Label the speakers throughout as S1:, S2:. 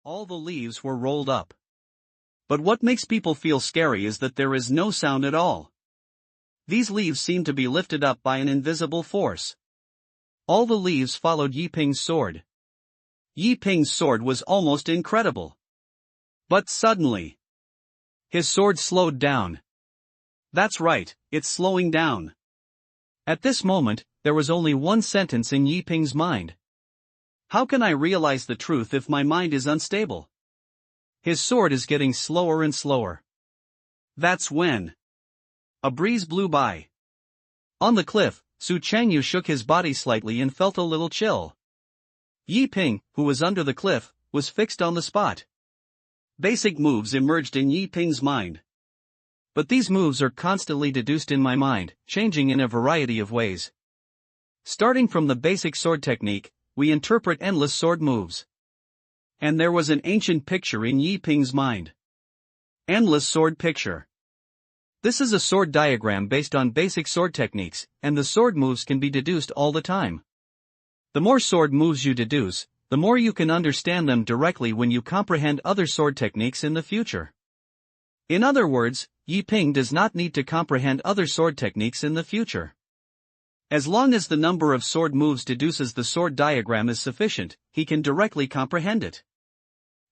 S1: All the leaves were rolled up. But what makes people feel scary is that there is no sound at all. These leaves seem to be lifted up by an invisible force. All the leaves followed Yi Ping's sword. Yi Ping's sword was almost incredible. But suddenly, his sword slowed down. That's right, it's slowing down. At this moment, there was only one sentence in Yi Ping's mind. How can I realize the truth if my mind is unstable? His sword is getting slower and slower. That's when a breeze blew by. On the cliff, Su Changyu shook his body slightly and felt a little chill. Yi Ping, who was under the cliff, was fixed on the spot. Basic moves emerged in Yi Ping's mind. But these moves are constantly deduced in my mind, changing in a variety of ways. Starting from the basic sword technique, we interpret endless sword moves. And there was an ancient picture in Yi Ping's mind. Endless sword picture. This is a sword diagram based on basic sword techniques, and the sword moves can be deduced all the time. The more sword moves you deduce, the more you can understand them directly when you comprehend other sword techniques in the future. In other words, Yi Ping does not need to comprehend other sword techniques in the future. As long as the number of sword moves deduces the sword diagram is sufficient, he can directly comprehend it.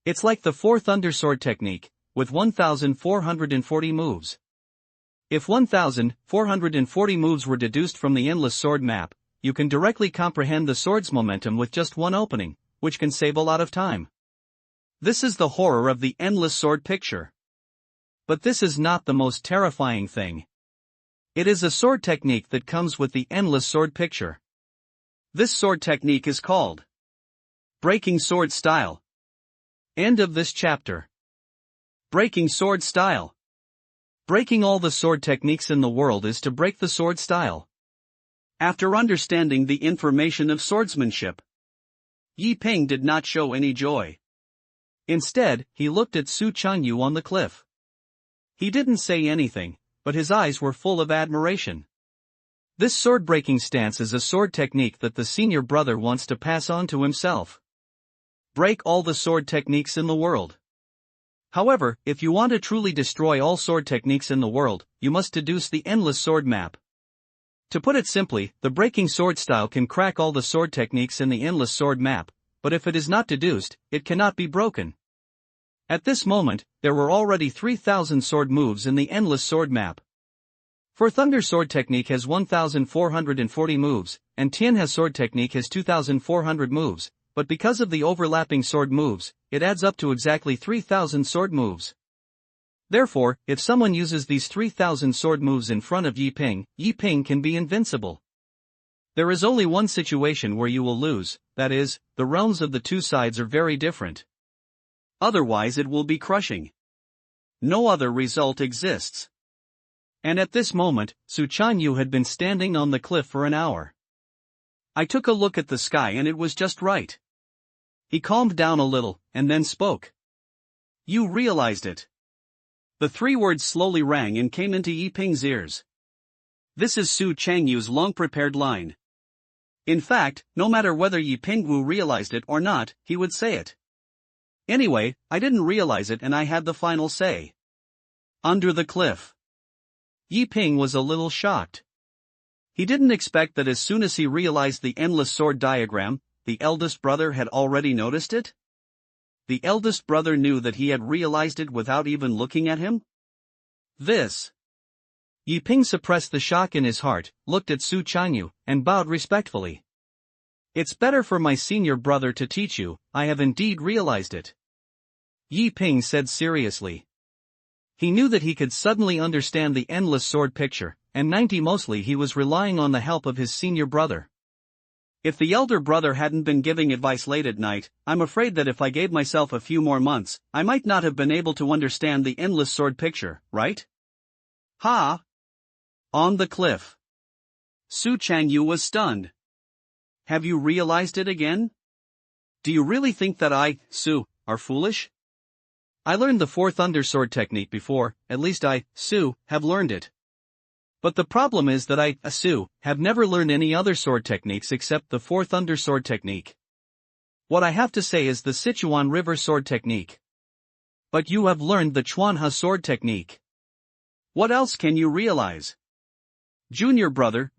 S1: It's like the fourth undersword technique, with 1,440 moves. If 1,440 moves were deduced from the endless sword map, you can directly comprehend the sword's momentum with just one opening, which can save a lot of time. This is the horror of the endless sword picture. But this is not the most terrifying thing. It is a sword technique that comes with the endless sword picture. This sword technique is called breaking sword style. End of this chapter. Breaking sword style. Breaking all the sword techniques in the world is to break the sword style. After understanding the information of swordsmanship, Yi Ping did not show any joy. Instead, he looked at Su Changyu on the cliff. He didn't say anything, but his eyes were full of admiration. This sword-breaking stance is a sword technique that the senior brother wants to pass on to himself. Break all the sword techniques in the world. However, if you want to truly destroy all sword techniques in the world, you must deduce the endless sword map. To put it simply, the breaking sword style can crack all the sword techniques in the endless sword map, but if it is not deduced, it cannot be broken. At this moment, there were already 3,000 sword moves in the endless sword map. For Thunder sword technique has 1,440 moves, and Tianhe sword technique has 2,400 moves, but because of the overlapping sword moves, it adds up to exactly 3,000 sword moves. Therefore, if someone uses these 3,000 sword moves in front of Yi Ping can be invincible. There is only one situation where you will lose, that is, the realms of the two sides are very different. Otherwise it will be crushing. No other result exists. And at this moment, Su Changyu had been standing on the cliff for an hour. I took a look at the sky and it was just right. He calmed down a little, and then spoke. You realized it. The three words slowly rang and came into Yi Ping's ears. This is Su Changyu's long-prepared line. In fact, no matter whether Yi Ping realized it or not, he would say it. Anyway, I didn't realize it and I had the final say. Under the cliff. Yi Ping was a little shocked. He didn't expect that as soon as he realized the endless sword diagram, the eldest brother had already noticed it? The eldest brother knew that he had realized it without even looking at him? Yi Ping suppressed the shock in his heart, looked at Su Changyu, and bowed respectfully. It's better for my senior brother to teach you, I have indeed realized it. Yi Ping said seriously. He knew that he could suddenly understand the endless sword picture, and mostly he was relying on the help of his senior brother. If the elder brother hadn't been giving advice late at night, I'm afraid that if I gave myself a few more months, I might not have been able to understand the endless sword picture, right? Ha! On the cliff. Su Changyu was stunned. Have you realized it again? Do you really think that Su, are foolish? I learned the fourth undersword technique before, at least Su, have learned it. But the problem is that Su, have never learned any other sword techniques except the fourth undersword technique. What I have to say is the Sichuan River sword technique. But you have learned the Chuanha sword technique. What else can you realize? Junior brother,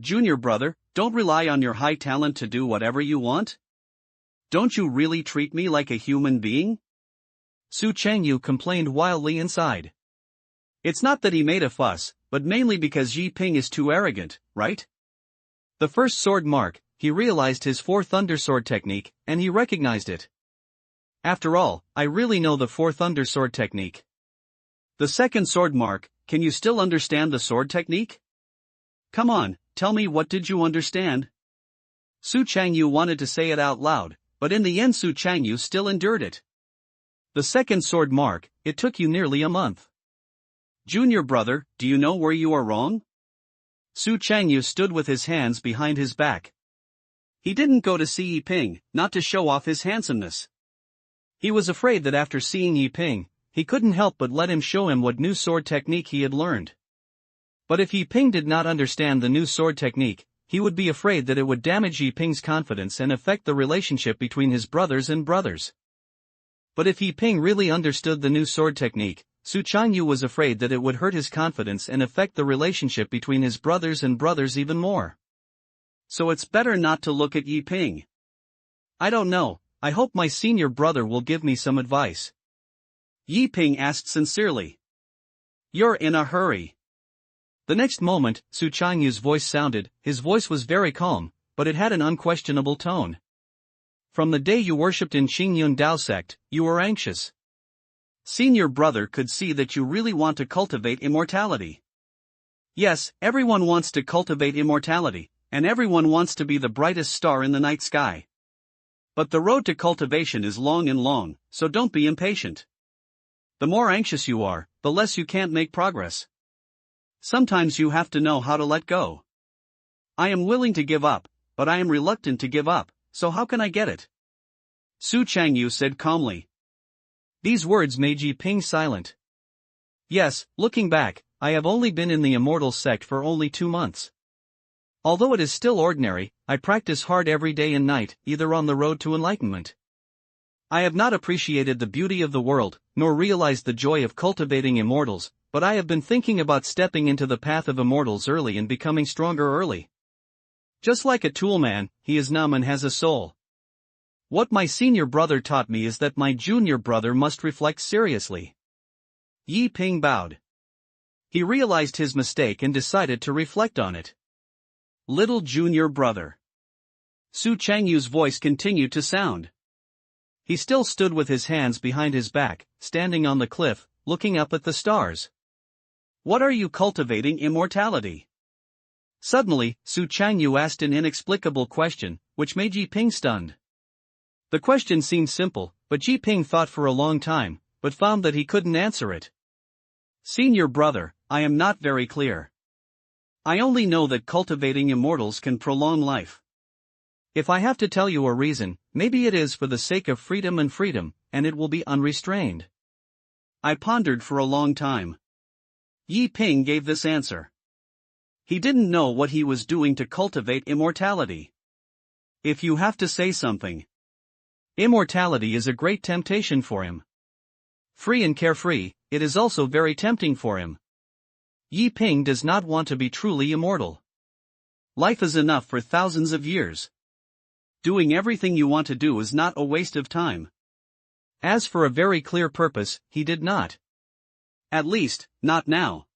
S1: don't rely on your high talent to do whatever you want. Don't you really treat me like a human being? Su Changyu complained wildly inside. It's not that he made a fuss, but mainly because Yi Ping is too arrogant, right? The first sword mark, he realized his four thunder sword technique, and he recognized it. After all, I really know the four thunder sword technique. The second sword mark, can you still understand the sword technique? Come on, tell me, what did you understand? Su Changyu wanted to say it out loud, but in the end Su Changyu still endured it. The second sword mark, it took you nearly a month. Junior brother, do you know where you are wrong? Su Changyu stood with his hands behind his back. He didn't go to see Yi Ping, not to show off his handsomeness. He was afraid that after seeing Yi Ping, he couldn't help but let him show him what new sword technique he had learned. But if Yi Ping did not understand the new sword technique, he would be afraid that it would damage Yi Ping's confidence and affect the relationship between his brothers and brothers. But if Yi Ping really understood the new sword technique, Su Changyu was afraid that it would hurt his confidence and affect the relationship between his brothers and brothers even more. So it's better not to look at Yi Ping. I don't know, I hope my senior brother will give me some advice. Yi Ping asked sincerely. You're in a hurry. The next moment, Su Changyu's voice sounded. His voice was very calm, but it had an unquestionable tone. From the day you worshipped in Qingyun Sect, you were anxious. Senior brother could see that you really want to cultivate immortality. Yes, everyone wants to cultivate immortality, and everyone wants to be the brightest star in the night sky. But the road to cultivation is long and long, so don't be impatient. The more anxious you are, the less you can't make progress. Sometimes you have to know how to let go. I am willing to give up, but I am reluctant to give up, so how can I get it? Su Changyu said calmly. These words made Yi Ping silent. Yes, looking back, I have only been in the Immortal Sect for only 2 months. Although it is still ordinary, I practice hard every day and night, either on the road to enlightenment. I have not appreciated the beauty of the world, nor realized the joy of cultivating immortals, but I have been thinking about stepping into the path of immortals early and becoming stronger early. Just like a toolman, he is numb and has a soul. What my senior brother taught me is that my junior brother must reflect seriously. Yi Ping bowed. He realized his mistake and decided to reflect on it. Little junior brother. Su Changyu's voice continued to sound. He still stood with his hands behind his back, standing on the cliff, looking up at the stars. What are you cultivating immortality? Suddenly, Su Changyu asked an inexplicable question, which made Yi Ping stunned. The question seemed simple, but Yi Ping thought for a long time, but found that he couldn't answer it. Senior brother, I am not very clear. I only know that cultivating immortals can prolong life. If I have to tell you a reason, maybe it is for the sake of freedom, and it will be unrestrained. I pondered for a long time. Yi Ping gave this answer. He didn't know what he was doing to cultivate immortality. If you have to say something. Immortality is a great temptation for him. Free and carefree, it is also very tempting for him. Yi Ping does not want to be truly immortal. Life is enough for thousands of years. Doing everything you want to do is not a waste of time. As for a very clear purpose, he did not. At least, not now.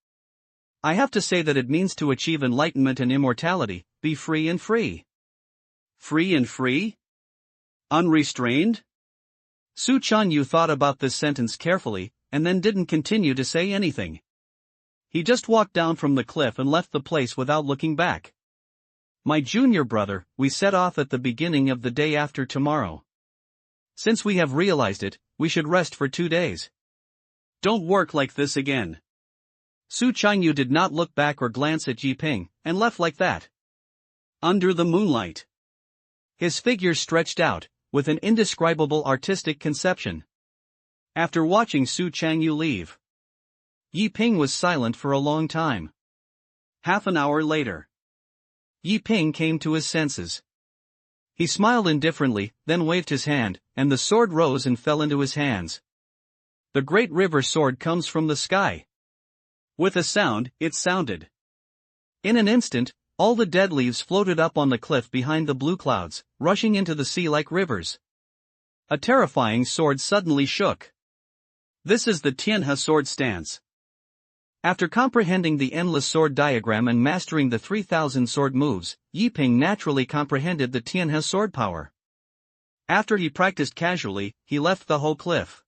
S1: I have to say that it means to achieve enlightenment and immortality, be free and free. Free and free? Unrestrained? Su Changyu thought about this sentence carefully, and then didn't continue to say anything. He just walked down from the cliff and left the place without looking back. My junior brother, we set off at the beginning of the day after tomorrow. Since we have realized it, we should rest for 2 days. Don't work like this again. Su Changyu did not look back or glance at Yi Ping, and left like that. Under the moonlight. His figure stretched out, with an indescribable artistic conception. After watching Su Changyu leave, Yi Ping was silent for a long time. Half an hour later, Yi Ping came to his senses. He smiled indifferently, then waved his hand, and the sword rose and fell into his hands. The great river sword comes from the sky. With a sound, it sounded. In an instant, all the dead leaves floated up on the cliff behind the blue clouds, rushing into the sea like rivers. A terrifying sword suddenly shook. This is the Tianhe sword stance. After comprehending the endless sword diagram and mastering the 3,000 sword moves, Yiping naturally comprehended the Tianhe sword power. After he practiced casually, he left the whole cliff.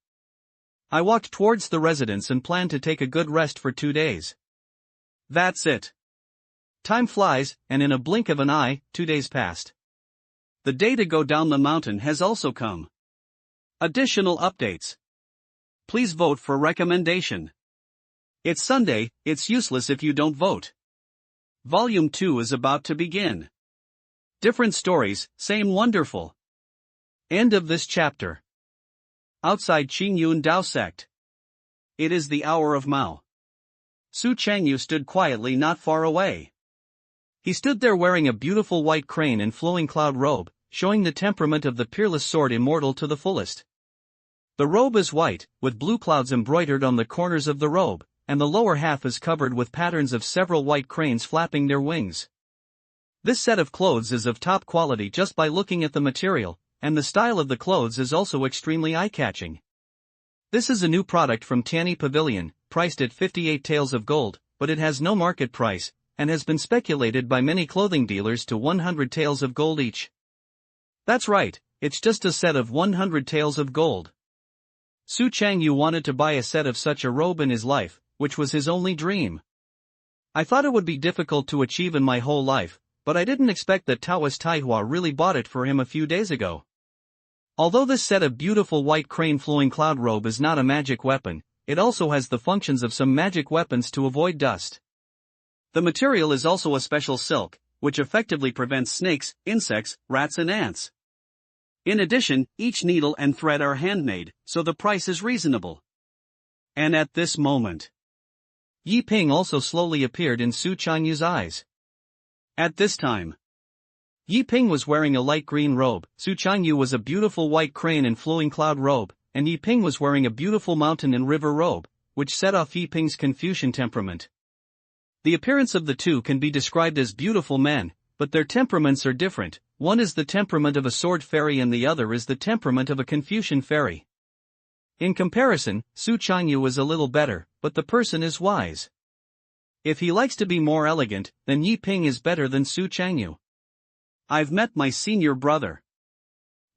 S1: I walked towards the residence and planned to take a good rest for 2 days. That's it. Time flies, and in a blink of an eye, 2 days passed. The day to go down the mountain has also come. Additional updates. Please vote for recommendation. It's Sunday, it's useless if you don't vote. Volume 2 is about to begin. Different stories, same wonderful. End of this chapter. Outside Qingyun Sect. It is the hour of Mao. Su Changyu stood quietly not far away. He stood there wearing a beautiful white crane and flowing cloud robe, showing the temperament of the peerless sword immortal to the fullest. The robe is white, with blue clouds embroidered on the corners of the robe, and the lower half is covered with patterns of several white cranes flapping their wings. This set of clothes is of top quality just by looking at the material, and the style of the clothes is also extremely eye-catching. This is a new product from Tianyi Pavilion, priced at 58 taels of gold, but it has no market price, and has been speculated by many clothing dealers to 100 taels of gold each. That's right, it's just a set of 100 taels of gold. Su Changyu wanted to buy a set of such a robe in his life, which was his only dream. I thought it would be difficult to achieve in my whole life, but I didn't expect that Taoist Taihua really bought it for him a few days ago. Although this set of beautiful white crane flowing cloud robe is not a magic weapon, it also has the functions of some magic weapons to avoid dust. The material is also a special silk, which effectively prevents snakes, insects, rats and ants. In addition, each needle and thread are handmade, so the price is reasonable. And at this moment, Yiping also slowly appeared in Su Changyu's eyes. At this time, Yiping was wearing a light green robe, Su Changyu was a beautiful white crane and flowing cloud robe, and Yiping was wearing a beautiful mountain and river robe, which set off Yiping's Confucian temperament. The appearance of the two can be described as beautiful men, but their temperaments are different. One is the temperament of a sword fairy and the other is the temperament of a Confucian fairy. In comparison, Su Changyu is a little better, but the person is wise. If he likes to be more elegant, then Yiping is better than Su Changyu. I've met my senior brother.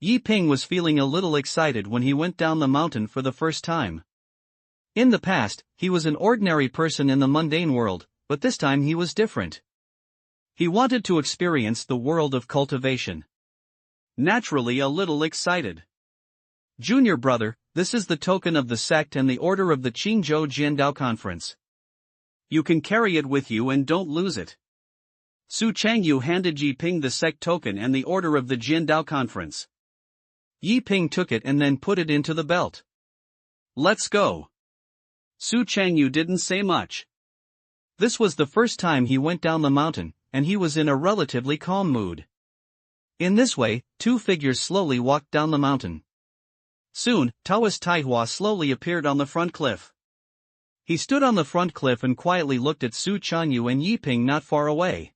S1: Yiping was feeling a little excited when he went down the mountain for the first time. In the past, he was an ordinary person in the mundane world, but this time he was different. He wanted to experience the world of cultivation. Naturally a little excited. Junior brother, this is the token of the sect and the order of the Qingzhou Jiandao Conference. You can carry it with you and don't lose it. Su Changyu handed Yiping the sect token and the order of the Jiandao Conference. Yiping took it and then put it into the belt. Let's go. Su Changyu didn't say much. This was the first time he went down the mountain, and he was in a relatively calm mood. In this way, two figures slowly walked down the mountain. Soon, Taoist Taihua slowly appeared on the front cliff. He stood on the front cliff and quietly looked at Su Changyu and Yiping not far away.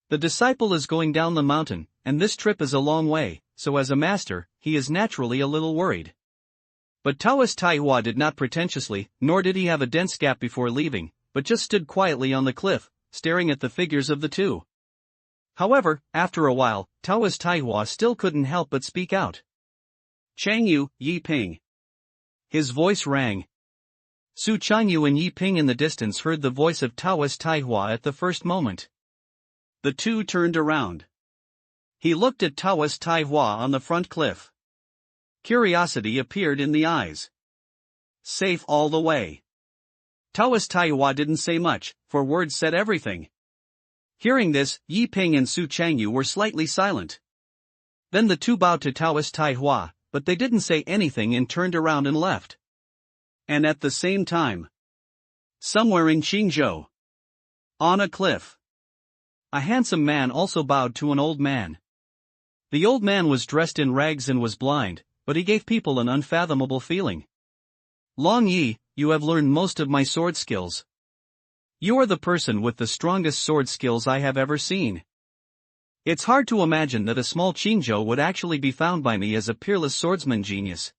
S1: The disciple is going down the mountain, and this trip is a long way, so as a master, he is naturally a little worried. But Taoist Taihua did not pretentiously, nor did he have a dense gap before leaving, but just stood quietly on the cliff, staring at the figures of the two. However, after a while, Taoist Taihua still couldn't help but speak out. Changyu, Yiping. His voice rang. Su Changyu and Yiping in the distance heard the voice of Taoist Taihua at the first moment. The two turned around. He looked at Taoist Taihua on the front cliff. Curiosity appeared in the eyes. Safe all the way. Taoist Taihua didn't say much, for words said everything. Hearing this, Yiping and Su Changyu were slightly silent. Then the two bowed to Taoist Taihua, but they didn't say anything and turned around and left. And at the same time, somewhere in Qingzhou, on a cliff, a handsome man also bowed to an old man. The old man was dressed in rags and was blind, but he gave people an unfathomable feeling. Long Yi, you have learned most of my sword skills. You are the person with the strongest sword skills I have ever seen. It's hard to imagine that a small Qingyun would actually be found by me as a peerless swordsman genius.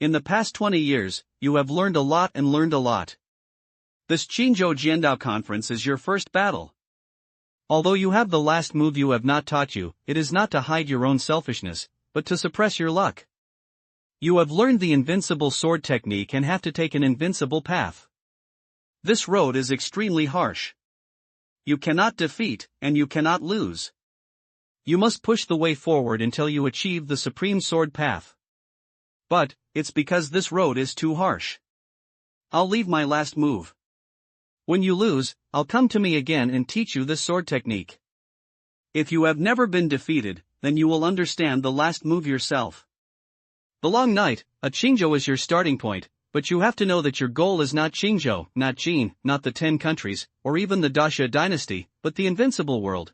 S1: In the past 20 years, you have learned a lot and learned a lot. This Qingyun Jiandao conference is your first battle. Although you have the last move you have not taught you, it is not to hide your own selfishness, but to suppress your luck. You have learned the invincible sword technique and have to take an invincible path. This road is extremely harsh. You cannot defeat, and you cannot lose. You must push the way forward until you achieve the supreme sword path. But, it's because this road is too harsh. I'll leave my last move. When you lose, I'll come to me again and teach you this sword technique. If you have never been defeated, then you will understand the last move yourself. The long night, a Qingyun is your starting point, but you have to know that your goal is not Qingyun, not Jin, not the 10 countries, or even the Daxia dynasty, but the invincible world.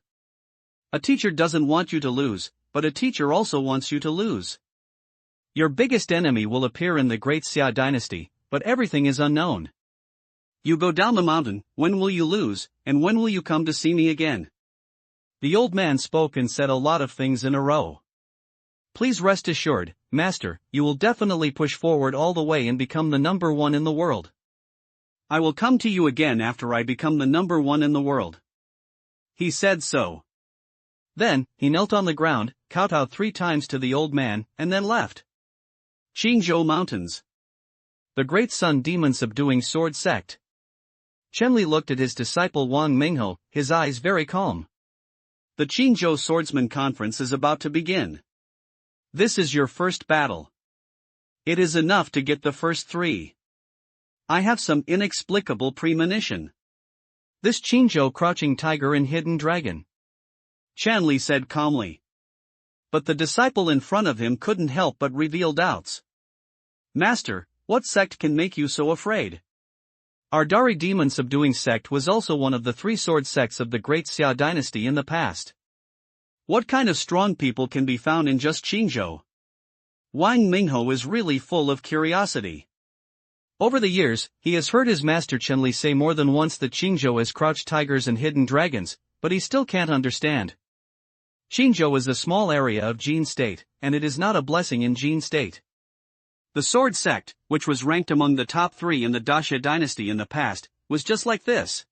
S1: A teacher doesn't want you to lose, but a teacher also wants you to lose. Your biggest enemy will appear in the Great Xia dynasty, but everything is unknown. You go down the mountain, when will you lose, and when will you come to see me again? The old man spoke and said a lot of things in a row. Please rest assured, Master, you will definitely push forward all the way and become the number one in the world. I will come to you again after I become the number one in the world. He said so. Then, he knelt on the ground, kowtowed 3 times to the old man, and then left. Qingyun Mountains. The Great Sun Demon Subduing Sword Sect. Chenli looked at his disciple Wang Minghe, his eyes very calm. The Qingyun Swordsman Conference is about to begin. This is your first battle. It is enough to get the first 3. I have some inexplicable premonition. This Qingyun crouching tiger and hidden dragon. Chenli said calmly. But the disciple in front of him couldn't help but reveal doubts. Master, what sect can make you so afraid? Our Dari demon subduing sect was also one of the 3 sword sects of the Great Xia dynasty in the past. What kind of strong people can be found in just Qingyun? Wang Minghe is really full of curiosity. Over the years, he has heard his master Chenli say more than once that Qingyun has crouched tigers and hidden dragons, but he still can't understand. Qingyun is a small area of Jin State, and it is not a blessing in Jin State. The sword sect, which was ranked among the top 3 in the Daxia dynasty in the past, was just like this.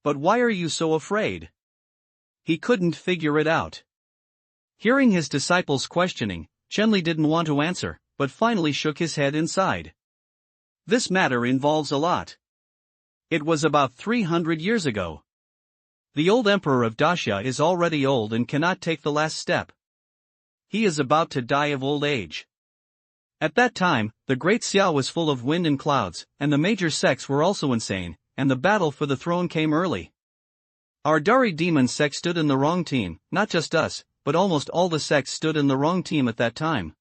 S1: But why are you so afraid? He couldn't figure it out. Hearing his disciples questioning, Chenli didn't want to answer, but finally shook his head inside. This matter involves a lot. It was about 300 years ago. The old emperor of Daxia is already old and cannot take the last step. He is about to die of old age. At that time, the Great Xia was full of wind and clouds, and the major sects were also insane, and the battle for the throne came early. Our Dari demon sect stood in the wrong team, not just us, but almost all the sects stood in the wrong team at that time.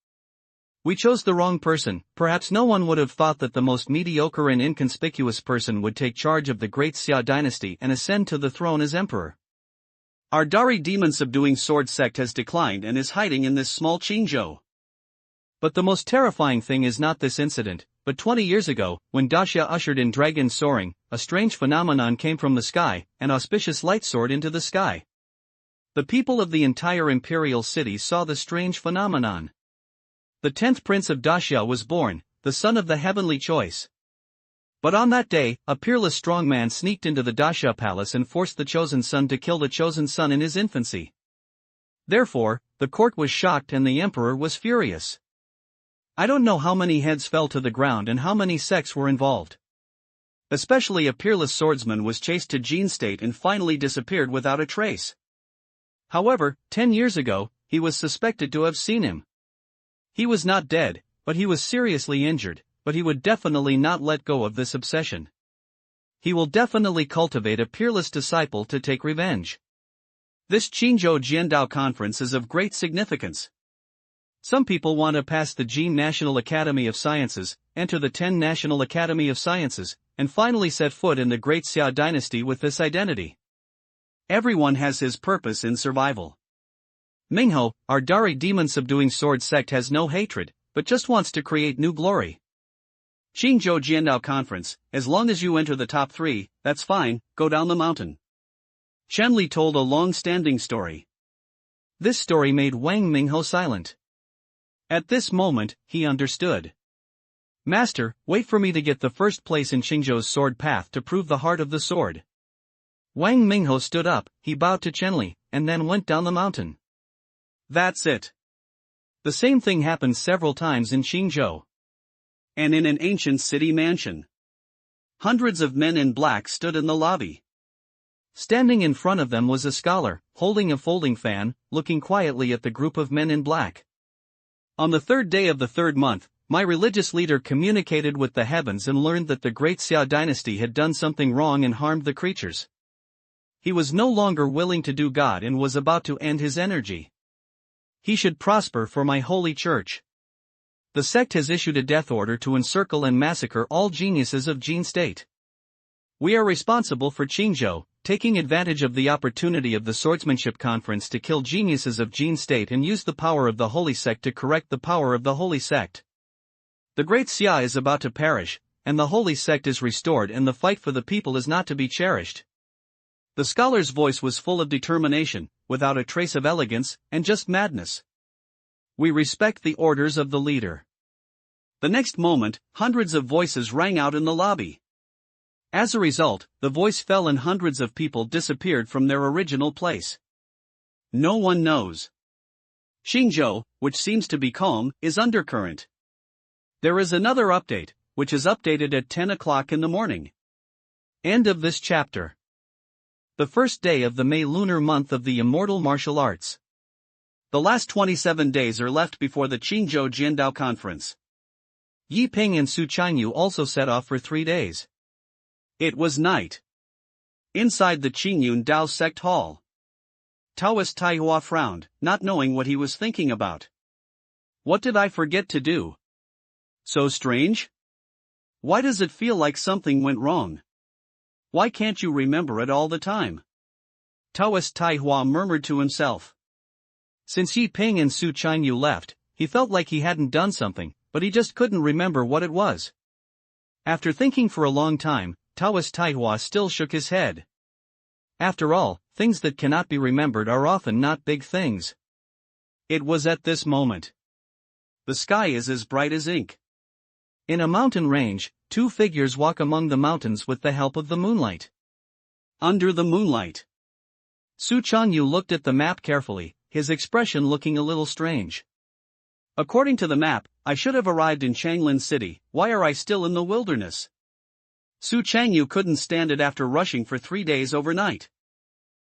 S1: We chose the wrong person. Perhaps no one would have thought that the most mediocre and inconspicuous person would take charge of the Great Xia dynasty and ascend to the throne as emperor. Our Dari demon subduing sword sect has declined and is hiding in this small Qingyun. But the most terrifying thing is not this incident, but 20 years ago, when Daxia ushered in dragon soaring, a strange phenomenon came from the sky, an auspicious light soared into the sky. The people of the entire imperial city saw the strange phenomenon. The 10th prince of Daxia was born, the son of the heavenly choice. But on that day, a peerless strong man sneaked into the Daxia palace and forced the chosen son to kill the chosen son in his infancy. Therefore, the court was shocked and the emperor was furious. I don't know how many heads fell to the ground and how many sects were involved. Especially a peerless swordsman was chased to Jin State and finally disappeared without a trace. However, 10 years ago, he was suspected to have seen him. He was not dead, but he was seriously injured, but he would definitely not let go of this obsession. He will definitely cultivate a peerless disciple to take revenge. This Qingyun Jiandao conference is of great significance. Some people want to pass the Jin National Academy of Sciences, enter the 10 National Academy of Sciences, and finally set foot in the Great Xia dynasty with this identity. Everyone has his purpose in survival. Mingho, our Dari demon-subduing sword sect has no hatred, but just wants to create new glory. Qingyun Jiandao Conference, as long as you enter the top 3, that's fine, go down the mountain. Shenli told a long-standing story. This story made Wang Mingho silent. At this moment, he understood. Master, wait for me to get the first place in Qingyu's sword path to prove the heart of the sword. Wang Mingho stood up, he bowed to Chenli, and then went down the mountain. That's it. The same thing happened several times in Qingyu. And in an ancient city mansion. Hundreds of men in black stood in the lobby. Standing in front of them was a scholar, holding a folding fan, looking quietly at the group of men in black. On the 3rd day of the 3rd month, my religious leader communicated with the heavens and learned that the great Xia dynasty had done something wrong and harmed the creatures. He was no longer willing to do God and was about to end his energy. He should prosper for my holy church. The sect has issued a death order to encircle and massacre all geniuses of Jin State. We are responsible for Qingyu, taking advantage of the opportunity of the Swordsmanship Conference to kill geniuses of Jin State and use the power of the Holy Sect to correct the power of the Holy Sect. The Great Xia is about to perish, and the Holy Sect is restored, and the fight for the people is not to be cherished. The scholar's voice was full of determination, without a trace of elegance, and just madness. We respect the orders of the leader. The next moment, hundreds of voices rang out in the lobby. As a result, the voice fell and hundreds of people disappeared from their original place. No one knows. Qingyu, which seems to be calm, is undercurrent. There is another update, which is updated at 10 o'clock in the morning. End of this chapter. The first day of the May lunar month of the Immortal Martial Arts. The last 27 days are left before the Qingyun Jiandao Conference. Yi Ping and Su Qinyu also set off for 3 days. It was night. Inside the Qingyun Dao sect hall. Taoist Taihua frowned, not knowing what he was thinking about. What did I forget to do? So strange? Why does it feel like something went wrong? Why can't you remember it all the time? Taoist Taihua murmured to himself. Since Yi Ping and Su Qinyu left, he felt like he hadn't done something, but he just couldn't remember what it was. After thinking for a long time, Taoist Taihua still shook his head. After all, things that cannot be remembered are often not big things. It was at this moment. The sky is as bright as ink. In a mountain range, 2 figures walk among the mountains with the help of the moonlight. Under the moonlight. Su Qinyu looked at the map carefully, his expression looking a little strange. According to the map, I should have arrived in Changlin City. Why are I still in the wilderness? Su Qinyu couldn't stand it after rushing for 3 days overnight.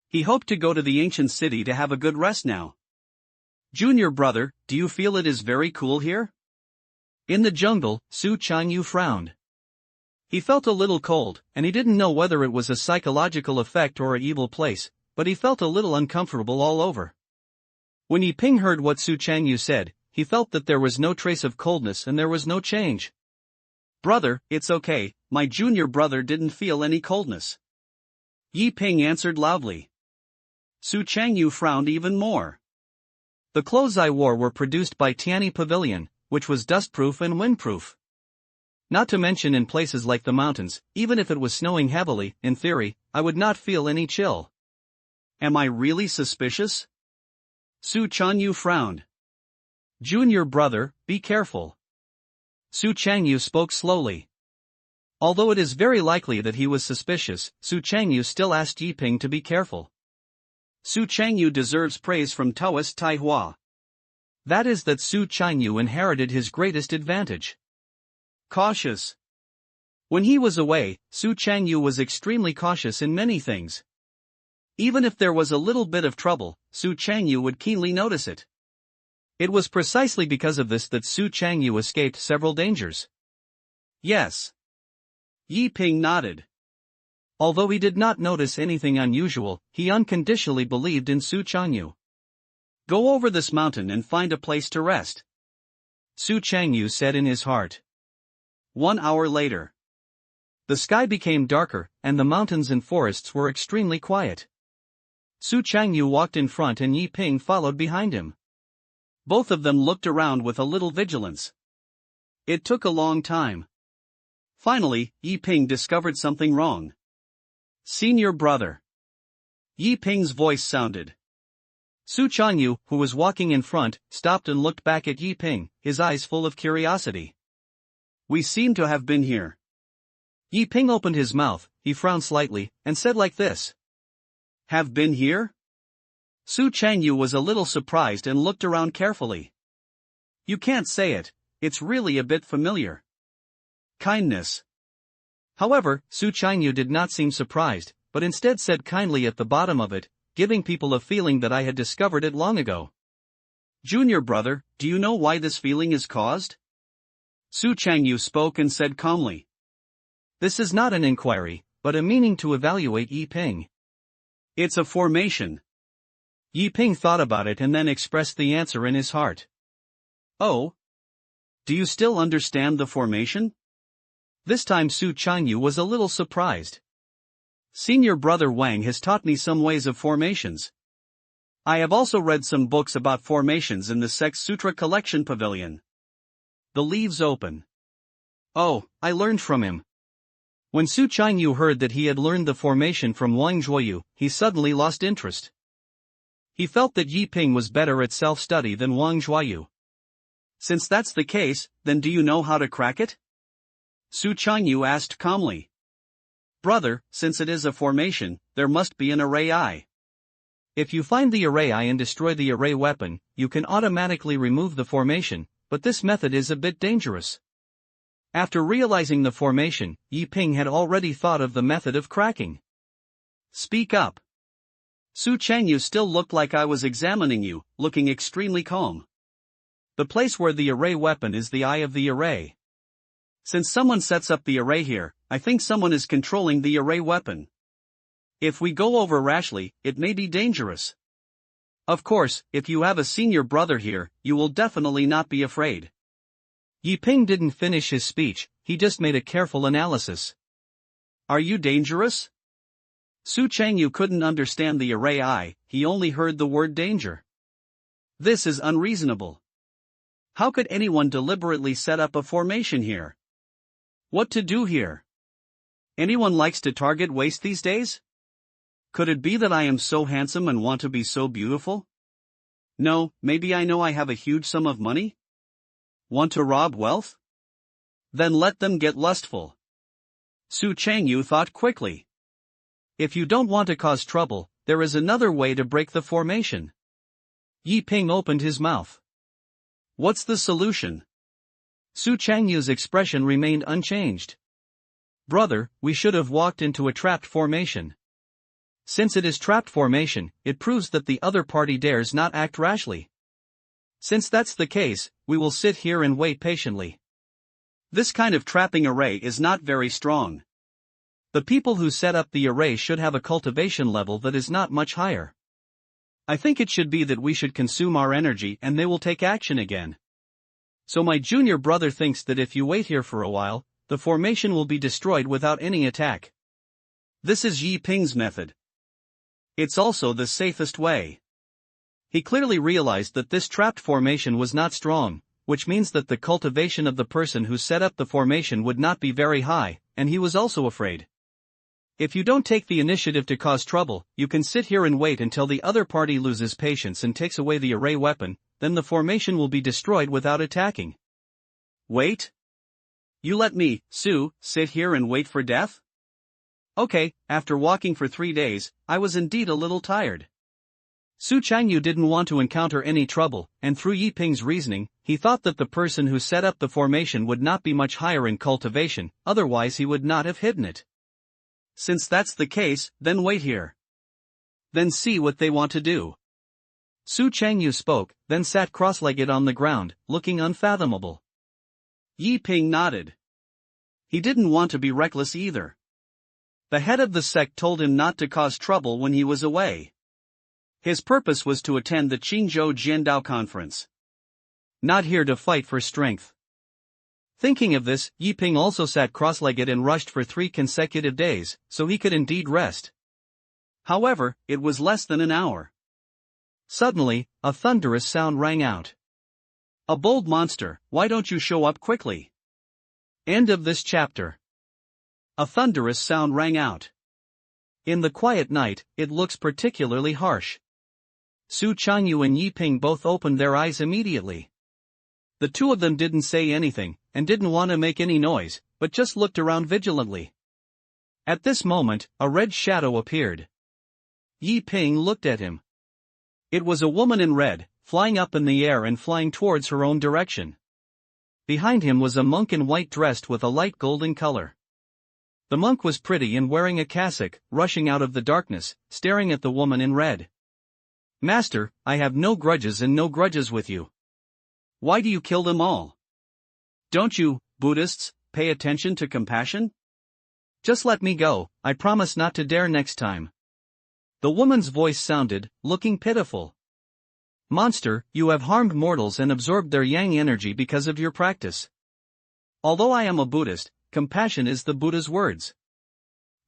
S1: He hoped to go to the ancient city to have a good rest now. Junior brother, do you feel it is very cool here? In the jungle, Su Qinyu frowned. He felt a little cold, and he didn't know whether it was a psychological effect or an evil place, but he felt a little uncomfortable all over. When Yi Ping heard what Su Qinyu said, he felt that there was no trace of coldness and there was no change. Brother, it's okay, my junior brother didn't feel any coldness. Yi Ping answered loudly. Su Qinyu frowned even more. The clothes I wore were produced by Tianyi Pavilion, which was dustproof and windproof. Not to mention in places like the mountains, even if it was snowing heavily, in theory, I would not feel any chill. Am I really suspicious? Su Qinyu frowned. Junior brother, be careful. Su Qinyu spoke slowly. Although it is very likely that he was suspicious, Su Qinyu still asked Yi Ping to be careful. Su Qinyu deserves praise from Taoist Taihua. That is that Su Qinyu inherited his greatest advantage. Cautious. When he was away, Su Qinyu was extremely cautious in many things. Even if there was a little bit of trouble, Su Qinyu would keenly notice it. It was precisely because of this that Su Qinyu escaped several dangers. Yes. Yi Ping nodded. Although he did not notice anything unusual, he unconditionally believed in Su Qinyu. Go over this mountain and find a place to rest. Su Qinyu said in his heart. 1 hour later. The sky became darker, and the mountains and forests were extremely quiet. Su Changyu walked in front and Yi Ping followed behind him. Both of them looked around with a little vigilance. It took a long time. Finally, Yi Ping discovered something wrong. Senior brother. Yi Ping's voice sounded. Su Changyu, who was walking in front, stopped and looked back at Yi Ping, his eyes full of curiosity. We seem to have been here. Yi Ping opened his mouth, he frowned slightly, and said like this. Have been here? Su Changyu was a little surprised and looked around carefully. You can't say it, it's really a bit familiar. Kindness. However, Su Changyu did not seem surprised, but instead said kindly at the bottom of it, giving people a feeling that I had discovered it long ago. Junior brother, do you know why this feeling is caused? Su Changyu spoke and said calmly. This is not an inquiry, but a meaning to evaluate Yi Ping. It's a formation. Yi Ping thought about it and then expressed the answer in his heart. Oh? Do you still understand the formation? This time Su Changyu was a little surprised. Senior brother Wang has taught me some ways of formations. I have also read some books about formations in the Sect's Sutra Collection Pavilion. The leaves open. Oh, I learned from him. When Su Changyu heard that he had learned the formation from Wang Zhuoyu, he suddenly lost interest. He felt that Yi Ping was better at self-study than Wang Zhuoyu. Since that's the case, then do you know how to crack it? Su Changyu asked calmly. Brother, since it is a formation, there must be an array eye. If you find the array eye and destroy the array weapon, you can automatically remove the formation, but this method is a bit dangerous. After realizing the formation, Yi Ping had already thought of the method of cracking. Speak up. Su Changyu still looked like I was examining you, looking extremely calm. The place where the array weapon is the eye of the array. Since someone sets up the array here, I think someone is controlling the array weapon. If we go over rashly, it may be dangerous. Of course, if you have a senior brother here, you will definitely not be afraid. Yi Ping didn't finish his speech, he just made a careful analysis. Are you dangerous? Su Changyu couldn't understand the array eye, he only heard the word danger. This is unreasonable. How could anyone deliberately set up a formation here? What to do here? Anyone likes to target waste these days? Could it be that I am so handsome and want to be so beautiful? No, maybe I know I have a huge sum of money? Want to rob wealth? Then let them get lustful. Su Changyu thought quickly. If you don't want to cause trouble, there is another way to break the formation. Yi Ping opened his mouth. What's the solution? Su Changyu's expression remained unchanged. Brother, we should have walked into a trapped formation. Since it is trapped formation, it proves that the other party dares not act rashly. Since that's the case, we will sit here and wait patiently. This kind of trapping array is not very strong. The people who set up the array should have a cultivation level that is not much higher. I think it should be that we should consume our energy and they will take action again. So my junior brother thinks that if you wait here for a while, the formation will be destroyed without any attack. This is Yi Ping's method. It's also the safest way. He clearly realized that this trapped formation was not strong, which means that the cultivation of the person who set up the formation would not be very high, and he was also afraid. If you don't take the initiative to cause trouble, you can sit here and wait until the other party loses patience and takes away the array weapon, then the formation will be destroyed without attacking. Wait? You let me, Su, sit here and wait for death? Okay, after walking for 3 days, I was indeed a little tired. Su Changyu didn't want to encounter any trouble, and through Yi Ping's reasoning, he thought that the person who set up the formation would not be much higher in cultivation, otherwise he would not have hidden it. Since that's the case, then wait here. Then see what they want to do. Su Changyu spoke, then sat cross-legged on the ground, looking unfathomable. Yi Ping nodded. He didn't want to be reckless either. The head of the sect told him not to cause trouble when he was away. His purpose was to attend the Qingyun Jiandao conference. Not here to fight for strength. Thinking of this, Yi Ping also sat cross-legged and rushed for 3 consecutive days, so he could indeed rest. However, it was less than an hour. Suddenly, a thunderous sound rang out. A bold monster, why don't you show up quickly? End of this chapter. A thunderous sound rang out. In the quiet night, it looks particularly harsh. Su Changyu and Yi Ping both opened their eyes immediately. The two of them didn't say anything, and didn't want to make any noise, but just looked around vigilantly. At this moment, a red shadow appeared. Yi Ping looked at him. It was a woman in red, flying up in the air and flying towards her own direction. Behind him was a monk in white dressed with a light golden color. The monk was pretty and wearing a cassock, rushing out of the darkness, staring at the woman in red. Master, I have no grudges and no grudges with you. Why do you kill them all? Don't you, Buddhists, pay attention to compassion? Just let me go, I promise not to dare next time. The woman's voice sounded, looking pitiful. Monster, you have harmed mortals and absorbed their yang energy because of your practice. Although I am a Buddhist, compassion is the Buddha's words.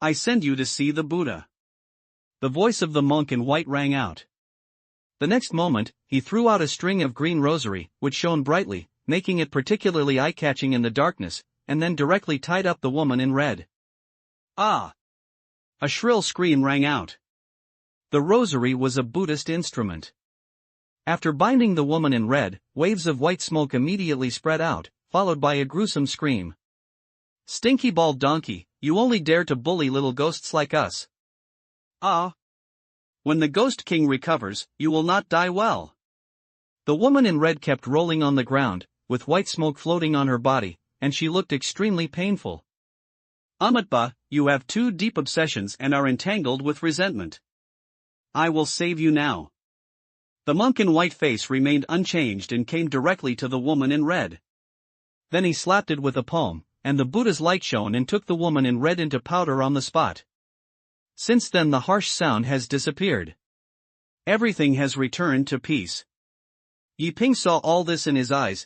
S1: I send you to see the Buddha. The voice of the monk in white rang out. The next moment, he threw out a string of green rosary, which shone brightly, making it particularly eye-catching in the darkness, and then directly tied up the woman in red. Ah! A shrill scream rang out. The rosary was a Buddhist instrument. After binding the woman in red, waves of white smoke immediately spread out, followed by a gruesome scream. Stinky bald donkey, you only dare to bully little ghosts like us. Ah! When the Ghost King recovers, you will not die well. The woman in red kept rolling on the ground, with white smoke floating on her body, and she looked extremely painful. Amitba, you have two deep obsessions and are entangled with resentment. I will save you now. The monk in white face remained unchanged and came directly to the woman in red. Then he slapped it with a palm, and the Buddha's light shone and took the woman in red into powder on the spot. Since then the harsh sound has disappeared. Everything has returned to peace. Yi Ping saw all this in his eyes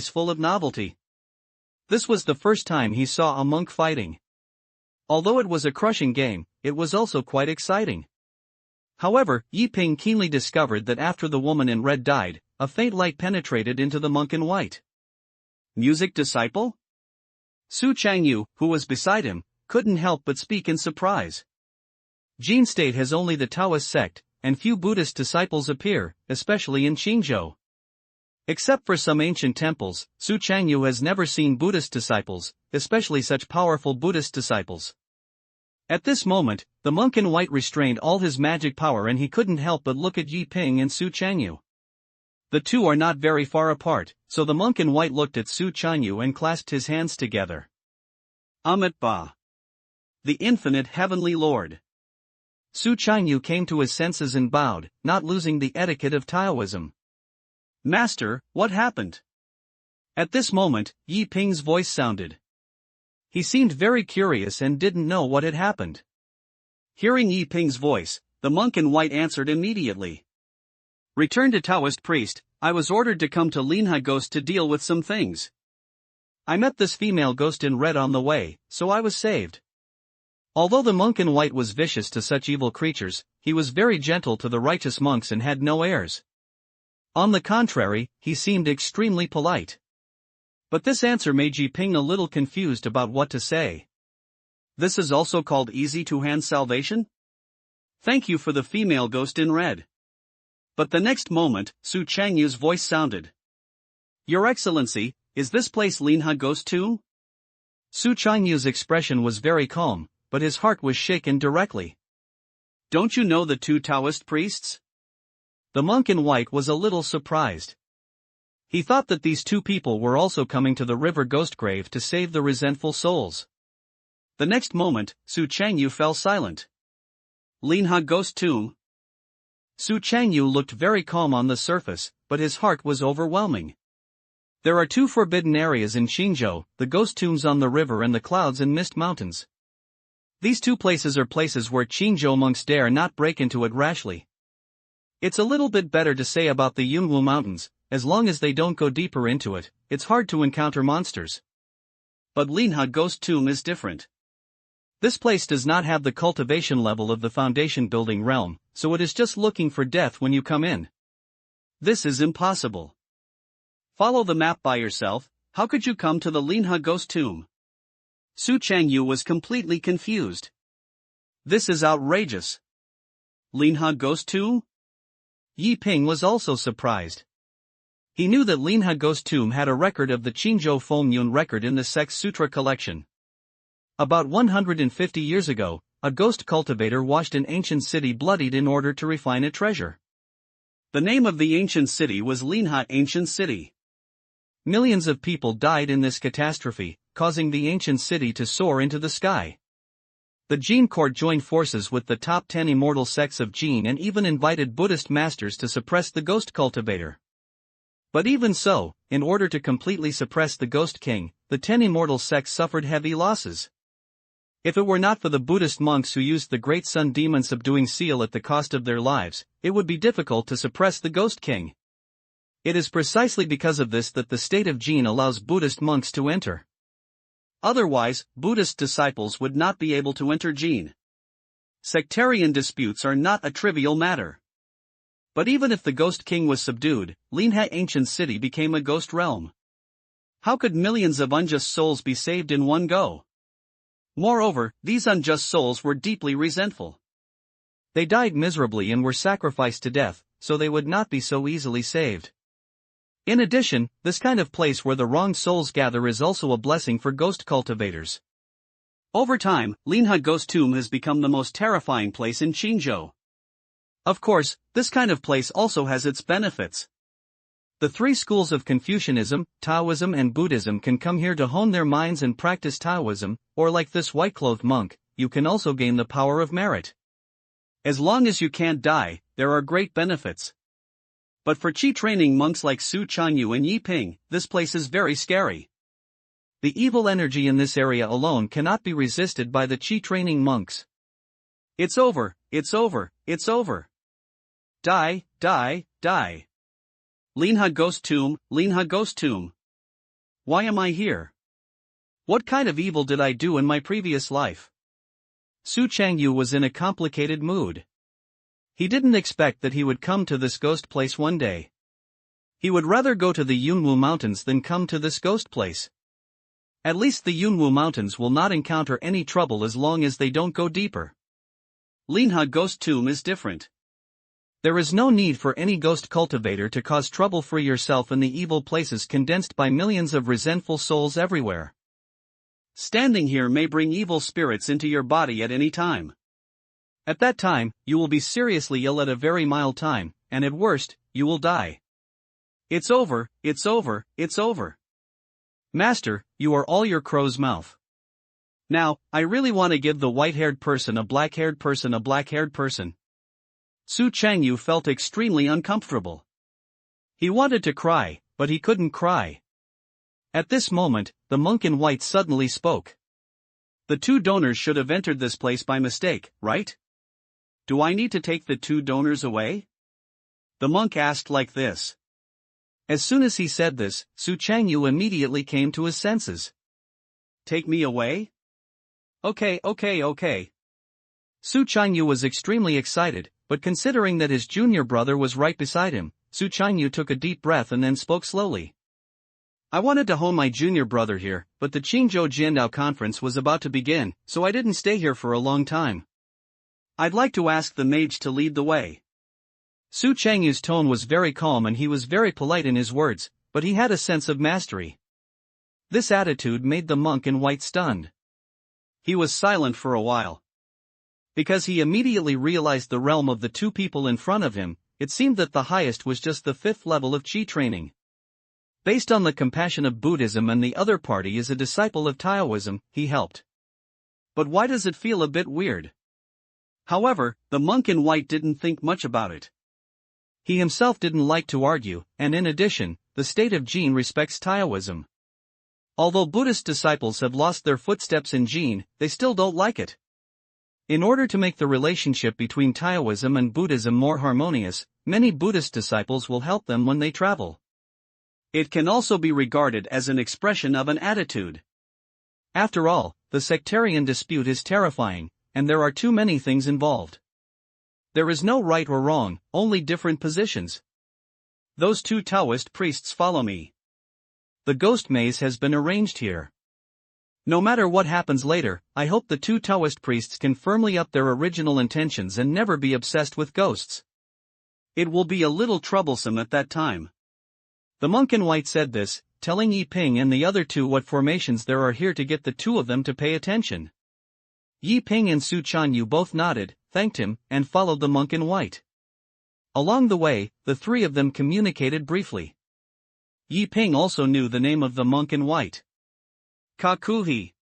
S1: full of novelty. This was the first time he saw a monk fighting. Although it was a crushing game, it was also quite exciting. However, Yi Ping keenly discovered that after the woman in red died, a faint light penetrated into the monk in white. Music disciple? Su Changyu, who was beside him, couldn't help but speak in surprise. Jin State has only the Taoist sect, and few Buddhist disciples appear, especially in Qingyun. Except for some ancient temples, Su Changyu has never seen Buddhist disciples, especially such powerful Buddhist disciples. At this moment, the monk in white restrained all his magic power and he couldn't help but look at Yi Ping and Su Changyu. The two are not very far apart, so the monk in white looked at Su Changyu and clasped his hands together. Amitba. The infinite heavenly Lord. Su Changyu came to his senses and bowed, not losing the etiquette of Taoism. Master, what happened? At this moment, Yi Ping's voice sounded. He seemed very curious and didn't know what had happened. Hearing Yi Ping's voice, the monk in white answered immediately. Return to Taoist priest, I was ordered to come to Linha Ghost to deal with some things. I met this female ghost in red on the way, so I was saved. Although the monk in white was vicious to such evil creatures, he was very gentle to the righteous monks and had no airs. On the contrary, he seemed extremely polite. But this answer made Yi Ping a little confused about what to say. This is also called easy-to-hand salvation? Thank you for the female ghost in red. But the next moment, Su Changyu's voice sounded. Your Excellency, is this place Linha Ghost too? Su Changyu's expression was very calm, but his heart was shaken directly. Don't you know the two Taoist priests? The monk in white was a little surprised. He thought that these two people were also coming to the river Ghost Grave to save the resentful souls. The next moment, Su Changyu fell silent. Linha Ghost Tomb? Su Changyu looked very calm on the surface, but his heart was overwhelming. There are two forbidden areas in Qingyun, the ghost tombs on the river and the clouds and mist mountains. These two places are places where Qingyun monks dare not break into it rashly. It's a little bit better to say about the Yunwu Mountains. As long as they don't go deeper into it, it's hard to encounter monsters. But Linha Ghost Tomb is different. This place does not have the cultivation level of the foundation building realm, so it is just looking for death when you come in. This is impossible. Follow the map by yourself. How could you come to the Linha ghost tomb? Su Changyu was completely confused. This is outrageous. Linha ghost tomb? Yi Ping was also surprised. He knew that Linha ghost tomb had a record of the Qingyun Fengyun record in the Sect's Sutra collection. About 150 years ago, a ghost cultivator washed an ancient city bloodied in order to refine a treasure. The name of the ancient city was Linha Ancient City. Millions of people died in this catastrophe, causing the ancient city to soar into the sky. The Jin court joined forces with the top 10 immortal sects of Jin and even invited Buddhist masters to suppress the ghost cultivator. But even so, in order to completely suppress the ghost king, the 10 immortal sects suffered heavy losses. If it were not for the Buddhist monks who used the great sun demon subduing seal at the cost of their lives, it would be difficult to suppress the ghost king. It is precisely because of this that the state of Jin allows Buddhist monks to enter. Otherwise, Buddhist disciples would not be able to enter Jin. Sectarian disputes are not a trivial matter. But even if the ghost king was subdued, Linha Ancient City became a ghost realm. How could millions of unjust souls be saved in one go? Moreover, these unjust souls were deeply resentful. They died miserably and were sacrificed to death, so they would not be so easily saved. In addition, this kind of place where the wronged souls gather is also a blessing for ghost cultivators. Over time, Linha Ghost Tomb has become the most terrifying place in Qingyun. Of course, this kind of place also has its benefits. The three schools of Confucianism, Taoism and Buddhism can come here to hone their minds and practice Taoism, or like this white-clothed monk, you can also gain the power of merit. As long as you can't die, there are great benefits. But for Qi training monks like Su Changyu and Yi Ping, this place is very scary. The evil energy in this area alone cannot be resisted by the Qi training monks. It's over, it's over, it's over. Die, die, die. Linha Ghost Tomb, Linha Ghost Tomb. Why am I here? What kind of evil did I do in my previous life? Su Changyu was in a complicated mood. He didn't expect that he would come to this ghost place one day. He would rather go to the Yunwu Mountains than come to this ghost place. At least the Yunwu Mountains will not encounter any trouble as long as they don't go deeper. Linha Ghost Tomb is different. There is no need for any ghost cultivator to cause trouble for yourself in the evil places condensed by millions of resentful souls everywhere. Standing here may bring evil spirits into your body at any time. At that time, you will be seriously ill at a very mild time, and at worst, you will die. It's over, it's over, it's over. Master, you are all your crow's mouth. Now, I really want to give the white-haired person a black-haired person a black-haired person. Su Changyu felt extremely uncomfortable. He wanted to cry, but he couldn't cry. At this moment, the monk in white suddenly spoke. The two donors should have entered this place by mistake, right? Do I need to take the two donors away? The monk asked like this. As soon as he said this, Su Changyu immediately came to his senses. Take me away? Okay. Su Changyu was extremely excited, but considering that his junior brother was right beside him, Su Changyu took a deep breath and then spoke slowly. I wanted to hone my junior brother here, but the Qingzhou Jiandao conference was about to begin, so I didn't stay here for a long time. I'd like to ask the mage to lead the way. Su Changyu's tone was very calm and he was very polite in his words, but he had a sense of mastery. This attitude made the monk in white stunned. He was silent for a while. Because he immediately realized the realm of the two people in front of him, it seemed that the highest was just the 5th level of Qi training. Based on the compassion of Buddhism and the other party is a disciple of Taoism, he helped. But why does it feel a bit weird? However, the monk in white didn't think much about it. He himself didn't like to argue, and in addition, the state of Jin respects Taoism. Although Buddhist disciples have lost their footsteps in Jin, they still don't like it. In order to make the relationship between Taoism and Buddhism more harmonious, many Buddhist disciples will help them when they travel. It can also be regarded as an expression of an attitude. After all, the sectarian dispute is terrifying, and there are too many things involved. There is no right or wrong, only different positions. Those two Taoist priests follow me. The ghost maze has been arranged here. No matter what happens later, I hope the two Taoist priests can firmly up their original intentions and never be obsessed with ghosts. It will be a little troublesome at that time. The monk in white said this, telling Yi Ping and the other two what formations there are here to get the two of them to pay attention. Yi Ping and Su Chanyu both nodded, thanked him, and followed the monk in white. Along the way, the three of them communicated briefly. Yi Ping also knew the name of the monk in white. Kakuhi.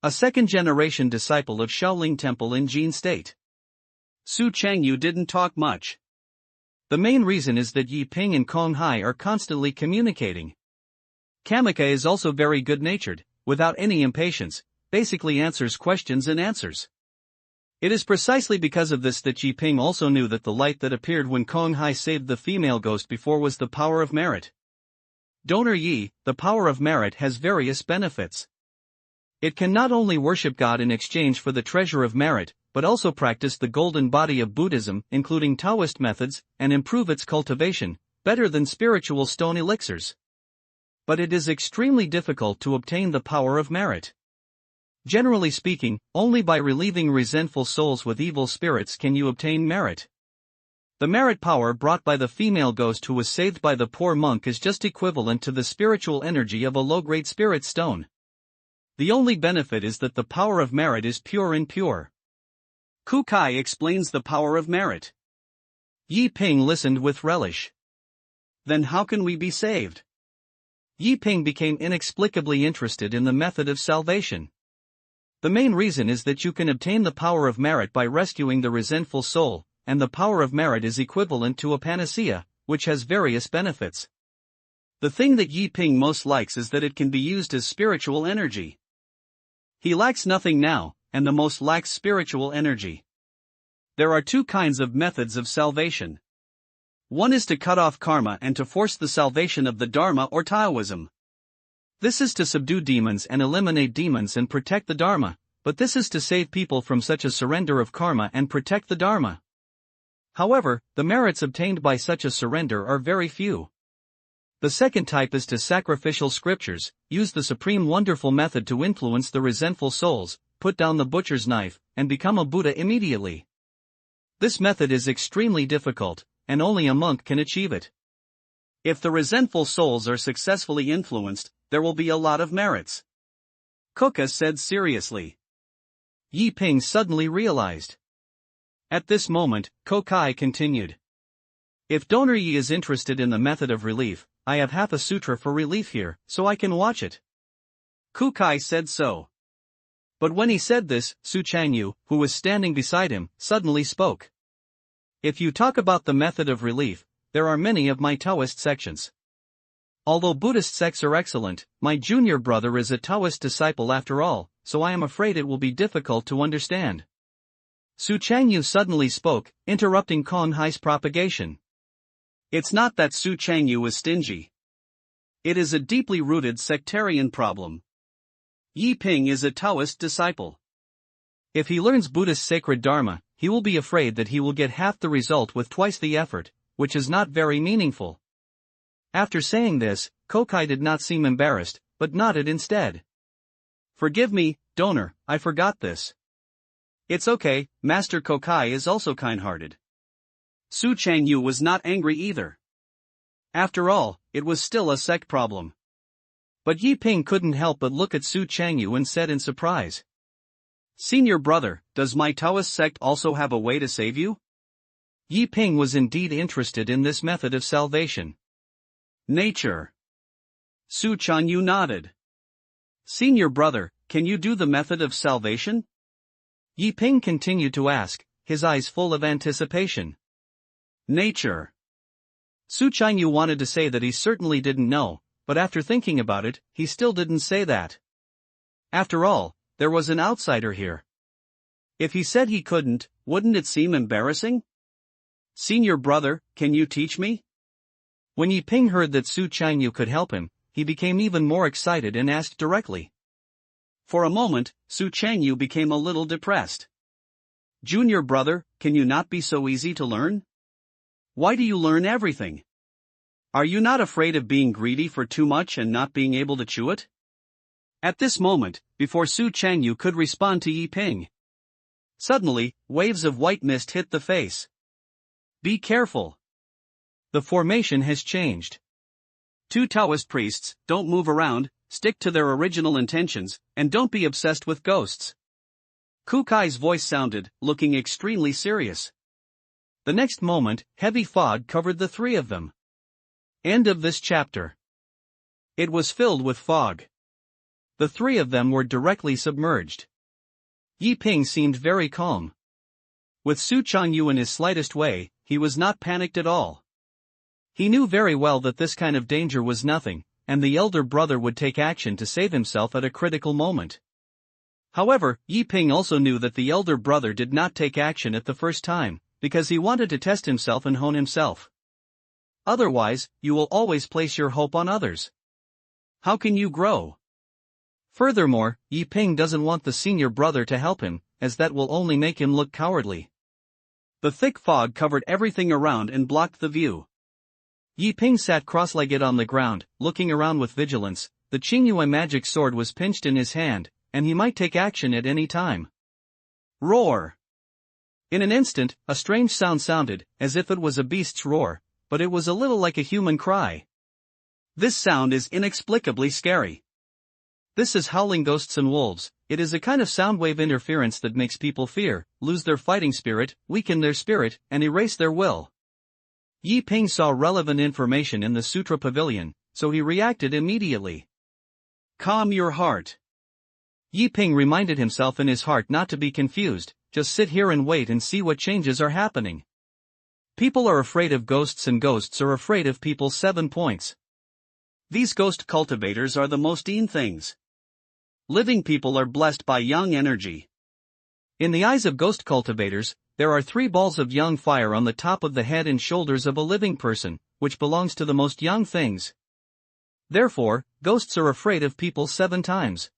S1: A second-generation disciple of Shaolin Temple in Jin State. Su Changyu didn't talk much. The main reason is that Yi Ping and Kong Hai are constantly communicating. Kamika is also very good-natured, without any impatience, basically answers questions and answers. It is precisely because of this that Yi Ping also knew that the light that appeared when Kong Hai saved the female ghost before was the power of merit. Donor Yi, the power of merit has various benefits. It can not only worship God in exchange for the treasure of merit, but also practice the golden body of Buddhism, including Taoist methods, and improve its cultivation, better than spiritual stone elixirs. But it is extremely difficult to obtain the power of merit. Generally speaking, only by relieving resentful souls with evil spirits can you obtain merit. The merit power brought by the female ghost who was saved by the poor monk is just equivalent to the spiritual energy of a low-grade spirit stone. The only benefit is that the power of merit is pure and pure. Kukai explains the power of merit. Yi Ping listened with relish. Then how can we be saved? Yi Ping became inexplicably interested in the method of salvation. The main reason is that you can obtain the power of merit by rescuing the resentful soul, and the power of merit is equivalent to a panacea, which has various benefits. The thing that Yi Ping most likes is that it can be used as spiritual energy. He lacks nothing now, and the most lacks spiritual energy. There are two kinds of methods of salvation. One is to cut off karma and to force the salvation of the Dharma or Taoism. This is to subdue demons and eliminate demons and protect the Dharma, but this is to save people from such a surrender of karma and protect the Dharma. However, the merits obtained by such a surrender are very few. The second type is to sacrificial scriptures, use the supreme wonderful method to influence the resentful souls, put down the butcher's knife, and become a Buddha immediately. This method is extremely difficult, and only a monk can achieve it. If the resentful souls are successfully influenced, there will be a lot of merits. Kuka said seriously. Yi Ping suddenly realized. At this moment, Kokai continued. If Donor Yi is interested in the method of relief, I have half a sutra for relief here, so I can watch it. Kukai said so. But when he said this, Su Changyu, who was standing beside him, suddenly spoke. If you talk about the method of relief, there are many of my Taoist sections. Although Buddhist sects are excellent, my junior brother is a Taoist disciple after all, so I am afraid it will be difficult to understand. Su Changyu suddenly spoke, interrupting Kong Hai's propagation. It's not that Su Changyu is stingy. It is a deeply rooted sectarian problem. Yi Ping is a Taoist disciple. If he learns Buddhist sacred Dharma, he will be afraid that he will get half the result with twice the effort, which is not very meaningful. After saying this, Kokai did not seem embarrassed, but nodded instead. Forgive me, Donor, I forgot this. It's okay, Master Kokai is also kind-hearted. Su Changyu was not angry either. After all, it was still a sect problem. But Yi Ping couldn't help but look at Su Changyu and said in surprise. Senior brother, does my Taoist sect also have a way to save you? Yi Ping was indeed interested in this method of salvation. Nature. Su Changyu nodded. Senior brother, can you do the method of salvation? Yi Ping continued to ask, his eyes full of anticipation. Nature. Su Changyu wanted to say that he certainly didn't know, but after thinking about it, he still didn't say that. After all, there was an outsider here. If he said he couldn't, wouldn't it seem embarrassing? Senior brother, can you teach me? When Yi Ping heard that Su Changyu could help him, he became even more excited and asked directly. For a moment, Su Changyu became a little depressed. Junior brother, can you not be so easy to learn? Why do you learn everything? Are you not afraid of being greedy for too much and not being able to chew it? At this moment, before Su Changyu could respond to Yi Ping, suddenly, waves of white mist hit the face. Be careful. The formation has changed. Two Taoist priests, don't move around, stick to their original intentions, and don't be obsessed with ghosts. Ku Kai's voice sounded, looking extremely serious. The next moment, heavy fog covered the three of them. End of this chapter. It was filled with fog. The three of them were directly submerged. Yi Ping seemed very calm. With Su Changyu in his slightest way, he was not panicked at all. He knew very well that this kind of danger was nothing, and the elder brother would take action to save himself at a critical moment. However, Yi Ping also knew that the elder brother did not take action at the first time, because he wanted to test himself and hone himself. Otherwise, you will always place your hope on others. How can you grow? Furthermore, Yi Ping doesn't want the senior brother to help him, as that will only make him look cowardly. The thick fog covered everything around and blocked the view. Yi Ping sat cross-legged on the ground, looking around with vigilance. The Qingyun magic sword was pinched in his hand, and he might take action at any time. Roar! In an instant, a strange sound sounded, as if it was a beast's roar, but it was a little like a human cry. This sound is inexplicably scary. This is howling ghosts and wolves. It is a kind of soundwave interference that makes people fear, lose their fighting spirit, weaken their spirit, and erase their will. Yi Ping saw relevant information in the Sutra Pavilion, so he reacted immediately. Calm your heart. Yi Ping reminded himself in his heart not to be confused, just sit here and wait and see what changes are happening. People are afraid of ghosts and ghosts are afraid of people. 7 points. These ghost cultivators are the most things. Living people are blessed by yang energy. In the eyes of ghost cultivators, there are 3 balls of yang fire on the top of the head and shoulders of a living person, which belongs to the most yang things. Therefore, ghosts are afraid of people 7 times.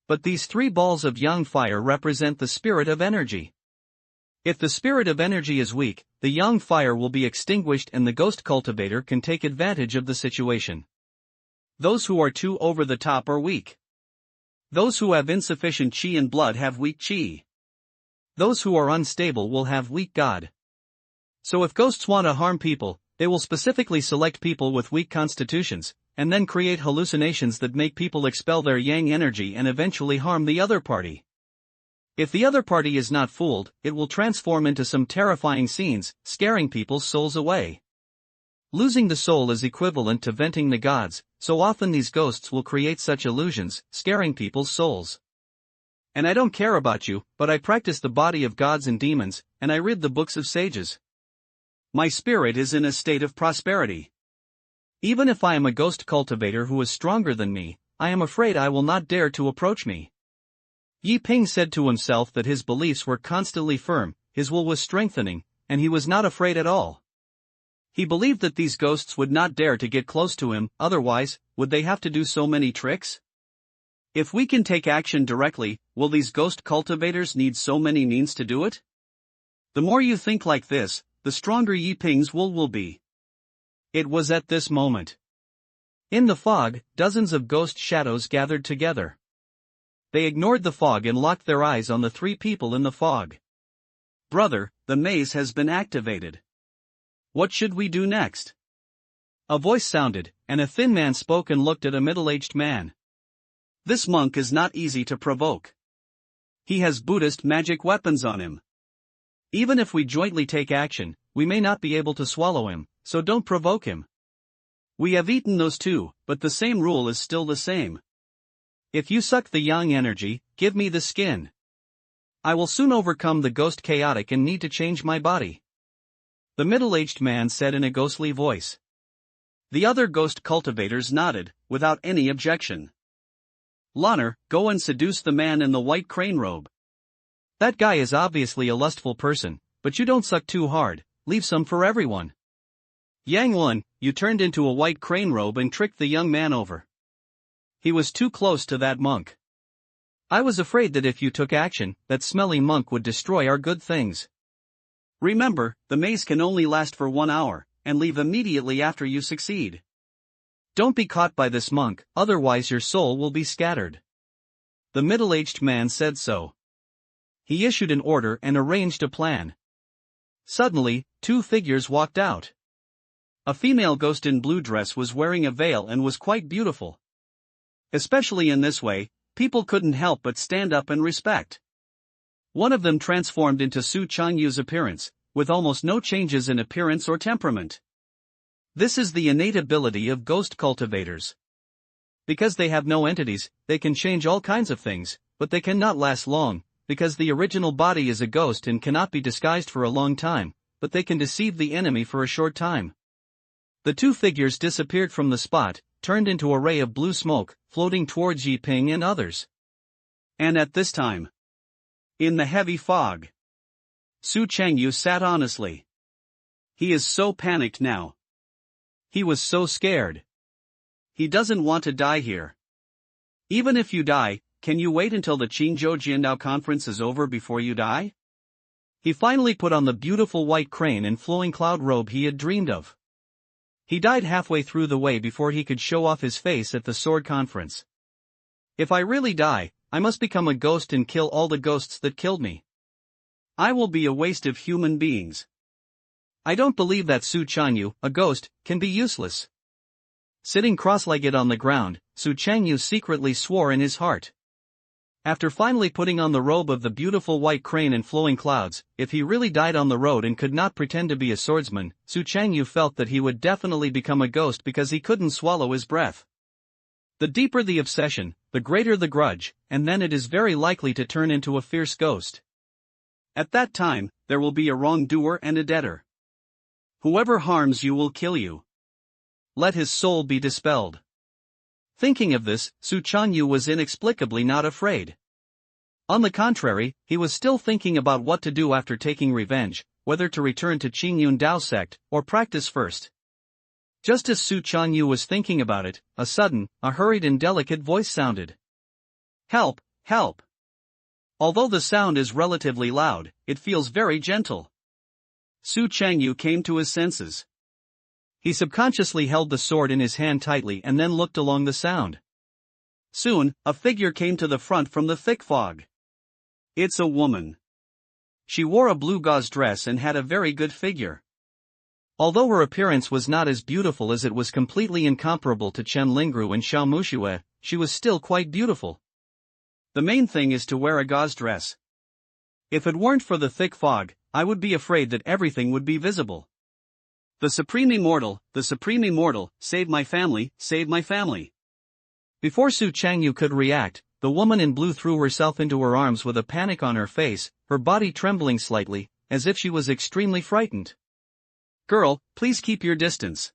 S1: But these 3 balls of yang fire represent the spirit of energy. If the spirit of energy is weak, the yang fire will be extinguished and the ghost cultivator can take advantage of the situation. Those who are too over the top are weak. Those who have insufficient qi and blood have weak qi. Those who are unstable will have weak god. So if ghosts want to harm people, they will specifically select people with weak constitutions, and then create hallucinations that make people expel their yang energy and eventually harm the other party. If the other party is not fooled, it will transform into some terrifying scenes, scaring people's souls away. Losing the soul is equivalent to venting the gods, so often these ghosts will create such illusions, scaring people's souls. And I don't care about you, but I practice the body of gods and demons, and I read the books of sages. My spirit is in a state of prosperity. Even if I am a ghost cultivator who is stronger than me, I am afraid I will not dare to approach me. Yi Ping said to himself that his beliefs were constantly firm, his will was strengthening, and he was not afraid at all. He believed that these ghosts would not dare to get close to him, otherwise, would they have to do so many tricks? If we can take action directly, will these ghost cultivators need so many means to do it? The more you think like this, the stronger Yi Ping's will be. It was at this moment. In the fog, dozens of ghost shadows gathered together. They ignored the fog and locked their eyes on the 3 people in the fog. Brother, the maze has been activated. What should we do next? A voice sounded, and a thin man spoke and looked at a middle-aged man. This monk is not easy to provoke. He has Buddhist magic weapons on him. Even if we jointly take action, we may not be able to swallow him, so don't provoke him. We have eaten those 2, but the same rule is still the same. If you suck the yang energy, give me the skin. I will soon overcome the ghost chaotic and need to change my body. The middle-aged man said in a ghostly voice. The other ghost cultivators nodded, without any objection. Lanner, go and seduce the man in the white crane robe. That guy is obviously a lustful person, but you don't suck too hard, leave some for everyone. Yang Lun, you turned into a white crane robe and tricked the young man over. He was too close to that monk. I was afraid that if you took action, that smelly monk would destroy our good things. Remember, the maze can only last for 1 hour, and leave immediately after you succeed. Don't be caught by this monk, otherwise your soul will be scattered. The middle-aged man said so. He issued an order and arranged a plan. Suddenly, 2 figures walked out. A female ghost in blue dress was wearing a veil and was quite beautiful. Especially in this way, people couldn't help but stand up and respect. One of them transformed into Su Changyu's appearance, with almost no changes in appearance or temperament. This is the innate ability of ghost cultivators. Because they have no entities, they can change all kinds of things, but they cannot last long, because the original body is a ghost and cannot be disguised for a long time, but they can deceive the enemy for a short time. The 2 figures disappeared from the spot, turned into a ray of blue smoke, floating towards Yi Ping and others. And at this time, in the heavy fog, Su Changyu sat honestly. He is so panicked now. He was so scared. He doesn't want to die here. Even if you die, can you wait until the Qingyun Jiandao conference is over before you die? He finally put on the beautiful white crane and flowing cloud robe he had dreamed of. He died halfway through the way before he could show off his face at the sword conference. If I really die, I must become a ghost and kill all the ghosts that killed me. I will be a waste of human beings. I don't believe that Su Changyu, a ghost, can be useless. Sitting cross-legged on the ground, Su Changyu secretly swore in his heart. After finally putting on the robe of the beautiful white crane and flowing clouds, if he really died on the road and could not pretend to be a swordsman, Su Changyu felt that he would definitely become a ghost because he couldn't swallow his breath. The deeper the obsession, the greater the grudge, and then it is very likely to turn into a fierce ghost. At that time, there will be a wrongdoer and a debtor. Whoever harms you will kill you. Let his soul be dispelled. Thinking of this, Su Changyu was inexplicably not afraid. On the contrary, he was still thinking about what to do after taking revenge, whether to return to Qingyun Sect, or practice first. Just as Su Changyu was thinking about it, a hurried and delicate voice sounded. Help, help! Although the sound is relatively loud, it feels very gentle. Su Changyu came to his senses. He subconsciously held the sword in his hand tightly and then looked along the sound. Soon, a figure came to the front from the thick fog. It's a woman. She wore a blue gauze dress and had a very good figure. Although her appearance was not as beautiful as it was completely incomparable to Chen Lingru and Xiao Muxue, she was still quite beautiful. The main thing is to wear a gauze dress. If it weren't for the thick fog, I would be afraid that everything would be visible. The Supreme Immortal, save my family, save my family. Before Su Changyu could react, the woman in blue threw herself into her arms with a panic on her face, her body trembling slightly, as if she was extremely frightened. Girl, please keep your distance.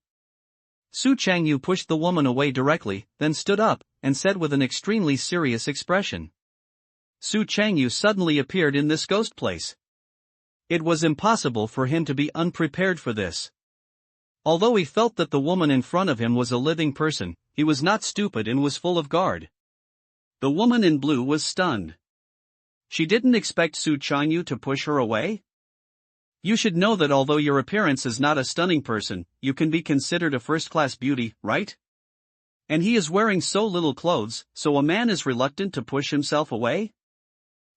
S1: Su Changyu pushed the woman away directly, then stood up, and said with an extremely serious expression. Su Changyu suddenly appeared in this ghost place. It was impossible for him to be unprepared for this. Although he felt that the woman in front of him was a living person, he was not stupid and was full of guard. The woman in blue was stunned. She didn't expect Su Changyu to push her away? You should know that although your appearance is not a stunning person, you can be considered a first-class beauty, right? And he is wearing so little clothes, so a man is reluctant to push himself away?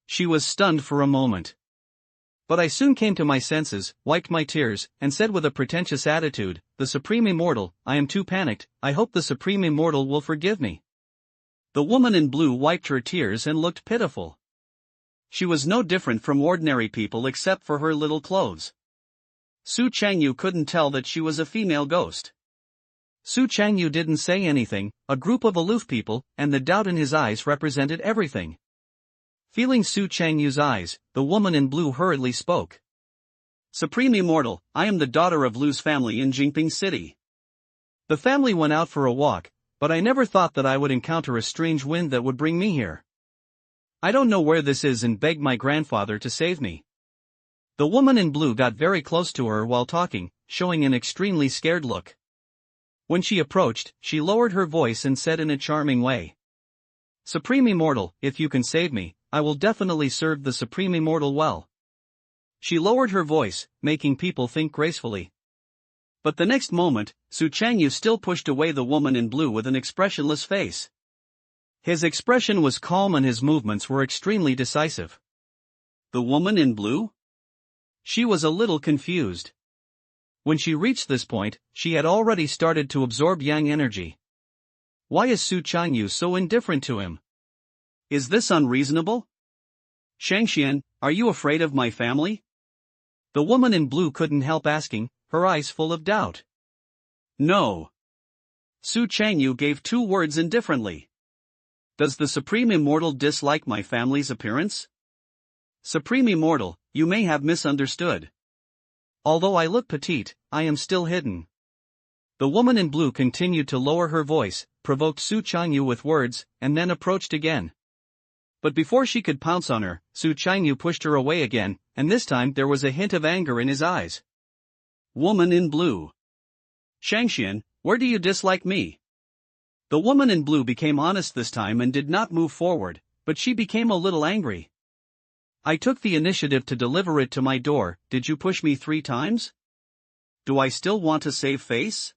S1: She was stunned for a moment. But I soon came to my senses, wiped my tears, and said with a pretentious attitude, the Supreme Immortal, I am too panicked, I hope the Supreme Immortal will forgive me. The woman in blue wiped her tears and looked pitiful. She was no different from ordinary people except for her little clothes. Su Changyu couldn't tell that she was a female ghost. Su Changyu didn't say anything, a group of aloof people, and the doubt in his eyes represented everything. Feeling Su Changyu's eyes, the woman in blue hurriedly spoke. Supreme Immortal, I am the daughter of Lu's family in Jingping City. The family went out for a walk, but I never thought that I would encounter a strange wind that would bring me here. I don't know where this is and begged my grandfather to save me. The woman in blue got very close to her while talking, showing an extremely scared look. When she approached, she lowered her voice and said in a charming way. Supreme Immortal, if you can save me, I will definitely serve the Supreme Immortal well. She lowered her voice, making people think gracefully. But the next moment, Su Changyu still pushed away the woman in blue with an expressionless face. His expression was calm and his movements were extremely decisive. The woman in blue? She was a little confused. When she reached this point, she had already started to absorb yang energy. Why is Su Changyu so indifferent to him? Is this unreasonable? Shangxian, are you afraid of my family? The woman in blue couldn't help asking, her eyes full of doubt. No. Su Changyu gave 2 words indifferently. Does the Supreme Immortal dislike my family's appearance? Supreme Immortal, you may have misunderstood. Although I look petite, I am still hidden. The woman in blue continued to lower her voice, provoked Su Changyu with words, and then approached again. But before she could pounce on her, Su Changyu pushed her away again, and this time there was a hint of anger in his eyes. Woman in blue. Shangxian, where do you dislike me? The woman in blue became honest this time and did not move forward, but she became a little angry. I took the initiative to deliver it to my door, did you push me 3 times? Do I still want to save face?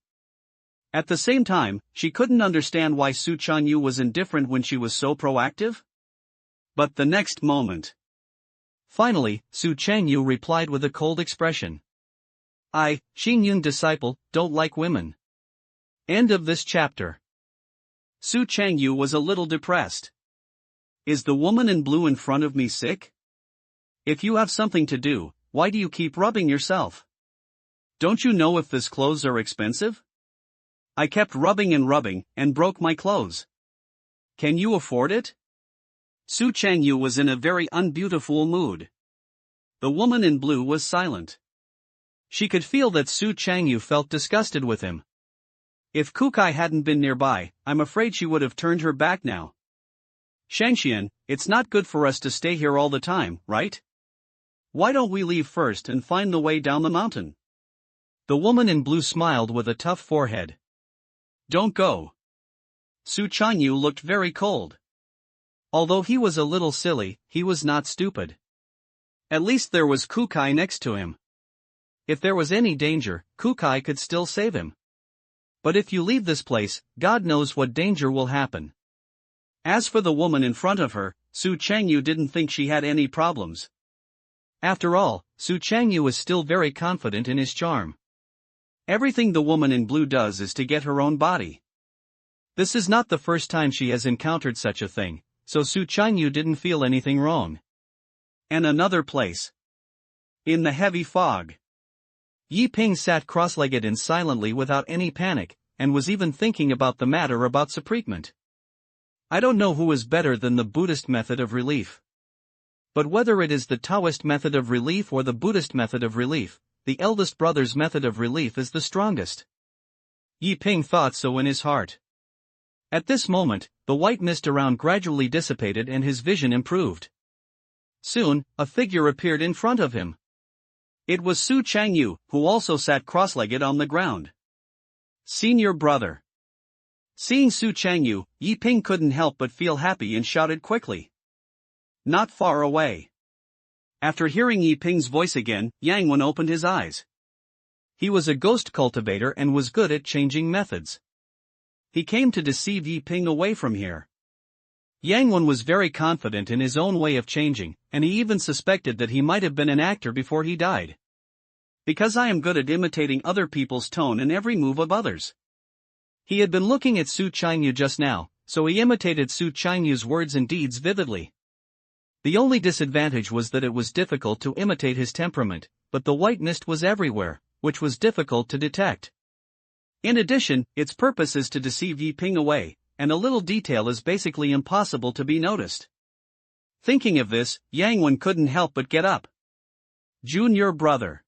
S1: At the same time, she couldn't understand why Su Changyu was indifferent when she was so proactive. But the next moment. Finally, Su Changyu replied with a cold expression. I, Qingyun disciple, don't like women. End of this chapter. Su Changyu was a little depressed. Is the woman in blue in front of me sick? If you have something to do, why do you keep rubbing yourself? Don't you know if these clothes are expensive? I kept rubbing and broke my clothes. Can you afford it? Su Changyu was in a very unbeautiful mood. The woman in blue was silent. She could feel that Su Changyu felt disgusted with him. If Kukai hadn't been nearby, I'm afraid she would have turned her back now. Shangxian, it's not good for us to stay here all the time, right? Why don't we leave first and find the way down the mountain? The woman in blue smiled with a tough forehead. Don't go. Su Changyu looked very cold. Although he was a little silly, he was not stupid. At least there was Kukai next to him. If there was any danger, Kukai could still save him. But if you leave this place, God knows what danger will happen. As for the woman in front of her, Su Changyu didn't think she had any problems. After all, Su Changyu is still very confident in his charm. Everything the woman in blue does is to get her own body. This is not the first time she has encountered such a thing, so Su Changyu didn't feel anything wrong. And another place. In the heavy fog. Yi Ping sat cross-legged and silently without any panic, and was even thinking about the matter about secretement. I don't know who is better than the Buddhist method of relief. But whether it is the Taoist method of relief or the Buddhist method of relief, the eldest brother's method of relief is the strongest. Yi Ping thought so in his heart. At this moment, the white mist around gradually dissipated and his vision improved. Soon, a figure appeared in front of him. It was Su Changyu, who also sat cross-legged on the ground. Senior brother. Seeing Su Changyu, Yi Ping couldn't help but feel happy and shouted quickly. Not far away. After hearing Yi Ping's voice again, Yang Wen opened his eyes. He was a ghost cultivator and was good at changing methods. He came to deceive Yi Ping away from here. Yang Wen was very confident in his own way of changing, and he even suspected that he might have been an actor before he died. Because I am good at imitating other people's tone and every move of others. He had been looking at Su Changyu just now, so he imitated Su Changyu's words and deeds vividly. The only disadvantage was that it was difficult to imitate his temperament, but the white mist was everywhere, which was difficult to detect. In addition, its purpose is to deceive Yi Ping away, and a little detail is basically impossible to be noticed. Thinking of this, Yang Wen couldn't help but get up. Junior brother.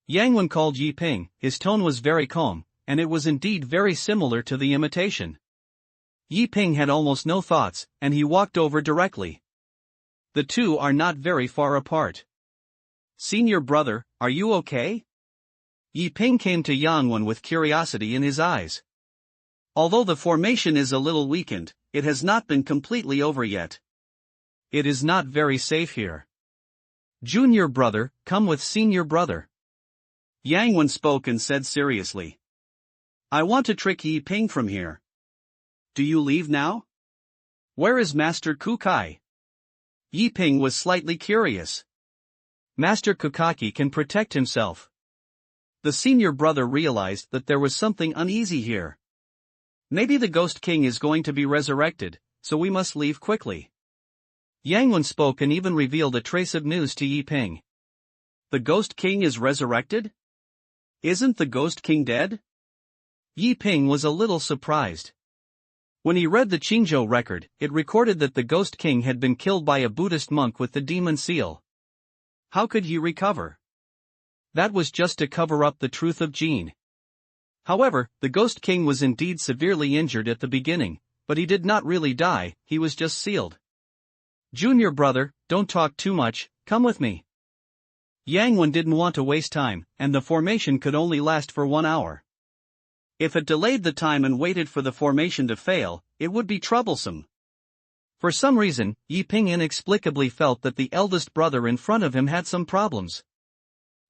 S1: Yang Wen called Yi Ping, his tone was very calm, and it was indeed very similar to the imitation. Yi Ping had almost no thoughts, and he walked over directly. The two are not very far apart. Senior brother, are you okay? Yi Ping came to Yang Wen with curiosity in his eyes. Although the formation is a little weakened, it has not been completely over yet. It is not very safe here. Junior brother, come with senior brother. Yang Wen spoke and said seriously. I want to trick Yi Ping from here. Do you leave now? Where is Master Kukai? Yi Ping was slightly curious. Master Kukaki can protect himself. The senior brother realized that there was something uneasy here. Maybe the Ghost King is going to be resurrected, so we must leave quickly. Yang Wen spoke and even revealed a trace of news to Yi Ping. The Ghost King is resurrected? Isn't the Ghost King dead? Yi Ping was a little surprised. When he read the Qingyun record, it recorded that the Ghost King had been killed by a Buddhist monk with the demon seal. How could he recover? That was just to cover up the truth of Jin. However, the Ghost King was indeed severely injured at the beginning, but he did not really die, he was just sealed. Junior brother, don't talk too much, come with me. Yang Wen didn't want to waste time, and the formation could only last for 1 hour. If it delayed the time and waited for the formation to fail, it would be troublesome. For some reason, Yi Ping inexplicably felt that the eldest brother in front of him had some problems.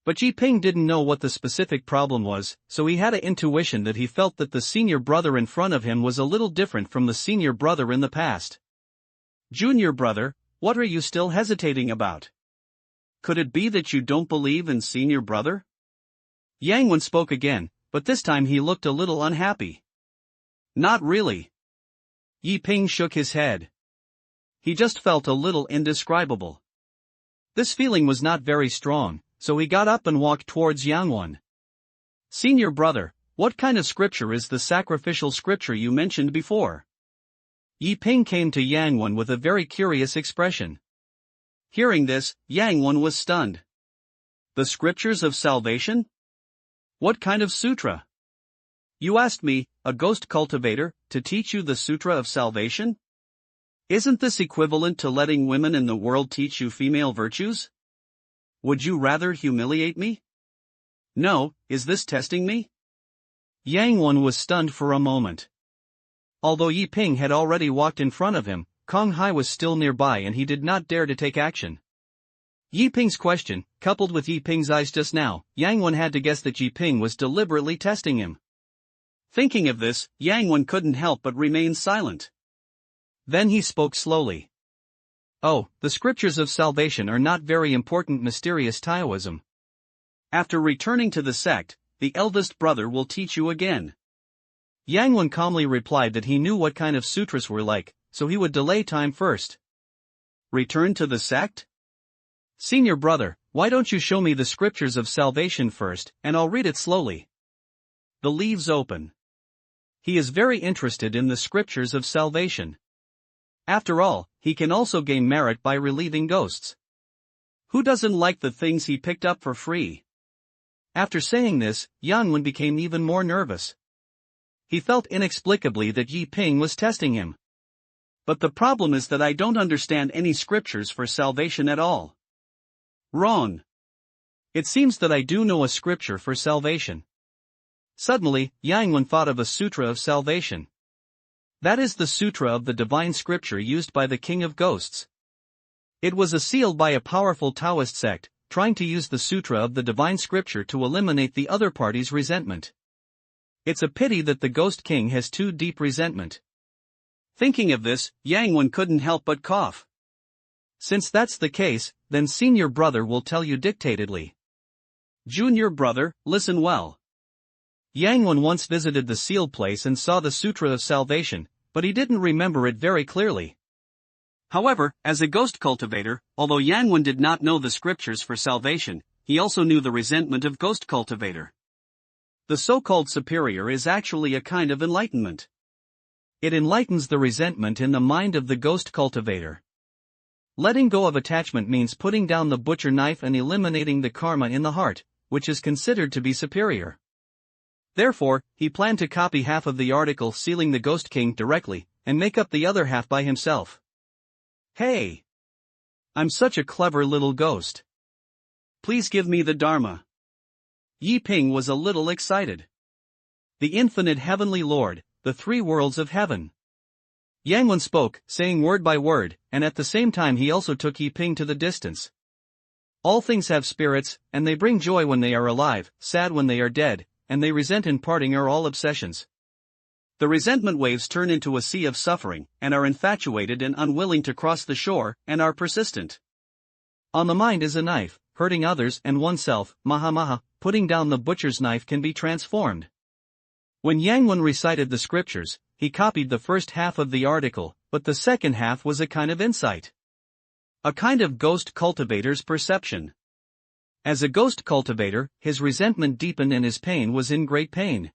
S1: But Yi Ping didn't know what the specific problem was, so he had an intuition that he felt that the senior brother in front of him was a little different from the senior brother in the past. Junior brother, what are you still hesitating about? Could it be that you don't believe in senior brother? Yang Wen spoke again, but this time he looked a little unhappy. Not really. Yi Ping shook his head. He just felt a little indescribable. This feeling was not very strong, so he got up and walked towards Yang Wen. Senior brother, what kind of scripture is the sacrificial scripture you mentioned before? Yi Ping came to Yang Wen with a very curious expression. Hearing this, Yang Wen was stunned. The scriptures of salvation? What kind of sutra? You asked me, a ghost cultivator, to teach you the sutra of salvation? Isn't this equivalent to letting women in the world teach you female virtues? Would you rather humiliate me? No, is this testing me? Yang Wen was stunned for a moment. Although Yi Ping had already walked in front of him, Kong Hai was still nearby and he did not dare to take action. Yi Ping's question, coupled with Yi Ping's eyes just now, Yang Wen had to guess that Yi Ping was deliberately testing him. Thinking of this, Yang Wen couldn't help but remain silent. Then he spoke slowly. Oh, the scriptures of salvation are not very important mysterious Taoism. After returning to the sect, the eldest brother will teach you again. Yang Wen calmly replied that he knew what kind of sutras were like, so he would delay time first. Return to the sect? Senior brother, why don't you show me the scriptures of salvation first, and I'll read it slowly. The leaves open. He is very interested in the scriptures of salvation. After all, he can also gain merit by relieving ghosts. Who doesn't like the things he picked up for free? After saying this, Yang Wen became even more nervous. He felt inexplicably that Yi Ping was testing him. But the problem is that I don't understand any scriptures for salvation at all. Wrong. It seems that I do know a scripture for salvation. Suddenly, Yang Wen thought of a sutra of salvation. That is the sutra of the divine scripture used by the king of ghosts. It was sealed by a powerful Taoist sect, trying to use the sutra of the divine scripture to eliminate the other party's resentment. It's a pity that the Ghost King has too deep resentment. Thinking of this, Yang Wen couldn't help but cough. Since that's the case, then senior brother will tell you dictatedly. Junior brother, listen well. Yang Wen once visited the sealed place and saw the Sutra of Salvation, but he didn't remember it very clearly. However, as a ghost cultivator, although Yang Wen did not know the scriptures for salvation, he also knew the resentment of ghost cultivator. The so-called superior is actually a kind of enlightenment. It enlightens the resentment in the mind of the ghost cultivator. Letting go of attachment means putting down the butcher knife and eliminating the karma in the heart, which is considered to be superior. Therefore, he planned to copy half of the article sealing the Ghost King directly, and make up the other half by himself. Hey! I'm such a clever little ghost. Please give me the Dharma. Yi Ping was a little excited. The infinite heavenly Lord, the three worlds of heaven. Yang Wen spoke, saying word by word, and at the same time he also took Yi Ping to the distance. All things have spirits, and they bring joy when they are alive, sad when they are dead, and they resent in parting are all obsessions. The resentment waves turn into a sea of suffering, and are infatuated and unwilling to cross the shore, and are persistent. On the mind is a knife, hurting others and oneself, maha maha, putting down the butcher's knife can be transformed. When Yang Wen recited the scriptures, he copied the first half of the article, but the second half was a kind of insight. A kind of ghost cultivator's perception. As a ghost cultivator, his resentment deepened and his pain was in great pain.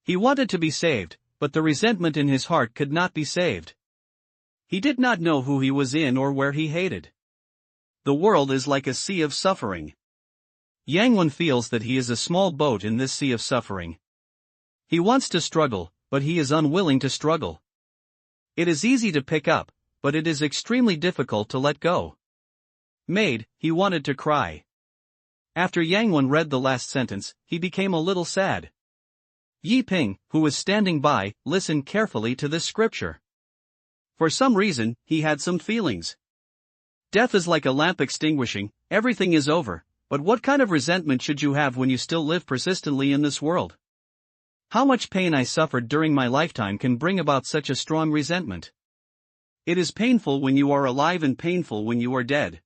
S1: He wanted to be saved, but the resentment in his heart could not be saved. He did not know who he was in or where he hated. The world is like a sea of suffering. Yang Wen feels that he is a small boat in this sea of suffering. He wants to struggle, but he is unwilling to struggle. It is easy to pick up, but it is extremely difficult to let go. He wanted to cry. After Yang Wen read the last sentence, he became a little sad. Yi Ping, who was standing by, listened carefully to this scripture. For some reason, he had some feelings. Death is like a lamp extinguishing, everything is over, but what kind of resentment should you have when you still live persistently in this world? How much pain I suffered during my lifetime can bring about such a strong resentment? It is painful when you are alive and painful when you are dead.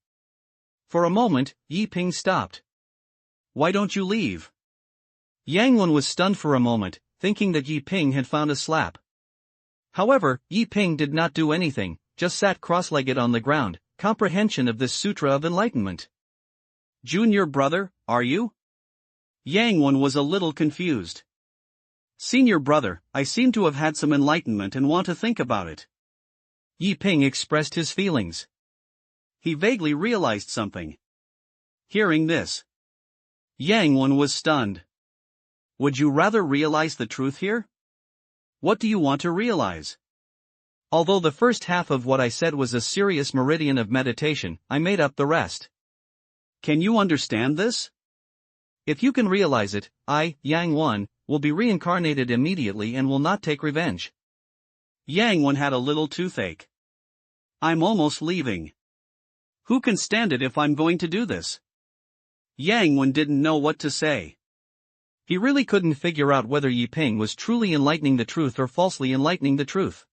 S1: For a moment, Yi Ping stopped. Why don't you leave? Yang Wen was stunned for a moment, thinking that Yi Ping had found a slap. However, Yi Ping did not do anything, just sat cross-legged on the ground, comprehension of this sutra of enlightenment. Junior brother, are you? Yang Wen was a little confused. Senior brother, I seem to have had some enlightenment and want to think about it. Yi Ping expressed his feelings. He vaguely realized something. Hearing this, Yang Wen was stunned. Would you rather realize the truth here? What do you want to realize? Although the first half of what I said was a serious meridian of meditation, I made up the rest. Can you understand this? If you can realize it, I, Yang Wen, will be reincarnated immediately and will not take revenge. Yang Wen had a little toothache. I'm almost leaving. Who can stand it if I'm going to do this? Yang Wen didn't know what to say. He really couldn't figure out whether Yi Ping was truly enlightening the truth or falsely enlightening the truth.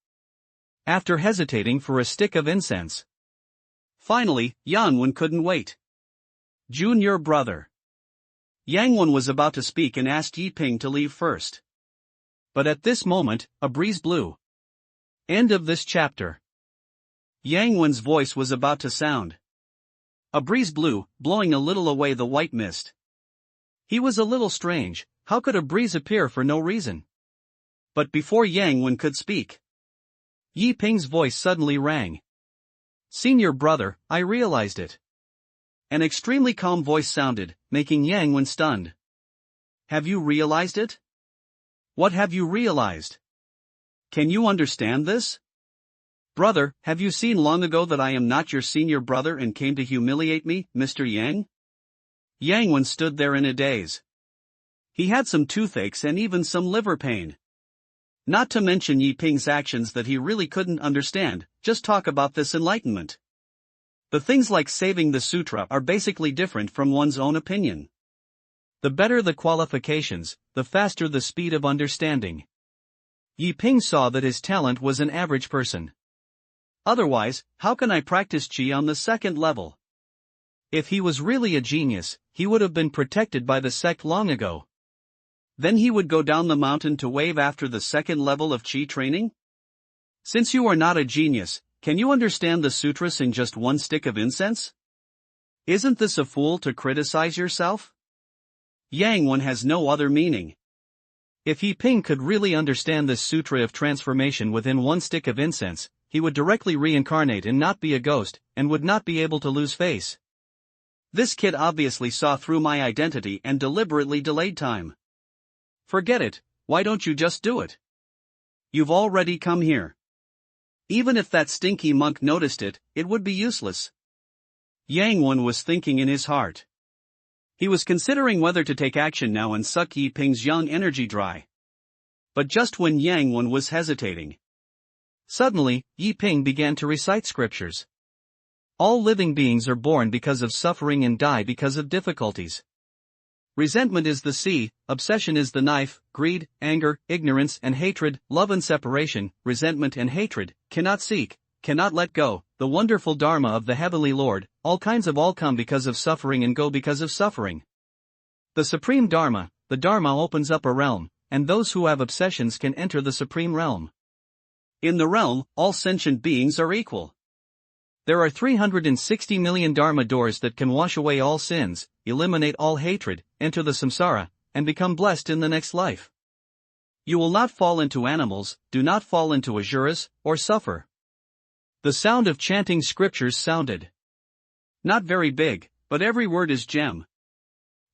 S1: After hesitating for a stick of incense, finally, Yang Wen couldn't wait. Junior brother. Yang Wen was about to speak and asked Yi Ping to leave first. But at this moment, a breeze blew. End of this chapter. Yang Wen's voice was about to sound. A breeze blew, blowing a little away the white mist. He was a little strange, how could a breeze appear for no reason? But before Yang Wen could speak, Yi Ping's voice suddenly rang. Senior brother, I realized it. An extremely calm voice sounded, making Yang Wen stunned. Have you realized it? What have you realized? Can you understand this? Brother, have you seen long ago that I am not your senior brother and came to humiliate me, Mr. Yang? Yang Wen stood there in a daze. He had some toothaches and even some liver pain. Not to mention Yi Ping's actions that he really couldn't understand, just talk about this enlightenment. The things like saving the sutra are basically different from one's own opinion. The better the qualifications, the faster the speed of understanding. Yi Ping saw that his talent was an average person. Otherwise, how can I practice Qi on the second level? If he was really a genius, he would have been protected by the sect long ago. Then he would go down the mountain to wave after the second level of Qi training? Since you are not a genius, can you understand the sutras in just one stick of incense? Isn't this a fool to criticize yourself? Yang Wen has no other meaning. If Yi Ping could really understand this sutra of transformation within one stick of incense, he would directly reincarnate and not be a ghost, and would not be able to lose face. This kid obviously saw through my identity and deliberately delayed time. Forget it, why don't you just do it? You've already come here. Even if that stinky monk noticed it, it would be useless. Yang Wen was thinking in his heart. He was considering whether to take action now and suck Yi Ping's young energy dry. But just when Yang Wen was hesitating, suddenly, Yi Ping began to recite scriptures. All living beings are born because of suffering and die because of difficulties. Resentment is the sea, obsession is the knife, greed, anger, ignorance and hatred, love and separation, resentment and hatred, cannot seek, cannot let go, the wonderful Dharma of the Heavenly Lord, all kinds of all come because of suffering and go because of suffering. The Supreme Dharma, the Dharma opens up a realm, and those who have obsessions can enter the Supreme Realm. In the realm, all sentient beings are equal. There are 360 million Dharma doors that can wash away all sins, eliminate all hatred, enter the samsara, and become blessed in the next life. You will not fall into animals, do not fall into asuras, or suffer. The sound of chanting scriptures sounded. Not very big, but every word is gem.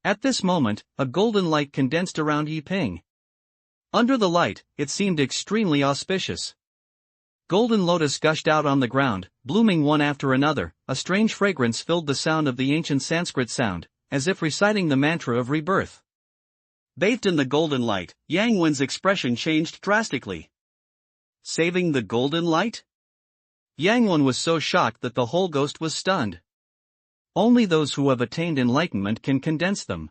S1: At this moment, a golden light condensed around Yi Ping. Under the light, it seemed extremely auspicious. Golden lotus gushed out on the ground, blooming one after another, a strange fragrance filled the sound of the ancient Sanskrit sound, as if reciting the mantra of rebirth. Bathed in the golden light, Yang Wen's expression changed drastically. Saving the golden light? Yang Wen was so shocked that the whole ghost was stunned. Only those who have attained enlightenment can condense them.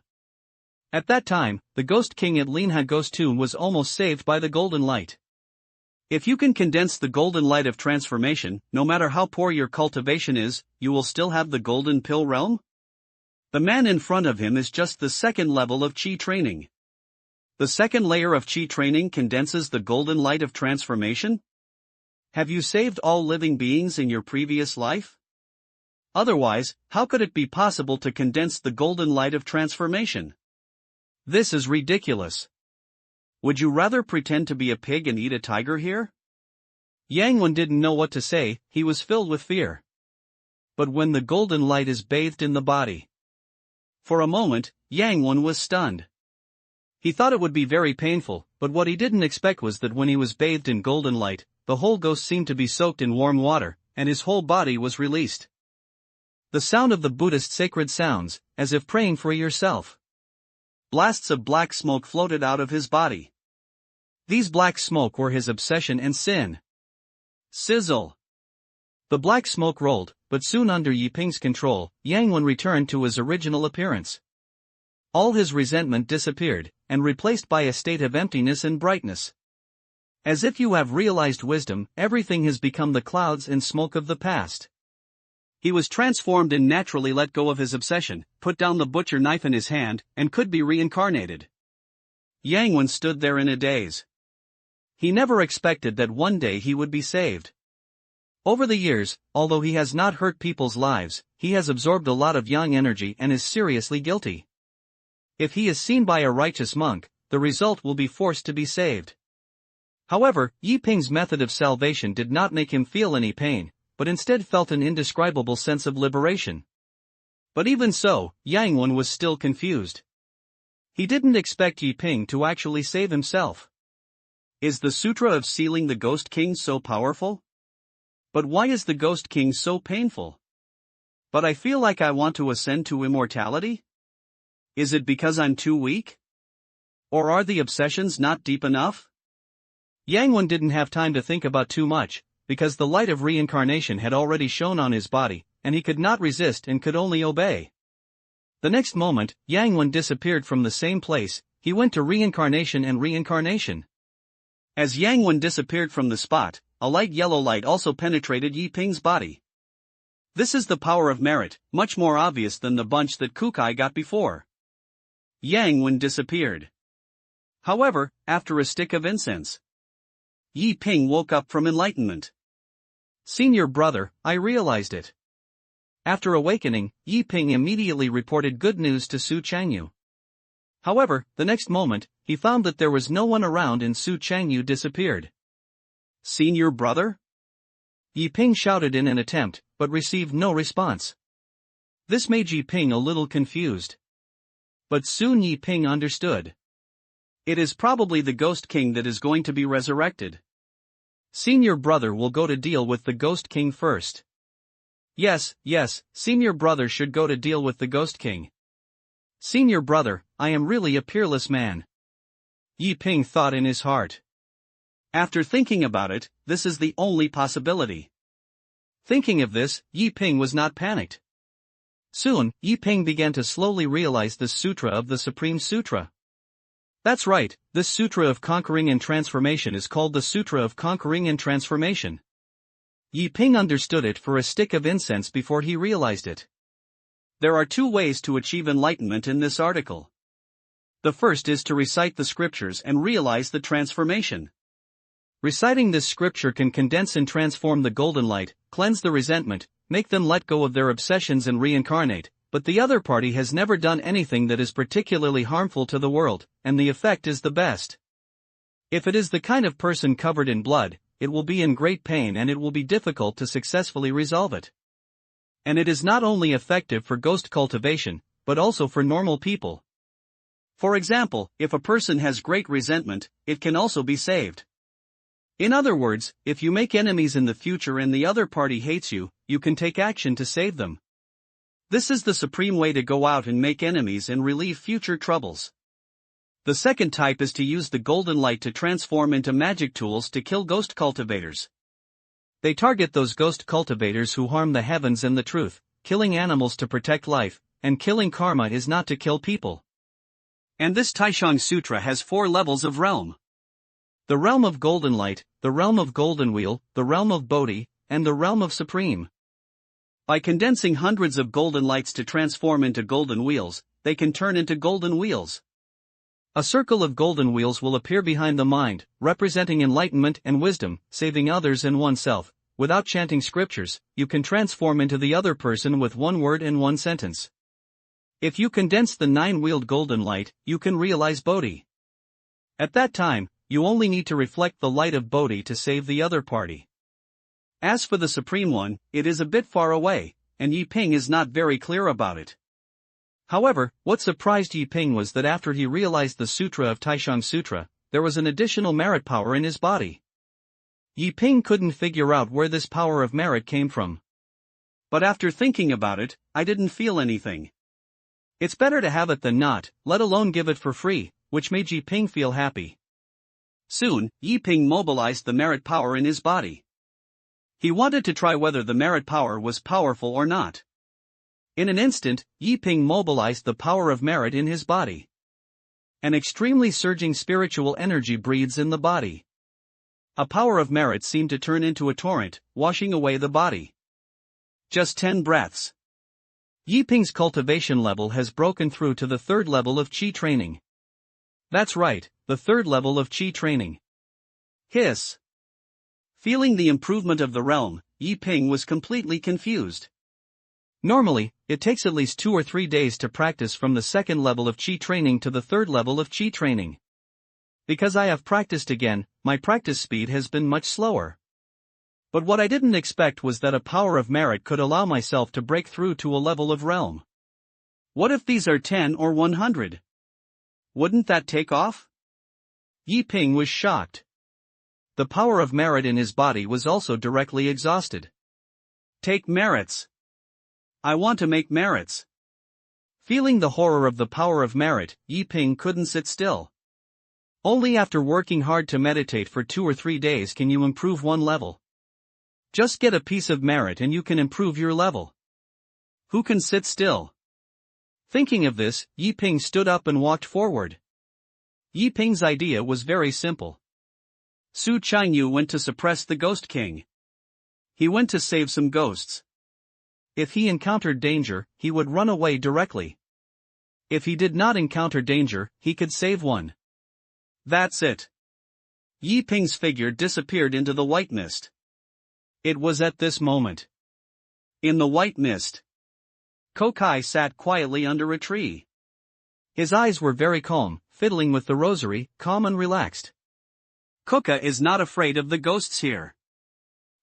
S1: At that time, the Ghost King at Linha Ghost Tomb was almost saved by the golden light. If you can condense the golden light of transformation, no matter how poor your cultivation is, you will still have the golden pill realm? The man in front of him is just the second level of Qi training. The second layer of Qi training condenses the golden light of transformation? Have you saved all living beings in your previous life? Otherwise, how could it be possible to condense the golden light of transformation? This is ridiculous. Would you rather pretend to be a pig and eat a tiger here? Yang Wen didn't know what to say, he was filled with fear. But when the golden light is bathed in the body. For a moment, Yang Wen was stunned. He thought it would be very painful, but what he didn't expect was that when he was bathed in golden light, the whole ghost seemed to be soaked in warm water, and his whole body was released. The sound of the Buddhist sacred sounds, as if praying for yourself. Blasts of black smoke floated out of his body. These black smoke were his obsession and sin. Sizzle. The black smoke rolled, but soon under Yi Ping's control, Yang Wen returned to his original appearance. All his resentment disappeared, and replaced by a state of emptiness and brightness. As if you have realized wisdom, everything has become the clouds and smoke of the past. He was transformed and naturally let go of his obsession, put down the butcher knife in his hand, and could be reincarnated. Yang Wen stood there in a daze. He never expected that one day he would be saved. Over the years, although he has not hurt people's lives, he has absorbed a lot of yang energy and is seriously guilty. If he is seen by a righteous monk, the result will be forced to be saved. However, Yi Ping's method of salvation did not make him feel any pain, but instead felt an indescribable sense of liberation. But even so, Yang Wen was still confused. He didn't expect Yi Ping to actually save himself. Is the Sutra of Sealing the Ghost King so powerful? But why is the Ghost King so painful? But I feel like I want to ascend to immortality? Is it because I'm too weak? Or are the obsessions not deep enough? Yang Wen didn't have time to think about too much, because the light of reincarnation had already shone on his body, and he could not resist and could only obey. The next moment, Yang Wen disappeared from the same place, he went to reincarnation and reincarnation. As Yang Wen disappeared from the spot, a light yellow light also penetrated Yi Ping's body. This is the power of merit, much more obvious than the bunch that Kukai got before. Yang Wen disappeared. However, after a stick of incense, Yi Ping woke up from enlightenment. Senior brother, I realized it. After awakening, Yi Ping immediately reported good news to Su Changyu. However, the next moment, he found that there was no one around and Su Changyu disappeared. Senior brother? Yi Ping shouted in an attempt, but received no response. This made Yi Ping a little confused. But soon Yi Ping understood. It is probably the Ghost King that is going to be resurrected. Senior brother will go to deal with the Ghost King first. Yes, senior brother should go to deal with the Ghost King. Senior brother, I am really a peerless man. Yi Ping thought in his heart. After thinking about it, this is the only possibility. Thinking of this, Yi Ping was not panicked. Soon, Yi Ping began to slowly realize the Sutra of the Supreme Sutra. That's right, this Sutra of Conquering and Transformation is called the Sutra of Conquering and Transformation. Yi Ping understood it for a stick of incense before he realized it. There are two ways to achieve enlightenment in this article. The first is to recite the scriptures and realize the transformation. Reciting this scripture can condense and transform the golden light, cleanse the resentment, make them let go of their obsessions and reincarnate, but the other party has never done anything that is particularly harmful to the world, and the effect is the best. If it is the kind of person covered in blood, it will be in great pain and it will be difficult to successfully resolve it. And it is not only effective for ghost cultivation, but also for normal people. For example, if a person has great resentment, it can also be saved. In other words, if you make enemies in the future and the other party hates you, you can take action to save them. This is the supreme way to go out and make enemies and relieve future troubles. The second type is to use the golden light to transform into magic tools to kill ghost cultivators. They target those ghost cultivators who harm the heavens and the truth, killing animals to protect life, and killing karma is not to kill people. And this Taishang Sutra has 4 levels of realm. The realm of golden light, the realm of golden wheel, the realm of Bodhi, and the realm of supreme. By condensing hundreds of golden lights to transform into golden wheels, they can turn into golden wheels. A circle of golden wheels will appear behind the mind, representing enlightenment and wisdom, saving others and oneself. Without chanting scriptures, you can transform into the other person with one word and one sentence. If you condense the 9-wheeled golden light, you can realize Bodhi. At that time, you only need to reflect the light of Bodhi to save the other party. As for the Supreme One, it is a bit far away, and Yi Ping is not very clear about it. However, what surprised Yi Ping was that after he realized the Sutra of Taishang Sutra, there was an additional merit power in his body. Yi Ping couldn't figure out where this power of merit came from. But after thinking about it, I didn't feel anything. It's better to have it than not, let alone give it for free, which made Yi Ping feel happy. Soon, Yi Ping mobilized the merit power in his body. He wanted to try whether the merit power was powerful or not. In an instant, Yi Ping mobilized the power of merit in his body. An extremely surging spiritual energy breathes in the body. A power of merit seemed to turn into a torrent, washing away the body. Just 10 breaths. Yi Ping's cultivation level has broken through to the 3rd level of Qi training. That's right, the 3rd level of Qi training. Hiss. Feeling the improvement of the realm, Yi Ping was completely confused. Normally, it takes at least 2 or 3 days to practice from the 2nd level of Qi training to the 3rd level of Qi training. Because I have practiced again, my practice speed has been much slower. But what I didn't expect was that a power of merit could allow myself to break through to a level of realm. What if these are 10 or 100? Wouldn't that take off? Yi Ping was shocked. The power of merit in his body was also directly exhausted. Take merits. I want to make merits. Feeling the horror of the power of merit, Yi Ping couldn't sit still. Only after working hard to meditate for 2 or 3 days can you improve one level. Just get a piece of merit and you can improve your level. Who can sit still? Thinking of this, Yi Ping stood up and walked forward. Yi Ping's idea was very simple. Su Qianyu went to suppress the Ghost King. He went to save some ghosts. If he encountered danger, he would run away directly. If he did not encounter danger, he could save one. That's it. Yi Ping's figure disappeared into the white mist. It was at this moment. In the white mist, Kokai sat quietly under a tree. His eyes were very calm, fiddling with the rosary, calm and relaxed. Koka is not afraid of the ghosts here.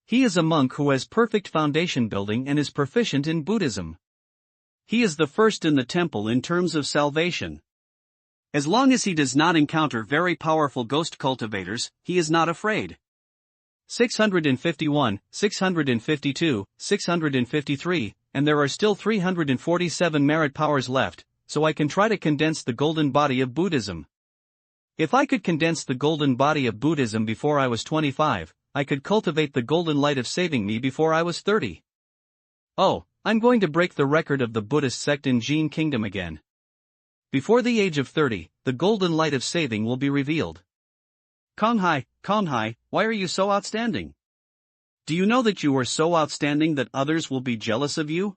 S1: He is a monk who has perfect foundation building and is proficient in Buddhism. He is the first in the temple in terms of salvation. As long as he does not encounter very powerful ghost cultivators, he is not afraid. 651, 652, 653, and there are still 347 merit powers left, so I can try to condense the golden body of Buddhism. If I could condense the golden body of Buddhism before I was 25, I could cultivate the golden light of saving me before I was 30. Oh, I'm going to break the record of the Buddhist sect in Jin Kingdom again. Before the age of 30, the golden light of saving will be revealed. Konghai, why are you so outstanding? Do you know that you are so outstanding that others will be jealous of you?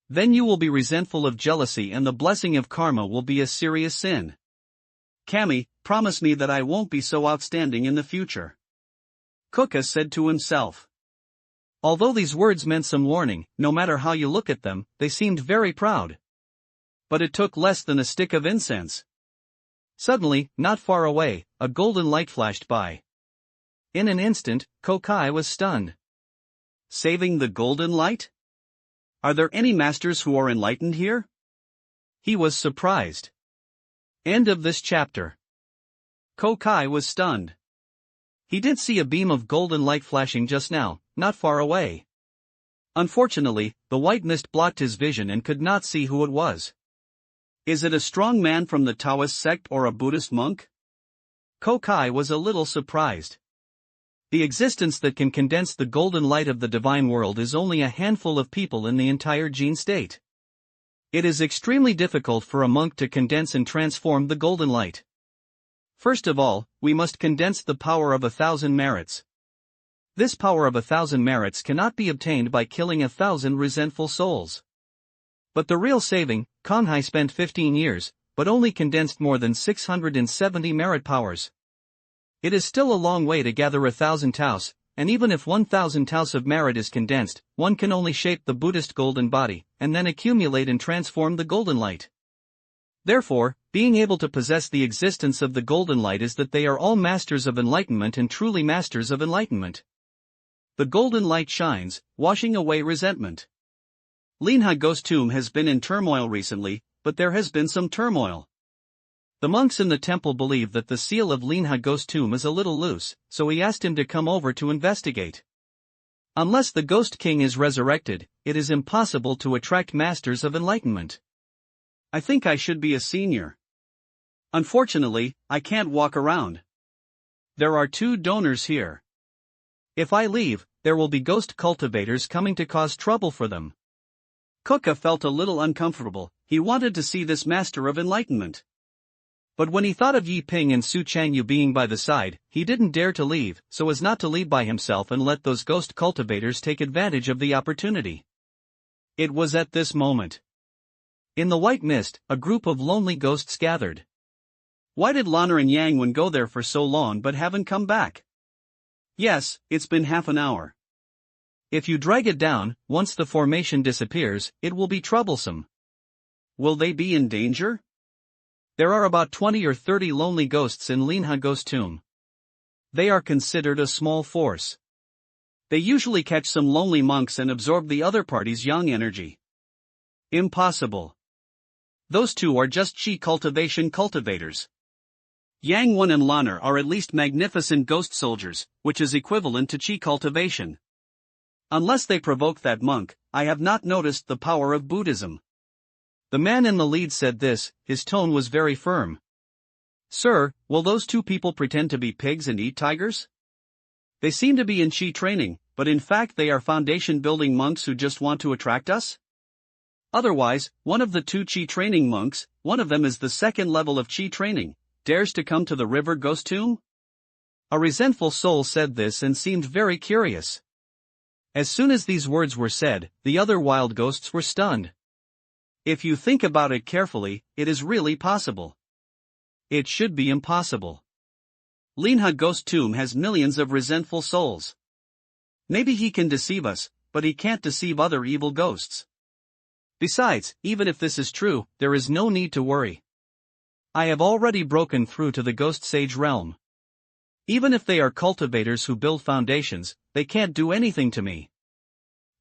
S1: Then you will be resentful of jealousy and the blessing of karma will be a serious sin. Kami, promise me that I won't be so outstanding in the future. Kuka said to himself. Although these words meant some warning, no matter how you look at them, they seemed very proud. But it took less than a stick of incense. Suddenly, not far away, a golden light flashed by. In an instant, Kokai was stunned. Saving the golden light? Are there any masters who are enlightened here? He was surprised. End of this chapter. Kokai was stunned. He did see a beam of golden light flashing just now, not far away. Unfortunately, the white mist blocked his vision and could not see who it was. Is it a strong man from the Taoist sect or a Buddhist monk? Kokai was a little surprised. The existence that can condense the golden light of the divine world is only a handful of people in the entire Jin state. It is extremely difficult for a monk to condense and transform the golden light. First of all, we must condense the power of 1,000 merits. This power of 1,000 merits cannot be obtained by killing 1,000 resentful souls. But the real saving, Konghai spent 15 years, but only condensed more than 670 merit powers. It is still a long way to gather 1,000 taos, and even if 1,000 taos of merit is condensed, one can only shape the Buddhist golden body, and then accumulate and transform the golden light. Therefore, being able to possess the existence of the golden light is that they are all masters of enlightenment and truly masters of enlightenment. The golden light shines, washing away resentment. Linha Ghost Tomb has been in turmoil recently, but there has been some turmoil. The monks in the temple believe that the seal of Linha Ghost Tomb is a little loose, so he asked him to come over to investigate. Unless the Ghost King is resurrected, it is impossible to attract masters of enlightenment. I think I should be a senior. Unfortunately, I can't walk around. There are 2 donors here. If I leave, there will be ghost cultivators coming to cause trouble for them. Kuka felt a little uncomfortable. He wanted to see this master of enlightenment. But when he thought of Yi Ping and Su Changyu being by the side, he didn't dare to leave, so as not to leave by himself and let those ghost cultivators take advantage of the opportunity. It was at this moment. In the white mist, a group of lonely ghosts gathered. Why did Lanner and Yang Wen go there for so long but haven't come back? Yes, it's been half an hour. If you drag it down, once the formation disappears, it will be troublesome. Will they be in danger? There are about 20 or 30 lonely ghosts in Linha Ghost Tomb. They are considered a small force. They usually catch some lonely monks and absorb the other party's yang energy. Impossible. Those 2 are just chi cultivation cultivators. Yang Wen and Lanner are at least magnificent ghost soldiers, which is equivalent to chi cultivation. Unless they provoke that monk, I have not noticed the power of Buddhism. The man in the lead said this, his tone was very firm. Sir, will those 2 people pretend to be pigs and eat tigers? They seem to be in chi training, but in fact they are foundation building monks who just want to attract us? Otherwise, one of the 2 chi training monks, one of them is the 2nd level of chi training, dares to come to the river ghost tomb? A resentful soul said this and seemed very curious. As soon as these words were said, the other wild ghosts were stunned. If you think about it carefully, it is really possible. It should be impossible. Linha Ghost Tomb has millions of resentful souls. Maybe he can deceive us, but he can't deceive other evil ghosts. Besides, even if this is true, there is no need to worry. I have already broken through to the Ghost Sage realm. Even if they are cultivators who build foundations, they can't do anything to me.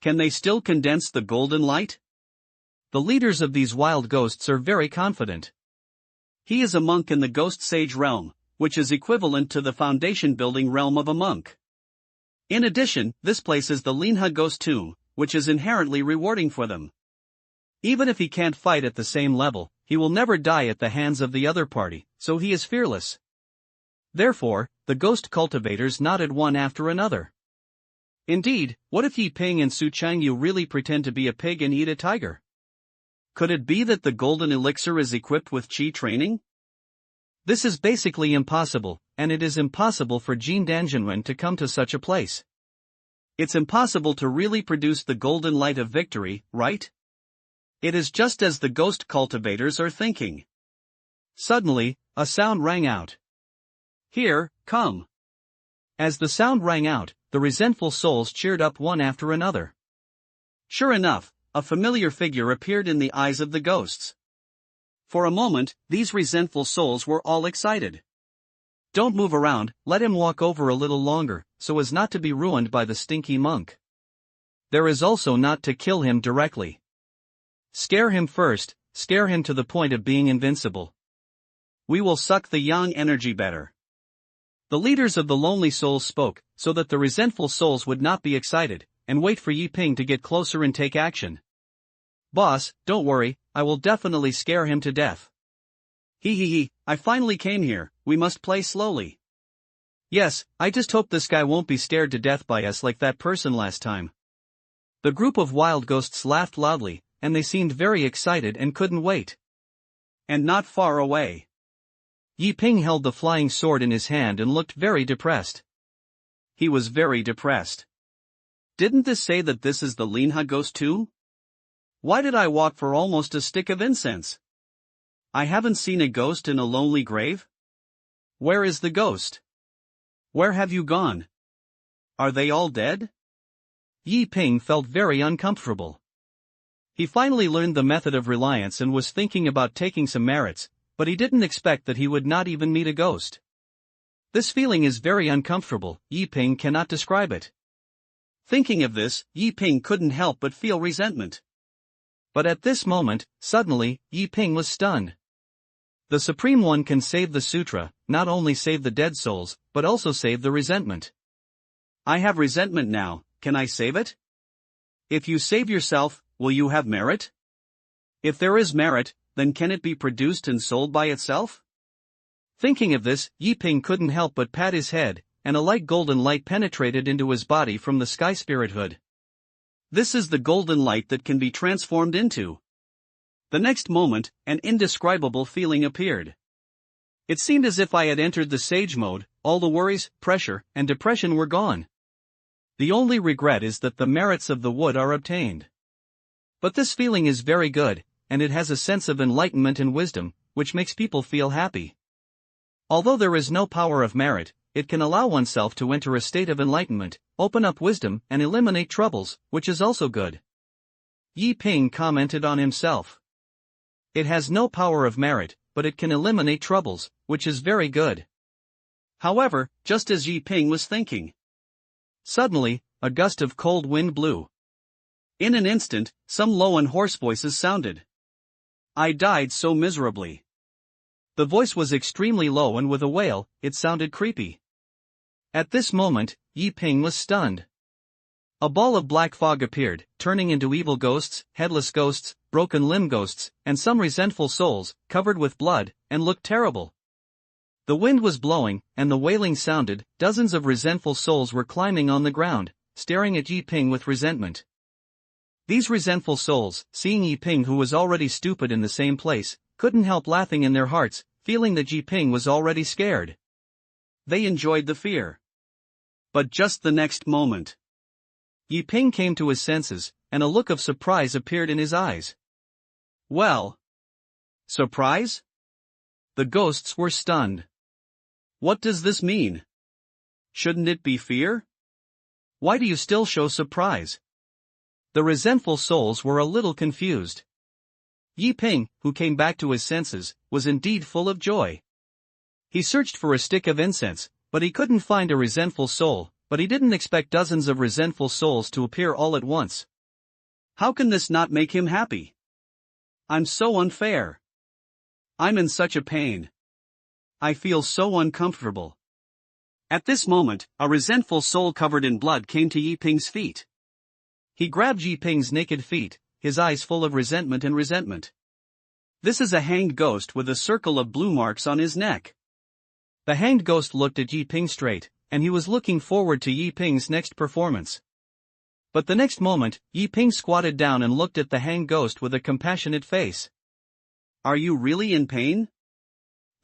S1: Can they still condense the golden light? The leaders of these wild ghosts are very confident. He is a monk in the Ghost Sage realm, which is equivalent to the foundation building realm of a monk. In addition, this place is the Linha Ghost Tomb, which is inherently rewarding for them. Even if he can't fight at the same level, he will never die at the hands of the other party, so he is fearless. Therefore, the ghost cultivators nodded one after another. Indeed, what if Yi Ping and Su Changyu really pretend to be a pig and eat a tiger? Could it be that the golden elixir is equipped with qi training? This is basically impossible, and it is impossible for Jin Danjunwen to come to such a place. It's impossible to really produce the golden light of victory, right? It is just as the ghost cultivators are thinking. Suddenly, a sound rang out. Here, come. As the sound rang out, the resentful souls cheered up one after another. Sure enough, a familiar figure appeared in the eyes of the ghosts. For a moment, these resentful souls were all excited. Don't move around, let him walk over a little longer, so as not to be ruined by the stinky monk. There is also not to kill him directly. Scare him first, scare him to the point of being invincible. We will suck the yang energy better. The leaders of the lonely souls spoke, so that the resentful souls would not be excited, and wait for Yi Ping to get closer and take action. Boss, don't worry, I will definitely scare him to death. He, I finally came here, we must play slowly. Yes, I just hope this guy won't be scared to death by us like that person last time. The group of wild ghosts laughed loudly, and they seemed very excited and couldn't wait. And not far away. Yi Ping held the flying sword in his hand and looked very depressed. He was very depressed. Didn't this say that this is the Linha ghost too? Why did I walk for almost a stick of incense? I haven't seen a ghost in a lonely grave? Where is the ghost? Where have you gone? Are they all dead? Yi Ping felt very uncomfortable. He finally learned the method of reliance and was thinking about taking some merits, but he didn't expect that he would not even meet a ghost. This feeling is very uncomfortable, Yi Ping cannot describe it. Thinking of this, Yi Ping couldn't help but feel resentment. But at this moment, suddenly, Yi Ping was stunned. The Supreme One can save the sutra, not only save the dead souls, but also save the resentment. I have resentment now, can I save it? If you save yourself, will you have merit? If there is merit, then can it be produced and sold by itself? Thinking of this, Yi Ping couldn't help but pat his head, and a light golden light penetrated into his body from the sky spirit hood. This is the golden light that can be transformed into. The next moment, an indescribable feeling appeared. It seemed as if I had entered the sage mode, all the worries, pressure, and depression were gone. The only regret is that the merits of the wood are obtained. But this feeling is very good, and it has a sense of enlightenment and wisdom, which makes people feel happy. Although there is no power of merit, it can allow oneself to enter a state of enlightenment, open up wisdom, and eliminate troubles, which is also good. Yi Ping commented on himself. It has no power of merit, but it can eliminate troubles, which is very good. However, just as Yi Ping was thinking, suddenly, a gust of cold wind blew. In an instant, some low and hoarse voices sounded. I died so miserably. The voice was extremely low and with a wail, it sounded creepy. At this moment, Yi Ping was stunned. A ball of black fog appeared, turning into evil ghosts, headless ghosts, broken limb ghosts, and some resentful souls, covered with blood, and looked terrible. The wind was blowing, and the wailing sounded, dozens of resentful souls were climbing on the ground, staring at Yi Ping with resentment. These resentful souls, seeing Yi Ping who was already stupid in the same place, couldn't help laughing in their hearts, feeling that Yi Ping was already scared. They enjoyed the fear. But just the next moment, Yi Ping came to his senses, and a look of surprise appeared in his eyes. Well, surprise? The ghosts were stunned. What does this mean? Shouldn't it be fear? Why do you still show surprise? The resentful souls were a little confused. Yi Ping, who came back to his senses, was indeed full of joy. He searched for a stick of incense, but he couldn't find a resentful soul, but he didn't expect dozens of resentful souls to appear all at once. How can this not make him happy? I'm so unfair. I'm in such a pain. I feel so uncomfortable. At this moment, a resentful soul covered in blood came to Yi Ping's feet. He grabbed Yi Ping's naked feet, his eyes full of resentment and resentment. This is a hanged ghost with a circle of blue marks on his neck. The hanged ghost looked at Yi Ping straight, and he was looking forward to Yi Ping's next performance. But the next moment, Yi Ping squatted down and looked at the hanged ghost with a compassionate face. "Are you really in pain?"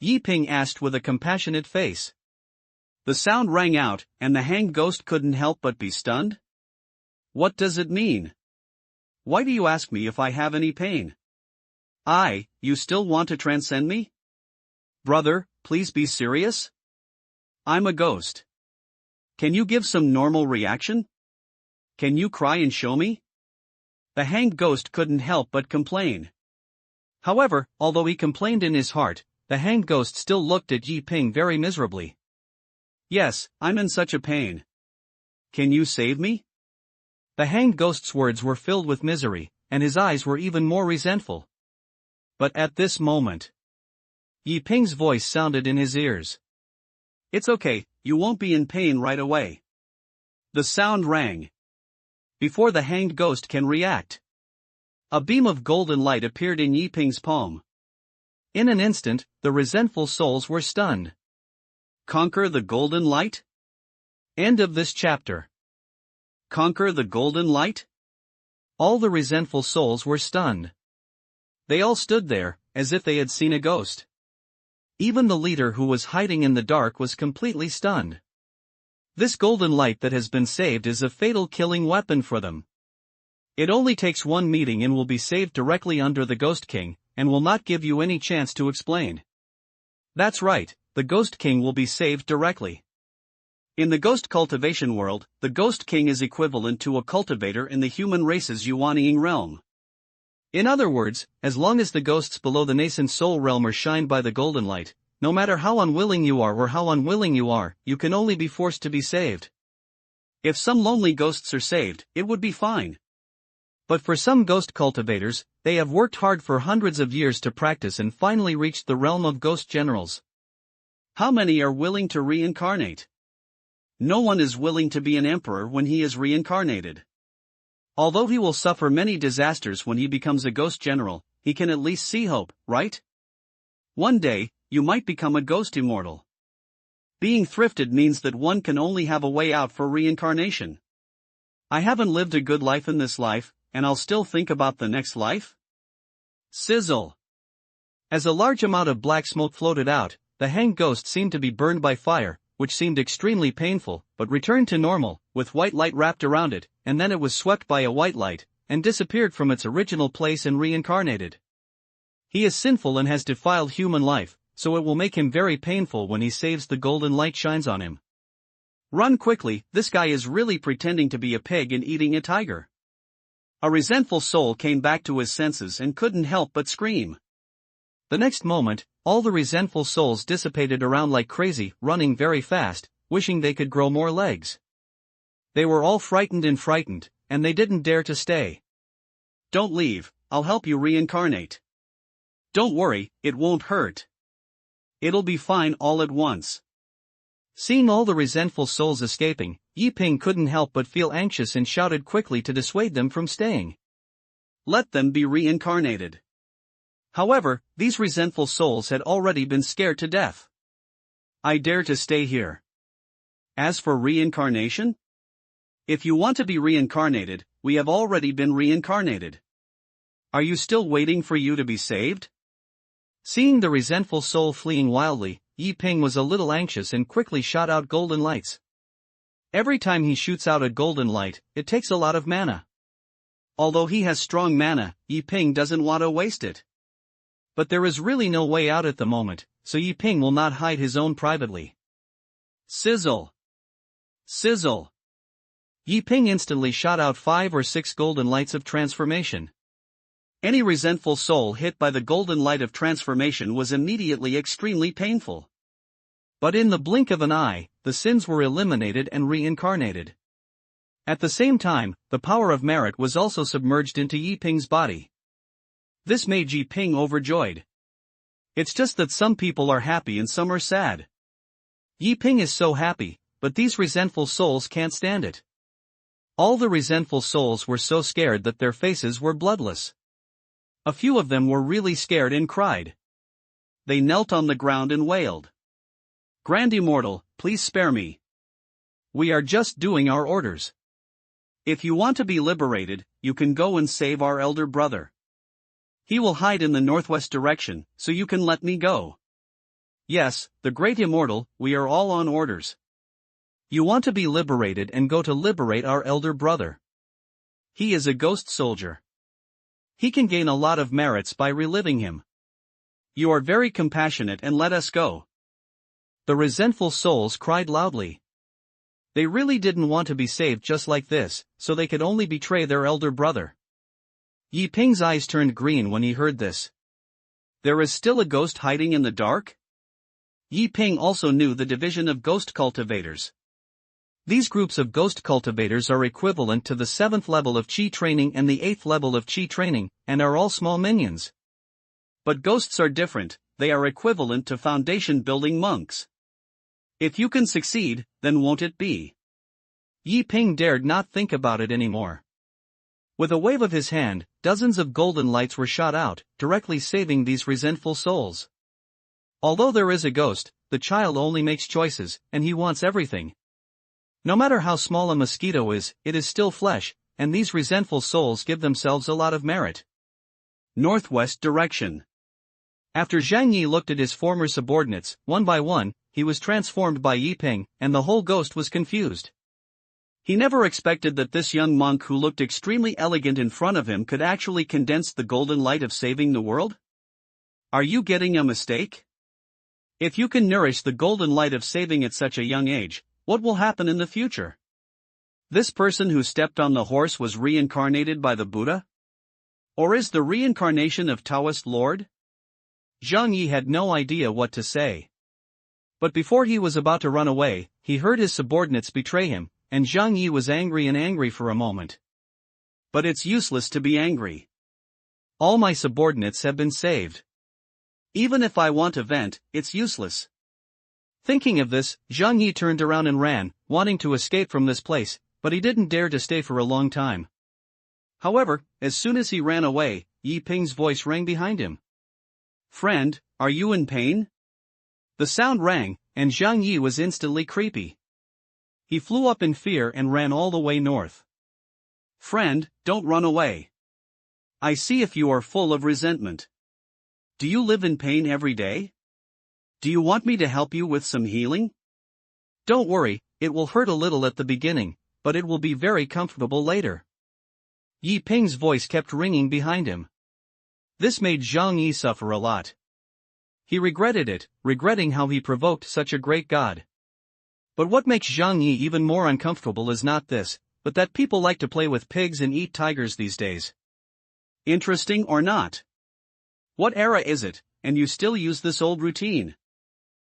S1: Yi Ping asked with a compassionate face. The sound rang out, and the hanged ghost couldn't help but be stunned. "What does it mean? Why do you ask me if I have any pain?" You still want to transcend me? Brother, please be serious? I'm a ghost. Can you give some normal reaction? Can you cry and show me?" The hanged ghost couldn't help but complain. However, although he complained in his heart, the hanged ghost still looked at Yi Ping very miserably. "Yes, I'm in such a pain. Can you save me?" The hanged ghost's words were filled with misery, and his eyes were even more resentful. But at this moment, Yi Ping's voice sounded in his ears. "It's okay, you won't be in pain right away." The sound rang. Before the hanged ghost can react, a beam of golden light appeared in Yi Ping's palm. In an instant, the resentful souls were stunned. Conquer the golden light? End of this chapter. Conquer the golden light? All the resentful souls were stunned. They all stood there, as if they had seen a ghost. Even the leader who was hiding in the dark was completely stunned. This golden light that has been saved is a fatal killing weapon for them. It only takes one meeting and will be saved directly under the Ghost King, and will not give you any chance to explain. That's right, the Ghost King will be saved directly. In the Ghost Cultivation world, the Ghost King is equivalent to a cultivator in the human race's Yuanying realm. In other words, as long as the ghosts below the nascent soul realm are shined by the golden light, no matter how unwilling you are, you can only be forced to be saved. If some lonely ghosts are saved, it would be fine. But for some ghost cultivators, they have worked hard for hundreds of years to practice and finally reached the realm of ghost generals. How many are willing to reincarnate? No one is willing to be an emperor when he is reincarnated. Although he will suffer many disasters when he becomes a ghost general, he can at least see hope, right? One day, you might become a ghost immortal. Being thrifted means that one can only have a way out for reincarnation. I haven't lived a good life in this life, and I'll still think about the next life? Sizzle. As a large amount of black smoke floated out, the hanged ghost seemed to be burned by fire, which seemed extremely painful, but returned to normal, with white light wrapped around it, and then it was swept by a white light, and disappeared from its original place and reincarnated. He is sinful and has defiled human life, so it will make him very painful when he saves the golden light shines on him. Run quickly, this guy is really pretending to be a pig and eating a tiger. A resentful soul came back to his senses and couldn't help but scream. The next moment, all the resentful souls dissipated around like crazy, running very fast, wishing they could grow more legs. They were all frightened, and they didn't dare to stay. "Don't leave, I'll help you reincarnate. Don't worry, it won't hurt. It'll be fine all at once." Seeing all the resentful souls escaping, Yi Ping couldn't help but feel anxious and shouted quickly to dissuade them from staying. Let them be reincarnated. However, these resentful souls had already been scared to death. I dare to stay here. As for reincarnation? If you want to be reincarnated, we have already been reincarnated. Are you still waiting for you to be saved? Seeing the resentful soul fleeing wildly, Yi Ping was a little anxious and quickly shot out golden lights. Every time he shoots out a golden light, it takes a lot of mana. Although he has strong mana, Yi Ping doesn't want to waste it. But there is really no way out at the moment, so Yi Ping will not hide his own privately. Sizzle! Sizzle! Yi Ping instantly shot out 5 or 6 golden lights of transformation. Any resentful soul hit by the golden light of transformation was immediately extremely painful. But in the blink of an eye, the sins were eliminated and reincarnated. At the same time, the power of merit was also submerged into Yi Ping's body. This made Yi Ping overjoyed. It's just that some people are happy and some are sad. Yi Ping is so happy, but these resentful souls can't stand it. All the resentful souls were so scared that their faces were bloodless. A few of them were really scared and cried. They knelt on the ground and wailed. Grand Immortal, please spare me. We are just doing our orders. If you want to be liberated, you can go and save our elder brother. He will hide in the northwest direction, so you can let me go. Yes, the Great Immortal, we are all on orders. You want to be liberated and go to liberate our elder brother. He is a ghost soldier. He can gain a lot of merits by reliving him. You are very compassionate and let us go. The resentful souls cried loudly. They really didn't want to be saved just like this, so they could only betray their elder brother. Yi Ping's eyes turned green when he heard this. There is still a ghost hiding in the dark? Yi Ping also knew the division of ghost cultivators. These groups of ghost cultivators are equivalent to the 7th level of Qi training and the 8th level of Qi training, and are all small minions. But ghosts are different, they are equivalent to foundation-building monks. If you can succeed, then won't it be? Yi Ping dared not think about it anymore. With a wave of his hand, dozens of golden lights were shot out, directly saving these resentful souls. Although there is a ghost, the child only makes choices, and he wants everything. No matter how small a mosquito is, it is still flesh, and these resentful souls give themselves a lot of merit. Northwest direction. After Zhang Yi looked at his former subordinates, one by one, he was transformed by Yi Ping, and the whole ghost was confused. He never expected that this young monk who looked extremely elegant in front of him could actually condense the golden light of saving the world? Are you getting a mistake? If you can nourish the golden light of saving at such a young age, what will happen in the future? This person who stepped on the horse was reincarnated by the Buddha? Or is the reincarnation of Taoist Lord? Zhang Yi had no idea what to say. But before he was about to run away, he heard his subordinates betray him, and Zhang Yi was angry for a moment. But it's useless to be angry. All my subordinates have been saved. Even if I want to vent, it's useless. Thinking of this, Zhang Yi turned around and ran, wanting to escape from this place, but he didn't dare to stay for a long time. However, as soon as he ran away, Yi Ping's voice rang behind him. Friend, are you in pain? The sound rang, and Zhang Yi was instantly creepy. He flew up in fear and ran all the way north. Friend, don't run away. I see if you are full of resentment. Do you live in pain every day? Do you want me to help you with some healing? Don't worry, it will hurt a little at the beginning, but it will be very comfortable later. Yi Ping's voice kept ringing behind him. This made Zhang Yi suffer a lot. He regretted it, regretting how he provoked such a great god. But what makes Zhang Yi even more uncomfortable is not this, but that people like to play with pigs and eat tigers these days. Interesting or not? What era is it, and you still use this old routine?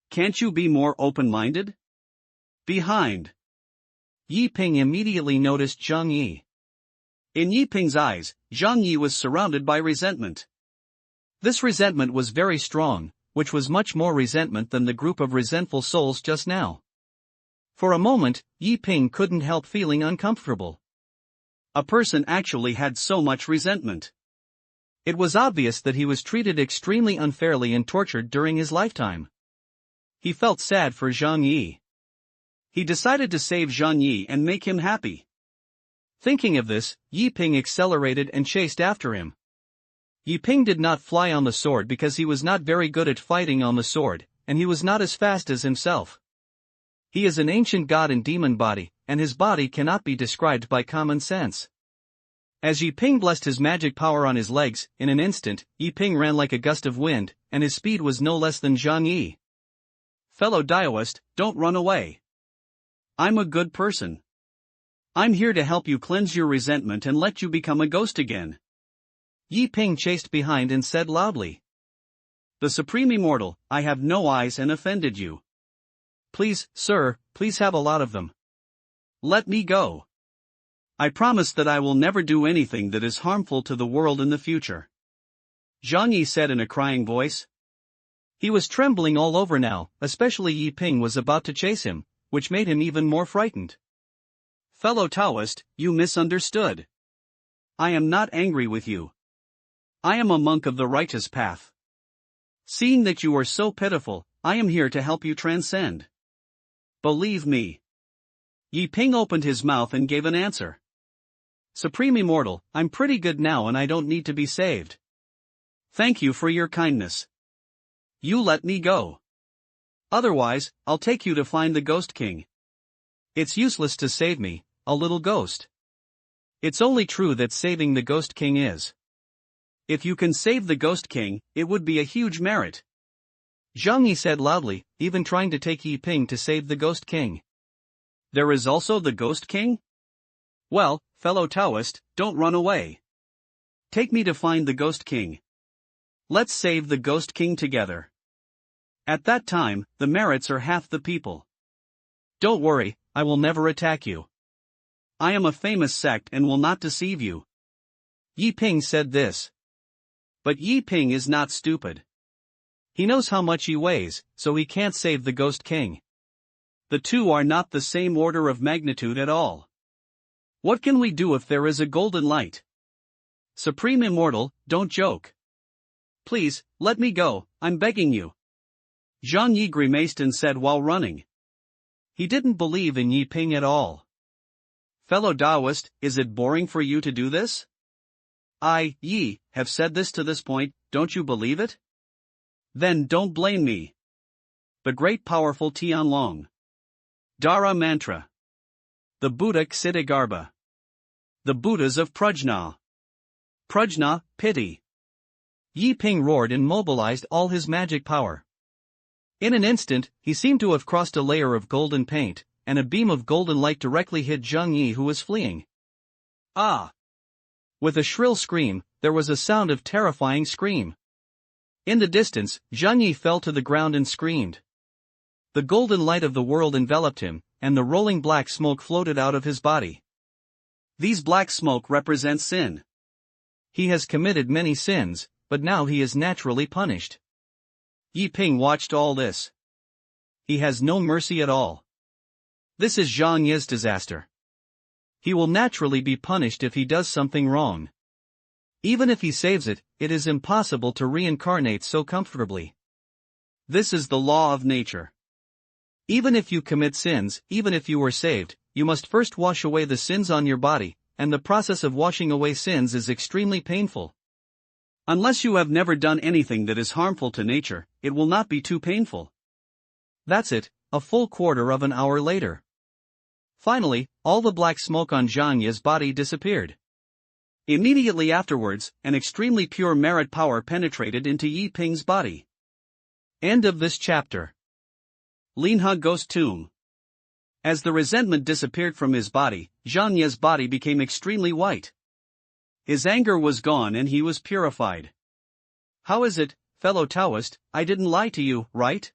S1: Can't you be more open-minded? Behind. Yi Ping immediately noticed Zhang Yi. In Yi Ping's eyes, Zhang Yi was surrounded by resentment. This resentment was very strong, which was much more resentment than the group of resentful souls just now. For a moment, Yi Ping couldn't help feeling uncomfortable. A person actually had so much resentment. It was obvious that he was treated extremely unfairly and tortured during his lifetime. He felt sad for Zhang Yi. He decided to save Zhang Yi and make him happy. Thinking of this, Yi Ping accelerated and chased after him. Yi Ping did not fly on the sword because he was not very good at fighting on the sword, and he was not as fast as himself. He is an ancient god in demon body, and his body cannot be described by common sense. As Yi Ping blessed his magic power on his legs, in an instant, Yi Ping ran like a gust of wind, and his speed was no less than Zhang Yi. Fellow Daoist, don't run away. I'm a good person. I'm here to help you cleanse your resentment and let you become a ghost again. Yi Ping chased behind and said loudly. The Supreme Immortal, I have no eyes and offended you. Please, sir, please have a lot of them. Let me go. I promise that I will never do anything that is harmful to the world in the future. Zhang Yi said in a crying voice. He was trembling all over now, especially Yi Ping was about to chase him, which made him even more frightened. Fellow Taoist, you misunderstood. I am not angry with you. I am a monk of the righteous path. Seeing that you are so pitiful, I am here to help you transcend. Believe me. Yi Ping opened his mouth and gave an answer. Supreme Immortal, I'm pretty good now and I don't need to be saved. Thank you for your kindness. You let me go. Otherwise, I'll take you to find the Ghost King. It's useless to save me, a little ghost. It's only true that saving the Ghost King is. If you can save the Ghost King, it would be a huge merit. Zhang Yi said loudly, even trying to take Yi Ping to save the Ghost King. There is also the Ghost King? Well, fellow Taoist, don't run away. Take me to find the Ghost King. Let's save the Ghost King together. At that time, the merits are half the people. Don't worry, I will never attack you. I am a famous sect and will not deceive you. Yi Ping said this. But Yi Ping is not stupid. He knows how much he weighs, so he can't save the Ghost King. The two are not the same order of magnitude at all. What can we do if there is a golden light? Supreme Immortal, don't joke. Please, let me go, I'm begging you. Zhang Yi grimaced and said while running. He didn't believe in Yi Ping at all. Fellow Taoist, is it boring for you to do this? I, Yi, have said this to this point, don't you believe it? Then don't blame me. The great powerful Tianlong. Dara Mantra. The Buddha Ksitigarbha. The Buddhas of Prajna. Prajna, pity. Yi Ping roared and mobilized all his magic power. In an instant, he seemed to have crossed a layer of golden paint, and a beam of golden light directly hit Zhang Yi who was fleeing. Ah! With a shrill scream, there was a sound of terrifying scream. In the distance, Zhang Yi fell to the ground and screamed. The golden light of the world enveloped him, and the rolling black smoke floated out of his body. These black smoke represent sin. He has committed many sins, but now he is naturally punished. Yi Ping watched all this. He has no mercy at all. This is Zhang Yi's disaster. He will naturally be punished if he does something wrong. Even if he saves it, it is impossible to reincarnate so comfortably. This is the law of nature. Even if you commit sins, even if you were saved, you must first wash away the sins on your body, and the process of washing away sins is extremely painful. Unless you have never done anything that is harmful to nature, it will not be too painful. That's it, a full quarter of an hour later. Finally, all the black smoke on Zhang Yi's body disappeared. Immediately afterwards, an extremely pure merit power penetrated into Yi Ping's body. End of this chapter. Linha Ghost Tomb. As the resentment disappeared from his body, Zhang Yi's body became extremely white. His anger was gone and he was purified. How is it, fellow Taoist, I didn't lie to you, right?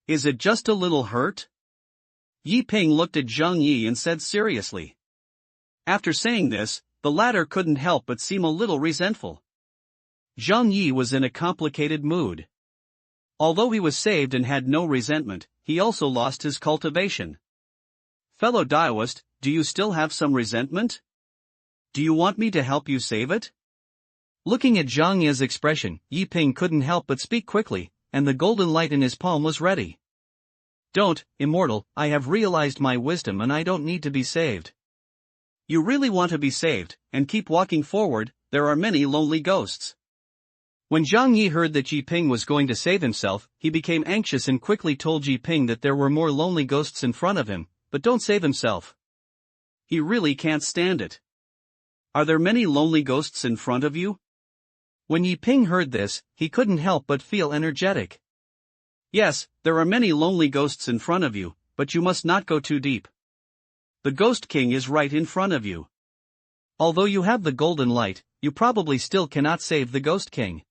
S1: Is it just a little hurt? Yi Ping looked at Zhang Yi and said seriously. After saying this, the latter couldn't help but seem a little resentful. Zhang Yi was in a complicated mood. Although he was saved and had no resentment, he also lost his cultivation. Fellow Taoist, do you still have some resentment? Do you want me to help you save it? Looking at Zhang Yi's expression, Yi Ping couldn't help but speak quickly, and the golden light in his palm was ready. Don't, Immortal, I have realized my wisdom and I don't need to be saved. You really want to be saved, and keep walking forward, there are many lonely ghosts. When Zhang Yi heard that Yi Ping was going to save himself, he became anxious and quickly told Yi Ping that there were more lonely ghosts in front of him, but don't save himself. He really can't stand it. Are there many lonely ghosts in front of you? When Yi Ping heard this, he couldn't help but feel energetic. Yes, there are many lonely ghosts in front of you, but you must not go too deep. The Ghost King is right in front of you. Although you have the golden light, you probably still cannot save the Ghost King.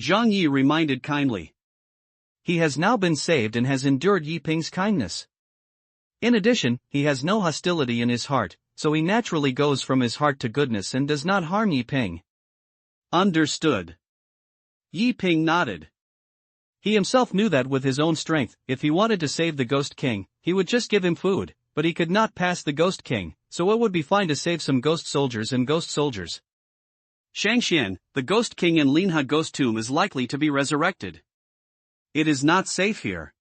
S1: Zhang Yi reminded kindly. He has now been saved and has endured Yi Ping's kindness. In addition, he has no hostility in his heart, so he naturally goes from his heart to goodness and does not harm Yi Ping. Understood. Yi Ping nodded. He himself knew that with his own strength, if he wanted to save the Ghost King, he would just give him food, but he could not pass the Ghost King, so it would be fine to save some ghost soldiers and ghost soldiers. Shangxian, the Ghost King in Linha Ghost Tomb is likely to be resurrected. It is not safe here.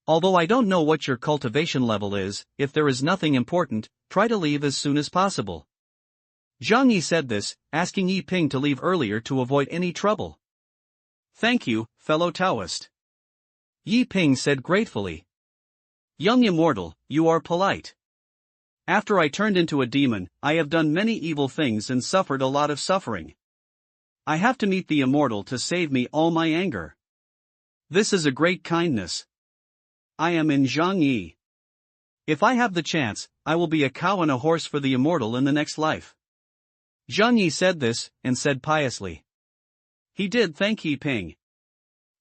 S1: Although I don't know what your cultivation level is, if there is nothing important, try to leave as soon as possible. Zhang Yi said this, asking Yi Ping to leave earlier to avoid any trouble. Thank you, fellow Taoist. Yi Ping said gratefully. Young immortal, you are polite. After I turned into a demon, I have done many evil things and suffered a lot of suffering. I have to meet the immortal to save me all my anger. This is a great kindness. I am in Zhang Yi. If I have the chance, I will be a cow and a horse for the immortal in the next life. Zhang Yi said this, and said piously. He did thank Yi Ping.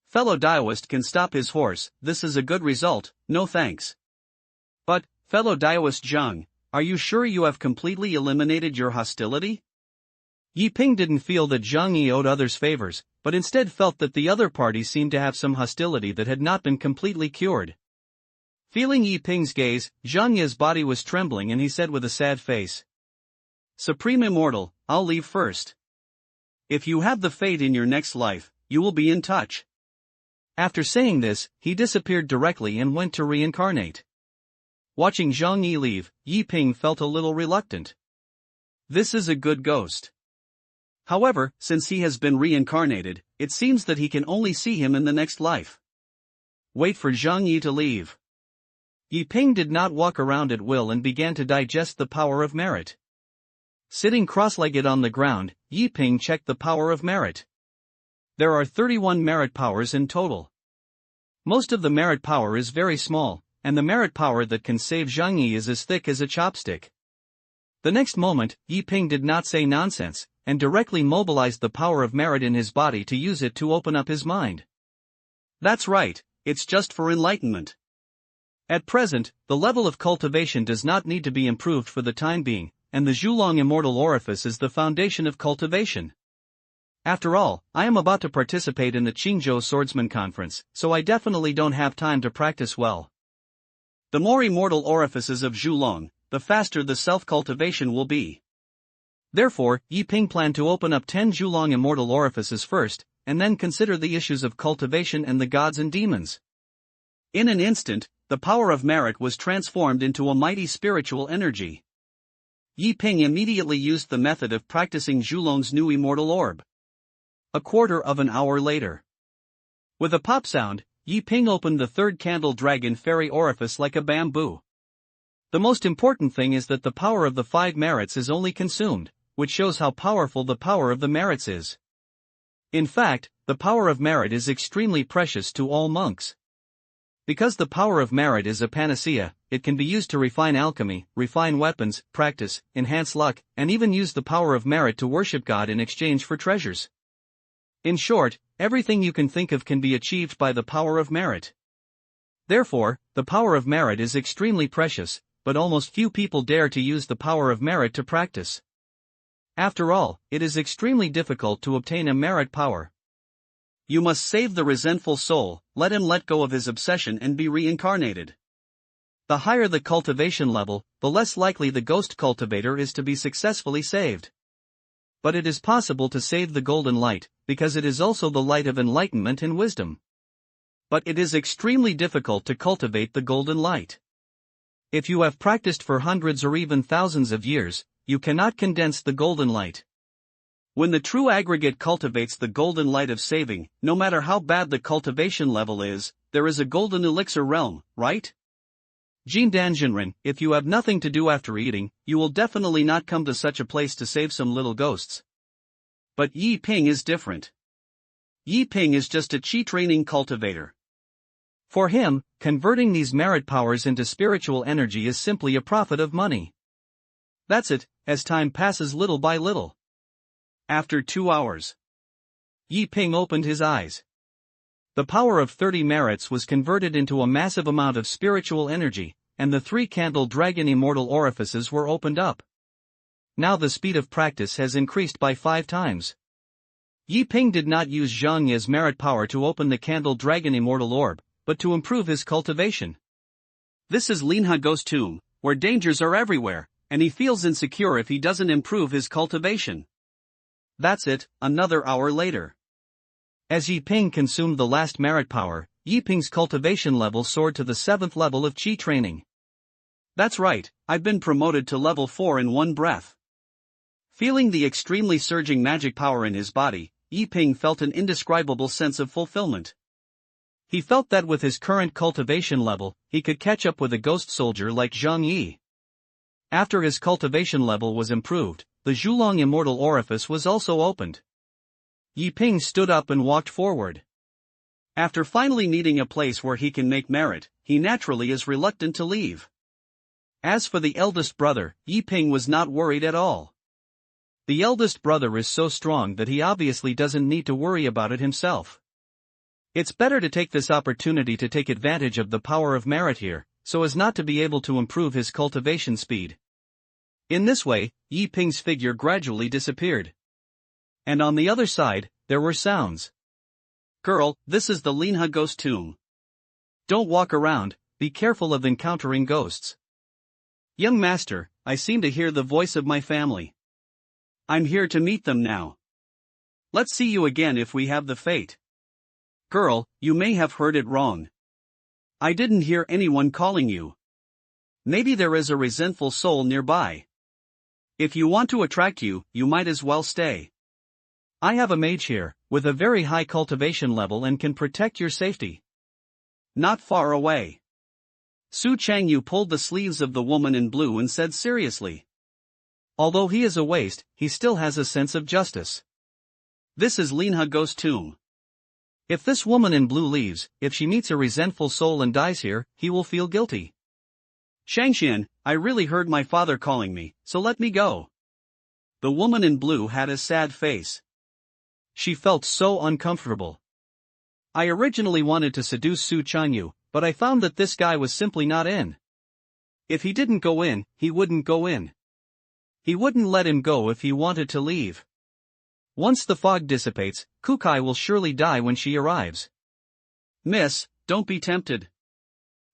S1: Fellow Daoist can stop his horse, this is a good result, no thanks. But, fellow Daoist Zhang, are you sure you have completely eliminated your hostility? Yi Ping didn't feel that Zhang Yi owed others favors, but instead felt that the other party seemed to have some hostility that had not been completely cured. Feeling Yi Ping's gaze, Zhang Yi's body was trembling and he said with a sad face. Supreme Immortal, I'll leave first. If you have the fate in your next life, you will be in touch. After saying this, he disappeared directly and went to reincarnate. Watching Zhang Yi leave, Yi Ping felt a little reluctant. This is a good ghost. However, since he has been reincarnated, it seems that he can only see him in the next life. Wait for Zhang Yi to leave. Yi Ping did not walk around at will and began to digest the power of merit. Sitting cross-legged on the ground, Yi Ping checked the power of merit. There are 31 merit powers in total. Most of the merit power is very small, and the merit power that can save Zhang Yi is as thick as a chopstick. The next moment, Yi Ping did not say nonsense, and directly mobilized the power of merit in his body to use it to open up his mind. That's right, it's just for enlightenment. At present, the level of cultivation does not need to be improved for the time being, and the Zhulong Immortal Orifice is the foundation of cultivation. After all, I am about to participate in the Qingyun Swordsman Conference, so I definitely don't have time to practice well. The more immortal orifices of Zhulong, the faster the self-cultivation will be. Therefore, Yi Ping planned to open up 10 Zhulong Immortal Orifices first, and then consider the issues of cultivation and the gods and demons. In an instant, the power of merit was transformed into a mighty spiritual energy. Yi Ping immediately used the method of practicing Zhulong's new immortal orb. A quarter of an hour later. With a pop sound, Yi Ping opened the third candle dragon fairy orifice like a bamboo. The most important thing is that the power of the 5 merits is only consumed, which shows how powerful the power of the merits is. In fact, the power of merit is extremely precious to all monks. Because the power of merit is a panacea, it can be used to refine alchemy, refine weapons, practice, enhance luck, and even use the power of merit to worship God in exchange for treasures. In short, everything you can think of can be achieved by the power of merit. Therefore, the power of merit is extremely precious, but almost few people dare to use the power of merit to practice. After all, it is extremely difficult to obtain a merit power. You must save the resentful soul, let him let go of his obsession and be reincarnated. The higher the cultivation level, the less likely the ghost cultivator is to be successfully saved. But it is possible to save the golden light, because it is also the light of enlightenment and wisdom. But it is extremely difficult to cultivate the golden light. If you have practiced for hundreds or even thousands of years, you cannot condense the golden light. When the true aggregate cultivates the golden light of saving, no matter how bad the cultivation level is, there is a golden elixir realm, right? Jin Danjinren, if you have nothing to do after eating, you will definitely not come to such a place to save some little ghosts. But Yi Ping is different. Yi Ping is just a chi training cultivator. For him, converting these merit powers into spiritual energy is simply a profit of money. That's it, as time passes little by little. After 2 hours, Yi Ping opened his eyes. The power of 30 merits was converted into a massive amount of spiritual energy, and the 3 candle dragon immortal orifices were opened up. Now the speed of practice has increased by 5 times. Yi Ping did not use Zhang Yi's merit power to open the candle dragon immortal orb, but to improve his cultivation. This is Linha Ghost Tomb, where dangers are everywhere, and he feels insecure if he doesn't improve his cultivation. That's it, another hour later. As Yi Ping consumed the last merit power, Yi Ping's cultivation level soared to the 7th level of Qi training. That's right, I've been promoted to level 4 in one breath. Feeling the extremely surging magic power in his body, Yi Ping felt an indescribable sense of fulfillment. He felt that with his current cultivation level, he could catch up with a ghost soldier like Zhang Yi. After his cultivation level was improved, the Zhulong Immortal Orifice was also opened. Yi Ping stood up and walked forward. After finally needing a place where he can make merit, he naturally is reluctant to leave. As for the eldest brother, Yi Ping was not worried at all. The eldest brother is so strong that he obviously doesn't need to worry about it himself. It's better to take this opportunity to take advantage of the power of merit here, so as not to be able to improve his cultivation speed. In this way, Yi Ping's figure gradually disappeared. And on the other side, there were sounds. Girl, this is the Linha ghost tomb. Don't walk around, be careful of encountering ghosts. Young master, I seem to hear the voice of my family. I'm here to meet them now. Let's see you again if we have the fate. Girl, you may have heard it wrong. I didn't hear anyone calling you. Maybe there is a resentful soul nearby. If you want to attract you, you might as well stay. I have a mage here, with a very high cultivation level and can protect your safety. Not far away. Su Changyu pulled the sleeves of the woman in blue and said seriously. Although he is a waste, he still has a sense of justice. This is Linha Ghost Tomb. If this woman in blue leaves, if she meets a resentful soul and dies here, he will feel guilty. Shangxian, I really heard my father calling me, so let me go. The woman in blue had a sad face. She felt so uncomfortable. I originally wanted to seduce Su Changyu, but I found that this guy was simply not in. If he didn't go in, he wouldn't go in. He wouldn't let him go if he wanted to leave. Once the fog dissipates, Kukai will surely die when she arrives. Miss, don't be tempted.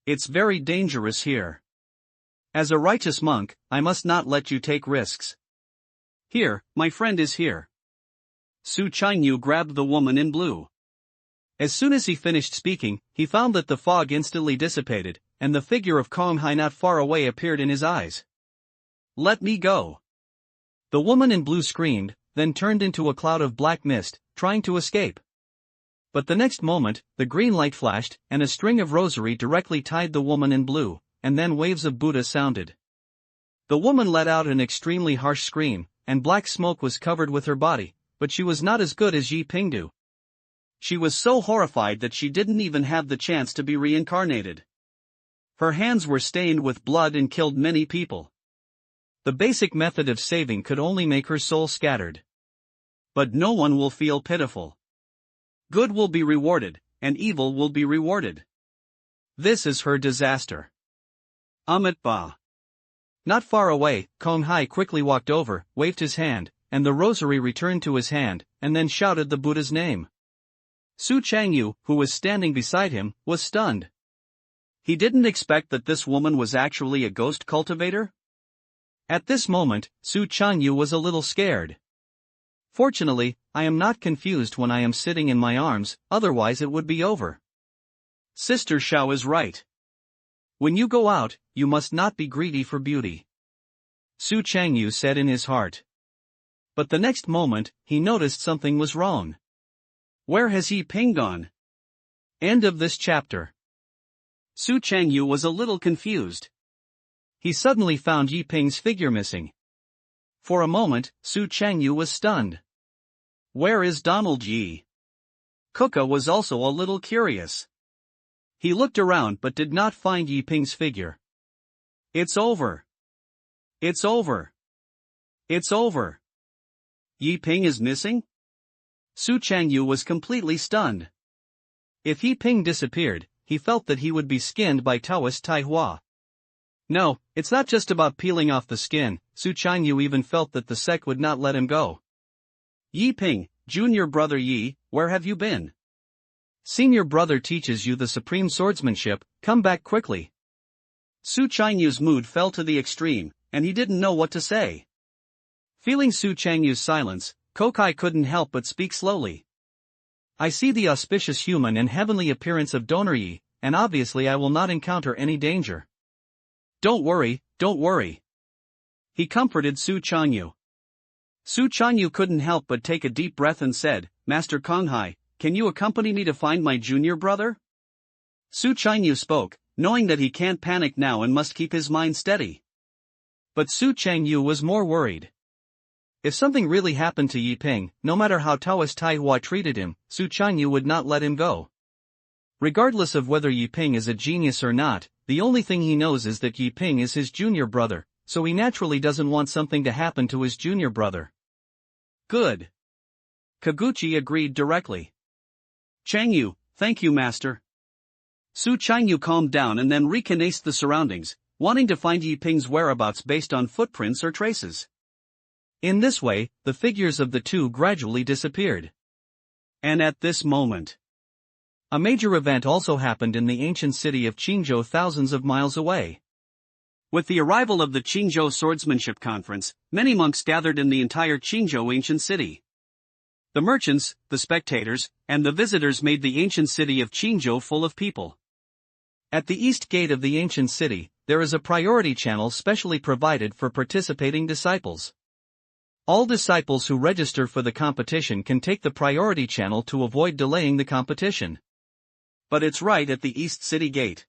S1: It's very dangerous here. As a righteous monk, I must not let you take risks. Here, my friend is here. Su Changyu grabbed the woman in blue. As soon as he finished speaking, he found that the fog instantly dissipated, and the figure of Kong Hai not far away appeared in his eyes. Let me go. The woman in blue screamed, then turned into a cloud of black mist, trying to escape. But the next moment, the green light flashed, and a string of rosary directly tied the woman in blue, and then waves of Buddha sounded. The woman let out an extremely harsh scream, and black smoke was covered with her body, but she was not as good as Yi Pingdu. She was so horrified that she didn't even have the chance to be reincarnated. Her hands were stained with blood and killed many people. The basic method of saving could only make her soul scattered. But no one will feel pitiful. Good will be rewarded, and evil will be rewarded. This is her disaster. Amit Ba. Not far away, Kong Hai quickly walked over, waved his hand, and the rosary returned to his hand, and then shouted the Buddha's name. Su Changyu, who was standing beside him, was stunned. He didn't expect that this woman was actually a ghost cultivator? At this moment, Su Changyu was a little scared. Fortunately, I am not confused when I am sitting in my arms, otherwise it would be over. Sister Xiao is right. When you go out, you must not be greedy for beauty. Su Changyu said in his heart. But the next moment, he noticed something was wrong. Where has Yi Ping gone? End of this chapter. Su Changyu was a little confused. He suddenly found Yi Ping's figure missing. For a moment, Su Changyu was stunned. Where is Donald Yi? Kuka was also a little curious. He looked around but did not find Yi Ping's figure. It's over. It's over. It's over. Yi Ping is missing? Su Changyu was completely stunned. If Yi Ping disappeared, he felt that he would be skinned by Taoist Tai Hua. No, it's not just about peeling off the skin. Su Changyu even felt that the sect would not let him go. Yi Ping, junior brother Yi, where have you been? Senior brother teaches you the supreme swordsmanship, come back quickly. Su Changyu's mood fell to the extreme, and he didn't know what to say. Feeling Su Changyu's silence, Kokai couldn't help but speak slowly. I see the auspicious human and heavenly appearance of Donneryi, and obviously I will not encounter any danger. Don't worry, don't worry. He comforted Su Chanyu. Su Chanyu couldn't help but take a deep breath and said, Master Konghai, can you accompany me to find my junior brother? Su Chanyu spoke, knowing that he can't panic now and must keep his mind steady. But Su Changyu was more worried. If something really happened to Yi Ping, no matter how Taoist Taihua treated him, Su Chanyu would not let him go. Regardless of whether Yi Ping is a genius or not, the only thing he knows is that Yi Ping is his junior brother, so he naturally doesn't want something to happen to his junior brother. Good. Kaguchi agreed directly. Changyu, thank you, master. Su Changyu calmed down and then reconnaissed the surroundings, wanting to find Yi Ping's whereabouts based on footprints or traces. In this way, the figures of the two gradually disappeared. And at this moment, a major event also happened in the ancient city of Qingyun thousands of miles away. With the arrival of the Qingyun Swordsmanship Conference, many monks gathered in the entire Qingyun ancient city. The merchants, the spectators, and the visitors made the ancient city of Qingyun full of people. At the east gate of the ancient city, there is a priority channel specially provided for participating disciples. All disciples who register for the competition can take the priority channel to avoid delaying the competition. But it's right at the east city gate.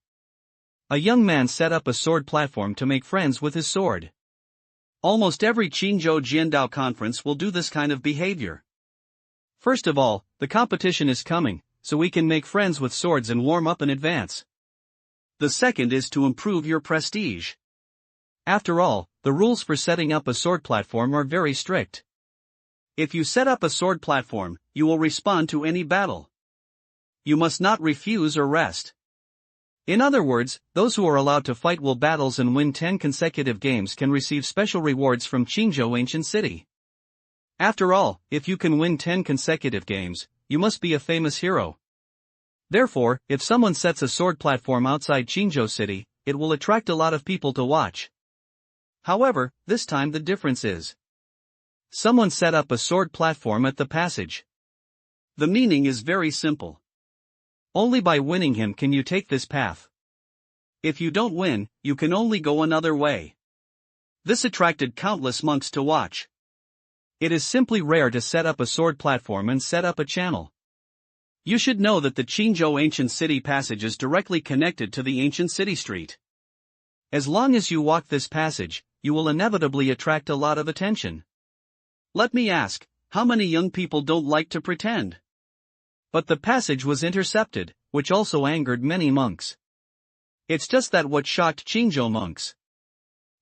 S1: A young man set up a sword platform to make friends with his sword. Almost every Qingyun Jiandao conference will do this kind of behavior. First of all, the competition is coming, so we can make friends with swords and warm up in advance. The second is to improve your prestige. After all, the rules for setting up a sword platform are very strict. If you set up a sword platform, you will respond to any battle. You must not refuse or rest. In other words, those who are allowed to fight will battles and win 10 consecutive games can receive special rewards from Qingyun Ancient City. After all, if you can win 10 consecutive games, you must be a famous hero. Therefore, if someone sets a sword platform outside Qingyun City, it will attract a lot of people to watch. However, this time the difference is, someone set up a sword platform at the passage. The meaning is very simple. Only by winning him can you take this path. If you don't win, you can only go another way. This attracted countless monks to watch. It is simply rare to set up a sword platform and set up a channel. You should know that the Qingyun Ancient City passage is directly connected to the Ancient City Street. As long as you walk this passage, you will inevitably attract a lot of attention. Let me ask, how many young people don't like to pretend? But the passage was intercepted, which also angered many monks. It's just that what shocked Qingyun monks.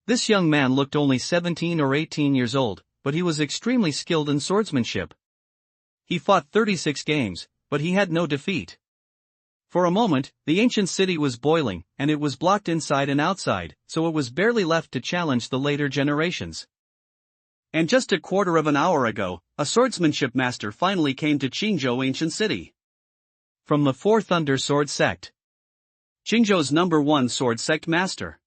S1: This young man looked only 17 or 18 years old, but he was extremely skilled in swordsmanship. He fought 36 games, but he had no defeat. For a moment, the ancient city was boiling, and it was blocked inside and outside, so it was barely left to challenge the later generations. And just a quarter of an hour ago, a swordsmanship master finally came to Qingyun Ancient City. From the Four Thunder Sword Sect. Qingyun's #1 sword sect master.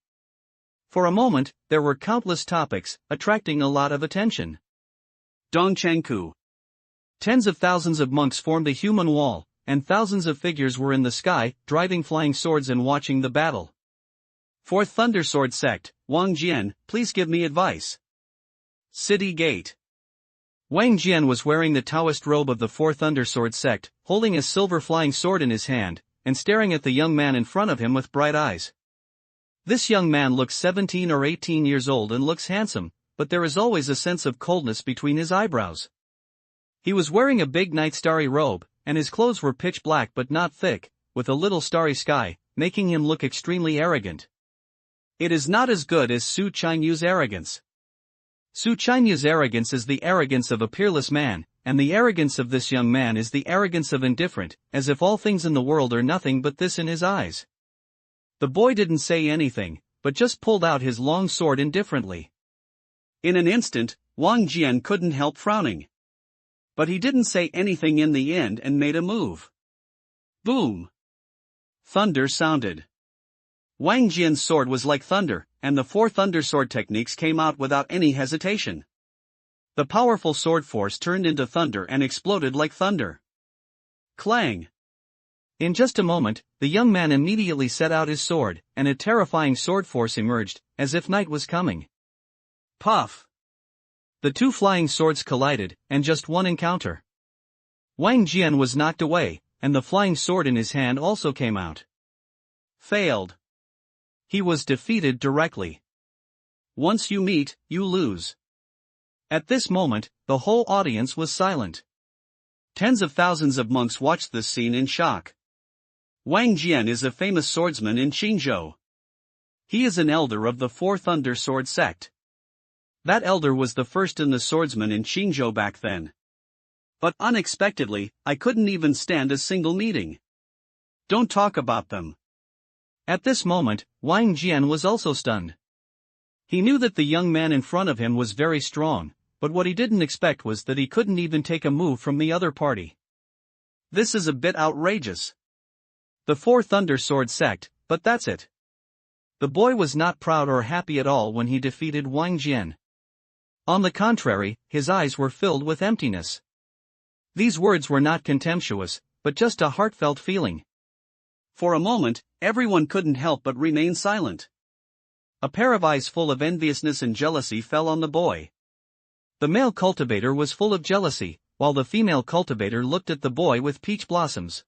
S1: For a moment, there were countless topics, attracting a lot of attention. Dongchengku. Tens of thousands of monks formed a human wall, and thousands of figures were in the sky, driving flying swords and watching the battle. Fourth Thunder Sword Sect, Wang Jian, please give me advice. City Gate. Wang Jian was wearing the Taoist robe of the Fourth Thunder Sword Sect, holding a silver flying sword in his hand, and staring at the young man in front of him with bright eyes. This young man looks 17 or 18 years old and looks handsome, but there is always a sense of coldness between his eyebrows. He was wearing a big night starry robe, and his clothes were pitch black but not thick, with a little starry sky, making him look extremely arrogant. It is not as good as Su Qianyu's arrogance. Su Qianyu's arrogance is the arrogance of a peerless man, and the arrogance of this young man is the arrogance of indifferent, as if all things in the world are nothing but this in his eyes. The boy didn't say anything, but just pulled out his long sword indifferently. In an instant, Wang Jian couldn't help frowning. But he didn't say anything in the end and made a move. Boom! Thunder sounded. Wang Jian's sword was like thunder, and the four thunder sword techniques came out without any hesitation. The powerful sword force turned into thunder and exploded like thunder. Clang!
S2: In just a moment, the young man immediately set out his sword, and a terrifying sword force emerged, as if night was coming.
S1: Puff!
S2: The two flying swords collided, and just one encounter. Wang Jian was knocked away, and the flying sword in his hand also came out.
S1: Failed.
S2: He was defeated directly.
S1: Once you meet, you lose.
S2: At this moment, the whole audience was silent.
S1: Tens of thousands of monks watched this scene in shock. Wang Jian is a famous swordsman in Qingyun. He is an elder of the Fourth Undersword Sect. That elder was the first in the swordsmen in Qingyun back then. But unexpectedly, I couldn't even stand a single meeting. Don't talk about them.
S2: At this moment, Wang Jian was also stunned. He knew that the young man in front of him was very strong, but what he didn't expect was that he couldn't even take a move from the other party.
S1: This is a bit outrageous.
S2: The Fourth Undersword Sect, but that's it. The boy was not proud or happy at all when he defeated Wang Jian. On the contrary, his eyes were filled with emptiness. These words were not contemptuous, but just a heartfelt feeling.
S1: For a moment, everyone couldn't help but remain silent. A pair of eyes full of enviousness and jealousy fell on the boy.
S2: The male cultivator was full of jealousy, while the female cultivator looked at the boy with peach blossoms.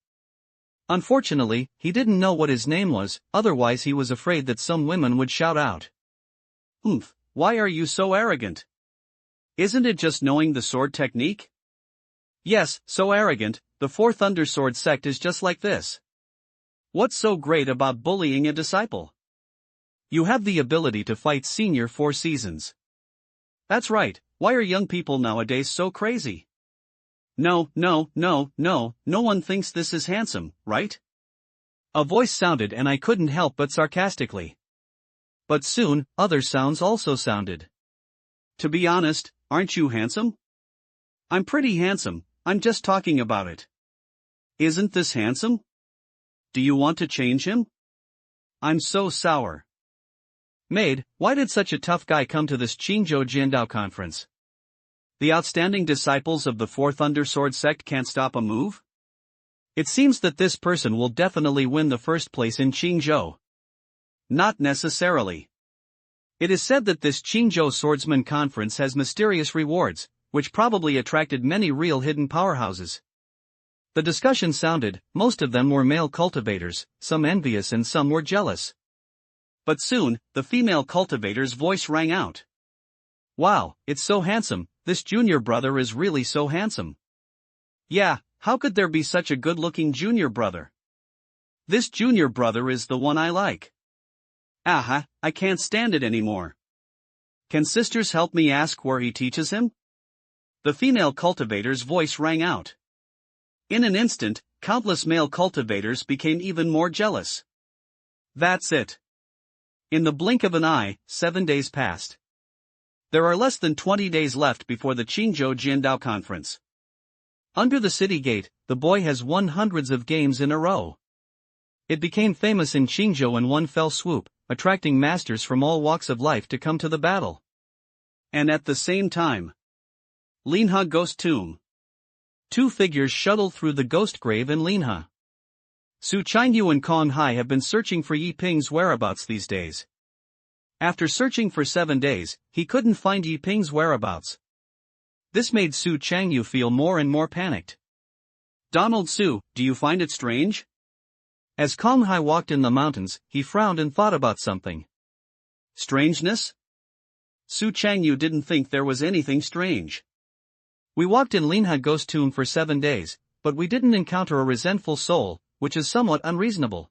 S2: Unfortunately, he didn't know what his name was, otherwise he was afraid that some women would shout out.
S1: Why are you so arrogant? Isn't it just knowing the sword technique?
S2: Yes, so arrogant, the Fourth Undersword Sect is just like this.
S1: What's so great about bullying a disciple?
S2: You have the ability to fight senior 4 seasons.
S1: That's right, why are young people nowadays so crazy? No one thinks this is handsome, right?
S2: A voice sounded and I couldn't help but sarcastically. But soon, other sounds also sounded.
S1: To be honest, aren't you handsome? I'm pretty handsome, I'm just talking about it. Isn't this handsome? Do you want to change him? I'm so sour.
S2: Maid, why did such a tough guy come to this Qingyun Jiandao conference?
S1: The outstanding disciples of the Fourth Undersword Sect can't stop a move?
S2: It seems that this person will definitely win the first place in Qingyun.
S1: Not necessarily.
S2: It is said that this Qingyun Swordsman Conference has mysterious rewards, which probably attracted many real hidden powerhouses. The discussion sounded, most of them were male cultivators, some envious and some were jealous.
S1: But soon, the female cultivator's voice rang out.
S2: Wow, it's so handsome, this junior brother is really so handsome.
S1: Yeah, how could there be such a good-looking junior brother? This junior brother is the one I like. Aha, I can't stand it anymore. Can sisters help me ask where he teaches him? The female cultivator's voice rang out. In an instant, countless male cultivators became even more jealous. That's it. In the blink of an eye, 7 days passed. There are less than 20 days left before the Qingyun Jiandao conference.
S2: Under the city gate, the boy has won hundreds of games in a row. It became famous in Qingyun in one fell swoop, attracting masters from all walks of life to come to the battle.
S1: And at the same time, Linha Ghost Tomb.
S2: 2 figures shuttled through the ghost grave in Linha. Su Qingyu and Kong Hai have been searching for Yi Ping's whereabouts these days. After searching for 7 days, he couldn't find Yi Ping's whereabouts. This made Su Qingyu feel more and more panicked.
S1: Donald Su, do you find it strange?
S2: As Kong Hai walked in the mountains, he frowned and thought about something.
S1: Strangeness? Su Qingyu didn't think there was anything strange.
S2: We walked in Linha Ghost Tomb for 7 days, but we didn't encounter a resentful soul, which is somewhat unreasonable.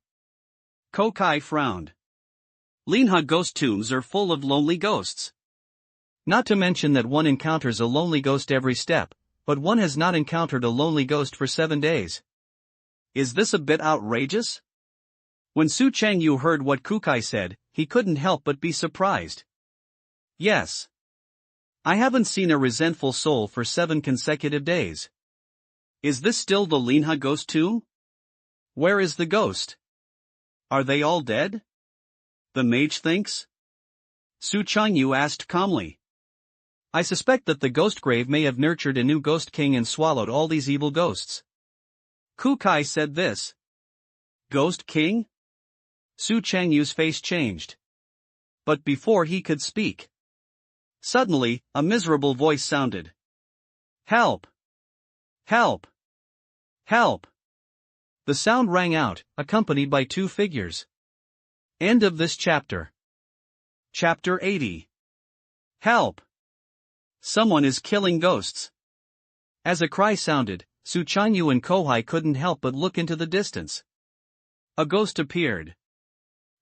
S1: Kokai frowned. Linha ghost tombs are full of lonely ghosts.
S2: Not to mention that one encounters a lonely ghost every step, but one has not encountered a lonely ghost for 7 days.
S1: Is this a bit outrageous? When Su Qingyu heard what Kukai said, he couldn't help but be surprised. Yes. I haven't seen a resentful soul for 7 consecutive days. Is this still the Linha ghost tomb? Where is the ghost? Are they all dead? The mage thinks? Su Qingyu asked calmly.
S2: I suspect that the ghost grave may have nurtured a new ghost king and swallowed all these evil ghosts.
S1: Kukai said this. Ghost King? Su Changyu's face changed. But before he could speak, suddenly, a miserable voice sounded. Help! Help! Help! The sound rang out, accompanied by two figures. End of this chapter. Chapter 80. Help! Someone is killing ghosts. As a cry sounded, Su Changyu and Kohai couldn't help but look into the distance. A ghost appeared.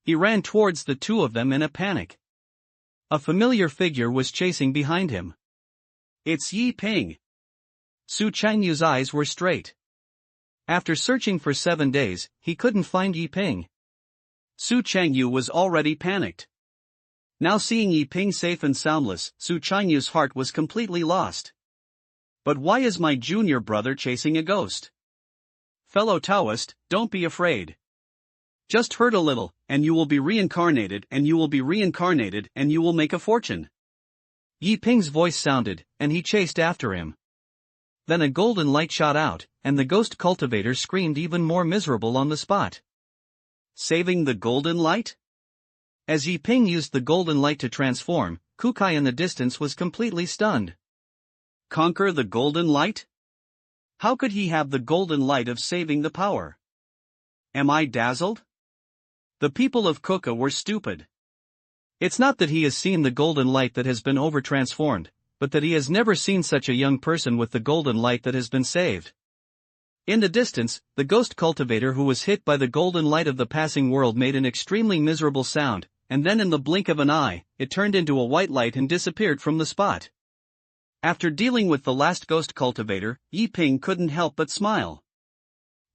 S1: He ran towards the two of them in a panic. A familiar figure was chasing behind him. It's Yi Ping. Su Changyu's eyes were straight. After searching for 7 days, he couldn't find Yi Ping. Su Changyu was already panicked. Now seeing Yi Ping safe and soundless, Su Changyu's heart was completely lost. But why is my junior brother chasing a ghost? Fellow Taoist, don't be afraid. Just hurt a little, and you will be reincarnated, and you will be reincarnated, and you will make a fortune. Yi Ping's voice sounded, and he chased after him. Then a golden light shot out, and the ghost cultivator screamed even more miserable on the spot. Saving the golden light? As Yi Ping used the golden light to transform, Kukai in the distance was completely stunned. Conquer the golden light? How could he have the golden light of saving the power? Am I dazzled? The people of Kuka were stupid. It's not that he has seen the golden light that has been over-transformed, but that he has never seen such a young person with the golden light that has been saved. In the distance, the ghost cultivator who was hit by the golden light of the passing world made an extremely miserable sound, and then in the blink of an eye, it turned into a white light and disappeared from the spot. After dealing with the last ghost cultivator, Yi Ping couldn't help but smile.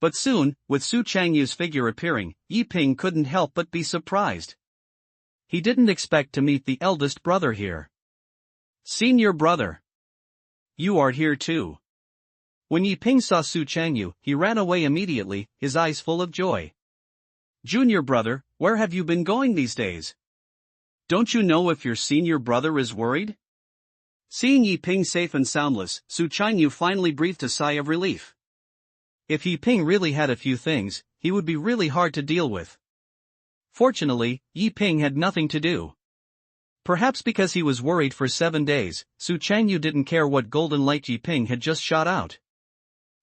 S1: But soon, with Su Changyu's figure appearing, Yi Ping couldn't help but be surprised. He didn't expect to meet the eldest brother here. Senior brother. You are here too. When Yi Ping saw Su Changyu, he ran away immediately, his eyes full of joy. Junior brother, where have you been going these days? Don't you know if your senior brother is worried? Seeing Yi Ping safe and soundless, Su Changyu finally breathed a sigh of relief. If Yi Ping really had a few things, he would be really hard to deal with. Fortunately, Yi Ping had nothing to do. Perhaps because he was worried for 7 days, Su Changyu didn't care what golden light Yi Ping had just shot out.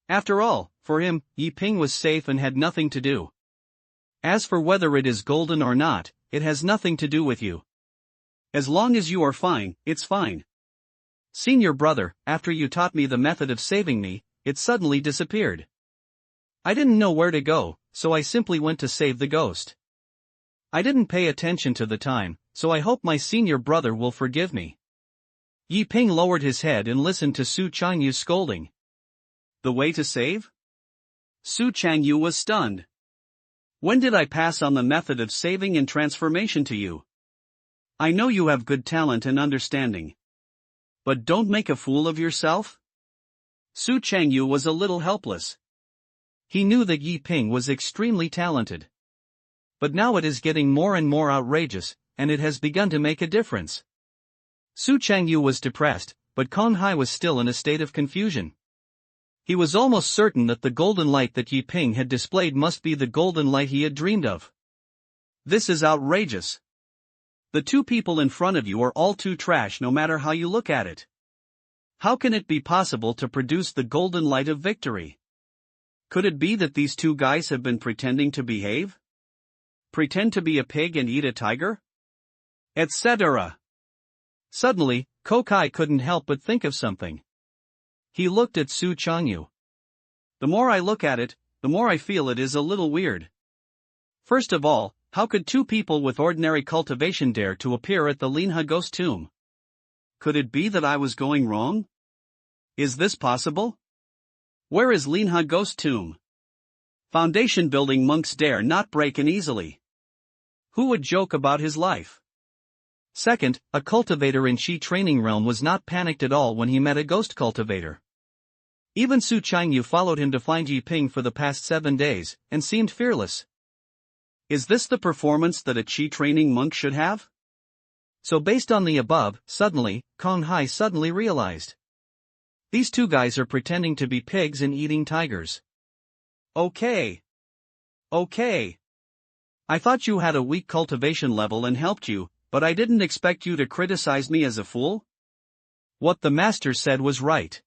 S1: After all, for him, Yi Ping was safe and had nothing to do. As for whether it is golden or not, it has nothing to do with you. As long as you are fine, it's fine. Senior brother, after you taught me the method of saving me, it suddenly disappeared. I didn't know where to go, so I simply went to save the ghost. I didn't pay attention to the time, so I hope my senior brother will forgive me. Yi Ping lowered his head and listened to Su Changyu's scolding. The way to save? Su Changyu was stunned. When did I pass on the method of saving and transformation to you? I know you have good talent and understanding. But don't make a fool of yourself? Su Changyu was a little helpless. He knew that Yi Ping was extremely talented. But now it is getting more and more outrageous, and it has begun to make a difference. Su Changyu was depressed, but Konghai was still in a state of confusion. He was almost certain that the golden light that Yi Ping had displayed must be the golden light he had dreamed of. This is outrageous. The two people in front of you are all too trash no matter how you look at it. How can it be possible to produce the golden light of victory? Could it be that these two guys have been pretending to behave? Pretend to be a pig and eat a tiger? Etc. Suddenly, Kokai couldn't help but think of something. He looked at Su Changyu. The more I look at it, the more I feel it is a little weird. First of all, how could two people with ordinary cultivation dare to appear at the Linha ghost tomb? Could it be that I was going wrong? Is this possible? Where is Linha ghost tomb? Foundation building monks dare not break in easily. Who would joke about his life? Second, a cultivator in Qi training realm was not panicked at all when he met a ghost cultivator. Even Su Changyu followed him to find Yi Ping for the past 7 days, and seemed fearless. Is this the performance that a Qi training monk should have? So based on the above, suddenly, Konghai suddenly realized. These two guys are pretending to be pigs and eating tigers. Okay. Okay. I thought you had a weak cultivation level and helped you, but I didn't expect you to criticize me as a fool?
S2: What the master said was right.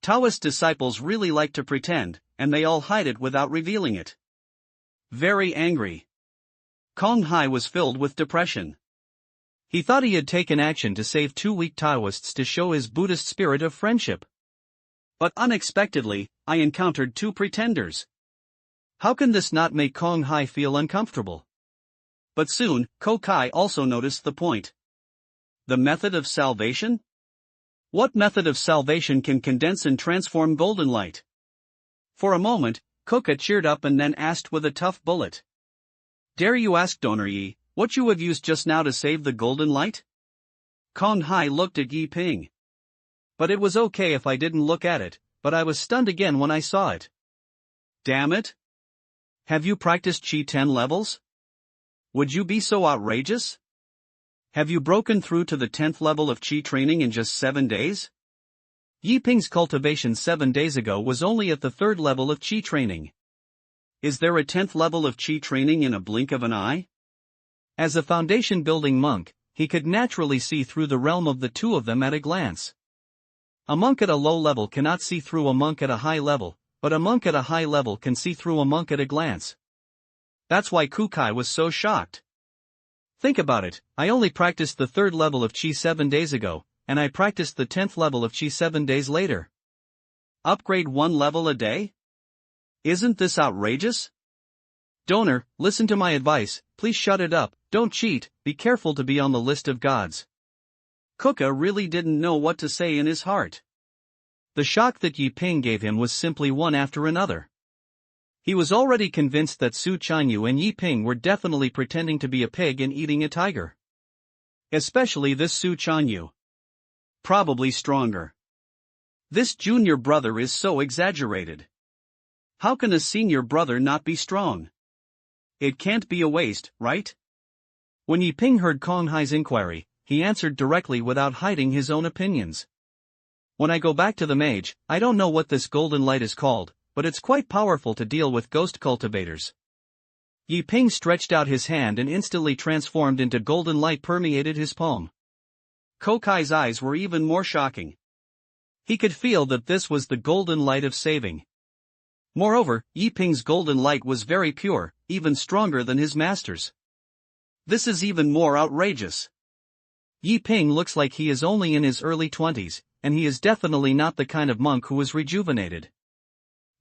S1: Taoist disciples really like to pretend, and they all hide it without revealing it. Very angry. Kong Hai was filled with depression.
S2: He thought he had taken action to save two weak Taoists to show his Buddhist spirit of friendship.
S1: But unexpectedly, I encountered two pretenders. How can this not make Kong Hai feel uncomfortable? But soon, Ko Kai also noticed the point. The method of salvation? What method of salvation can condense and transform golden light? For a moment, Koka cheered up and then asked with a tough bullet. Dare you ask Donor Yi, what you have used just now to save the golden light? Kong Hai looked at Yi Ping. But it was okay if I didn't look at it, but I was stunned again when I saw it. Damn it! Have you practiced Qi 10 levels? Would you be so outrageous? Have you broken through to the 10th level of Qi training in just 7 days? Yi Ping's cultivation 7 days ago was only at the 3rd level of Qi training. Is there a 10th level of Qi training in a blink of an eye?
S2: As a foundation-building monk, he could naturally see through the realm of the two of them at a glance. A monk at a low level cannot see through a monk at a high level, but a monk at a high level can see through a monk at a glance. That's why Kukai was so shocked. Think about it, I only practiced the 3rd level of Qi 7 days ago, and I practiced the 10th level of Qi 7 days later. Upgrade 1 level a day? Isn't this outrageous? Donor, listen to my advice, please shut it up, don't cheat, be careful to be on the list of gods. Kuka really didn't know what to say in his heart. The shock that Yi Ping gave him was simply one after another. He was already convinced that Su Chanyu and Yi Ping were definitely pretending to be a pig and eating a tiger. Especially this Su Chanyu. Probably stronger. This junior brother is so exaggerated. How can a senior brother not be strong? It can't be a waste, right? When Yi Ping heard Kong Hai's inquiry, he answered directly without hiding his own opinions. When I go back to the mage, I don't know what this golden light is called, but it's quite powerful to deal with ghost cultivators. Yi Ping stretched out his hand and instantly transformed into golden light permeated his palm. Kokai's eyes were even more shocking. He could feel that this was the golden light of saving. Moreover, Yi Ping's golden light was very pure, even stronger than his master's. This is even more outrageous. Yi Ping looks like he is only in his early 20s, and he is definitely not the kind of monk who is rejuvenated.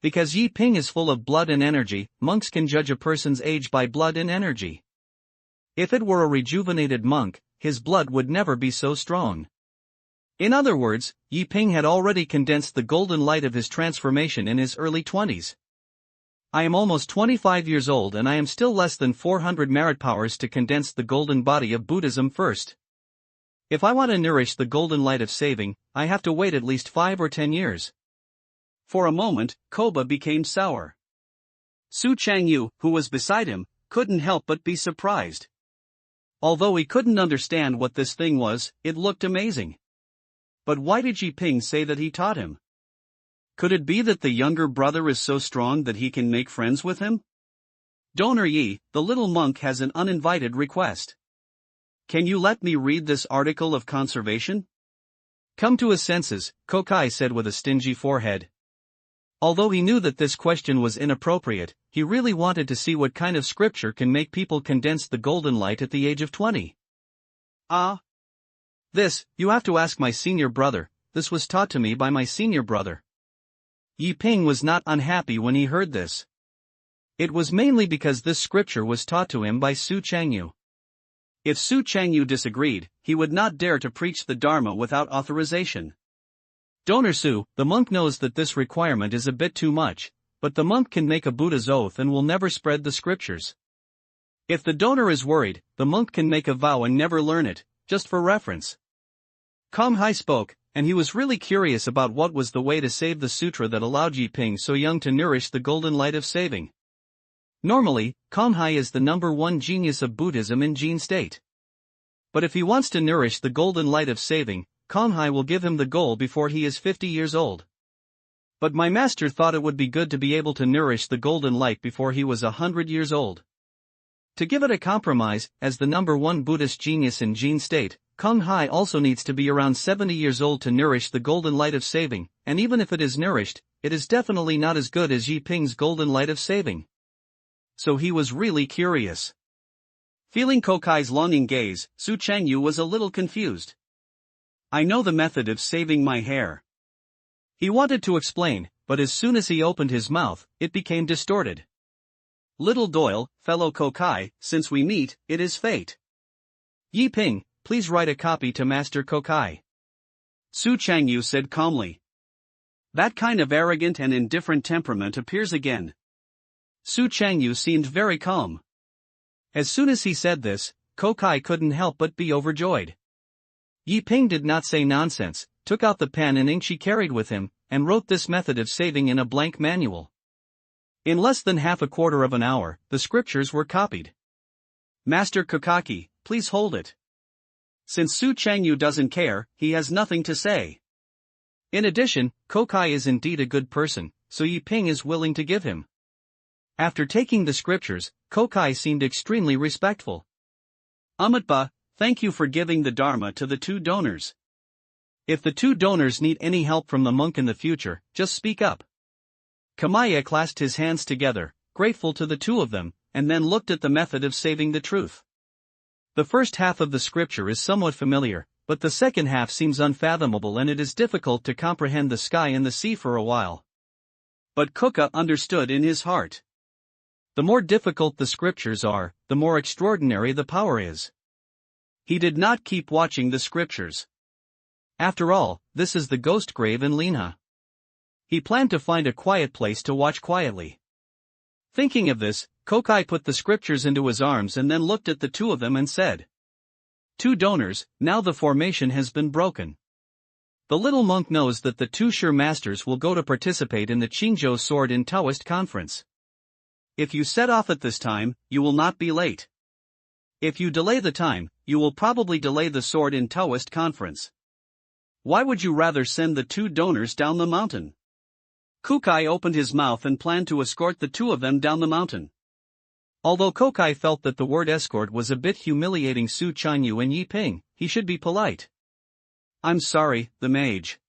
S2: Because Yi Ping is full of blood and energy, monks can judge a person's age by blood and energy. If it were a rejuvenated monk, his blood would never be so strong. In other words, Yi Ping had already condensed the golden light of his transformation in his early 20s. I am almost 25 years old and I am still less than 400 merit powers to condense the golden body of Buddhism first. If I want to nourish the golden light of saving, I have to wait at least 5 or 10 years. For a moment, Koba became sour. Su Changyu, who was beside him, couldn't help but be surprised. Although he couldn't understand what this thing was, it looked amazing. But why did Yi Ping say that he taught him? Could it be that the younger brother is so strong that he can make friends with him? Donor Yi, the little monk has an uninvited request. Can you let me read this article of conservation? Come to his senses, Kokai said with a stingy forehead. Although he knew that this question was inappropriate, he really wanted to see what kind of scripture can make people condense the golden light at the age of 20. This, you have to ask my senior brother, this was taught to me by my senior brother. Yi Ping was not unhappy when he heard this. It was mainly because this scripture was taught to him by Su Changyu. If Su Changyu disagreed, he would not dare to preach the Dharma without authorization. Donor Su, the monk knows that this requirement is a bit too much, but the monk can make a Buddha's oath and will never spread the scriptures. If the donor is worried, the monk can make a vow and never learn it, just for reference. Kong Hai spoke, and he was really curious about what was the way to save the sutra that allowed Yi Ping so young to nourish the golden light of saving. Normally, Kong Hai is the #1 genius of Buddhism in Jin state. But if he wants to nourish the golden light of saving, Kong Hai will give him the goal before he is 50 years old. But my master thought it would be good to be able to nourish the golden light before he was 100 years old. To give it a compromise, as the #1 Buddhist genius in Qingyun State, Kong Hai also needs to be around 70 years old to nourish the golden light of saving, and even if it is nourished, it is definitely not as good as Yi Ping's golden light of saving. So he was really curious.
S1: Feeling Kokai's longing gaze, Su Changyu was a little confused. I know the method of saving my hair.
S2: He wanted to explain, but as soon as he opened his mouth, it became distorted.
S1: Little Doyle, fellow Kokai, since we meet, it is fate.
S2: Yi Ping, please write a copy to Master Kokai.
S1: Su Changyu said calmly. That kind of arrogant and indifferent temperament appears again.
S2: Su Changyu seemed very calm. As soon as he said this, Kokai couldn't help but be overjoyed. Yi Ping did not say nonsense, took out the pen and ink she carried with him, and wrote this method of saving in a blank manual. In less than half a quarter of an hour, the scriptures were copied.
S1: Master Kokaki, please hold it. Since Su Changyu doesn't care, he has nothing to say.
S2: In addition, Kokai is indeed a good person, so Yi Ping is willing to give him. After taking the scriptures, Kokai seemed extremely respectful.
S1: Amitba, thank you for giving the Dharma to the 2 donors.
S2: If the 2 donors need any help from the monk in the future, just speak up. Kamaya clasped his hands together, grateful to the 2 of them, and then looked at the method of saving the truth. The first half of the scripture is somewhat familiar, but the second half seems unfathomable and it is difficult to comprehend the sky and the sea for a while.
S1: But Kuka understood in his heart.
S2: The more difficult the scriptures are, the more extraordinary the power is.
S1: He did not keep watching the scriptures.
S2: After all, this is the ghost grave in Linha. He planned to find a quiet place to watch quietly. Thinking of this, Kokai put the scriptures into his arms and then looked at the 2 of them and said, 2 donors, now the formation has been broken. The little monk knows that the 2 sure masters will go to participate in the Qingyun Sword in Taoist conference.
S1: If you set off at this time, you will not be late. If you delay the time, you will probably delay the sword in Taoist conference. Why would you rather send the 2 donors down the mountain? Kokai opened his mouth and planned to escort the 2 of them down the mountain.
S2: Although Kokai felt that the word escort was a bit humiliating Su Changyu and Yi Ping, he should be polite.
S1: I'm sorry, the mage.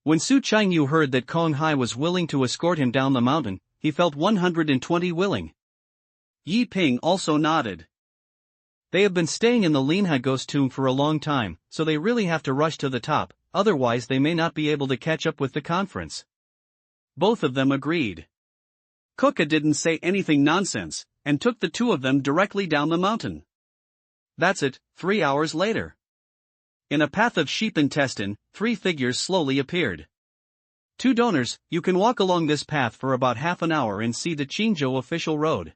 S2: When Su Changyu heard that Kong Hai was willing to escort him down the mountain, he felt 120 willing.
S1: Yi Ping also nodded.
S2: They have been staying in the Linha ghost tomb for a long time, so they really have to rush to the top, otherwise they may not be able to catch up with the conference.
S1: Both of them agreed. Kuka didn't say anything nonsense, and took the 2 of them directly down the mountain. That's it, 3 hours later. In a path of sheep intestine, 3 figures slowly appeared. 2 donors, you can walk along this path for about half an hour and see the Qingyun official road.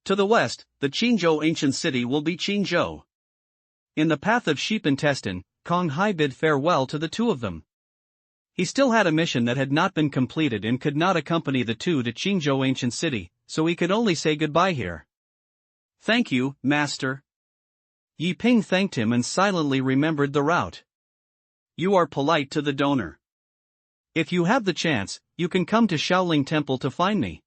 S1: To the west, the Qingyun ancient city will be Qingyun. In the path of sheep intestine, Kong Hai bid farewell to the 2 of them. He still had a mission that had not been completed and could not accompany the 2 to Qingyun ancient city, so he could only say goodbye here. Thank you, master.
S2: Yi Ping thanked him and silently remembered the route.
S1: You are polite to the donor.
S2: If you have the chance, you can come to Shaolin Temple to find me.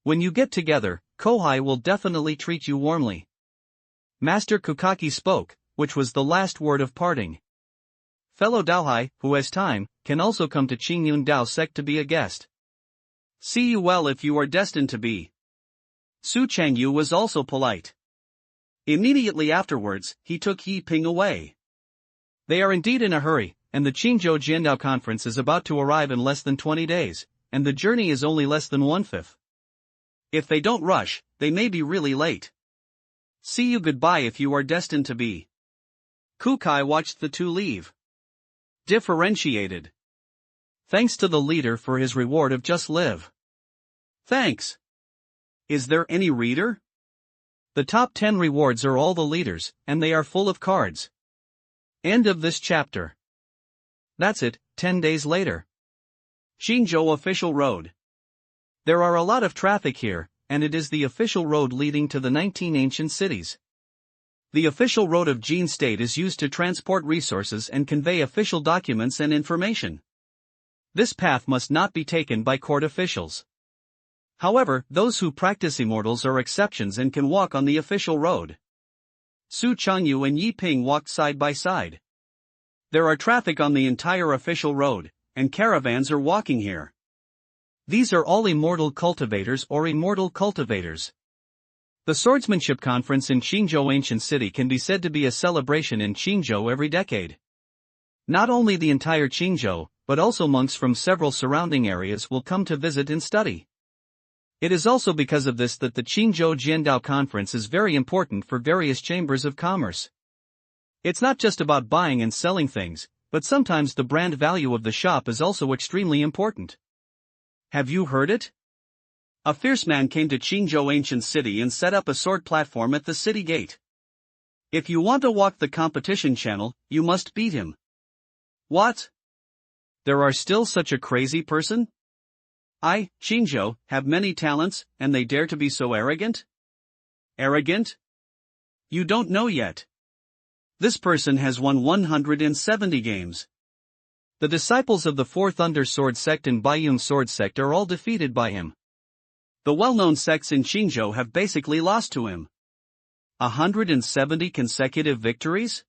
S2: When you get together, Kohai will definitely treat you warmly. Master Kokaki spoke, which was the last word of parting. Fellow Daohai, who has time, can also come to Qingyun Sect to be a guest.
S1: See you well if you are destined to be. Su Changyu was also polite. Immediately afterwards, he took Yi Ping away.
S2: They are indeed in a hurry, and the Qingyun Jiandao conference is about to arrive in less than 20 days, and the journey is only less than 1/5.
S1: If they don't rush, they may be really late. See you goodbye if you are destined to be. Kukai watched the 2 leave. Differentiated.
S2: Thanks to the leader for his reward of just live.
S1: Thanks. Is there any reader?
S2: The top 10 rewards are all the leaders, and they are full of cards. End of this chapter. That's it, 10 days later.
S1: Qingyun official road.
S2: There are a lot of traffic here, and it is the official road leading to the 19 ancient cities. The official road of Qingyun State is used to transport resources and convey official documents and information. This path must not be taken by court officials. However, those who practice immortals are exceptions and can walk on the official road. Su Changyu and Yi Ping walked side by side. There are traffic on the entire official road, and caravans are walking here. These are all immortal cultivators or immortal cultivators. The Swordsmanship Conference in Qingyun Ancient City can be said to be a celebration in Qingyun every decade. Not only the entire Qingyun, but also monks from several surrounding areas will come to visit and study. It is also because of this that the Qingyun Jiandao Conference is very important for various chambers of commerce. It's not just about buying and selling things, but sometimes the brand value of the shop is also extremely important. Have you heard it? A fierce man came to Qingyun Ancient City and set up a sword platform at the city gate. If you want to walk the competition channel, you must beat him. What? There are still such a crazy person? Qingyun, have many talents, and they dare to be so arrogant? Arrogant? You don't know yet. This person has won 170 games. The disciples of the Fourth Thunder Sword Sect and Baiyun Sword Sect are all defeated by him. The well-known sects in Qingyun have basically lost to him. 170 consecutive victories?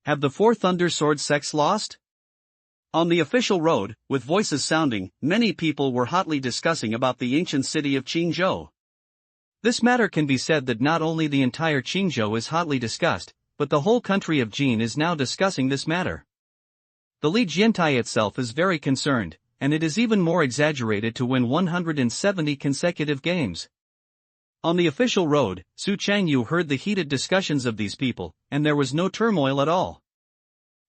S2: Have the Four Thunder Sword Sects lost? On the official road, with voices sounding, many people were hotly discussing about the ancient city of Qingyun. This matter can be said that not only the entire Qingyun is hotly discussed, but the whole country of Jin is now discussing this matter. The Li Jiantai itself is very concerned, and it is even more exaggerated to win 170 consecutive games. On the official road, Su Changyu heard the heated discussions of these people, and there was no turmoil at all.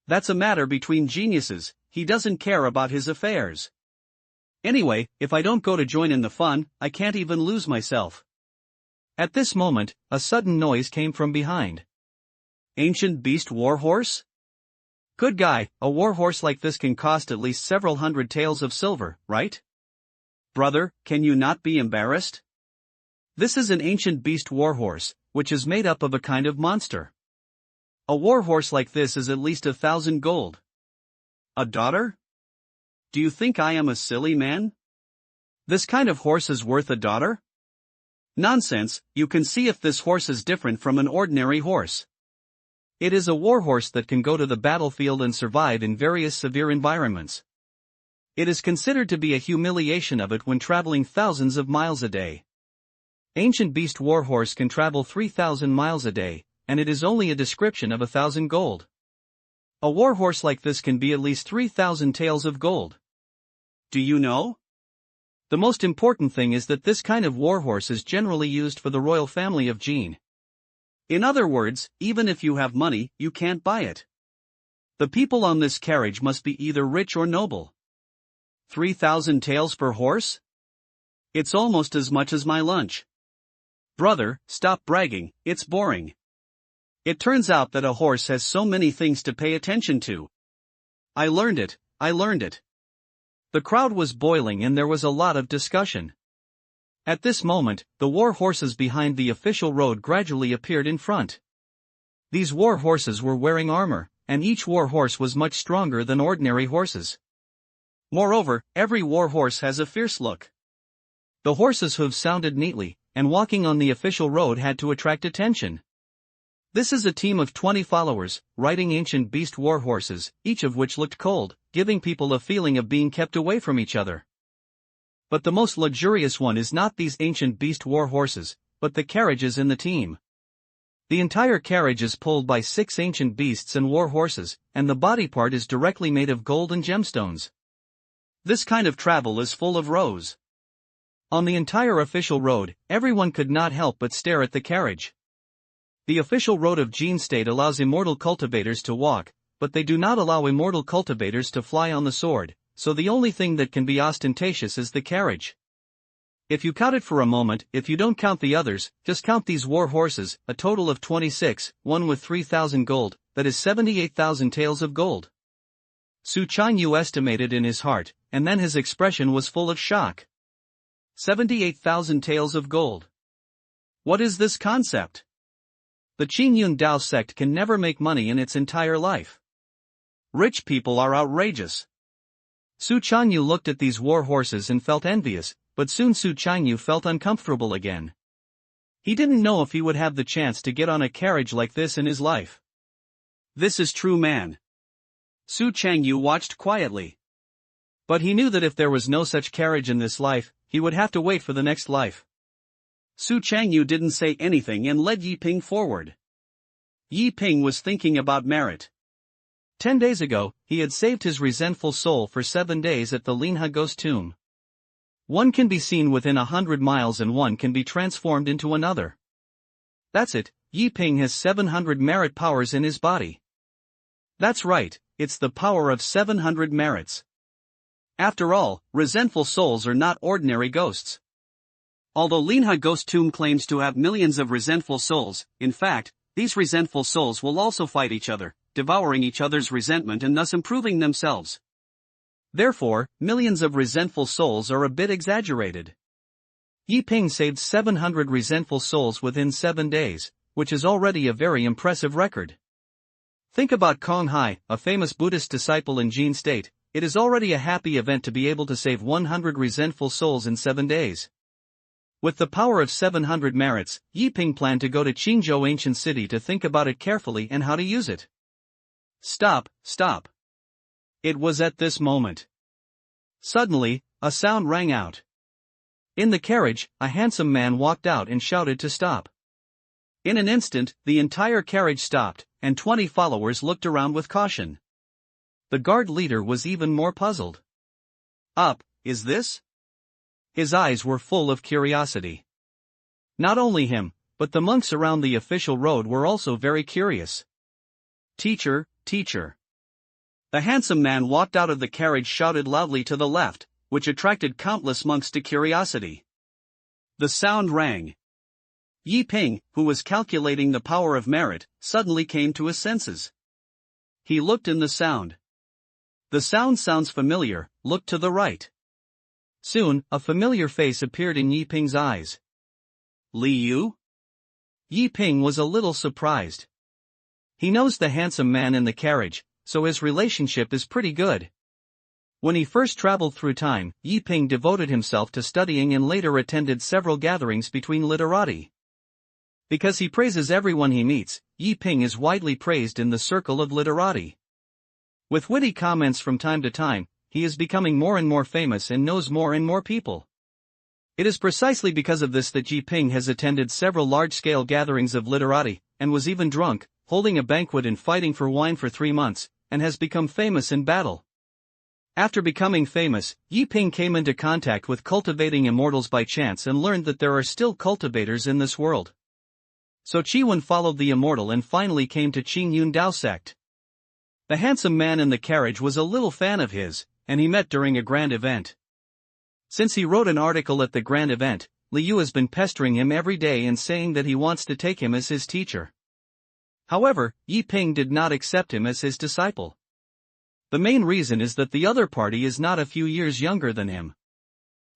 S2: That's a matter between geniuses, he doesn't care about his affairs. Anyway, if I don't go to join in the fun, I can't even lose myself. At this moment, a sudden noise came from behind. Ancient beast warhorse? Good guy, a warhorse like this can cost at least several hundred taels of silver, right? Brother, can you not be embarrassed? This is an ancient beast warhorse, which is made up of a kind of monster. A warhorse like this is at least 1,000 gold. A daughter? Do you think I am a silly man? This kind of horse is worth a daughter? Nonsense, you can see if this horse is different from an ordinary horse. It is a warhorse that can go to the battlefield and survive in various severe environments. It is considered to be a humiliation of it when traveling thousands of miles a day. Ancient beast warhorse can travel 3,000 miles a day, and it is only a description of 1,000 gold. A warhorse like this can be at least 3,000 taels of gold. Do you know? The most important thing is that this kind of warhorse is generally used for the royal family of Jin. In other words, even if you have money, you can't buy it. The people on this carriage must be either rich or noble. 3,000 taels per horse? It's almost as much as my lunch. Brother, stop bragging, it's boring. It turns out that a horse has so many things to pay attention to. I learned it. The crowd was boiling and there was a lot of discussion. At this moment, the war horses behind the official road gradually appeared in front. These war horses were wearing armor, and each war horse was much stronger than ordinary horses. Moreover, every war horse has a fierce look. The horses' hooves sounded neatly, and walking on the official road had to attract attention. This is a team of 20 followers, riding ancient beast war horses, each of which looked cold, giving people a feeling of being kept away from each other. But the most luxurious one is not these ancient beast war horses, but the carriages in the team. The entire carriage is pulled by 6 ancient beasts and war horses, and the body part is directly made of gold and gemstones. This kind of travel is full of rows. On the entire official road, everyone could not help but stare at the carriage. The official road of Jin State allows immortal cultivators to walk, but they do not allow immortal cultivators to fly on the sword, so the only thing that can be ostentatious is the carriage. If you count it for a moment, if you don't count the others, just count these war horses, a total of 26, one with 3,000 gold, that is 78,000 taels of gold. Su Changyu estimated in his heart, and then his expression was full of shock. 78,000 taels of gold. What is this concept? The Qingyun sect can never make money in its entire life. Rich people are outrageous. Su Changyu looked at these war horses and felt envious, but soon Su Changyu felt uncomfortable again. He didn't know if he would have the chance to get on a carriage like this in his life.
S1: This is true, man. Su Changyu watched quietly.
S2: But he knew that if there was no such carriage in this life, he would have to wait for the next life.
S1: Su Changyu didn't say anything and led Yi Ping forward. Yi Ping was thinking about merit.
S2: 10 days ago, he had saved his resentful soul for 7 days at the Linha ghost tomb. One can be seen within 100 miles and one can be transformed into another. That's it, Yi Ping has 700 merit powers in his body.
S1: That's right, it's the power of 700 merits. After all, resentful souls are not ordinary ghosts. Although Linha Ghost Tomb claims to have millions of resentful souls, in fact, these resentful souls will also fight each other, devouring each other's resentment and thus improving themselves.
S2: Therefore, millions of resentful souls are a bit exaggerated. Yi Ping saved 700 resentful souls within 7 days, which is already a very impressive record. Think about Kong Hai, a famous Buddhist disciple in Jin State. It is already a happy event to be able to save 100 resentful souls in 7 days. With the power of 700 merits, Yi Ping planned to go to Qingyun ancient city to think about it carefully and how to use it.
S1: Stop. It was at this moment.
S2: Suddenly, a sound rang out. In the carriage, a handsome man walked out and shouted to stop.
S1: In an instant, the entire carriage stopped, and 20 followers looked around with caution.
S2: The guard leader was even more puzzled.
S1: Is this?
S2: His eyes were full of curiosity. Not only him, but the monks around the official road were also very curious.
S1: Teacher. The handsome man walked out of the carriage, shouted loudly to the left, which attracted countless monks to curiosity. The sound rang. Yi Ping, who was calculating the power of merit, suddenly came to his senses. He looked in the sound. The sound sounds familiar, look to the right.
S2: Soon, a familiar face appeared in Yi Ping's eyes.
S1: Li Yu?
S2: Yi Ping was a little surprised. He knows the handsome man in the carriage, so his relationship is pretty good. When he first traveled through time, Yi Ping devoted himself to studying and later attended several gatherings between literati. Because he praises everyone he meets, Yi Ping is widely praised in the circle of literati. With witty comments from time to time, he is becoming more and more famous and knows more and more people. It is precisely because of this that Yi Ping has attended several large-scale gatherings of literati, and was even drunk, holding a banquet and fighting for wine for 3 months, and has become famous in battle. After becoming famous, Yi Ping came into contact with cultivating immortals by chance and learned that there are still cultivators in this world. So Qingyun followed the immortal and finally came to Qingyun Sect. The handsome man in the carriage was a little fan of his, and he met during a grand event. Since he wrote an article at the grand event, Li Yu has been pestering him every day and saying that he wants to take him as his teacher. However, Yi Ping did not accept him as his disciple. The main reason is that the other party is not a few years younger than him.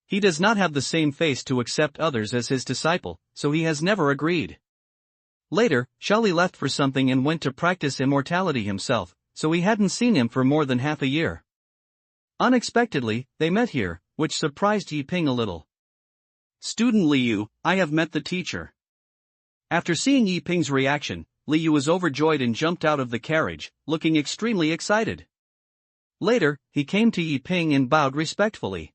S2: He does not have the same face to accept others as his disciple, so he has never agreed. Later, Shali left for something and went to practice immortality himself, so he hadn't seen him for more than half a year. Unexpectedly, they met here, which surprised Yi Ping a little.
S1: Student Li Yu, I have met the teacher. After seeing Yi Ping's reaction, Li Yu was overjoyed and jumped out of the carriage, looking extremely excited.
S2: Later, he came to Yi Ping and bowed respectfully.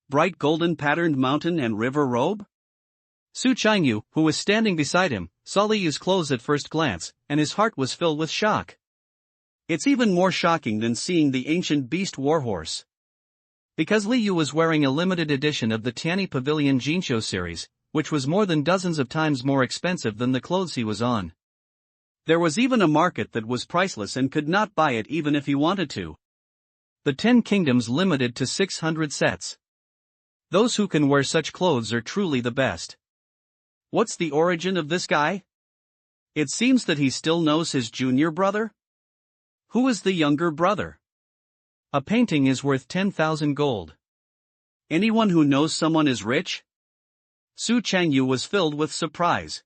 S1: Bright golden patterned mountain and river robe?
S2: Su Changyu, who was standing beside him, saw Li Yu's clothes at first glance, and his heart was filled with shock.
S1: It's even more shocking than seeing the ancient beast warhorse.
S2: Because Li Yu was wearing a limited edition of the Tianyi Pavilion Jinsho series, which was more than dozens of times more expensive than the clothes he was on.
S1: There was even a market that was priceless and could not buy it even if he wanted to.
S2: The 10 kingdoms limited to 600 sets. Those who can wear such clothes are truly the best.
S1: What's the origin of this guy? It seems that he still knows his junior brother? Who is the younger brother?
S2: A painting is worth 10,000 gold.
S1: Anyone who knows someone is rich? Su Changyu was filled with surprise.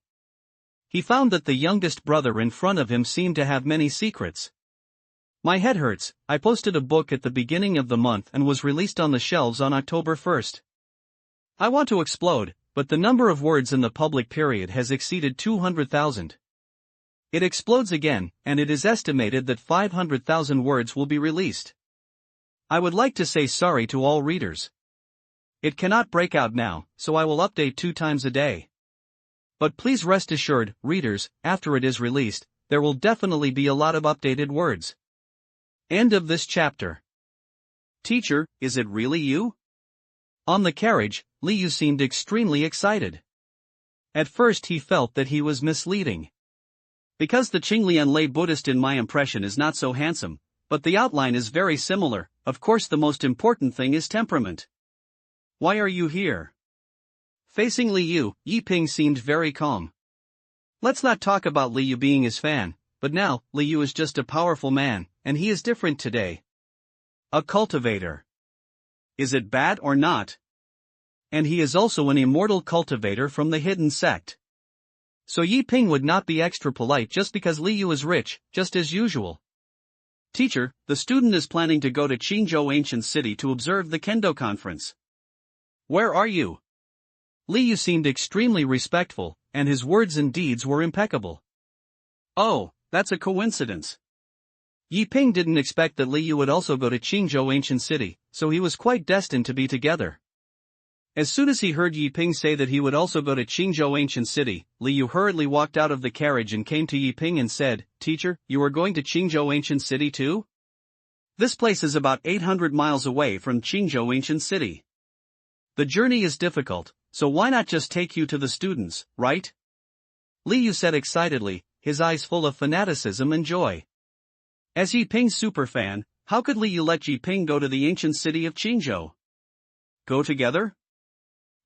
S2: He found that the youngest brother in front of him seemed to have many secrets. My head hurts. I posted a book at the beginning of the month and was released on the shelves on October 1st. I want to explode, but the number of words in the public period has exceeded 200,000. It explodes again, and it is estimated that 500,000 words will be released. I would like to say sorry to all readers. It cannot break out now, so I will update 2 times a day. But please rest assured, readers, after it is released, there will definitely be a lot of updated words. End of this chapter.
S1: Teacher, is it really you?
S2: On the carriage, Liu seemed extremely excited. At first he felt that he was misleading.
S1: Because the Qingyun lay Buddhist in my impression is not so handsome, but the outline is very similar. Of course the most important thing is temperament. Why are you here?
S2: Facing Liu, Yiping seemed very calm. Let's not talk about Liu being his fan, but now, Liu is just a powerful man, and he is different today.
S1: A cultivator. Is it bad or not?
S2: And he is also an immortal cultivator from the Qingyun Sect. So Yiping would not be extra polite just because Liu is rich, just as usual.
S1: Teacher, the student is planning to go to Qingyun Ancient City to observe the Kendo conference. Where are you?
S2: Liu seemed extremely respectful, and his words and deeds were impeccable.
S1: Oh, that's a coincidence.
S2: Yiping didn't expect that Liu would also go to Qingyun Ancient City, so he was quite destined to be together. As soon as he heard Yiping say that he would also go to Qingyun Ancient City, Liu hurriedly walked out of the carriage and came to Yiping and said, "Teacher, you are going to Qingyun Ancient City too?"
S1: This place is about 800 miles away from Qingyun Ancient City.
S2: The journey is difficult, so why not just take you to the students, right? Liu said excitedly, his eyes full of fanaticism and joy.
S1: As Yiping's superfan, how could Liu let Yiping go to the ancient city of Qingyun? Go together?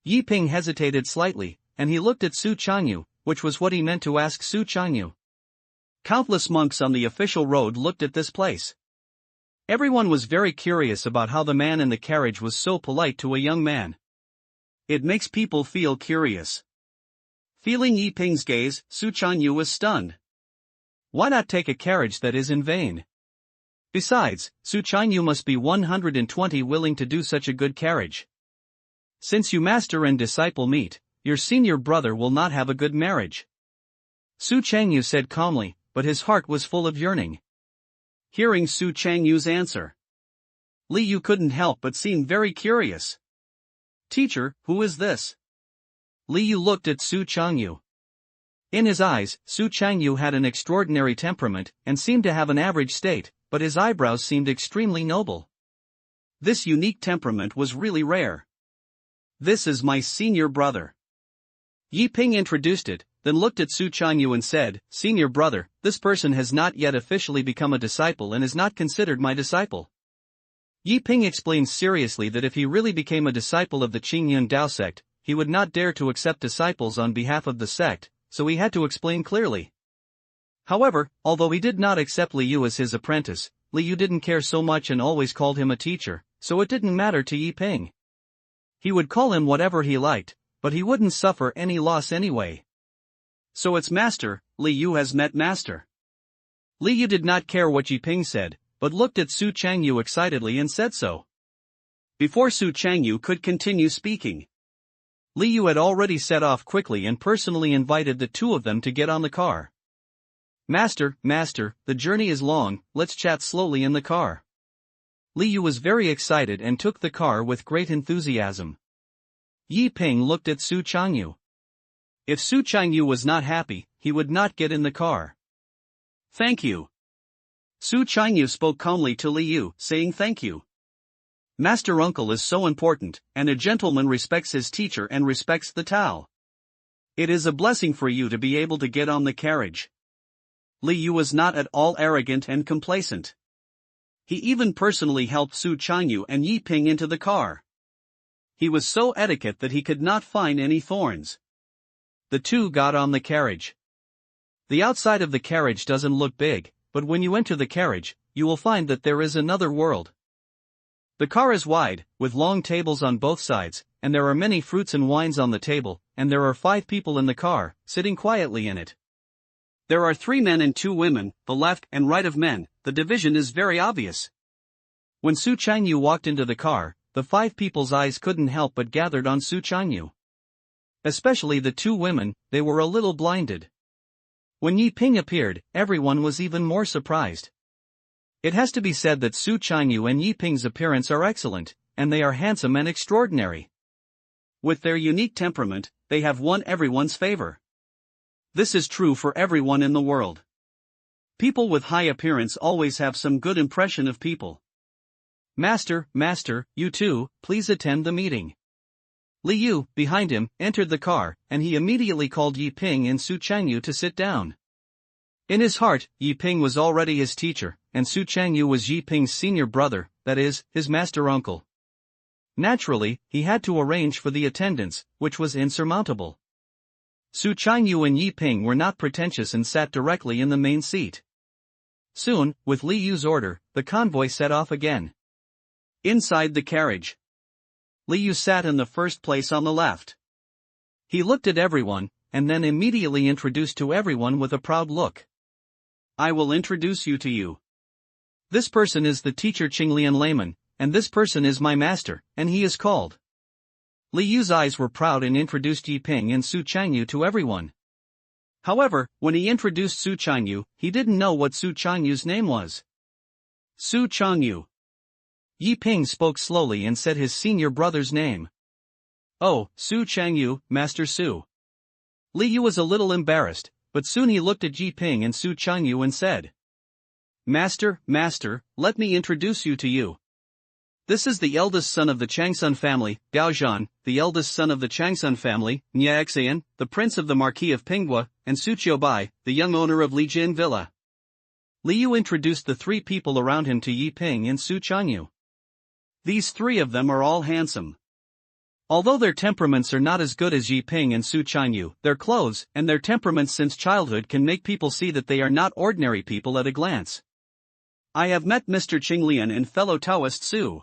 S2: Yiping hesitated slightly, and he looked at Su Changyu, which was what he meant to ask Su Changyu.
S1: Countless monks on the official road looked at this place.
S2: Everyone was very curious about how the man in the carriage was so polite to a young man.
S1: It makes people feel curious. Feeling Yiping's gaze, Su Changyu was stunned.
S2: Why not take a carriage that is in vain? Besides, Su Changyu must be 120 willing to do such a good carriage. Since you master and disciple meet, your senior brother will not have a good marriage. Su Changyu said calmly, but his heart was full of yearning.
S1: Hearing Su Changyu's answer, Liu couldn't help but seem very curious. Teacher, who is this?
S2: Liu looked at Su Changyu. In his eyes, Su Changyu had an extraordinary temperament and seemed to have an average state, but his eyebrows seemed extremely noble.
S1: This unique temperament was really rare. This is my senior brother.
S2: Yiping introduced it, then looked at Su Changyu and said, "Senior brother, this person has not yet officially become a disciple and is not considered my disciple." Yiping explained seriously that if he really became a disciple of the Qingyun Dao sect, he would not dare to accept disciples on behalf of the sect, so he had to explain clearly. However, although he did not accept Liu as his apprentice, Liu didn't care so much and always called him a teacher, so it didn't matter to Yiping. He would call him whatever he liked, but he wouldn't suffer any loss anyway.
S1: So it's master, Liu has met master.
S2: Liu did not care what Yiping said, but looked at Su Changyu excitedly and said so.
S1: Before Su Changyu could continue speaking,
S2: Liu had already set off quickly and personally invited the two of them to get on the car. Master, the journey is long, let's chat slowly in the car." Liu was very excited and took the car with great enthusiasm. Yiping looked at Su Changyu. If Su Changyu was not happy, he would not get in the car.
S1: "Thank you." Su Changyu spoke calmly to Liu, saying thank you. Master uncle is so important, and a gentleman respects his teacher and respects the Tao. It is a blessing for you to be able to get on the carriage. Liu was not at all arrogant and complacent. He even personally helped Su Changyu and Yiping into the car. He was so etiquette that he could not find any thorns.
S2: The two got on the carriage. The outside of the carriage doesn't look big, but when you enter the carriage, you will find that there is another world. The car is wide, with long tables on both sides, and there are many fruits and wines on the table, and there are 5 people in the car, sitting quietly in it.
S1: There are 3 men and 2 women, the left and right of men, the division is very obvious. When Su Changyu walked into the car, the 5 people's eyes couldn't help but gathered on Su Changyu. Especially the 2 women, they were a little blinded. When Yi Ping appeared, everyone was even more surprised. It has to be said that Su Changyu and Yi Ping's appearance are excellent, and they are handsome and extraordinary. With their unique temperament, they have won everyone's favor. This is true for everyone in the world. People with high appearance always have some good impression of people. Master, you two, please attend the meeting. Li Yu, behind him, entered the car, and he immediately called Yi Ping and Su Changyu to sit down. In his heart, Yi Ping was already his teacher, and Su Changyu was Yi Ping's senior brother, that is, his master uncle. Naturally, he had to arrange for the attendance, which was insurmountable. Su Changyu and Yi Ping were not pretentious and sat directly in the main seat. Soon, with Li Yu's order, the convoy set off again. Inside the carriage, Li Yu sat in the first place on the left. He looked at everyone, and then immediately introduced to everyone with a proud look. I will introduce you to you. This person is the teacher Qingyun Layman, and this person is my master, and he is called. Li Yu's eyes were proud and introduced Yi Ping and Su Changyu to everyone. However, when he introduced Su Changyu, he didn't know what Su Changyu's name was. Su Changyu. Yi Ping spoke slowly and said his senior brother's name. Oh, Su Changyu, Master Su. Li Yu was a little embarrassed, but soon he looked at Yi Ping and Su Changyu and said, Master, let me introduce you to you. This is the eldest son of the Changsun family, Gao Zhan, the eldest son of the Changsun family, Niaxian, the prince of the Marquis of Pingwa, and Su Qiubai, the young owner of Lijian Villa. Li Yu introduced the 3 people around him to Yi Ping and Su Changyu. These 3 of them are all handsome. Although their temperaments are not as good as Yi Ping and Su Changyu, their clothes and their temperaments since childhood can make people see that they are not ordinary people at a glance. I have met Mr. Qinglian and fellow Taoist Su.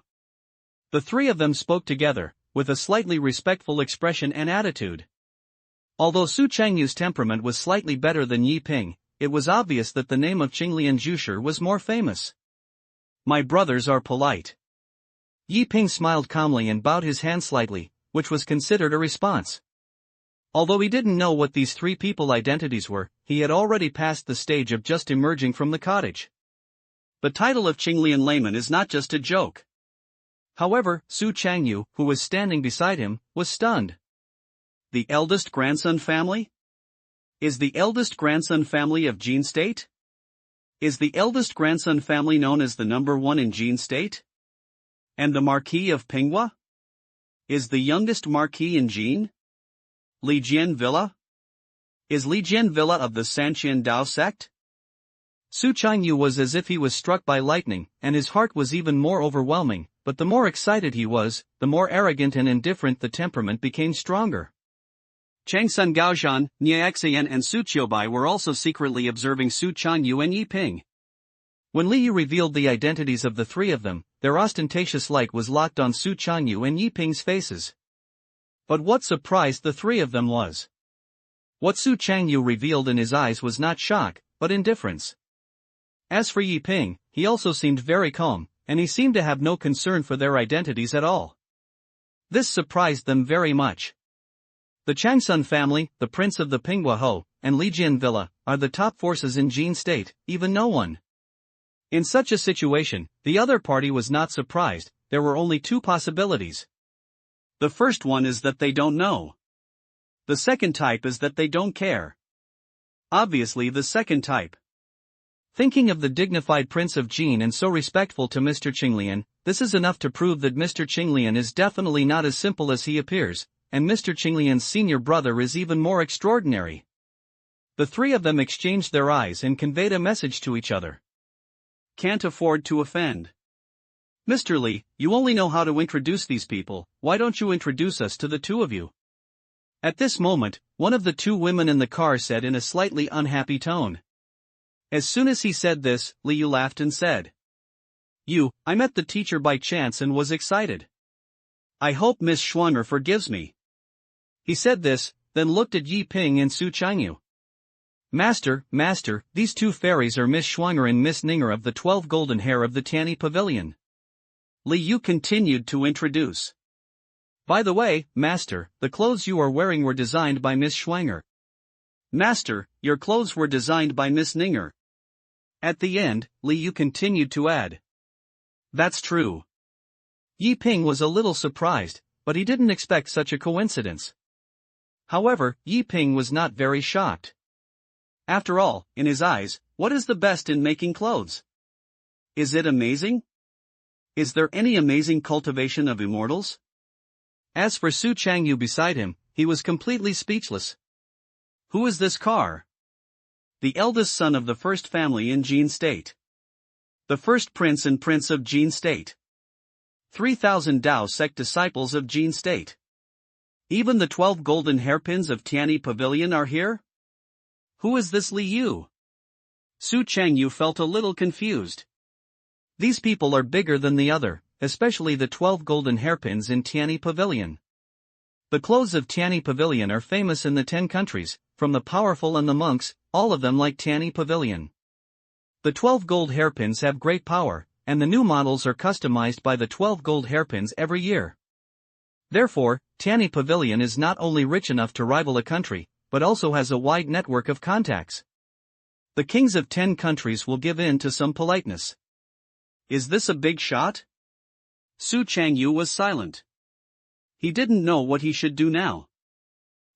S1: The 3 of them spoke together, with a slightly respectful expression and attitude. Although Su Changyu's temperament was slightly better than Yi Ping, it was obvious that the name of Qinglian Zhushi was more famous. My brothers are polite. Yi Ping smiled calmly and bowed his hand slightly, which was considered a response. Although he didn't know what these 3 people's identities were, he had already passed the stage of just emerging from the cottage. The title of Qinglian Layman is not just a joke. However, Su Changyu, who was standing beside him, was stunned. The eldest grandson family? Is the eldest grandson family of Jin State? Is the eldest grandson family known as the number 1 in Jin State? And the Marquis of Pingwa? Is the youngest Marquis in Jin? Lijian Villa? Is Lijian Villa of the Sanqian Dao sect? Su Changyu was as if he was struck by lightning, and his heart was even more overwhelming, but the more excited he was, the more arrogant and indifferent the temperament became stronger. Changsun Gaozhan, Niaxian and Su Qiubai were also secretly observing Su Changyu and Yi Ping. When Li Yu revealed the identities of the 3 of them, their ostentatious light was locked on Su Changyu and Yi Ping's faces. But what surprised the 3 of them was what Su Changyu revealed in his eyes was not shock, but indifference. As for Yi Ping, he also seemed very calm, and he seemed to have no concern for their identities at all. This surprised them very much. The Changsun family, the prince of the Pingwa Ho, and Lijian Villa, are the top forces in Jin State, even no one. In such a situation, the other party was not surprised. There were only 2 possibilities. The first one is that they don't know. The second type is that they don't care. Obviously the second type. Thinking of the dignified prince of Jin and so respectful to Mr. Qinglian, this is enough to prove that Mr. Qinglian is definitely not as simple as he appears, and Mr. Qinglian's senior brother is even more extraordinary. The 3 of them exchanged their eyes and conveyed a message to each other. Can't afford to offend. Mr. Li, you only know how to introduce these people, why don't you introduce us to the 2 of you? At this moment, one of the 2 women in the car said in a slightly unhappy tone. As soon as he said this, Li Yu laughed and said, I met the teacher by chance and was excited. I hope Miss Schwanner forgives me. He said this, then looked at Yi Ping and Su Changyu.
S2: Master, these two fairies are Miss Schwanger and Miss Ninger of the 12 golden hair of the Tanny Pavilion.
S1: Li Yu continued to introduce.
S2: By the way, Master, the clothes you are wearing were designed by Miss Schwanger.
S1: Master, your clothes were designed by Miss Ninger.
S2: At the end, Li Yu continued to add.
S1: That's true.
S2: Yi Ping was a little surprised, but he didn't expect such a coincidence. However, Yi Ping was not very shocked.
S1: After all, in his eyes, what is the best in making clothes? Is it amazing? Is there any amazing cultivation of immortals?
S2: As for Su Changyu beside him, he was completely speechless.
S1: Who is this Car? The eldest son of the first family in Jin State. The first prince and prince of Jin State. 3,000 Dao sect disciples of Jin State. Even the 12 golden hairpins of Tianyi Pavilion are here? Who is this Li Yu? Su Changyu felt a little confused.
S2: These people are bigger than the other, especially the 12 golden hairpins in Tianyi Pavilion. The clothes of Tianyi Pavilion are famous in the 10 countries, from the powerful and the monks, all of them like Tianyi Pavilion. The 12 gold hairpins have great power, and the new models are customized by the 12 gold hairpins every year. Therefore, Tianyi Pavilion is not only rich enough to rival a country, but also has a wide network of contacts. The kings of 10 countries will give in to some politeness.
S1: Is this a big shot? Su Changyu was silent. He didn't know what he should do now.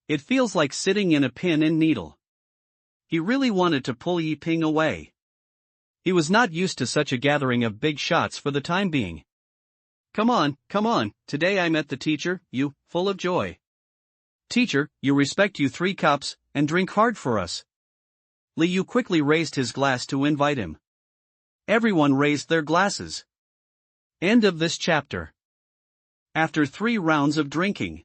S1: It feels like sitting in a pin and needle. He really wanted to pull Yi Ping away.
S2: He was not used to such a gathering of big shots for the time being.
S1: Come on, today I met the teacher, you, full of joy.
S2: Teacher, you respect you 3 cups, and drink hard for us.
S1: Li Yu quickly raised his glass to invite him. Everyone raised their glasses.
S2: End of this chapter.
S1: After 3 rounds of drinking,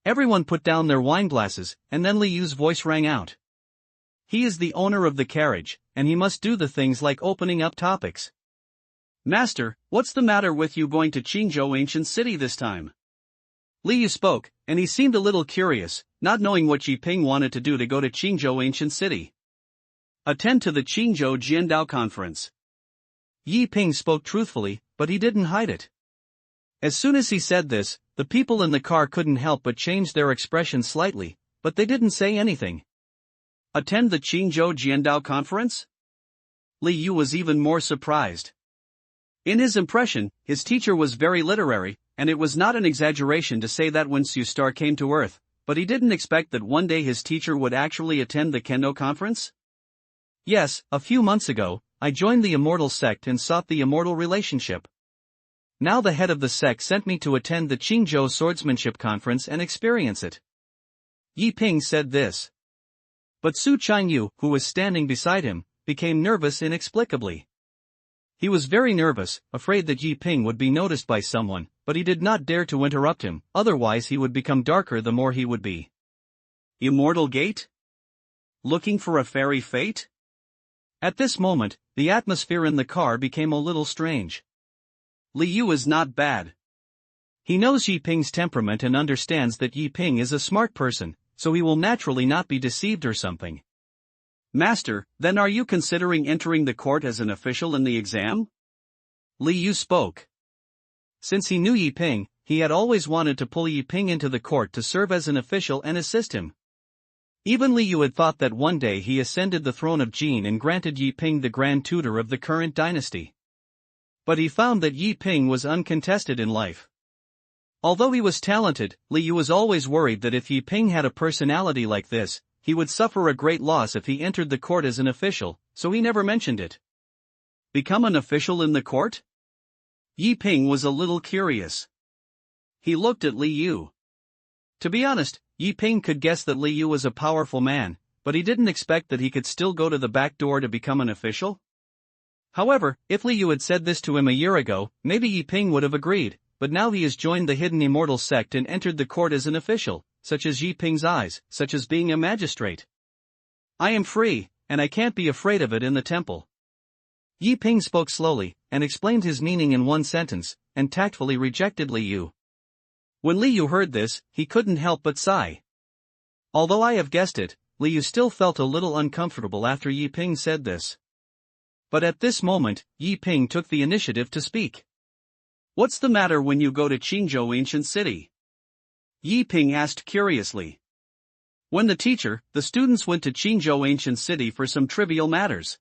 S2: everyone put down their wine glasses, and then Li Yu's voice rang out. He is the owner of the carriage, and he must do the things like opening up topics.
S1: Master, what's the matter with you going to Qingyun Ancient City this time?
S2: Li Yu spoke, and he seemed a little curious, not knowing what Yi Ping wanted to do to go to Qingyun Ancient City.
S1: Attend to the Qingyun Jiandao Conference.
S2: Yi Ping spoke truthfully, but he didn't hide it. As soon as he said this, the people in the car couldn't help but change their expression slightly, but they didn't say anything.
S1: Attend the Qingyun Jiandao Conference? Li Yu was even more surprised. In his impression, his teacher was very literary, and it was not an exaggeration to say that when Su Star came to Earth, but he didn't expect that one day his teacher would actually attend the Kendo conference?
S2: Yes, a few months ago, I joined the Immortal Sect and sought the immortal relationship. Now the head of the sect sent me to attend the Qingyun Swordsmanship conference and experience it. Yi Ping said this. But Su Changyu, who was standing beside him, became nervous inexplicably. He was very nervous, afraid that Yi Ping would be noticed by someone, but he did not dare to interrupt him, otherwise he would become darker the more he would be.
S1: Immortal Gate? Looking for a fairy fate?
S2: At this moment, the atmosphere in the car became a little strange.
S1: Li Yu is not bad.
S2: He knows Yi Ping's temperament and understands that Yi Ping is a smart person, so he will naturally not be deceived or something.
S1: Master, then are you considering entering the court as an official in the exam?
S2: Li Yu spoke. Since he knew Yi Ping, he had always wanted to pull Yi Ping into the court to serve as an official and assist him. Even Li Yu had thought that one day he ascended the throne of Jin and granted Yi Ping the grand tutor of the current dynasty. But he found that Yi Ping was uncontested in life. Although he was talented, Li Yu was always worried that if Yi Ping had a personality like this, he would suffer a great loss if he entered the court as an official, so he never mentioned it.
S1: Become an official in the court? Yi Ping was a little curious. He looked at Li Yu.
S2: To be honest, Yi Ping could guess that Li Yu was a powerful man, but he didn't expect that he could still go to the back door to become an official. However, if Li Yu had said this to him a year ago, maybe Yi Ping would have agreed, but now he has joined the hidden Immortal Sect and entered the court as an official, such as Yi Ping's eyes, such as being a magistrate. I am free, and I can't be afraid of it in the temple. Yi Ping spoke slowly, and explained his meaning in one sentence, and tactfully rejected Li Yu. When Li Yu heard this, he couldn't help but sigh. Although I have guessed it, Liu still felt a little uncomfortable after Yi Ping said this. But at this moment, Yi Ping took the initiative to speak.
S1: What's the matter when you go to Qingyun Ancient City? Yi Ping asked curiously. When the teacher, the students went to Qingyun Ancient City for some trivial matters.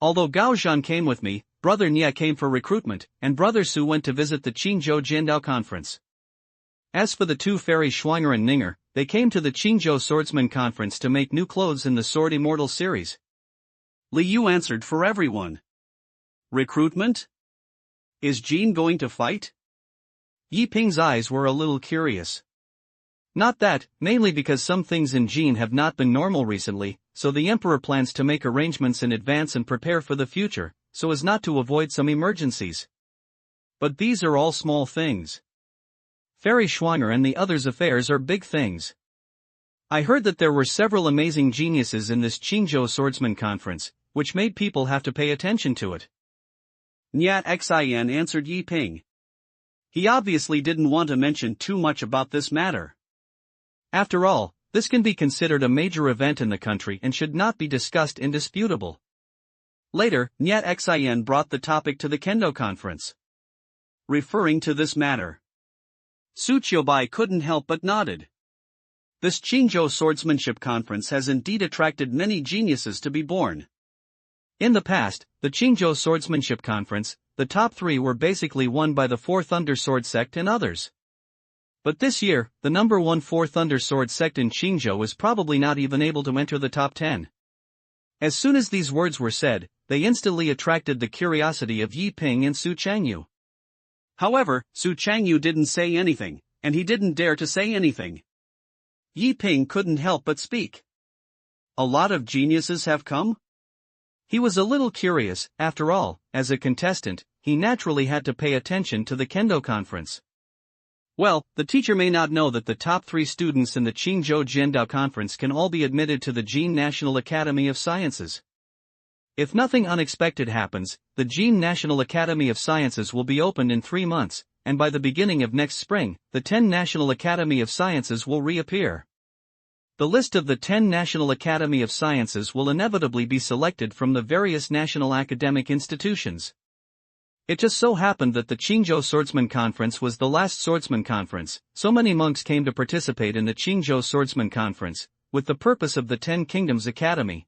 S1: Although Gao Zhan came with me, Brother Nia came for recruitment, and Brother Su went to visit the Qingyun Jiandao Conference. As for the two fairies Schwanger and Ninger, they came to the Qingyun Swordsman Conference to make new clothes in the Sword Immortal series. Liu answered for everyone. Recruitment? Is Jin going to fight?
S2: Yi Ping's eyes were a little curious. Not that, mainly because some things in Jin have not been normal recently, so the Emperor plans to make arrangements in advance and prepare for the future, so as not to avoid some emergencies. But these are all small things. Fairy Schwanger and the others' affairs are big things. I heard that there were several amazing geniuses in this Qingyun Swordsman Conference, which made people have to pay attention to it.
S1: Nyat Xin answered Yi Ping. He obviously didn't want to mention too much about this matter.
S2: After all, this can be considered a major event in the country and should not be discussed indisputable.
S1: Later, Nyat Xin brought the topic to the Kendo conference. Referring to this matter, Su Qiubai couldn't help but nodded. This Qingyun Swordsmanship Conference has indeed attracted many geniuses to be born.
S2: In the past, the Qingyun Swordsmanship Conference, the top three were basically won by the Fourth Undersword Sect and others. But this year, the number one Fourth Undersword Sect in Qingyun is probably not even able to enter the top 10. As soon as these words were said, they instantly attracted the curiosity of Yi Ping and Su Changyu.
S1: However, Su Changyu didn't say anything, and he didn't dare to say anything. Yi Ping couldn't help but speak. A lot of geniuses have come?
S2: He was a little curious. After all, as a contestant, he naturally had to pay attention to the Kendo conference.
S1: Well, the teacher may not know that the top 3 students in the Qingyun Jiandao Conference can all be admitted to the Jin National Academy of Sciences.
S2: If nothing unexpected happens, the Jin National Academy of Sciences will be opened in 3 months, and by the beginning of next spring, the 10 National Academy of Sciences will reappear. The list of the 10 National Academy of Sciences will inevitably be selected from the various national academic institutions. It just so happened that the Qingyun Swordsman Conference was the last Swordsman Conference, so many monks came to participate in the Qingyun Swordsman Conference, with the purpose of the 10 Kingdoms Academy.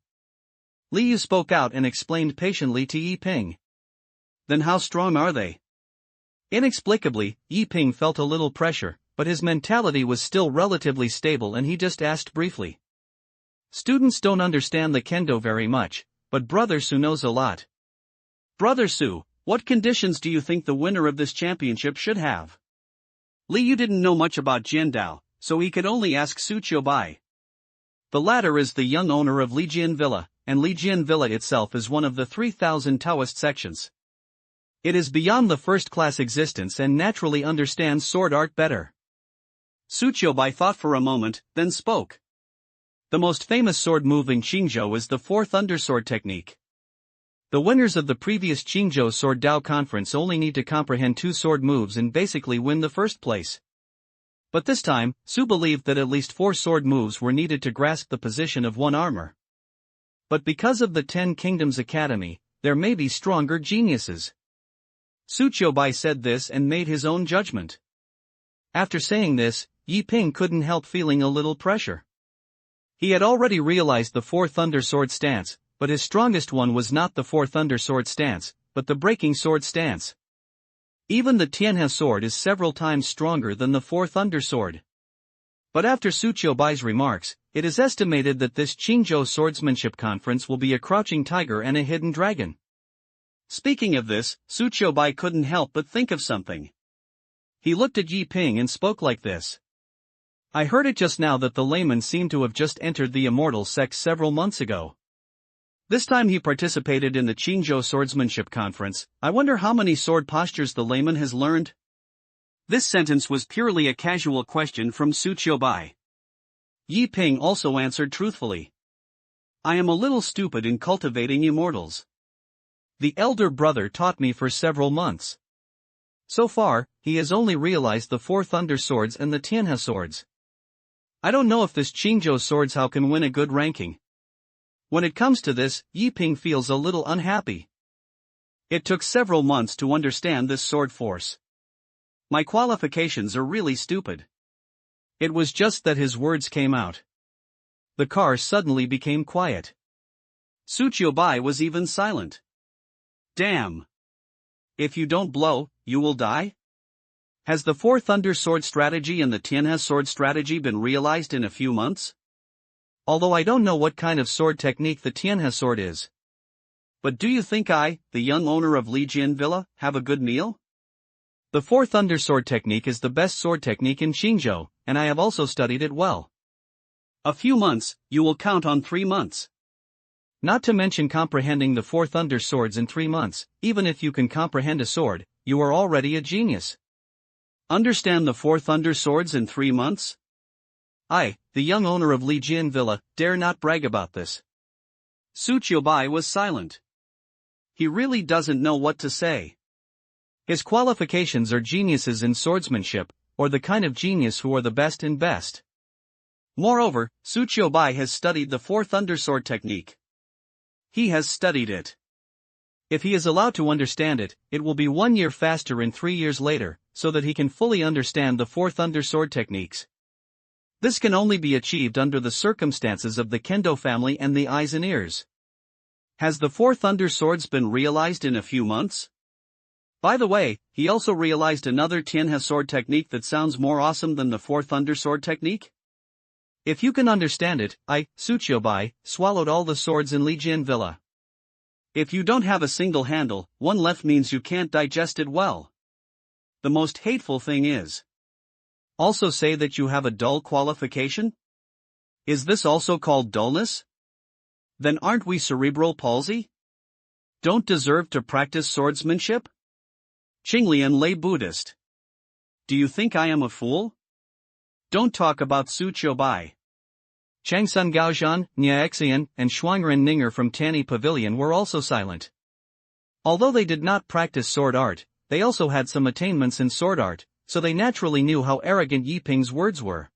S2: Liu spoke out and explained patiently to Yi Ping.
S1: Then how strong are they?
S2: Inexplicably, Yi Ping felt a little pressure, but his mentality was still relatively stable and he just asked briefly. Students don't understand the Kendo very much, but Brother Su knows a lot.
S1: Brother Su, what conditions do you think the winner of this championship should have? Liu didn't know much about Jiandao, so he could only ask Su Qiubai.
S2: The latter is the young owner of Lijian Villa, and Lijian Villa itself is one of the 3,000 Taoist sections. It is beyond the first-class existence and naturally understands sword art better.
S1: Su Qiubai thought for a moment, then spoke.
S2: The most famous sword move in Qingyun is the fourth undersword technique. The winners of the previous Qingyun Sword Dao Conference only need to comprehend 2 sword moves and basically win the first place. But this time, Su believed that at least 4 sword moves were needed to grasp the position of 1 armor. But because of the 10 Kingdoms Academy, there may be stronger geniuses. Su Qiubai said this and made his own judgment. After saying this, Yi Ping couldn't help feeling a little pressure. He had already realized the 4th undersword stance, but his strongest one was not the 4th undersword stance, but the breaking sword stance. Even the Tianhe sword is several times stronger than the 4th undersword. But after Su Qiubai's remarks, it is estimated that this Qingyun Swordsmanship Conference will be a crouching tiger and a hidden dragon.
S1: Speaking of this, Su Qiubai couldn't help but think of something.
S2: He looked at Yi Ping and spoke like this. I heard it just now that the layman seemed to have just entered the Immortal Sect several months ago. This time he participated in the Qingyun Swordsmanship Conference. I wonder how many sword postures the layman has learned?
S1: This sentence was purely a casual question from Su Qiubai.
S2: Yi Ping also answered truthfully.
S1: I am a little stupid in cultivating immortals.
S2: The elder brother taught me for several months. So far, he has only realized the 4th underswords and the Tianhe swords. I don't know if this Qingyun Swordshow can win a good ranking. When it comes to this, Yi Ping feels a little unhappy.
S1: It took several months to understand this sword force. My qualifications are really stupid.
S2: It was just that his words came out. The car suddenly became quiet.
S1: Su Qiubai was even silent. Damn. If you don't blow, you will die? Has the Four Thunder Sword strategy and the Tianhe Sword strategy been realized in a few months?
S2: Although I don't know what kind of sword technique the Tianhe sword is.
S1: But do you think I, the young owner of Lijian Villa, have a good meal?
S2: The Four Thunder Sword technique is the best sword technique in Qingyun, and I have also studied it well.
S1: A few months, you will count on 3 months.
S2: Not to mention comprehending the Four Thunder Swords in 3 months, even if you can comprehend a sword, you are already a genius.
S1: Understand the Four Thunder Swords in 3 months?
S2: I, the young owner of Lijian Villa, dare not brag about this.
S1: Su Qiubai was silent. He really doesn't know what to say.
S2: His qualifications are geniuses in swordsmanship, or the kind of genius who are the best in best.
S1: Moreover, Su Qiubai has studied the Four Thunder Sword technique. He has studied it.
S2: If he is allowed to understand it, it will be 1 year faster and 3 years later, so that he can fully understand the Four Thunder Sword techniques. This can only be achieved under the circumstances of the Kendo family and the eyes and ears.
S1: Has the Four Thunder Swords been realized in a few months? By the way, he also realized another Tianhe sword technique that sounds more awesome than the Four Thunder Sword technique?
S2: If you can understand it, I, Su Qiubai, swallowed all the swords in Lijian Villa.
S1: If you don't have a single handle, one left means you can't digest it well. The most hateful thing is.
S2: Also say that you have a dull qualification?
S1: Is this also called dullness? Then aren't we cerebral palsy? Don't deserve to practice swordsmanship? Qinglian lay Buddhist. Do you think I am a fool? Don't talk about Su Qiubai.
S2: Changsun Gaozhan, Niaxian, and Shuangren Ninger from Tani Pavilion were also silent. Although they did not practice sword art, they also had some attainments in sword art, so they naturally knew how arrogant Yi Ping's words were.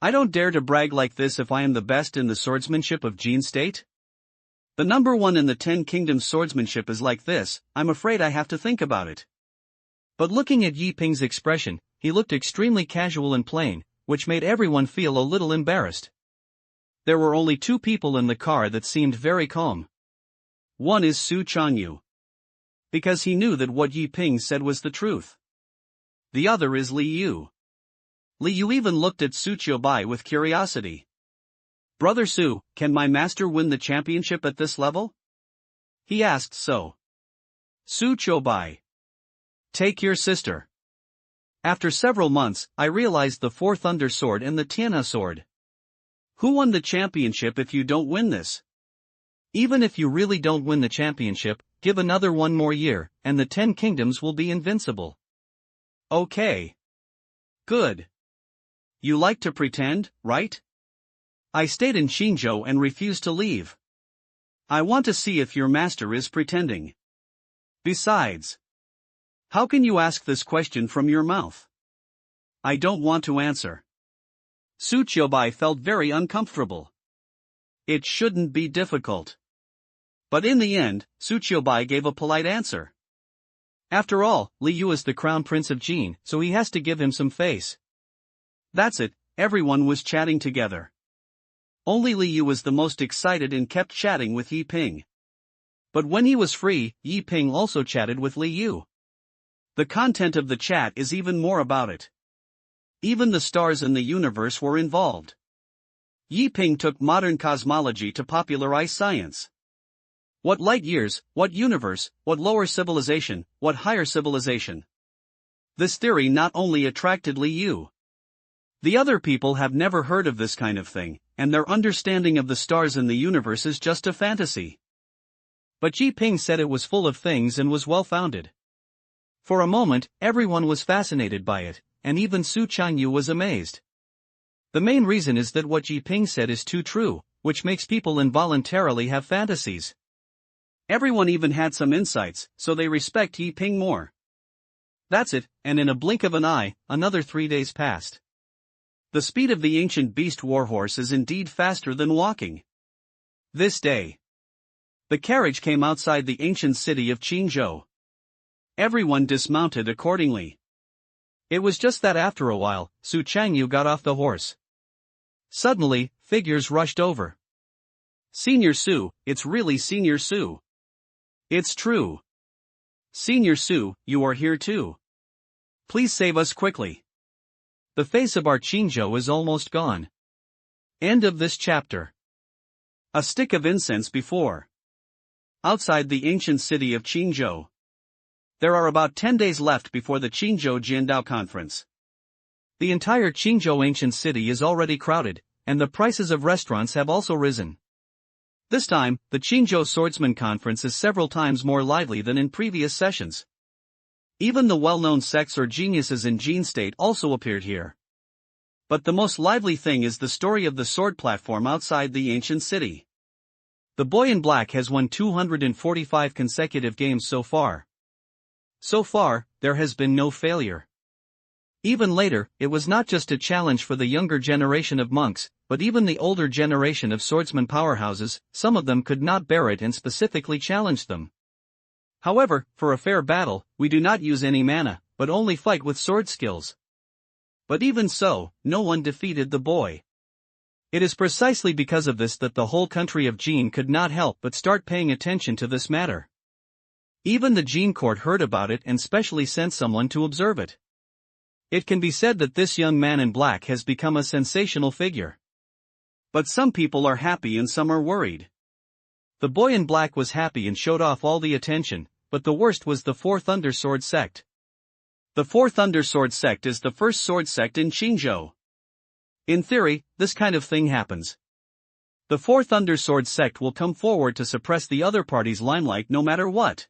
S1: I don't dare to brag like this if I am the best in the swordsmanship of Jin State. The number 1 in the 10 Kingdoms swordsmanship is like this, I'm afraid I have to think about it.
S2: But looking at Yi Ping's expression, he looked extremely casual and plain, which made everyone feel a little embarrassed. There were only 2 people in the car that seemed very calm.
S1: One is Su Changyu. Because he knew that what Yi Ping said was the truth. The other is Li Yu. Li Yu even looked at Su Qiubai with curiosity. Brother Su, can my master win the championship at this level? He asked so. Su Qiubai. Take your sister. After several months, I realized the Four Thunder Sword and the Tianhe Sword. Who won the championship if you don't win this?
S2: Even if you really don't win the championship, give another 1 more year, and the 10 kingdoms will be invincible.
S1: Okay. Good. You like to pretend, right? I stayed in Qingyun and refused to leave. I want to see if your master is pretending. Besides, how can you ask this question from your mouth? I don't want to answer. Su Qiubai felt very uncomfortable. It shouldn't be difficult. But in the end, Su Qiubai gave a polite answer. After all, Li Yu is the crown prince of Jin, so he has to give him some face. That's it, everyone was chatting together. Only Li Yu was the most excited and kept chatting with Yi Ping. But when he was free, Yi Ping also chatted with Li Yu. The content of the chat is even more about it. Even the stars in the universe were involved. Yi Ping took modern cosmology to popularize science. What light years, what universe, what lower civilization, what higher civilization. This theory not only attracted Li Yu. The other people have never heard of this kind of thing, and their understanding of the stars in the universe is just a fantasy. But Yi Ping said it was full of things and was well-founded. For a moment, everyone was fascinated by it, and even Su Changyu was amazed. The main reason is that what Yi Ping said is too true, which makes people involuntarily have fantasies. Everyone even had some insights, so they respect Yi Ping more. That's it, and in a blink of an eye, another 3 days passed. The speed of the ancient beast warhorse is indeed faster than walking. This day, the carriage came outside the ancient city of Qingyun. Everyone dismounted accordingly. It was just that after a while, Su Changyu got off the horse. Suddenly, figures rushed over. Senior Su, it's really Senior Su. It's true. Senior Su, you are here too. Please save us quickly. The face of our Qingyun is almost gone. End of this chapter. A stick of incense before. Outside the ancient city of Qingyun. There are about 10 days left before the Qingyun Jiandao conference. The entire Qingyun ancient city is already crowded, and the prices of restaurants have also risen. This time, the Qingyun Swordsman Conference is several times more lively than in previous sessions. Even the well-known sects or geniuses in Jin State also appeared here. But the most lively thing is the story of the sword platform outside the ancient city. The boy in black has won 245 consecutive games so far. So far, there has been no failure. Even later, it was not just a challenge for the younger generation of monks, but even the older generation of swordsman powerhouses, some of them could not bear it and specifically challenged them. However, for a fair battle, we do not use any mana, but only fight with sword skills. But even so, no one defeated the boy. It is precisely because of this that the whole country of Jin could not help but start paying attention to this matter. Even the Jin court heard about it and specially sent someone to observe it. It can be said that this young man in black has become a sensational figure. But some people are happy and some are worried. The boy in black was happy and showed off all the attention, but the worst was the Fourth Undersword Sect. The Fourth Undersword Sect is the first sword sect in Qingyun. In theory, this kind of thing happens. The Fourth Undersword Sect will come forward to suppress the other party's limelight no matter what.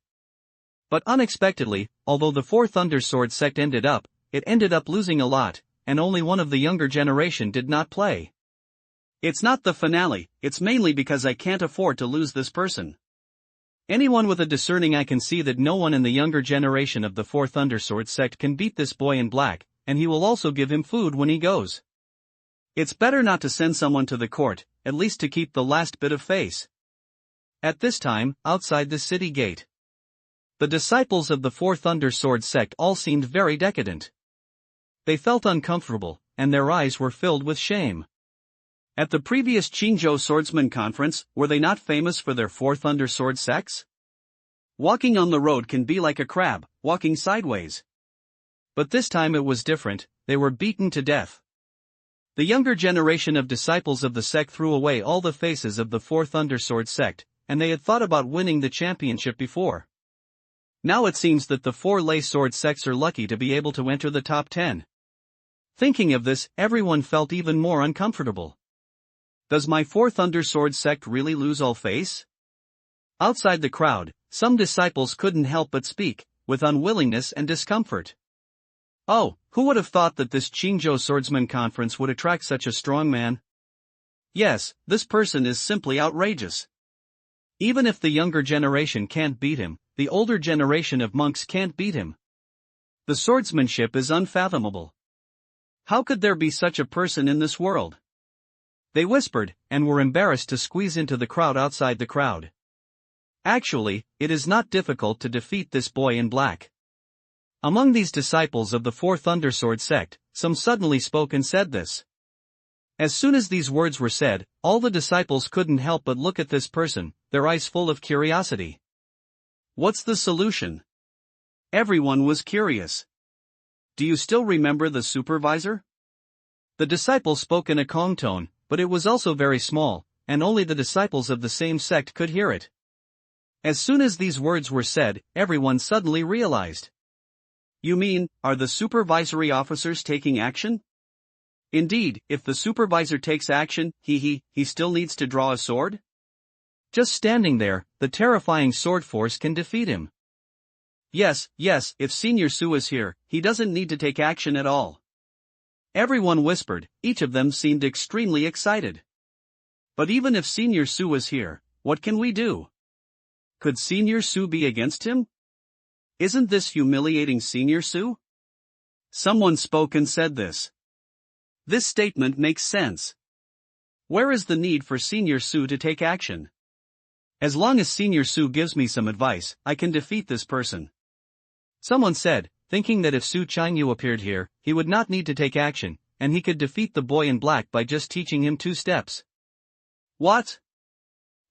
S1: But unexpectedly, although the Fourth Undersword Sect ended up losing a lot, and only one of the younger generation did not play. It's not the finale, it's mainly because I can't afford to lose this person. Anyone with a discerning eye can see that no one in the younger generation of the Fourth Undersword Sect can beat this boy in black, and he will also give him food when he goes. It's better not to send someone to the court, at least to keep the last bit of face. At this time, outside the city gate, the disciples of the Fourth Undersword Sect all seemed very decadent. They felt uncomfortable, and their eyes were filled with shame. At the previous Qingyun Swordsman Conference, were they not famous for their Fourth Undersword sects? Walking on the road can be like a crab, walking sideways. But this time it was different, they were beaten to death. The younger generation of disciples of the sect threw away all the faces of the Fourth Undersword Sect, and they had thought about winning the championship before. Now it seems that the four lay sword sects are lucky to be able to enter the top 10. Thinking of this, everyone felt even more uncomfortable. Does my Fourth Undersword Sect really lose all face? Outside the crowd, some disciples couldn't help but speak, with unwillingness and discomfort. Oh, who would have thought that this Qingyun Swordsman Conference would attract such a strong man? Yes, this person is simply outrageous. Even if the younger generation can't beat him, the older generation of monks can't beat him. The swordsmanship is unfathomable. How could there be such a person in this world? They whispered, and were embarrassed to squeeze into the crowd outside the crowd. Actually, it is not difficult to defeat this boy in black. Among these disciples of the Fourth Undersword Sect, some suddenly spoke and said this. As soon as these words were said, all the disciples couldn't help but look at this person, their eyes full of curiosity. What's the solution? Everyone was curious. Do you still remember the supervisor? The disciple spoke in a calm tone, but it was also very small, and only the disciples of the same sect could hear it. As soon as these words were said, everyone suddenly realized. You mean, are the supervisory officers taking action? Indeed, if the supervisor takes action, he still needs to draw a sword? Just standing there, the terrifying sword force can defeat him. Yes, if Senior Su is here, he doesn't need to take action at all. Everyone whispered, each of them seemed extremely excited. But even if Senior Su is here, what can we do? Could Senior Su be against him? Isn't this humiliating Senior Su? Someone spoke and said this. This statement makes sense. Where is the need for Senior Su to take action? As long as Senior Su gives me some advice, I can defeat this person. Someone said, thinking that if Su Qingyu appeared here, he would not need to take action, and he could defeat the boy in black by just teaching him 2 steps. What?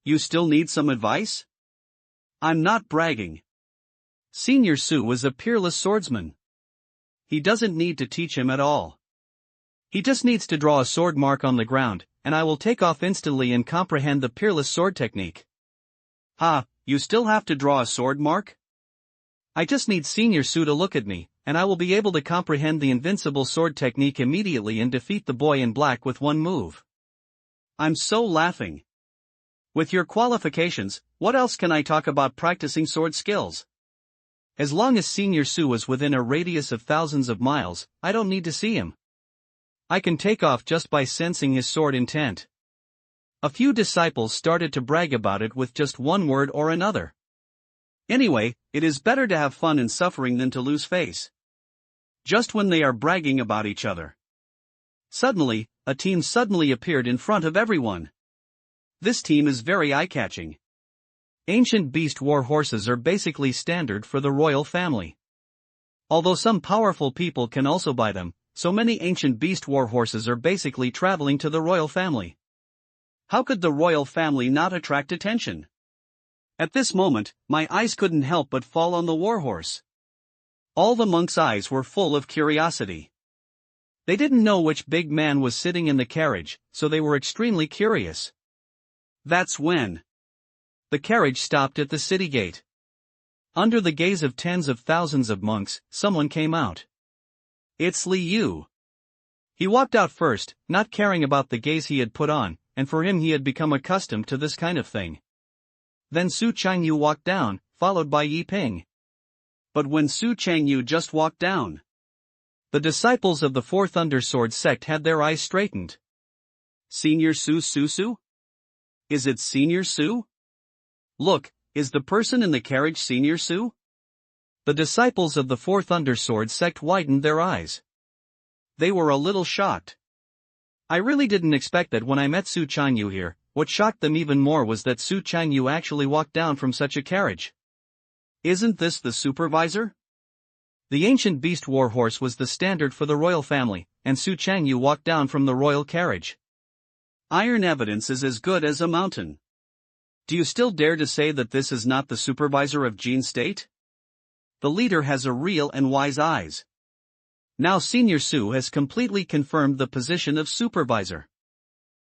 S1: You still need some advice? I'm not bragging. Senior Su was a peerless swordsman. He doesn't need to teach him at all. He just needs to draw a sword mark on the ground, and I will take off instantly and comprehend the peerless sword technique. Ha, you still have to draw a sword mark? I just need Senior Su to look at me, and I will be able to comprehend the invincible sword technique immediately and defeat the boy in black with 1 move. I'm so laughing. With your qualifications, what else can I talk about practicing sword skills? As long as Senior Su is within a radius of thousands of miles, I don't need to see him. I can take off just by sensing his sword intent. A few disciples started to brag about it with just one word or another. Anyway, it is better to have fun in suffering than to lose face. Just when they are bragging about each other. Suddenly, a team suddenly appeared in front of everyone. This team is very eye-catching. Ancient beast war horses are basically standard for the royal family. Although some powerful people can also buy them, so many ancient beast war horses are basically traveling to the royal family. How could the royal family not attract attention? At this moment, my eyes couldn't help but fall on the warhorse. All the monks' eyes were full of curiosity. They didn't know which big man was sitting in the carriage, so they were extremely curious. That's when the carriage stopped at the city gate. Under the gaze of tens of thousands of monks, someone came out. It's Li Yu. He walked out first, not caring about the gaze he had put on, and for him he had become accustomed to this kind of thing. Then Su Qingyu walked down, followed by Yi Ping. But when Su Qingyu just walked down, the disciples of the Fourth Undersword Sect had their eyes straightened. Senior Su Su? Is it Senior Su? Look, is the person in the carriage Senior Su? The disciples of the Fourth Undersword Sect widened their eyes. They were a little shocked. I really didn't expect that when I met Su Qingyu here. What shocked them even more was that Su Qingyu actually walked down from such a carriage. Isn't this the supervisor? The ancient beast warhorse was the standard for the royal family, and Su Qingyu walked down from the royal carriage. Iron evidence is as good as a mountain. Do you still dare to say that this is not the supervisor of Jin State? The leader has a real and wise eyes. Now Senior Su has completely confirmed the position of supervisor.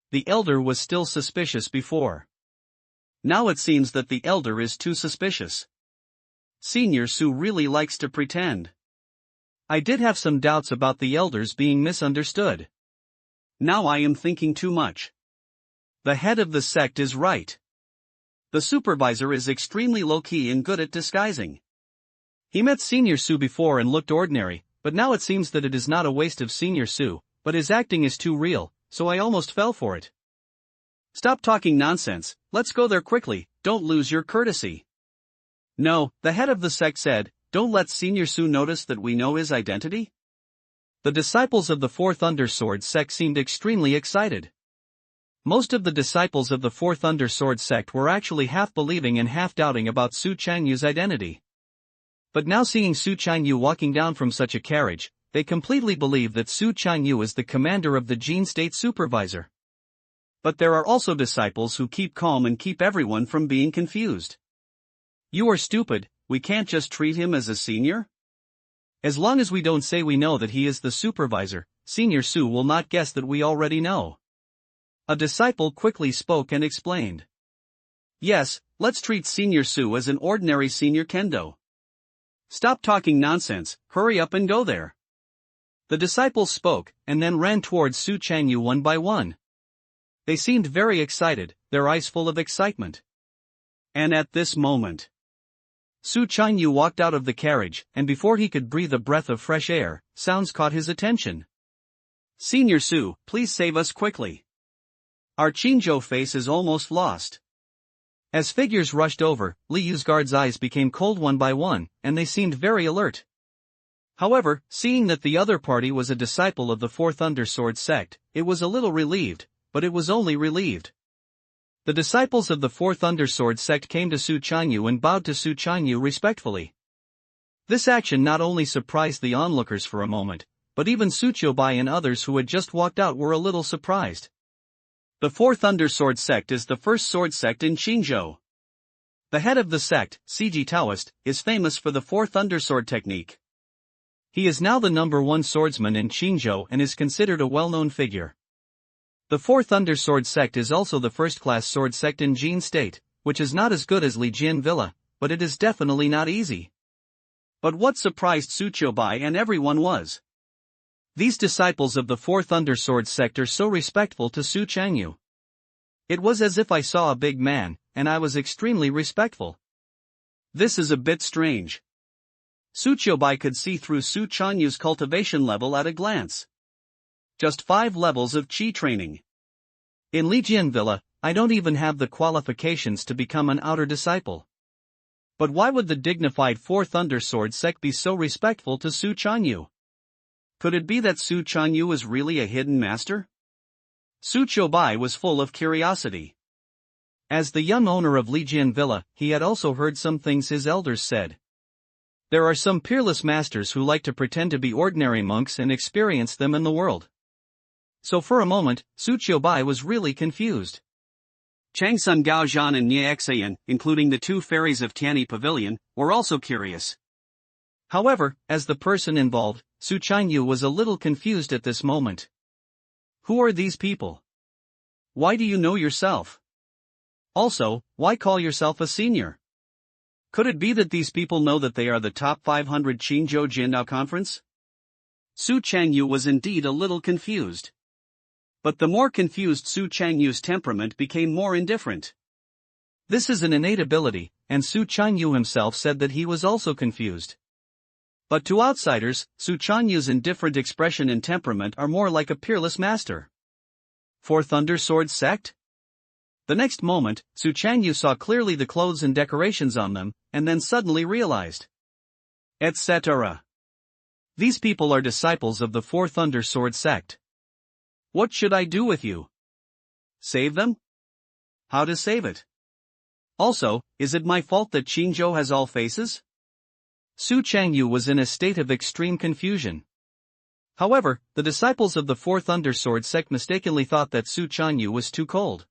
S1: The elder was still suspicious before. Now it seems that the elder is too suspicious. Senior Su really likes to pretend. I did have some doubts about the elders being misunderstood. Now I am thinking too much. The head of the sect is right. The supervisor is extremely low-key and good at disguising. He met Senior Su before and looked ordinary, but now it seems that it is not a waste of Senior Su, but his acting is too real, so I almost fell for it. Stop talking nonsense, let's go there quickly, don't lose your courtesy. No, the head of the sect said, don't let Senior Su notice that we know his identity. The disciples of the Fourth Undersword Sect seemed extremely excited. Most of the disciples of the Fourth Undersword Sect were actually half believing and half doubting about Su Qingyu's identity. But now seeing Su Qingyu walking down from such a carriage, they completely believe that Su Qingyu is the commander of the Jin State supervisor. But there are also disciples who keep calm and keep everyone from being confused. You are stupid, we can't just treat him as a senior? As long as we don't say we know that he is the supervisor, Senior Su will not guess that we already know. A disciple quickly spoke and explained. Yes, let's treat Senior Su as an ordinary senior kendo. Stop talking nonsense, hurry up and go there. The disciples spoke, and then ran towards Su Qingyu one by one. They seemed very excited, their eyes full of excitement. And at this moment, Su Qingyu walked out of the carriage, and before he could breathe a breath of fresh air, sounds caught his attention. Senior Su, please save us quickly. Our Qinzhou face is almost lost. As figures rushed over, Li Yu's guards' eyes became cold one by one, and they seemed very alert.
S2: However, seeing that the other party was a disciple of the Fourth Undersword Sect, it was a little relieved, but it was only relieved. The disciples of the Fourth Undersword Sect came to Su Chanyu and bowed to Su Chanyu respectfully. This action not only surprised the onlookers for a moment, but even Su Qiubai and others who had just walked out were a little surprised.
S1: The Fourth Undersword Sect is the first sword sect in Qingyun. The head of the sect, CG Taoist, is famous for the Fourth Undersword technique.
S2: He is now the #1 swordsman in Qingyun and is considered a well-known figure. The Fourth Undersword Sect is also the first-class sword sect in Jin State, which is not as good as Lijian Villa, but it is definitely not easy.
S1: But what surprised Su Qiubai and everyone was,
S2: these disciples of the Fourth Undersword Sect are so respectful to Su Chanyu. It was as if I saw a big man, and I was extremely respectful.
S1: This is a bit strange. Su Qiubai could see through Su Chanyu's cultivation level at a glance. Just 5 levels of qi training.
S2: In Lijian Villa, I don't even have the qualifications to become an outer disciple. But why would the dignified Fourth Undersword Sect be so respectful to Su Chanyu?
S1: Could it be that Su Chanyu was really a hidden master? Su Qiubai was full of curiosity.
S2: As the young owner of Lijian Villa, he had also heard some things his elders said. There are some peerless masters who like to pretend to be ordinary monks and experience them in the world. So for a moment, Su Qiubai was really confused.
S1: Changsun Gaozhan and Nie Xayan, including the 2 fairies of Tianyi Pavilion, were also curious.
S2: However, as the person involved, Su Chanyu was a little confused at this moment.
S1: Who are these people? Why do you know yourself? Also, why call yourself a senior? Could it be that these people know that they are the top 500 Qinzhou Jindao conference? Su Chanyu was indeed a little confused. But the more confused Su Changyu's temperament became more indifferent.
S2: This is an innate ability, and Su Chanyu himself said that he was also confused. But to outsiders, Su Chanyu's indifferent expression and temperament are more like a peerless master.
S1: Fourth Undersword Sect?
S2: The next moment, Su Chanyu saw clearly the clothes and decorations on them, and then suddenly realized.
S1: Etc.
S2: These people are disciples of the Fourth Undersword Sect.
S1: What should I do with you? Save them? How to save it? Also, is it my fault that Qinzhou has all faces?
S2: Su Chanyu was in a state of extreme confusion. However, the disciples of the Fourth Undersword Sect mistakenly thought that Su Chanyu was too cold.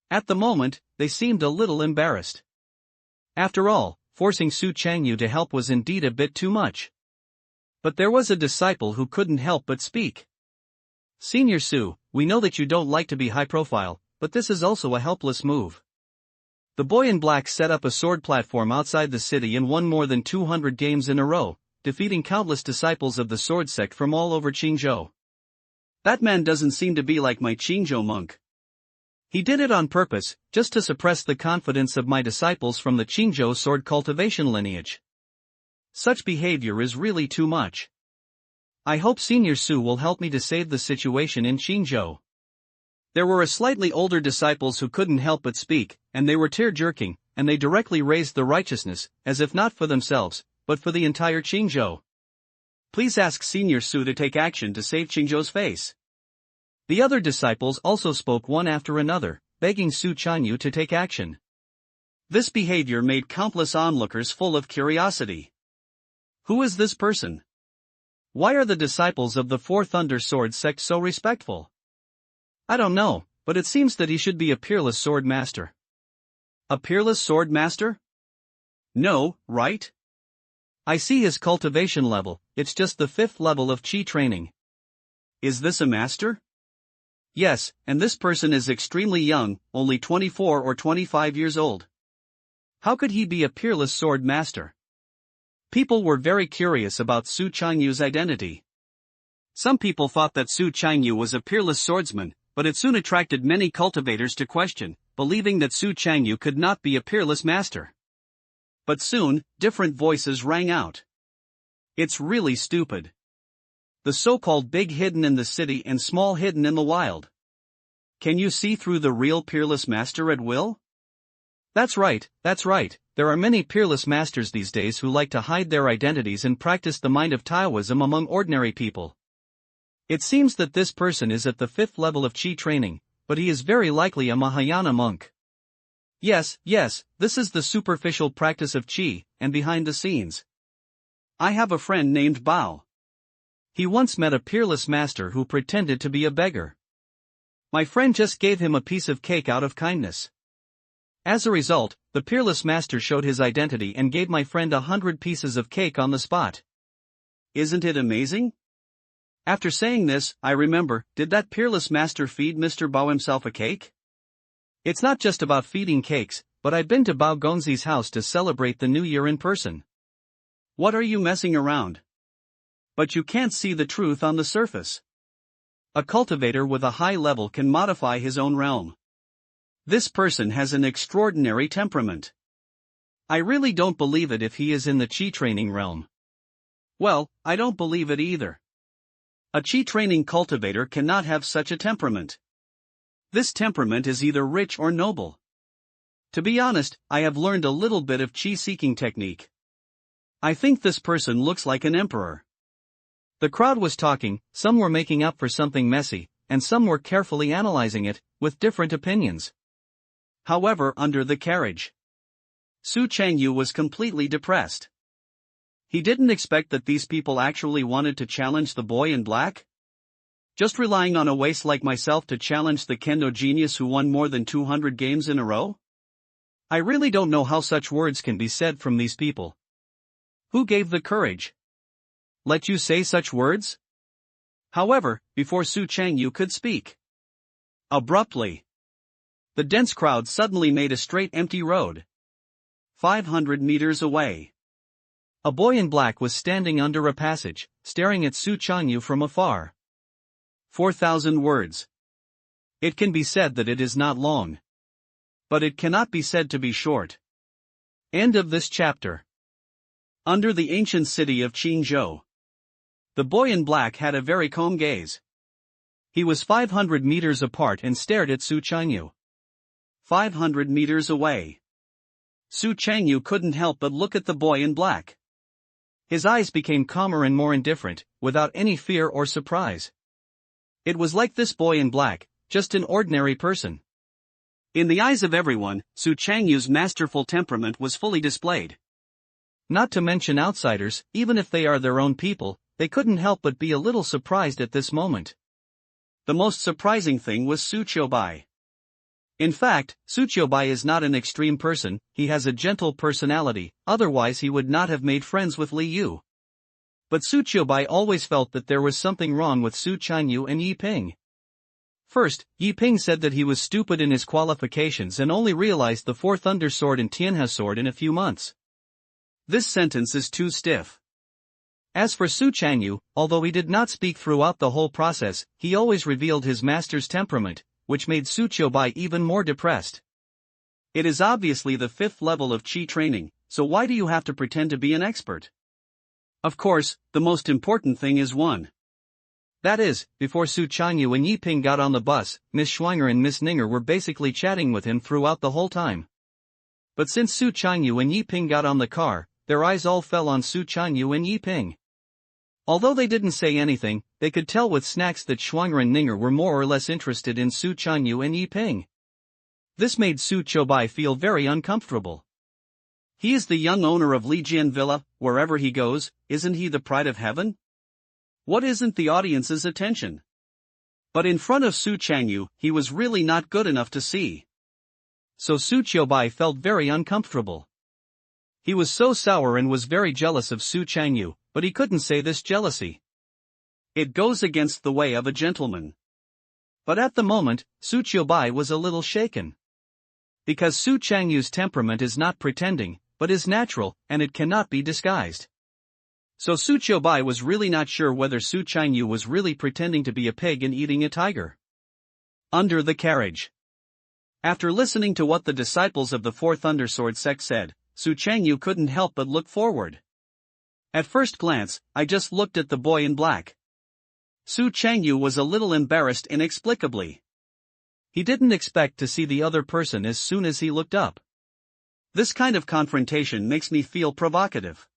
S2: At the moment, they seemed a little embarrassed. After all, forcing Su Chanyu to help was indeed a bit too much. But there was a disciple who couldn't help but speak. Senior Su, we know that you don't like to be high profile, but this is also a helpless move. The boy in black set up a sword platform outside the city and won more than 200 games in a row, defeating countless disciples of the sword sect from all over Qinzhou.
S1: That man doesn't seem to be like my Qinzhou monk.
S2: He did it on purpose, just to suppress the confidence of my disciples from the Qinzhou sword cultivation lineage. Such behavior is really too much. I hope Senior Su will help me to save the situation in Qinzhou.
S1: There were a slightly older disciples who couldn't help but speak, and they were tear-jerking, and they directly raised the righteousness, as if not for themselves, but for the entire Qinzhou. Please ask Senior Su to take action to save Qinzhou's face.
S2: The other disciples also spoke one after another, begging Su Chanyu to take action.
S1: This behavior made countless onlookers full of curiosity. Who is this person? Why are the disciples of the Fourth Undersword Sect so respectful?
S2: I don't know, but it seems that he should be a peerless sword master.
S1: A peerless sword master? No, right?
S2: I see his cultivation level, it's just the 5th level of Qi training.
S1: Is this a master?
S2: Yes, and this person is extremely young, only 24 or 25 years old. How could he be a peerless sword master? People were very curious about Su Changyu's identity.
S1: Some people thought that Su Chanyu was a peerless swordsman, but it soon attracted many cultivators to question, believing that Su Chanyu could not be a peerless master. But soon, different voices rang out. It's really stupid. The so-called big hidden in the city and small hidden in the wild. Can you see through the real peerless master at will?
S2: That's right, there are many peerless masters these days who like to hide their identities and practice the mind of Taoism among ordinary people. It seems that this person is at the 5th level of Qi training, but he is very likely a Mahayana monk. Yes, this is the superficial practice of Qi, and behind the scenes. I have a friend named Bao. He once met a peerless master who pretended to be a beggar. My friend just gave him a piece of cake out of kindness. As a result, the peerless master showed his identity and gave my friend 100 pieces of cake on the spot.
S1: Isn't it amazing? After saying this, I remember, did that peerless master feed Mr. Bao himself a cake?
S2: It's not just about feeding cakes, but I've been to Bao Gongzi's house to celebrate the new year in person.
S1: What are you messing around? But you can't see the truth on the surface. A cultivator with a high level can modify his own realm. This person has an extraordinary temperament. I really don't believe it if he is in the Qi training realm.
S2: Well, I don't believe it either.
S1: A Qi training cultivator cannot have such a temperament. This temperament is either rich or noble. To be honest, I have learned a little bit of Qi seeking technique. I think this person looks like an emperor.
S2: The crowd was talking, some were making up for something messy, and some were carefully analyzing it, with different opinions.
S1: However, under the carriage, Su Changyu was completely depressed. He didn't expect that these people actually wanted to challenge the boy in black. Just relying on a waste like myself to challenge the kendo genius who won more than 200 games in a row?
S2: I really don't know how such words can be said from these people.
S1: Who gave the courage?
S2: Let you say such words?
S1: However, before Su Changyu could speak, abruptly, the dense crowd suddenly made a straight empty road. 500 meters away,
S2: a boy in black was standing under a passage, staring at Su Changyu from afar.
S1: 4,000 words.
S2: It can be said that it is not long.
S1: But it cannot be said to be short.
S2: End of this chapter.
S1: Under the ancient city of Qinzhou, the boy in black had a very calm gaze.
S2: He was 500 meters apart and stared at Su Changyu.
S1: 500 meters away, Su Changyu couldn't help but look at the boy in black.
S2: His eyes became calmer and more indifferent, without any fear or surprise. It was like this boy in black, just an ordinary person.
S1: In the eyes of everyone, Su Changyu's masterful temperament was fully displayed.
S2: Not to mention outsiders, even if they are their own people, they couldn't help but be a little surprised at this moment.
S1: The most surprising thing was Su Qiubai. In fact, Su Qiubai is not an extreme person, he has a gentle personality, otherwise he would not have made friends with Li Yu. But Su Qiubai always felt that there was something wrong with Su Changyu and Yi Ping. First, Yi Ping said that he was stupid in his qualifications and only realized the 4th Undersword and Tianhe sword in a few months. This sentence is too stiff.
S2: As for Su Changyu, although he did not speak throughout the whole process, he always revealed his master's temperament, which made Su Qiubai even more depressed.
S1: It is obviously the 5th level of Qi training, so why do you have to pretend to be an expert? Of course, the most important thing is one.
S2: That is, before Su Changyu and Yi Ping got on the bus, Miss Schwanger and Miss Ninger were basically chatting with him throughout the whole time. But since Su Changyu and Yi Ping got on the car, their eyes all fell on Su Changyu and Yi Ping. Although they didn't say anything, they could tell with snacks that Schwanger and Ninger were more or less interested in Su Changyu and Yi Ping. This made Su Qiubai feel very uncomfortable.
S1: He is the young owner of Lijian Villa, wherever he goes, isn't he the pride of heaven? What isn't the audience's attention? But in front of Su Changyu, he was really not good enough to see.
S2: So Su Qiubai felt very uncomfortable. He was so sour and was very jealous of Su Changyu, but he couldn't say this jealousy.
S1: It goes against the way of a gentleman.
S2: But at the moment, Su Qiubai was a little shaken. Because Su Changyu's temperament is not pretending, but is natural, and it cannot be disguised.
S1: So Su Qiubai was really not sure whether Su Changyu was really pretending to be a pig and eating a tiger. Under the carriage. After listening to what the disciples of the 4th Undersword sect said, Su Changyu couldn't help but look forward. At first glance, I just looked at the boy in black. Su Changyu was a little embarrassed inexplicably. He didn't expect to see the other person as soon as he looked up. This kind of confrontation makes me feel provocative.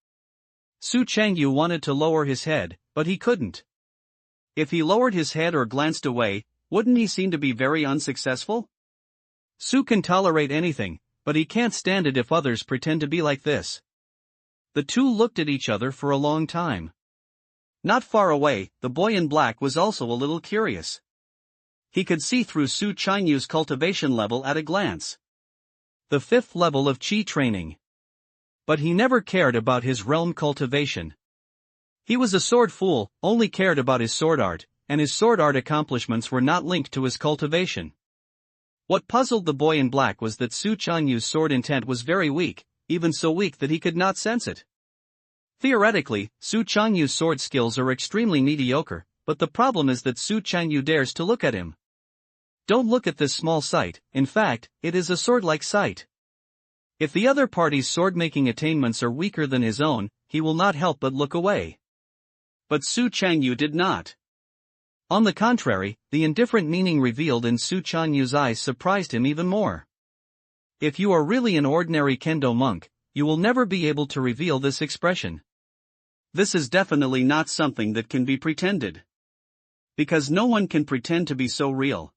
S2: Su Changyu wanted to lower his head, but he couldn't.
S1: If he lowered his head or glanced away, wouldn't he seem to be very unsuccessful?
S2: Su can tolerate anything, but he can't stand it if others pretend to be like this. The two looked at each other for a long time.
S1: Not far away, the boy in black was also a little curious. He could see through Su Chingyu's cultivation level at a glance.
S2: The 5th level of Qi training. But he never cared about his realm cultivation. He was a sword fool, only cared about his sword art, and his sword art accomplishments were not linked to his cultivation. What puzzled the boy in black was that Su Chingyu's sword intent was very weak, even so weak that he could not sense it. Theoretically, Su Chingyu's sword skills are extremely mediocre, but the problem is that Su Changyu dares to look at him. Don't look at this small sight, in fact, it is a sword-like sight. If the other party's sword-making attainments are weaker than his own, he will not help but look away.
S1: But Su Changyu did not.
S2: On the contrary, the indifferent meaning revealed in Su Changyu's eyes surprised him even more. If you are really an ordinary kendo monk, you will never be able to reveal this expression.
S1: This is definitely not something that can be pretended. Because no one can pretend to be so real.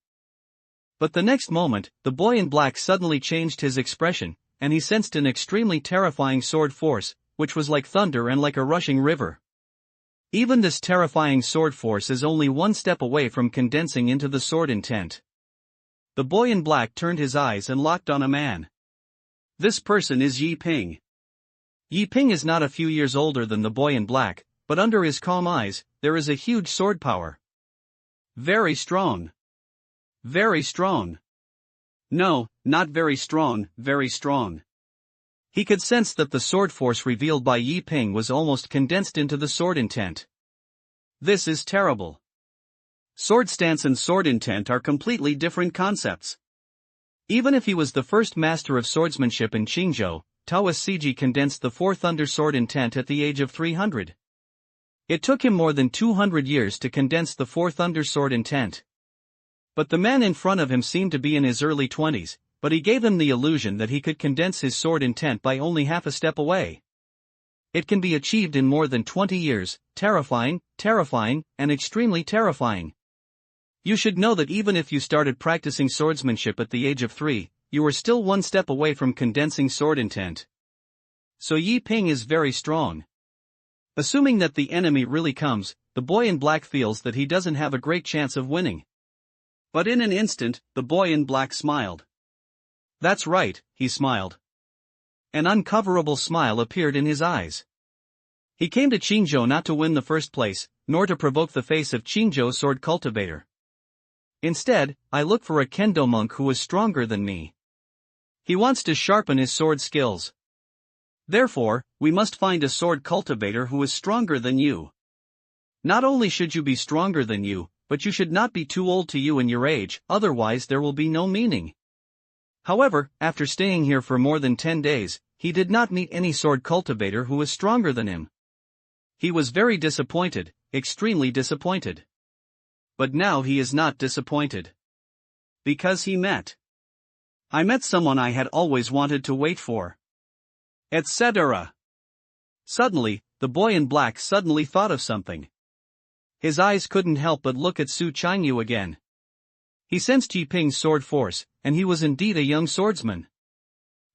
S2: But the next moment, the boy in black suddenly changed his expression, and he sensed an extremely terrifying sword force, which was like thunder and like a rushing river. Even this terrifying sword force is only one step away from condensing into the sword intent. The boy in black turned his eyes and locked on a man.
S1: This person is Yi Ping.
S2: Yi Ping is not a few years older than the boy in black, but under his calm eyes, there is a huge sword power.
S1: Very strong. Very strong. No, not very strong, very strong.
S2: He could sense that the sword force revealed by Yi Ping was almost condensed into the sword intent.
S1: This is terrible. Sword stance and sword intent are completely different concepts.
S2: Even if he was the first master of swordsmanship in Qingzhou, Taoist Siji condensed the 4th undersword intent at the age of 300. It took him more than 200 years to condense the 4th undersword intent. But the man in front of him seemed to be in his early 20s, but he gave him the illusion that he could condense his sword intent by only half a step away. It can be achieved in more than 20 years, terrifying, and extremely terrifying. You should know that even if you started practicing swordsmanship at the age of 3, you are still one step away from condensing sword intent. So Yi Ping is very strong. Assuming that the enemy really comes, the boy in black feels that he doesn't have a great chance of winning.
S1: But in an instant, the boy in black smiled.
S2: That's right, he smiled. An uncoverable smile appeared in his eyes. He came to Qingzhou not to win the first place, nor to provoke the face of Qingzhou's sword cultivator. Instead, I look for a kendo monk who is stronger than me. He wants to sharpen his sword skills.
S1: Therefore, we must find a sword cultivator who is stronger than you.
S2: Not only should you be stronger than you, but you should not be too old to you in your age, otherwise there will be no meaning. However, after staying here for more than 10 days, he did not meet any sword cultivator who was stronger than him. He was very disappointed, extremely disappointed. But now he is not disappointed.
S1: Because I met someone I had always wanted to wait for. Etc.
S2: Suddenly, the boy in black suddenly thought of something. His eyes couldn't help but look at Su Changyu again. He sensed Yi Ping's sword force, and he was indeed a young swordsman.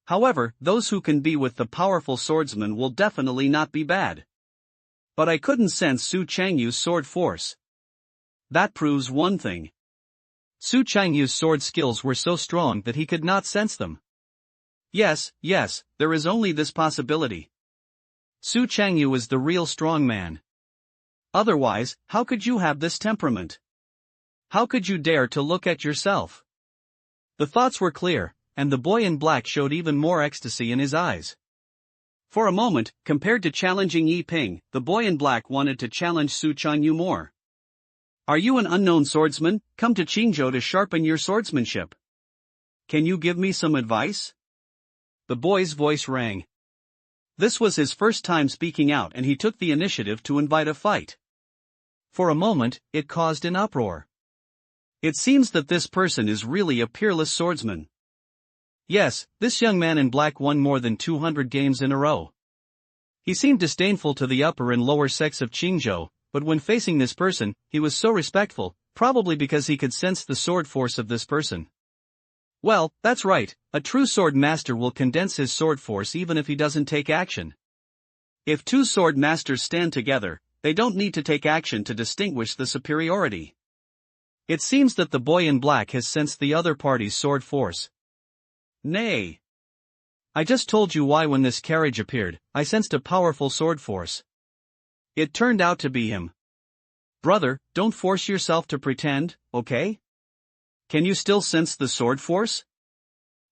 S1: However, those who can be with the powerful swordsman will definitely not be bad. But I couldn't sense Su Changyu's sword force. That proves one thing.
S2: Su Changyu's sword skills were so strong that he could not sense them.
S1: Yes, there is only this possibility.
S2: Su Changyu is the real strong man.
S1: Otherwise, how could you have this temperament? How could you dare to look at yourself?
S2: The thoughts were clear, and the boy in black showed even more ecstasy in his eyes.
S1: For a moment, compared to challenging Yi Ping, the boy in black wanted to challenge Su Changyu more. Are you an unknown swordsman, come to Qingzhou to sharpen your swordsmanship? Can you give me some advice? The boy's voice rang. This was his first time speaking out and he took the initiative to invite a fight.
S2: For a moment, it caused an uproar.
S1: It seems that this person is really a peerless swordsman.
S2: Yes, this young man in black won more than 200 games in a row. He seemed disdainful to the upper and lower sects of Qingyun, but when facing this person, he was so respectful, probably because he could sense the sword force of this person. Well, that's right, a true sword master will condense his sword force even if he doesn't take action. If two sword masters stand together, they don't need to take action to distinguish the superiority. It seems that the boy in black has sensed the other party's sword force. Nay. I just told you why when this carriage appeared, I sensed a powerful sword force. It turned out to be him. Brother, don't force yourself to pretend, okay? Can you still sense the sword force?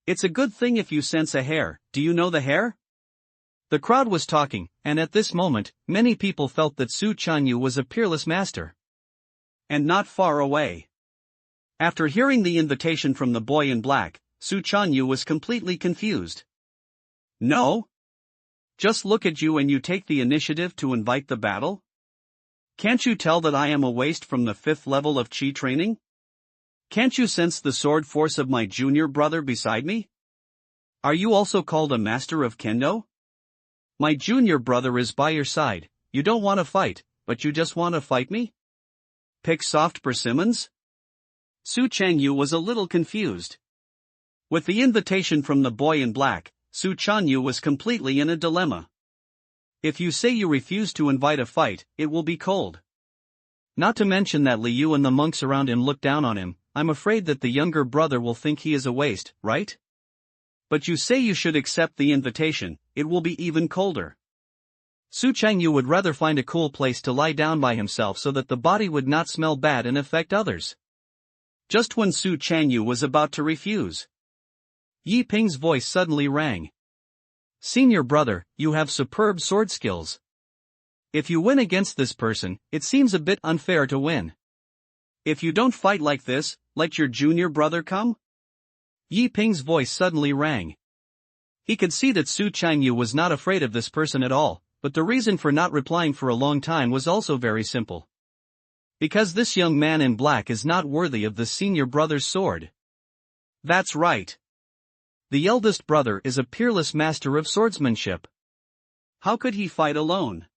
S2: It's a good thing if you sense a hair. Do you know the hair? The crowd was talking, and at this moment, many people felt that Su Chanyu was a peerless master. And not far away. After hearing the invitation from the boy in black, Su Chanyu was completely confused. No? Just look at you and you take the initiative to invite the battle? Can't you tell that I am a waste from the 5th level of Qi training? Can't you sense the sword force of my junior brother beside me? Are you also called a master of kendo? My junior brother is by your side. You don't want to fight, but you just want to fight me? Pick soft persimmons? Su Changyu was a little confused. With the invitation from the boy in black, Su Chanyu was completely in a dilemma. If you say you refuse to invite a fight, it will be cold. Not to mention that Liu and the monks around him look down on him. I'm afraid that the younger brother will think he is a waste, right? But you say you should accept the invitation, it will be even colder. Su Changyu would rather find a cool place to lie down by himself so that the body would not smell bad and affect others. Just when Su Changyu was about to refuse, Yi Ping's voice suddenly rang. Senior brother, you have superb sword skills. If you win against this person, it seems a bit unfair to win. If you don't fight like this, let your junior brother come? Yi Ping's voice suddenly rang. He could see that Su Changyu was not afraid of this person at all, but the reason for not replying for a long time was also very simple. Because this young man in black is not worthy of the senior brother's sword. That's right. The eldest brother is a peerless master of swordsmanship. How could he fight alone?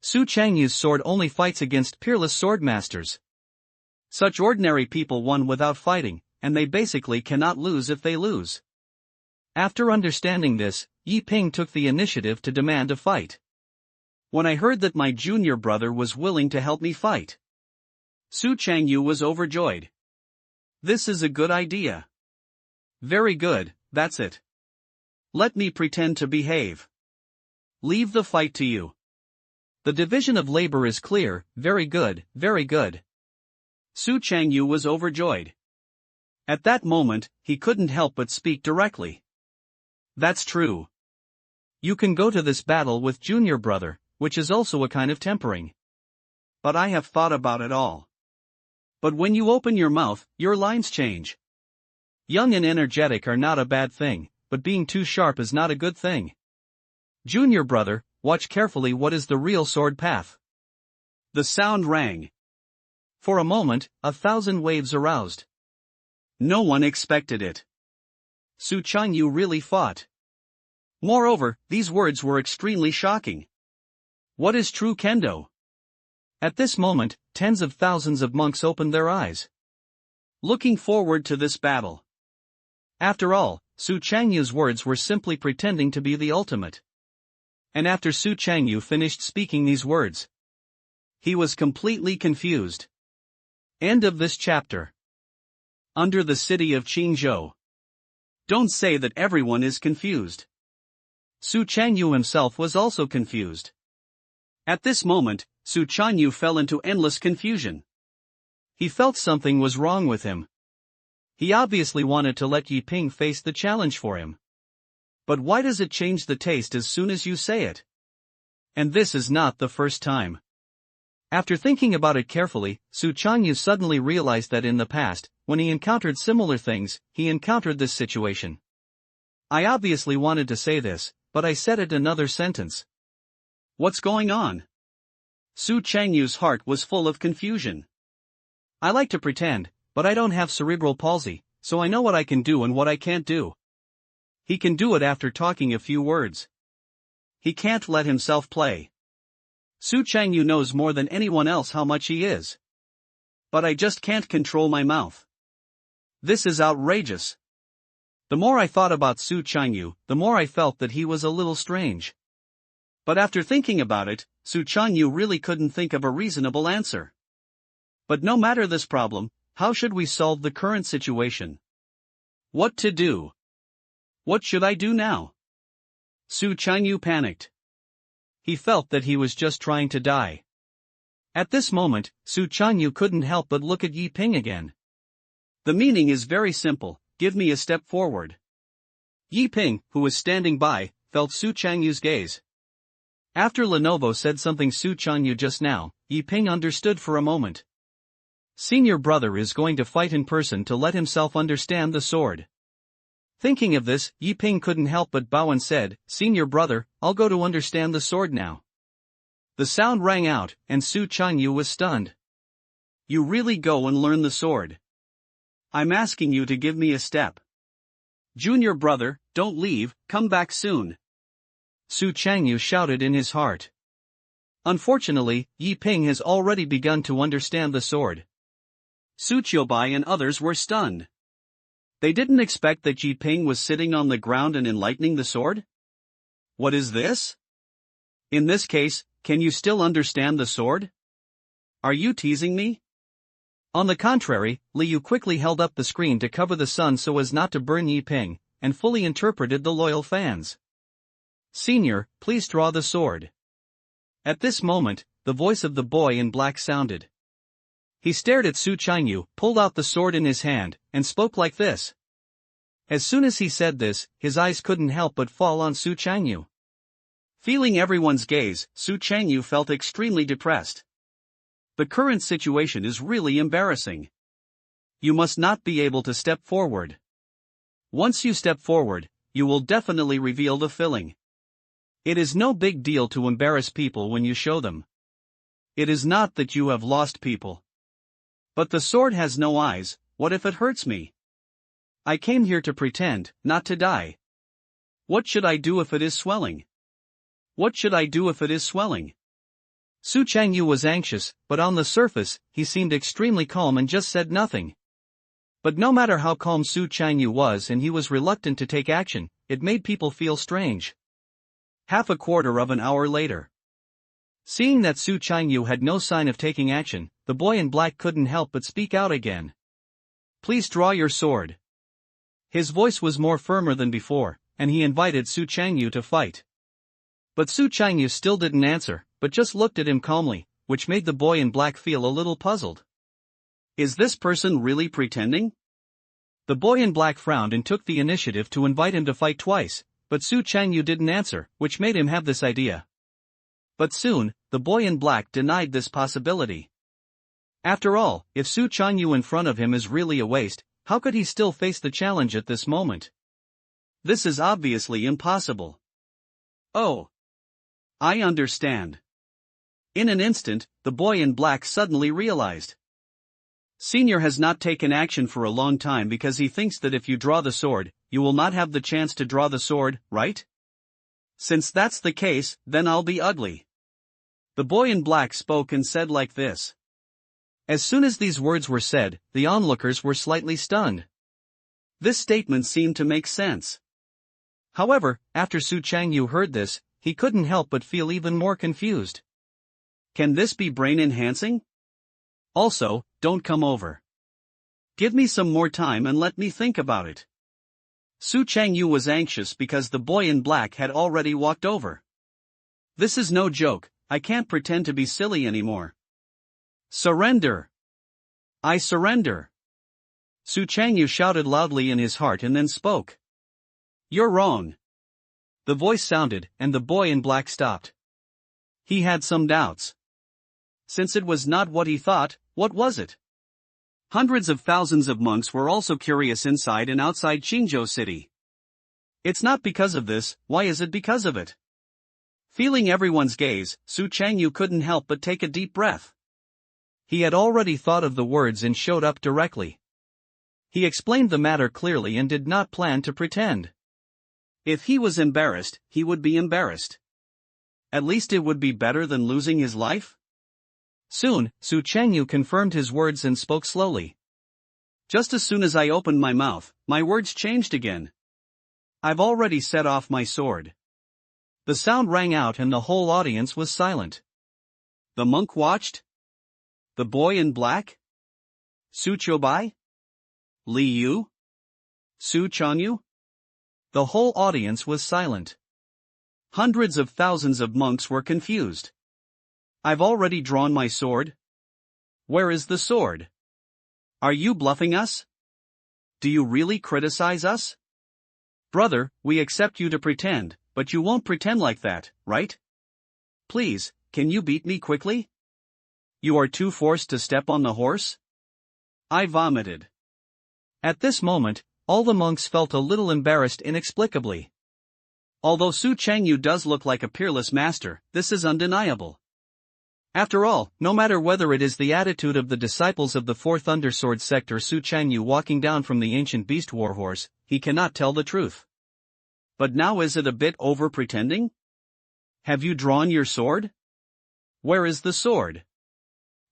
S2: Su Changyu's sword only fights against peerless swordmasters. Such ordinary people won without fighting, and they basically cannot lose if they lose. After understanding this, Yi Ping took the initiative to demand a fight. When I heard that my junior brother was willing to help me fight, Su Changyu was overjoyed. This is a good idea. Very good, that's it. Let me pretend to behave. Leave the fight to you. The division of labor is clear, very good, very good. Su Changyu was overjoyed. At that moment, he couldn't help but speak directly. That's true. You can go to this battle with junior brother, which is also a kind of tempering. But I have thought about it all. But when you open your mouth, your lines change. Young and energetic are not a bad thing, but being too sharp is not a good thing. Junior brother, watch carefully what is the real sword path. The sound rang. For a moment, 1,000 waves aroused. No one expected it. Su Changyu really fought. Moreover, these words were extremely shocking. What is true kendo? At this moment, tens of thousands of monks opened their eyes, looking forward to this battle. After all, Su Changyu's words were simply pretending to be the ultimate. And after Su Changyu finished speaking these words, he was completely confused. End of this chapter. Under the city of Qingzhou. Don't say that everyone is confused. Su Changyu himself was also confused. At this moment, Su Changyu fell into endless confusion. He felt something was wrong with him. He obviously wanted to let Yi Ping face the challenge for him. But why does it change the taste as soon as you say it? And this is not the first time. After thinking about it carefully, Su Changyu suddenly realized that in the past, when he encountered similar things, he encountered this situation. I obviously wanted to say this, but I said it another sentence. What's going on? Su Changyu's heart was full of confusion. I like to pretend, but I don't have cerebral palsy, so I know what I can do and what I can't do. He can do it after talking a few words. He can't let himself play. Su Changyu knows more than anyone else how much he is. But I just can't control my mouth. This is outrageous. The more I thought about Su Changyu, the more I felt that he was a little strange. But after thinking about it, Su Changyu really couldn't think of a reasonable answer. But no matter this problem, how should we solve the current situation? What to do? What should I do now? Su Changyu panicked. He felt that he was just trying to die. At this moment, Su Changyu couldn't help but look at Yi Ping again. The meaning is very simple: give me a step forward. Yi Ping, who was standing by, felt Su Changyu's gaze. After Lenovo said something Su Changyu just now, Yi Ping understood for a moment. Senior brother is going to fight in person to let himself understand the sword. Thinking of this, Yi Ping couldn't help but bow and said, "Senior brother, I'll go to understand the sword now." The sound rang out, and Su Changyu was stunned. You really go and learn the sword? I'm asking you to give me a step. Junior brother, don't leave, come back soon. Su Changyu shouted in his heart. Unfortunately, Yi Ping has already begun to understand the sword. Su Qiubai and others were stunned. They didn't expect that Yi Ping was sitting on the ground and enlightening the sword? What is this? In this case, can you still understand the sword? Are you teasing me? On the contrary, Liu quickly held up the screen to cover the sun so as not to burn Yi Ping, and fully interpreted the loyal fans. Senior, please draw the sword. At this moment, the voice of the boy in black sounded. He stared at Su Changyu, pulled out the sword in his hand, and spoke like this. As soon as he said this, his eyes couldn't help but fall on Su Changyu. Feeling everyone's gaze, Su Changyu felt extremely depressed. The current situation is really embarrassing. You must not be able to step forward. Once you step forward, you will definitely reveal the filling. It is no big deal to embarrass people when you show them. It is not that you have lost people. But the sword has no eyes, what if it hurts me? I came here to pretend, not to die. What should I do if it is swelling? What should I do if it is swelling? Su Changyu was anxious, but on the surface, he seemed extremely calm and just said nothing. But no matter how calm Su Changyu was and he was reluctant to take action, it made people feel strange. Half a quarter of an hour later. Seeing that Su Changyu had no sign of taking action, the boy in black couldn't help but speak out again. Please draw your sword. His voice was more firmer than before, and he invited Su Changyu to fight. But Su Changyu still didn't answer, but just looked at him calmly, which made the boy in black feel a little puzzled. Is this person really pretending? The boy in black frowned and took the initiative to invite him to fight twice, but Su Changyu didn't answer, which made him have this idea. But soon, the boy in black denied this possibility. After all, if Su Changyu in front of him is really a waste, how could he still face the challenge at this moment? This is obviously impossible. Oh. I understand. In an instant, the boy in black suddenly realized. Senior has not taken action for a long time because he thinks that if you draw the sword, you will not have the chance to draw the sword, right? Since that's the case, then I'll be ugly. The boy in black spoke and said like this. As soon as these words were said, the onlookers were slightly stunned. This statement seemed to make sense. However, after Su Changyu heard this, he couldn't help but feel even more confused. Can this be brain-enhancing? Also, don't come over. Give me some more time and let me think about it. Su Changyu was anxious because the boy in black had already walked over. This is no joke, I can't pretend to be silly anymore. Surrender! I surrender! Su Changyu shouted loudly in his heart and then spoke. You're wrong. The voice sounded, and the boy in black stopped. He had some doubts. Since it was not what he thought, what was it? Hundreds of thousands of monks were also curious inside and outside Qingyun City. It's not because of this, why is it because of it? Feeling everyone's gaze, Su Changyu couldn't help but take a deep breath. He had already thought of the words and showed up directly. He explained the matter clearly and did not plan to pretend.
S1: If he was embarrassed, he would be embarrassed. At least it would be better than losing his life?
S2: Soon, Su Changyu confirmed his words and spoke slowly.
S1: Just as soon as I opened my mouth, my words changed again. I've already set off my sword.
S2: The sound rang out and the whole audience was silent.
S1: The monk watched? The boy in black? Su Chobai? Li Yu? Su Changyu?
S2: The whole audience was silent.
S1: Hundreds of thousands of monks were confused. I've already drawn my sword. Where is the sword? Are you bluffing us? Do you really criticize us? Brother, we accept you to pretend, but you won't pretend like that, right? Please, can you beat me quickly? You are too forced to step on the horse? I vomited.
S2: At this moment, all the monks felt a little embarrassed inexplicably.
S1: Although Su Changyu does look like a peerless master, this is undeniable. After all, no matter whether it is the attitude of the disciples of the Fourth Undersword Sect or Su Changyu walking down from the ancient beast warhorse, he cannot tell the truth. But now is it a bit over-pretending? Have you drawn your sword? Where is the sword?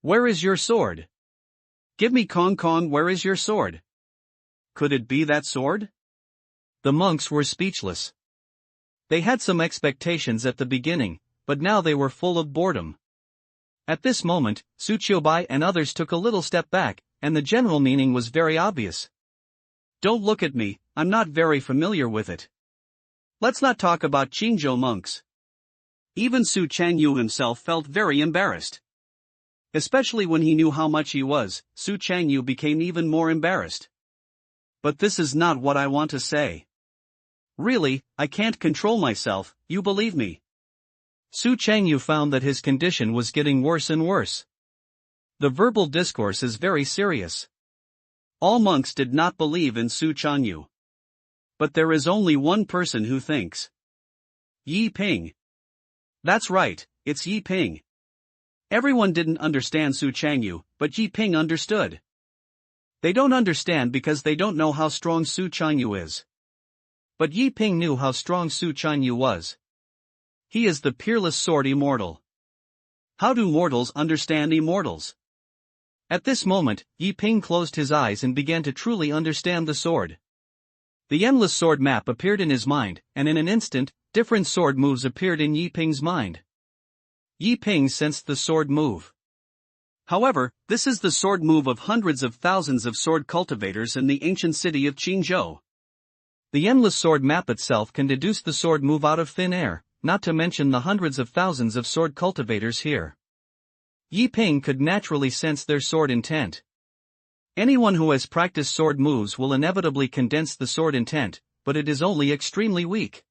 S1: Where is your sword? Give me concoct, where is your sword? Could it be that sword?
S2: The monks were speechless. They had some expectations at the beginning, but now they were full of boredom. At this moment, Su Chobai and others took a little step back, and the general meaning was very obvious. Don't look at me, I'm not very familiar with it. Let's not talk about Qingyun monks. Even Su Changyu himself felt very embarrassed. Especially when he knew how much he was, Su Changyu became even more embarrassed. But this is not what I want to say. Really, I can't control myself, you believe me. Su Changyu found that his condition was getting worse and worse. The verbal discourse is very serious. All monks did not believe in Su Changyu. But there is only one person who thinks. Yi Ping. That's right, it's Yi Ping. Everyone didn't understand Su Changyu, but Yi Ping understood. They don't understand because they don't know how strong Su Changyu is. But Yi Ping knew how strong Su Changyu was. He is the peerless sword immortal. How do mortals understand immortals? At this moment, Yi Ping closed his eyes and began to truly understand the sword. The endless sword map appeared in his mind, and in an instant, different sword moves appeared in Yi Ping's mind. Yi Ping sensed the sword move. However, this is the sword move of hundreds of thousands of sword cultivators in the ancient city of Qinzhou. The endless sword map itself can deduce the sword move out of thin air, not to mention the hundreds of thousands of sword cultivators here. Yi Ping could naturally sense their sword intent. Anyone who has practiced sword moves will inevitably condense the sword intent, but it is only extremely weak.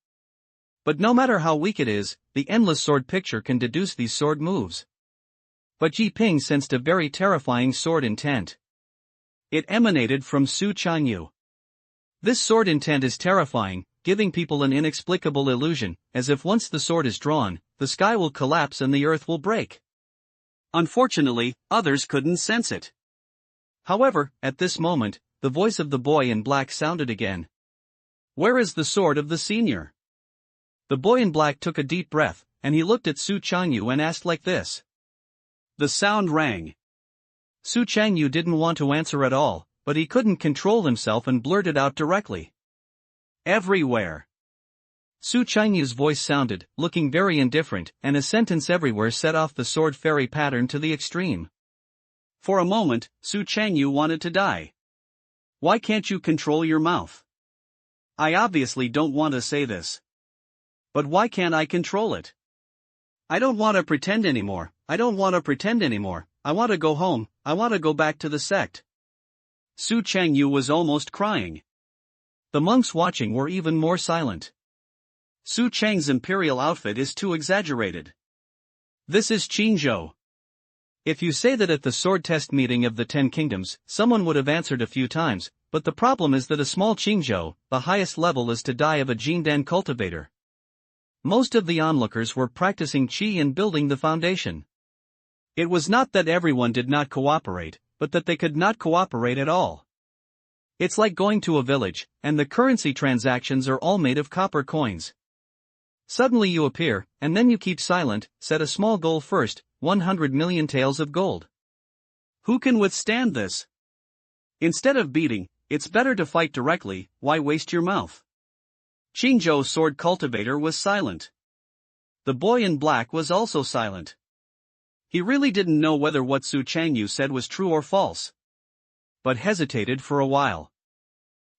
S2: But no matter how weak it is, the endless sword picture can deduce these sword moves. But Yi Ping sensed a very terrifying sword intent. It emanated from Su Changyu. This sword intent is terrifying, giving people an inexplicable illusion, as if once the sword is drawn, the sky will collapse and the earth will break. Unfortunately, others couldn't sense it. However, at this moment, the voice of the boy in black sounded again. Where is the sword of the senior? The boy in black took a deep breath, and he looked at Su Changyu and asked like this. The sound rang. Su Changyu didn't want to answer at all, but he couldn't control himself and blurted out directly. Everywhere. Su Changyu's voice sounded, looking very indifferent, and a sentence everywhere set off the sword fairy pattern to the extreme. For a moment, Su Changyu wanted to die. Why can't you control your mouth? I obviously don't want to say this. But why can't I control it? I don't want to pretend anymore, I don't want to pretend anymore, I want to go home, I want to go back to the sect. Su Changyu was almost crying. The monks watching were even more silent. Su Chang's imperial outfit is too exaggerated. This is Qinzhou. If you say that at the sword test meeting of the 10 kingdoms, someone would have answered a few times, but the problem is that a small Qinzhou, the highest level is to die of a Jindan cultivator. Most of the onlookers were practicing qi and building the foundation. It was not that everyone did not cooperate, but that they could not cooperate at all. It's like going to a village, and the currency transactions are all made of copper coins. Suddenly you appear, and then you keep silent. Set a small goal first, 100 million taels of gold.
S1: Who can withstand this? Instead of beating, it's better to fight directly. Why waste your mouth? Qingyun sword cultivator was silent. The boy in black was also silent. He really didn't know whether what Su Changyu said was true or false, but hesitated for a while.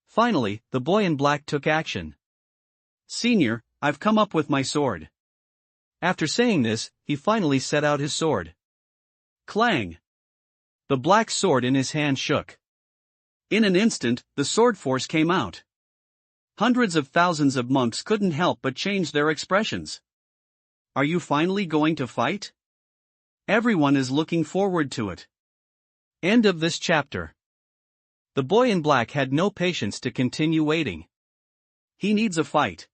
S1: Finally, the boy in black took action. Senior, I've come up with my sword.
S2: After saying this, he finally set out his sword.
S1: Clang!
S2: The black sword in his hand shook.
S1: In an instant, the sword force came out. Hundreds of thousands of monks couldn't help but change their expressions. Are you finally going to fight? Everyone is looking forward to it.
S2: End of this chapter. The boy in black had no patience to continue waiting.
S1: He needs a fight.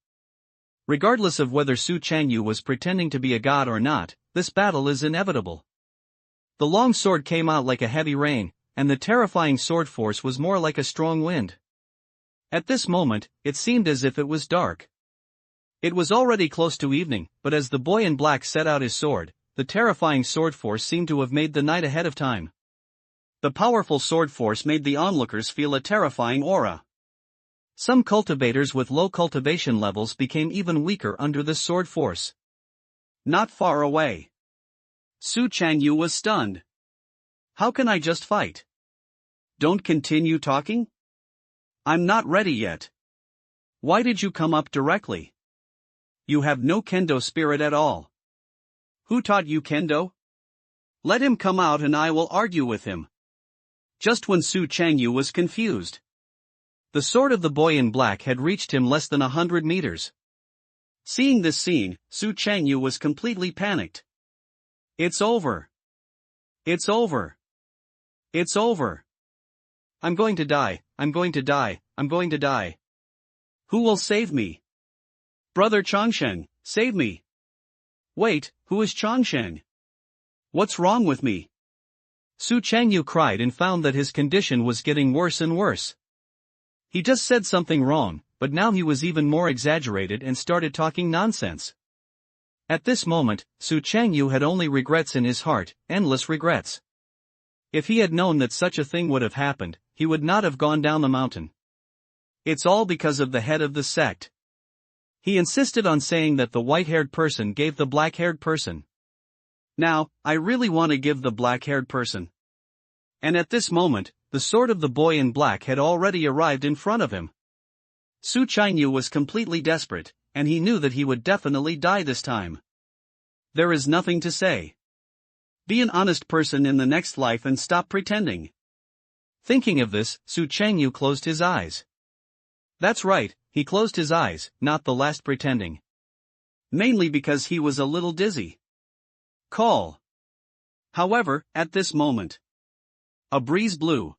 S2: Regardless of whether Su Changyu was pretending to be a god or not, this battle is inevitable. The long sword came out like a heavy rain, and the terrifying sword force was more like a strong wind. At this moment, it seemed as if it was dark. It was already close to evening, but as the boy in black set out his sword, the terrifying sword force seemed to have made the night ahead of time.
S1: The powerful sword force made the onlookers feel a terrifying aura.
S2: Some cultivators with low cultivation levels became even weaker under this sword force.
S1: Not far away, Su Changyu was stunned. How can I just fight? Don't continue talking? I'm not ready yet. Why did you come up directly? You have no kendo spirit at all. Who taught you kendo? Let him come out and I will argue with him. Just when Su Changyu was confused,
S2: the sword of the boy in black had reached him less than 100 meters.
S1: Seeing this scene, Su Changyu was completely panicked. It's over. It's over. It's over.
S2: I'm going to die, I'm going to die, I'm going to die.
S1: Who will save me? Brother Chongsheng, save me. Wait, who is Chongsheng? What's wrong with me?
S2: Su Changyu cried and found that his condition was getting worse and worse. He just said something wrong, but now he was even more exaggerated and started talking nonsense. At this moment, Su Changyu had only regrets in his heart, endless regrets. If he had known that such a thing would have happened, he would not have gone down the mountain.
S1: It's all because of the head of the sect.
S2: He insisted on saying that the white-haired person gave the black-haired person.
S1: Now, I really want to give the black-haired person. And at this moment, the sword of the boy in black had already arrived in front of him. Su Changyu was completely desperate, and he knew that he would definitely die this time. There is nothing to say. Be an honest person in the next life and stop pretending.
S2: Thinking of this, Su Changyu closed his eyes. That's right, he closed his eyes, not the last pretending.
S1: Mainly because he was a little dizzy. Call. However, at this moment, a breeze blew.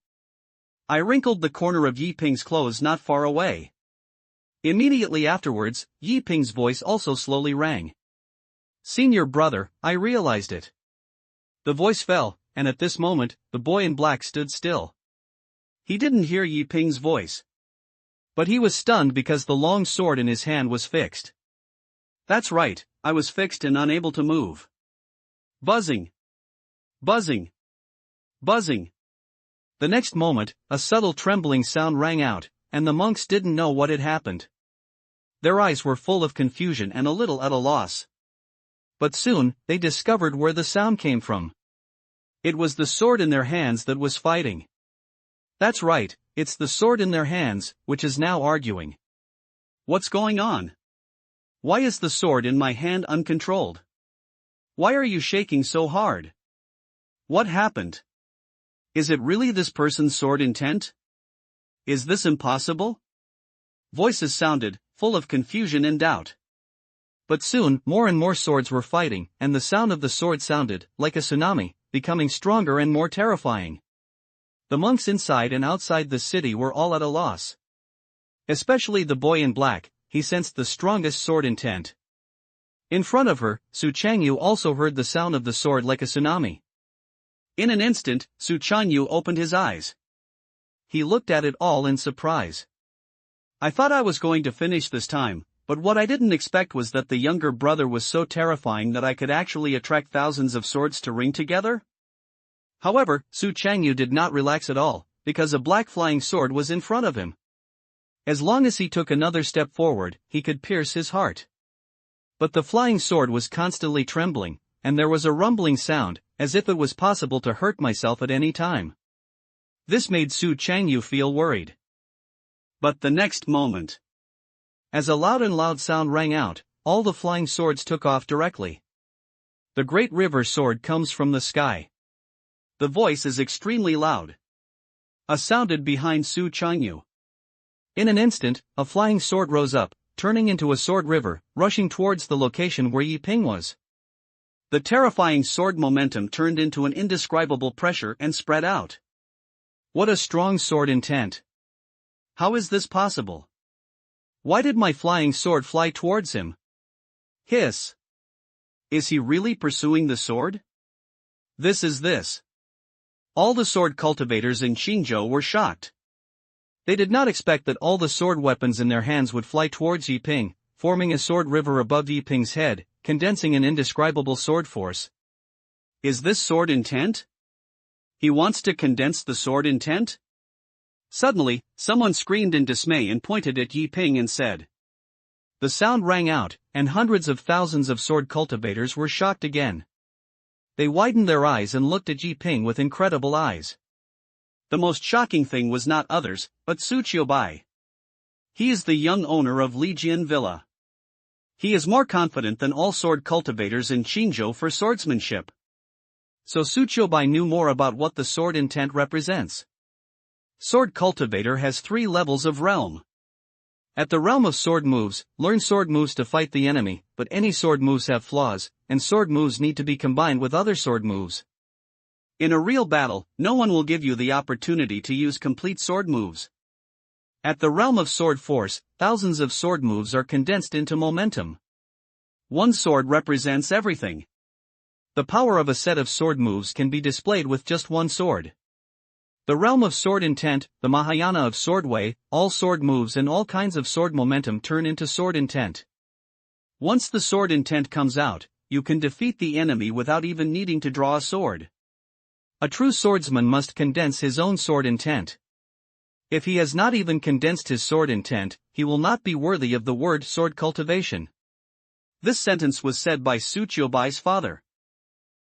S1: I wrinkled the corner of Yi Ping's clothes not far away. Immediately afterwards, Yi Ping's voice also slowly rang.
S2: Senior brother, I realized it. The voice fell, and at this moment, the boy in black stood still.
S1: He didn't hear Yi Ping's voice,
S2: but he was stunned because the long sword in his hand was fixed.
S1: That's right, I was fixed and unable to move. Buzzing. Buzzing. Buzzing.
S2: The next moment, a subtle trembling sound rang out, and the monks didn't know what had happened. Their eyes were full of confusion and a little at a loss. But soon, they discovered where the sound came from. It was the sword in their hands that was fighting. That's right, it's the sword in their hands, which is now arguing.
S1: What's going on? Why is the sword in my hand uncontrolled? Why are you shaking so hard? What happened? Is it really this person's sword intent? Is this impossible? Voices sounded, full of confusion and doubt.
S2: But soon, more and more swords were fighting, and the sound of the sword sounded like a tsunami, becoming stronger and more terrifying. The monks inside and outside the city were all at a loss. Especially the boy in black, he sensed the strongest sword intent. In front of her, Su Changyu also heard the sound of the sword like a tsunami.
S1: In an instant, Su Changyu opened his eyes.
S2: he looked at it all in surprise.
S1: I thought I was going to finish this time, but what I didn't expect was that the younger brother was so terrifying that I could actually attract thousands of swords to ring together?
S2: However, Su Changyu did not relax at all, because a black flying sword was in front of him. As long as he took another step forward, he could pierce his heart. But the flying sword was constantly trembling, and there was a rumbling sound, as if it was possible to hurt myself at any time. This made Su Changyu feel worried.
S1: But the next moment,
S2: as a loud sound rang out, all the flying swords took off directly. The Great River Sword comes from the sky.
S1: The voice is extremely loud. Sounded behind Su Changyu.
S2: In an instant, a flying sword rose up, turning into a sword river, rushing towards the location where Yi Ping was.
S1: The terrifying sword momentum turned into an indescribable pressure and spread out.
S2: What a strong sword intent!
S1: How is this possible?
S2: Why did my flying sword fly towards him?
S1: Hiss! Is he really pursuing the sword?
S2: This.
S1: All the sword cultivators in Qingyun were shocked.
S2: They did not expect that all the sword weapons in their hands would fly towards Yi Ping, forming a sword river above Yi Ping's head, condensing an indescribable sword force.
S1: Is this sword intent? He wants to condense the sword intent? Suddenly, someone screamed in dismay and pointed at Yi Ping and said.
S2: The sound rang out, and hundreds of thousands of sword cultivators were shocked again. They widened their eyes and looked at Yi Ping with incredible eyes.
S1: The most shocking thing was not others, but Su Qiubai. He is the young owner of Lijian Villa. He is more confident than all sword cultivators in Qingyun for swordsmanship.
S2: So Su Qiubai knew more about what the sword intent represents.
S1: Sword cultivator has 3 levels of realm.
S2: At the realm of sword moves, learn sword moves to fight the enemy, but any sword moves have flaws, and sword moves need to be combined with other sword moves.
S1: In a real battle, no one will give you the opportunity to use complete sword moves.
S2: At the realm of sword force, thousands of sword moves are condensed into momentum.
S1: One sword represents everything.
S2: The power of a set of sword moves can be displayed with just one sword. The realm of sword intent, the Mahayana of sword way, all sword moves and all kinds of sword momentum turn into sword intent.
S1: Once the sword intent comes out, you can defeat the enemy without even needing to draw a sword.
S2: A true swordsman must condense his own sword intent. If he has not even condensed his sword intent, he will not be worthy of the word sword cultivation.
S1: This sentence was said by Su Qiubai's father.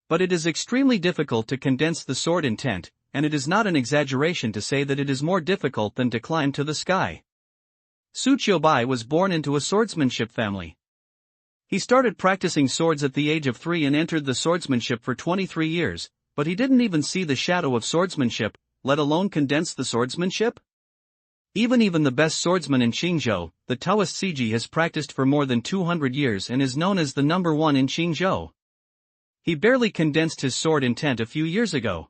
S2: But it is extremely difficult to condense the sword intent, and it is not an exaggeration to say that it is more difficult than to climb to the sky. Su Qiubai was born into a swordsmanship family. He started practicing swords at the age of 3 and entered the swordsmanship for 23 years, but he didn't even see the shadow of swordsmanship, let alone condense the swordsmanship? Even the best swordsman in Qingyun, the Taoist Siji has practiced for more than 200 years and is known as the number 1 in Qingyun. He barely condensed his sword intent a few years ago.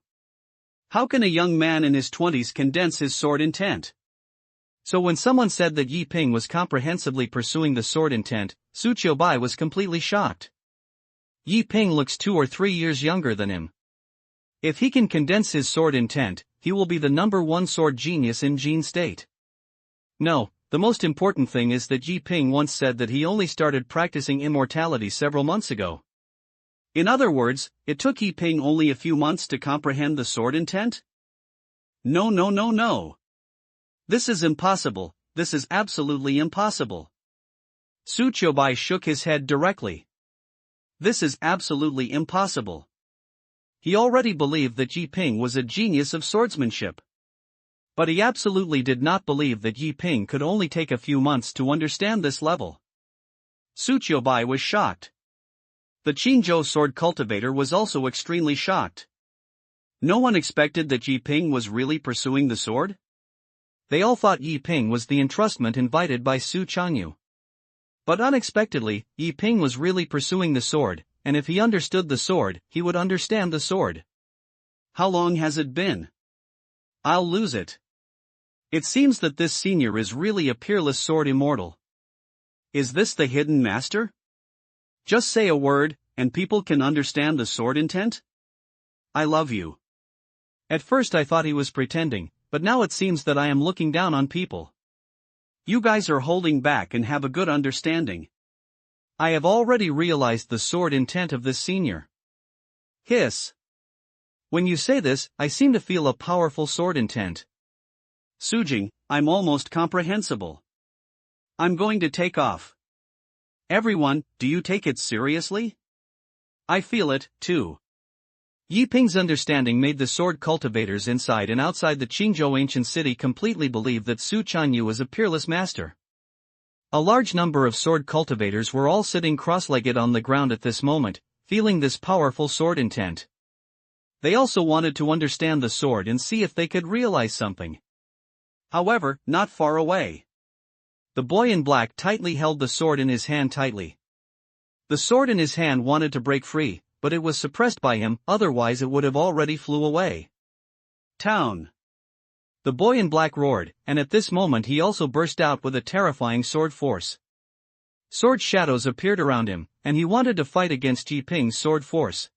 S1: How can a young man in his 20s condense his sword intent?
S2: So when someone said that Yi Ping was comprehensively pursuing the sword intent, Su Qiubai was completely shocked. Yi Ping looks 2 or 3 years younger than him. If he can condense his sword intent, he will be the number 1 sword genius in Jin State. No, the most important thing is that Yi Ping once said that he only started practicing immortality several months ago.
S1: In other words, it took Yi Ping only a few months to comprehend the sword intent? No. This is impossible, this is absolutely impossible.
S2: Su Qiubai shook his head directly.
S1: This is absolutely impossible.
S2: He already believed that Yi Ping was a genius of swordsmanship. But he absolutely did not believe that Yi Ping could only take a few months to understand this level.
S1: Su Qiubai was shocked. The Qingyun sword cultivator was also extremely shocked. No one expected that Yi Ping was really pursuing the sword?
S2: They all thought Yi Ping was the entrustment invited by Su Changyu. But unexpectedly, Yi Ping was really pursuing the sword, and if he understood the sword, he would understand the sword.
S1: How long has it been? I'll lose it. It seems that this senior is really a peerless sword immortal. Is this the hidden master? Just say a word, and people can understand the sword intent? I love you.
S2: At first I thought he was pretending, but now it seems that I am looking down on people.
S1: You guys are holding back and have a good understanding.
S2: I have already realized the sword intent of this senior.
S1: Hiss.
S2: When you say this, I seem to feel a powerful sword intent.
S1: Sujing, I'm almost comprehensible. I'm going to take off. Everyone, do you take it seriously? I feel it, too.
S2: Yi Ping's understanding made the sword cultivators inside and outside the Qingyun ancient city completely believe that Su Chanyu is a peerless master. A large number of sword cultivators were all sitting cross-legged on the ground at this moment, feeling this powerful sword intent. They also wanted to understand the sword and see if they could realize something.
S1: However, not far away.
S2: The boy in black tightly held the sword in his hand tightly. The sword in his hand wanted to break free, but it was suppressed by him, otherwise it would have already flew away.
S1: Town.
S2: The boy in black roared, and at this moment he also burst out with a terrifying sword force. Sword shadows appeared around him, and he wanted to fight against Yi Ping's sword force.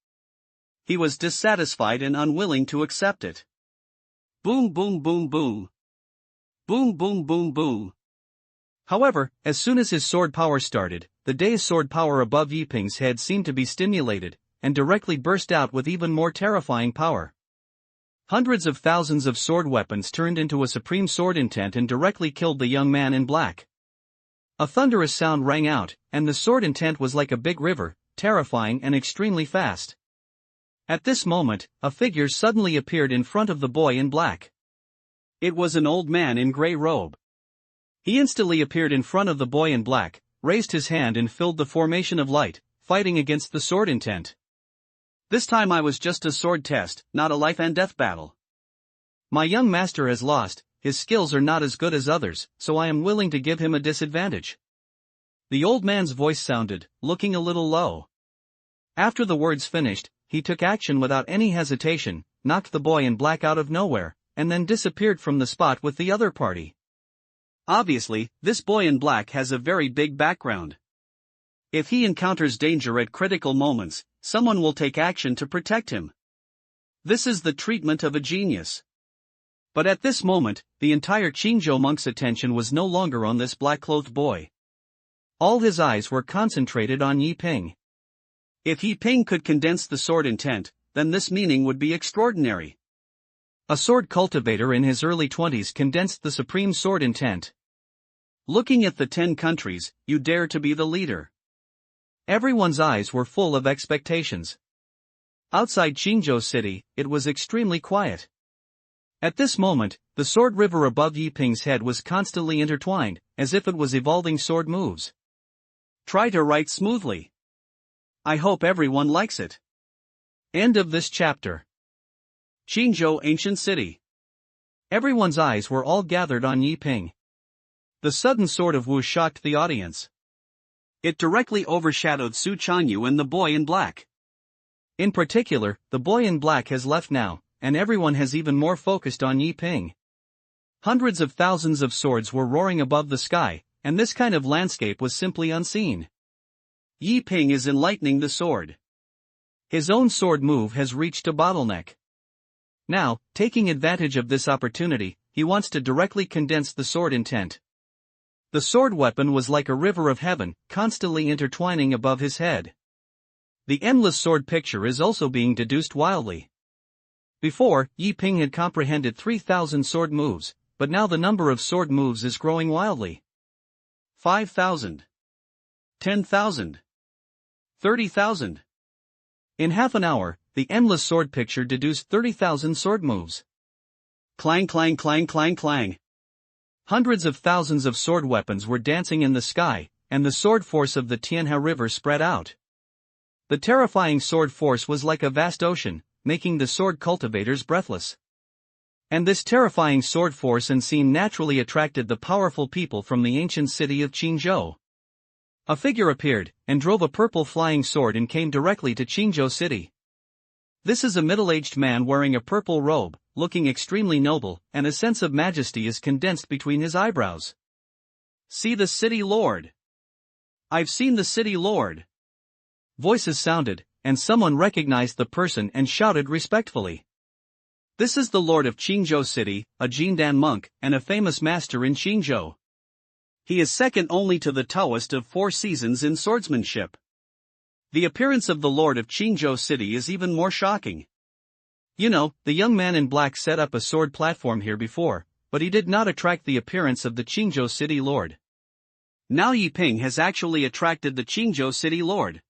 S1: He was dissatisfied and unwilling to accept it. Boom boom boom boom. Boom boom boom boom.
S2: However, as soon as his sword power started, the day's sword power above Yi Ping's head seemed to be stimulated, and directly burst out with even more terrifying power. Hundreds of thousands of sword weapons turned into a supreme sword intent and directly killed the young man in black. A thunderous sound rang out, and the sword intent was like a big river, terrifying and extremely fast. At this moment, a figure suddenly appeared in front of the boy in black.
S1: It was an old man in gray robe.
S2: He instantly appeared in front of the boy in black, raised his hand and filled the formation of light, fighting against the sword intent.
S1: This time I was just a sword test, not a life and death battle.
S2: My young master has lost, his skills are not as good as others, so I am willing to give him a disadvantage. The old man's voice sounded, looking a little low. After the words finished, he took action without any hesitation, knocked the boy in black out of nowhere, and then disappeared from the spot with the other party.
S1: Obviously, this boy in black has a very big background. If he encounters danger at critical moments, someone will take action to protect him. This is the treatment of a genius. But at this moment, the entire Qingyun monk's attention was no longer on this black-clothed boy. All his eyes were concentrated on Yi Ping. If Yi Ping could condense the sword intent, then this meaning would be extraordinary.
S2: A sword cultivator in his early 20s condensed the supreme sword intent.
S1: Looking at the 10 countries, you dare to be the leader.
S2: Everyone's eyes were full of expectations. Outside Qingyun City, it was extremely quiet. At this moment, the sword river above Yi Ping's head was constantly intertwined, as if it was evolving sword moves.
S1: Try to write smoothly. I hope everyone likes it.
S2: End of this chapter.
S1: Qingyun Ancient City.
S2: Everyone's eyes were all gathered on Yi Ping. The sudden sword of Wu shocked the audience.
S1: It directly overshadowed Su Chanyu and the boy in black.
S2: In particular, the boy in black has left now, and everyone has even more focused on Yi Ping. Hundreds of thousands of swords were roaring above the sky, and this kind of landscape was simply unseen.
S1: Yi Ping is enlightening the sword.
S2: His own sword move has reached a bottleneck. Now, taking advantage of this opportunity, he wants to directly condense the sword intent. The sword weapon was like a river of heaven, constantly intertwining above his head. The endless sword picture is also being deduced wildly. Before, Yi Ping had comprehended 3,000 sword moves, but now the number of sword moves is growing wildly.
S1: 5,000. 10,000. 30,000.
S2: In half an hour, the endless sword picture deduced 30,000 sword moves.
S1: Clang clang clang clang clang.
S2: Hundreds of thousands of sword weapons were dancing in the sky, and the sword force of the Tianhe River spread out. The terrifying sword force was like a vast ocean, making the sword cultivators breathless. And this terrifying sword force and scene naturally attracted the powerful people from the ancient city of Qingyun. A figure appeared, and drove a purple flying sword and came directly to Qingyun City. This is a middle-aged man wearing a purple robe, looking extremely noble, and a sense of majesty is condensed between his eyebrows.
S1: See the city lord. I've seen the city lord.
S2: Voices sounded, and someone recognized the person and shouted respectfully. This is the lord of Qingyun City, a Jindan monk, and a famous master in Qingyun. He is second only to the Taoist of 4 seasons in swordsmanship. The appearance of the lord of Qingyun City is even more shocking. You know, the young man in black set up a sword platform here before, but he did not attract the appearance of the Qingyun City lord. Now Yi Ping has actually attracted the Qingyun City lord.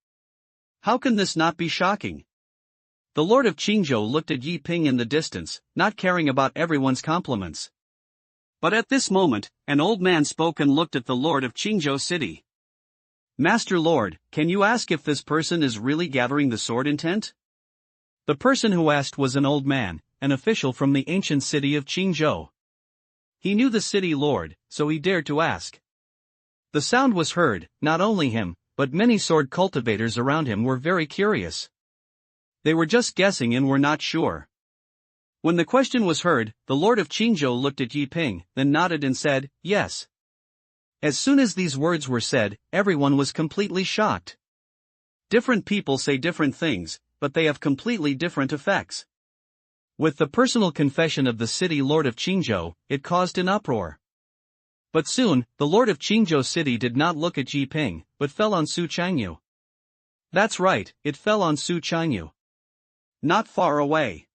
S2: How can this not be shocking? The lord of Qingyun looked at Yi Ping in the distance, not caring about everyone's compliments. But at this moment, an old man spoke and looked at the lord of Qingyun City. Master Lord, can you ask if this person is really gathering the sword intent? The person who asked was an old man, an official from the ancient city of Qingyun. He knew the city lord, so he dared to ask. The sound was heard, not only him, but many sword cultivators around him were very curious. They were just guessing and were not sure. When the question was heard, the lord of Qingyun looked at Yi Ping, then nodded and said, yes. As soon as these words were said, everyone was completely shocked. Different people say different things, but they have completely different effects. With the personal confession of the city lord of Qingyun, it caused an uproar. But soon, the lord of Qingyun City did not look at Yi Ping, but fell on Su Changyu. That's right, it fell on Su Changyu. Not far away.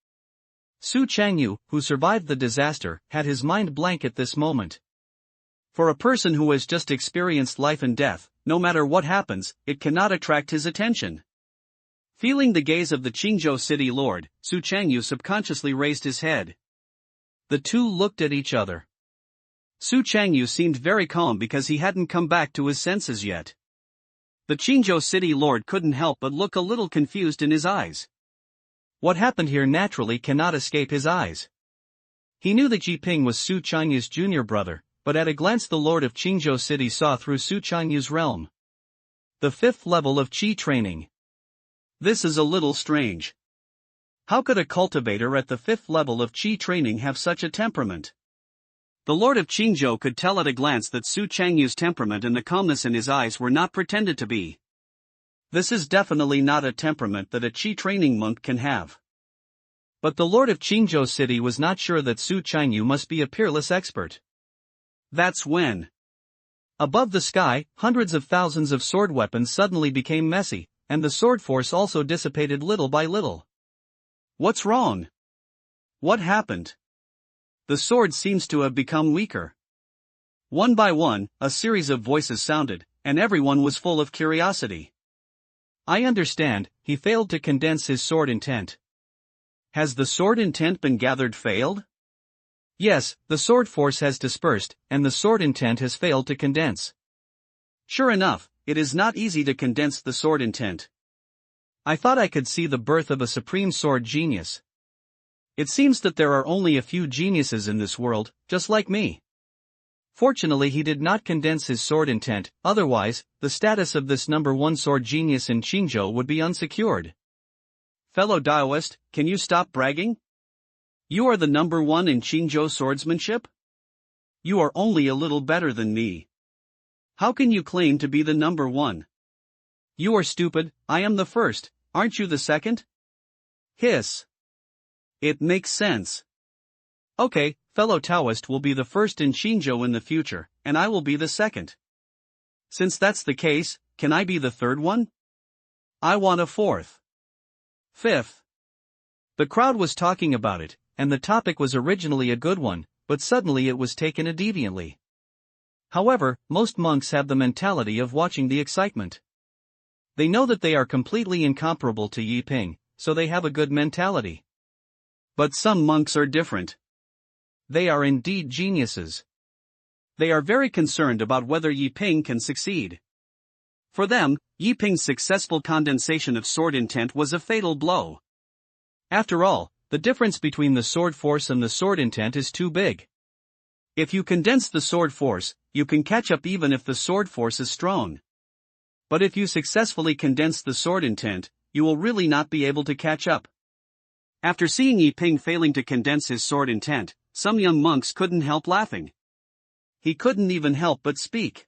S2: Su Changyu, who survived the disaster, had his mind blank at this moment. For a person who has just experienced life and death, no matter what happens, it cannot attract his attention. Feeling the gaze of the Qingyun City lord, Su Changyu subconsciously raised his head. The two looked at each other. Su Changyu seemed very calm because he hadn't come back to his senses yet. The Qingyun City lord couldn't help but look a little confused in his eyes. What happened here naturally cannot escape his eyes. He knew that Yi Ping was Su Changyu's junior brother, but at a glance the lord of Qingyun City saw through Su Changyu's realm. The 5th level of Qi training. This is a little strange. How could a cultivator at the 5th level of Qi training have such a temperament? The lord of Qingyun could tell at a glance that Su Changyu's temperament and the calmness in his eyes were not pretended to be. This is definitely not a temperament that a Qi training monk can have. But the lord of Qingyun City was not sure that Su Changyu must be a peerless expert. That's when, above the sky, hundreds of thousands of sword weapons suddenly became messy, and the sword force also dissipated little by little. What's wrong? What happened? The sword seems to have become weaker. One by one, a series of voices sounded, and everyone was full of curiosity. I understand, he failed to condense his sword intent. Has the sword intent been gathered failed? Yes, the sword force has dispersed, and the sword intent has failed to condense. Sure enough, it is not easy to condense the sword intent. I thought I could see the birth of a supreme sword genius. It seems that there are only a few geniuses in this world, just like me. Fortunately he did not condense his sword intent, otherwise, the status of this number 1 sword genius in Qingyun would be unsecured. Fellow Daoist, can you stop bragging? You are the number 1 in Qingyun swordsmanship? You are only a little better than me. How can you claim to be the number 1? You are stupid, I am the first, aren't you the second? Hiss. It makes sense. Okay, fellow Taoist will be the first in Qingyun in the future, and I will be the second. Since that's the case, can I be the third one? I want a 4th. 5th. The crowd was talking about it, and the topic was originally a good one, but suddenly it was taken deviantly. However, most monks have the mentality of watching the excitement. They know that they are completely incomparable to Yi Ping, so they have a good mentality. But some monks are different. They are indeed geniuses. They are very concerned about whether Yi Ping can succeed. For them, Yi Ping's successful condensation of sword intent was a fatal blow. After all, the difference between the sword force and the sword intent is too big. If you condense the sword force, you can catch up even if the sword force is strong. But if you successfully condense the sword intent, you will really not be able to catch up. After seeing Yi Ping failing to condense his sword intent, some young monks couldn't help laughing. He couldn't even help but speak.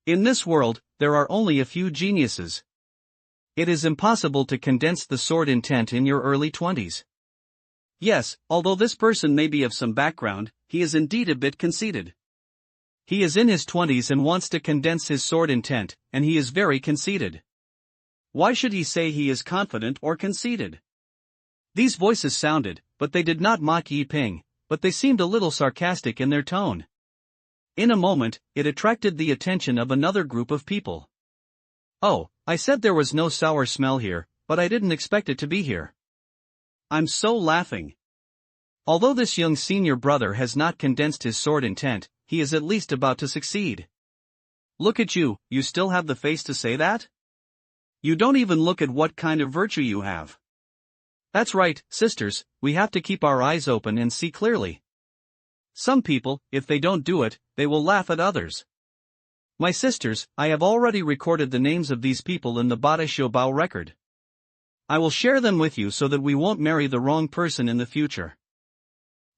S2: In this world, there are only a few geniuses. It is impossible to condense the sword intent in your early 20s.
S1: Yes, although this person may be of some background, he is indeed a bit conceited.
S2: He is in his 20s and wants to condense his sword intent, and he is very conceited.
S1: Why should he say he is confident or conceited?
S2: These voices sounded, but they did not mock Yi Ping, but they seemed a little sarcastic in their tone. In a moment, it attracted the attention of another group of people.
S1: Oh, I said there was no sour smell here, but I didn't expect it to be here. I'm so laughing.
S2: Although this young senior brother has not condensed his sword intent, he is at least about to succeed.
S1: Look at you, you still have the face to say that? You don't even look at what kind of virtue you have.
S2: That's right, sisters, we have to keep our eyes open and see clearly.
S1: Some people, if they don't do it, they will laugh at others.
S2: My sisters, I have already recorded the names of these people in the Bada Shoubao record. I will share them with you so that we won't marry the wrong person in the future.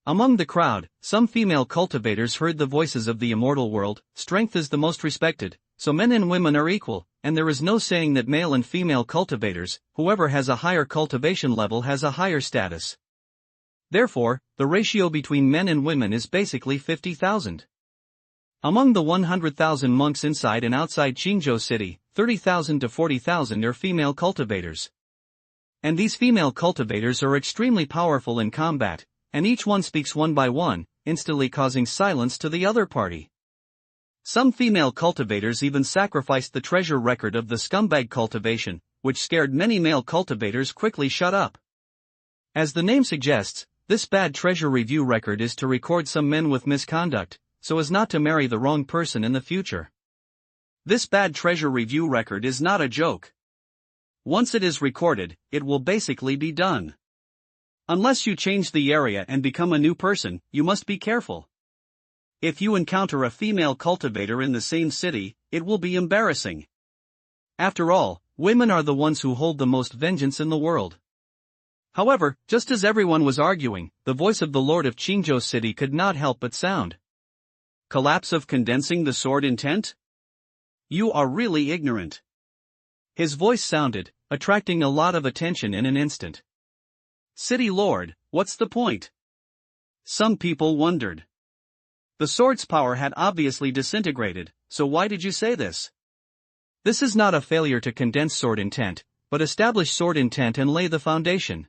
S2: Among the crowd, some female cultivators heard the voices of the immortal world. Strength is the most respected, so men and women are equal, and there is no saying that male and female cultivators, whoever has a higher cultivation level has a higher status. Therefore, the ratio between men and women is basically 50,000. Among the 100,000 monks inside and outside Qingyun City, 30,000 to 40,000 are female cultivators. And these female cultivators are extremely powerful in combat, and each one speaks one by one, instantly causing silence to the other party. Some female cultivators even sacrificed the treasure record of the scumbag cultivation, which scared many male cultivators quickly shut up. As the name suggests, this bad treasure review record is to record some men with misconduct, so as not to marry the wrong person in the future.
S1: This bad treasure review record is not a joke. Once it is recorded, it will basically be done. Unless you change the area and become a new person, you must be careful. If you encounter a female cultivator in the same city, it will be embarrassing. After all, women are the ones who hold the most vengeance in the world.
S2: However, just as everyone was arguing, the voice of the Lord of Qingyun City could not help but sound.
S1: Collapse of condensing the sword intent? You are really ignorant.
S2: His voice sounded, attracting a lot of attention in an instant.
S1: City Lord, what's the point? Some people wondered. The sword's power had obviously disintegrated, so why did you say this?
S2: This is not a failure to condense sword intent, but establish sword intent and lay the foundation.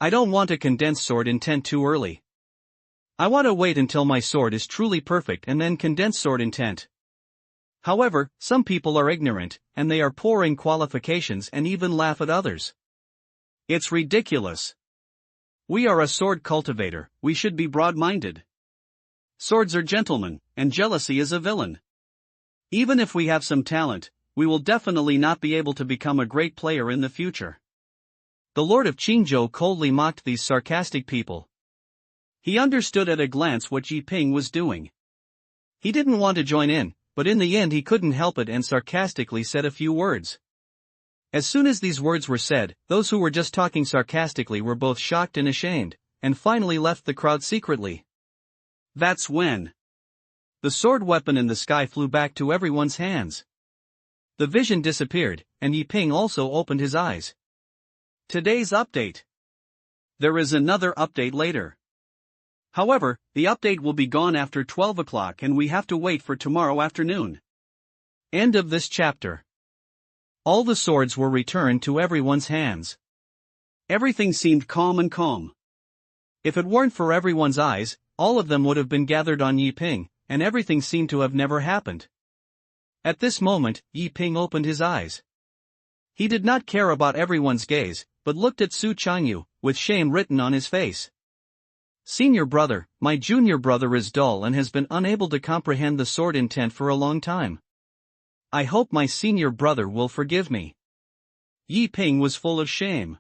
S2: I don't want to condense sword intent too early. I want to wait until my sword is truly perfect and then condense sword intent. However, some people are ignorant, and they are poor in qualifications and even laugh at others.
S1: It's ridiculous. We are a sword cultivator, we should be broad-minded. Swords are gentlemen, and jealousy is a villain. Even if we have some talent, we will definitely not be able to become a great player in the future.
S2: The Lord of Qingyun coldly mocked these sarcastic people.
S1: He understood at a glance what Yi Ping was doing.
S2: He didn't want to join in, but in the end he couldn't help it and sarcastically said a few words. As soon as these words were said, those who were just talking sarcastically were both shocked and ashamed, and finally left the crowd secretly.
S1: That's when
S2: the sword weapon in the sky flew back to everyone's hands. The vision disappeared, and Yi Ping also opened his eyes.
S1: Today's update. There is another update later. However, the update will be gone after 12 o'clock and we have to wait for tomorrow afternoon.
S2: End of this chapter. All the swords were returned to everyone's hands.
S1: Everything seemed calm and calm.
S2: If it weren't for everyone's eyes, all of them would have been gathered on Yi Ping, and everything seemed to have never happened. At this moment, Yi Ping opened his eyes. He did not care about everyone's gaze, but looked at Su Changyu, with shame written on his face. Senior brother, my junior brother is dull and has been unable to comprehend the sword intent for a long time. I hope my senior brother will forgive me. Yi Ping was full of shame.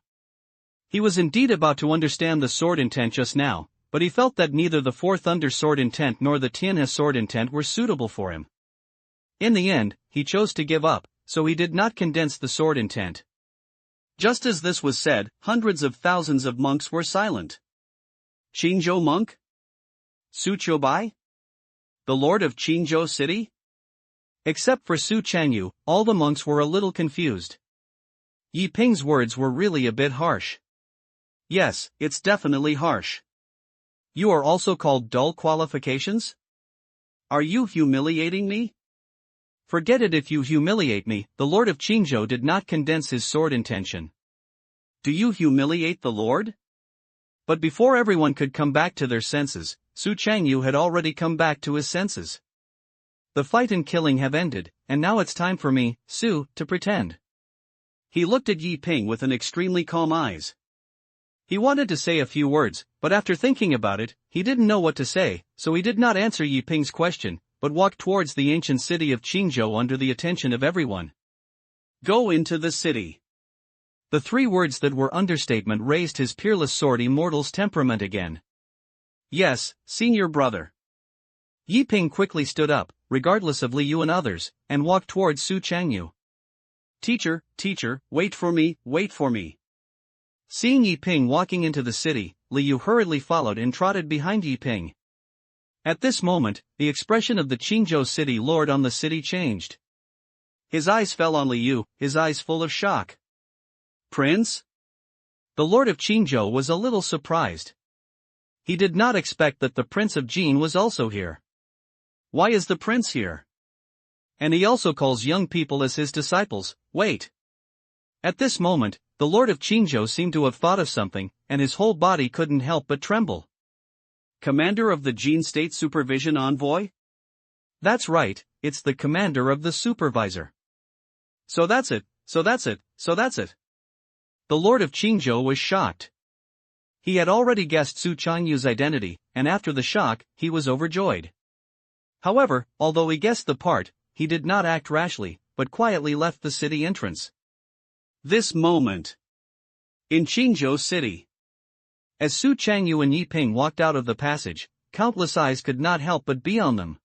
S2: He was indeed about to understand the sword intent just now, but he felt that neither the Four Thunder sword intent nor the Tianhe sword intent were suitable for him. In the end, he chose to give up, so he did not condense the sword intent.
S1: Just as this was said, hundreds of thousands of monks were silent. Qingyun monk? Su Choubai? The Lord of Qingyun City?
S2: Except for Su Changyu, all the monks were a little confused. Yi Ping's words were really a bit harsh.
S1: Yes, it's definitely harsh. You are also called dull qualifications? Are you humiliating me?
S2: Forget it if you humiliate me, the Lord of Qingyun did not condense his sword intention.
S1: Do you humiliate the Lord?
S2: But before everyone could come back to their senses, Su Changyu had already come back to his senses. The fight and killing have ended, and now it's time for me, Su, to pretend.
S1: He looked at Yi Ping with an extremely calm eyes. He wanted to say a few words, but after thinking about it, he didn't know what to say, so he did not answer Yi Ping's question, but walked towards the ancient city of Qingyun under the attention of everyone.
S2: Go into the city. The three words that were understatement raised his peerless sword immortal's temperament again.
S1: Yes, senior brother.
S2: Yi Ping quickly stood up, regardless of Liu and others, and walked towards Su Changyu.
S1: Teacher, wait for me, wait for me.
S2: Seeing Yi Ping walking into the city, Liu hurriedly followed and trotted behind Yi Ping. At this moment, the expression of the Qingyun city lord on the city changed.
S1: His eyes fell on Liu, his eyes full of shock. Prince?
S2: The lord of Qingyun was a little surprised. He did not expect that the Prince of Jin was also here.
S1: Why is the prince here?
S2: And he also calls young people as his disciples, wait. At this moment, the Lord of Qingyun seemed to have thought of something, and his whole body couldn't help but tremble.
S1: Commander of the Jin State Supervision Envoy?
S2: That's right, it's the commander of the supervisor.
S1: So that's it.
S2: The Lord of Qingyun was shocked. He had already guessed Su Changyu's identity, and after the shock, he was overjoyed. However, although he guessed the part, he did not act rashly, but quietly left the city entrance.
S1: This moment. In Qingyun City.
S2: As Su Changyu and Yi Ping walked out of the passage, countless eyes could not help but be on them.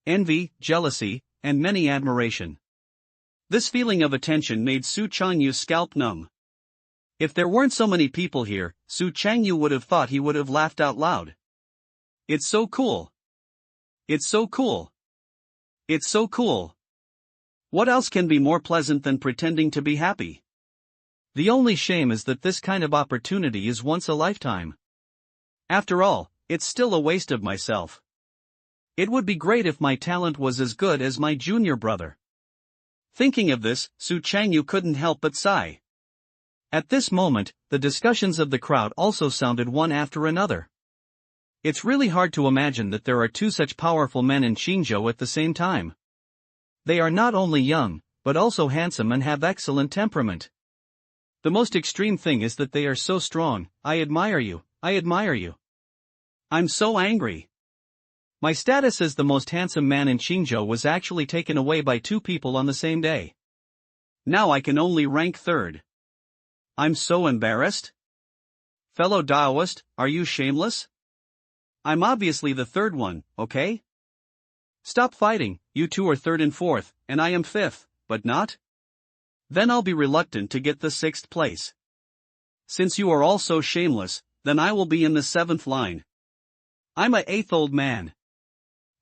S1: Envy, jealousy, and many admiration. This feeling of attention made Su Changyu's scalp numb. If there weren't so many people here, Su Changyu would have thought he would have laughed out loud. It's so cool. It's so cool. It's so cool. What else can be more pleasant than pretending to be happy?
S2: The only shame is that this kind of opportunity is once a lifetime.
S1: After all, it's still a waste of myself. It would be great if my talent was as good as my junior brother. Thinking of this, Su Changyu couldn't help but sigh.
S2: At this moment, the discussions of the crowd also sounded one after another. It's really hard to imagine that there are two such powerful men in Qingyun at the same time. They are not only young, but also handsome and have excellent temperament. The most extreme thing is that they are so strong. I admire you.
S1: I'm so angry.
S2: My status as the most handsome man in Qingyun was actually taken away by two people on the same day.
S1: Now I can only rank third. I'm so embarrassed. Fellow Daoist, are you shameless? I'm obviously the third one, okay? Stop fighting, you two are third and fourth, and I am fifth, but not? Then I'll be reluctant to get the sixth place. Since you are all so shameless, then I will be in the seventh line. I'm a eighth old man.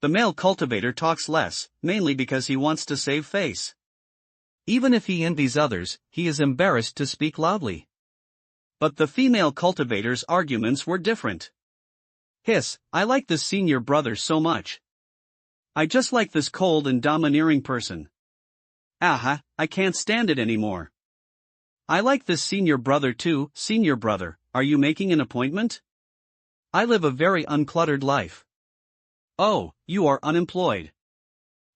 S1: The male cultivator talks less, mainly because he wants to save face.
S2: Even if he envies others, he is embarrassed to speak loudly.
S1: But the female cultivator's arguments were different. Hiss, I like this senior brother so much. I just like this cold and domineering person. Aha, I can't stand it anymore. I like this senior brother too. Senior brother, are you making an appointment? I live a very uncluttered life. Oh, you are unemployed.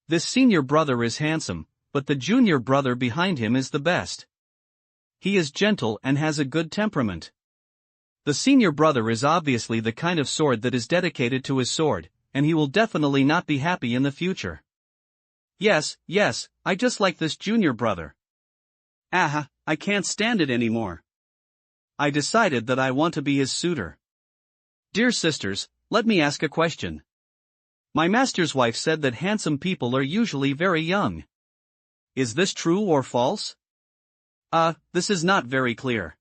S2: This senior brother is handsome, but the junior brother behind him is the best. He is gentle and has a good temperament. The senior brother is obviously the kind of sword that is dedicated to his sword, and he will definitely not be happy in the future.
S1: Yes, I just like this junior brother. Aha, I can't stand it anymore. I decided that I want to be his suitor. Dear sisters, let me ask a question. My master's wife said that handsome people are usually very young. Is this true or false? This is not very clear.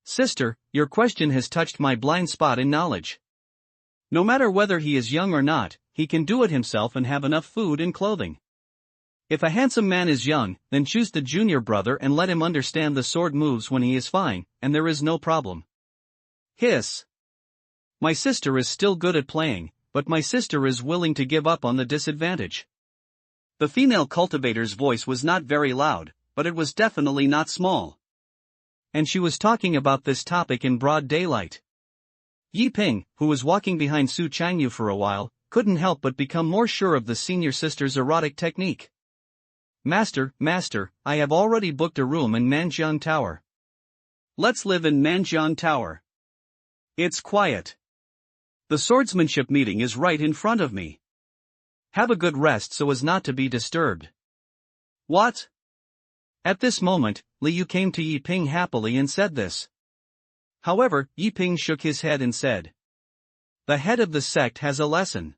S2: Sister, your question has touched my blind spot in knowledge.
S1: No matter whether he is young or not, he can do it himself and have enough food and clothing. If a handsome man is young, then choose the junior brother and let him understand the sword moves when he is fine, and there is no problem.
S2: Hiss. My sister is still good at playing, but my sister is willing to give up on the disadvantage.
S1: The female cultivator's voice was not very loud, but it was definitely not small.
S2: And she was talking about this topic in broad daylight. Yi Ping, who was walking behind Su Changyu for a while, couldn't help but become more sure of the senior sister's erotic technique. Master, I have already booked a room in Manjiang Tower.
S1: Let's live in Manjiang Tower. It's quiet. The swordsmanship meeting is right in front of me.
S2: Have a good rest so as not to be disturbed.
S1: What?
S2: At this moment, Li Yu came to Yi Ping happily and said this. However, Yi Ping shook his head and said, "The head of the sect has a lesson.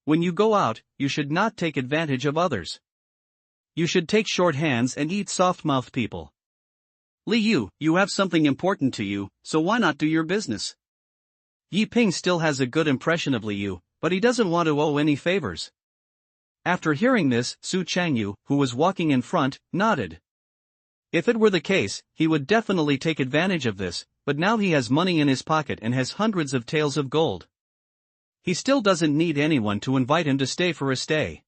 S2: When you go out, you should not take advantage of others. You should take short hands and eat soft-mouthed people."
S1: Li Yu, you have something important to you, so why not do your business?
S2: Yi Ping still has a good impression of Li Yu, but he doesn't want to owe any favors. After hearing this, Su Changyu, who was walking in front, nodded. If it were the case, he would definitely take advantage of this, but now he has money in his pocket and has hundreds of taels of gold. He still doesn't need anyone to invite him to stay for a stay.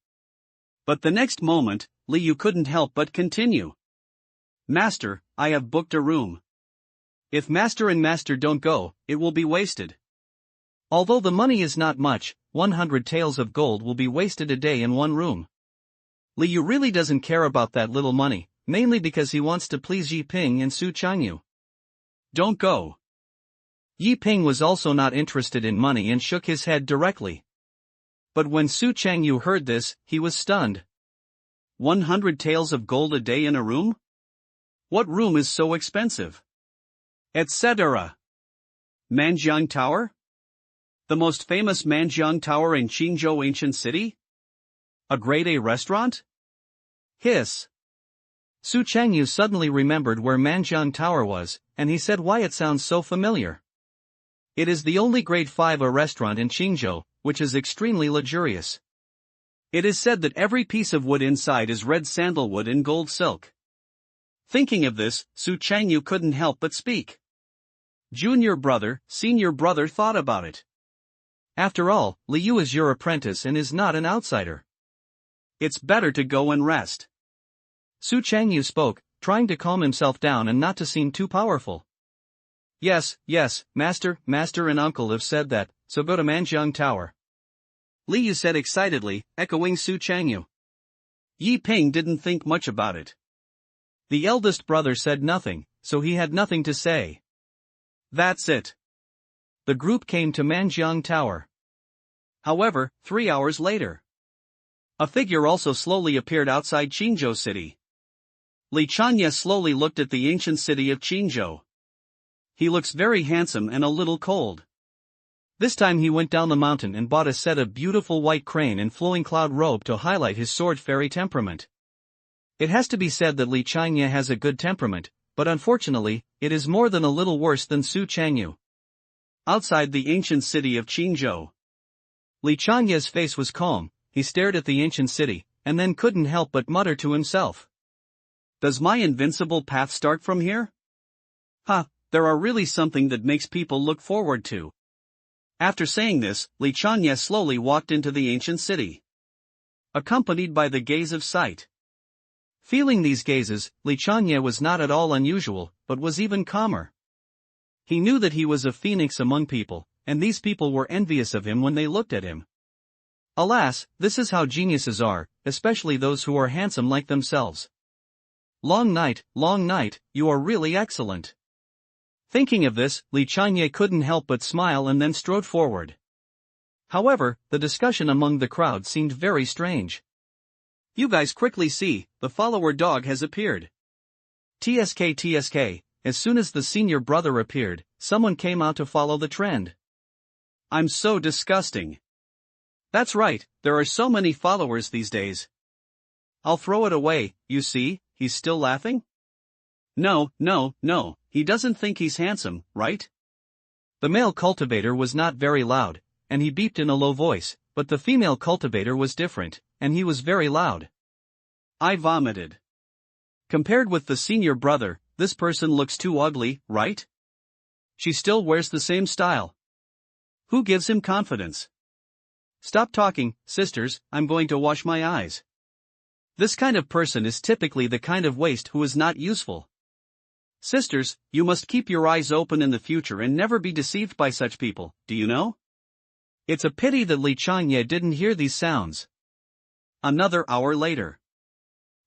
S1: But the next moment, Li Yu couldn't help but continue. Master, I have booked a room. If Master and Master don't go, it will be wasted.
S2: Although the money is not much, 100 taels of gold will be wasted a day in one room. Li Yu really doesn't care about that little money, mainly because he wants to please Yi Ping and Su Changyu.
S1: Don't go.
S2: Yi Ping was also not interested in money and shook his head directly. But when Su Changyu heard this, he was stunned.
S1: 100 taels of gold a day in a room? What room is so expensive? Etc. Manjiang Tower? The most famous Manjiang Tower in Qingyun ancient city? A grade A restaurant?
S2: Hiss. Su Changyu suddenly remembered where Manjiang Tower was, and he said why it sounds so familiar. It is the only grade 5 A restaurant in Qingyun, which is extremely luxurious.
S1: It is said that every piece of wood inside is red sandalwood and gold silk. Thinking of this, Su Changyu couldn't help but speak. Junior brother, senior brother thought about it.
S2: After all, Li Yu is your apprentice and is not an outsider.
S1: It's better to go and rest.
S2: Su Changyu spoke, trying to calm himself down and not to seem too powerful. Yes, master and uncle have said that, so go to Manjiang Tower.
S1: Li Yu said excitedly, echoing Su Changyu. Yi Ping didn't think much about it.
S2: The eldest brother said nothing, so he had nothing to say.
S1: That's it.
S2: The group came to Manjiang Tower.
S1: However, 3 hours later, a figure also slowly appeared outside Qingyun City. Li Chanya slowly looked at the ancient city of Qingyun. He looks very handsome and a little cold.
S2: This time he went down the mountain and bought a set of beautiful white crane and flowing cloud robe to highlight his sword fairy temperament. It has to be said that Li Chanya has a good temperament, but unfortunately, it is more than a little worse than Su Changyu.
S1: Outside the ancient city of Qingyun,
S2: Li Chanya's face was calm. He stared at the ancient city, and then couldn't help but mutter to himself.
S1: Does my invincible path start from here? There are really something that makes people look forward to. After saying this, Li Chanya slowly walked into the ancient city, accompanied by the gaze of sight.
S2: Feeling these gazes, Li Chanya was not at all unusual, but was even calmer. He knew that he was a phoenix among people, and these people were envious of him when they looked at him. Alas, this is how geniuses are, especially those who are handsome like themselves. Long night, you are really excellent. Thinking of this, Li Chanya couldn't help but smile and then strode forward. However, the discussion among the crowd seemed very strange.
S1: You guys quickly see, the follower dog has appeared.
S2: TSK, as soon as the senior brother appeared, someone came out to follow the trend.
S1: I'm so disgusting. That's right, there are so many followers these days. I'll throw it away, you see, he's still laughing? No, he doesn't think he's handsome, right?
S2: The male cultivator was not very loud, and he beeped in a low voice, but the female cultivator was different, and he was very loud.
S1: I vomited. Compared with the senior brother, this person looks too ugly, right? She still wears the same style. Who gives him confidence? Stop talking, sisters, I'm going to wash my eyes. This kind of person is typically the kind of waste who is not useful. Sisters, you must keep your eyes open in the future and never be deceived by such people, do you know? It's a pity that Li Changye didn't hear these sounds. Another hour later.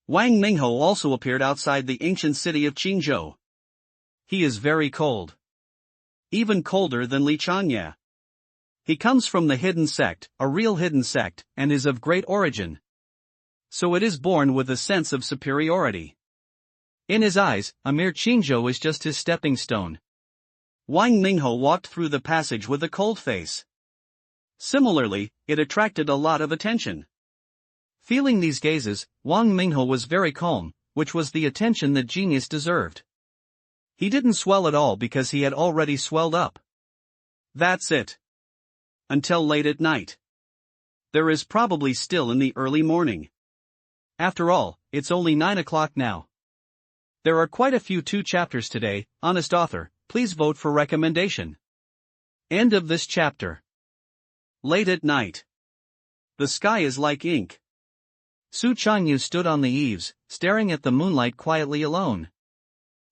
S1: Wang Mingho also appeared outside the ancient city of Qingzhou. He is very cold. Even colder than Li Changye. He comes from the hidden sect, a real hidden sect, and is of great origin. So it is born with a sense of superiority. In his eyes, a mere Qingzhou is just his stepping stone. Wang Mingho walked through the passage with a cold face. Similarly, it attracted a lot of attention. Feeling these gazes, Wang Mingho was very calm, which was the attention that genius deserved. He didn't swell at all because he had already swelled up. That's it. Until late at night. There is probably still in the early morning. After all, it's only 9 o'clock now. There are quite a few 2 chapters today, honest author, please vote for recommendation. End of this chapter. Late at night. The sky is like ink. Su Changyu stood on the eaves, staring at the moonlight quietly alone.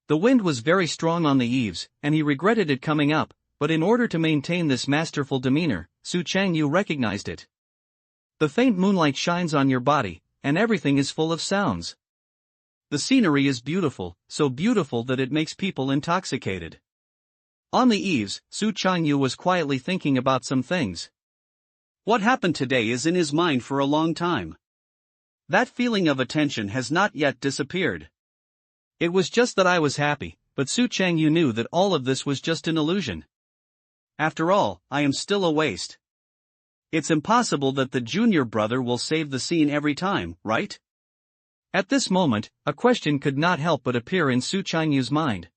S1: The wind was very strong on the eaves, and he regretted it coming up, but in order to maintain this masterful demeanor, Su Changyu recognized it. The faint moonlight shines on your body, and everything is full of sounds. The scenery is beautiful, so beautiful that it makes people intoxicated. On the eaves, Su Changyu was quietly thinking about some things. What happened today is in his mind for a long time. That feeling of attention has not yet disappeared. It was just that I was happy, but Su Changyu knew that all of this was just an illusion. After all, I am still a waste. It's impossible that the junior brother will save the scene every time, right? At this moment, a question could not help but appear in Su Changyu's mind.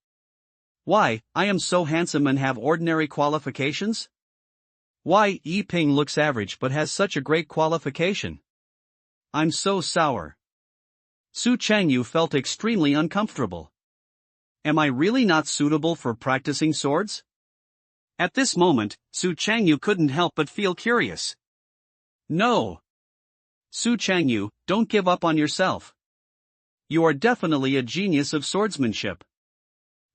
S1: Why, I am so handsome and have ordinary qualifications? Why, Yi Ping looks average but has such a great qualification? I'm so sour. Su Changyu felt extremely uncomfortable. Am I really not suitable for practicing swords? At this moment, Su Changyu couldn't help but feel curious. No. Su Changyu, don't give up on yourself. You are definitely a genius of swordsmanship.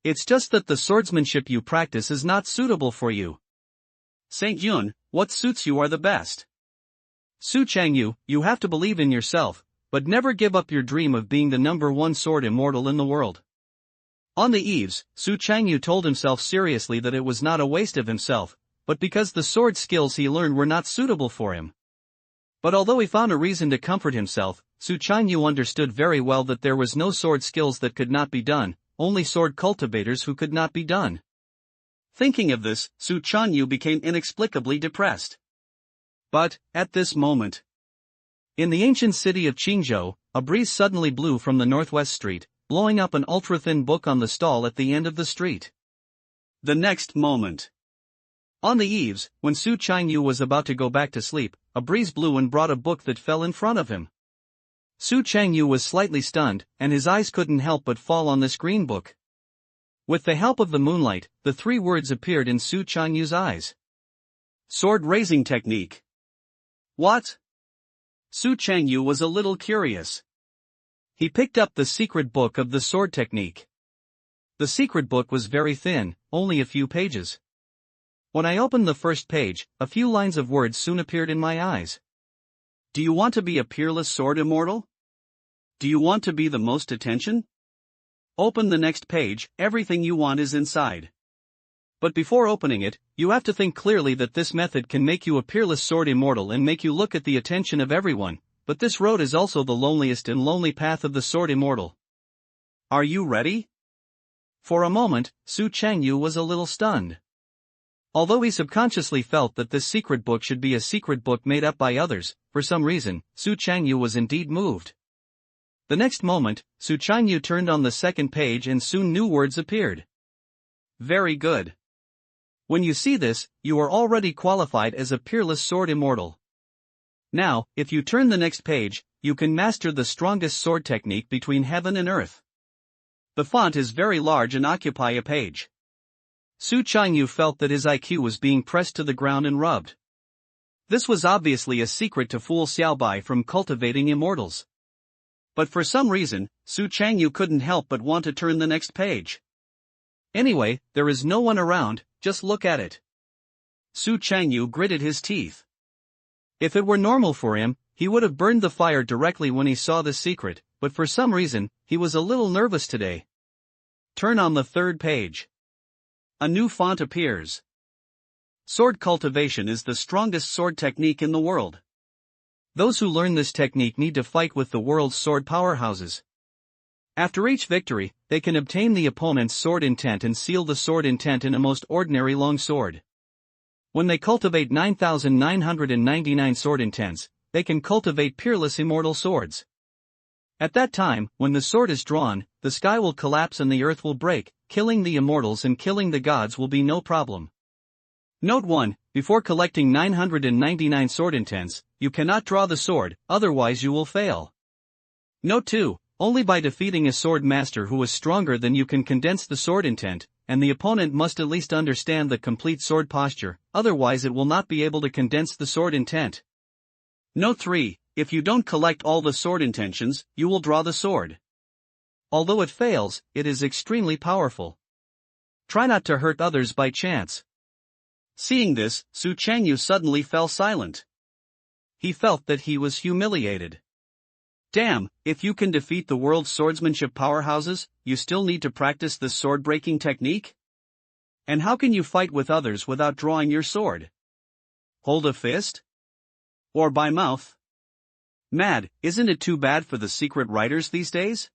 S1: It's just that the swordsmanship you practice is not suitable for you. Saint Yun, what suits you are the best. Su Changyu, you have to believe in yourself, but never give up your dream of being the #1 sword immortal in the world. On the eaves, Su Changyu told himself seriously that it was not a waste of himself, but because the sword skills he learned were not suitable for him. But although he found a reason to comfort himself, Su Changyu understood very well that there was no sword skills that could not be done, only sword cultivators who could not be done. Thinking of this, Su Changyu became inexplicably depressed. But, at this moment, in the ancient city of Qingzhou, a breeze suddenly blew from the northwest street, blowing up an ultra-thin book on the stall at the end of the street. The next moment. On the eaves, when Su Changyu was about to go back to sleep, a breeze blew and brought a book that fell in front of him. Su Changyu was slightly stunned, and his eyes couldn't help but fall on this green book. With the help of the moonlight, the 3 words appeared in Su Changyu's eyes. Sword raising technique. What? Su Changyu was a little curious. He picked up the secret book of the sword technique. The secret book was very thin, only a few pages. When I opened the first page, a few lines of words soon appeared in my eyes. Do you want to be a peerless sword immortal? Do you want to be the most attention? Open the next page, everything you want is inside. But before opening it, you have to think clearly that this method can make you a peerless sword immortal and make you look at the attention of everyone, but this road is also the loneliest and lonely path of the sword immortal. Are you ready? For a moment, Su Changyu was a little stunned. Although he subconsciously felt that this secret book should be a secret book made up by others, for some reason, Su Changyu was indeed moved. The next moment, Su Changyu turned on the second page and soon new words appeared. Very good. When you see this, you are already qualified as a peerless sword immortal. Now, if you turn the next page, you can master the strongest sword technique between heaven and earth. The font is very large and occupy a page.
S2: Su Qingyun felt that his IQ was being pressed to the ground and rubbed. This was obviously a secret to fool Xiaobai from cultivating immortals. But for some reason, Su Qingyun couldn't help but want to turn the next page. Anyway, there is no one around, just look at it. Su Qingyun gritted his teeth. If it were normal for him, he would have burned the fire directly when he saw the secret, but for some reason, he was a little nervous today. Turn on the third page. A new font appears. Sword cultivation is the strongest sword technique in the world. Those who learn this technique need to fight with the world's sword powerhouses. After each victory, they can obtain the opponent's sword intent and seal the sword intent in a most ordinary long sword. When they cultivate 9,999 sword intents, they can cultivate peerless immortal swords. At that time, when the sword is drawn, the sky will collapse and the earth will break, killing the immortals and killing the gods will be no problem. Note 1, before collecting 999 sword intents, you cannot draw the sword, otherwise you will fail. Note 2, only by defeating a sword master who is stronger than you can condense the sword intent, and the opponent must at least understand the complete sword posture, otherwise it will not be able to condense the sword intent. Note 3, if you don't collect all the sword intentions, you will draw the sword. Although it fails, it is extremely powerful. Try not to hurt others by chance. Seeing this, Su Qingyun suddenly fell silent. He felt that he was humiliated. Damn, if you can defeat the world's swordsmanship powerhouses, you still need to practice this sword-breaking technique? And how can you fight with others without drawing your sword? Hold a fist? Or by mouth? Mad, isn't it too bad for the secret writers these days?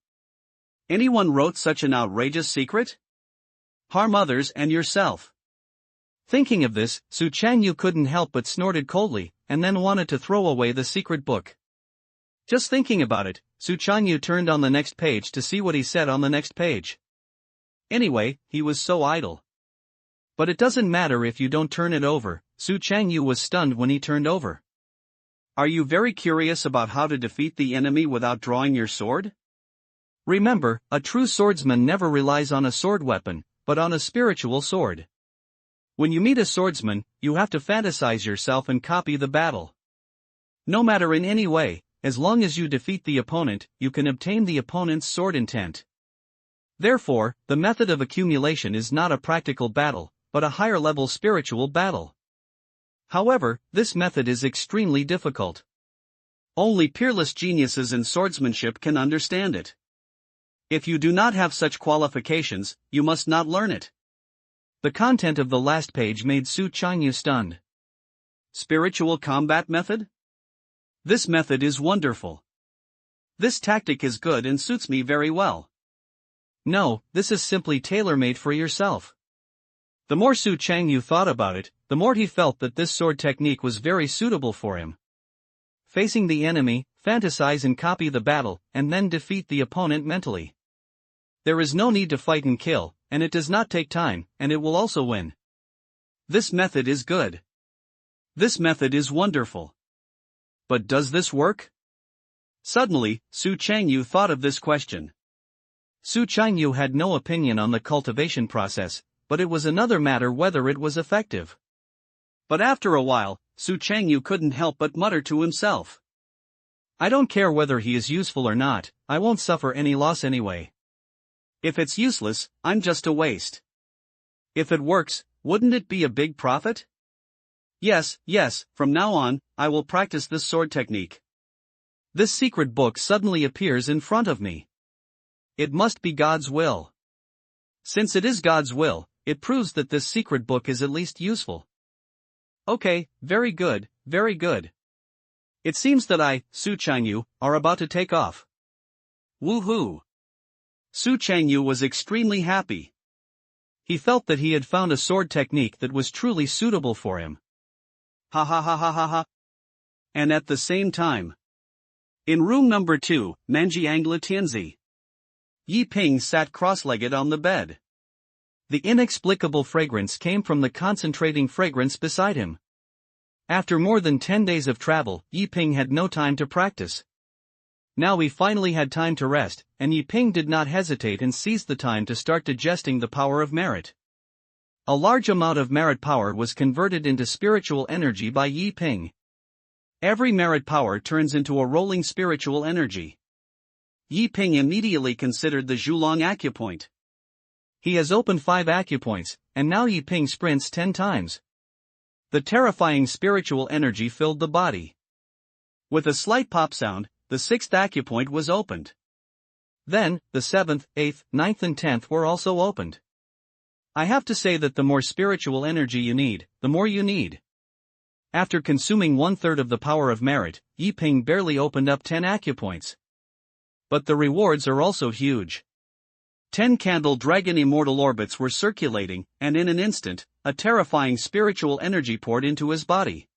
S2: Anyone wrote such an outrageous secret? Harm others and yourself. Thinking of this, Su Qingyun couldn't help but snorted coldly, and then wanted to throw away the secret book. Just thinking about it, Su Qingyun turned on the next page to see what he said on the next page. Anyway, he was so idle. But it doesn't matter if you don't turn it over, Su Qingyun was stunned when he turned over. Are you very curious about how to defeat the enemy without drawing your sword? Remember, a true swordsman never relies on a sword weapon, but on a spiritual sword. When you meet a swordsman, you have to fantasize yourself and copy the battle. No matter in any way, as long as you defeat the opponent, you can obtain the opponent's sword intent. Therefore, the method of accumulation is not a practical battle, but a higher-level spiritual battle. However, this method is extremely difficult. Only peerless geniuses in swordsmanship can understand it. If you do not have such qualifications, you must not learn it. The content of the last page made Su Qingyun stunned. Spiritual combat method? This method is wonderful. This tactic is good and suits me very well. No, this is simply tailor-made for yourself. The more Su Qingyun thought about it, the more he felt that this sword technique was very suitable for him. Facing the enemy, fantasize and copy the battle, and then defeat the opponent mentally. There is no need to fight and kill, and it does not take time, and it will also win. This method is good. This method is wonderful. But does this work? Suddenly, Su Qingyun thought of this question. Su Qingyun had no opinion on the cultivation process, but it was another matter whether it was effective. But after a while, Su Qingyun couldn't help but mutter to himself. I don't care whether he is useful or not, I won't suffer any loss anyway. If it's useless, I'm just a waste. If it works, wouldn't it be a big profit? Yes, from now on, I will practice this sword technique. This secret book suddenly appears in front of me. It must be God's will. Since it is God's will, it proves that this secret book is at least useful. Okay, very good, very good. It seems that I, Su Qingyun, are about to take off. Woohoo! Su Qingyun was extremely happy. He felt that he had found a sword technique that was truly suitable for him. Ha ha ha ha ha ha. And at the same time, in room number 2, Manjiangla Tianzi, Yi Ping sat cross-legged on the bed. The inexplicable fragrance came from the concentrating fragrance beside him. After more than 10 days of travel, Yi Ping had no time to practice. Now he finally had time to rest, and Yi Ping did not hesitate and seized the time to start digesting the power of merit. A large amount of merit power was converted into spiritual energy by Yi Ping.
S1: Every merit power turns into a rolling spiritual energy. Yi Ping immediately considered the Zhulong acupoint.
S2: He has opened 5 acupoints, and now Yi Ping sprints 10 times. The terrifying spiritual energy filled the body.
S1: With a slight pop sound, the 6th acupoint was opened.
S2: Then, the 7th, 8th, 9th and 10th were also opened. I have to say that the more spiritual energy you need, the more you need. After consuming 1/3 of the power of merit, Yi Ping barely opened up 10 acupoints. But the rewards are also huge.
S1: 10 candle dragon immortal orbits were circulating, and in an instant, a terrifying spiritual energy poured into his body.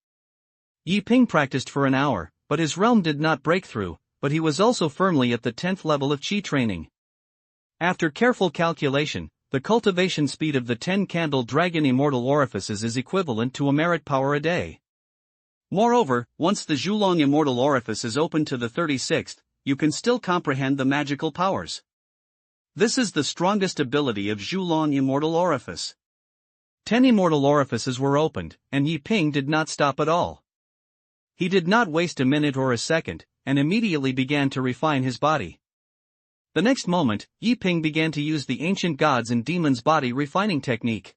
S2: Yi Ping practiced for an hour, but his realm did not break through, but he was also firmly at the 10th level of Qi training. After careful calculation, the cultivation speed of the 10 candle dragon immortal orifices is equivalent to a merit power a day.
S1: Moreover, once the Zhulong immortal orifice is opened to the 36th, you can still comprehend the magical powers. This is the strongest ability of Zhulong immortal orifice.
S2: 10 immortal orifices were opened, and Yi Ping did not stop at all. He did not waste a minute or a second, and immediately began to refine his body. The next moment, Yi Ping began to use the ancient gods and demons body refining technique.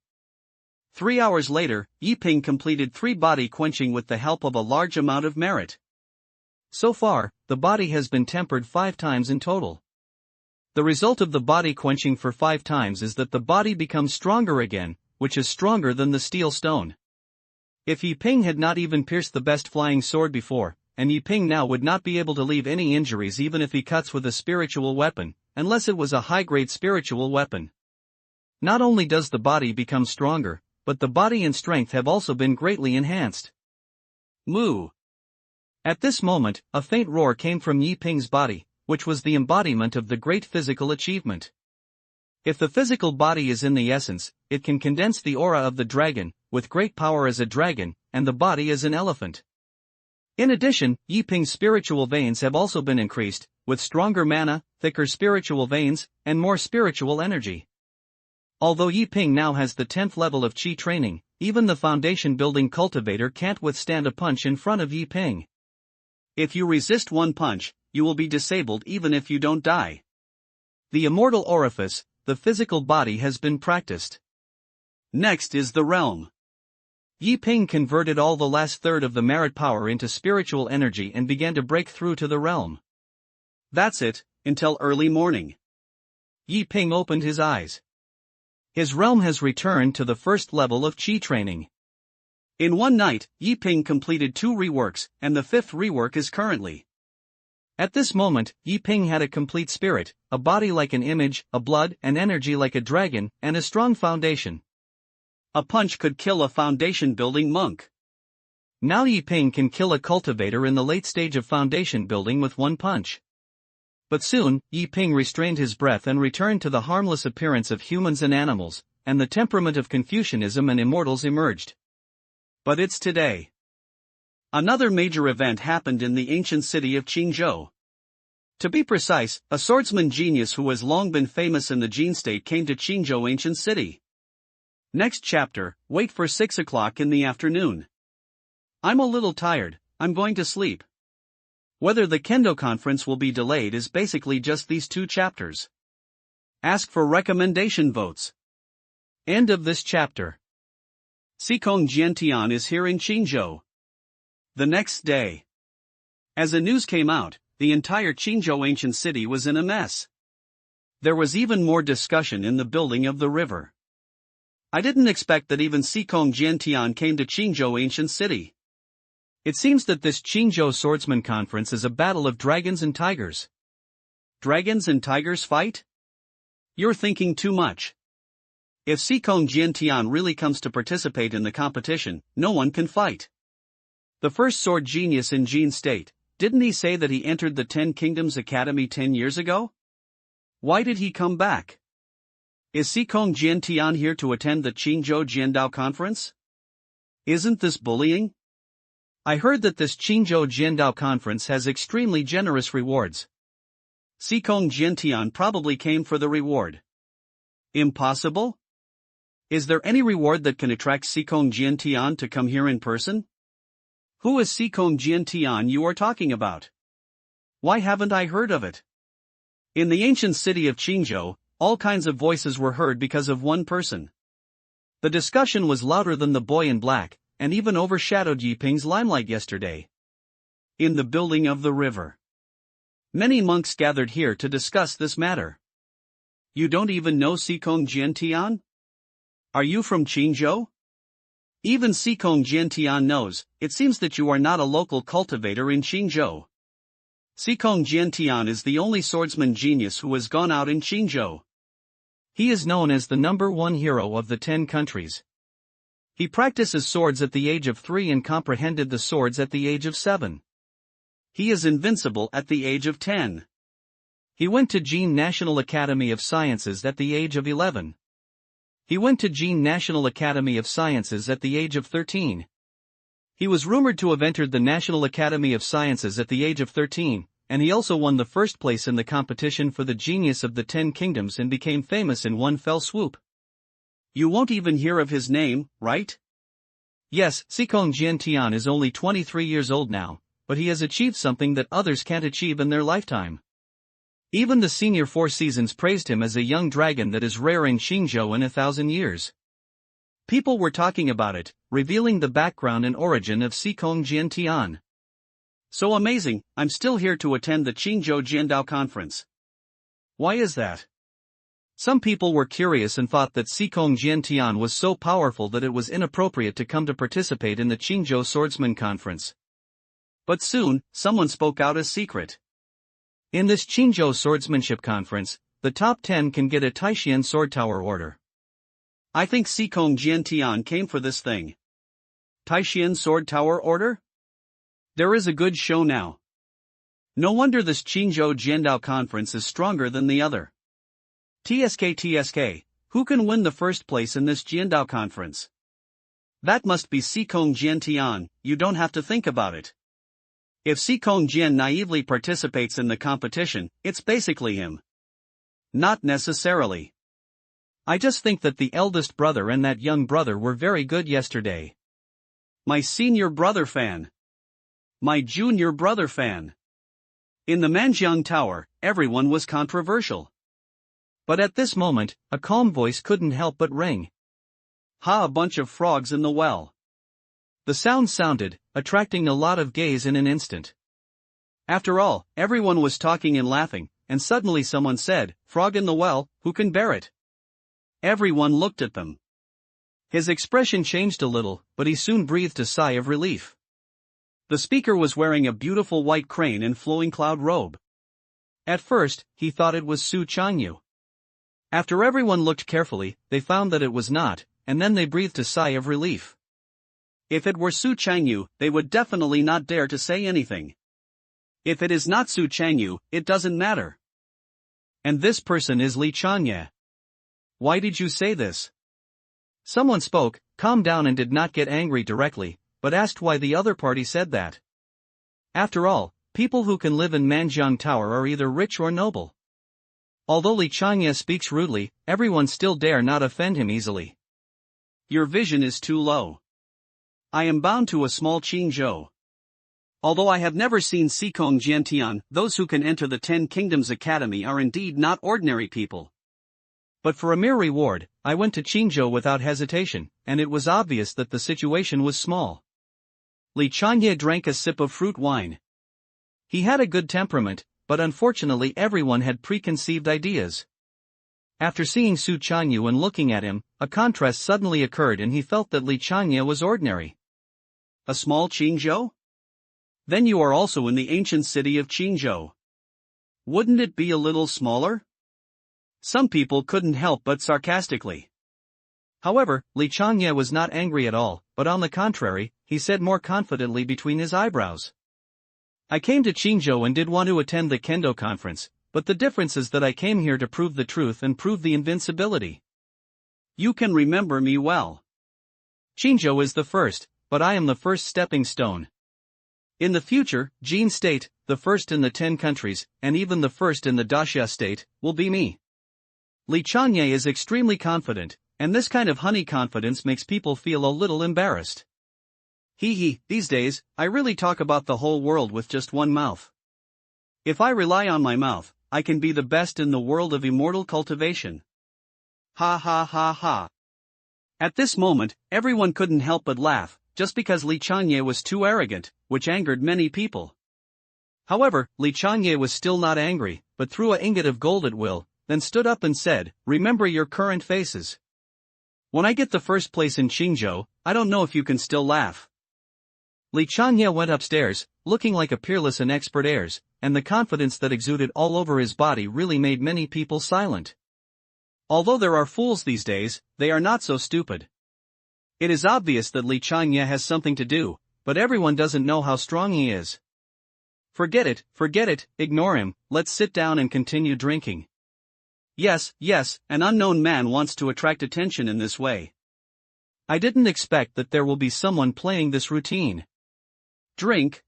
S1: 3 hours later, Yi Ping completed 3 body quenching with the help of a large amount of merit.
S2: So far, the body has been tempered 5 times in total. The result of the body quenching for 5 times is that the body becomes stronger again, which is stronger than the steel stone. If Yi Ping had not even pierced the best flying sword before, and Yi Ping now would not be able to leave any injuries even if he cuts with a spiritual weapon, unless it was a high-grade spiritual weapon. Not only does the body become stronger, but the body and strength have also been greatly enhanced.
S1: Moo!
S2: At this moment, a faint roar came from Yi Ping's body, which was the embodiment of the great physical achievement. If the physical body is in the essence, it can condense the aura of the dragon, with great power as a dragon, and the body as an elephant. In addition, Yi Ping's spiritual veins have also been increased, with stronger mana, thicker spiritual veins, and more spiritual energy. Although Yi Ping now has the 10th level of Qi training, even the foundation-building cultivator can't withstand a punch in front of Yi Ping.
S1: If you resist one punch, you will be disabled even if you don't die.
S2: The immortal orifice, the physical body, has been practiced.
S1: Next is the realm.
S2: Yi Ping converted all the last third of the merit power into spiritual energy and began to break through to the realm.
S1: That's it, until early morning.
S2: Yi Ping opened his eyes. His realm has returned to the 1st level of Qi training.
S1: In one night, Yi Ping completed 2 reworks, and the 5th rework is currently.
S2: At this moment, Yi Ping had a complete spirit, a body like an image, a blood and energy like a dragon, and a strong foundation.
S1: A punch could kill a foundation-building monk.
S2: Now Yi Ping can kill a cultivator in the late stage of foundation building with one punch. But soon, Yi Ping restrained his breath and returned to the harmless appearance of humans and animals, and the temperament of Confucianism and immortals emerged.
S1: But it's today. Another major event happened in the ancient city of Qingyun. To be precise, a swordsman genius who has long been famous in the Jin state came to Qingyun ancient city. Next chapter, wait for 6 o'clock in the afternoon. I'm a little tired, I'm going to sleep. Whether the Kendo conference will be delayed is basically just these 2 chapters. Ask for recommendation votes.
S2: End of this chapter.
S1: Qingyun Jiantian is here in Qingyun. The next day. As the news came out, the entire Qingyun ancient city was in a mess. There was even more discussion in the building of the river. I didn't expect that even Qingyun Jiantian came to Qingyun ancient city.
S2: It seems that this Qingyun Swordsman Conference is a battle of dragons and tigers.
S1: Dragons and tigers fight? You're thinking too much. If Qingyun Jiantian really comes to participate in the competition, no one can fight. The first sword genius in Jin state, didn't he say that he entered the 10 Kingdoms Academy 10 years ago? Why did he come back? Is Qingyun Jiantian here to attend the Qingyun Jiandao conference? Isn't this bullying?
S2: I heard that this Qingyun Jiandao conference has extremely generous rewards.
S1: Qingyun Jiantian probably came for the reward. Impossible? Is there any reward that can attract Qingyun Sect to come here in person? Who is Qingyun Sect you are talking about? Why haven't I heard of it? In the ancient city of Qingyun, all kinds of voices were heard because of one person. The discussion was louder than the boy in black, and even overshadowed Yiping's limelight yesterday. In the building of the river. Many monks gathered here to discuss this matter. You don't even know Qingyun Sect? Are you from Qingyun? Even Qingyun Sect knows. It seems that you are not a local cultivator in Qingyun. Qingyun Sect is the only swordsman genius who has gone out in Qingyun. He is known as the #1 hero of the 10 countries. He practices swords at the age of 3 and comprehended the swords at the age of 7. He is invincible at the age of 10. He went to Jin National Academy of Sciences at the age of 11. He went to Jin National Academy of Sciences at the age of 13. He was rumored to have entered the National Academy of Sciences at the age of 13, and he also won the first place in the competition for the Genius of the 10 Kingdoms and became famous in one fell swoop. You won't even hear of his name, right? Yes, Qingyun Sect is only 23 years old now, but he has achieved something that others can't achieve in their lifetime. Even the senior Four Seasons praised him as a young dragon that is rare in Qingyun in 1,000 years. People were talking about it, revealing the background and origin of Qingyun Sect. So amazing, I'm still here to attend the Qingyun Jiandao conference. Why is that? Some people were curious and thought that Qingyun Sect was so powerful that it was inappropriate to come to participate in the Qingyun Swordsman Conference. But soon, someone spoke out a secret. In this Qingyun Swordsmanship Conference, the top 10 can get a Taishan Sword Tower order. I think Qingyun Sect came for this thing. Taishan Sword Tower order? There is a good show now. No wonder this Qingyun Jiandao conference is stronger than the other. TSK, who can win the first place in this Jiandao conference? That must be Qingyun Sect, you don't have to think about it. If Qingyun naively participates in the competition, it's basically him. Not necessarily. I just think that the eldest brother and that young brother were very good yesterday. My senior brother fan. My junior brother fan. In the Manjiang Tower, everyone was controversial. But at this moment, a calm voice couldn't help but ring. Ha, a bunch of frogs in the well. The sound sounded, attracting a lot of gaze in an instant. After all, everyone was talking and laughing, and suddenly someone said, "Frog in the well, who can bear it?" Everyone looked at them. His expression changed a little, but he soon breathed a sigh of relief. The speaker was wearing a beautiful white crane and flowing cloud robe. At first, he thought it was Su Changyu. After everyone looked carefully, they found that it was not, and then they breathed a sigh of relief. If it were Su Changyu, they would definitely not dare to say anything. If it is not Su Changyu, it doesn't matter. And this person is Li Changye. Why did you say this? Someone spoke, calmed down and did not get angry directly, but asked why the other party said that. After all, people who can live in Manjiang Tower are either rich or noble. Although Li Changye speaks rudely, everyone still dare not offend him easily. Your vision is too low. I am bound to a small Qingyun. Although I have never seen Qingyun Sect, those who can enter the 10 Kingdoms Academy are indeed not ordinary people. But for a mere reward, I went to Qingyun without hesitation, and it was obvious that the situation was small. Li Changye drank a sip of fruit wine. He had a good temperament, but unfortunately everyone had preconceived ideas. After seeing Su Changyu and looking at him, a contrast suddenly occurred and he felt that Li Changye was ordinary. A small Qingyun? Then you are also in the ancient city of Qingyun. Wouldn't it be a little smaller? Some people couldn't help but sarcastically. However, Li Changye was not angry at all, but on the contrary, he said more confidently between his eyebrows. I came to Qingyun and did want to attend the Kendo conference, but the difference is that I came here to prove the truth and prove the invincibility. You can remember me well. Qingyun is the first, but I am the first stepping stone. In the future, Jin State, the first in the 10 countries, and even the first in the Daxia State, will be me. Li Changye is extremely confident,
S2: and this kind of honey confidence makes people feel a little embarrassed. These days, I really talk about the whole world with just one mouth. If I rely on my mouth, I can be the best in the world of immortal cultivation. Ha ha ha ha. At this moment, everyone couldn't help but laugh, just because Li Changye was too arrogant, which angered many people. However, Li Changye was still not angry, but threw an ingot of gold at Will, then stood up and said, "Remember your current faces. When I get the first place in Qingzhou, I don't know if you can still laugh." Li Changye went upstairs, looking like a peerless and expert heirs, and the confidence that exuded all over his body really made many people silent. Although there are fools these days, they are not so stupid. It is obvious that Li Changye has something to do, but everyone doesn't know how strong he is. Forget it, ignore him, let's sit down and continue drinking. Yes, an unknown man wants to attract attention in this way. I didn't expect that there will be someone playing this routine. Drink.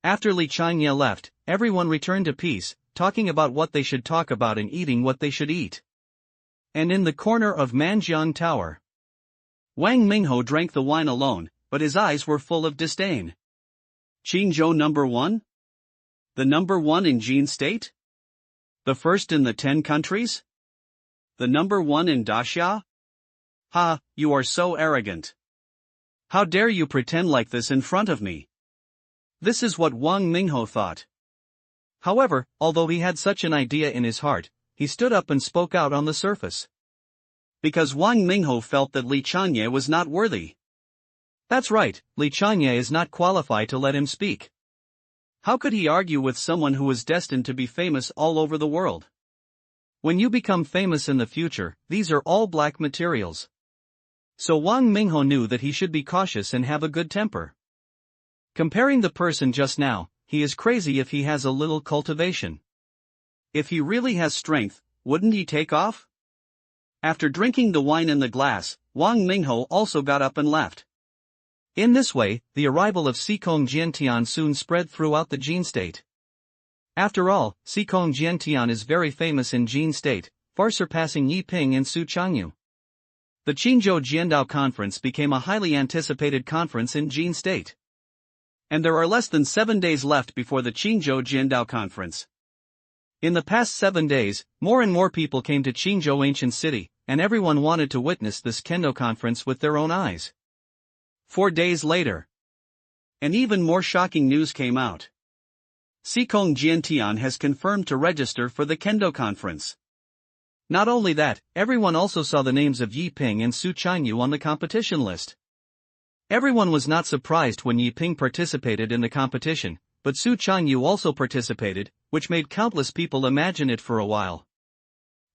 S2: After Li Changye left, everyone returned to peace, talking about what they should talk about and eating what they should eat. And in the corner of Manjiang Tower, Wang Mingho drank the wine alone, but his eyes were full of disdain. Qingyun number 1? The number 1 in Jin State? The first in the 10 countries? The number 1 in Daxia? Ha, you are so arrogant. How dare you pretend like this in front of me? This is what Wang Mingho thought. However, although he had such an idea in his heart, he stood up and spoke out on the surface. Because Wang Mingho felt that Li Changye was not worthy. That's right, Li Changye is not qualified to let him speak. How could he argue with someone who was destined to be famous all over the world? When you become famous in the future, these are all black materials. So Wang Mingho knew that he should be cautious and have a good temper. Comparing the person just now, he is crazy if he has a little cultivation. If he really has strength, wouldn't he take off? After drinking the wine in the glass, Wang Mingho also got up and left. In this way, the arrival of Xikong Jiantian soon spread throughout the Jin State. After all, Xikong Jiantian is very famous in Jin State, far surpassing Yiping and Su Changyu. The Qinzhou Jiandao Conference became a highly anticipated conference in Jin State. And there are less than 7 days left before the Qinzhou Jiandao Conference. In the past 7 days, more and more people came to Qinzhou Ancient City, and everyone wanted to witness this Kendo conference with their own eyes. 4 days later, an even more shocking news came out. Xikong Jiantian has confirmed to register for the Kendo conference. Not only that, everyone also saw the names of Yiping and Su Changyu on the competition list. Everyone was not surprised when Yiping participated in the competition, but Su Changyu also participated, which made countless people imagine it for a while.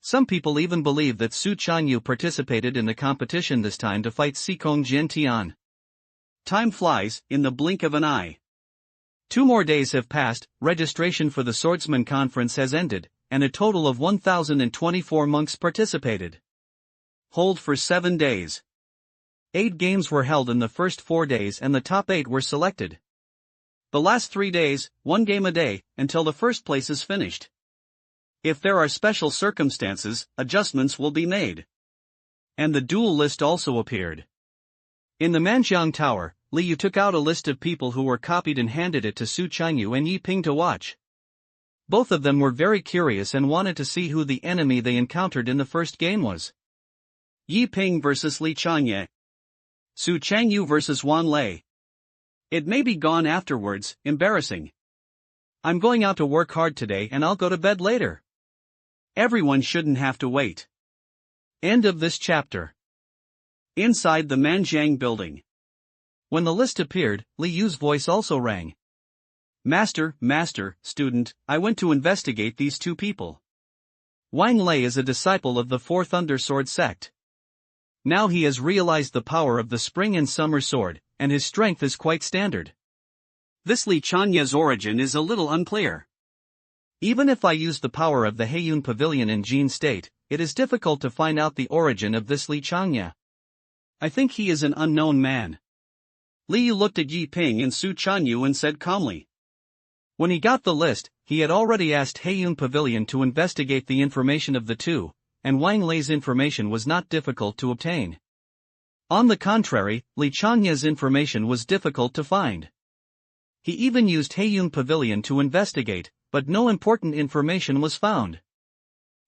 S2: Some people even believe that Su Changyu participated in the competition this time to fight Xikong Jiantian. Time flies, in the blink of an eye. 2 more days have passed, registration for the Swordsman Conference has ended, and a total of 1,024 monks participated. Hold for 7 days. 8 games were held in the first 4 days and the top 8 were selected. The last 3 days, 1 game a day, until the first place is finished. If there are special circumstances, adjustments will be made. And the duel list also appeared. In the Manjiang Tower, Liu took out a list of people who were copied and handed it to Su Changyu and Yiping to watch. Both of them were very curious and wanted to see who the enemy they encountered in the first game was. Yiping versus Li Changye. Su Changyu versus Wan Lei. It may be gone afterwards, embarrassing. I'm going out to work hard today and I'll go to bed later. Everyone shouldn't have to wait. End of this chapter. Inside the Manjiang building. When the list appeared, Li Yu's voice also rang. Master, student, I went to investigate these 2 people. Wang Lei is a disciple of the 4th Undersword sect. Now he has realized the power of the spring and summer sword, and his strength is quite standard. This Li Changye's origin is a little unclear. Even if I use the power of the Heiyun Pavilion in Jin State, it is difficult to find out the origin of this Li Changye. I think he is an unknown man. Li Yu looked at Yiping and Su Changyu and said calmly. When he got the list, he had already asked Heiyun Pavilion to investigate the information of the 2, and Wang Lei's information was not difficult to obtain. On the contrary, Li Chanya's information was difficult to find. He even used Heiyun Pavilion to investigate, but no important information was found.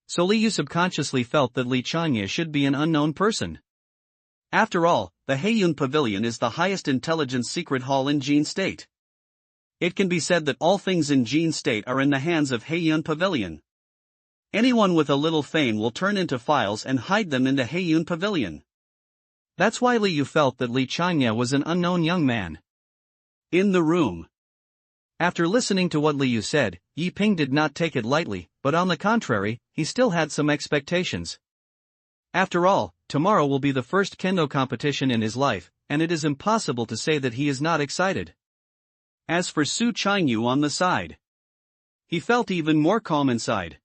S2: So Liu subconsciously felt that Li Chanya should be an unknown person. After all, the Heiyun Pavilion is the highest intelligence secret hall in Jin State. It can be said that all things in Jin State are in the hands of Heiyun Pavilion. Anyone with a little fame will turn into files and hide them in the Heiyun Pavilion. That's why Liu felt that Li Chanya was an unknown young man. In the room. After listening to what Liu said, Yi Ping did not take it lightly, but on the contrary, he still had some expectations. After all, tomorrow will be the first kendo competition in his life, and it is impossible to say that he is not excited. As for Su Changyu on the side, he felt even more calm inside.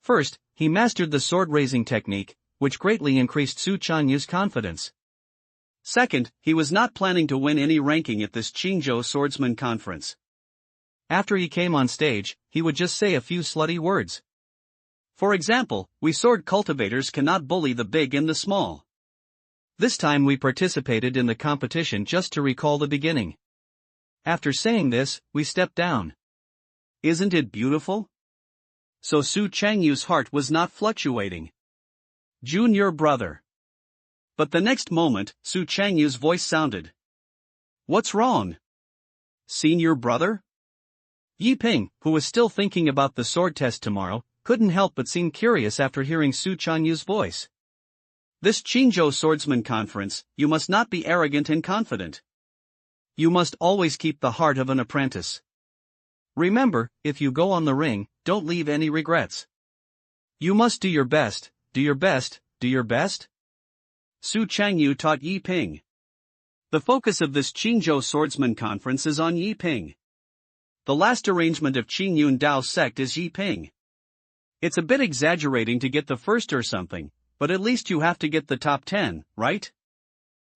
S2: First, he mastered the sword-raising technique, which greatly increased Su Changyu's confidence. Second, he was not planning to win any ranking at this Qingyun Swordsman Conference. After he came on stage, he would just say a few slutty words. For example, we sword cultivators cannot bully the big and the small. This time we participated in the competition just to recall the beginning. After saying this, we stepped down. Isn't it beautiful? So Su Changyu's heart was not fluctuating. Junior brother. But the next moment, Su Changyu's voice sounded. What's wrong? Senior brother? Yi Ping, who was still thinking about the sword test tomorrow, couldn't help but seem curious after hearing Su Changyu's voice. This Qingyun Swordsman Conference, you must not be arrogant and confident. You must always keep the heart of an apprentice. Remember, if you go on the ring, don't leave any regrets. You must do your best, do your best, do your best. Su Changyu taught Yi Ping. The focus of this Qingyun Swordsman Conference is on Yi Ping. The last arrangement of Qingyun Sect is Yi Ping. It's a bit exaggerating to get the first or something, but at least you have to get the top 10, right?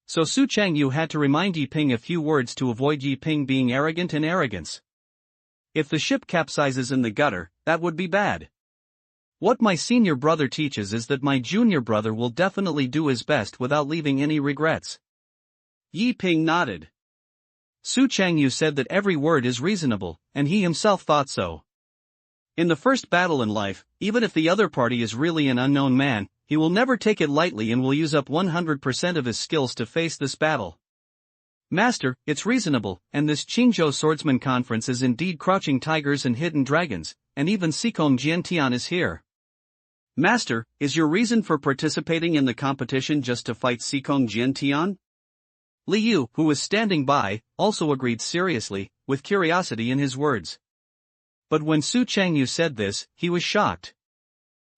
S2: So Su Changyu had to remind Yi Ping a few words to avoid Yi Ping being arrogant and arrogance. If the ship capsizes in the gutter, that would be bad. What my senior brother teaches is that my junior brother will definitely do his best without leaving any regrets. Yi Ping nodded. Su Changyu said that every word is reasonable, and he himself thought so. In the first battle in life, even if the other party is really an unknown man, he will never take it lightly and will use up 100% of his skills to face this battle. Master, it's reasonable, and this Qingyun Swordsman Conference is indeed crouching tigers and hidden dragons, and even Sikong Jiantian is here. Master, is your reason for participating in the competition just to fight Sikong Jiantian? Liu, who was standing by, also agreed seriously, with curiosity in his words. But when Su Changyu said this, he was shocked.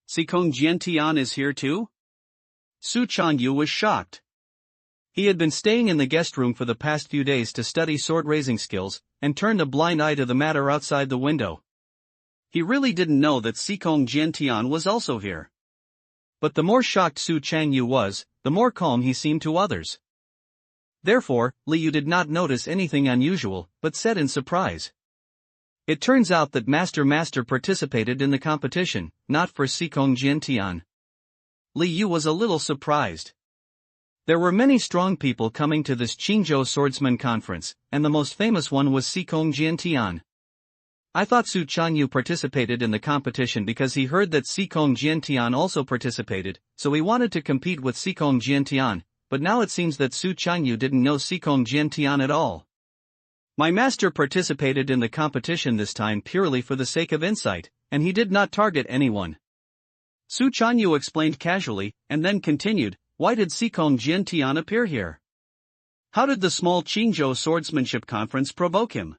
S2: Sikong Jiantian is here too? Su Changyu was shocked. He had been staying in the guest room for the past few days to study sword-raising skills, and turned a blind eye to the matter outside the window. He really didn't know that Sikong Jiantian was also here. But the more shocked Su Changyu was, the more calm he seemed to others. Therefore, Liu did not notice anything unusual, but said in surprise. It turns out that Master participated in the competition, not for Sikong Jiantian. Liu was a little surprised. There were many strong people coming to this Qingyun Swordsman Conference, and the most famous one was Sikong Jiantian. I thought Su Changyu participated in the competition because he heard that Sikong Jiantian also participated, so he wanted to compete with Sikong Jiantian, but now it seems that Su Changyu didn't know Sikong Jiantian at all. My master participated in the competition this time purely for the sake of insight, and he did not target anyone. Su Changyu explained casually, and then continued, why did Sikong Jiantian appear here? How did the small Qingyun Swordsmanship Conference provoke him?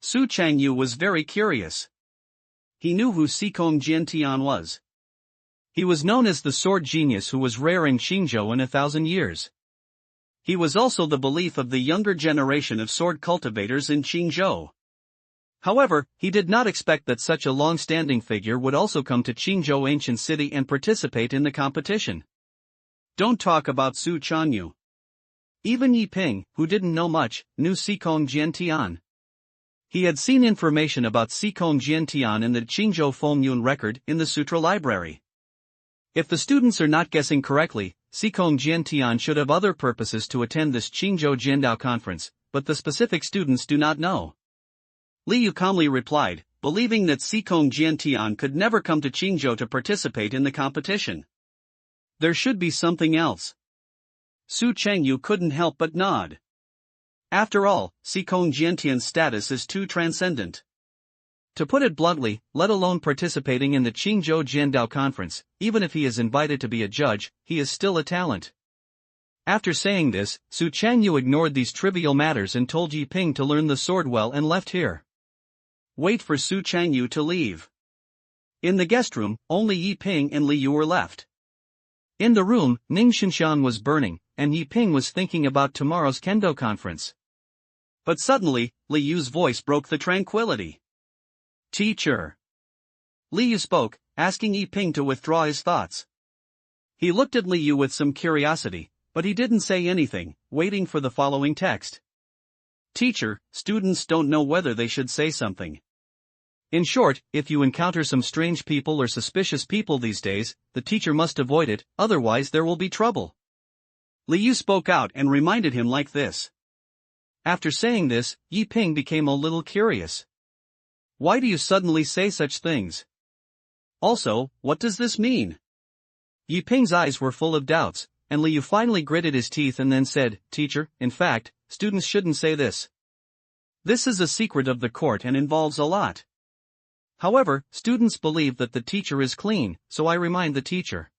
S2: Su Changyu was very curious. He knew who Sikong Jiantian was. He was known as the sword genius who was rare in Qingyun in 1,000 years. He was also the belief of the younger generation of sword cultivators in Qingyun. However, he did not expect that such a long-standing figure would also come to Qingyun ancient city and participate in the competition. Don't talk about Su Changyu. Even Yi Ping, who didn't know much, knew Sikong Jiantian. He had seen information about Sikong Jiantian in the Qingyun Fengyun record in the Sutra Library. If the students are not guessing correctly, Sikong Jiantian should have other purposes to attend this Qingzhou Jiandao conference, but the specific students do not know.
S1: Li Yu calmly replied, believing that Sikong Jiantian could never come to Qingzhou to participate in the competition. There should be something else. Su Chengyu couldn't help but nod. After all, Sikong Jiantian's status is too transcendent. To put it bluntly, let alone participating in the Qingzhou Jiandao conference, even if he is invited to be a judge, he is still a talent. After saying this, Su Chengyu ignored these trivial matters and told Yi Ping to learn the sword well and left here. Wait for Su Chengyu to leave. In the guest room, only Yi Ping and Li Yu were left.
S2: In the room, Ning Xinshan was burning, and Yi Ping was thinking about tomorrow's Kendo conference.
S1: But suddenly, Li Yu's voice broke the tranquility. Teacher. Li Yu spoke, asking Yi Ping to withdraw his thoughts. He looked at Li Yu with some curiosity, but he didn't say anything, waiting for the following text. Teacher, students don't know whether they should say something.
S2: In short, if you encounter some strange people or suspicious people these days, the teacher must avoid it, otherwise there will be trouble.
S1: Li Yu spoke out and reminded him like this.
S2: After saying this, Yi Ping became a little curious. Why do you suddenly say such things?
S1: Also, what does this mean?
S2: Yi Ping's eyes were full of doubts, and Li Yu finally gritted his teeth and then said, Teacher, in fact, students shouldn't say this.
S1: This is a secret of the court and involves a lot.
S2: However, students believe that the teacher is clean, so I remind the teacher.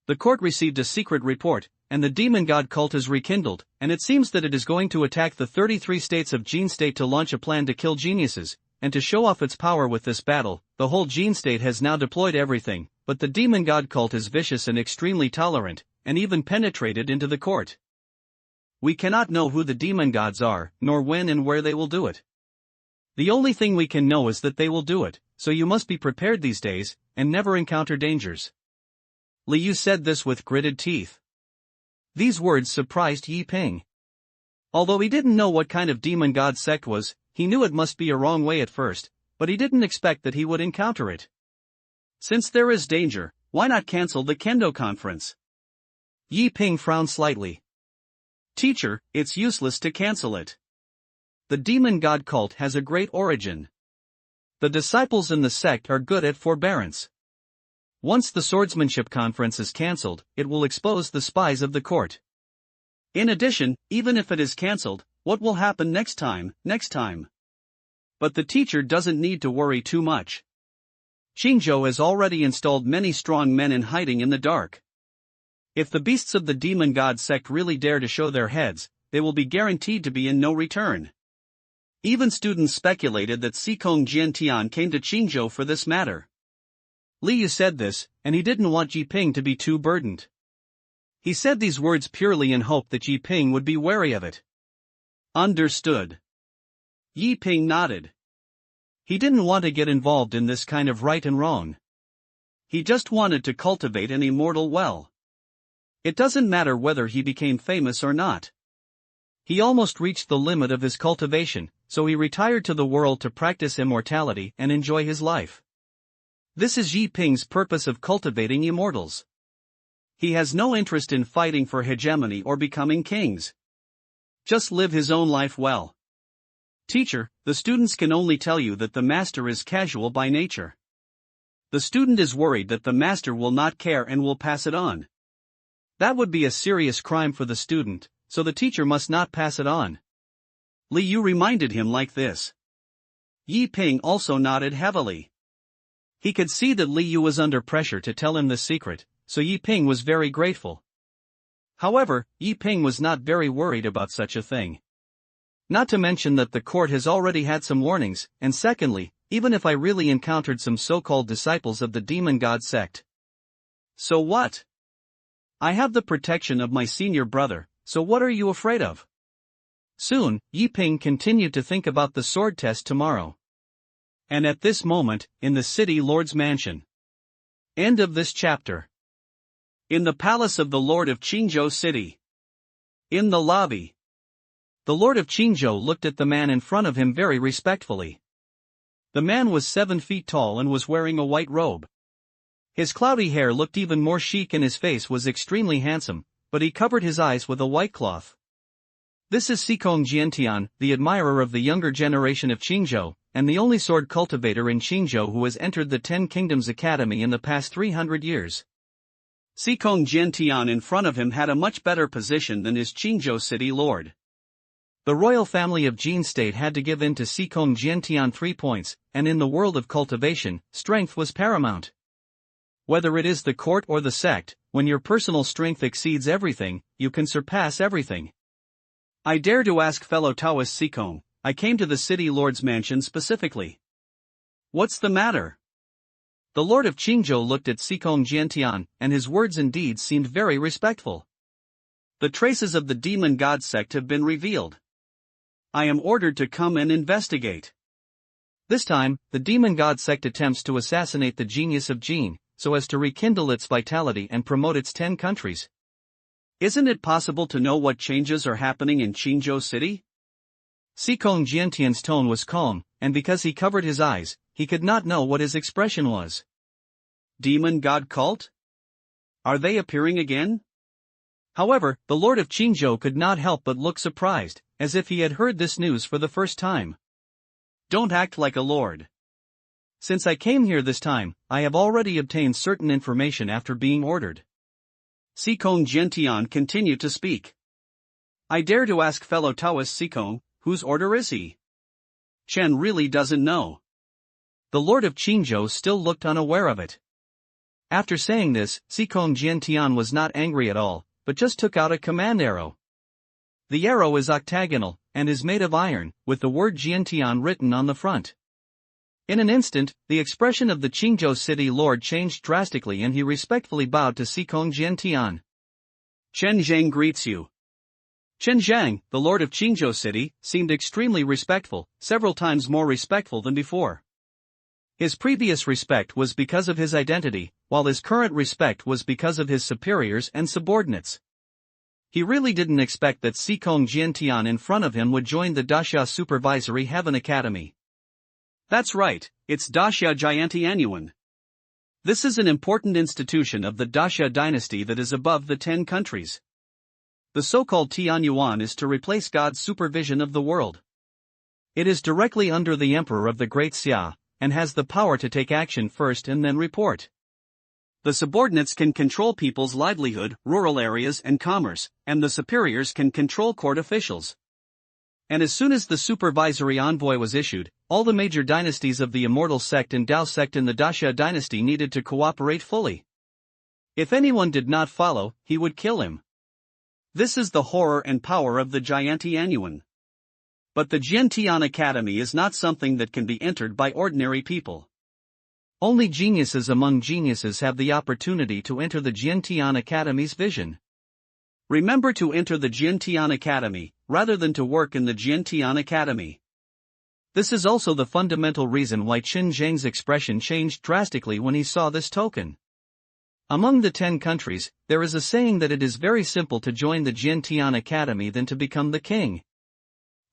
S2: The court received a secret report, and the demon god cult is rekindled, and it seems that it is going to attack the 33 states of Jin State to launch a plan to kill geniuses, and to show off its power with this battle. The whole Jin State has now deployed everything, but the demon god cult is vicious and extremely tolerant, and even penetrated into the court.
S1: We cannot know who the demon gods are, nor when and where they will do it.
S2: The only thing we can know is that they will do it, so you must be prepared these days, and never encounter dangers.
S1: Li Yu said this with gritted teeth.
S2: These words surprised Yi Ping. Although he didn't know what kind of demon god sect was, he knew it must be a wrong way at first, but he didn't expect that he would encounter it.
S1: Since there is danger, why not cancel the Kendo conference?
S2: Yi Ping frowned slightly.
S1: Teacher, it's useless to cancel it. The demon god cult has a great origin.
S2: The disciples in the sect are good at forbearance. Once the Swordsmanship conference is cancelled, it will expose the spies of the court.
S1: In addition, even if it is cancelled, what will happen next time? But the teacher doesn't need to worry too much. Qingzhou has already installed many strong men in hiding in the dark. If the beasts of the demon god sect really dare to show their heads, they will be guaranteed to be in no return. Even students speculated that Sikong Jiantian came to Qingzhou for this matter.
S2: Li Yu said this, and he didn't want Yi Ping to be too burdened. He said these words purely in hope that Yi Ping would be wary of it.
S1: Understood. Yi Ping nodded.
S2: He didn't want to get involved in this kind of right and wrong.
S1: He just wanted to cultivate an immortal well. It doesn't matter whether he became famous or not.
S2: He almost reached the limit of his cultivation, so he retired to the world to practice immortality and enjoy his life. This is Yi Ping's purpose of cultivating immortals.
S1: He has no interest in fighting for hegemony or becoming kings. Just live his own life well. Teacher, the students can only tell you that the master is casual by nature. The student is worried that the master will not care and will pass it on.
S2: That would be a serious crime for the student, so the teacher must not pass it on.
S1: Li Yu reminded him like this. Yi Ping also nodded heavily.
S2: He could see that Li Yu was under pressure to tell him the secret, so Yi Ping was very grateful. However, Yi Ping was not very worried about such a thing. Not to mention that the court has already had some warnings, and secondly, even if I really encountered some so-called disciples of the demon god sect.
S1: So what? I have the protection of my senior brother, so what are you afraid of?
S2: Soon, Yi Ping continued to think about the sword test tomorrow. And at this moment, in the city lord's mansion. End of this chapter.
S1: In the palace of the lord of Qingzhou city. In the lobby.
S2: The lord of Qingzhou looked at the man in front of him very respectfully. The man was 7 feet tall and was wearing a white robe. His cloudy hair looked even more chic and his face was extremely handsome, but he covered his eyes with a white cloth. This is Shikong Jiantian, the admirer of the younger generation of Qingzhou, and the only sword cultivator in Qingzhou who has entered the Ten Kingdoms Academy in the past 300 years.
S1: Shikong Jiantian in front of him had a much better position than his Qingzhou city lord.
S2: The royal family of Jin State had to give in to Shikong Jiantian 3 points, and in the world of cultivation, strength was paramount. Whether it is the court or the sect, when your personal strength exceeds everything, you can surpass everything.
S1: I dare to ask fellow Taoist Shikong, I came to the city lord's mansion specifically. What's the matter?
S2: The lord of Qingzhou looked at Shikong Jiantian, and his words and deeds seemed very respectful.
S1: The traces of the demon god sect have been revealed. I am ordered to come and investigate.
S2: This time, the demon god sect attempts to assassinate the genius of Jin, so as to rekindle its vitality and promote its 10 countries.
S1: Isn't it possible to know what changes are happening in Qingzhou City?
S2: Shikong Jiantian's tone was calm, and because he covered his eyes, he could not know what his expression was.
S1: Demon god cult? Are they appearing again?
S2: However, the lord of Qingzhou could not help but look surprised, as if he had heard this news for the first time.
S1: Don't act like a lord.
S2: Since I came here this time, I have already obtained certain information after being ordered.
S1: Shikong Jiantian continued to speak. I dare to ask fellow Taoist Shikong, whose order is he? Chen really doesn't know.
S2: The lord of Qingzhou still looked unaware of it. After saying this, Shikong Jiantian was not angry at all, but just took out a command arrow. The arrow is octagonal, and is made of iron, with the word Jiantian written on the front. In an instant, the expression of the Qingzhou city lord changed drastically and he respectfully bowed to Shikong Jiantian.
S1: Chen Zhang greets you. Chen Zhang, the lord of Qingzhou city, seemed extremely respectful, several times more respectful than before. His previous respect was because of his identity, while his current respect was because of his superiors and subordinates. He really didn't expect that Shikong Jiantian in front of him would join the Daxia Supervisory Heaven Academy. That's right, it's Daxia Jiantianyuan. This is an important institution of the Daxia dynasty that is above the 10 countries. The so-called Tianyuan is to replace God's supervision of the world. It is directly under the emperor of the Great Xia, and has the power to take action first and then report. The subordinates can control people's livelihood, rural areas and commerce, and the superiors can control court officials. And as soon as the supervisory envoy was issued, all the major dynasties of the Immortal Sect and Dao Sect in the Daxia dynasty needed to cooperate fully. If anyone did not follow, he would kill him. This is the horror and power of the Jiantianyuan. But the Jiantian Academy is not something that can be entered by ordinary people.
S2: Only geniuses among geniuses have the opportunity to enter the Jiantian Academy's vision.
S1: Remember to enter the Jiantian Academy, rather than to work in the Jiantian Academy.
S2: This is also the fundamental reason why Qin Zhang's expression changed drastically when he saw this token. Among the 10 countries, there is a saying that it is very simple to join the Jiantian Academy than to become the king.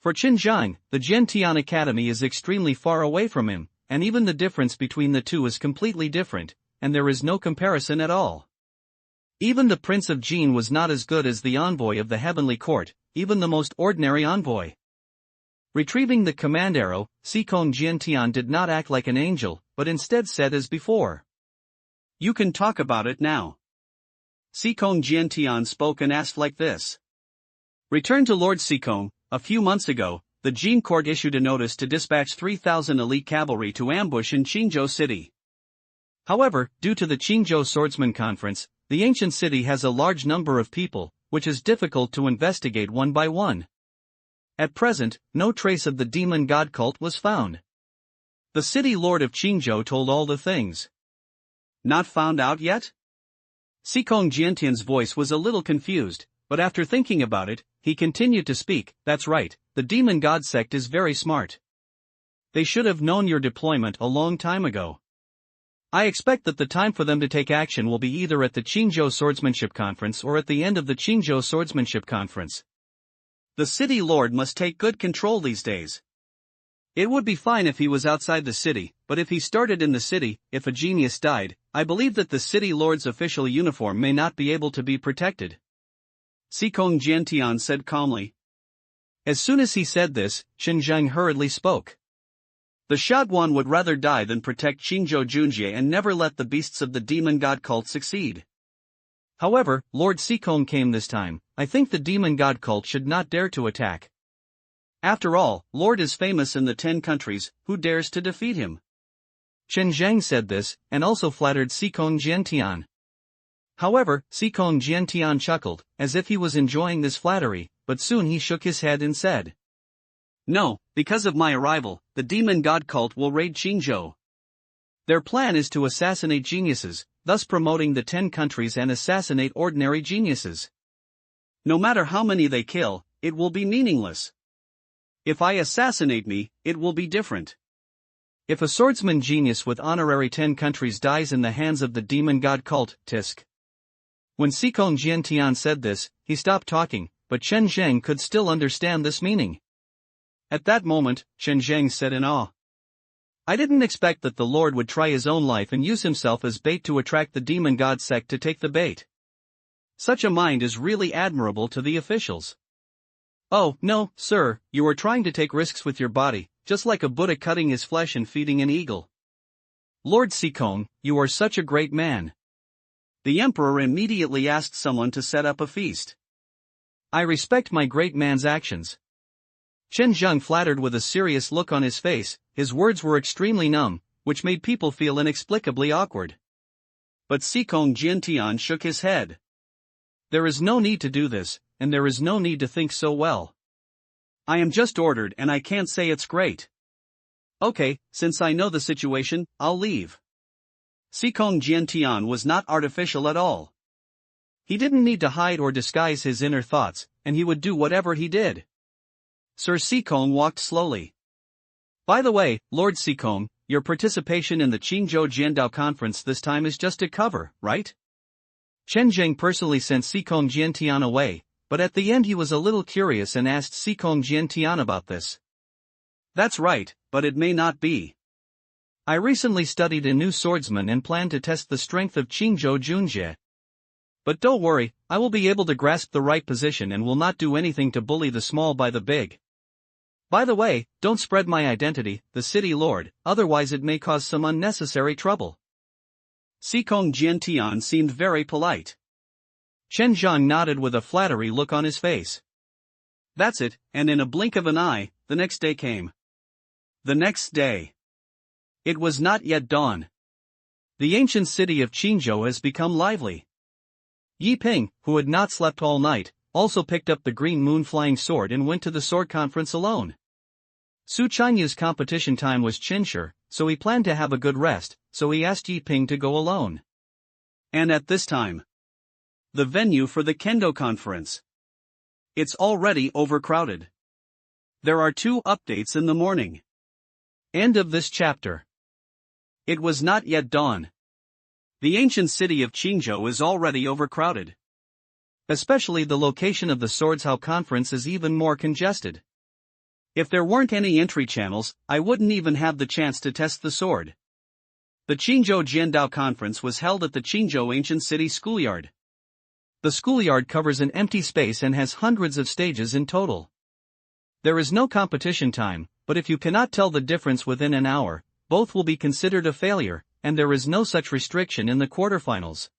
S2: For Qin Zhang, the Jiantian Academy is extremely far away from him, and even the difference between the two is completely different, and there is no comparison at all. Even the Prince of Jin was not as good as the envoy of the heavenly court, even the most ordinary envoy. Retrieving the command arrow, Shikong Jiantian did not act like an angel, but instead said as before.
S1: You can talk about it now. Shikong Jiantian spoke and asked like this. Return to Lord Shikong, a few months ago, the Jin court issued a notice to dispatch 3,000 elite cavalry to ambush in Qingzhou city. However, due to the Qingzhou Swordsman Conference, the ancient city has a large number of people, which is difficult to investigate one by one. At present, no trace of the demon god cult was found. The city lord of Qingzhou told all the things. Not found out yet? Shikong Jiantian's voice was a little confused, but after thinking about it, he continued to speak. That's right, the demon god sect is very smart. They should have known your deployment a long time ago. I expect that the time for them to take action will be either at the Qingzhou Swordsmanship Conference or at the end of the Qingzhou Swordsmanship Conference. The city lord must take good control these days.
S2: It would be fine if he was outside the city, but if he started in the city, if a genius died, I believe that the city lord's official uniform may not be able to be protected.
S1: Sikong Jiantian said calmly.
S2: As soon as he said this, Qingyun hurriedly spoke.
S1: The Shaduan would rather die than protect Qinzhou Junjie and never let the beasts of the demon god cult succeed.
S2: However, Lord Sikong came this time. I think the demon god cult should not dare to attack.
S1: After all, Lord is famous in the 10 countries, who dares to defeat him?
S2: Qingyun said this, and also flattered Sikong Jiantian. However, Sikong Jiantian chuckled, as if he was enjoying this flattery, but soon he shook his head and said,
S1: No, because of my arrival, the demon god cult will raid Qinzhou.
S2: Their plan is to assassinate geniuses, thus promoting the 10 countries and assassinate ordinary geniuses.
S1: No matter how many they kill, it will be meaningless. If I assassinate me, it will be different.
S2: If a swordsman genius with honorary 10 countries dies in the hands of the demon god cult, tisk. When Sikong Jiantian said this, he stopped talking, but Chen Zheng could still understand this meaning.
S1: At that moment, Chen Zheng said in awe.
S2: I didn't expect that the Lord would try his own life and use himself as bait to attract the demon god sect to take the bait.
S1: Such a mind is really admirable to the officials.
S2: Oh, no, sir, you are trying to take risks with your body, just like a Buddha cutting his flesh and feeding an eagle. Lord Sikong, you are such a great man.
S1: The emperor immediately asked someone to set up a feast.
S2: I respect my great man's actions. Chen Zheng flattered with a serious look on his face. His words were extremely numb, which made people feel inexplicably awkward.
S1: But Sikong Jiantian shook his head.
S2: There is no need to do this, and there is no need to think so well.
S1: I am just ordered and I can't say it's great. Okay, since I know the situation, I'll leave. Sikong Jiantian was not artificial at all.
S2: He didn't need to hide or disguise his inner thoughts, and he would do whatever he did.
S1: Sir Sikong walked slowly.
S2: By the way, Lord Sikong, your participation in the Qinzhou Jiandao conference this time is just a cover, right? Chen Zheng personally sent Sikong Jiantian away, but at the end he was a little curious and asked Sikong Jiantian about this.
S1: That's right, but it may not be.
S2: I recently studied a new swordsman and plan to test the strength of Qinzhou Junjie. But don't worry, I will be able to grasp the right position and will not do anything to bully the small by the big. By the way, don't spread my identity, the city lord, otherwise it may cause some unnecessary trouble.
S1: Sikong Jiantian seemed very polite.
S2: Chen Zheng nodded with a flattery look on his face.
S1: That's it, and in a blink of an eye, the next day came. The next day. It was not yet dawn.
S2: The ancient city of Qinzhou has become lively. Yi Ping, who had not slept all night, also picked up the green moon flying sword and went to the sword conference alone. Su Qinyu's competition time was Qinsher, so he planned to have a good rest, so he asked Yi Ping to go alone.
S1: And at this time, the venue for the Kendo conference. It's already overcrowded. There are 2 updates in the morning.
S2: End of this chapter.
S1: It was not yet dawn. The ancient city of Qinzhou is already overcrowded.
S2: Especially the location of the Swordshow conference is even more congested.
S1: If there weren't any entry channels, I wouldn't even have the chance to test the sword. The Qinzhou Jiandao conference was held at the Qinzhou Ancient City Schoolyard.
S2: The schoolyard covers an empty space and has hundreds of stages in total. There is no competition time, but if you cannot tell the difference within an hour, both will be considered a failure, and there is no such restriction in the quarterfinals.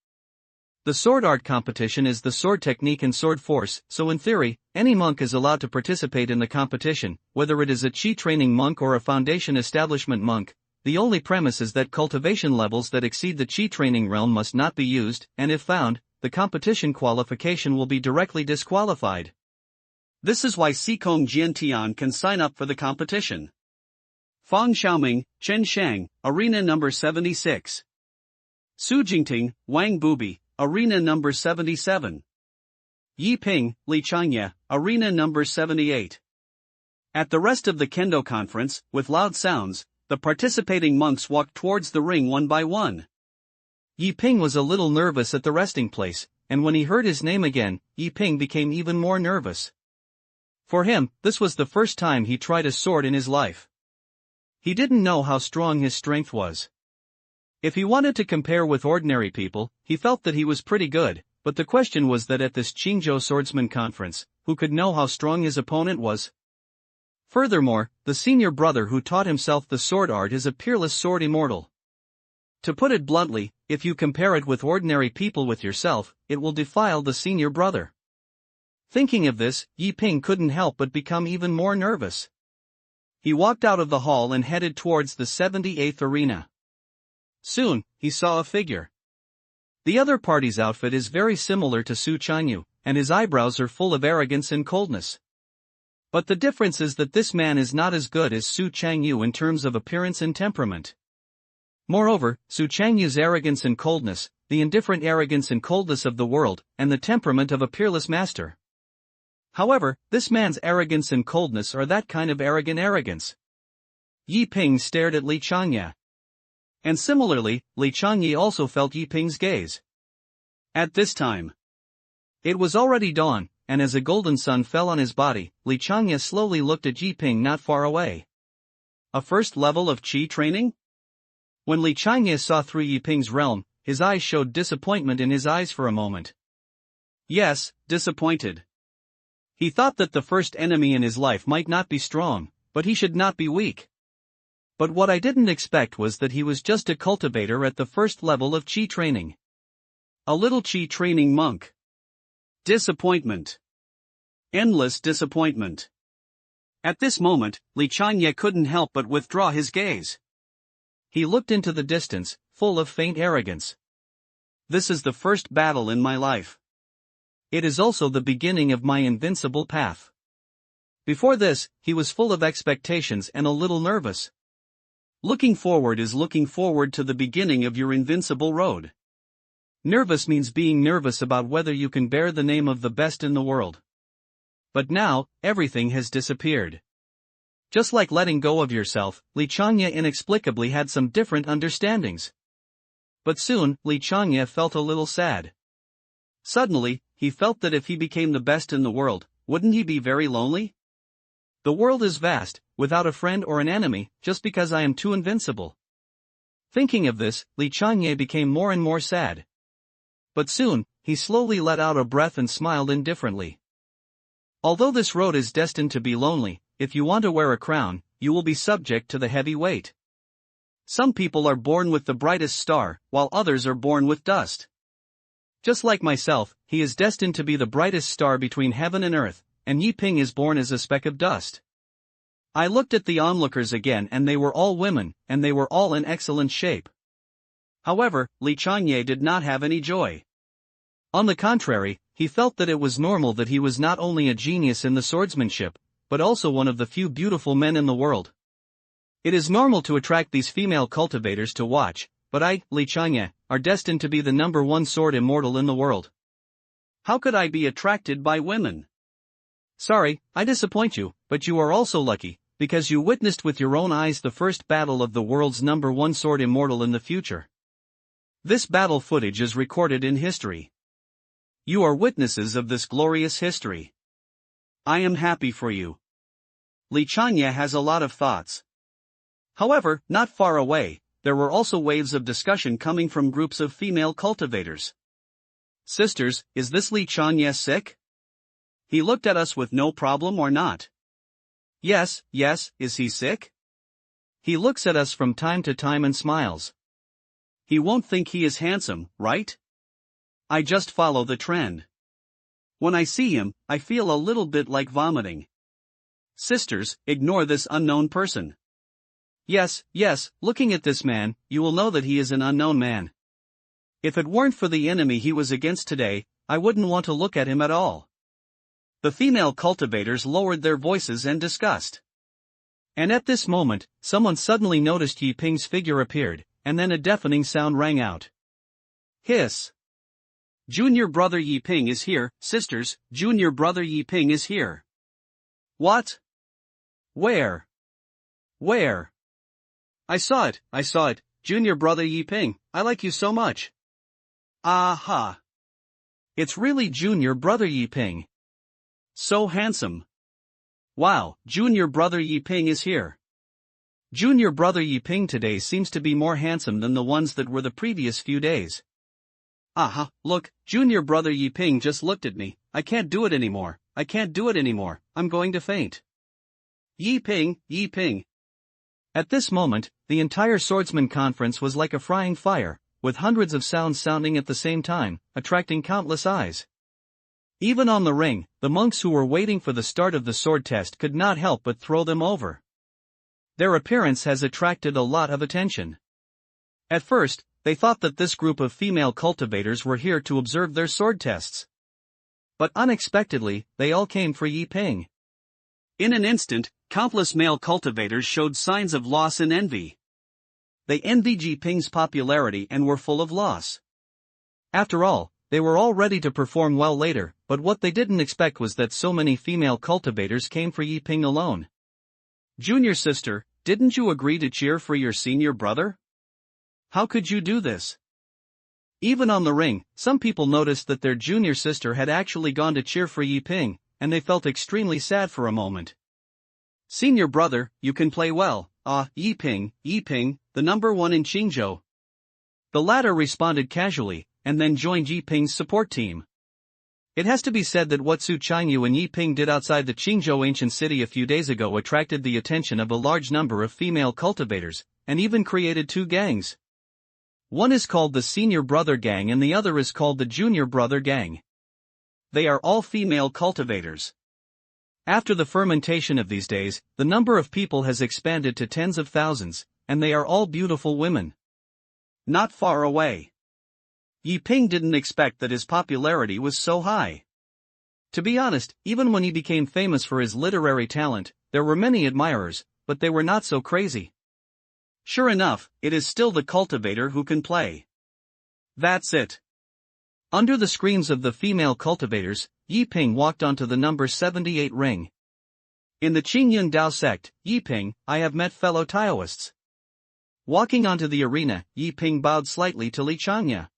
S2: The sword art competition is the sword technique and sword force, so in theory, any monk is allowed to participate in the competition, whether it is a chi training monk or a foundation establishment monk. The only premise is that cultivation levels that exceed the chi training realm must not be used, and if found, the competition qualification will be directly disqualified.
S1: This is why Sikong Jiantian can sign up for the competition. Fang Xiaoming, Chen Shang, Arena number 76. Su Jingting, Wang Bubi, Arena number 77. Yi Ping, Li Changye, Arena number 78. At the rest of the Kendo conference, with loud sounds, the participating monks walked towards the ring one by one.
S2: Yi Ping was a little nervous at the resting place, and when he heard his name again, Yi Ping became even more nervous. For him, this was the first time he tried a sword in his life. He didn't know how strong his strength was. If he wanted to compare with ordinary people, he felt that he was pretty good, but the question was that at this Qingyun Swordsman conference, who could know how strong his opponent was? Furthermore, the senior brother who taught himself the sword art is a peerless sword immortal. To put it bluntly, if you compare it with ordinary people with yourself, it will defile the senior brother. Thinking of this, Yi Ping couldn't help but become even more nervous. He walked out of the hall and headed towards the 78th arena. Soon, he saw a figure. The other party's outfit is very similar to Su Chinyu, and his eyebrows are full of arrogance and coldness. But the difference is that this man is not as good as Su Changyu in terms of appearance and temperament. Moreover, Su Changyu's arrogance and coldness, the indifferent arrogance and coldness of the world, and the temperament of a peerless master. However, this man's arrogance and coldness are that kind of arrogant arrogance. Yi Ping stared at Li Changye. And similarly, Li Changye also felt Yi Ping's gaze. At this time, it was already dawn, and as a golden sun fell on his body, Li Changye slowly looked at Yi Ping not far away. A first level of qi training? When Li Changye saw through Yi Ping's realm, his eyes showed disappointment in his eyes for a moment. Yes, disappointed. He thought that the first enemy in his life might not be strong, but he should not be weak. But what I didn't expect was that he was just a cultivator at the first level of qi training. A little qi training monk. Disappointment. Endless disappointment. At this moment, Li Changye couldn't help but withdraw his gaze. He looked into the distance, full of faint arrogance. This is the first battle in my life. It is also the beginning of my invincible path. Before this, he was full of expectations and a little nervous. Looking forward is looking forward to the beginning of your invincible road. Nervous means being nervous about whether you can bear the name of the best in the world. But now, everything has disappeared. Just like letting go of yourself, Li Changye inexplicably had some different understandings. But soon, Li Changye felt a little sad. Suddenly, he felt that if he became the best in the world, wouldn't he be very lonely? The world is vast, without a friend or an enemy, just because I am too invincible. Thinking of this, Li Changye became more and more sad. But soon, he slowly let out a breath and smiled indifferently. Although this road is destined to be lonely, if you want to wear a crown, you will be subject to the heavy weight. Some people are born with the brightest star, while others are born with dust. Just like myself, he is destined to be the brightest star between heaven and earth, and Yi Ping is born as a speck of dust. I looked at the onlookers again and they were all women, and they were all in excellent shape. However, Li Changye did not have any joy. On the contrary, he felt that it was normal that he was not only a genius in the swordsmanship, but also one of the few beautiful men in the world. It is normal to attract these female cultivators to watch, but I, Li Changye, are destined to be the #1 sword immortal in the world. How could I be attracted by women? Sorry, I disappoint you, but you are also lucky, because you witnessed with your own eyes the first battle of the world's #1 sword immortal in the future. This battle footage is recorded in history. You are witnesses of this glorious history. I am happy for you. Li Changye has a lot of thoughts. However, not far away, there were also waves of discussion coming from groups of female cultivators. Sisters, is this Li Changye sick? He looked at us with no problem or not? Yes, is he sick? He looks at us from time to time and smiles. He won't think he is handsome, right? I just follow the trend. When I see him, I feel a little bit like vomiting. Sisters, ignore this unknown person. Yes, looking at this man, you will know that he is an unknown man. If it weren't for the enemy he was against today, I wouldn't want to look at him at all. The female cultivators lowered their voices and discussed. And at this moment, someone suddenly noticed Yi Ping's figure appeared, and then a deafening sound rang out. Hiss! Junior brother Yi Ping is here, sisters, junior brother Yi Ping is here. What? Where? I saw it, junior brother Yi Ping, I like you so much. Aha! It's really junior brother Yi Ping. So handsome. Wow, junior brother Yi Ping is here. Junior brother Yi Ping today seems to be more handsome than the ones that were the previous few days. Aha, look, junior brother Yi Ping just looked at me. I can't do it anymore, I'm going to faint. Yi Ping, Yi Ping. At this moment, the entire swordsman conference was like a frying fire, with hundreds of sounds sounding at the same time, attracting countless eyes. Even on the ring, the monks who were waiting for the start of the sword test could not help but throw them over. Their appearance has attracted a lot of attention. At first, they thought that this group of female cultivators were here to observe their sword tests. But unexpectedly, they all came for Yi Ping.
S1: In an instant, countless male cultivators showed signs of loss and envy. They envied Yi Ping's popularity and were full of loss.
S2: After all, they were all ready to perform well later, but what they didn't expect was that so many female cultivators came for Yi Ping alone.
S1: Junior sister, didn't you agree to cheer for your senior brother? How could you do this?
S2: Even on the ring, some people noticed that their junior sister had actually gone to cheer for Yi Ping, and they felt extremely sad for a moment.
S1: Senior brother, you can play well, Yi Ping, the number one in Qingyun.
S2: The latter responded casually, and then joined Yi Ping's support team. It has to be said that what Su Qingyun and Yi Ping did outside the Qingyun ancient city a few days ago attracted the attention of a large number of female cultivators, and even created two gangs. One is called the Senior Brother Gang and the other is called the Junior Brother Gang.
S1: They are all female cultivators.
S2: After the fermentation of these days, the number of people has expanded to tens of thousands, and they are all beautiful women.
S1: Not far away. Yi Ping didn't expect that his popularity was so high.
S2: To be honest, even when he became famous for his literary talent, there were many admirers, but they were not so crazy.
S1: Sure enough, it is still the cultivator who can play. That's it.
S2: Under the screams of the female cultivators, Yi Ping walked onto the number 78 ring.
S1: In the Qingyun Sect, Yi Ping, I have met fellow Taoists.
S2: Walking onto the arena, Yi Ping bowed slightly to linger.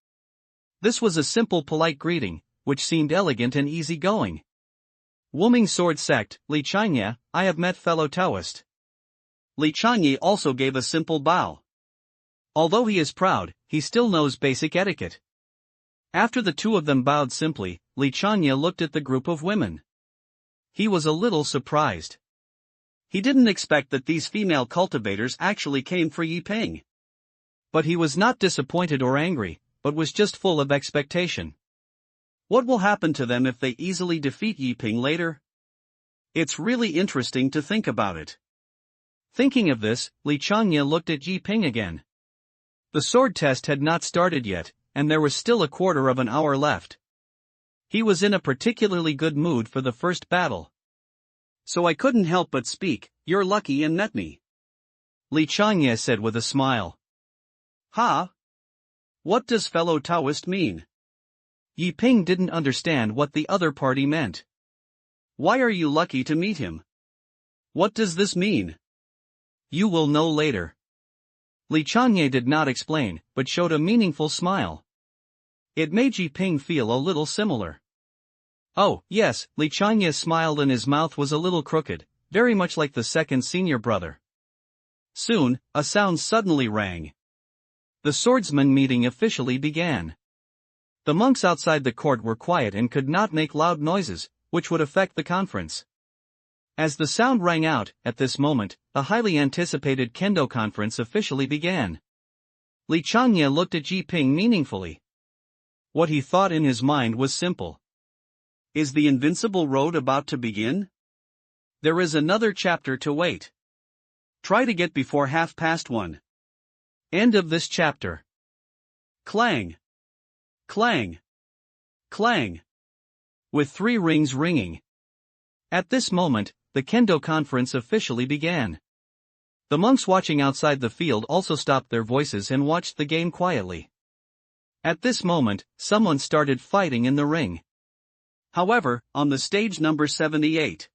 S2: This was a simple polite greeting, which seemed elegant and easygoing.
S1: Wuming Sword Sect, linger, I have met fellow Taoist. Linger also gave a simple bow.
S2: Although he is proud, he still knows basic etiquette. After the two of them bowed simply, Linger looked at the group of women. He was a little surprised.
S1: He didn't expect that these female cultivators actually came for Yi Ping.
S2: But he was not disappointed or angry, but was just full of expectation.
S1: What will happen to them if they easily defeat Yi Ping later? It's really interesting to think about it.
S2: Thinking of this, Linger looked at Yi Ping again. The sword test had not started yet, and there was still a quarter of an hour left. He was in a particularly good mood for the first battle.
S1: So I couldn't help but speak, you're lucky and met me.
S2: Linger said with a smile.
S1: Ha? What does fellow Taoist mean?
S2: Yi Ping didn't understand what the other party meant.
S1: Why are you lucky to meet him? What does this mean?
S2: You will know later. Linger did not explain, but showed a meaningful smile. It made Yi Ping feel a little similar. Oh, yes, Linger smiled and his mouth was a little crooked, very much like the second senior brother.
S1: Soon, a sound suddenly rang.
S2: The swordsman meeting officially began. The monks outside the court were quiet and could not make loud noises, which would affect the conference. As the sound rang out, at this moment, the highly anticipated Kendo conference officially began. Linger looked at Yi Ping meaningfully. What he thought in his mind was simple.
S1: Is the invincible road about to begin? There is another chapter to wait. Try to get before 1:30.
S2: End of this chapter.
S1: Clang. Clang. Clang.
S2: With 3 rings ringing. At this moment, the Kendo conference officially began. The monks watching outside the field also stopped their voices and watched the game quietly. At this moment, someone started fighting in the ring.
S1: However, on the stage number 78,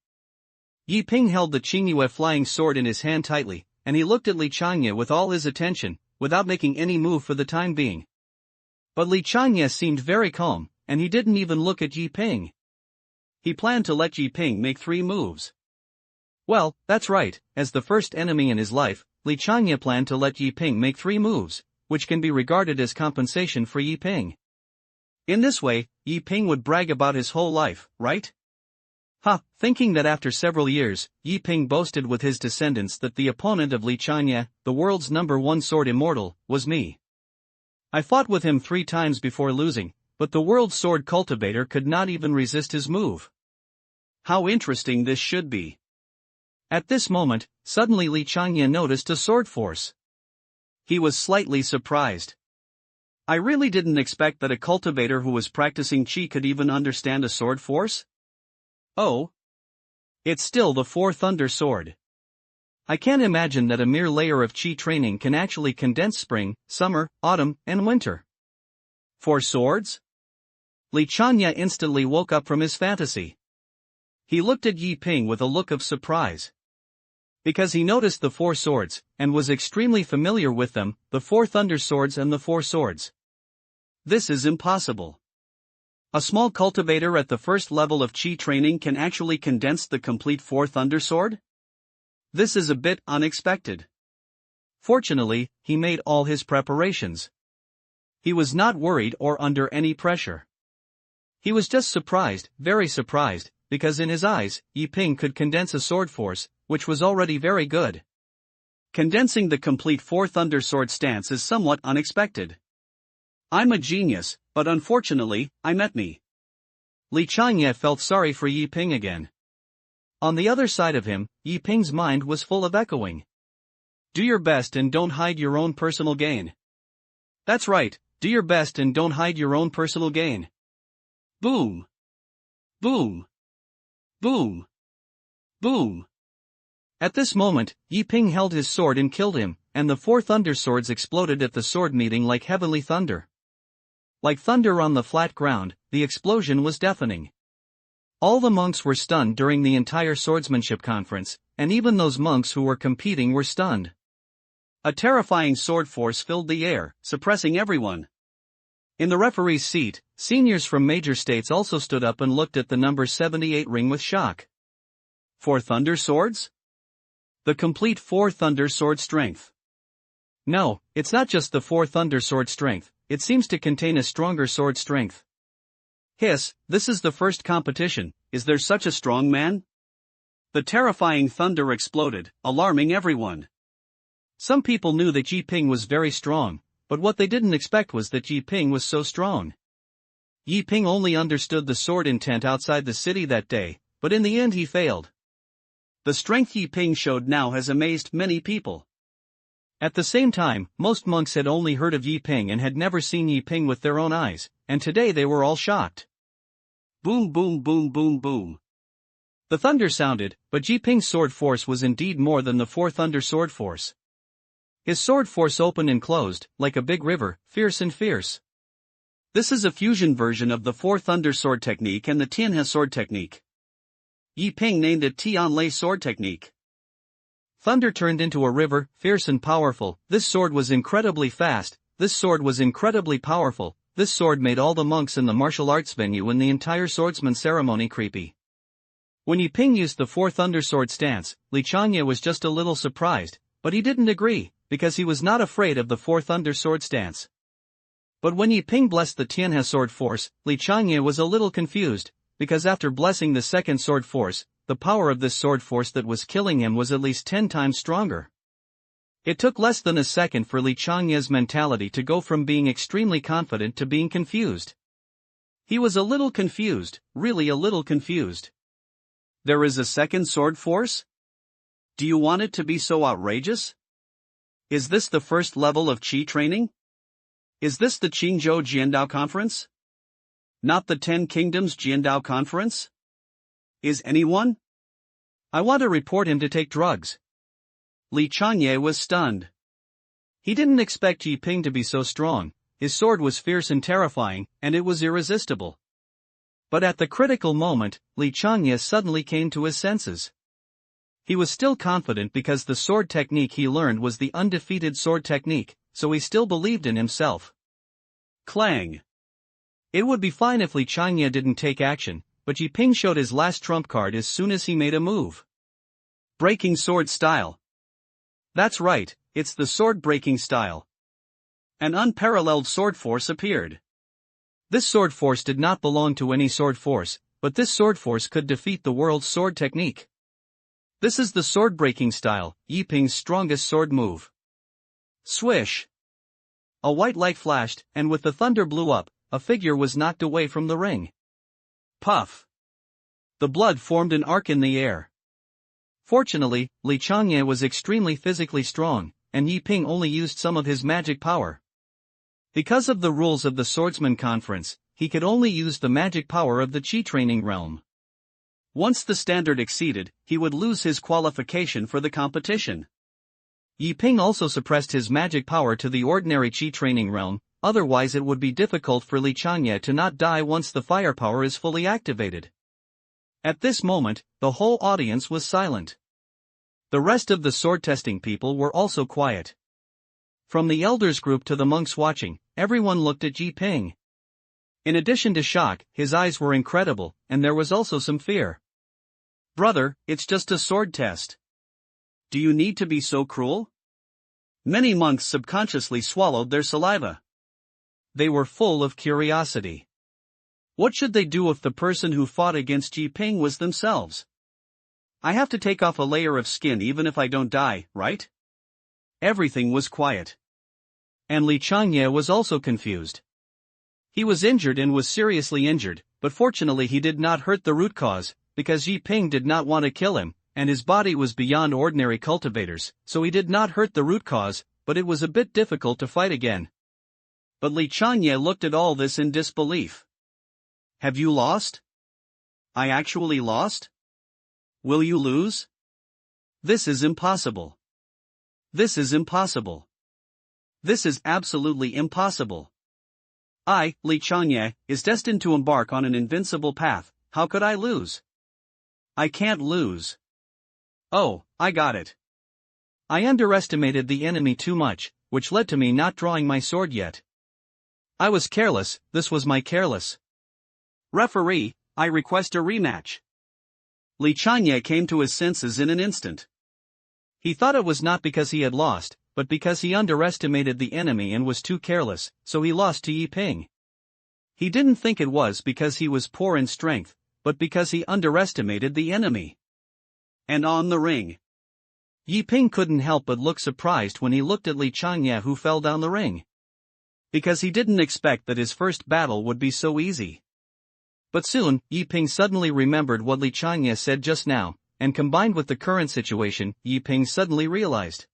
S2: Yi Ping held the Qingyue flying sword in his hand tightly, and he looked at Linger with all his attention, without making any move for the time being. But Linger seemed very calm, and he didn't even look at Yi Ping.
S1: He planned to let Yi Ping make 3 moves.
S2: Well, that's right, as the first enemy in his life, Li Changye planned to let Yi Ping make 3 moves, which can be regarded as compensation for Yi Ping. In this way, Yi Ping would brag about his whole life, right? Thinking that after several years, Yi Ping boasted with his descendants that the opponent of Li Changye, the world's #1 sword immortal, was me. I fought with him 3 times before losing, but the world sword cultivator could not even resist his move. How interesting this should be. At this moment, suddenly Li Changye noticed a sword force. He was slightly surprised. I really didn't expect that a cultivator who was practicing Qi could even understand a sword force. Oh. It's still the 4 Thunder Sword. I can't imagine that a mere layer of Qi training can actually condense spring, summer, autumn, and winter. 4 swords? Li Changye instantly woke up from his fantasy. He looked at Yi Ping with a look of surprise. Because he noticed the 4 swords, and was extremely familiar with them, the 4 Thunder Swords and the 4 swords. This is impossible. A small cultivator at the first level of Qi training can actually condense the complete 4 Thunder Sword? This is a bit unexpected. Fortunately, he made all his preparations. He was not worried or under any pressure. He was just surprised, very surprised, because in his eyes, Yi Ping could condense a sword force, which was already very good. Condensing the complete 4 Thunder Sword stance is somewhat unexpected. I'm a genius, but unfortunately, I met me. Li Changye felt sorry for Yi Ping again. On the other side of him, Yi Ping's mind was full of echoing. Do your best and don't hide your own personal gain. That's right, do your best and don't hide your own personal gain. Boom. Boom. Boom. Boom. At this moment, Yi Ping held his sword and killed him, and the 4 Thunder Swords exploded at the sword meeting like heavenly thunder. Like thunder on the flat ground, the explosion was deafening. All the monks were stunned during the entire swordsmanship conference, and even those monks who were competing were stunned. A terrifying sword force filled the air, suppressing everyone. In the referee's seat, seniors from major states also stood up and looked at the number 78 ring with shock. 4 Thunder Swords? The complete 4 Thunder Sword strength. No, it's not just the 4 Thunder Sword strength, it seems to contain a stronger sword strength. Hiss, this is the first competition, is there such a strong man? The terrifying thunder exploded, alarming everyone. Some people knew that Yi Ping was very strong, but what they didn't expect was that Yi Ping was so strong. Yi Ping only understood the sword intent outside the city that day, but in the end he failed. The strength Yi Ping showed now has amazed many people. At the same time, most monks had only heard of Yi Ping and had never seen Yi Ping with their own eyes, and today they were all shocked. Boom boom boom boom boom. The thunder sounded, but Yi Ping's sword force was indeed more than the 4 Thunder Sword force. His sword force opened and closed, like a big river, fierce and fierce. This is a fusion version of the 4 Thunder Sword technique and the Tianhe sword technique. Yi Ping named it Tianlei sword technique. Thunder turned into a river, fierce and powerful. This sword was incredibly fast, this sword was incredibly powerful, this sword made all the monks in the martial arts venue and the entire swordsman ceremony creepy. When Yi Ping used the 4 Thunder Sword stance, Li Changye was just a little surprised, but he didn't agree, because he was not afraid of the 4 Thunder Sword stance. But when Yi Ping blessed the Tianhe sword force, Li Changye was a little confused, because after blessing the second sword force, the power of this sword force that was killing him was at least 10 times stronger. It took less than a second for Li Changye's mentality to go from being extremely confident to being confused. He was a little confused, really a little confused. There is a second sword force? Do you want it to be so outrageous? Is this the first level of Qi training? Is this the Qingzhou Jiandao Conference? Not the 10 Kingdoms Jiandao Conference? Is anyone? I want to report him to take drugs. Li Changye was stunned. He didn't expect Yi Ping to be so strong, his sword was fierce and terrifying, and it was irresistible. But at the critical moment, Li Changye suddenly came to his senses. He was still confident because the sword technique he learned was the undefeated sword technique, so he still believed in himself. Clang. It would be fine if Li Changye didn't take action, but Yi Ping showed his last trump card as soon as he made a move. Breaking sword style. That's right, it's the sword-breaking style.
S1: An unparalleled sword force appeared.
S2: This sword force did not belong to any sword force, but this sword force could defeat the world's sword technique. This is the sword-breaking style, Yi Ping's strongest sword move.
S1: Swish!
S2: A white light flashed, and with the thunder blew up, a figure was knocked away from the ring.
S1: Puff!
S2: The blood formed an arc in the air. Fortunately, Li Changye was extremely physically strong, and Yi Ping only used some of his magic power. Because of the rules of the Swordsman Conference, he could only use the magic power of the Qi training realm.
S1: Once the standard exceeded, he would lose his qualification for the competition.
S2: Yi Ping also suppressed his magic power to the ordinary Qi training realm, otherwise it would be difficult for Li Changye to not die once the firepower is fully activated. At this moment, the whole audience was silent. The rest of the sword-testing people were also quiet. From the elders group to the monks watching, everyone looked at Yi Ping. In addition to shock, his eyes were incredible, and there was also some fear.
S1: Brother, it's just a sword test. Do you need to be so cruel? Many monks subconsciously swallowed their saliva.
S2: They were full of curiosity.
S1: What should they do if the person who fought against Yi Ping was themselves? I have to take off a layer of skin even if I don't die, right? Everything was quiet.
S2: And Li Changye was also confused. He was injured and was seriously injured, but fortunately he did not hurt the root cause, because Yi Ping did not want to kill him, and his body was beyond ordinary cultivators, so he did not hurt the root cause, but it was a bit difficult to fight again.
S1: But Li Changye looked at all this in disbelief. Have you lost? I actually lost? Will you lose? This is impossible. This is impossible. This is absolutely impossible. I, Li Changye, is destined to embark on an invincible path. How could I lose? I can't lose. Oh, I got it.
S2: I underestimated the enemy too much, which led to me not drawing my sword yet. I was careless, this was my careless.
S1: Referee, I request a rematch. Li Changye came to his senses in an instant.
S2: He thought it was not because he had lost, but because he underestimated the enemy and was too careless, so he lost to Yi Ping. He didn't think it was because he was poor in strength, but because he underestimated the enemy.
S1: And on the ring,
S2: Yi Ping couldn't help but look surprised when he looked at Li Changye who fell down the ring. Because he didn't expect that his first battle would be so easy. But soon, Yi Ping suddenly remembered what Li Changye said just now, and combined with the current situation, Yi Ping suddenly realized.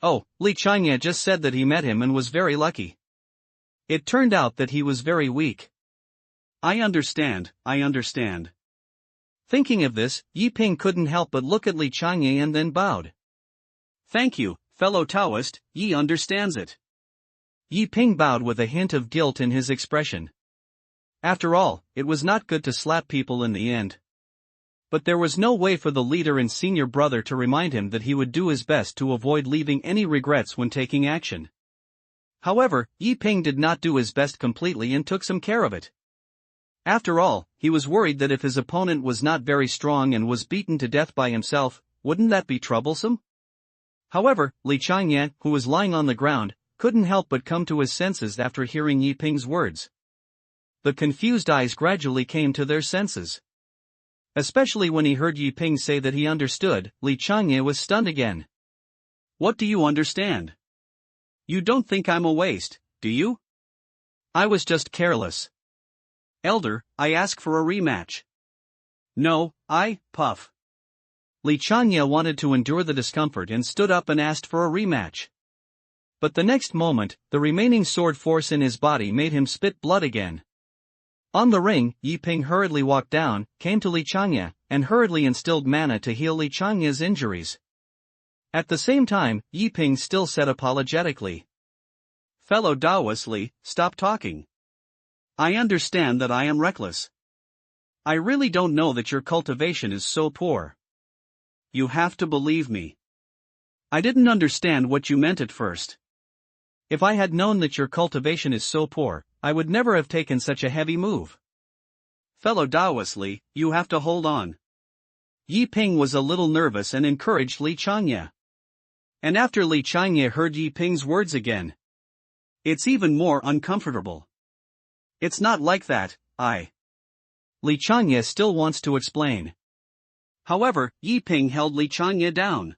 S2: Oh, Li Changye just said that he met him and was very lucky. It turned out that he was very weak.
S1: I understand.
S2: Thinking of this, Yi Ping couldn't help but look at Li Changye and then bowed.
S1: Thank you, fellow Taoist, Yi understands it.
S2: Yi Ping bowed with a hint of guilt in his expression. After all, it was not good to slap people in the end. But there was no way for the leader and senior brother to remind him that he would do his best to avoid leaving any regrets when taking action. However, Yi Ping did not do his best completely and took some care of it. After all, he was worried that if his opponent was not very strong and was beaten to death by himself, wouldn't that be troublesome? However, Li Changye, who was lying on the ground, couldn't help but come to his senses after hearing Yi Ping's words. The confused eyes gradually came to their senses. Especially when he heard Yi Ping say that he understood, Li Changye was stunned again.
S1: What do you understand? You don't think I'm a waste, do you?
S2: I was just careless.
S1: Elder, I ask for a rematch. No, puff.
S2: Li Changye wanted to endure the discomfort and stood up and asked for a rematch. But the next moment, the remaining sword force in his body made him spit blood again. On the ring, Yi Ping hurriedly walked down, came to Li Changye, and hurriedly instilled mana to heal Li Changye's injuries. At the same time, Yi Ping still said apologetically.
S1: Fellow Taoist Li, stop talking. I understand that I am reckless. I really don't know that your cultivation is so poor. You have to believe me. I didn't understand what you meant at first.
S2: If I had known that your cultivation is so poor, I would never have taken such a heavy move.
S1: Fellow Taoist Li, you have to hold on. Yi Ping was a little nervous and encouraged Li Changye.
S2: And after Li Changye heard Yi Ping's words again, it's even more uncomfortable. It's not like that, Li Changye still wants to explain. However, Yi Ping held Li Changye down.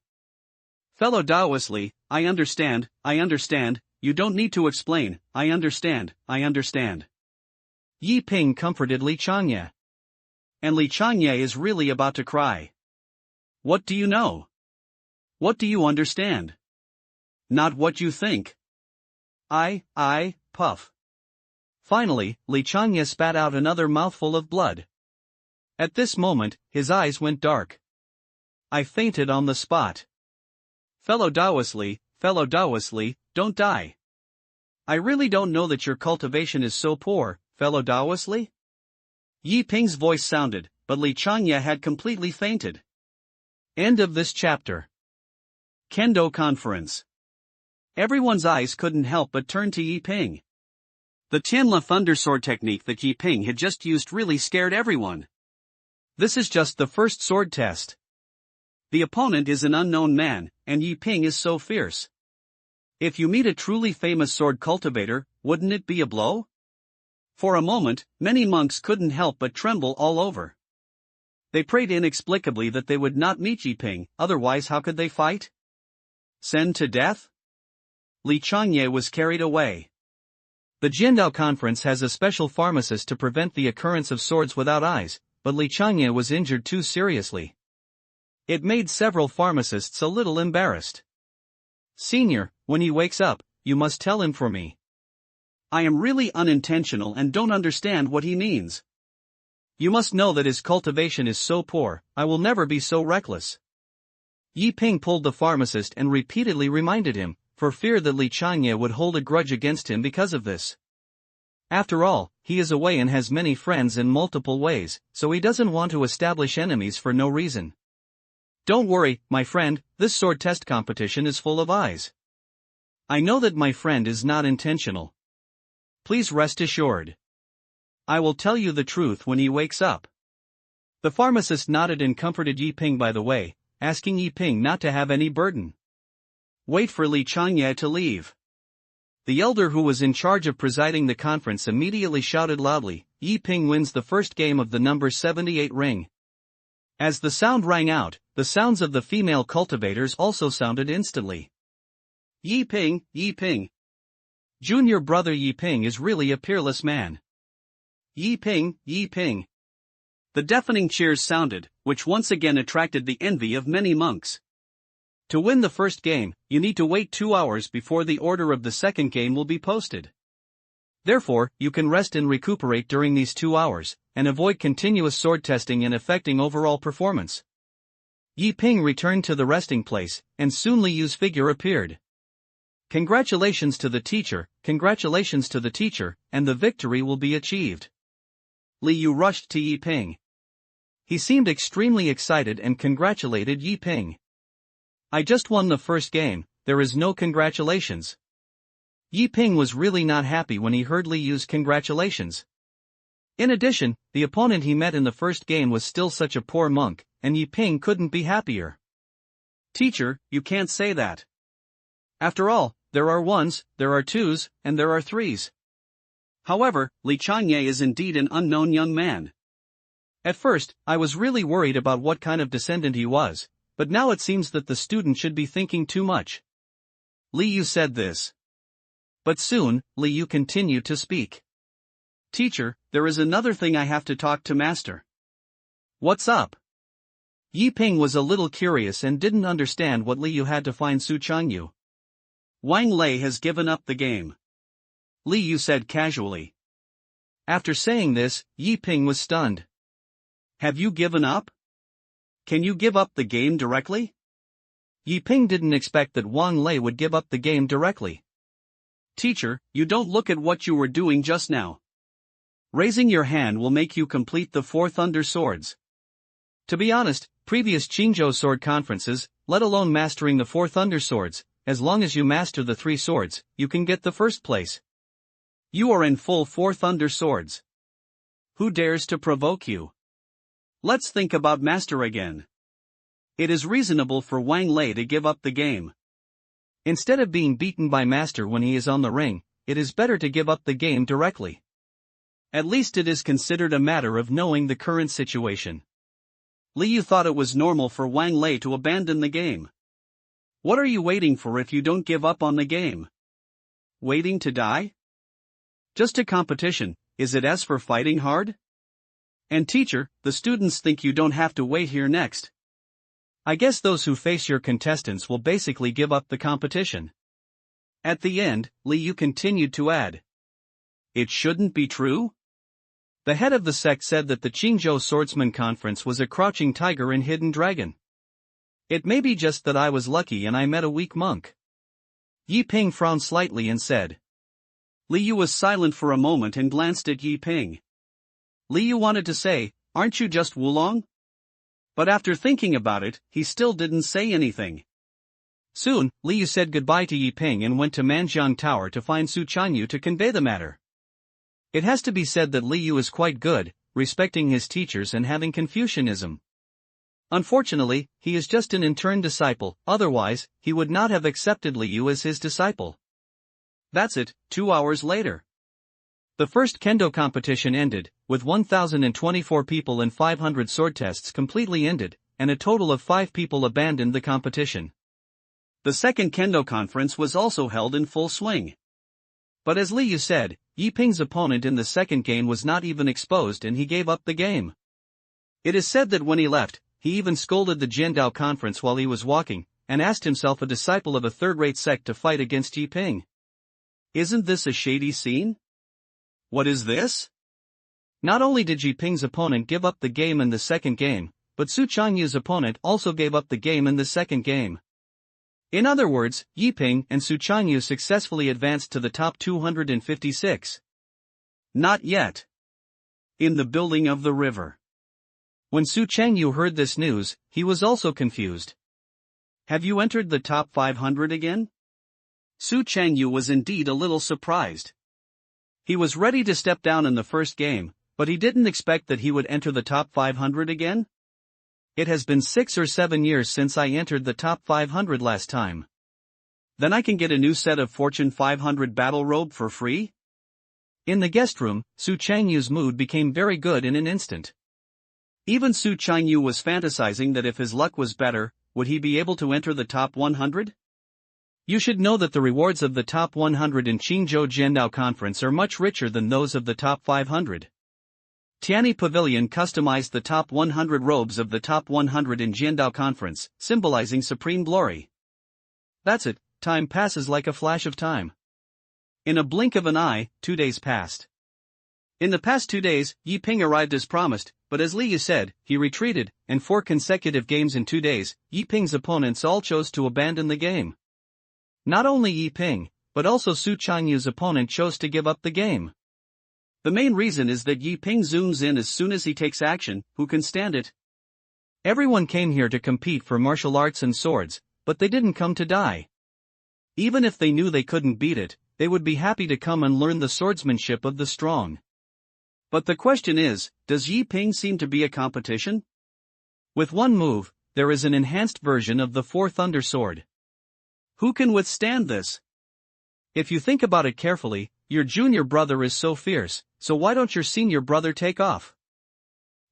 S2: Fellow Taoist Li, I understand, you don't need to explain, I understand. Yi Ping comforted Li Changye. And Li Changye is really about to cry. What do you know? What do you understand? Not what you think. Puff. Finally, Li Changye spat out another mouthful of blood. At this moment, his eyes went dark. I fainted on the spot. Fellow Taoist Li, don't die. I really don't know that your cultivation is so poor, fellow Taoist Li? Yi Ping's voice sounded, but Li Changye had completely fainted. End of this chapter. Kendo Conference. Everyone's eyes couldn't help but turn to Yi Ping. The Tianla Thundersword technique that Yi Ping had just used really scared everyone. This is just the first sword test. The opponent is an unknown man, and Yi Ping is so fierce. If you meet a truly famous sword cultivator, wouldn't it be a blow? For a moment, many monks couldn't help but tremble all over. They prayed inexplicably that they would not meet Yi Ping, otherwise how could they fight? Send to death? Li Changye was carried away. The Jiandao conference has a special pharmacist to prevent the occurrence of swords without eyes, but Li Changye was injured too seriously. It made several pharmacists a little embarrassed. Senior, when he wakes up, you must tell him for me. I am really unintentional and don't understand what he means. You must know that his cultivation is so poor, I will never be so reckless. Yi Ping pulled the pharmacist and repeatedly reminded him, for fear that Li Changye would hold a grudge against him because of this. After all, he is away and has many friends in multiple ways, so he doesn't want to establish enemies for no reason. Don't worry, my friend, this sword test competition is full of eyes. I know that my friend is not intentional. Please rest assured. I will tell you the truth when he wakes up. The pharmacist nodded and comforted Yi Ping by the way, asking Yi Ping not to have any burden. Wait for Li Changye to leave. The elder who was in charge of presiding the conference immediately shouted loudly, Yi Ping wins the first game of the number 78 ring. As the sound rang out, the sounds of the female cultivators also sounded instantly. Yi Ping. Junior brother Yi Ping is really a peerless man. Yi Ping. The deafening cheers sounded, which once again attracted the envy of many monks. To win the first game, you need to wait 2 hours before the order of the second game will be posted. Therefore, you can rest and recuperate during these 2 hours, and avoid continuous sword testing and affecting overall performance. Yi Ping returned to the resting place, and soon Li Yu's figure appeared. Congratulations to the teacher, and the victory will be achieved. Li Yu rushed to Yi Ping. He seemed extremely excited and congratulated Yi Ping. I just won the first game, there is no congratulations. Yi Ping was really not happy when he heard Li Yu's congratulations. In addition, the opponent he met in the first game was still such a poor monk, and Yi Ping couldn't be happier. Teacher, you can't say that. After all, there are ones, there are twos, and there are threes. However, Li Changye is indeed an unknown young man. At first, I was really worried about what kind of descendant he was, but now it seems that the student should be thinking too much. Li Yu said this. But soon, Li Yu continued to speak. Teacher, there is another thing I have to talk to Master. What's up? Yi Ping was a little curious and didn't understand what Li Yu had to find Su Changyu. Wang Lei has given up the game. Li Yu said casually. After saying this, Yi Ping was stunned. Have you given up? Can you give up the game directly? Yi Ping didn't expect that Wang Lei would give up the game directly. Teacher, you don't look at what you were doing just now. Raising your hand will make you complete the 4 Thunder Swords. To be honest, previous Qingyun sword conferences, let alone mastering the 4 Thunder Swords, as long as you master the 3 swords, you can get the first place. You are in full 4 Thunder Swords. Who dares to provoke you? Let's think about Master again. It is reasonable for Wang Lei to give up the game. Instead of being beaten by master when he is on the ring, it is better to give up the game directly.
S1: At least it is considered a matter of knowing the current situation. Liu thought it was normal for Wang Lei to abandon the game. What are you waiting for if you don't give up on the game? Waiting to die? Just a competition, is it as for fighting hard? And teacher, the students think you don't have to wait here next.
S2: I guess those who face your contestants will basically give up the competition.
S1: At the end, Liu continued to add. It shouldn't be true?
S2: The head of the sect said that the Qingyun Swordsman Conference was a crouching tiger and hidden dragon. It may be just that I was lucky and I met a weak monk.
S1: Yi Ping frowned slightly and said. Liu was silent for a moment and glanced at Yi Ping. Liu wanted to say, aren't you just Wulong? But after thinking about it, he still didn't say anything.
S2: Soon, Liu said goodbye to Yi Ping and went to Manjiang Tower to find Su Chanyu to convey the matter. It has to be said that Liu is quite good, respecting his teachers and having Confucianism. Unfortunately, he is just an intern disciple, otherwise, he would not have accepted Liu as his disciple.
S1: That's it, 2 hours later.
S2: The first kendo competition ended, with 1,024 people and 500 sword tests completely ended, and a total of 5 people abandoned the competition.
S1: The second kendo conference was also held in full swing.
S2: But as Liu said, Yi Ping's opponent in the second game was not even exposed and he gave up the game. It is said that when he left, he even scolded the Jiandao conference while he was walking, and asked himself a disciple of a third-rate sect to fight against Yi Ping.
S1: Isn't this a shady scene? What is this?
S2: Not only did Yi Ping's opponent give up the game in the second game, but Su Chanyu's opponent also gave up the game in the second game. In other words, Yi Ping and Su Chanyu successfully advanced to the top 256.
S1: Not yet. In the building of the river.
S2: When Su Chanyu heard this news, he was also confused.
S1: Have you entered the top 500 again? Su Chanyu was indeed a little surprised. He was ready to step down in the first game, but he didn't expect that he would enter the top 500 again.
S2: It has been 6 or 7 years since I entered the top 500 last time.
S1: Then I can get a new set of Fortune 500 battle robe for free?
S2: In the guest room, Su Changyu's mood became very good in an instant.
S1: Even Su Changyu was fantasizing that if his luck was better, would he be able to enter the top 100?
S2: You should know that the rewards of the top 100 in Qingyun Jiandao Conference are much richer than those of the top 500.
S1: Tianyi Pavilion customized the top 100 robes of the top 100 in Jiandao Conference, symbolizing supreme glory.
S2: That's it, time passes like a flash of time.
S1: In a blink of an eye, 2 days passed. In the past 2 days, Yi Ping arrived as promised, but as Liu said, he retreated, and 4 consecutive games in 2 days, Yi Ping's opponents all chose to abandon the game. Not only Yi Ping, but also Su Chanyu's opponent chose to give up the game. The main reason is that Yi Ping zooms in as soon as he takes action. Who can stand it?
S2: Everyone came here to compete for martial arts and swords, but they didn't come to die. Even if they knew they couldn't beat it, they would be happy to come and learn the swordsmanship of the strong.
S1: But the question is, does Yi Ping seem to be a competition?
S2: With one move, there is an enhanced version of the Four Thunder Sword.
S1: Who can withstand this?
S2: If you think about it carefully, your junior brother is so fierce, so why don't your senior brother take off?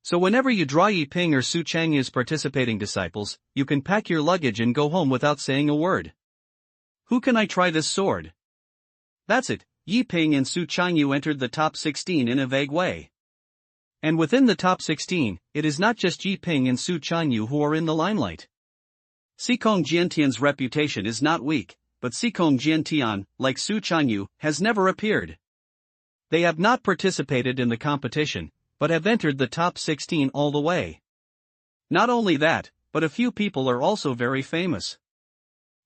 S2: So whenever you draw Yi Ping or Su Changyu's participating disciples, you can pack your luggage and go home without saying a word.
S1: Who can I try this sword? That's it, Yi Ping and Su Changyu entered the top 16 in a vague way.
S2: And within the top 16, it is not just Yi Ping and Su Chanyu who are in the limelight.
S1: Xikong Jiantian's reputation is not weak, but Xikong Jiantian, like Su Chanyu, has never appeared.
S2: They have not participated in the competition, but have entered the top 16 all the way.
S1: Not only that, but a few people are also very famous.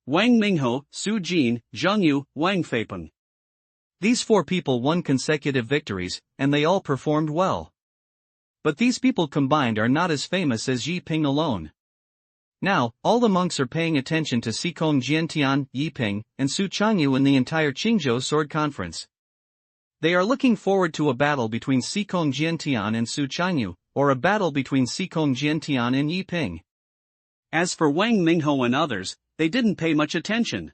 S1: Wang Mingho, Su Jin, Zhang Yu, Wang Feipeng.
S2: These 4 people won consecutive victories, and they all performed well. But these people combined are not as famous as Yi Ping alone. Now, all the monks are paying attention to Xikong Jiantian, Yi Ping, and Su Changyu in the entire Qingyun Sword Conference. They are looking forward to a battle between Xikong Jiantian and Su Changyu, or a battle between Xikong Jiantian and Yi Ping.
S1: As for Wang Mingho and others, they didn't pay much attention.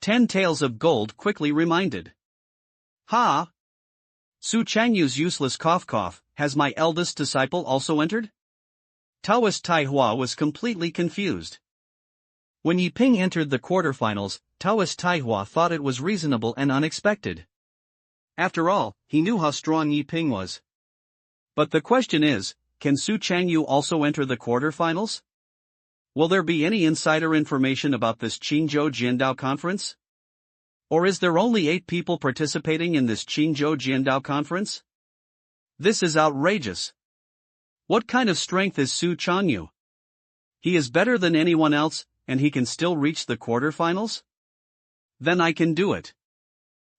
S1: 10 Taels of Gold quickly reminded. Ha! Su Changyu's useless cough, has my eldest disciple also entered? Taoist Tai Hua was completely confused.
S2: When Yi Ping entered the quarterfinals, Taoist Tai Hua thought it was reasonable and unexpected.
S1: After all, he knew how strong Yi Ping was. But the question is, can Su Changyu also enter the quarterfinals? Will there be any insider information about this Qinzhou Jiandao conference? Or is there only 8 people participating in this Qinzhou Jiandao conference? This is outrageous. What kind of strength is Su Changyu? He is better than anyone else, and he can still reach the quarterfinals? Then I can do it.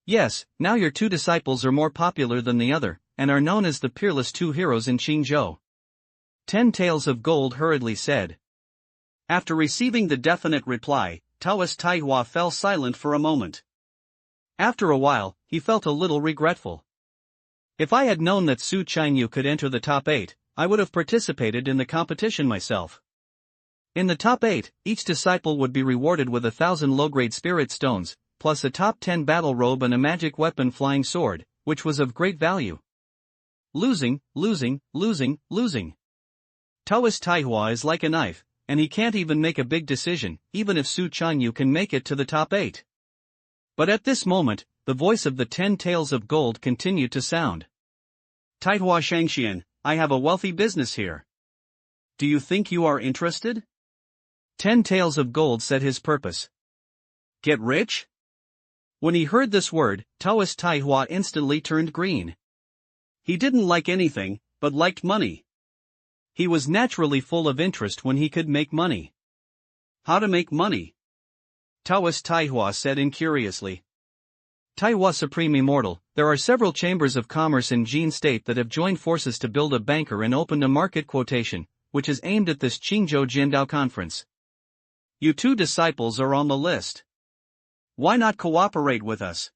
S2: Yes, now your 2 disciples are more popular than the other, and are known as the peerless 2 heroes in Qinzhou. 10 Taels of Gold hurriedly said.
S1: After receiving the definite reply, Taoist Tai Hua fell silent for a moment. After a while, he felt a little regretful. If I had known that Su Changyu could enter the top 8, I would have participated in the competition myself. In the top 8, each disciple would be rewarded with 1,000 low-grade spirit stones, plus a top 10 battle robe and a magic weapon flying sword, which was of great value. Losing. Taoist Tai Hua is like a knife, and he can't even make a big decision, even if Su Changyu can make it to the top 8. But at this moment, the voice of the 10 Taels of Gold continued to sound. Tai Hua Shangxian, I have a wealthy business here. Do you think you are interested?
S2: 10 Taels of Gold said his purpose.
S1: Get rich? When he heard this word, Taoist Tai Hua instantly turned green. He didn't like anything, but liked money. He was naturally full of interest when he could make money. How to make money? Taoist Tai Hua said incuriously.
S2: Tai Hua Supreme Immortal, there are several chambers of commerce in Jin State that have joined forces to build a banker and opened a market quotation, which is aimed at this Qinzhou Jiandao conference.
S1: You 2 disciples are on the list. Why not cooperate with us?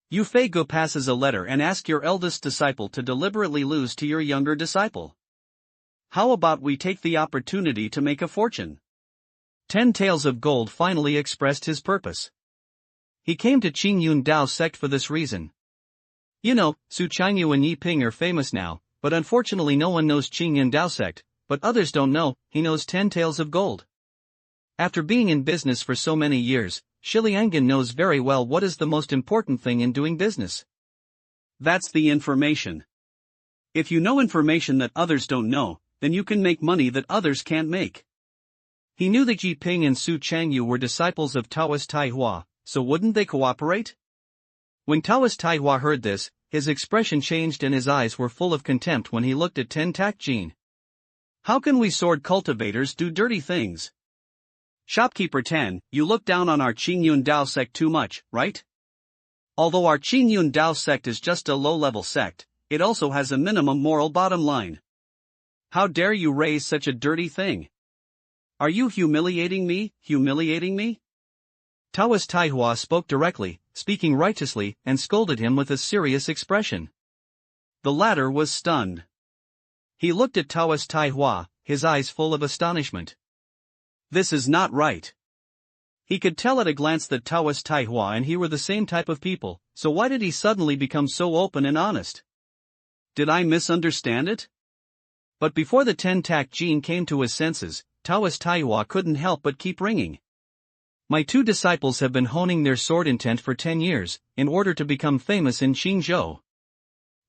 S1: Yu Fei go passes a letter and ask your eldest disciple to deliberately lose to your younger disciple. How about we take the opportunity to make a fortune?
S2: 10 Taels of Gold finally expressed his purpose. He came to Qingyun Sect for this reason. You know, Su Changyu and Yi Ping are famous now, but unfortunately no one knows Qingyun Sect, but others don't know, he knows 10 Taels of Gold. After being in business for so many years, Shiliangan knows very well what is the most important thing in doing business. That's the information. If you know information that others don't know, then you can make money that others can't make. He knew that Yi Ping and Su Changyu were disciples of Taoist Tai Hua, so wouldn't they cooperate? When Taoist Tai Hua heard this, his expression changed and his eyes were full of contempt when he looked at 10 Tak Jin. How can we sword cultivators do dirty things? Shopkeeper 10, you look down on our Qingyun Sect too much, right? Although our Qingyun Sect is just a low-level sect, it also has a minimum moral bottom line. How dare you raise such a dirty thing? Are you humiliating me? Taoist Tai Hua spoke directly, speaking righteously, and scolded him with a serious expression. The latter was stunned. He looked at Taoist Tai Hua, his eyes full of astonishment. This is not right. He could tell at a glance that Taoist Tai Hua and he were the same type of people, so why did he suddenly become so open and honest? Did I misunderstand it? But before the 10 Tak Jin came to his senses, Taoist Tai Hua couldn't help but keep ringing. My 2 disciples have been honing their sword intent for 10 years, in order to become famous in Qinzhou.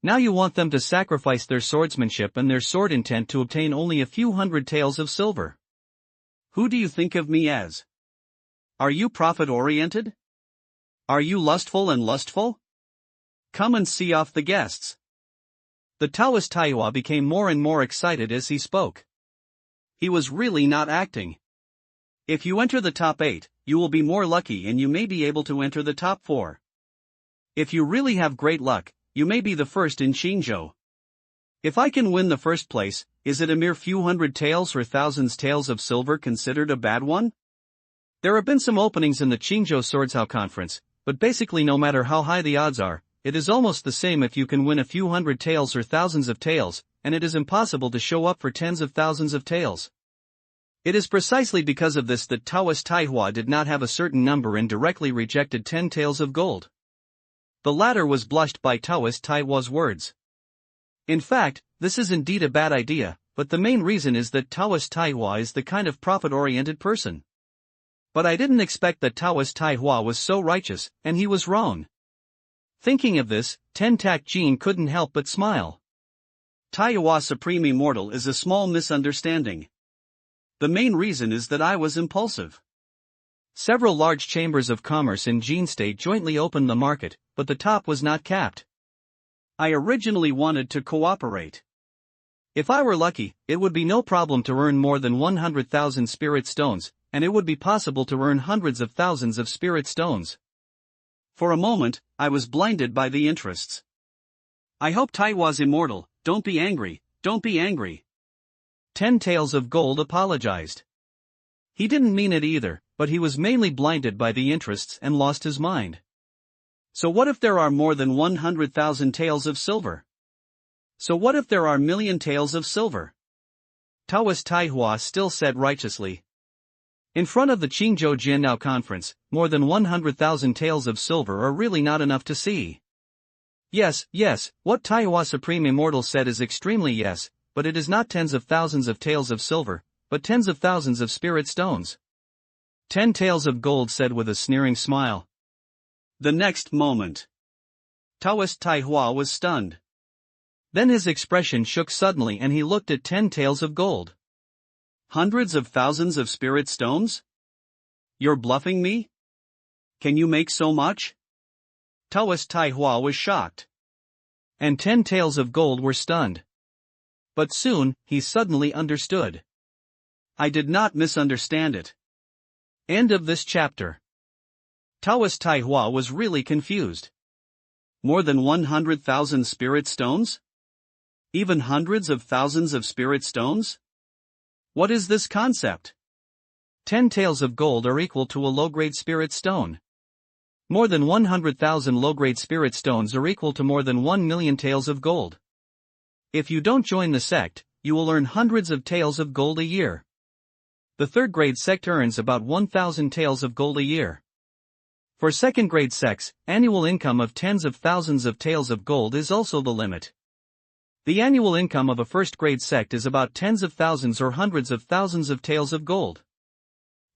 S2: Now you want them to sacrifice their swordsmanship and their sword intent to obtain only a few hundred taels of silver. Who do you think of me as? Are you profit-oriented? Are you lustful? Come and see off the guests. The Taoist Tai Hua became more and more excited as he spoke. He was really not acting. If you enter the top 8, you will be more lucky and you may be able to enter the top 4. If you really have great luck, you may be the first in Qinzhou. If I can win the first place, is it a mere few hundred taels or thousands taels of silver considered a bad one? There have been some openings in the Qinzhou Swordshow conference, but basically no matter how high the odds are, it is almost the same if you can win a few hundred taels or thousands of taels, and it is impossible to show up for tens of thousands of taels. It is precisely because of this that Taoist Taihua did not have a certain number and directly rejected 10 taels of gold. The latter was blushed by Taoist Taihua's words. In fact, this is indeed a bad idea, but the main reason is that Taoist Taihua is the kind of profit-oriented person. But I didn't expect that Taoist Taihua was so righteous, and he was wrong. Thinking of this, Ten-Tak Jin couldn't help but smile.
S1: Taihua Supreme Immortal is a small misunderstanding. The main reason is that I was impulsive.
S2: Several large chambers of commerce in Jin State jointly opened the market, but the top was not capped.
S1: I originally wanted to cooperate.
S2: If I were lucky, it would be no problem to earn more than 100,000 spirit stones, and it would be possible to earn hundreds of thousands of spirit stones.
S1: For a moment, I was blinded by the interests. I hope Taihua's immortal, don't be angry, don't be angry.
S2: 10 taels of gold apologized. He didn't mean it either, but he was mainly blinded by the interests and lost his mind.
S1: So what if there are more than 100,000 taels of silver? So what if there are million taels of silver?
S2: Taoist Taihua still said righteously. In front of the Qingyun Jiandao conference, more than 100,000 taels of silver are really not enough to see. Yes, what Taihua Supreme Immortal said is extremely yes, but it is not tens of thousands of taels of silver, but tens of thousands of spirit stones. 10 taels of gold said with a sneering smile.
S1: The next moment, Taoist Taihua was stunned.
S2: Then his expression shook suddenly and he looked at 10 taels of gold.
S1: Hundreds of thousands of spirit stones? You're bluffing me? Can you make so much? Taoist Taihua was shocked.
S2: And 10 taels of gold were stunned. But soon, he suddenly understood.
S1: I did not misunderstand it.
S2: End of this chapter. Taoist Taihua was really confused.
S1: More than 100,000 spirit stones? Even hundreds of thousands of spirit stones? What is this concept?
S2: 10 taels of gold are equal to a low-grade spirit stone. More than 100,000 low-grade spirit stones are equal to more than 1 million taels of gold. If you don't join the sect, you will earn hundreds of taels of gold a year. The third-grade sect earns about 1,000 taels of gold a year. For second-grade sects, annual income of tens of thousands of taels of gold is also the limit. The annual income of a first-grade sect is about tens of thousands or hundreds of thousands of taels of gold.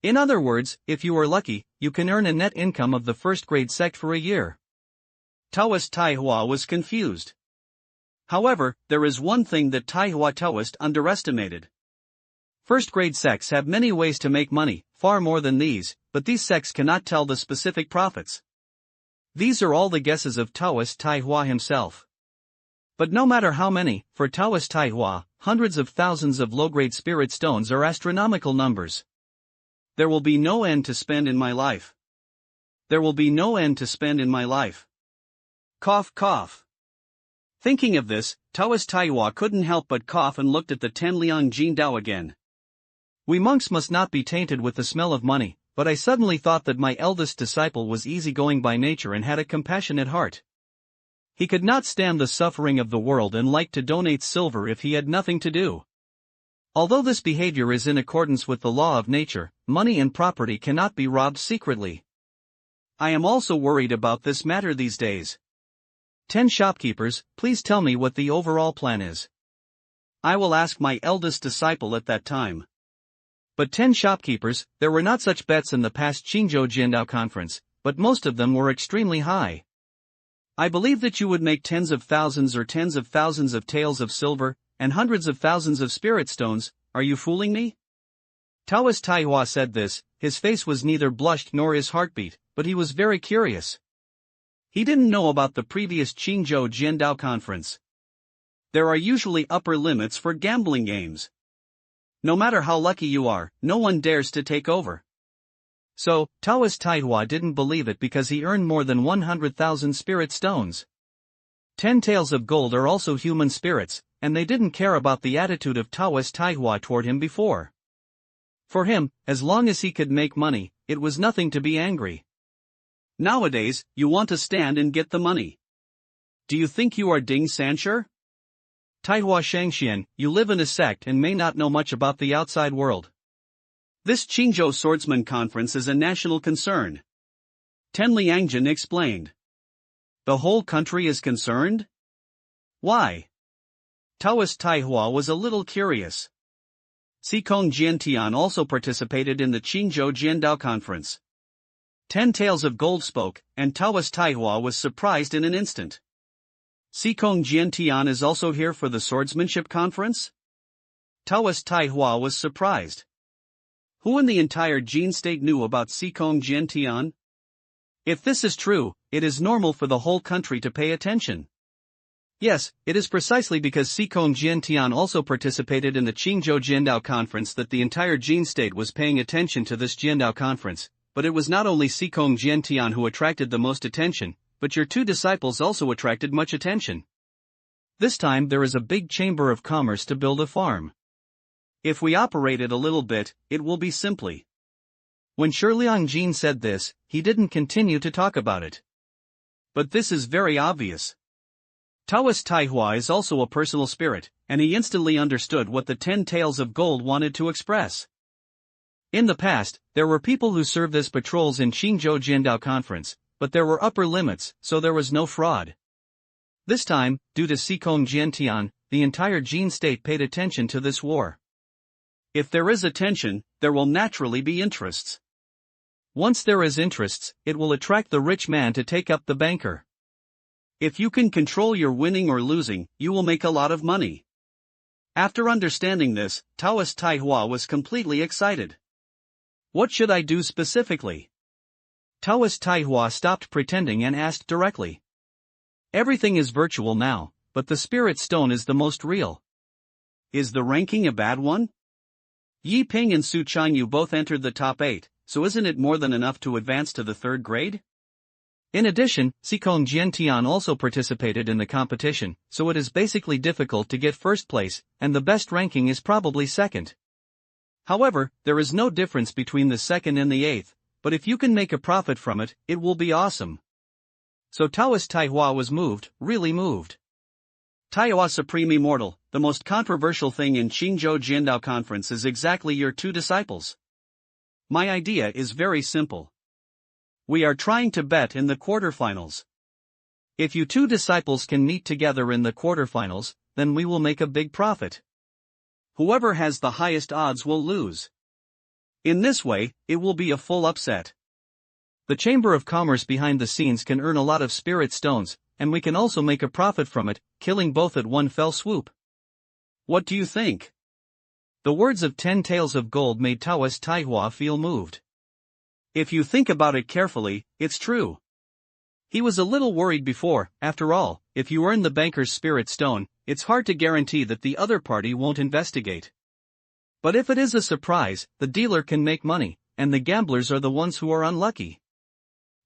S2: In other words, if you are lucky, you can earn a net income of the first-grade sect for a year.
S1: Taoist Taihua was confused. However, there is one thing that Taihua Taoist underestimated.
S2: First-grade sects have many ways to make money, far more than these, but these sects cannot tell the specific profits. These are all the guesses of Taoist Taihua himself. But no matter how many, for Taoist Taihua, hundreds of thousands of low-grade spirit stones are astronomical numbers.
S1: There will be no end to spend in my life. There will be no end to spend in my life. Cough, cough. Thinking of this, Taoist Taihua couldn't help but cough and looked at the Tenliang Jindao again.
S2: We monks must not be tainted with the smell of money, but I suddenly thought that my eldest disciple was easygoing by nature and had a compassionate heart. He could not stand the suffering of the world and liked to donate silver if he had nothing to do. Although this behavior is in accordance with the law of nature, money and property cannot be robbed secretly.
S1: I am also worried about this matter these days.
S2: 10 shopkeepers, please tell me what the overall plan is.
S1: I will ask my eldest disciple at that time.
S2: But 10 shopkeepers, there were not such bets in the past Qingyun Jiandao conference, but most of them were extremely high.
S1: I believe that you would make tens of thousands or tens of thousands of taels of silver, and hundreds of thousands of spirit stones. Are you fooling me?
S2: Taoist Taihua said this, his face was neither blushed nor his heartbeat, but he was very curious.
S1: He didn't know about the previous Qingyun Jiandao conference. There are usually upper limits for gambling games. No matter how lucky you are, no one dares to take over.
S2: So, Taoist Taihua didn't believe it because he earned more than 100,000 spirit stones. 10 taels of gold are also human spirits, and they didn't care about the attitude of Taoist Taihua toward him before. For him, as long as he could make money, it was nothing to be angry.
S1: Nowadays, you want to stand and get the money. Do you think you are Ding Sanshur?
S2: Taihua Shangxian, you live in a sect and may not know much about the outside world.
S1: This Qingyun Swordsman Conference is a national concern. Ten Liangjin explained. The whole country is concerned? Why? Taoist Taihua was a little curious. Xikong Jiantian also participated in the Qingyun Jiandao Conference. 10 Taels of Gold spoke, and Taoist Taihua was surprised in an instant. Xikong Jiantian is also here for the Swordsmanship Conference? Taoist Taihua was surprised. Who in the entire Jin state knew about Xikong Jiantian? If this is true, it is normal for the whole country to pay attention. Yes, it is precisely because Xikong Jiantian also participated in the Qingyun Jiandao Conference that the entire Jin state was paying attention to this Jiandao Conference, but it was not only Xikong Jiantian who attracted the most attention, but your two disciples also attracted much attention. This time there is a big chamber of commerce to build a farm. If we operate it a little bit, it will be simply. When Shiliang Jin said this, he didn't continue to talk about it. But this is very obvious. Taoist Taihua is also a personal spirit, and he instantly understood what the 10 Taels of Gold wanted to express. In the past, there were people who served as patrols in Qingyun Jiandao Conference, but there were upper limits, so there was no fraud. This time, due to Xikong Jiantian, the entire Jin state paid attention to this war. If there is attention, there will naturally be interests. Once there is interests, it will attract the rich man to take up the banker. If you can control your winning or losing, you will make a lot of money. After understanding this, Taoist Taihua was completely excited. What should I do specifically? Taoist Taihua stopped pretending and asked directly. Everything is virtual now, but the spirit stone is the most real. Is the ranking a bad one? Yi Ping and Su Changyu both entered the top 8, so isn't it more than enough to advance to the 3rd grade? In addition, Xikong Jiantian also participated in the competition, so it is basically difficult to get 1st place, and the best ranking is probably 2nd. However, there is no difference between the 2nd and the 8th, but if you can make a profit from it, it will be awesome. So Taoist Taihua was moved, really moved. Taihua Supreme Immortal, the most controversial thing in Qingyun Jiandao Conference is exactly your two disciples. My idea is very simple. We are trying to bet in the quarterfinals. If you two disciples can meet together in the quarterfinals, then we will make a big profit. Whoever has the highest odds will lose. In this way, it will be a full upset. The Chamber of Commerce behind the scenes can earn a lot of spirit stones, and we can also make a profit from it, killing both at one fell swoop. What do you think? The words of 10 Taels of Gold made Taoist Taihua feel moved. If you think about it carefully, it's true. He was a little worried before. After all, if you earn the banker's spirit stone, it's hard to guarantee that the other party won't investigate. But if it is a surprise, the dealer can make money, and the gamblers are the ones who are unlucky.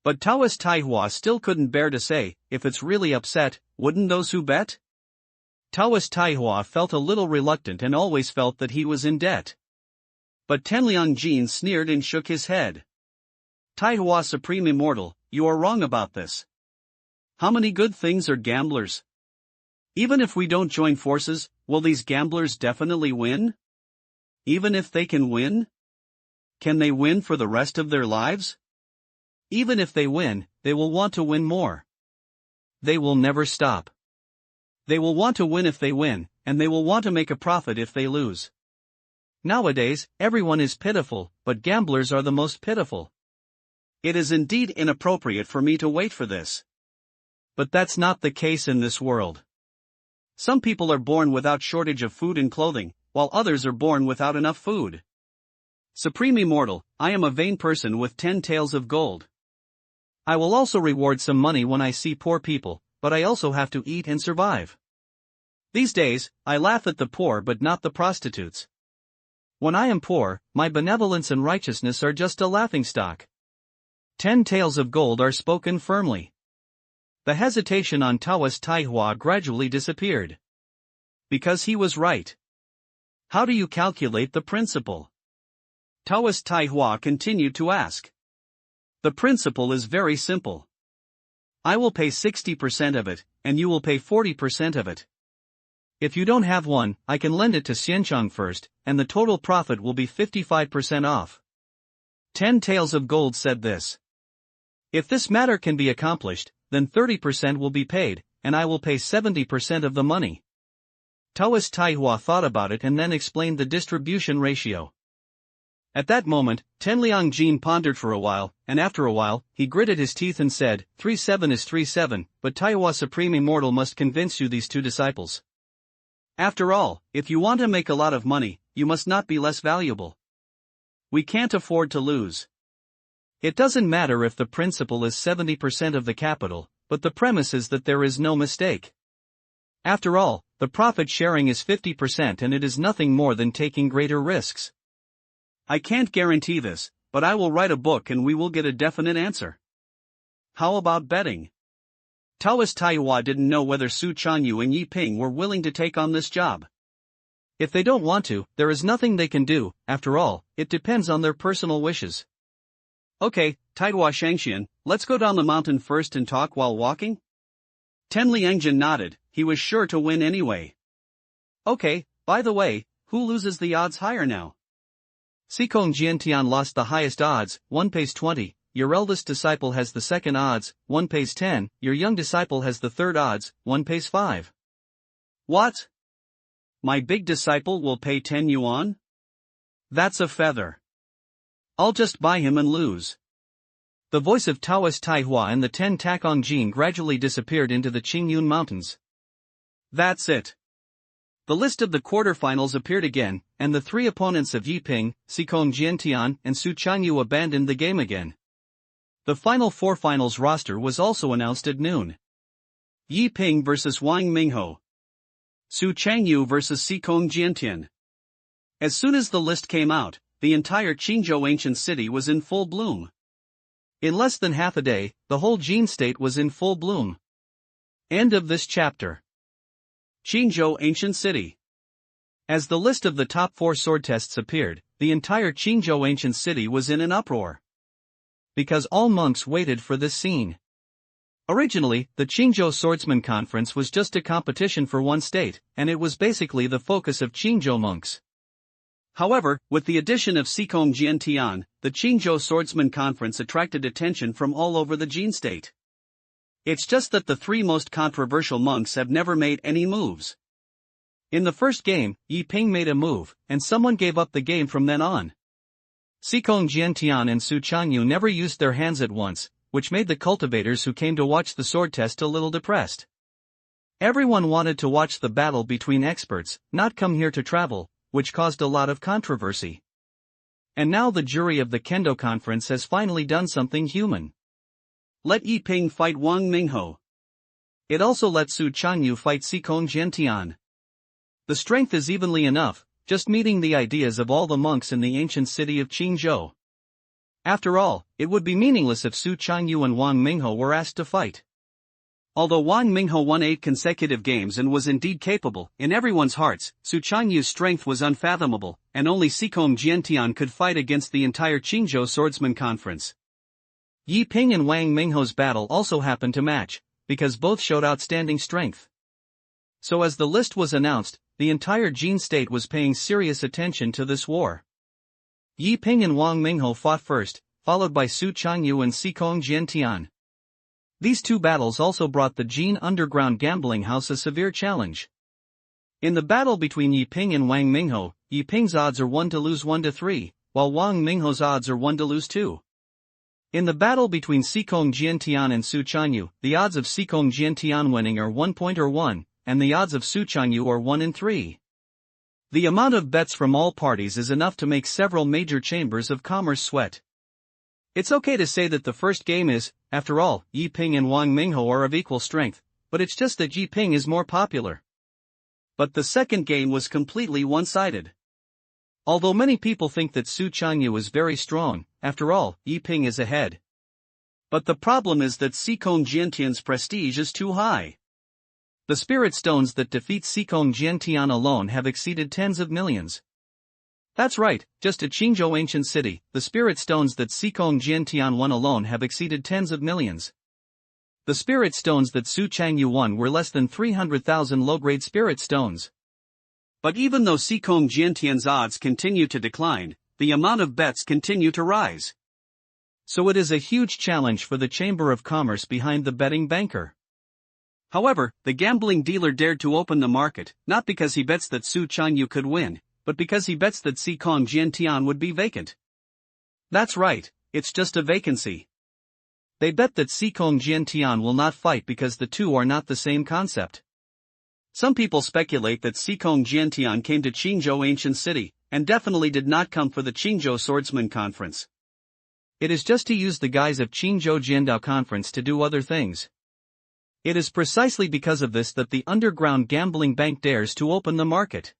S1: But Taoist Taihua still couldn't bear to say, if it's really upset, wouldn't those who bet? Taoist Taihua felt a little reluctant and always felt that he was in debt. But Tenliang Jin sneered and shook his head. Taihua Supreme Immortal, you are wrong about this. How many good things are gamblers? Even if we don't join forces, will these gamblers definitely win? Even if they can win? Can they win for the rest of their lives? Even if they win, they will want to win more. They will never stop. They will want to win if they win, and they will want to make a profit if they lose. Nowadays, everyone is pitiful, but gamblers are the most pitiful. It is indeed inappropriate for me to wait for this. But that's not the case in this world. Some people are born without shortage of food and clothing, while others are born without enough food. Supreme Immortal, I am a vain person with 10 Taels of Gold. I will also reward some money when I see poor people, but I also have to eat and survive. These days, I laugh at the poor but not the prostitutes. When I am poor, my benevolence and righteousness are just a laughingstock. 10 Taels of Gold are spoken firmly. The hesitation on Taoist Taihua gradually disappeared. Because he was right. How do you calculate the principal? Taoist Taihua continued to ask. The principle is very simple. I will pay 60% of it, and you will pay 40% of it.
S2: If you don't have one, I can lend it to Xianchang first, and the total profit will be 55% off. 10 Taels of Gold said this. If this matter can be accomplished, then 30% will be paid, and I will pay 70% of the money. Taoist Taihua thought about it and then explained the distribution ratio. At that moment, Tenliang Jin pondered for a while, and after a while, he gritted his teeth and said, 3-7 is 3-7, but Taihua Supreme Immortal must convince you these two disciples. After all, if you want to make a lot of money, you must not be less valuable. We can't afford to lose. It doesn't matter if the principal is 70% of the capital, but the premise is that there is no mistake. After all, the profit sharing is 50% and it is nothing more than taking greater risks. I can't guarantee this, but I will write a book and we will get a definite answer. How about betting? Taoist Taihua didn't know whether Su Chanyu and Yi Ping were willing to take on this job. If they don't want to, there is nothing they can do. After all, it depends on their personal wishes. Okay, Taihua Shangxian, let's go down the mountain first and talk while walking? Tenliangjin nodded, he was sure to win anyway. Okay, by the way, who loses the odds higher now? Xikong Jiantian lost the highest odds, 1 pays 20, your eldest disciple has the second odds, 1 pays 10, your young disciple has the third odds, 1 pays 5. What? My big disciple will pay 10 yuan? That's a feather. I'll just buy him and lose. The voice of Taoist Taihua and the 10 Takong Jin gradually disappeared into the Qingyun Mountains. That's it. The list of the quarterfinals appeared again, and the three opponents of Yi Ping, Xikong Jiantian, and Su Chanyu abandoned the game again. The final four finals roster was also announced at noon. Yi Ping vs Wang Mingho. Su Chanyu vs Xikong Jiantian. As soon as the list came out, the entire Qingzhou ancient city was in full bloom. In less than half a day, the whole Jin state was in full bloom. End of this chapter. Qingzhou ancient city. As the list of the top 4 sword tests appeared, the entire Qingzhou ancient city was in an uproar. Because all monks waited for this scene. Originally, the Qingzhou Swordsman Conference was just a competition for one state, and it was basically the focus of Qingzhou monks. However, with the addition of Xikong Jiantian, the Qingzhou Swordsman Conference attracted attention from all over the Jin state. It's just that the 3 most controversial monks have never made any moves. In the first game, Yi Ping made a move, and someone gave up the game from then on. Xikong Jiantian and Su Chanyu never used their hands at once, which made the cultivators who came to watch the sword test a little depressed. Everyone wanted to watch the battle between experts, not come here to travel, which caused a lot of controversy. And now the jury of the Kendo conference has finally done something human. Let Yi Ping fight Wang Mingho. It also let Su Chanyu fight Xikong Jiantian. The strength is evenly enough, just meeting the ideas of all the monks in the ancient city of Qingzhou. After all, it would be meaningless if Su Chanyu and Wang Mingho were asked to fight. Although Wang Mingho won 8 consecutive games and was indeed capable, in everyone's hearts, Su Chanyu's strength was unfathomable, and only Xikong Jiantian could fight against the entire Qingzhou Swordsman Conference. Yi Ping and Wang Mingho's battle also happened to match, because both showed outstanding strength. So as the list was announced, the entire Jin state was paying serious attention to this war. Yi Ping and Wang Mingho fought first, followed by Su Chanyu and Xikong Jiantian. These two battles also brought the Jin underground gambling house a severe challenge. In the battle between Yi Ping and Wang Mingho, Yi Ping's odds are 1 to lose 1 to 3, while Wang Mingho's odds are 1 to lose 2. In the battle between Xikong Jiantian and Su Chanyu, the odds of Xikong Jiantian winning are 1 point or 1, and the odds of Su Chanyu are 1 in 3. The amount of bets from all parties is enough to make several major chambers of commerce sweat. It's okay to say that the first game is, after all, Yi Ping and Wang Mingho are of equal strength, but it's just that Yi Ping is more popular. But the second game was completely one-sided. Although many people think that Su Chanyu is very strong, after all, Yi Ping is ahead. But the problem is that Xikong Jiantian's prestige is too high. The spirit stones that defeat Xikong Jiantian alone have exceeded tens of millions. That's right, just at Qingzhou ancient city, the spirit stones that Xikong Jiantian won alone have exceeded tens of millions. The spirit stones that Su Changyu won were less than 300,000 low-grade spirit stones.
S1: But even though Xikong Jiantian's odds continue to decline, the amount of bets continue to rise.
S2: So it is a huge challenge for the Chamber of Commerce behind the betting banker.
S1: However, the gambling dealer dared to open the market, not because he bets that Su Changyu could win, but because he bets that Xikong Jiantian would be vacant.
S2: That's right, it's just a vacancy. They bet that Xikong Jiantian will not fight because the two are not the same concept.
S1: Some people speculate that Xikong Jiantian came to Qingzhou ancient city, and definitely did not come for the Qingzhou Swordsman Conference.
S2: It is just to use the guise of Qingzhou Jiandao Conference to do other things. It is precisely because of this that the underground gambling bank dares to open the market.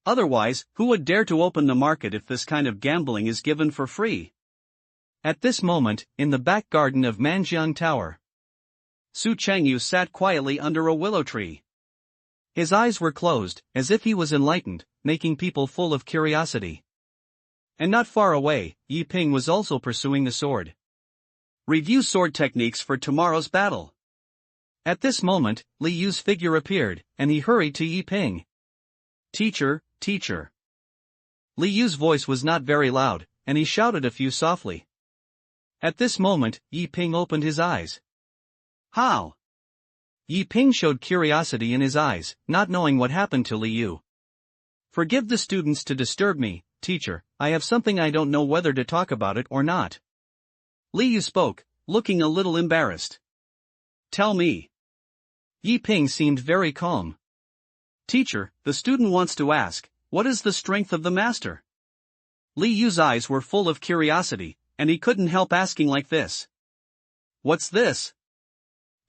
S1: Otherwise, who would dare to open the market if this kind of gambling is given for free?
S2: At this moment, in the back garden of Manjiang Tower,
S1: Su Changyu sat quietly under a willow tree.
S2: His eyes were closed, as if he was enlightened, making people full of curiosity. And not far away, Yi Ping was also pursuing the sword.
S1: Review sword techniques for tomorrow's battle.
S2: At this moment, Li Yu's figure appeared, and he hurried to Yi Ping.
S1: Teacher, teacher.
S2: Li Yu's voice was not very loud, and he shouted a few softly. At this moment, Yi Ping opened his eyes.
S1: How?
S2: Yi Ping showed curiosity in his eyes, not knowing what happened to Li Yu. Forgive the students to disturb me, teacher, I have something I don't know whether to talk about it or not.
S1: Li Yu spoke, looking a little embarrassed. Tell me.
S2: Yi Ping seemed very calm.
S1: Teacher, the student wants to ask, what is the strength of the master? Li Yu's eyes were full of curiosity, and he couldn't help asking like this. What's this?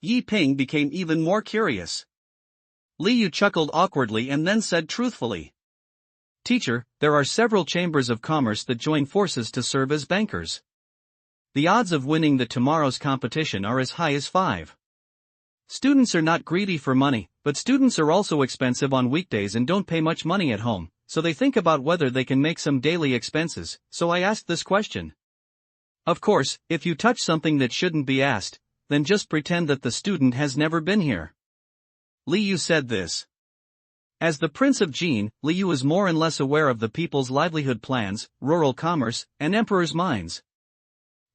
S1: Yi Ping became even more curious. Li Yu chuckled awkwardly and then said truthfully.
S2: Teacher, there are several chambers of commerce that join forces to serve as bankers. The odds of winning the tomorrow's competition are as high as 5. Students are not greedy for money, but students are also expensive on weekdays and don't pay much money at home, so they think about whether they can make some daily expenses, so I asked this question. Of course, if you touch something that shouldn't be asked, then just pretend that the student has never been here.
S1: Li Yu said this.
S2: As the Prince of Jin, Li Yu is more and less aware of the people's livelihood plans, rural commerce, and emperor's minds.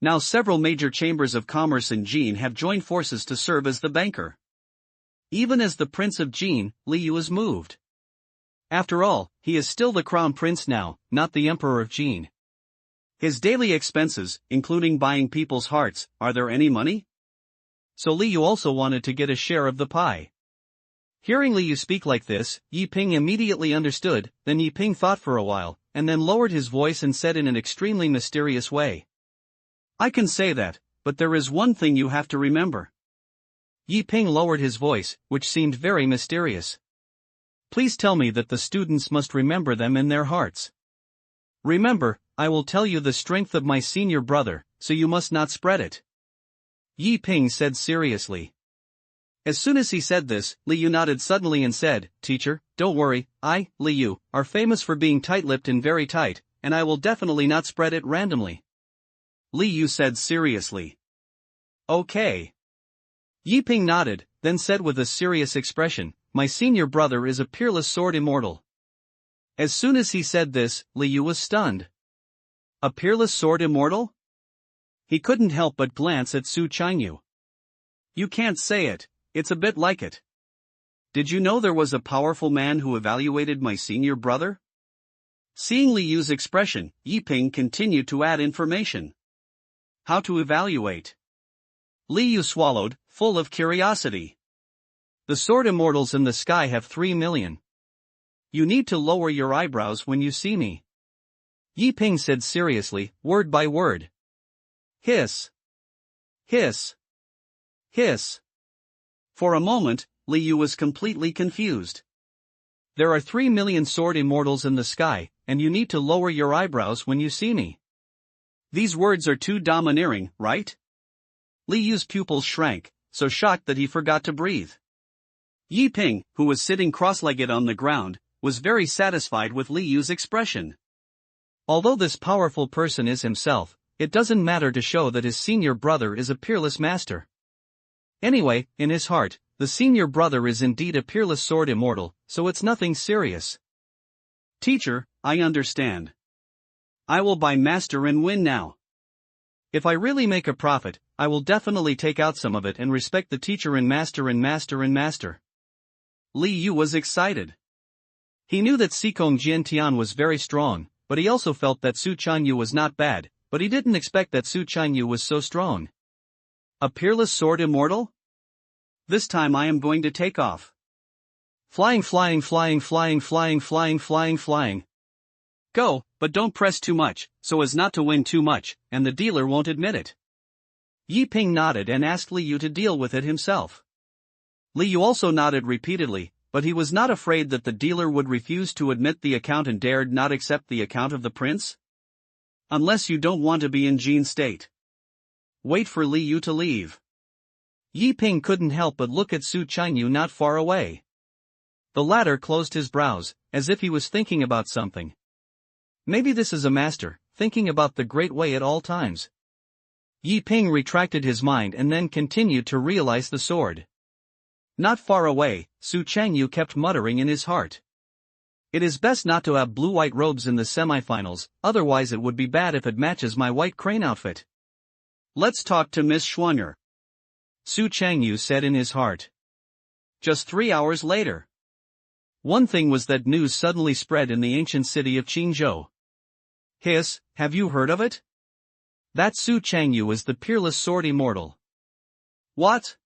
S1: Now several major chambers of commerce in Jin have joined forces to serve as the banker. Even as the Prince of Jin, Li Yu is moved. After all, he is still the crown prince now, not the emperor of Jin. His daily expenses, including buying people's hearts, are there any money?
S2: So Li Yu also wanted to get a share of the pie. Hearing Li Yu speak like this, Yi Ping immediately understood, then Yi Ping thought for a while, and then lowered his voice and said in an extremely mysterious way.
S1: I can say that, but there is one thing you have to remember.
S2: Yi Ping lowered his voice, which seemed very mysterious. Please tell me that the students must remember them in their hearts. Remember, I will tell you the strength of my senior brother, so you must not spread it. Yi Ping said seriously. As soon as he said this, Li Yu nodded suddenly and said, Teacher, don't worry, I, Li Yu, are famous for being tight-lipped and very tight, and I will definitely not spread it randomly.
S1: Li Yu said seriously.
S2: Okay. Yi Ping nodded, then said with a serious expression, My senior brother is a peerless sword immortal. As soon as he said this, Li Yu was stunned.
S1: A peerless sword immortal? He couldn't help but glance at Su Changyu. You can't say it, it's a bit like it. Did you know there was a powerful man who evaluated my senior brother? Seeing Li Yu's expression, Yi Ping continued to add information. How to evaluate? Li Yu swallowed, full of curiosity.
S2: The sword immortals in the sky have 3 million. You need to lower your eyebrows when you see me. Yi Ping said seriously, word by word.
S1: Hiss. Hiss. Hiss. For a moment, Li Yu was completely confused.
S2: There are 3 million sword immortals in the sky, and you need to lower your eyebrows when you see me.
S1: These words are too domineering, right? Li Yu's pupils shrank, so shocked that he forgot to breathe. Yi Ping, who was sitting cross-legged on the ground, was very satisfied with Li Yu's expression.
S2: Although this powerful person is himself, it doesn't matter to show that his senior brother is a peerless master. Anyway, in his heart, the senior brother is indeed a peerless sword immortal, so it's nothing serious.
S1: Teacher, I understand. I will buy master and win now.
S2: If I really make a profit, I will definitely take out some of it and respect the teacher and master and master and master.
S1: Li Yu was excited.
S2: He knew that Sikong Jiantian was very strong, but he also felt that Su Chanyu was not bad, but he didn't expect that Su Chanyu was so strong.
S1: A peerless sword immortal? This time I am going to take off.
S2: Flying, flying, flying, flying, flying, flying, flying, flying.
S1: Go, but don't press too much, so as not to win too much, and the dealer won't admit it.
S2: Yi Ping nodded and asked Li Yu to deal with it himself.
S1: Li Yu also nodded repeatedly, but he was not afraid that the dealer would refuse to admit the account and dared not accept the account of the prince. Unless you don't want to be in Qingyun state. Wait for Li Yu to leave.
S2: Yi Ping couldn't help but look at Su Chanyu not far away. The latter closed his brows, as if he was thinking about something. Maybe this is a master, thinking about the great way at all times. Yi Ping retracted his mind and then continued to realize the sword.
S1: Not far away, Su Chanyu kept muttering in his heart.
S2: It is best not to have blue-white robes in the semifinals, otherwise it would be bad if it matches my white crane outfit.
S1: Let's talk to Miss Schwanger,
S2: Su Chanyu said in his heart.
S1: Just 3 hours later.
S2: One thing was that news suddenly spread in the ancient city of Qinzhou.
S1: Hiss, have you heard of it?
S2: That Su Chanyu is the peerless sword immortal.
S1: What?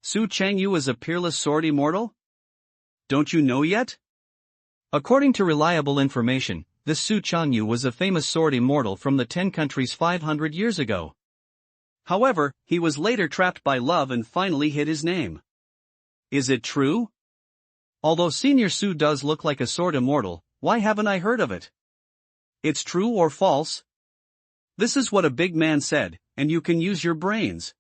S1: Su Chanyu is a peerless sword immortal? Don't you know yet?
S2: According to reliable information, this Su Chanyu was a famous sword immortal from the 10 countries 500 years ago.
S1: However, he was later trapped by love and finally hid his name. Is it true?
S2: Although Senior Su does look like a sword immortal, why haven't I heard of it?
S1: It's true or false? This is what a big man said, and you can use your brains.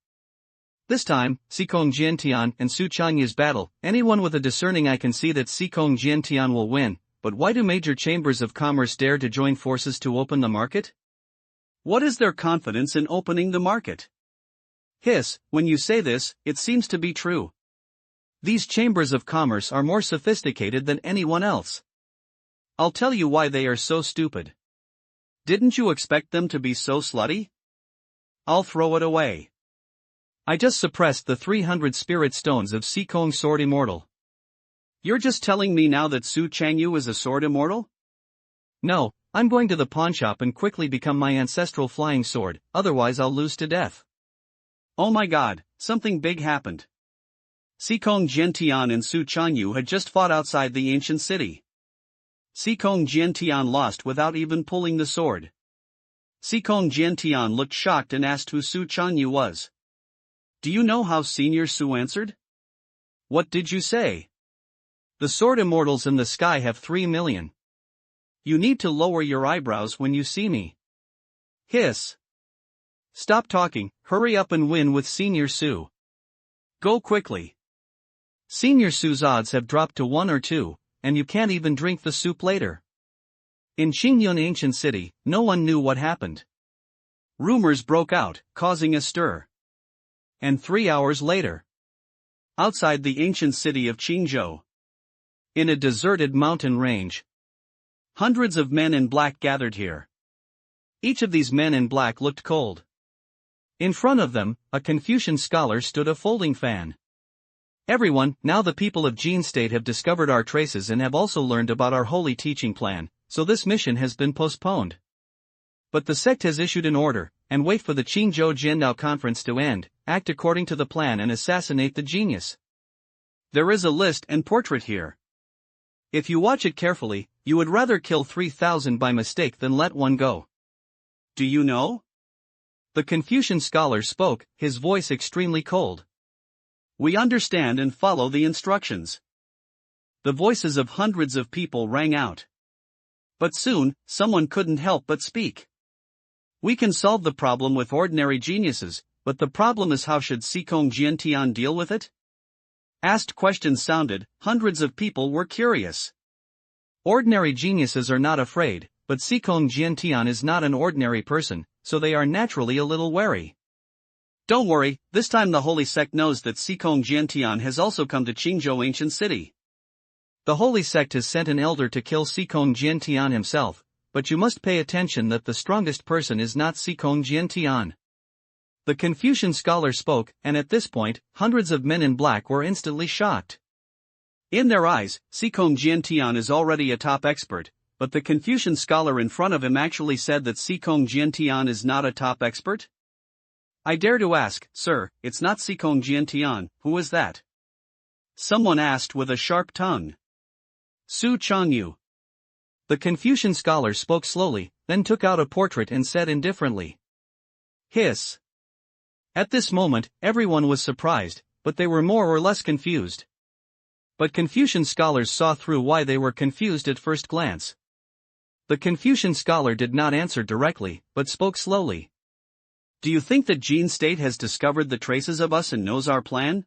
S2: This time, Sikong Jiantian and Su Chanyu's battle, anyone with a discerning eye can see that Sikong Jiantian will win, but why do major chambers of commerce dare to join forces to open the market?
S1: What is their confidence in opening the market?
S2: Hiss, when you say this, it seems to be true. These chambers of commerce are more sophisticated than anyone else.
S1: I'll tell you why they are so stupid. Didn't you expect them to be so slutty? I'll throw it away.
S2: I just suppressed the 300 spirit stones of Sikong Sword Immortal.
S1: You're just telling me now that Su Chanyu is a sword immortal?
S2: No, I'm going to the pawnshop and quickly become my ancestral flying sword, otherwise I'll lose to death.
S1: Oh my god, something big happened. Sikong Jiantian and Su Chanyu had just fought outside the ancient city. Sikong Jiantian lost without even pulling the sword. Sikong Jiantian looked shocked and asked who Su Chanyu was. Do you know how Senior Su answered?
S2: What did you say? The sword immortals in the sky have 3 million.
S1: You need to lower your eyebrows when you see me.
S2: Hiss. Stop talking, hurry up and win with Senior Su.
S1: Go quickly.
S2: Senior Su's odds have dropped to 1 or 2, and you can't even drink the soup later. In Qingyun Ancient City, no one knew what happened.
S1: Rumors broke out, causing a stir.
S2: And 3 hours later,
S1: outside the ancient city of Qinzhou,
S2: in a deserted mountain range,
S1: hundreds of men in black gathered here.
S2: Each of these men in black looked cold. In front of them, a Confucian scholar stood a folding fan. Everyone, now the people of Qingyun State have discovered our traces and have also learned about our holy teaching plan, so this mission has been postponed. But the sect has issued an order, and wait for the Qinzhou Jiandao conference to end, act according to the plan and assassinate the genius.
S1: There is a list and portrait here. If you watch it carefully, you would rather kill 3,000 by mistake than let one go. Do you know?
S2: The Confucian scholar spoke, his voice extremely cold.
S1: We understand and follow the instructions. The voices of hundreds of people rang out. But soon, someone couldn't help but speak. We can solve the problem with ordinary geniuses, but the problem is how should Sikong Jiantian deal with it? Asked questions sounded, hundreds of people were curious.
S2: Ordinary geniuses are not afraid, but Sikong Jiantian is not an ordinary person, so they are naturally a little wary.
S1: Don't worry, this time the Holy Sect knows that Qingyun has also come to Qingzhou Ancient City.
S2: The Holy Sect has sent an elder to kill Qingyun himself, but you must pay attention that the strongest person is not Qingyun. The Confucian scholar spoke, and at this point, hundreds of men in black were instantly shocked.
S1: In their eyes, Qingyun is already a top expert, but the Confucian scholar in front of him actually said that Qingyun is not a top expert? I dare to ask, sir, it's not Qingyun, who is that? Someone asked with a sharp tongue. Su Changyu.
S2: The Confucian scholar spoke slowly, then took out a portrait and said indifferently.
S1: Hiss.
S2: At this moment, everyone was surprised, but they were more or less confused. But Confucian scholars saw through why they were confused at first glance. The Confucian scholar did not answer directly, but spoke slowly.
S1: Do you think that Qin State has discovered the traces of us and knows our plan?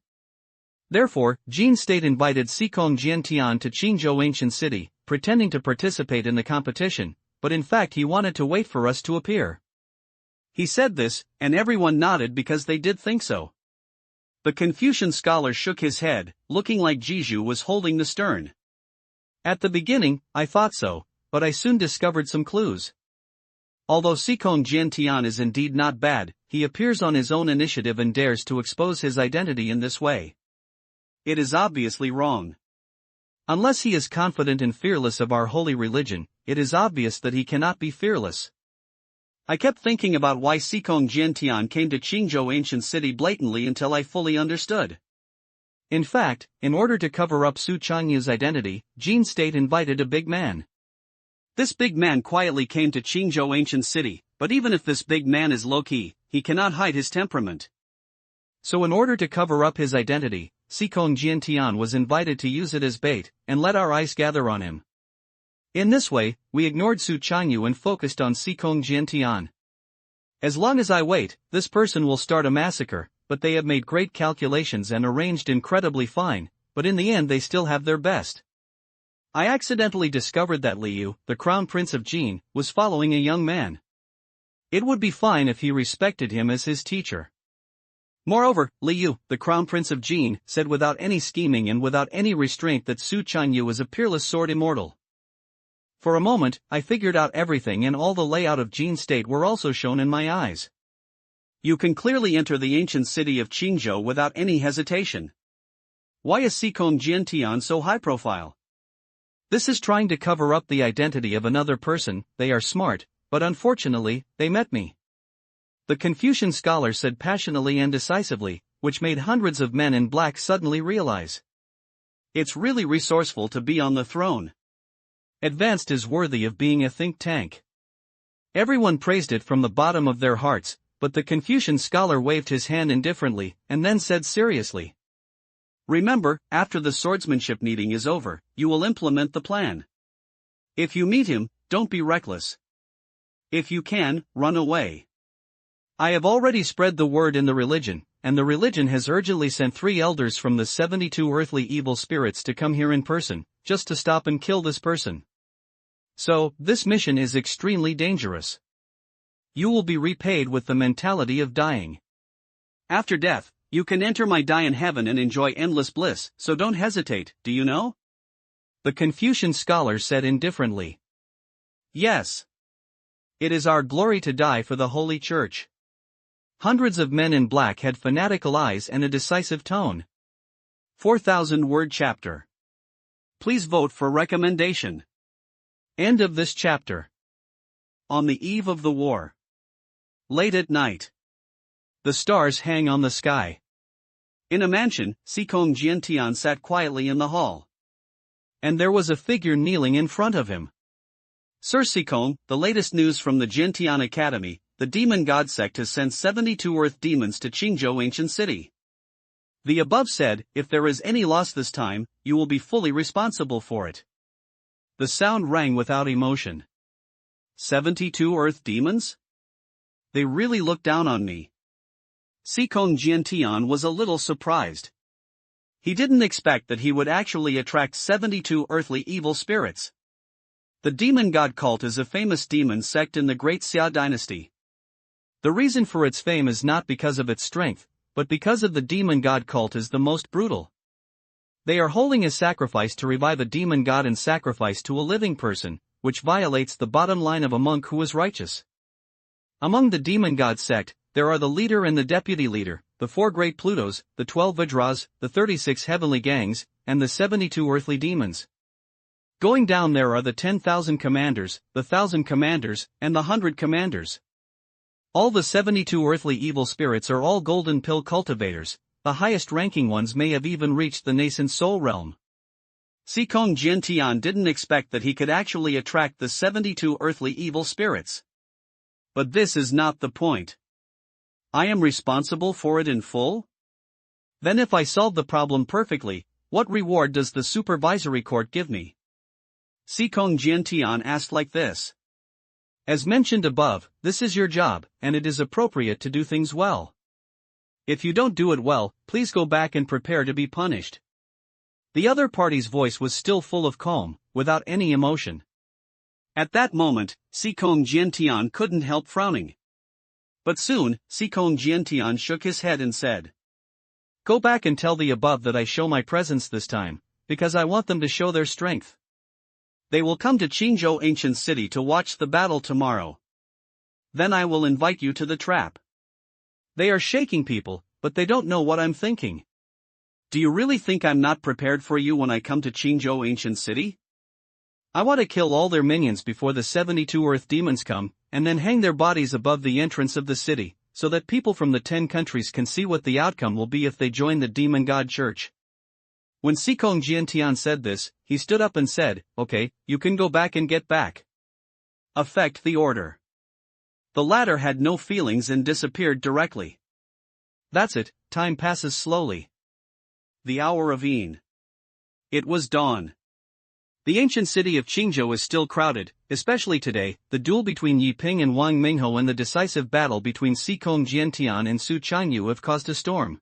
S2: Therefore, Qin State invited Qingyun to Qingzhou Ancient City, pretending to participate in the competition, but in fact he wanted to wait for us to appear.
S1: He said this, and everyone nodded because they did think so. The Confucian scholar shook his head, looking like Jiju was holding the stern.
S2: At the beginning, I thought so, but I soon discovered some clues. Although Qingyun is indeed not bad, he appears on his own initiative and dares to expose his identity in this way.
S1: It is obviously wrong.
S2: Unless he is confident and fearless of our holy religion, it is obvious that he cannot be fearless.
S1: I kept thinking about why Qingyun came to Qingzhou Ancient City blatantly until I fully understood.
S2: In fact, in order to cover up Su Changyu's identity, Qin State invited a big man.
S1: This big man quietly came to Qingzhou Ancient City, but even if this big man is low-key, he cannot hide his temperament.
S2: So in order to cover up his identity, Qingyun was invited to use it as bait, and let our eyes gather on him. In this way, we ignored Su Changyu and focused on Qingyun. As long as I wait, this person will start a massacre, but they have made great calculations and arranged incredibly fine, but in the end they still have their best. I accidentally discovered that Liu, the crown prince of Qin, was following a young man. It would be fine if he respected him as his teacher.
S1: Moreover, Liu, the crown prince of Qin, said without any scheming and without any restraint that Su Changyu was a peerless sword immortal.
S2: For a moment, I figured out everything and all the layout of Qin State were also shown in my eyes.
S1: You can clearly enter the ancient city of Qingzhou without any hesitation. Why is Qingyun so high profile?
S2: This is trying to cover up the identity of another person. They are smart, but unfortunately, they met me. The Confucian scholar said passionately and decisively, which made hundreds of men in black suddenly realize.
S1: It's really resourceful to be on the throne.
S2: Advanced is worthy of being a think tank. Everyone praised it from the bottom of their hearts, but the Confucian scholar waved his hand indifferently, and then said seriously.
S1: Remember, after the swordsmanship meeting is over, you will implement the plan. If you meet him, don't be reckless. If you can, run away.
S2: I have already spread the word in the religion, and the religion has urgently sent 3 elders from the 72 earthly evil spirits to come here in person, just to stop and kill this person. So, this mission is extremely dangerous. You will be repaid with the mentality of dying.
S1: After death, you can enter my Dian heaven and enjoy endless bliss, so don't hesitate, do you know?
S2: The Confucian scholar said indifferently.
S1: Yes.
S2: It is our glory to die for the Holy Church. Hundreds of men in black had fanatical eyes and a decisive tone.
S1: 4,000-word chapter. Please vote for recommendation.
S2: End of this chapter.
S1: On the eve of the war. Late at night.
S2: The stars hang on the sky.
S1: In a mansion, Qingyun sat quietly in the hall.
S2: And there was a figure kneeling in front of him.
S1: Sir Qikong, the latest news from the Jintian Academy, the demon god sect has sent 72 earth demons to Qingzhou Ancient City. The above said, if there is any loss this time, you will be fully responsible for it.
S2: The sound rang without emotion.
S1: 72 earth demons? They really looked down on me. Qingyun was a little surprised. He didn't expect that he would actually attract 72 earthly evil spirits. The demon god cult is a famous demon sect in the Great Xia dynasty.
S2: The reason for its fame is not because of its strength, but because of the demon god cult is the most brutal. They are holding a sacrifice to revive a demon god and sacrifice to a living person, which violates the bottom line of a monk who is righteous. Among the demon god sect, there are the leader and the deputy leader, the 4 great Plutos, the 12 Vajras, the 36 heavenly gangs, and the 72 earthly demons. Going down there are the 10,000 commanders, the 1,000 commanders, and the 100 commanders. All the 72 earthly evil spirits are all golden pill cultivators. The highest ranking ones may have even reached the nascent soul realm.
S1: Qingyun Sect didn't expect that he could actually attract the 72 earthly evil spirits. But this is not the point. I am responsible for it in full? Then if I solve the problem perfectly, what reward does the supervisory court give me? Qingyun Sect asked like this.
S2: As mentioned above, this is your job, and it is appropriate to do things well. If you don't do it well, please go back and prepare to be punished. The other party's voice was still full of calm, without any emotion.
S1: At that moment, Qingyun Sect couldn't help frowning. But soon, Qingyun Sect shook his head and said,
S2: "Go back and tell the above that I show my presence this time, because I want them to show their strength.
S1: They will come to Qingyun Ancient City to watch the battle tomorrow. Then I will invite you to the trap."
S2: They are shaking people, but they don't know what I'm thinking.
S1: Do you really think I'm not prepared for you when I come to Qingyun Ancient City?
S2: I want to kill all their minions before the 72 earth demons come, and then hang their bodies above the entrance of the city, so that people from the 10 countries can see what the outcome will be if they join the demon god church. When Qingyun Sect said this, he stood up and said, "Okay, you can go back and get back.
S1: Effect the order." The latter had no feelings and disappeared directly.
S2: That's it, time passes slowly.
S1: The hour of Yin. It was dawn. The ancient city of Qingyun is still crowded, especially today. The duel between Yi Ping and Wang Mingho and the decisive battle between Qingyun Sect and Su Qianyu have caused a storm.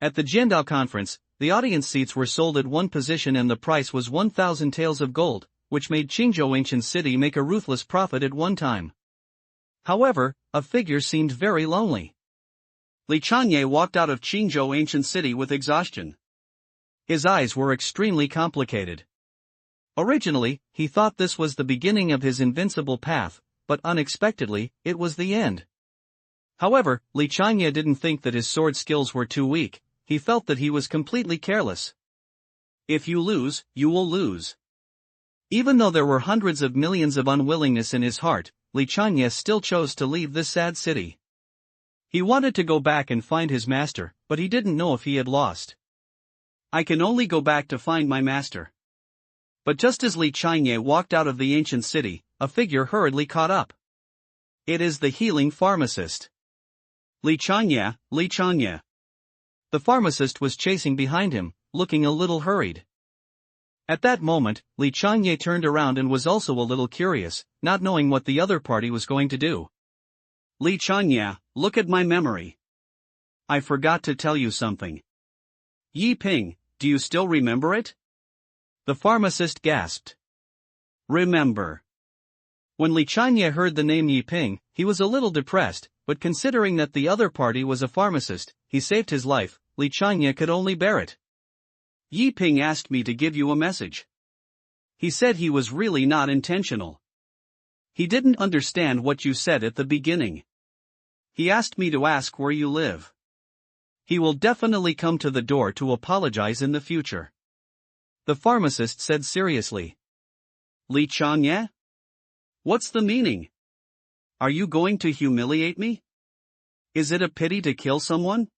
S1: At the Jiandao conference, the audience seats were sold at one position and the price was 1,000 taels of gold, which made Qingyun Ancient City make a ruthless profit at one time. However, a figure seemed very lonely. Linger walked out of Qingyun Ancient City with exhaustion.
S2: His eyes were extremely complicated. Originally, he thought this was the beginning of his invincible path, but unexpectedly, it was the end. However, Linger didn't think that his sword skills were too weak. He felt that he was completely careless.
S1: If you lose, you will lose.
S2: Even though there were hundreds of millions of unwillingness in his heart, Linger still chose to leave this sad city. He wanted to go back and find his master, but he didn't know if he had lost.
S1: I can only go back to find my master. But just as Linger walked out of the ancient city, a figure hurriedly caught up.
S2: It is the healing pharmacist.
S1: Linger.
S2: The pharmacist was chasing behind him, looking a little hurried. At that moment, Linger turned around and was also a little curious, not knowing what the other party was going to do.
S1: Linger, look at my memory. I forgot to tell you something. Yi Ping, do you still remember it?
S2: The pharmacist gasped.
S1: Remember.
S2: When Linger heard the name Yi Ping, he was a little depressed, but considering that the other party was a pharmacist, he saved his life. Linger could only bear it.
S1: Yi Ping asked me to give you a message. He said he was really not intentional. He didn't understand what you said at the beginning. He asked me to ask where you live. He will definitely come to the door to apologize in the future.
S2: The pharmacist said seriously.
S1: Linger? What's the meaning? Are you going to humiliate me? Is it a pity to kill someone?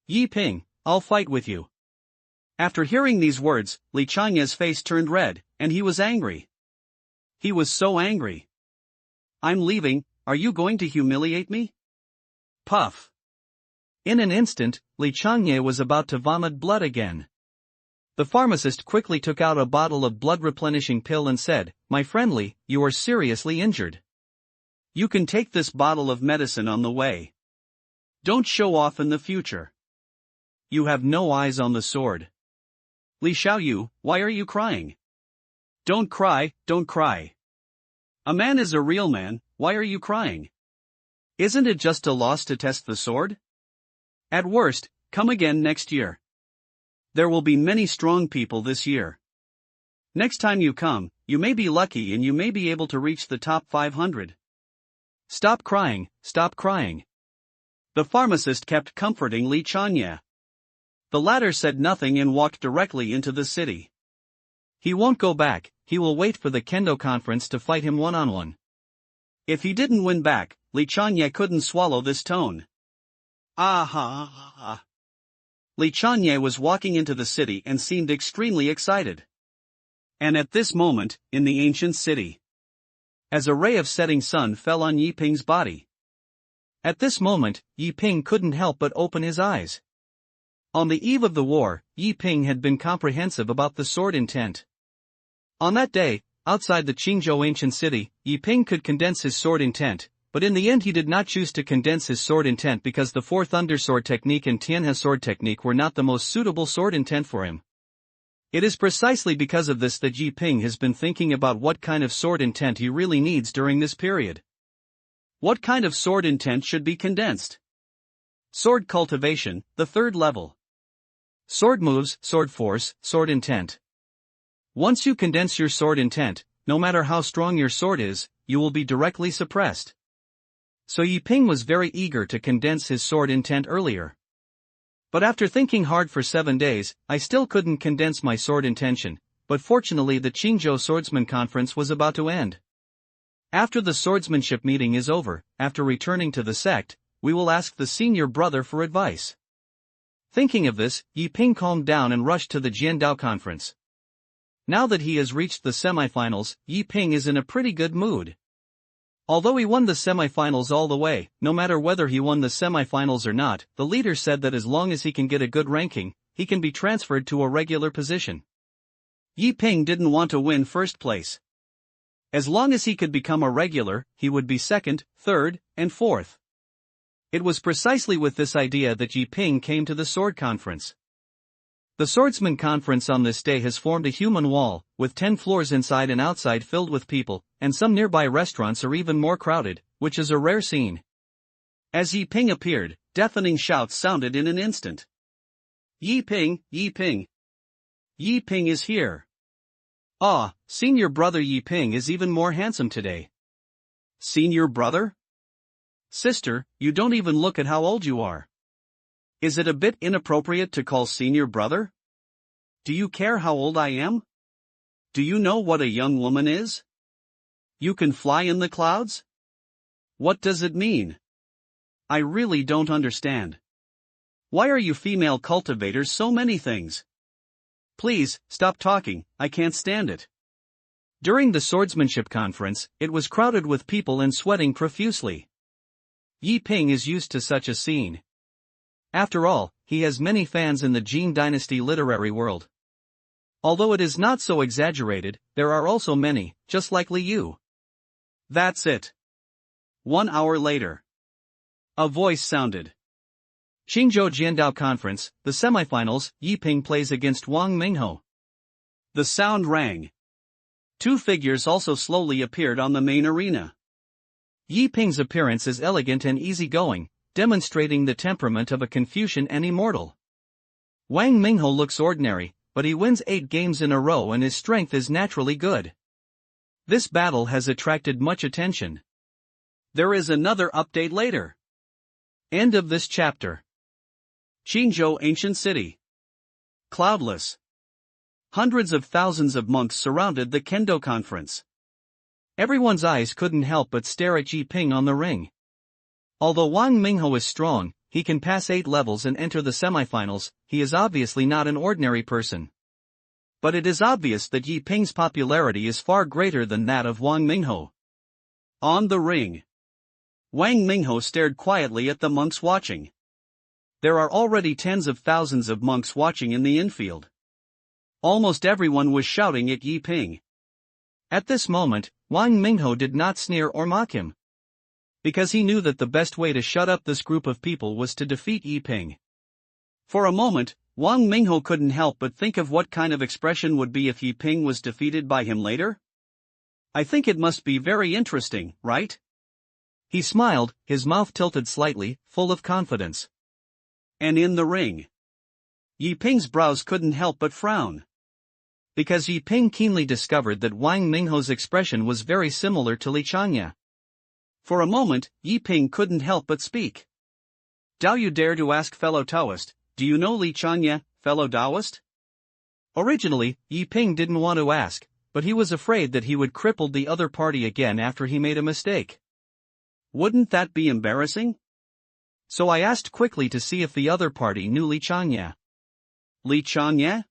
S2: Yi Ping, I'll fight with you.
S1: After hearing these words, Lichanya's face turned red, and he was angry. He was so angry. I'm leaving, are you going to humiliate me? Puff.
S2: In an instant, Lichanya was about to vomit blood again. The pharmacist quickly took out a bottle of blood-replenishing pill and said, "My friendly, you are seriously injured.
S1: You can take this bottle of medicine on the way. Don't show off in the future. You have no eyes on the sword. Li Xiaoyu, why are you crying? Don't cry, don't cry. A man is a real man, why are you crying? Isn't it just a loss to test the sword? At worst, come again next year. There will be many strong people this year. Next time you come, you may be lucky and you may be able to reach the top 500. Stop crying, stop crying. The pharmacist kept comforting Li Chanya. The latter said nothing and walked directly into the city. He won't go back, he will wait for the Kendo conference to fight him one-on-one. If he didn't win back, Li Chanya couldn't swallow this tone. Ah. Li Chanya was walking into the city and seemed extremely excited. And at this moment, in the ancient city, as a ray of setting sun fell on Yi Ping's body. At this moment, Yi Ping couldn't help but open his eyes. On the eve of the war, Yi Ping had been comprehensive about the sword intent. On that day, outside the Qingzhou ancient city, Yi Ping could condense his sword intent, but in the end he did not choose to condense his sword intent because the fourth undersword technique and Tianhe sword technique were not the most suitable sword intent for him. It is precisely because of this that Yi Ping has been thinking about what kind of sword intent he really needs during this period. What kind of sword intent should be condensed? Sword cultivation, the third level. Sword moves, sword force, sword intent. Once you condense your sword intent, no matter how strong your sword is, you will be directly suppressed. So Yi Ping was very eager to condense his sword intent earlier. But after thinking hard for 7 days, I still couldn't condense my sword intention, but fortunately the Qingzhou Swordsman Conference was about to end. After the swordsmanship meeting is over, after returning to the sect, we will ask the senior brother for advice. Thinking of this, Yi Ping calmed down and rushed to the Jiandao conference. Now that he has reached the semifinals, Yi Ping is in a pretty good mood. Although he won the semifinals all the way, no matter whether he won the semifinals or not, the leader said that as long as he can get a good ranking, he can be transferred to a regular position. Yi Ping didn't want to win first place. As long as he could become a regular, he would be second, third, and fourth. It was precisely with this idea that Yi Ping came to the sword conference. The Swordsman Conference on this day has formed a human wall, with 10 floors inside and outside filled with people, and some nearby restaurants are even more crowded, which is a rare scene. As Yi Ping appeared, deafening shouts sounded in an instant. Yi Ping, Yi Ping. Yi Ping is here. Ah, senior brother Yi Ping is even more handsome today. Senior brother? Sister, you don't even look at how old you are. Is it a bit inappropriate to call senior brother? Do you care how old I am? Do you know what a young woman is? You can fly in the clouds? What does it mean? I really don't understand. Why are you female cultivators so many things? Please, stop talking, I can't stand it. During the swordsmanship conference, it was crowded with people and sweating profusely. Yi Ping is used to such a scene. After all, he has many fans in the Jin dynasty literary world. Although it is not so exaggerated, there are also many, just like Li Yu. That's it. 1 hour later. A voice sounded. Qingzhou Jiandao Conference, the semifinals, Yi Ping plays against Wang Mingho. The sound rang. 2 figures also slowly appeared on the main arena. Yi Ping's appearance is elegant and easygoing, demonstrating the temperament of a Confucian and immortal. Wang Mingho looks ordinary, but he wins 8 games in a row and his strength is naturally good. This battle has attracted much attention. There is another update later. End of this chapter. Qingzhou Ancient City. Cloudless. Hundreds of thousands of monks surrounded the Kendo conference. Everyone's eyes couldn't help but stare at Yi Ping on the ring. Although Wang Mingho is strong, he can pass 8 levels and enter the semifinals, he is obviously not an ordinary person. But it is obvious that Yi Ping's popularity is far greater than that of Wang Mingho. On the ring. Wang Mingho stared quietly at the monks watching. There are already tens of thousands of monks watching in the infield. Almost everyone was shouting at Yi Ping. At this moment, Wang Mingho did not sneer or mock him. Because he knew that the best way to shut up this group of people was to defeat Yi Ping. For a moment, Wang Mingho couldn't help but think of what kind of expression would be if Yi Ping was defeated by him later. I think it must be very interesting, right?
S2: He smiled, his mouth tilted slightly, full of confidence.
S1: And in the ring. Yi Ping's brows couldn't help but frown.
S2: Because Yi Ping keenly discovered that Wang Mingho's expression was very similar to Li Chanya.
S1: For a moment, Yi Ping couldn't help but speak. "Dao you dare to ask fellow Taoist, do you know Li Chanya, fellow Taoist?"
S2: Originally, Yi Ping didn't want to ask, but he was afraid that he would cripple the other party again after he made a mistake.
S1: Wouldn't that be embarrassing?
S2: So I asked quickly to see if the other party knew Li Chanya.
S1: Li Chanya?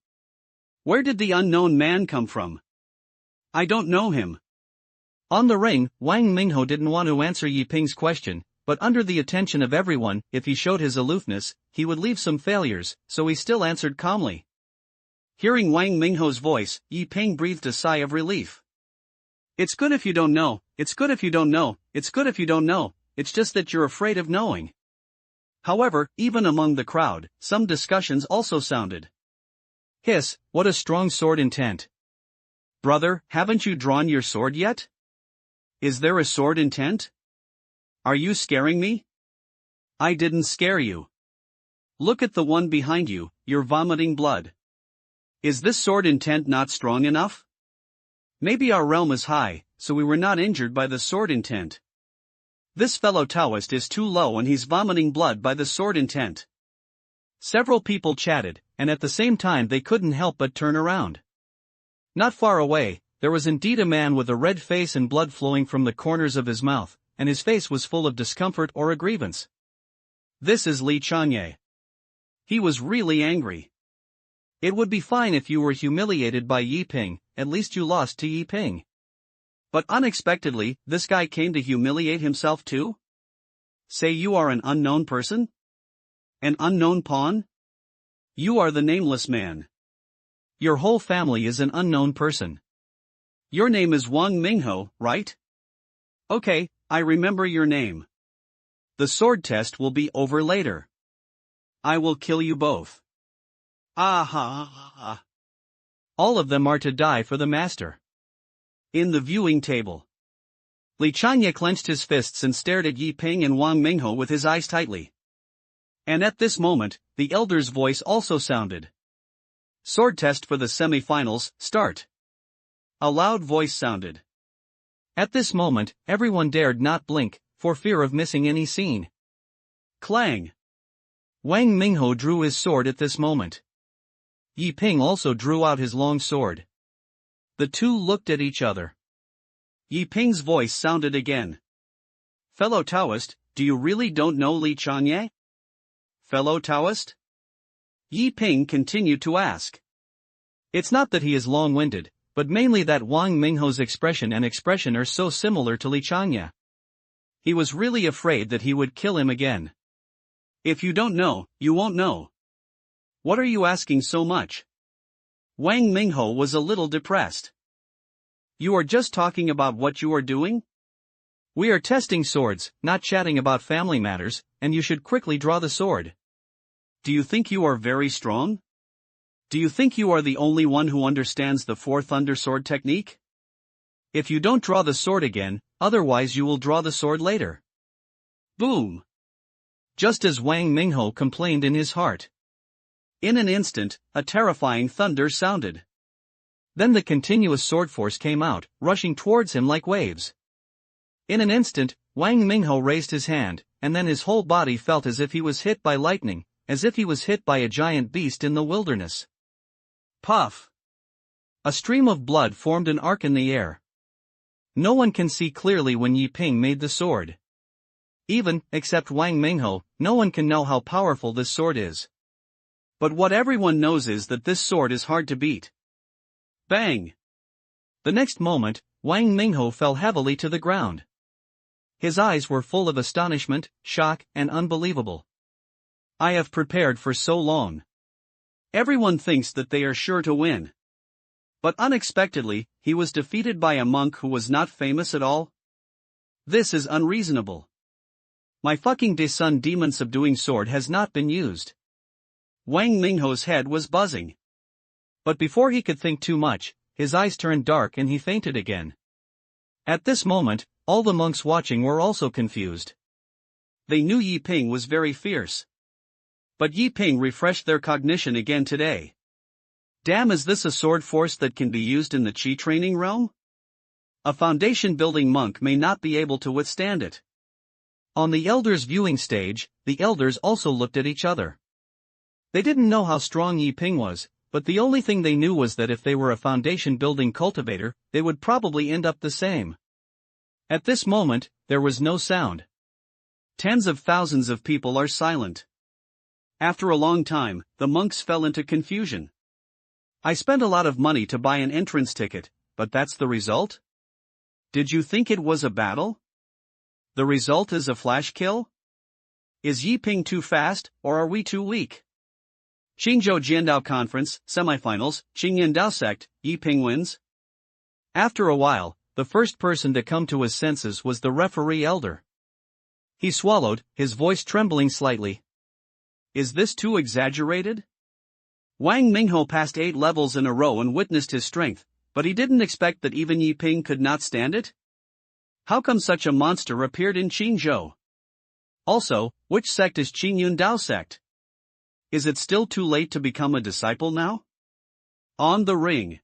S1: Where did the unknown man come from? I don't know him.
S2: On the ring, Wang Mingho didn't want to answer Yi Ping's question, but under the attention of everyone, if he showed his aloofness, he would leave some failures, so he still answered calmly.
S1: Hearing Wang Mingho's voice, Yi Ping breathed a sigh of relief. "It's good if you don't know, it's good if you don't know, it's good if you don't know, it's just that you're afraid of knowing." However, even among the crowd, some discussions also sounded.
S2: "Hiss, what a strong sword intent.
S1: Brother, haven't you drawn your sword yet? Is there a sword intent? Are you scaring me?" "I didn't scare you. Look at the one behind you, you're vomiting blood. Is this sword intent not strong enough? Maybe our realm is high, so we were not injured by the sword intent. This fellow Taoist is too low and he's vomiting blood by the sword intent."
S2: Several people chatted, and at the same time they couldn't help but turn around. Not far away, there was indeed a man with a red face and blood flowing from the corners of his mouth, and his face was full of discomfort or a grievance.
S1: This is Li Chanya. He was really angry.
S2: It would be fine if you were humiliated by Yi Ping, at least you lost to Yi Ping.
S1: But unexpectedly, this guy came to humiliate himself too? Say you are an unknown person? An unknown pawn? You are the nameless man.
S2: Your whole family is an unknown person.
S1: Your name is Wang Mingho, right? Okay, I remember your name. The sword test will be over later. I will kill you both. Ah ha ha ha.
S2: All of them are to die for the master.
S1: In the viewing table. Li Chanya clenched his fists and stared at Yi Ping and Wang Mingho with his eyes tightly. And at this moment, the elder's voice also sounded. "Sword test for the semi-finals, start." A loud voice sounded.
S2: At this moment, everyone dared not blink, for fear of missing any scene.
S1: Clang!
S2: Wang Mingho drew his sword at this moment. Yi Ping also drew out his long sword. The two looked at each other.
S1: Yi Ping's voice sounded again. "Fellow Taoist, do you really don't know Li Chanya? Fellow Taoist?" Yi Ping continued to ask.
S2: It's not that he is long-winded, but mainly that Wang Mingho's expression are so similar to Li Chanya. He was really afraid that he would kill him again.
S1: "If you don't know, you won't know. What are you asking so much?" Wang Mingho was a little depressed. "You are just talking about what you are doing?
S2: We are testing swords, not chatting about family matters, and you should quickly draw the sword."
S1: "Do you think you are very strong? Do you think you are the only one who understands the four thunder sword technique?
S2: If you don't draw the sword again, otherwise you will draw the sword later."
S1: Boom!
S2: Just as Wang Mingho complained in his heart.
S1: In an instant, a terrifying thunder sounded.
S2: Then the continuous sword force came out, rushing towards him like waves. In an instant, Wang Mingho raised his hand, and then his whole body felt as if he was hit by lightning, as if he was hit by a giant beast in the wilderness.
S1: Puff!
S2: A stream of blood formed an arc in the air. No one can see clearly when Yi Ping made the sword. Even, except Wang Mingho, no one can know how powerful this sword is.
S1: But what everyone knows is that this sword is hard to beat. Bang!
S2: The next moment, Wang Mingho fell heavily to the ground. His eyes were full of astonishment, shock, and unbelievable.
S1: I have prepared for so long. Everyone thinks that they are sure to win. But unexpectedly, he was defeated by a monk who was not famous at all? This is unreasonable. My fucking Sun demon subduing sword has not been used. Wang Mingho's head was buzzing.
S2: But before he could think too much, his eyes turned dark and he fainted again. At this moment, All the monks watching were also confused.
S1: They knew Yi Ping was very fierce. But Yi Ping refreshed their cognition again today. Damn, is this a sword force that can be used in the Qi training realm? A foundation-building monk may not be able to withstand it.
S2: On the elders' viewing stage, the elders also looked at each other. They didn't know how strong Yi Ping was, but the only thing they knew was that if they were a foundation-building cultivator, they would probably end up the same. At this moment, there was no sound.
S1: Tens of thousands of people are silent. After a long time, the monks fell into confusion. I spent a lot of money to buy an entrance ticket, but that's the result? Did you think it was a battle? The result is a flash kill? Is Yi Ping too fast, or are we too weak? Qingzhou Jiandao Conference, Semifinals, Qingyun Sect, Yi Ping wins?
S2: After a while, the first person to come to his senses was the referee elder. He swallowed, his voice trembling slightly.
S1: Is this too exaggerated? Wang Mingho passed 8 levels in a row and witnessed his strength, but he didn't expect that even Yi Ping could not stand it? How come such a monster appeared in Qingzhou? Also, which sect is Qingyun Sect? Is it still too late to become a disciple now? On the ring.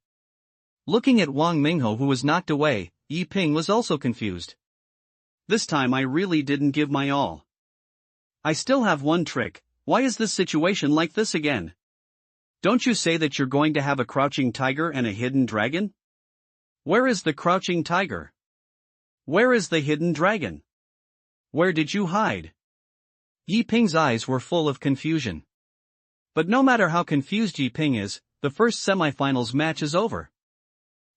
S2: Looking at Wang Mingho, who was knocked away, Yi Ping was also confused.
S1: This time I really didn't give my all. I still have one trick. Why is this situation like this again? Don't you say that you're going to have a crouching tiger and a hidden dragon? Where is the crouching tiger? Where is the hidden dragon? Where did you hide?
S2: Yi Ping's eyes were full of confusion. But no matter how confused Yi Ping is, the first semifinals match is over.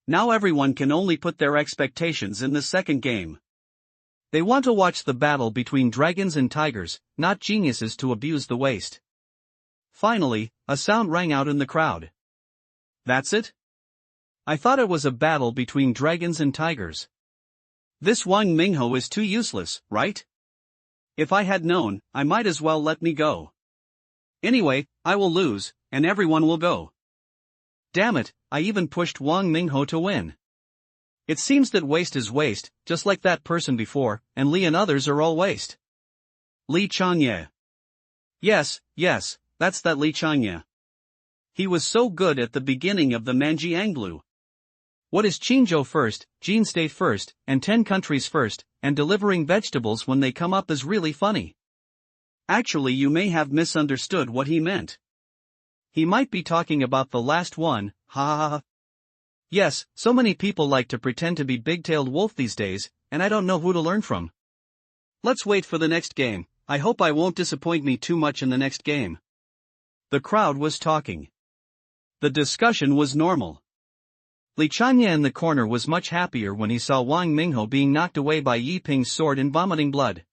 S1: Now everyone can only put their expectations in the second game.
S2: They want to watch the battle between dragons and tigers, not geniuses to abuse the waste. Finally, a sound rang out in the crowd.
S1: That's it?
S2: I thought it was a battle between dragons and tigers.
S1: This Wang Mingho is too useless, right? If I had known, I might as well let me go. Anyway, I will lose, and everyone will go.
S2: Damn it, I even pushed Wang Mingho to win. It seems that waste is waste, just like that person before, and Li and others are all waste.
S1: Li Changye. Yes, that's that Li Changye. He was so good at the beginning of the Manjianglu.
S2: What is Qingzhou first, Jin State first, and 10 countries first, and delivering vegetables when they come up is really funny.
S1: Actually, you may have misunderstood what he meant.
S2: He might be talking about the last one, ha ha ha. Yes, so many people like to pretend to be big-tailed wolf these days, and I don't know who to learn from.
S1: Let's wait for the next game. I hope I won't disappoint me too much in the next game. The crowd was talking. The discussion was normal.
S2: Li Changye in the corner was much happier when he saw Wang Mingho being knocked away by Yi Ping's sword and vomiting blood.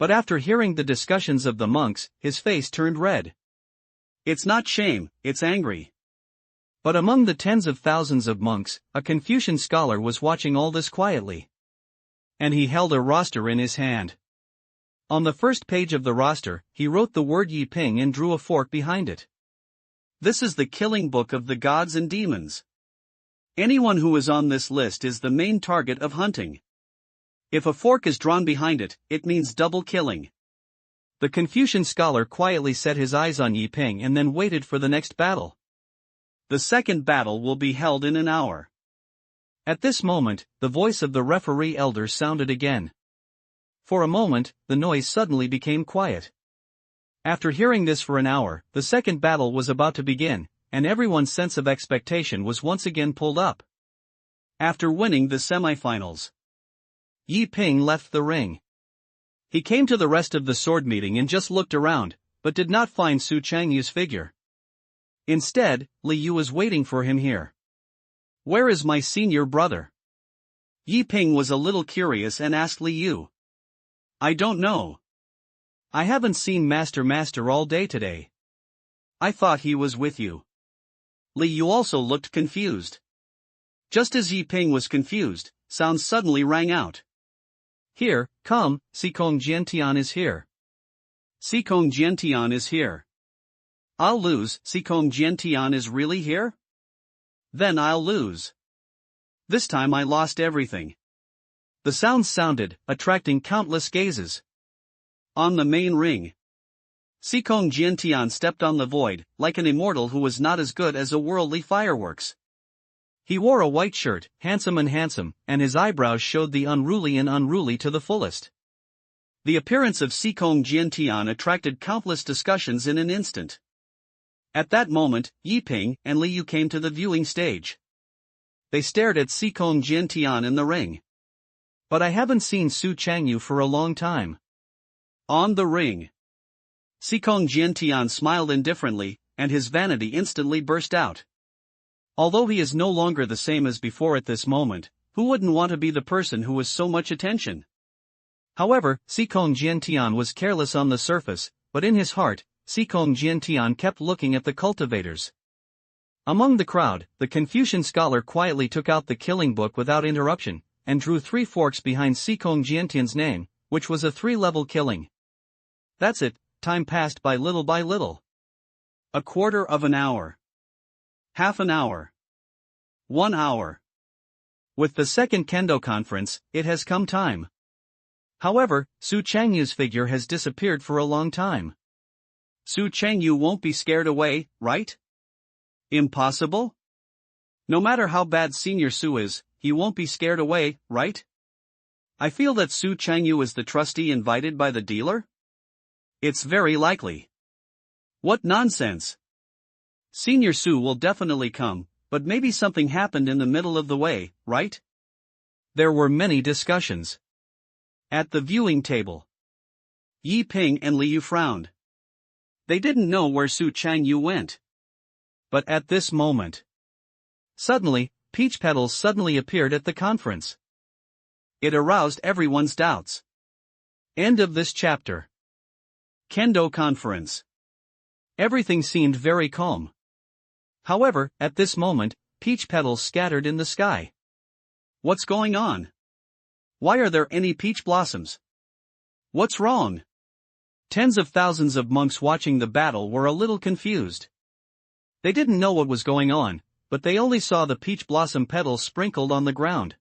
S2: But after hearing the discussions of the monks, his face turned red.
S1: It's not shame, it's angry.
S2: But among the tens of thousands of monks, a Confucian scholar was watching all this quietly. And he held a roster in his hand. On the first page of the roster, he wrote the word Yi Ping and drew a fork behind it.
S1: This is the killing book of the gods and demons. Anyone who is on this list is the main target of hunting. If a fork is drawn behind it, it means double killing.
S2: The Confucian scholar quietly set his eyes on Yi Ping and then waited for the next battle.
S1: The second battle will be held in an hour.
S2: At this moment, the voice of the referee elder sounded again. For a moment, the noise suddenly became quiet. After hearing this for an hour, the second battle was about to begin, and everyone's sense of expectation was once again pulled up.
S1: After winning the semifinals,
S2: Yi Ping left the ring. He came to the rest of the sword meeting and just looked around, but did not find Su Changyu's figure. Instead, Li Yu was waiting for him here.
S1: Where is my senior brother? Yi Ping was a little curious and asked Li Yu. I don't know.
S2: I haven't seen Master all day today.
S1: I thought he was with you. Li Yu also looked confused. Just as Yi Ping was confused, sounds suddenly rang out.
S2: Here, come, Sikong Jiantian is here.
S1: Sikong Jiantian is here. I'll lose. Sikong Jiantian is really here? Then I'll lose. This time I lost everything.
S2: The sounds sounded, attracting countless gazes.
S1: On the main ring, Sikong Jiantian stepped on the void, like an immortal who was not as good as a worldly fireworks.
S2: He wore a white shirt, handsome, and his eyebrows showed the unruly to the fullest.
S1: The appearance of Sikong Jiantian attracted countless discussions in an instant. At that moment, Yi Ping and Li Yu came to the viewing stage. They stared at Sikong Jiantian in the ring.
S2: But I haven't seen Su Changyu for a long time.
S1: On the ring, Sikong Jiantian smiled indifferently, and his vanity instantly burst out. Although he is no longer the same as before at this moment, who wouldn't want to be the person who was so much attention?
S2: However, Sikong Jiantian was careless on the surface, but in his heart, Sikong Jiantian kept looking at the cultivators. Among the crowd, the Confucian scholar quietly took out the killing book without interruption, and drew 3 forks behind Sikong Jiantian's name, which was a 3-level killing.
S1: That's it. Time passed by little. A quarter of an hour. Half an hour. 1 hour.
S2: With the second Kendo conference, it has come time. However, Su Changyu's figure has disappeared for a long time.
S1: Su Changyu won't be scared away, right? Impossible? No matter how bad Senior Su is, he won't be scared away, right? I feel that Su Changyu is the trustee invited by the dealer? It's very likely. What nonsense! Senior Su will definitely come, but maybe something happened in the middle of the way, right?
S2: There were many discussions.
S1: At the viewing table, Yi Ping and Li Yu frowned. They didn't know where Su Changyu went.
S2: But at this moment, suddenly, peach petals suddenly appeared at the conference.
S1: It aroused everyone's doubts.
S2: End of this chapter.
S1: Kendo Conference.
S2: Everything seemed very calm. However, at this moment, peach petals scattered in the sky.
S1: What's going on? Why are there any peach blossoms? What's wrong?
S2: Tens of thousands of monks watching the battle were a little confused. They didn't know what was going on, but they only saw the peach blossom petals sprinkled on the ground.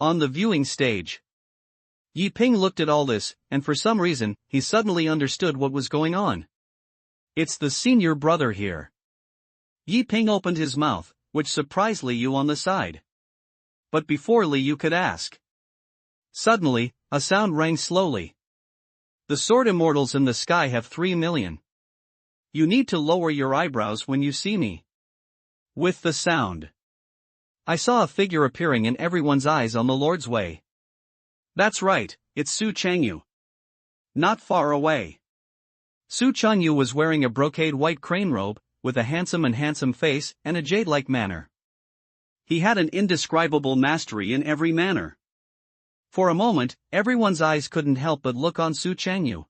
S2: On the viewing stage, Yi Ping looked at all this, and for some reason, he suddenly understood what was going on. It's the senior brother here.
S1: Yi Ping opened his mouth, which surprised Li Yu on the side. But before Li Yu could ask,
S2: suddenly, a sound rang slowly. The sword immortals in the sky have 3 million.
S1: You need to lower your eyebrows when you see me.
S2: With the sound, I saw a figure appearing in everyone's eyes on the Lord's way.
S1: That's right, it's Su Changyu. Not far away.
S2: Su Changyu was wearing a brocade white crane robe, with a handsome face and a jade-like manner.
S1: He had an indescribable mastery in every manner. For a moment, everyone's eyes couldn't help but look on Su Changyu.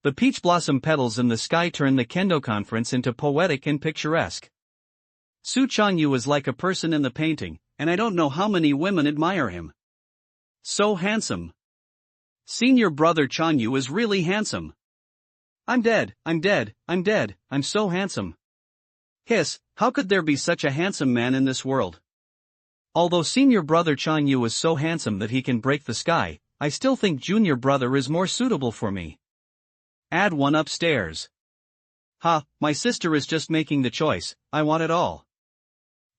S1: The peach blossom petals in the sky turned the Kendo conference into poetic and picturesque. Su Changyu is like a person in the painting, and I don't know how many women admire him. So handsome. Senior brother Changyu is really handsome. I'm dead, I'm so handsome. Hiss, how could there be such a handsome man in this world? Although senior brother Changyu is so handsome that he can break the sky, I still think junior brother is more suitable for me. Add one upstairs. Ha, my sister is just making the choice, I want it all.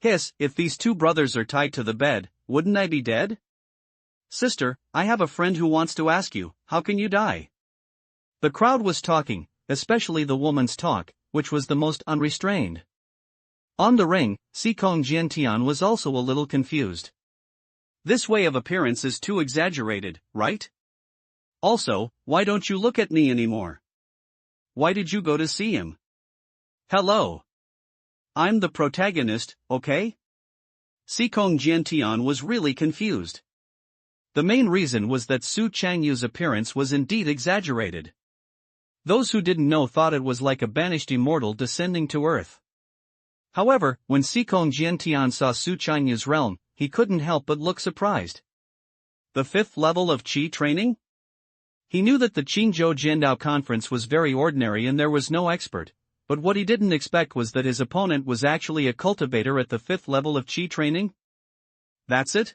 S1: Hiss, if these two brothers are tied to the bed, wouldn't I be dead? Sister, I have a friend who wants to ask you, how can you die? The crowd was talking, especially the woman's talk, which was the most unrestrained. On the ring, Sikong Jiantian was also a little confused. This way of appearance is too exaggerated, right? Also, why don't you look at me anymore? Why did you go to see him? Hello. I'm the protagonist, okay? Sikong Jiantian was really confused. The main reason was that Su Changyu's appearance was indeed exaggerated. Those who didn't know thought it was like a banished immortal descending to earth. However, when Sikong Jiantian saw Su Changyu's realm, he couldn't help but look surprised. The 5th level of Qi training? He knew that the Qingzhou Jindao conference was very ordinary and there was no expert, but what he didn't expect was that his opponent was actually a cultivator at the 5th level of Qi training. That's it?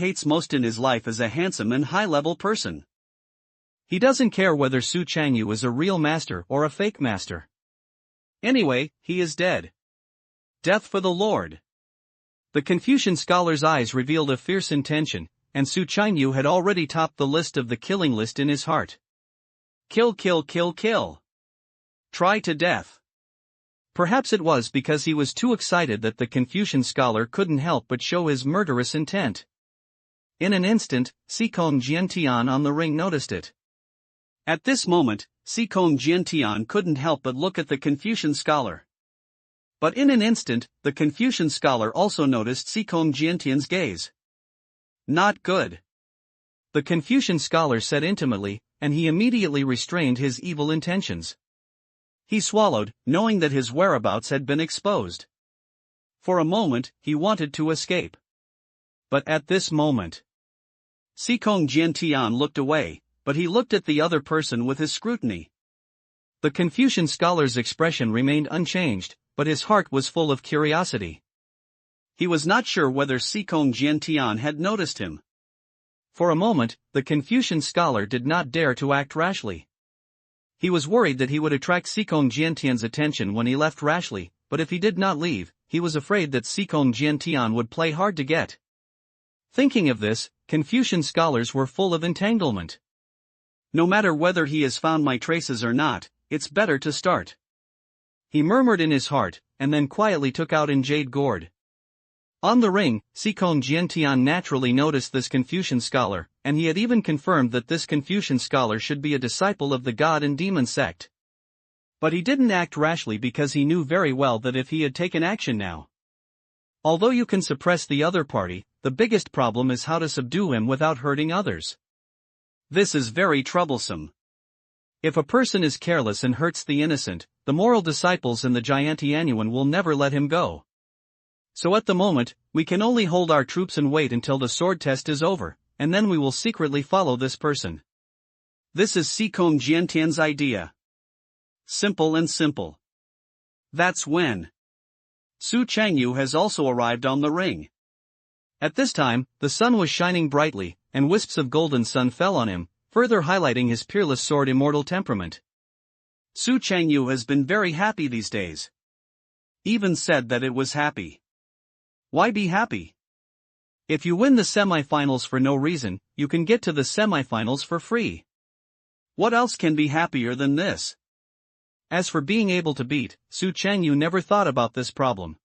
S1: hates most in his life is a handsome and high-level person.
S2: He doesn't care whether Su Changyu is a real master or a fake master.
S1: Anyway, he is dead. Death for the Lord.
S2: The Confucian scholar's eyes revealed a fierce intention, and Su Changyu had already topped the list of the killing list in his heart.
S1: Kill, kill, kill, kill. Try to death.
S2: Perhaps it was because he was too excited that the Confucian scholar couldn't help but show his murderous intent. In an instant, Qingyun Jiantian on the ring noticed it.
S1: At this moment, Qingyun Jiantian couldn't help but look at the Confucian scholar. But in an instant, the Confucian scholar also noticed Qingyun Jiantian's gaze. Not good.
S2: The Confucian scholar said intimately, and he immediately restrained his evil intentions.
S1: He swallowed, knowing that his whereabouts had been exposed. For a moment, he wanted to escape. But at this moment, Qingyun Jiantian looked away, but he looked at the other person with his scrutiny.
S2: The Confucian scholar's expression remained unchanged, but his heart was full of curiosity.
S1: He was not sure whether Qingyun Jiantian had noticed him.
S2: For a moment, the Confucian scholar did not dare to act rashly. He was worried that he would attract Qingyun Jiantian's attention when he left rashly, but if he did not leave, he was afraid that Qingyun Jiantian would play hard to get. Thinking of this, Confucian scholars were full of entanglement.
S1: No matter whether he has found my traces or not, it's better to start.
S2: He murmured in his heart, and then quietly took out an jade gourd. On the ring, Qingyun Jiantian naturally noticed this Confucian scholar, and he had even confirmed that this Confucian scholar should be a disciple of the God and Demon sect. But he didn't act rashly because he knew very well that if he had taken action now, although you can suppress the other party, the biggest problem is how to subdue him without hurting others.
S1: This is very troublesome.
S2: If a person is careless and hurts the innocent, the moral disciples in the Jiantianyuan will never let him go. So at the moment, we can only hold our troops and wait until the sword test is over, and then we will secretly follow this person.
S1: This is Qingyun Jiantian's idea. Simple and simple. That's when Su Changyu has also arrived on the ring.
S2: At this time, the sun was shining brightly, and wisps of golden sun fell on him, further highlighting his peerless sword immortal temperament.
S1: Su Changyu has been very happy these days. Even said that it was happy. Why be happy?
S2: If you win the semifinals for no reason, you can get to the semifinals for free.
S1: What else can be happier than this?
S2: As for being able to beat, Su Changyu never thought about this problem.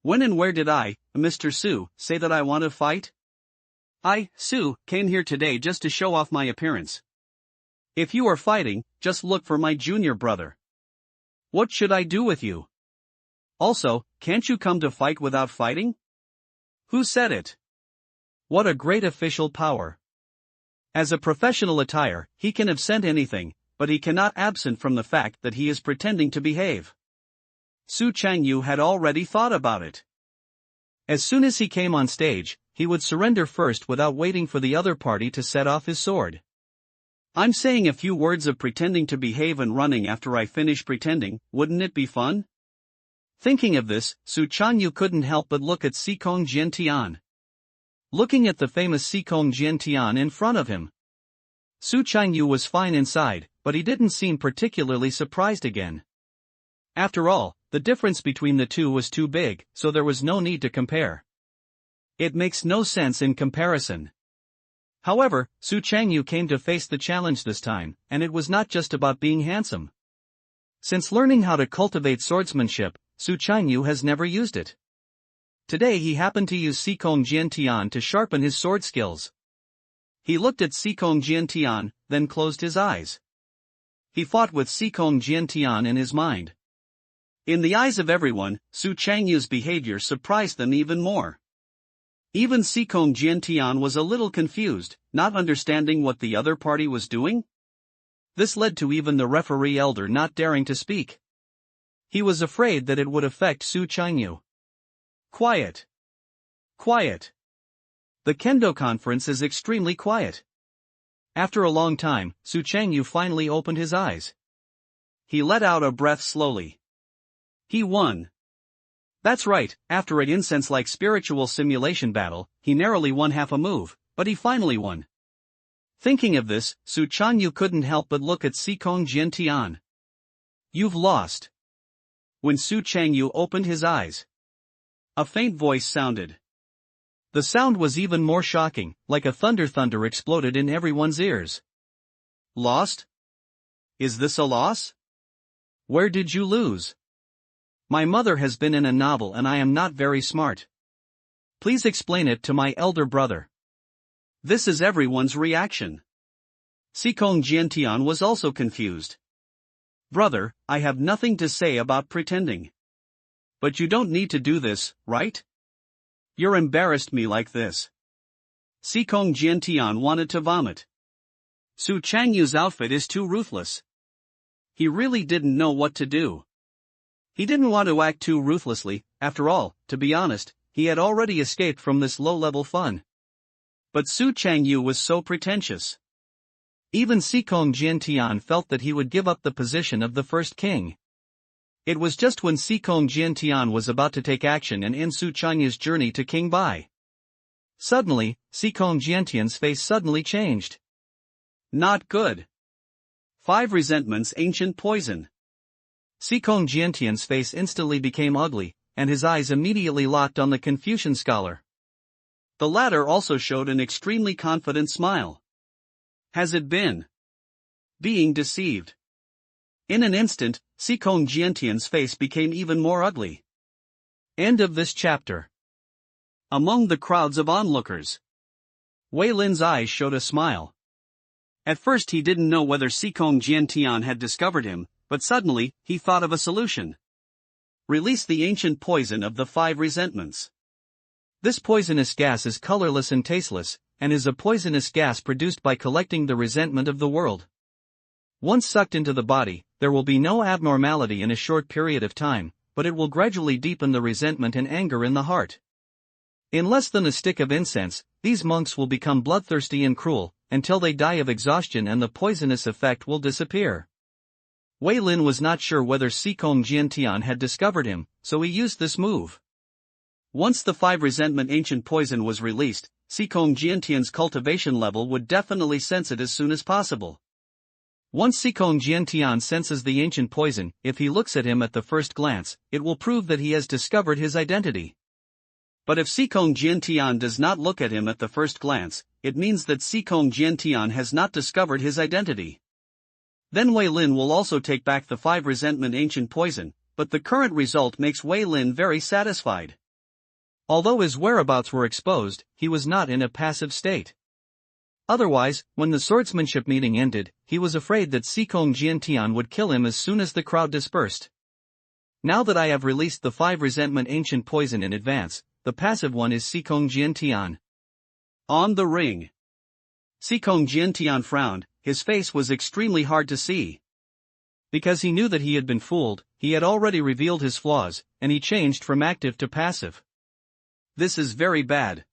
S1: When and where did I, Mr. Su, say that I want to fight? I, Su, came here today just to show off my appearance. If you are fighting, just look for my junior brother. What should I do with you? Also, can't you come to fight without fighting? Who said it?
S2: What a great official power. As a professional attire, he can absent anything, but he cannot absent from the fact that he is pretending to behave.
S1: Su Changyu had already thought about it.
S2: As soon as he came on stage, he would surrender first without waiting for the other party to set off his sword.
S1: I'm saying a few words of pretending to behave and running after I finish pretending, wouldn't it be fun?
S2: Thinking of this, Su Changyu couldn't help but look at Qingyun Sect. Looking at the famous Qingyun Sect in front of him, Su Changyu was fine inside, but he didn't seem particularly surprised again. After all, the difference between the two was too big, so there was no need to compare. It makes no sense in comparison. However, Su Changyu came to face the challenge this time, and it was not just about being handsome. Since learning how to cultivate swordsmanship, Su Changyu has never used it. Today he happened to use Qingyun Sect to sharpen his sword skills. He looked at Qingyun Sect, then closed his eyes. He fought with Qingyun Sect in his mind.
S1: In the eyes of everyone, Su Changyu's behavior surprised them even more. Even Qingyun Sect was a little confused, not understanding what the other party was doing. This led to even the referee elder not daring to speak. He was afraid that it would affect Su Changyu. Quiet. Quiet.
S2: The Kendo conference is extremely quiet. After a long time, Su Changyu finally opened his eyes.
S1: He let out a breath slowly. He won.
S2: That's right, after an incense-like spiritual simulation battle, he narrowly won half a move, but he finally won. Thinking of this, Su Changyu couldn't help but look at Qingyun Sect.
S1: You've lost.
S2: When Su Changyu opened his eyes,
S1: a faint voice sounded.
S2: The sound was even more shocking, like a thunder exploded in everyone's ears.
S1: Lost? Is this a loss?
S2: Where did you lose? My mother has been in a novel and I am not very smart. Please explain it to my elder brother.
S1: This is everyone's reaction. Qingyun Sect was also confused. Brother, I have nothing to say about pretending. But you don't need to do this, right? You're embarrassed me like this. Qingyun Sect wanted to vomit. Su Changyu's outfit is too ruthless. He really didn't know what to do. He didn't want to act too ruthlessly, after all, to be honest, he had already escaped from this low-level fun. But Su Changyu was so pretentious.
S2: Even Qingyun Sect felt that he would give up the position of the first king. It was just when Qingyun Sect was about to take action and end Su Changyu's journey to King Bai. Suddenly, Qingyun Sect's face suddenly changed.
S1: Not good. 5 resentments ancient poison.
S2: Qingyun Sect's face instantly became ugly, and his eyes immediately locked on the Confucian scholar.
S1: The latter also showed an extremely confident smile. Has it been being deceived? In an instant, Qingyun Sect's face became even more ugly.
S2: End of this chapter.
S1: Among the crowds of onlookers, Wei Lin's eyes showed a smile. At first he didn't know whether Qingyun Sect had discovered him, but suddenly, he thought of a solution. Release the ancient poison of the 5 resentments.
S2: This poisonous gas is colorless and tasteless, and is a poisonous gas produced by collecting the resentment of the world. Once sucked into the body, there will be no abnormality in a short period of time, but it will gradually deepen the resentment and anger in the heart. In less than a stick of incense, these monks will become bloodthirsty and cruel, until they die of exhaustion and the poisonous effect will disappear. Wei Lin was not sure whether Qingyun Sect had discovered him, so he used this move.
S1: Once the 5 resentment ancient poison was released, Qingyun Sect's cultivation level would definitely sense it as soon as possible.
S2: Once Qingyun Sect senses the ancient poison, if he looks at him at the first glance, it will prove that he has discovered his identity.
S1: But if Qingyun Sect does not look at him at the first glance, it means that Qingyun Sect has not discovered his identity. Then Wei Lin will also take back the 5 resentment ancient poison, but the current result makes Wei Lin very satisfied.
S2: Although his whereabouts were exposed, he was not in a passive state. Otherwise, when the swordsmanship meeting ended, he was afraid that Qingyun Sect would kill him as soon as the crowd dispersed. Now that I have released the 5 resentment ancient poison in advance, the passive one is Qingyun Sect.
S1: On the ring. Qingyun Sect frowned, his face was extremely hard to see.
S2: Because he knew that he had been fooled, he had already revealed his flaws, and he changed from active to passive.
S1: This is very bad.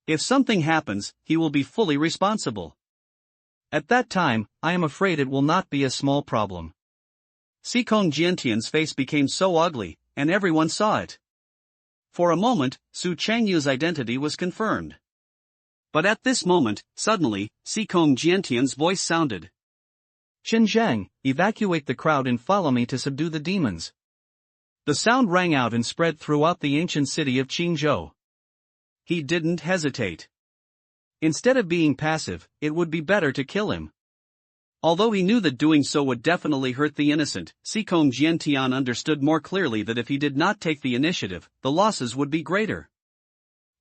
S1: If something happens, he will be fully responsible.
S2: At that time, I am afraid it will not be a small problem.
S1: Shikong Jiantian's face became so ugly, and everyone saw it. For a moment, Su Changyu's identity was confirmed. But at this moment, suddenly, Shikong Jiantian's voice sounded.
S2: Xinjiang, evacuate the crowd and follow me to subdue the demons. The sound rang out and spread throughout the ancient city of Qingzhou.
S1: He didn't hesitate.
S2: Instead of being passive, it would be better to kill him.
S1: Although he knew that doing so would definitely hurt the innocent, Shikong Jiantian understood more clearly that if he did not take the initiative, the losses would be greater.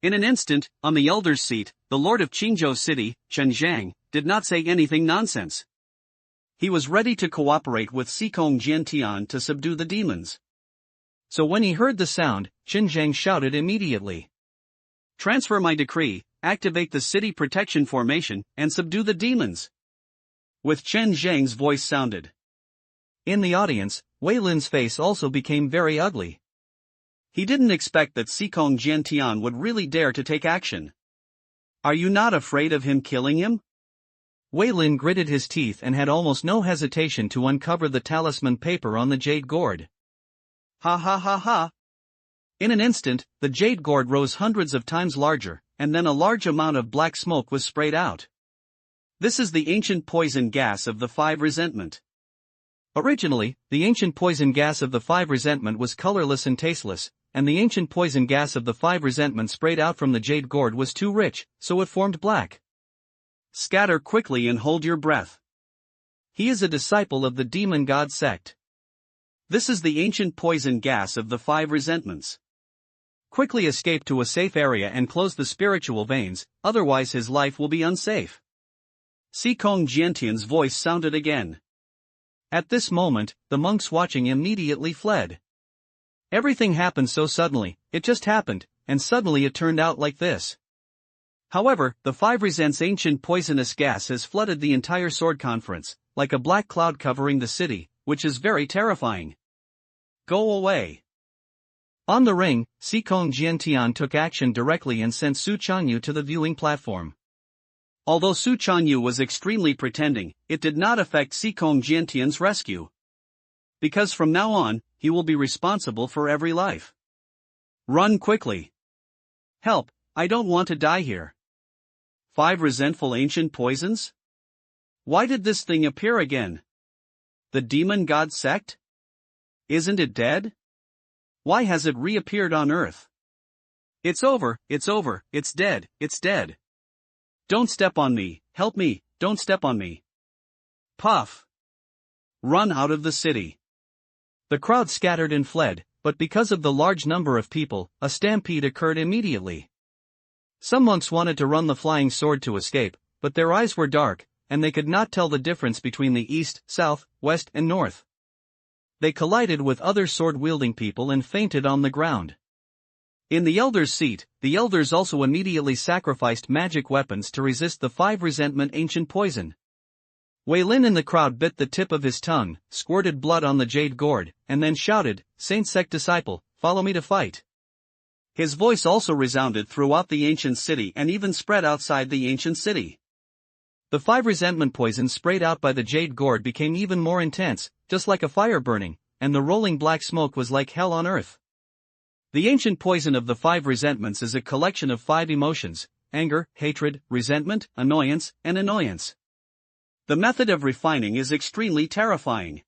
S1: In an instant, on the elder's seat, the lord of Qingzhou City, Chen Zhang, did not say anything nonsense. He was ready to cooperate with Shikong Jiantian to subdue the demons.
S2: So when he heard the sound, Chen Zhang shouted immediately.
S1: Transfer my decree, activate the city protection formation, and subdue the demons. With Chen Zhang's voice sounded.
S2: In the audience, Wei Lin's face also became very ugly.
S1: He didn't expect that Shikong Jiantian would really dare to take action. Are you not afraid of him killing him?
S2: Wei Lin gritted his teeth and had almost no hesitation to uncover the talisman paper on the jade gourd.
S1: Ha ha ha ha.
S2: In an instant, the jade gourd rose hundreds of times larger, and then a large amount of black smoke was sprayed out.
S1: This is the ancient poison gas of the five resentment.
S2: Originally, the ancient poison gas of the five resentment was colorless and tasteless, and the ancient poison gas of the five resentment sprayed out from the jade gourd was too rich, so it formed black.
S1: Scatter quickly and hold your breath.
S2: He is a disciple of the demon god sect.
S1: This is the ancient poison gas of the five resentments.
S2: Quickly escape to a safe area and close the spiritual veins, otherwise his life will be unsafe.
S1: Shikong Jiantian's voice sounded again.
S2: At this moment, the monks watching immediately fled. Everything happened so suddenly, it just happened, and suddenly it turned out like this.
S1: However, the five resents ancient poisonous gas has flooded the entire sword conference, like a black cloud covering the city, which is very terrifying. Go away.
S2: On the ring, Shikong Jiantian took action directly and sent Su Chanyu to the viewing platform.
S1: Although Su Chanyu was extremely pretending, it did not affect Shikong Jiantian's rescue. Because from now on, he will be responsible for every life. Run quickly. Help, I don't want to die here. 5 resentful ancient poisons? Why did this thing appear again? The demon god sect? Isn't it dead? Why has it reappeared on Earth? It's over, it's dead, it's dead. Don't step on me, help me, don't step on me. Puff. Run out of the city.
S2: The crowd scattered and fled, but because of the large number of people, a stampede occurred immediately. Some monks wanted to run the flying sword to escape, but their eyes were dark, and they could not tell the difference between the east, south, west and north. They collided with other sword-wielding people and fainted on the ground. In the elder's seat, the elders also immediately sacrificed magic weapons to resist the 5 resentment ancient poison. Wei Lin in the crowd bit the tip of his tongue, squirted blood on the jade gourd, and then shouted, "Saint Sect disciple, follow me to fight." His voice also resounded throughout the ancient city and even spread outside the ancient city. The 5 resentment poison sprayed out by the jade gourd became even more intense, just like a fire burning, and the rolling black smoke was like hell on earth. The ancient poison of the 5 resentments is a collection of 5 emotions: anger, hatred, resentment, annoyance, and annoyance. The method of refining is extremely terrifying.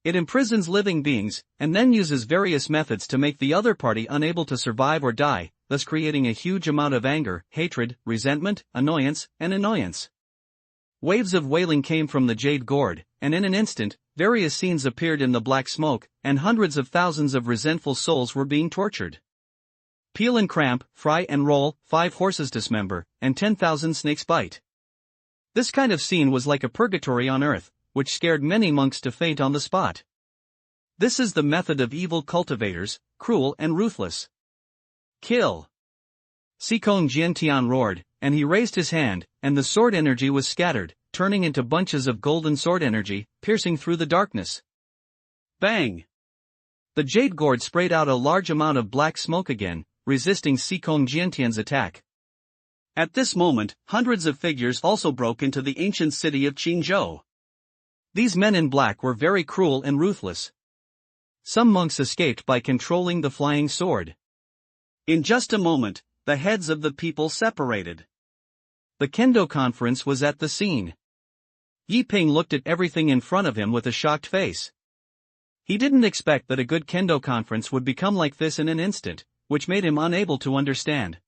S2: It imprisons living beings, and then uses various methods to make the other party unable to survive or die, thus creating a huge amount of anger, hatred, resentment, annoyance, and annoyance. Waves of wailing came from the jade gourd, and in an instant, various scenes appeared in the black smoke, and hundreds of thousands of resentful souls were being tortured. Peel and cramp, fry and roll, 5 horses dismember, and 10,000 snakes bite. This kind of scene was like a purgatory on earth, which scared many monks to faint on the spot. This is the method of evil cultivators, cruel and ruthless. Kill! Shikong Jiantian roared, and he raised his hand, and the sword energy was scattered, turning into bunches of golden sword energy, piercing through the darkness. Bang! The jade gourd sprayed out a large amount of black smoke again, resisting Sikong Jiantian's attack.
S1: At this moment, hundreds of figures also broke into the ancient city of Qingyun.
S2: These men in black were very cruel and ruthless. Some monks escaped by controlling the flying sword.
S1: In just a moment, the heads of the people separated.
S2: The Kendo conference was at the scene. Yi Ping looked at everything in front of him with a shocked face. He didn't expect that a good Kendo conference would become like this in an instant, which made him unable to understand.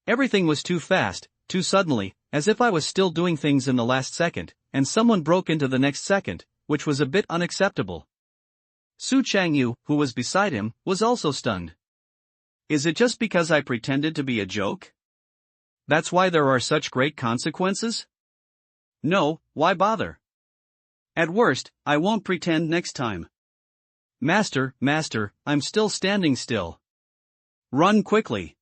S2: Everything was too fast, too suddenly, as if I was still doing things in the last second, and someone broke into the next second, which was a bit unacceptable. Su Changyu, who was beside him, was also stunned.
S1: Is it just because I pretended to be a joke? That's why there are such great consequences? No, why bother? At worst, I won't pretend next time.
S2: Master, I'm still standing still.
S1: Run quickly.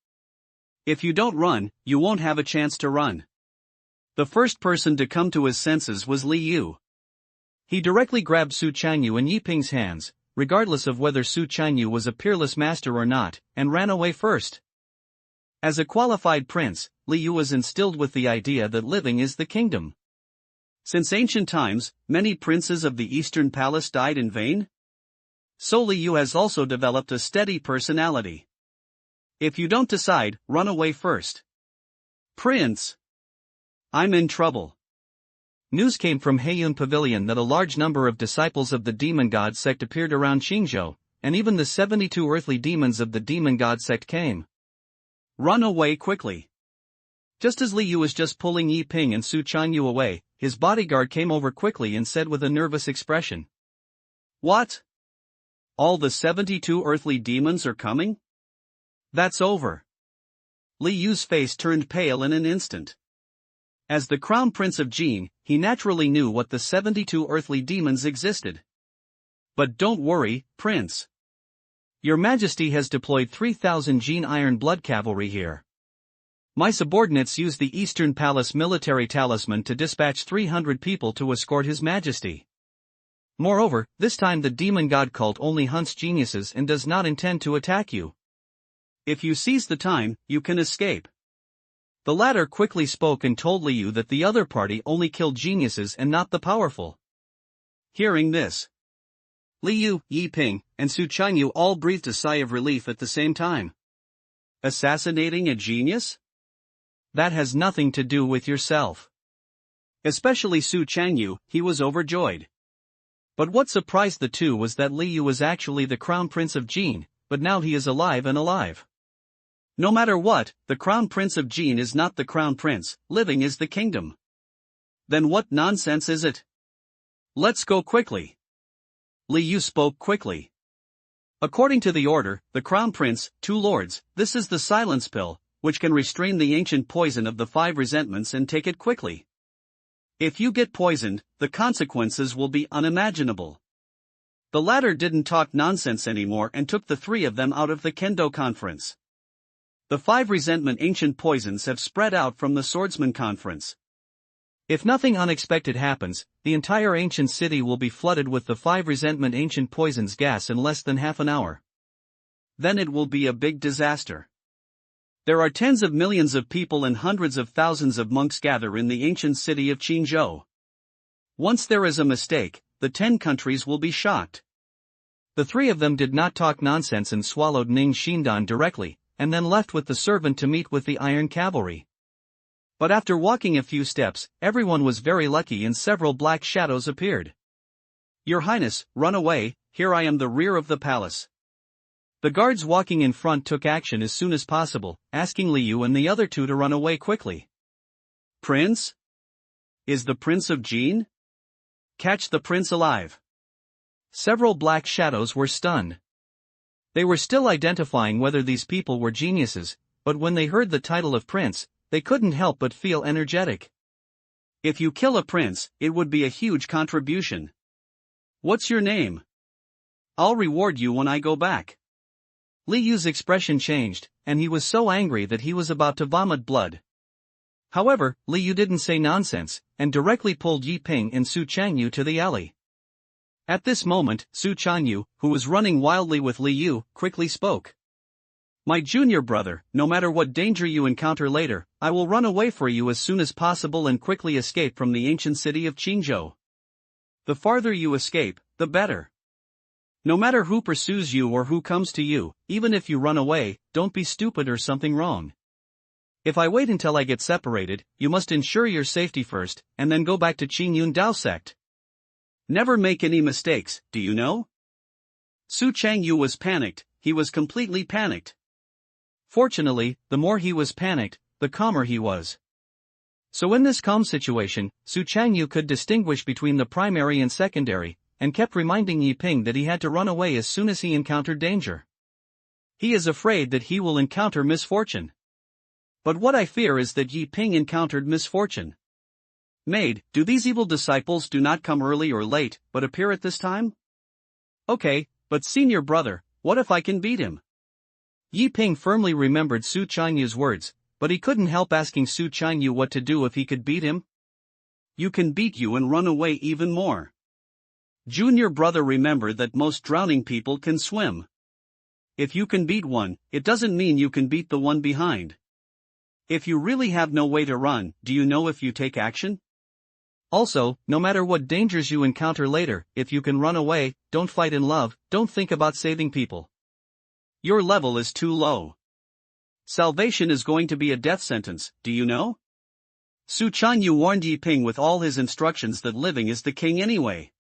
S1: If you don't run, you won't have a chance to run. The first person to come to his senses was Li Yu.
S2: He directly grabbed Su Changyu and Yi Ping's hands, regardless of whether Su Changyu was a peerless master or not, and ran away first. As a qualified prince, Li Yu was instilled with the idea that living is the kingdom.
S1: Since ancient times, many princes of the Eastern Palace died in vain? So Li Yu has also developed a steady personality. If you don't decide, run away first. Prince! I'm in trouble.
S2: News came from Heiyun Pavilion that a large number of disciples of the demon god sect appeared around Qingzhou, and even the 72 earthly demons of the demon god sect came.
S1: Run away quickly.
S2: Just as Li Yu was just pulling Yi Ping and Su Changyu away, his bodyguard came over quickly and said with a nervous expression.
S1: What? All the 72 earthly demons are coming? That's over. Li Yu's face turned pale in an instant. As the crown prince of Jin, he naturally knew what the 72 earthly demons existed. But don't worry, prince.
S2: Your Majesty has deployed 3,000 Jin Iron Blood Cavalry here. My subordinates used the Eastern Palace military talisman to dispatch 300 people to escort His Majesty. Moreover, this time the demon god cult only hunts geniuses and does not intend to attack you.
S1: If you seize the time, you can escape.
S2: The latter quickly spoke and told Li Yu that the other party only killed geniuses and not the powerful.
S1: Hearing this, Li Yu, Yi Ping, and Su Changyu all breathed a sigh of relief at the same time. Assassinating a genius?
S2: That has nothing to do with yourself.
S1: Especially Su Changyu, he was overjoyed.
S2: But what surprised the two was that Li Yu was actually the crown prince of Jin, but now he is alive and alive.
S1: No matter what, the crown prince of Jin is not the crown prince, living is the kingdom. Then what nonsense is it? Let's go quickly. Li Yu spoke quickly. According to the order, the crown prince, 2 lords, this is the silence pill, which can restrain the ancient poison of the 5 resentments and take it quickly. If you get poisoned, the consequences will be unimaginable. The latter didn't talk nonsense anymore and took the 3 of them out of the Kendo conference. The 5 resentment ancient poisons have spread out from the swordsman conference.
S2: If nothing unexpected happens, the entire ancient city will be flooded with the 5 resentment ancient poisons gas in less than half an hour.
S1: Then it will be a big disaster. There are tens of millions of people and hundreds of thousands of monks gather in the ancient city of Qingyun. Once there is a mistake, the 10 countries will be shocked.
S2: The 3 of them did not talk nonsense and swallowed Ning Xindan directly, and then left with the servant to meet with the Iron Cavalry. But after walking a few steps, everyone was very lucky and several black shadows appeared.
S1: Your Highness, run away, here I am the rear of the palace.
S2: The guards walking in front took action as soon as possible, asking Li Yu and the other 2 to run away quickly.
S1: Prince? Is the Prince of Jin? Catch the prince alive.
S2: Several black shadows were stunned. They were still identifying whether these people were geniuses, but when they heard the title of prince, they couldn't help but feel energetic.
S1: If you kill a prince, it would be a huge contribution. What's your name? I'll reward you when I go back.
S2: Li Yu's expression changed, and he was so angry that he was about to vomit blood. However, Li Yu didn't say nonsense, and directly pulled Yi Ping and Su Changyu to the alley. At this moment, Su Chanyu, who was running wildly with Li Yu, quickly spoke. My junior brother, no matter what danger you encounter later, I will run away for you as soon as possible and quickly escape from the ancient city of Qingyun. The farther you escape, the better. No matter who pursues you or who comes to you, even if you run away, don't be stupid or something wrong. If I wait until I get separated, you must ensure your safety first, and then go back to Qingyun Sect. Never make any mistakes, do you know? Su Changyu was panicked, he was completely panicked. Fortunately, the more he was panicked, the calmer he was. So in this calm situation, Su Changyu could distinguish between the primary and secondary, and kept reminding Yi Ping that he had to run away as soon as he encountered danger. He is afraid that he will encounter misfortune. But what I fear is that Yi Ping encountered misfortune. Maid, do these evil disciples do not come early or late, but appear at this time? Okay, but senior brother, what if I can beat him? Yi Ping firmly remembered Su Changyu's words, but he couldn't help asking Su Changyu what to do if he could beat him. You can beat you and run away even more. Junior brother, remember that most drowning people can swim. If you can beat one, it doesn't mean you can beat the one behind. If you really have no way to run, do you know if you take action? Also, no matter what dangers you encounter later, if you can run away, don't fight in love, don't think about saving people. Your level is too low. Salvation is going to be a death sentence, do you know? Su Chanyu warned Yi Ping with all his instructions that living is the king anyway.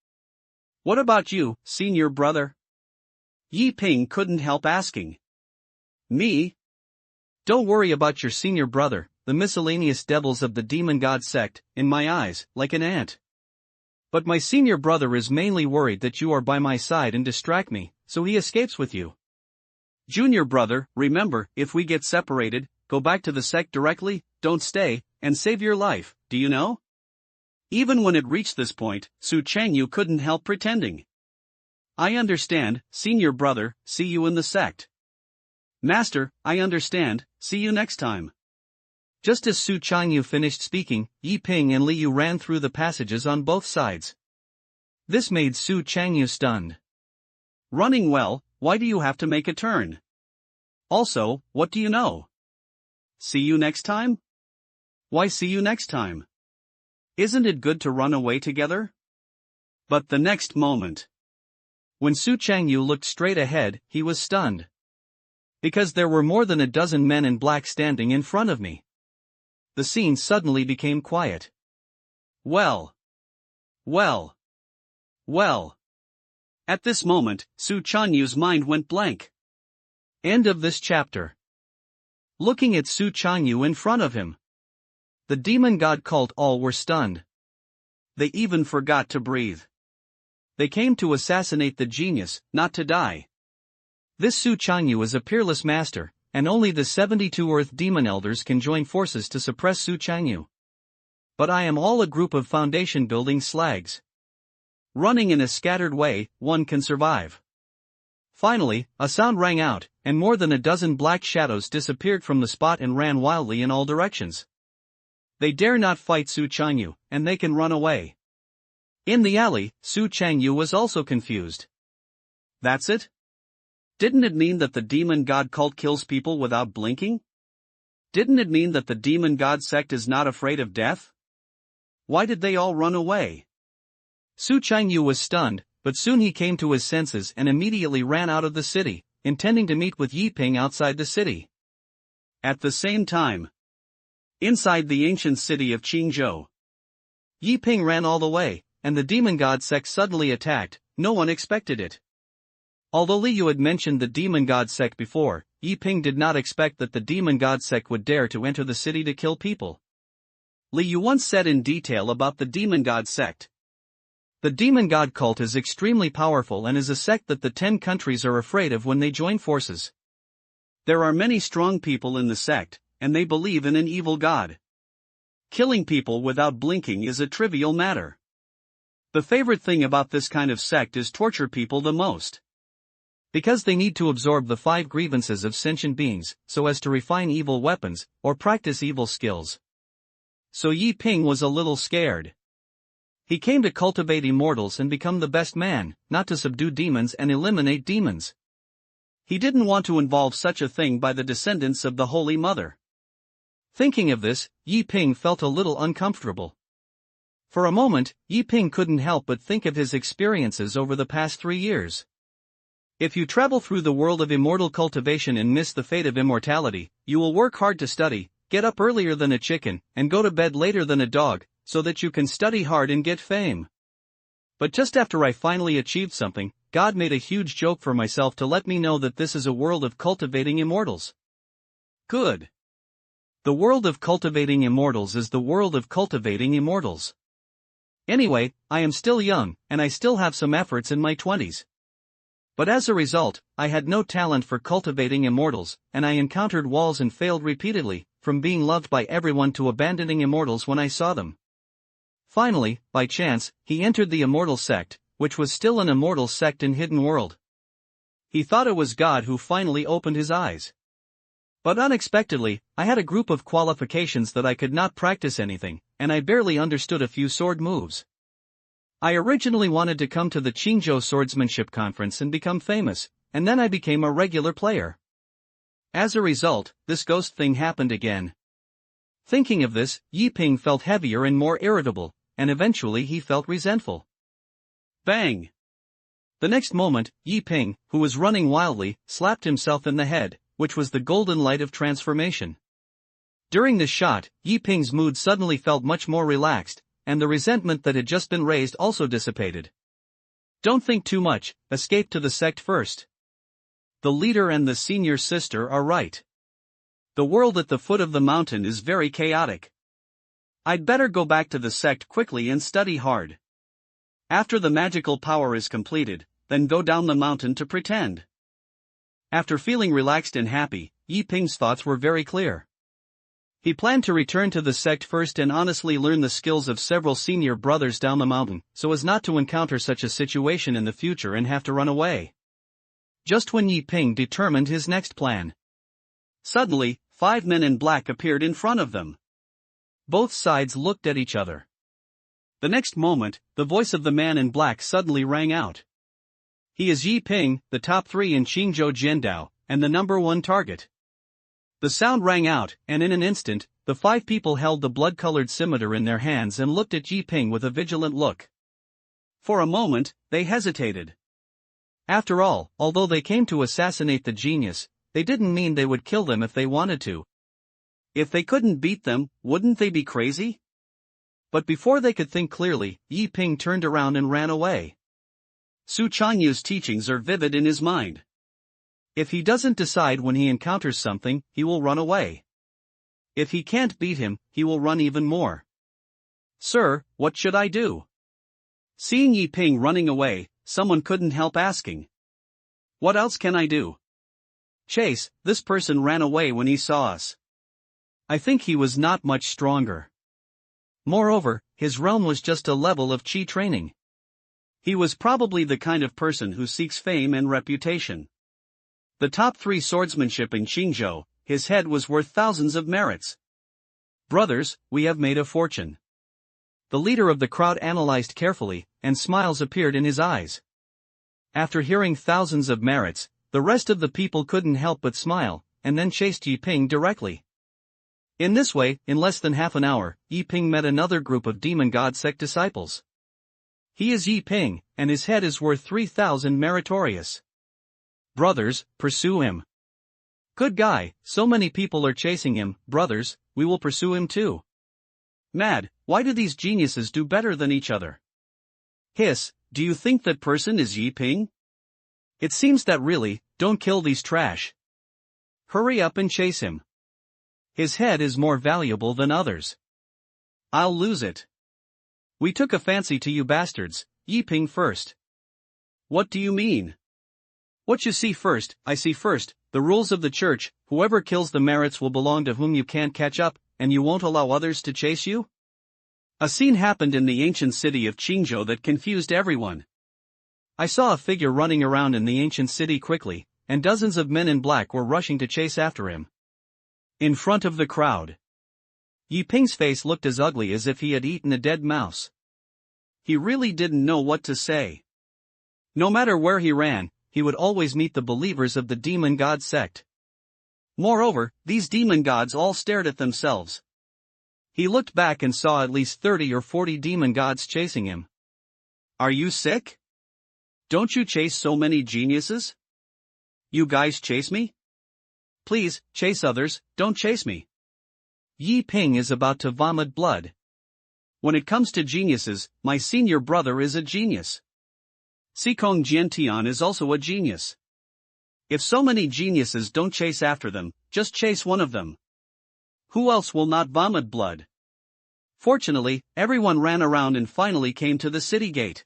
S2: What about you, senior brother? Yi Ping couldn't help asking. Me? Don't worry about your senior brother, the miscellaneous devils of the demon god sect, in my eyes, like an ant. But my senior brother is mainly worried that you are by my side and distract me, so he escapes with you. Junior brother, remember, if we get separated, go back to the sect directly, don't stay, and save your life, do you know? Even when it reached this point, Su Changyu couldn't help pretending. I understand, senior brother, see you in the sect. Master, I understand, see you next time. Just as Su Changyu finished speaking, Yi Ping and Li Yu ran through the passages on both sides. This made Su Changyu stunned. Running well, why do you have to make a turn? Also, what do you know? See you next time? Why see you next time? Isn't it good to run away together? But the next moment, when Su Changyu looked straight ahead, he was stunned. Because there were more than a dozen men in black standing in front of me. The scene suddenly became quiet. Well. At this moment, Su Chanyu's mind went blank. End of this chapter. Looking at Su Chanyu in front of him, the demon god cult all were stunned. They even forgot to breathe. They came to assassinate the genius, not to die. This Su Chanyu is a peerless master, and only the 72 Earth Demon Elders can join forces to suppress Su Chanyu. But I am all a group of foundation-building slags. Running in a scattered way, one can survive. Finally, a sound rang out, and more than a dozen black shadows disappeared from the spot and ran wildly in all directions. They dare not fight Su Chanyu, and they can run away. In the alley, Su Changyu was also confused. That's it? Didn't it mean that the demon god cult kills people without blinking? Didn't it mean that the demon god sect is not afraid of death? Why did they all run away? Su Changyu was stunned, but soon he came to his senses and immediately ran out of the city, intending to meet with Yi Ping outside the city. At the same time, inside the ancient city of Qingyun, Yi Ping ran all the way, and the demon god sect suddenly attacked. No one expected it. Although Li Yu had mentioned the demon god sect before, Yi Ping did not expect that the demon god sect would dare to enter the city to kill people. Li Yu once said in detail about the demon god sect. The demon god cult is extremely powerful and is a sect that the 10 countries are afraid of when they join forces. There are many strong people in the sect, and they believe in an evil god. Killing people without blinking is a trivial matter. The favorite thing about this kind of sect is torture people the most. Because they need to absorb the 5 grievances of sentient beings, so as to refine evil weapons, or practice evil skills. So Yi Ping was a little scared. He came to cultivate immortals and become the best man, not to subdue demons and eliminate demons.
S1: He didn't want to involve such a thing by the descendants of the Holy Mother.
S2: Thinking of this, Yi Ping felt a little uncomfortable. For a moment, Yi Ping couldn't help but think of his experiences over the past 3 years. If you travel through the world of immortal cultivation and miss the fate of immortality, you will work hard to study, get up earlier than a chicken, and go to bed later than a dog, so that you can study hard and get fame. But just after I finally achieved something, God made a huge joke for myself to let me know that this is a world of cultivating immortals.
S1: Good.
S2: The world of cultivating immortals is the world of cultivating immortals. Anyway, I am still young, and I still have some efforts in my 20s. But as a result, I had no talent for cultivating immortals, and I encountered walls and failed repeatedly, from being loved by everyone to abandoning immortals when I saw them. Finally, by chance, he entered the Immortal Sect, which was still an immortal sect in Hidden World. He thought it was God who finally opened his eyes. But unexpectedly, I had a group of qualifications that I could not practice anything, and I barely understood a few sword moves. I originally wanted to come to the Qingyun Swordsmanship conference and become famous, and then I became a regular player. As a result, this ghost thing happened again. Thinking of this, Yi Ping felt heavier and more irritable, and eventually he felt resentful.
S1: Bang!
S2: The next moment, Yi Ping, who was running wildly, slapped himself in the head, which was the golden light of transformation. During this shot, Yi Ping's mood suddenly felt much more relaxed, and the resentment that had just been raised also dissipated. Don't think too much, escape to the sect first. The leader and the senior sister are right. The world at the foot of the mountain is very chaotic. I'd better go back to the sect quickly and study hard. After the magical power is completed, then go down the mountain to pretend. After feeling relaxed and happy, Yi Ping's thoughts were very clear. He planned to return to the sect first and honestly learn the skills of several senior brothers down the mountain, so as not to encounter such a situation in the future and have to run away. Just when Yi Ping determined his next plan,
S1: suddenly, 5 men in black appeared in front of them.
S2: Both sides looked at each other.
S1: The next moment, the voice of the man in black suddenly rang out. He is Yi Ping, the top 3 in Qingyun Jiandao, and the #1 target. The sound rang out, and in an instant, the 5 people held the blood-colored scimitar in their hands and looked at Yi Ping with a vigilant look. For a moment, they hesitated. After all, although they came to assassinate the genius, they didn't mean they would kill them if they wanted to. If they couldn't beat them, wouldn't they be crazy? But before they could think clearly, Yi Ping turned around and ran away. Su Changyu's teachings are vivid in his mind. If he doesn't decide when he encounters something, he will run away. If he can't beat him, he will run even more. Sir, what should I do? Seeing Yi Ping running away, someone couldn't help asking. What else can I do? Chase, this person ran away when he saw us. I think he was not much stronger. Moreover, his realm was just a level of chi training. He was probably the kind of person who seeks fame and reputation. The top 3 swordsmanship in Qingyun, his head was worth thousands of merits. Brothers, we have made a fortune. The leader of the crowd analyzed carefully, and smiles appeared in his eyes. After hearing thousands of merits, the rest of the people couldn't help but smile, and then chased Yi Ping directly. In this way, in less than half an hour, Yi Ping met another group of Demon God Sect disciples. He is Yi Ping, and his head is worth 3,000 meritorious. Brothers, pursue him. Good guy, so many people are chasing him. Brothers, we will pursue him too. Mad, why do these geniuses do better than each other? Hiss, do you think that person is Yi Ping? It seems that really, don't kill these trash. Hurry up and chase him. His head is more valuable than others. I'll lose it. We took a fancy to you bastards, Yi Ping first. What do you mean? What you see first, I see first. The rules of the church, whoever kills the merits will belong to whom you can't catch up, and you won't allow others to chase you? A scene happened in the ancient city of Qingyun that confused everyone. I saw a figure running around in the ancient city quickly, and dozens of men in black were rushing to chase after him. In front of the crowd, Yi Ping's face looked as ugly as if he had eaten a dead mouse. He really didn't know what to say. No matter where he ran, he would always meet the believers of the demon god sect. Moreover, these demon gods all stared at themselves. He looked back and saw at least 30 or 40 demon gods chasing him. Are you sick? Don't you chase so many geniuses? You guys chase me? Please, chase others, don't chase me. Yi Ping is about to vomit blood. When it comes to geniuses, my senior brother is a genius. Sikong Jiantian is also a genius. If so many geniuses don't chase after them, just chase one of them. Who else will not vomit blood? Fortunately, everyone ran around and finally came to the city gate.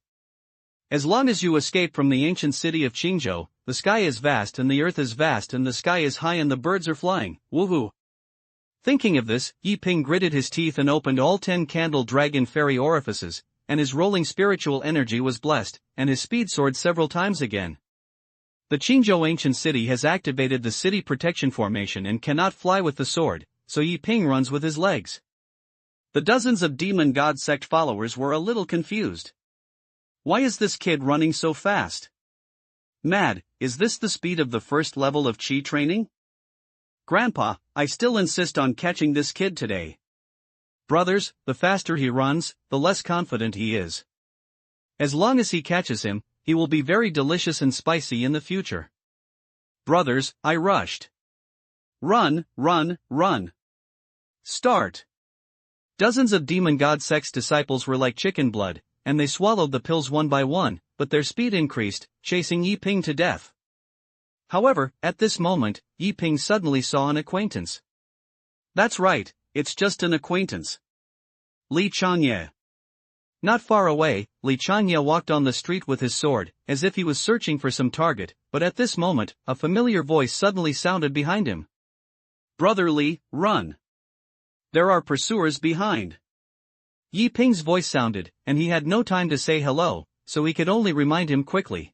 S1: As long as you escape from the ancient city of Qingyun, the sky is vast and the earth is vast and the sky is high and the birds are flying, woohoo. Thinking of this, Yi Ping gritted his teeth and opened all 10 candle dragon fairy orifices, and his rolling spiritual energy was blessed, and his speed soared several times again. The Qingyun ancient city has activated the city protection formation and cannot fly with the sword, so Yi Ping runs with his legs. The dozens of demon god sect followers were a little confused. Why is this kid running so fast? Mad, is this the speed of the first level of Qi training? Grandpa, I still insist on catching this kid today. Brothers, the faster he runs, the less confident he is. As long as he catches him, he will be very delicious and spicy in the future. Brothers, I rushed. Run, run, run. Start. Dozens of demon god sect's disciples were like chicken blood, and they swallowed the pills one by one, but their speed increased, chasing Yi Ping to death. However, at this moment, Yi Ping suddenly saw an acquaintance. That's right, it's just an acquaintance. Li Changye. Not far away, Li Changye walked on the street with his sword, as if he was searching for some target, but at this moment, a familiar voice suddenly sounded behind him. Brother Li, run. There are pursuers behind. Yi Ping's voice sounded, and he had no time to say hello, so he could only remind him quickly.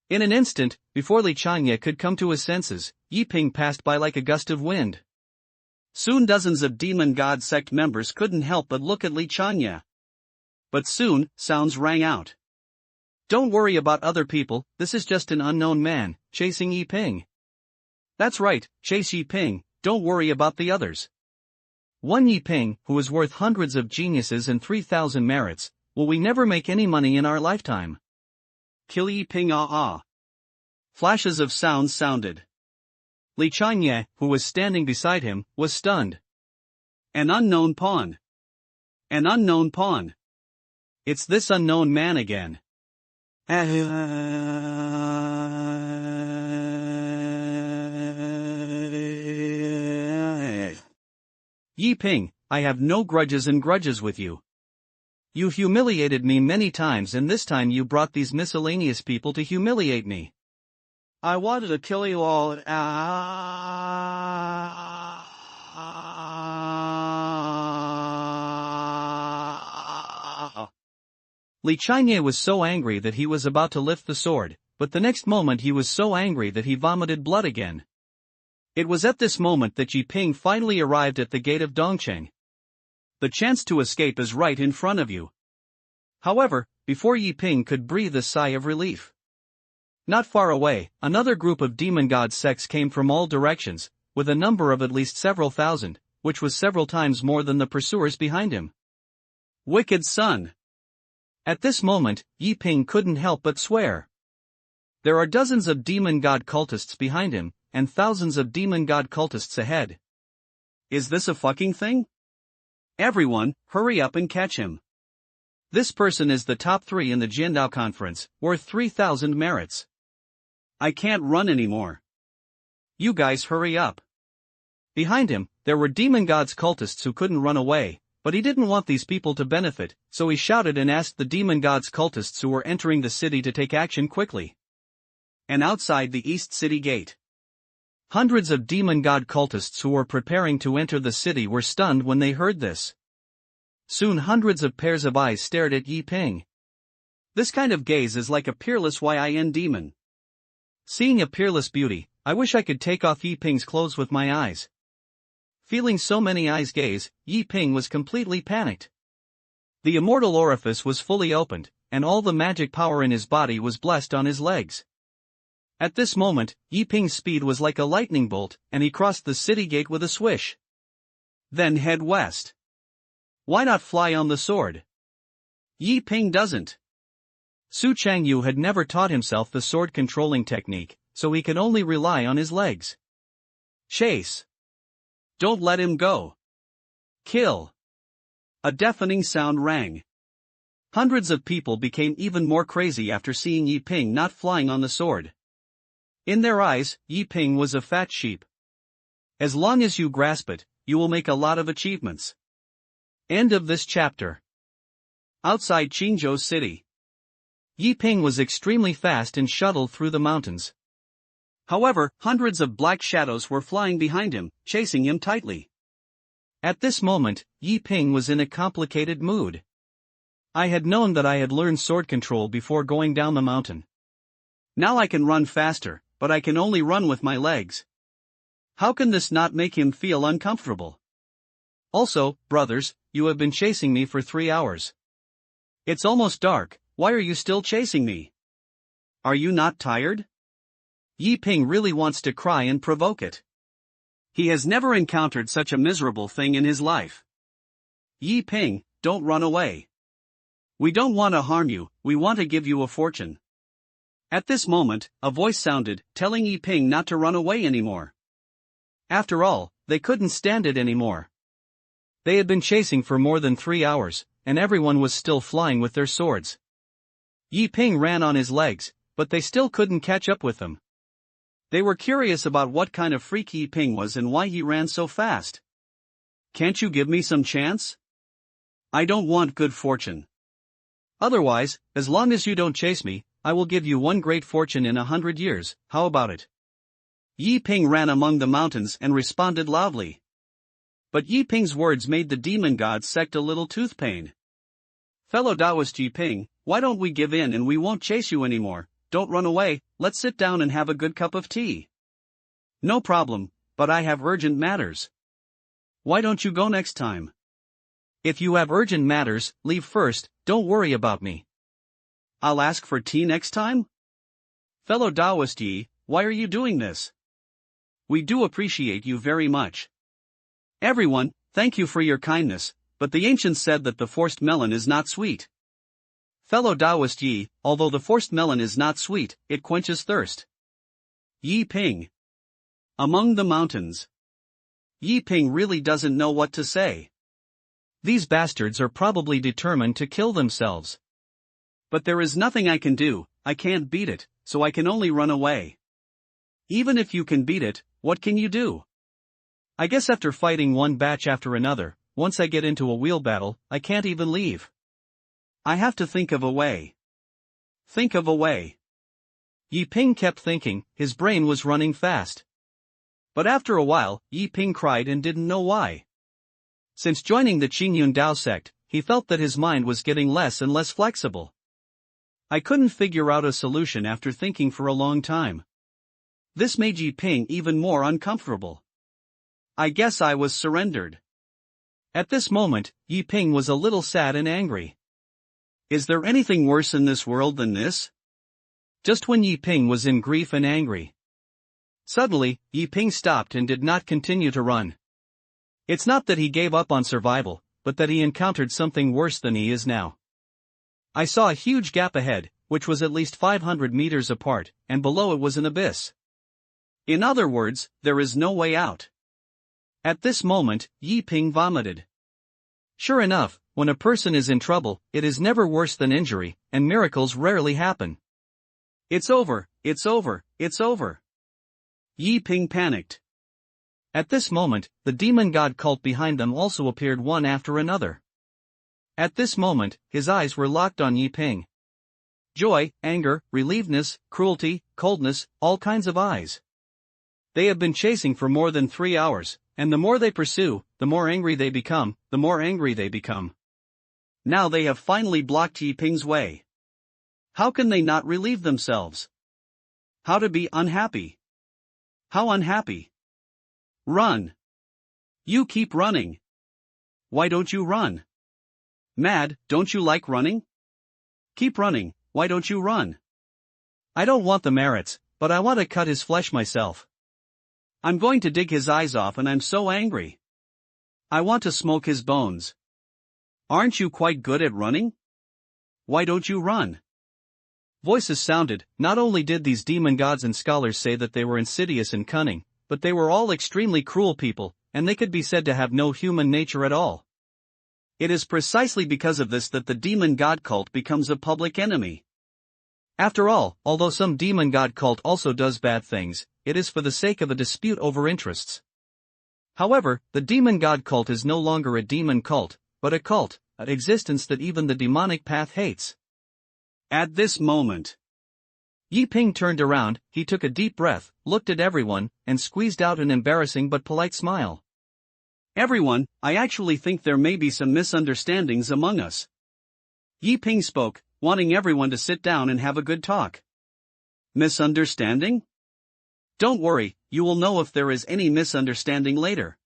S1: In an instant, before Li Changye could come to his senses, Yi Ping passed by like a gust of wind. Soon dozens of demon god sect members couldn't help but look at Li Changye. But soon, sounds rang out. Don't worry about other people, this is just an unknown man, chasing Yi Ping. That's right, chase Yi Ping, don't worry about the others. One Yi Ping, who is worth hundreds of geniuses and 3,000 merits, will we never make any money in our lifetime? Kill Yi Ping Flashes of sounds sounded. Li Changye, who was standing beside him, was stunned. An unknown pawn. An unknown pawn. It's this unknown man again. Yi Ping, I have no grudges with you. You humiliated me many times and this time you brought these miscellaneous people to humiliate me. I wanted to kill you all. Li Changye was so angry that he was about to lift the sword, but the next moment he was so angry that he vomited blood again. It was at this moment that Yi Ping finally arrived at the gate of Dongcheng. The chance to escape is right in front of you. However, before Yi Ping could breathe a sigh of relief. Not far away, another group of demon god sects came from all directions, with a number of at least several thousand, which was several times more than the pursuers behind him. Wicked son! At this moment, Yi Ping couldn't help but swear. There are dozens of demon god cultists behind him, and thousands of demon god cultists ahead. Is this a fucking thing? Everyone, hurry up and catch him. This person is the top 3 in the Jiandao conference, worth 3,000 merits. I can't run anymore. You guys hurry up. Behind him, there were demon gods cultists who couldn't run away, but he didn't want these people to benefit, so he shouted and asked the demon gods cultists who were entering the city to take action quickly. And outside the East City Gate, hundreds of demon god cultists who were preparing to enter the city were stunned when they heard this. Soon hundreds of pairs of eyes stared at Yi Ping. This kind of gaze is like a peerless yin demon. Seeing a peerless beauty, I wish I could take off Yi Ping's clothes with my eyes. Feeling so many eyes gaze, Yi Ping was completely panicked.
S2: The immortal orifice was fully opened, and all the magic power in his body was blessed on his legs. At this moment, Yi Ping's speed was like a lightning bolt, and he crossed the city gate with a swish.
S1: Then head west. Why not fly on the sword? Yi Ping doesn't.
S2: Su Changyu had never taught himself the sword-controlling technique, so he could only rely on his legs.
S1: Chase. Don't let him go. Kill. A deafening sound rang. Hundreds of people became even more crazy after seeing Yi Ping not flying on the sword. In their eyes, Yi Ping was a fat sheep. As long as you grasp it, you will make a lot of achievements. End of this chapter. Outside Qingyun City,
S2: Yi Ping was extremely fast and shuttled through the mountains.
S1: However, hundreds of black shadows were flying behind him, chasing him tightly.
S2: At this moment, Yi Ping was in a complicated mood. I had known that I had learned sword control before going down the mountain.
S1: Now I can run faster, but I can only run with my legs. How can this not make him feel uncomfortable?
S2: Also, brothers, you have been chasing me for 3 hours.
S1: It's almost dark, why are you still chasing me? Are you not tired?
S2: Yi Ping really wants to cry and provoke it.
S1: He has never encountered such a miserable thing in his life. Yi Ping, don't run away. We don't want to harm you, we want to give you a fortune. At this moment, a voice sounded, telling Yi Ping not to run away anymore.
S2: After all, they couldn't stand it anymore. They had been chasing for more than 3 hours, and everyone was still flying with their swords. Yi Ping ran on his legs, but they still couldn't catch up with him.
S1: They were curious about what kind of freak Yi Ping was and why he ran so fast. Can't you give me some chance? I don't want good fortune.
S2: Otherwise, as long as you don't chase me, I will give you one great fortune in 100 years, how about it?
S1: Yi Ping ran among the mountains and responded loudly. But Yi Ping's words made the demon god sect a little tooth pain. Fellow Taoist Yi Ping, why don't we give in and we won't chase you anymore? Don't run away, let's sit down and have a good cup of tea. No problem, but I have urgent matters. Why don't you go next time?
S2: If you have urgent matters, leave first, don't worry about me.
S1: I'll ask for tea next time? Fellow Taoist Yi, why are you doing this? We do appreciate you very much. Everyone, thank you for your kindness, but the ancients said that the forced melon is not sweet. Fellow Taoist Yi, although the forced melon is not sweet, it quenches thirst. Yi Ping. Among the mountains. Yi Ping really doesn't know what to say.
S2: These bastards are probably determined to kill themselves.
S1: But there is nothing I can do, I can't beat it, so I can only run away. Even if you can beat it, what can you do?
S2: I guess after fighting one batch after another, once I get into a wheel battle, I can't even leave.
S1: I have to think of a way. Think of a way.
S2: Yi Ping kept thinking, his brain was running fast. But after a while, Yi Ping cried and didn't know why. Since joining the Qingyun Sect, he felt that his mind was getting less and less flexible. I couldn't figure out a solution after thinking for a long time. This made Yi Ping even more uncomfortable.
S1: I guess I was surrendered.
S2: At this moment, Yi Ping was a little sad and angry.
S1: Is there anything worse in this world than this?
S2: Just when Yi Ping was in grief and angry, suddenly, Yi Ping stopped and did not continue to run. It's not that he gave up on survival, but that he encountered something worse than he is now. I saw a huge gap ahead, which was at least 500 meters apart, and below it was an abyss.
S1: In other words, there is no way out.
S2: At this moment, Yi Ping vomited. Sure enough, when a person is in trouble, it is never worse than injury, and miracles rarely happen.
S1: It's over, it's over, it's over. Yi Ping panicked.
S2: At this moment, the demon god cult behind them also appeared one after another. At this moment, his eyes were locked on Yi Ping. Joy, anger, relievedness, cruelty, coldness, all kinds of eyes. They have been chasing for more than 3 hours, and the more they pursue, the more angry they become, the more angry they become.
S1: Now they have finally blocked Yi Ping's way. How can they not relieve themselves? How to be unhappy? How unhappy? Run. You keep running. Why don't you run? Mad, don't you like running? Keep running, why don't you run?
S2: I don't want the merits, but I want to cut his flesh myself.
S1: I'm going to dig his eyes off and I'm so angry. I want to smoke his bones. Aren't you quite good at running? Why don't you run?
S2: Voices sounded. Not only did these demon gods and scholars say that they were insidious and cunning, but they were all extremely cruel people, and they could be said to have no human nature at all.
S1: It is precisely because of this that the demon god cult becomes a public enemy.
S2: After all, although some demon god cult also does bad things, it is for the sake of a dispute over interests. However, the demon god cult is no longer a demon cult, but a cult, an existence that even the demonic path hates.
S1: At this moment,
S2: Yi Ping turned around, he took a deep breath, looked at everyone, and squeezed out an embarrassing but polite smile.
S1: Everyone, I actually think there may be some misunderstandings among us. Yi Ping spoke, wanting everyone to sit down and have a good talk. Misunderstanding? Don't worry, you will know if there is any misunderstanding later.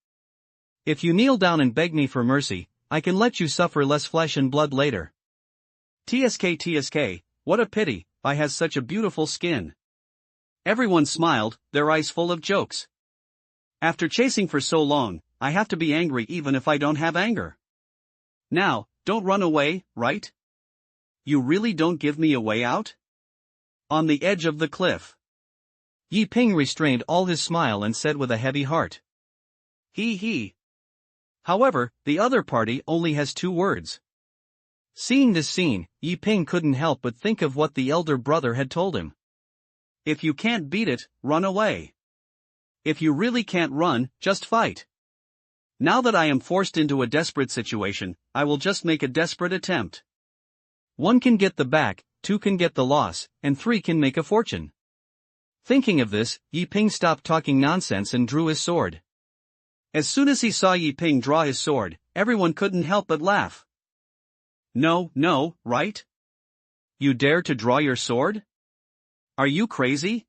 S2: If you kneel down and beg me for mercy, I can let you suffer less flesh and blood later.
S1: TSK, what a pity, I has such a beautiful skin. Everyone smiled, their eyes full of jokes. After chasing for so long, I have to be angry even if I don't have anger. Now, don't run away, right? You really don't give me a way out? On the edge of the cliff.
S2: Yi Ping restrained all his smile and said with a heavy heart.
S1: He.
S2: However, the other party only has 2 words. Seeing this scene, Yi Ping couldn't help but think of what the elder brother had told him.
S1: If you can't beat it, run away. If you really can't run, just fight. Now that I am forced into a desperate situation, I will just make a desperate attempt.
S2: 1 can get the back, 2 can get the loss, and 3 can make a fortune. Thinking of this, Yi Ping stopped talking nonsense and drew his sword.
S1: As soon as he saw Yi Ping draw his sword, everyone couldn't help but laugh. No, right? You dare to draw your sword? Are you crazy?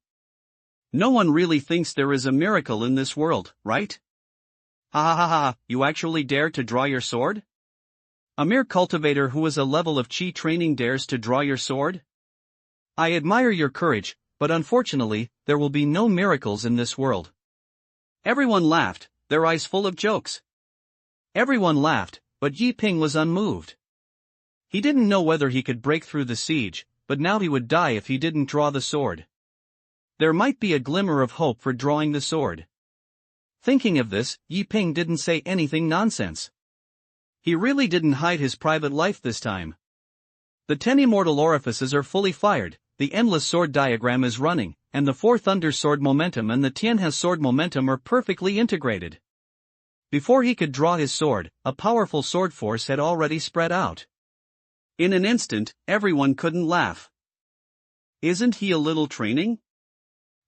S1: No one really thinks there is a miracle in this world, right? Ha, you actually dare to draw your sword? A mere cultivator who is a level of chi training dares to draw your sword?
S2: I admire your courage, but unfortunately, there will be no miracles in this world.
S1: Everyone laughed, their eyes full of jokes.
S2: Everyone laughed, but Yi Ping was unmoved. He didn't know whether he could break through the siege, but now he would die if he didn't draw the sword. There might be a glimmer of hope for drawing the sword. Thinking of this, Yi Ping didn't say anything nonsense. He really didn't hide his private life this time. The 10 immortal orifices are fully fired, the endless sword diagram is running, and the 4 thunder sword momentum and the Tianhe sword momentum are perfectly integrated. Before he could draw his sword, a powerful sword force had already spread out.
S1: In an instant, everyone couldn't laugh. Isn't he a little training?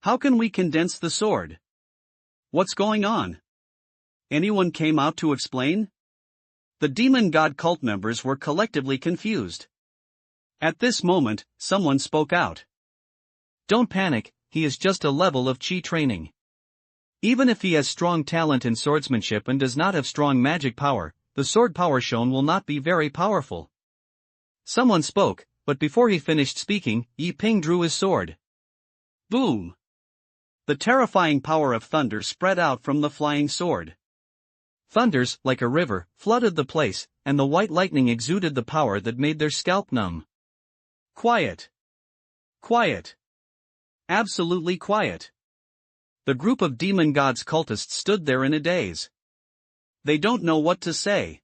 S1: How can we condense the sword? What's going on? Anyone came out to explain? The demon god cult members were collectively confused. At this moment, someone spoke out.
S2: Don't panic, he is just a level of chi training. Even if he has strong talent in swordsmanship and does not have strong magic power, the sword power shown will not be very powerful. Someone spoke, but before he finished speaking, Yi Ping drew his sword.
S1: Boom! The terrifying power of thunder spread out from the flying sword.
S2: Thunders, like a river, flooded the place, and the white lightning exuded the power that made their scalp numb.
S1: Quiet. Absolutely quiet. The group of demon gods cultists stood there in a daze. They don't know what to say.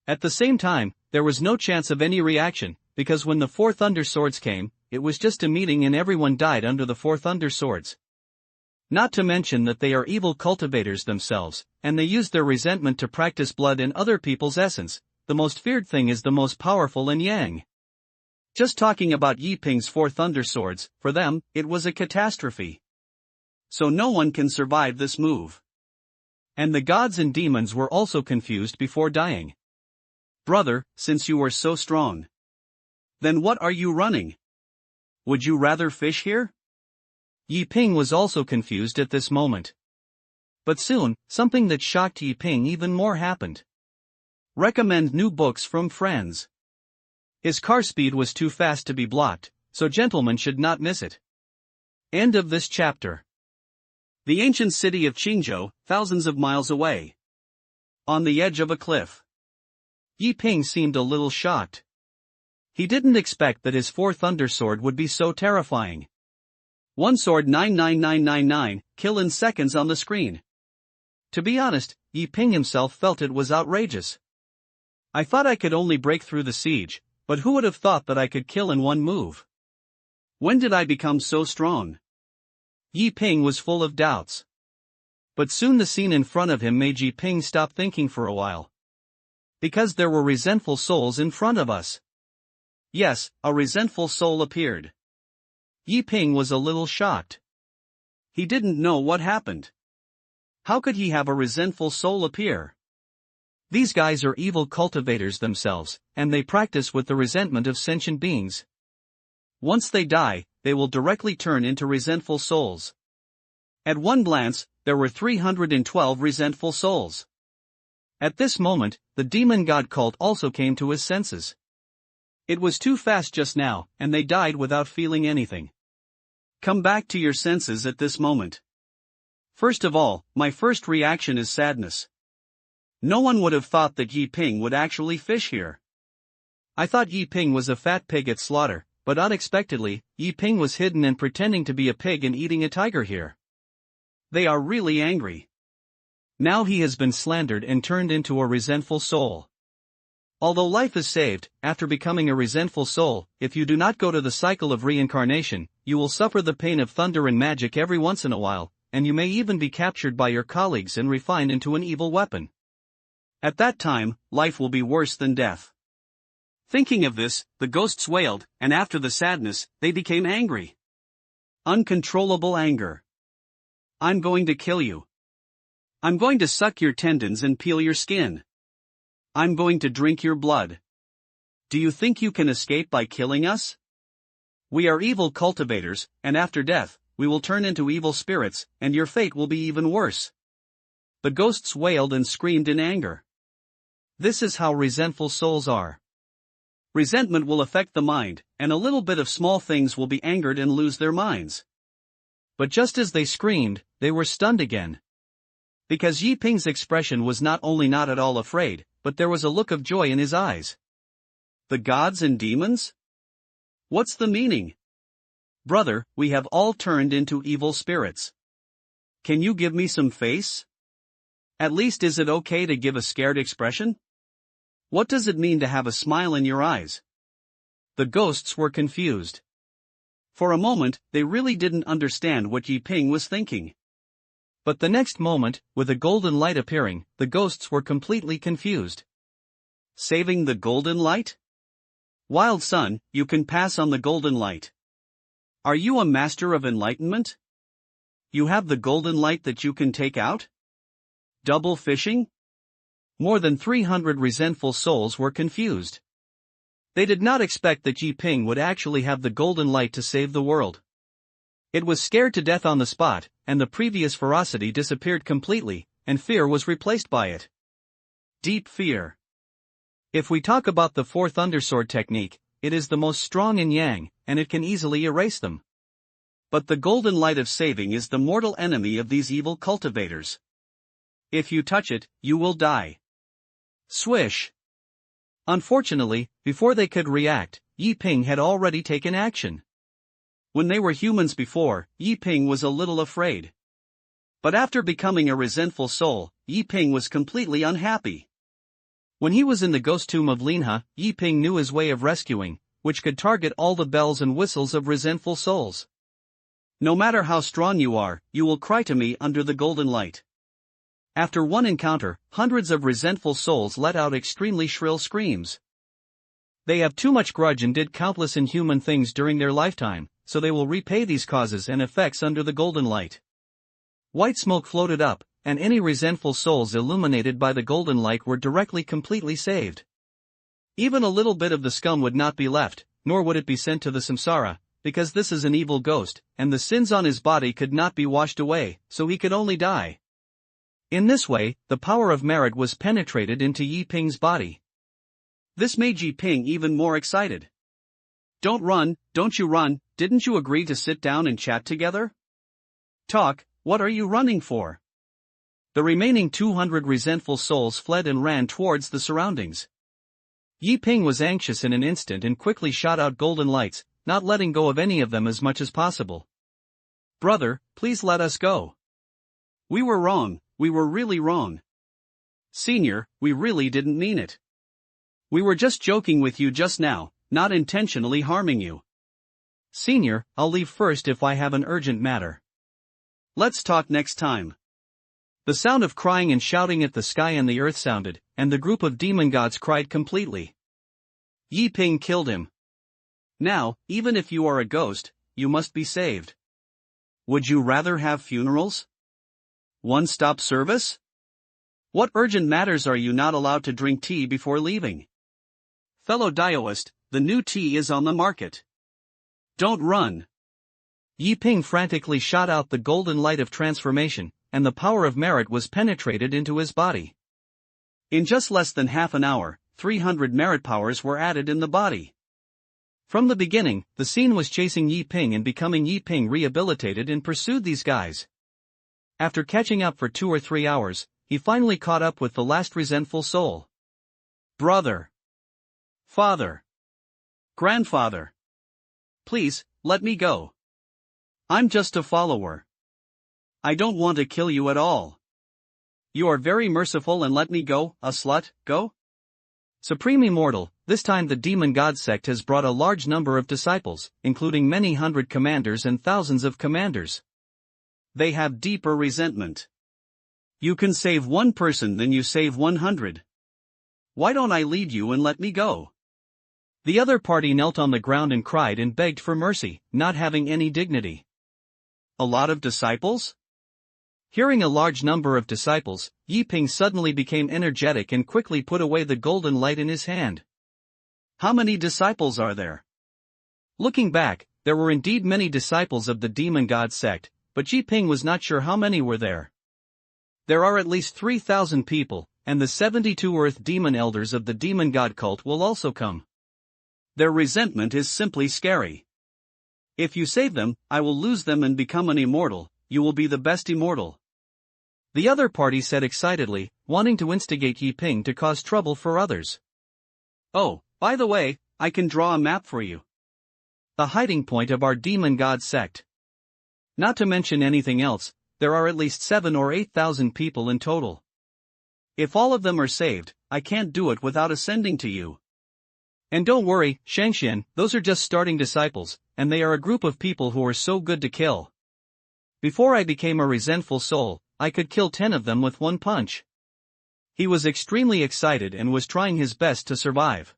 S2: At the same time, there was no chance of any reaction, because when the 4 thunder swords came, it was just a meeting and everyone died under the 4 thunder swords. Not to mention that they are evil cultivators themselves, and they use their resentment to practice blood in other people's essence. The most feared thing is the most powerful in Yang. Just talking about Yi Ping's 4 thunder swords, for them, it was a catastrophe.
S1: So no one can survive this move.
S2: And the gods and demons were also confused before dying.
S1: Brother, since you are so strong, then what are you running? Would you rather fish here?
S2: Yi Ping was also confused at this moment. But soon, something that shocked Yi Ping even more happened. Recommend new books from friends. His car speed was too fast to be blocked, so gentlemen should not miss it. End of this chapter.
S1: The ancient city of Qingyun, thousands of miles away. On the edge of a cliff.
S2: Yi Ping seemed a little shocked. He didn't expect that his fourth undersword would be so terrifying.
S1: One sword 99999, kill in seconds on the screen.
S2: To be honest, Yi Ping himself felt it was outrageous. I thought I could only break through the siege, but who would have thought that I could kill in one move?
S1: When did I become so strong?
S2: Yi Ping was full of doubts. But soon the scene in front of him made Yi Ping stop thinking for a while. Because there were resentful souls in front of us.
S1: Yes, a resentful soul appeared.
S2: Yi Ping was a little shocked.
S1: He didn't know what happened. How could he have a resentful soul appear?
S2: These guys are evil cultivators themselves, and they practice with the resentment of sentient beings. Once they die, they will directly turn into resentful souls.
S1: At one glance, there were 312 resentful souls.
S2: At this moment, the demon god cult also came to his senses. It was too fast just now, and they died without feeling anything.
S1: Come back to your senses at this moment. First of all, my first reaction is sadness. No one would have thought that Yi Ping would actually fish here.
S2: I thought Yi Ping was a fat pig at slaughter, but unexpectedly, Yi Ping was hidden and pretending to be a pig and eating a tiger here.
S1: They are really angry.
S2: Now he has been slandered and turned into a resentful soul. Although life is saved, after becoming a resentful soul, if you do not go to the cycle of reincarnation, you will suffer the pain of thunder and magic every once in a while, and you may even be captured by your colleagues and refined into an evil weapon.
S1: At that time, life will be worse than death. Thinking of this, the ghosts wailed, and after the sadness, they became angry. Uncontrollable anger. I'm going to kill you. I'm going to suck your tendons and peel your skin. I'm going to drink your blood. Do you think you can escape by killing us? We are evil cultivators, and after death, we will turn into evil spirits, and your fate will be even worse. The ghosts wailed and screamed in anger.
S2: This is how resentful souls are.
S1: Resentment will affect the mind, and a little bit of small things will be angered and lose their minds.
S2: But just as they screamed, they were stunned again. Because Yi Ping's expression was not only not at all afraid, but there was a look of joy in his eyes.
S1: The gods and demons? What's the meaning? Brother, we have all turned into evil spirits. Can you give me some face? At least is it okay to give a scared expression? What does it mean to have a smile in your eyes?
S2: The ghosts were confused.
S1: For a moment, they really didn't understand what Yi Ping was thinking.
S2: But the next moment, with a golden light appearing, the ghosts were completely confused.
S1: Saving the golden light? Wild son, you can pass on the golden light. Are you a master of enlightenment? You have the golden light that you can take out? Double fishing?
S2: More than 300 resentful souls were confused. They did not expect that Yi Ping would actually have the golden light to save the world. It was scared to death on the spot, and the previous ferocity disappeared completely, and fear was replaced by it.
S1: Deep fear.
S2: If we talk about the fourth undersword technique, it is the most strong in yang, and it can easily erase them.
S1: But the golden light of saving is the mortal enemy of these evil cultivators. If you touch it, you will die.
S2: Swish. Unfortunately, before they could react, Yi Ping had already taken action.
S1: When they were humans before, Yi Ping was a little afraid. But after becoming a resentful soul, Yi Ping was completely unhappy.
S2: When he was in the ghost tomb of Linha, Yi Ping knew his way of rescuing, which could target all the bells and whistles of resentful souls.
S1: No matter how strong you are, you will cry to me under the golden light. After one encounter, hundreds of resentful souls let out extremely shrill screams.
S2: They have too much grudge and did countless inhuman things during their lifetime, so they will repay these causes and effects under the golden light. White smoke floated up, and any resentful souls illuminated by the golden light were directly completely saved. Even a little bit of the scum would not be left, nor would it be sent to the samsara, because this is an evil ghost, and the sins on his body could not be washed away, so he could only die. In this way, the power of merit was penetrated into Yi Ping's body.
S1: This made Yi Ping even more excited. Don't run, don't you run, didn't you agree to sit down and chat together? Talk, what are you running for?
S2: The remaining 200 resentful souls fled and ran towards the surroundings. Yi Ping was anxious in an instant and quickly shot out golden lights, not letting go of any of them as much as possible.
S1: Brother, please let us go. We were wrong, we were really wrong. Senior, we really didn't mean it. We were just joking with you just now, not intentionally harming you.
S2: Senior, I'll leave first if I have an urgent matter.
S1: Let's talk next time.
S2: The sound of crying and shouting at the sky and the earth sounded, and the group of demon gods cried completely.
S1: Yi Ping killed him. Now, even if you are a ghost, you must be saved. Would you rather have funerals? One-stop service? What urgent matters are you not allowed to drink tea before leaving? Fellow Daoist, the new tea is on the market. Don't run.
S2: Yi Ping frantically shot out the golden light of transformation, and the power of merit was penetrated into his body.
S1: In just less than half an hour, 300 merit powers were added in the body.
S2: From the beginning, the scene was chasing Yi Ping and becoming Yi Ping rehabilitated and pursued these guys. After catching up for 2 or 3 hours, he finally caught up with the last resentful soul.
S1: Brother. Father. Grandfather. Please, let me go. I'm just a follower. I don't want to kill you at all. You are very merciful and let me go, a slut, go?
S2: Supreme Immortal, this time the Demon God Sect has brought a large number of disciples, including many hundred commanders and thousands of commanders.
S1: They have deeper resentment. You can save one person than you save 100. Why don't I lead you and let me go?
S2: The other party knelt on the ground and cried and begged for mercy, not having any dignity.
S1: A lot of disciples?
S2: Hearing a large number of disciples, Yi Ping suddenly became energetic and quickly put away the golden light in his hand.
S1: How many disciples are there?
S2: Looking back, there were indeed many disciples of the Demon God Sect, but Yi Ping was not sure how many were there. There are at least 3,000 people, and the 72 Earth Demon Elders of the Demon God cult will also come.
S1: Their resentment is simply scary. If you save them, I will lose them and become an immortal. You will be the best immortal.
S2: The other party said excitedly, wanting to instigate Yi Ping to cause trouble for others.
S1: Oh, by the way, I can draw a map for you.
S2: The hiding point of our Demon God Sect. Not to mention anything else, there are at least 7 or 8,000 people in total.
S1: If all of them are saved, I can't do it without ascending to you.
S2: And don't worry, Shangxian, those are just starting disciples, and they are a group of people who are so good to kill. Before I became a resentful soul, I could kill 10 of them with one punch. He was extremely excited and was trying his best to survive.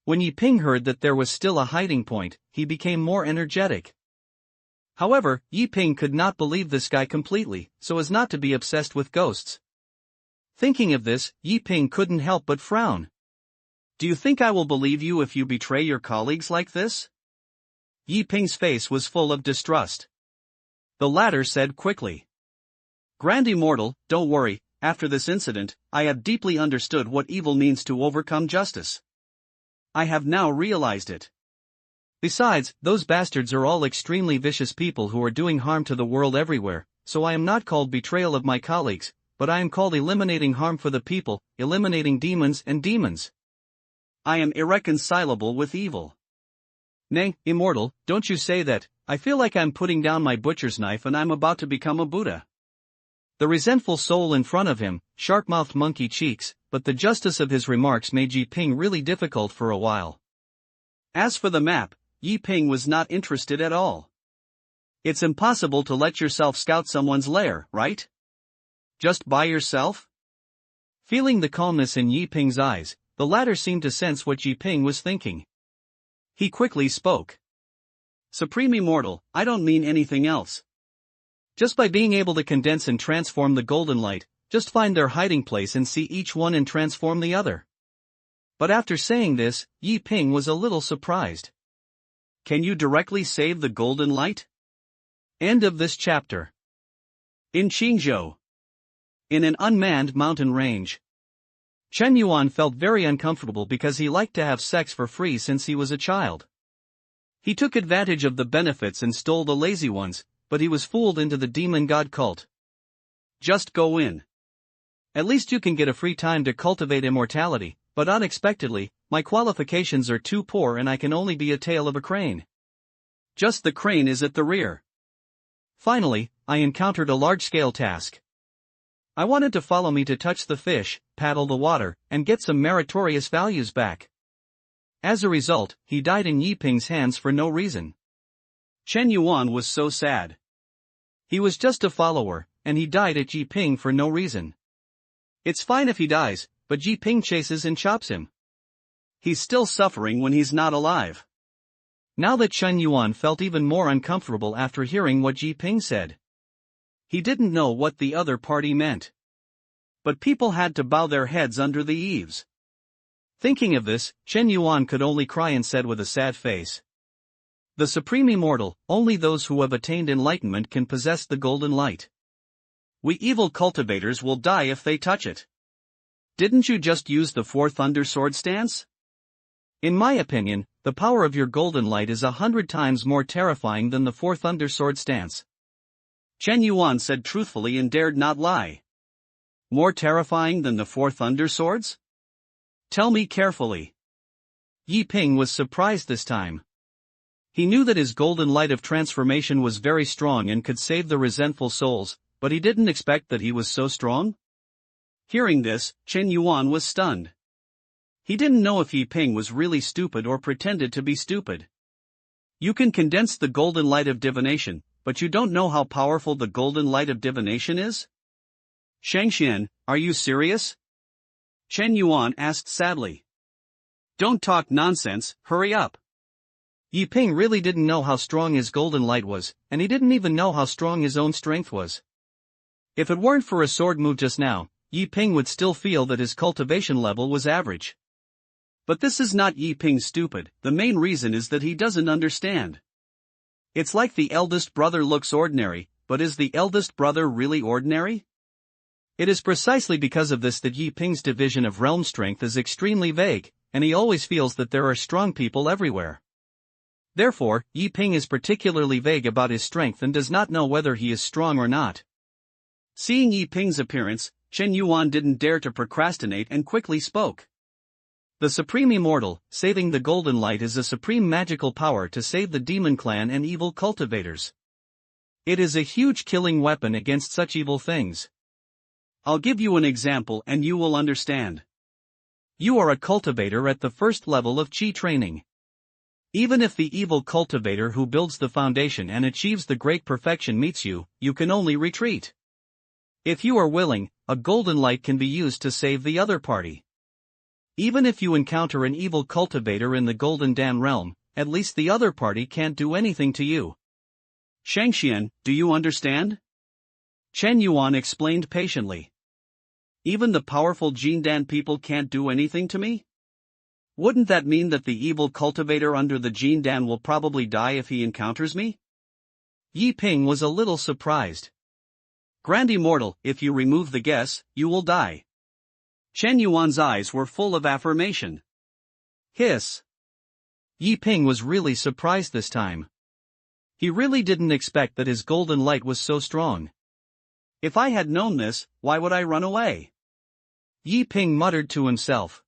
S2: When Yi Ping heard that there was still a hiding point, he became more energetic. However, Yi Ping could not believe this guy completely, so as not to be obsessed with ghosts. Thinking of this, Yi Ping couldn't help but frown.
S1: Do you think I will believe you if you betray your colleagues like this? Yi Ping's face was full of distrust.
S2: The latter said quickly.
S1: Grand Immortal, don't worry, after this incident, I have deeply understood what evil means to overcome justice. I have now realized it.
S2: Besides, those bastards are all extremely vicious people who are doing harm to the world everywhere, so I am not called betrayal of my colleagues, but I am called eliminating harm for the people, eliminating demons and demons.
S1: I am irreconcilable with evil.
S2: Nay, Immortal, don't you say that. I feel like I'm putting down my butcher's knife and I'm about to become a Buddha. The resentful soul in front of him, sharp-mouthed monkey cheeks, but the justice of his remarks made Yi Ping really difficult for a while.
S1: As for the map, Yi Ping was not interested at all. It's impossible to let yourself scout someone's lair, right? Just by yourself?
S2: Feeling the calmness in Yi Ping's eyes, the latter seemed to sense what Yi Ping was thinking.
S1: He quickly spoke. Supreme Immortal, I don't mean anything else.
S2: Just by being able to condense and transform the golden light, just find their hiding place and see each one and transform the other. But after saying this, Yi Ping was a little surprised.
S1: Can you directly save the golden light?
S2: End of this chapter.
S1: In Qingyun
S2: In an unmanned mountain range. Chen Yuan felt very uncomfortable because he liked to have sex for free since he was a child. He took advantage of the benefits and stole the lazy ones, but he was fooled into the demon god cult. Just go in. At least you can get a free time to cultivate immortality, but unexpectedly, my qualifications are too poor and I can only be a tail of a crane. Just the crane is at the rear. Finally, I encountered a large-scale task. I wanted to follow me to touch the fish, paddle the water, and get some meritorious values back. As a result, he died in Yi Ping's hands for no reason.
S1: Chen Yuan was so sad.
S2: He was just a follower, and he died at Yi Ping for no reason. It's fine if he dies, but Yi Ping chases and chops him.
S1: He's still suffering when he's not alive.
S2: Now that Chen Yuan felt even more uncomfortable after hearing what Yi Ping said.
S1: He didn't know what the other party meant. But people had to bow their heads under the eaves.
S2: Thinking of this, Chen Yuan could only cry and said with a sad face. The Supreme Immortal, only those who have attained enlightenment can possess the golden light.
S1: We evil cultivators will die if they touch it. Didn't you just use the 4 Thunder Sword stance?
S2: In my opinion, the power of your golden light is 100 times more terrifying than the 4 Thunder Sword stance.
S1: Chen Yuan said truthfully and dared not lie. More terrifying than the 4 Thunder Swords? Tell me carefully.
S2: Yi Ping was surprised this time. He knew that his golden light of transformation was very strong and could save the resentful souls, but he didn't expect that he was so strong.
S1: Hearing this, Chen Yuan was stunned. He didn't know if Yi Ping was really stupid or pretended to be stupid. You can condense the golden light of divination, but you don't know how powerful the golden light of divination is? Shangxian, are you serious? Chen Yuan asked sadly. Don't talk nonsense, hurry up.
S2: Yi Ping really didn't know how strong his golden light was, and he didn't even know how strong his own strength was. If it weren't for a sword move just now, Yi Ping would still feel that his cultivation level was average.
S1: But this is not Yi Ping stupid, the main reason is that he doesn't understand. It's like the eldest brother looks ordinary, but is the eldest brother really ordinary?
S2: It is precisely because of this that Yi Ping's division of realm strength is extremely vague, and he always feels that there are strong people everywhere. Therefore, Yi Ping is particularly vague about his strength and does not know whether he is strong or not.
S1: Seeing Yi Ping's appearance, Chen Yuan didn't dare to procrastinate and quickly spoke.
S2: The Supreme Immortal, saving the Golden Light is a supreme magical power to save the demon clan and evil cultivators. It is a huge killing weapon against such evil things.
S1: I'll give you an example and you will understand.
S2: You are a cultivator at the first level of Qi training. Even if the evil cultivator who builds the foundation and achieves the great perfection meets you, you can only retreat. If you are willing, a golden light can be used to save the other party. Even if you encounter an evil cultivator in the Golden Dan realm, at least the other party can't do anything to you.
S1: Shangxian, do you understand?
S2: Chen Yuan explained patiently.
S1: Even the powerful Jindan people can't do anything to me? Wouldn't that mean that the evil cultivator under the Jindan will probably die if he encounters me?
S2: Yi Ping was a little surprised.
S1: Grand Immortal, if you remove the guess, you will die. Chen Yuan's eyes were full of affirmation.
S2: Hiss. Yi Ping was really surprised this time. He really didn't expect that his golden light was so strong.
S1: If I had known this, why would I run away?
S2: Yi Ping muttered to himself.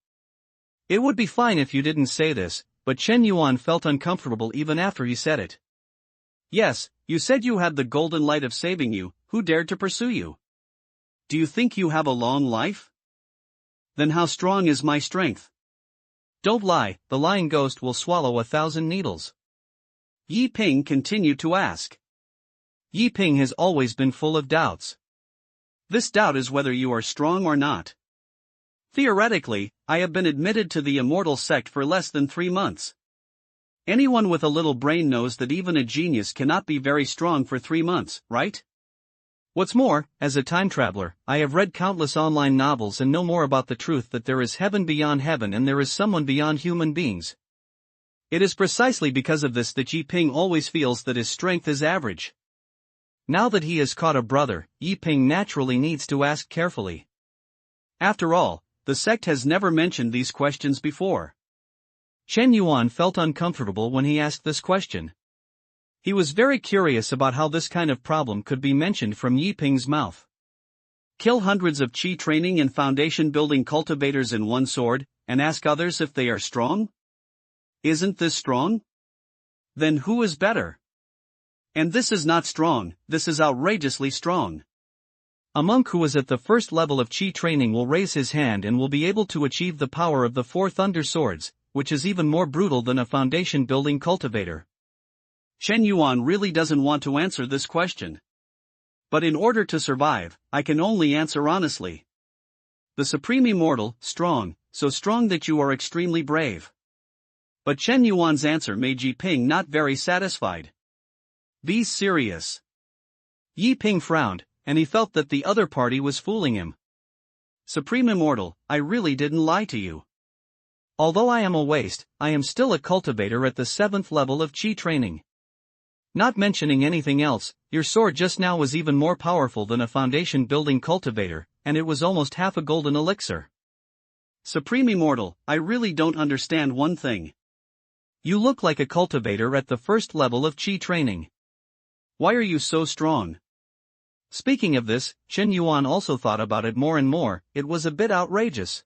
S2: It would be fine if you didn't say this, but Chen Yuan felt uncomfortable even after he said it.
S1: Yes, you said you had the golden light of saving you, who dared to pursue you? Do you think you have a long life? Then how strong is my strength?
S2: Don't lie, the lying ghost will swallow 1,000 needles.
S1: Yi Ping continued to ask.
S2: Yi Ping has always been full of doubts.
S1: This doubt is whether you are strong or not. Theoretically, I have been admitted to the Immortal Sect for less than 3 months. Anyone with a little brain knows that even a genius cannot be very strong for 3 months, right?
S2: What's more, as a time traveler, I have read countless online novels and know more about the truth that there is heaven beyond heaven and there is someone beyond human beings. It is precisely because of this that Yi Ping always feels that his strength is average. Now that he has caught a brother, Yi Ping naturally needs to ask carefully.
S1: After all, the sect has never mentioned these questions before.
S2: Chen Yuan felt uncomfortable when he asked this question. He was very curious about how this kind of problem could be mentioned from Yi Ping's mouth.
S1: Kill hundreds of Qi training and foundation building cultivators in one sword, and ask others if they are strong? Isn't this strong? Then who is better? And this is not strong, this is outrageously strong.
S2: A monk who is at the first level of Qi training will raise his hand and will be able to achieve the power of the 4 Thunder Swords, which is even more brutal than a foundation building cultivator.
S1: Chen Yuan really doesn't want to answer this question. But in order to survive, I can only answer honestly. The Supreme Immortal, strong, so strong that you are extremely brave. But Chen Yuan's answer made Yi Ping not very satisfied. Be serious.
S2: Yi Ping frowned, and he felt that the other party was fooling him.
S1: Supreme Immortal, I really didn't lie to you.
S2: Although I am a waste, I am still a cultivator at the 7th level of Qi training. Not mentioning anything else, your sword just now was even more powerful than a foundation building cultivator, and it was almost half a golden elixir.
S1: Supreme Immortal, I really don't understand one thing.
S2: You look like a cultivator at the 1st level of Qi training.
S1: Why are you so strong?
S2: Speaking of this, Chen Yuan also thought about it more and more. It was a bit outrageous.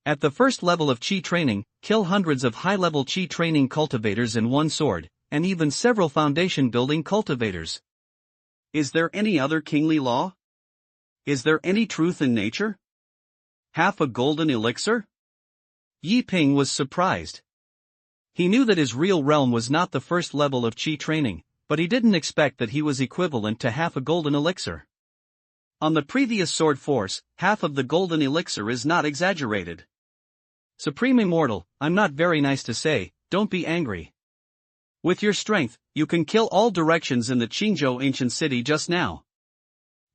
S2: At the 1st level of Qi training, kill hundreds of high-level Qi training cultivators in one sword, and even several foundation-building cultivators.
S1: Is there any other kingly law? Is there any truth in nature? Half a golden elixir?
S2: Yi Ping was surprised. He knew that his real realm was not the 1st level of Qi training, but he didn't expect that he was equivalent to half a golden elixir.
S1: On the previous sword force, half of the golden elixir is not exaggerated.
S2: Supreme Immortal, I'm not very nice to say, don't be angry.
S1: With your strength, you can kill all directions in the Qingyun ancient city just now.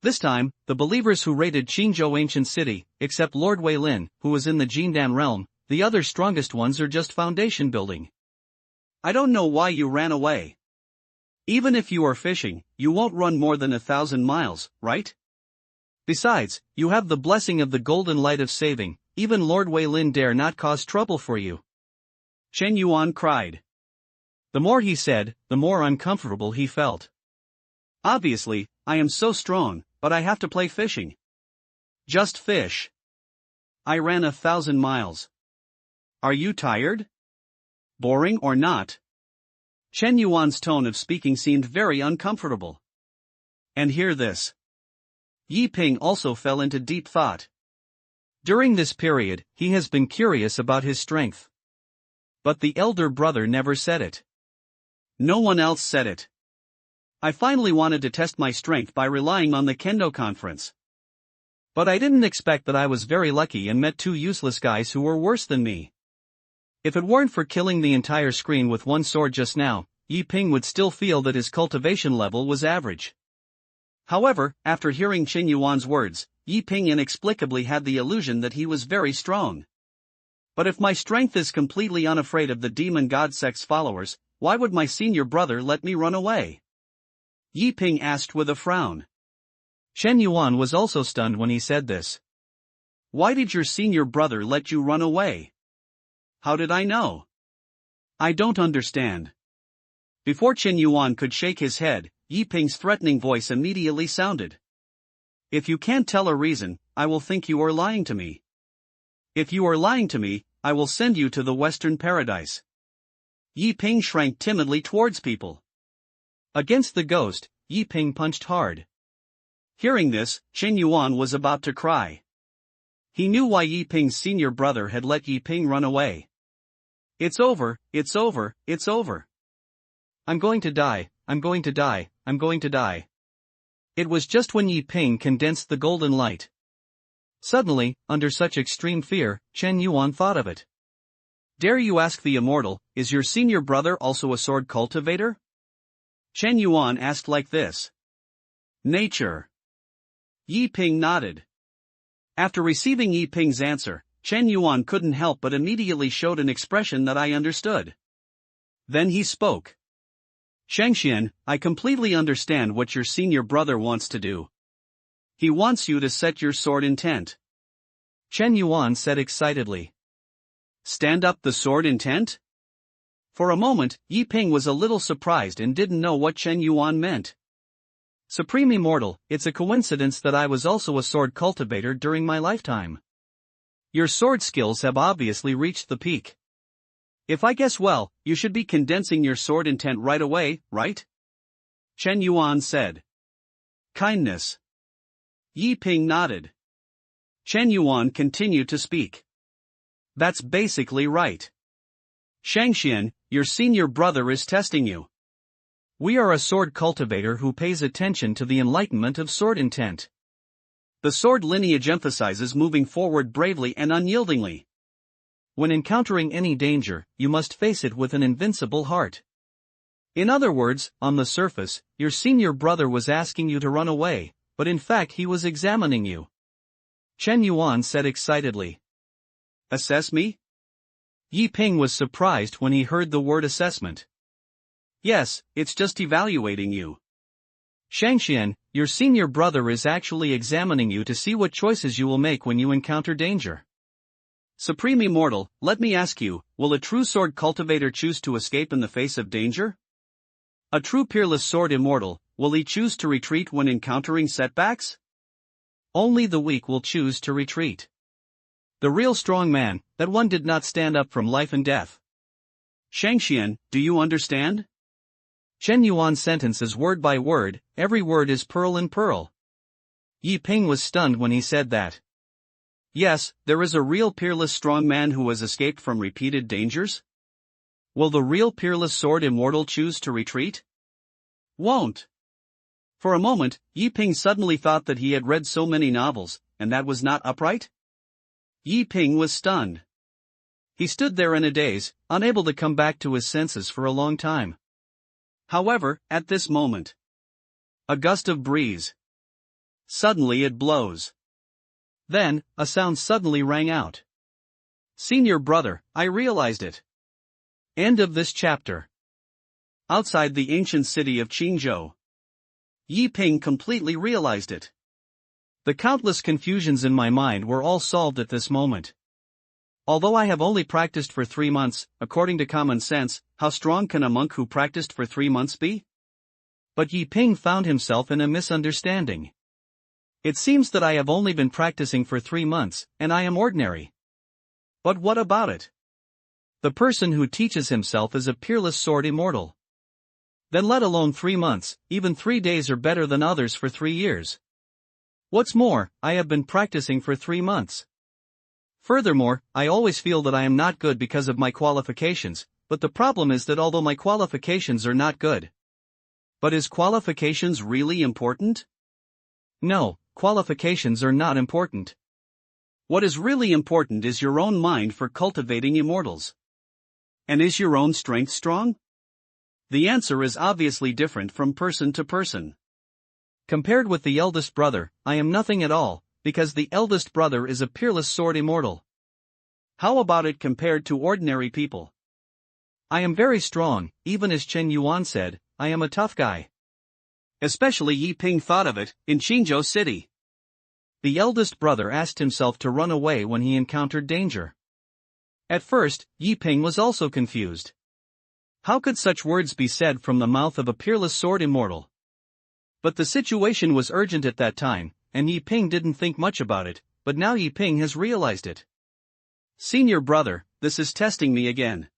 S2: This time, the believers who raided Qingyun ancient city, except Lord Wei Lin, who was in the Jindan realm, the other strongest ones are just foundation building.
S1: I don't know why you ran away. Even if you are fishing, you won't run more than 1,000 miles, right?
S2: Besides, you have the blessing of the golden light of saving, even Lord Wei Lin dare not cause trouble for you.
S1: Chen Yuan cried.
S2: The more he said, the more uncomfortable he felt.
S1: Obviously, I am so strong, but I have to play fishing. Just fish. I ran 1,000 miles. Are you tired? Boring or not? Chen Yuan's tone of speaking seemed very uncomfortable. And hear this. Yi Ping also fell into deep thought.
S2: During this period, he has been curious about his strength. But the elder brother never said it.
S1: No one else said it. I finally wanted to test my strength by relying on the Kendo conference.
S2: But I didn't expect that I was very lucky and met 2 useless guys who were worse than me. If it weren't for killing the entire screen with one sword just now, Yi Ping would still feel that his cultivation level was average.
S1: However, after hearing Chen Yuan's words, Yi Ping inexplicably had the illusion that he was very strong. But if my strength is completely unafraid of the demon god sect's followers, why would my senior brother let me run away? Yi Ping asked with a frown.
S2: Chen Yuan was also stunned when he said this.
S1: Why did your senior brother let you run away? How did I know? I don't understand. Before Chen Yuan could shake his head, Yi Ping's threatening voice immediately sounded. If you can't tell a reason, I will think you are lying to me. If you are lying to me, I will send you to the Western Paradise. Yi Ping shrank timidly towards people.
S2: Against the ghost, Yi Ping punched hard.
S1: Hearing this, Chen Yuan was about to cry. He knew why Yi Ping's senior brother had let Yi Ping run away. It's over, it's over, it's over.
S2: I'm going to die, I'm going to die, I'm going to die. It was just when Yi Ping condensed the golden light. Suddenly, under such extreme fear, Chen Yuan thought of it.
S1: Dare you ask the immortal, is your senior brother also a sword cultivator? Chen Yuan asked like this. Nature. Yi Ping nodded. After receiving Yi Ping's answer, Chen Yuan couldn't help but immediately showed an expression that I understood. Then he spoke. Shangxian, I completely understand what your senior brother wants to do. He wants you to set your sword intent.
S2: Chen Yuan said excitedly.
S1: Stand up the sword intent? For a moment, Yi Ping was a little surprised and didn't know what Chen Yuan meant.
S2: Supreme Immortal, it's a coincidence that I was also a sword cultivator during my lifetime. Your sword skills have obviously reached the peak.
S1: If I guess well, you should be condensing your sword intent right away, right? Chen Yuan said. Kindness. Yi Ping nodded. Chen Yuan continued to speak. That's basically right. Shangxian, your senior brother is testing you.
S2: We are a sword cultivator who pays attention to the enlightenment of sword intent.
S1: The sword lineage emphasizes moving forward bravely and unyieldingly.
S2: When encountering any danger, you must face it with an invincible heart. In other words, on the surface, your senior brother was asking you to run away, but in fact he was examining you.
S1: Chen Yuan said excitedly. Assess me?
S2: Yi Ping was surprised when he heard the word assessment.
S1: Yes, it's just evaluating you.
S2: Shangxian, your senior brother is actually examining you to see what choices you will make when you encounter danger.
S1: Supreme Immortal, let me ask you, will a true sword cultivator choose to escape in the face of danger? A true peerless sword immortal, will he choose to retreat when encountering setbacks?
S2: Only the weak will choose to retreat. The real strong man, that one did not stand up from life and death.
S1: Shangxian, do you understand?
S2: Chen Yuan's sentences word by word, every word is pearl in pearl. Yi Ping was stunned when he said that.
S1: Yes, there is a real peerless strong man who has escaped from repeated dangers? Will the real peerless sword immortal choose to retreat? Won't. For a moment, Yi Ping suddenly thought that he had read so many novels, and that was not upright? Yi Ping was stunned. He stood there in a daze, unable to come back to his senses for a long time. However, at this moment, a gust of breeze. Suddenly it blows. Then, a sound suddenly rang out. Senior brother, I realized it. End of this chapter. Outside the ancient city of Qingyun, Yi Ping completely realized it. The countless confusions in my mind were all solved at this moment. Although I have only practiced for 3 months, according to common sense, how strong can a monk who practiced for 3 months be? But Yi Ping found himself in a misunderstanding. It seems that I have only been practicing for 3 months, and I am ordinary. But what about it? The person who teaches himself is a peerless sword immortal. Then let alone 3 months, even 3 days are better than others for 3 years. What's more, I have been practicing for 3 months. Furthermore, I always feel that I am not good because of my qualifications, but the problem is that although my qualifications are not good. But is qualifications really important? No, qualifications are not important. What is really important is your own mind for cultivating immortals. And is your own strength strong? The answer is obviously different from person to person. Compared with the eldest brother, I am nothing at all, because the eldest brother is a peerless sword immortal. How about it compared to ordinary people? I am very strong, even as Chen Yuan said, I am a tough guy. Especially Yi Ping thought of it, in Qingyun City. The eldest brother asked himself to run away when he encountered danger. At first, Yi Ping was also confused. How could such words be said from the mouth of a peerless sword immortal? But the situation was urgent at that time, and Yi Ping didn't think much about it, but now Yi Ping has realized it. Senior brother, this is testing me again.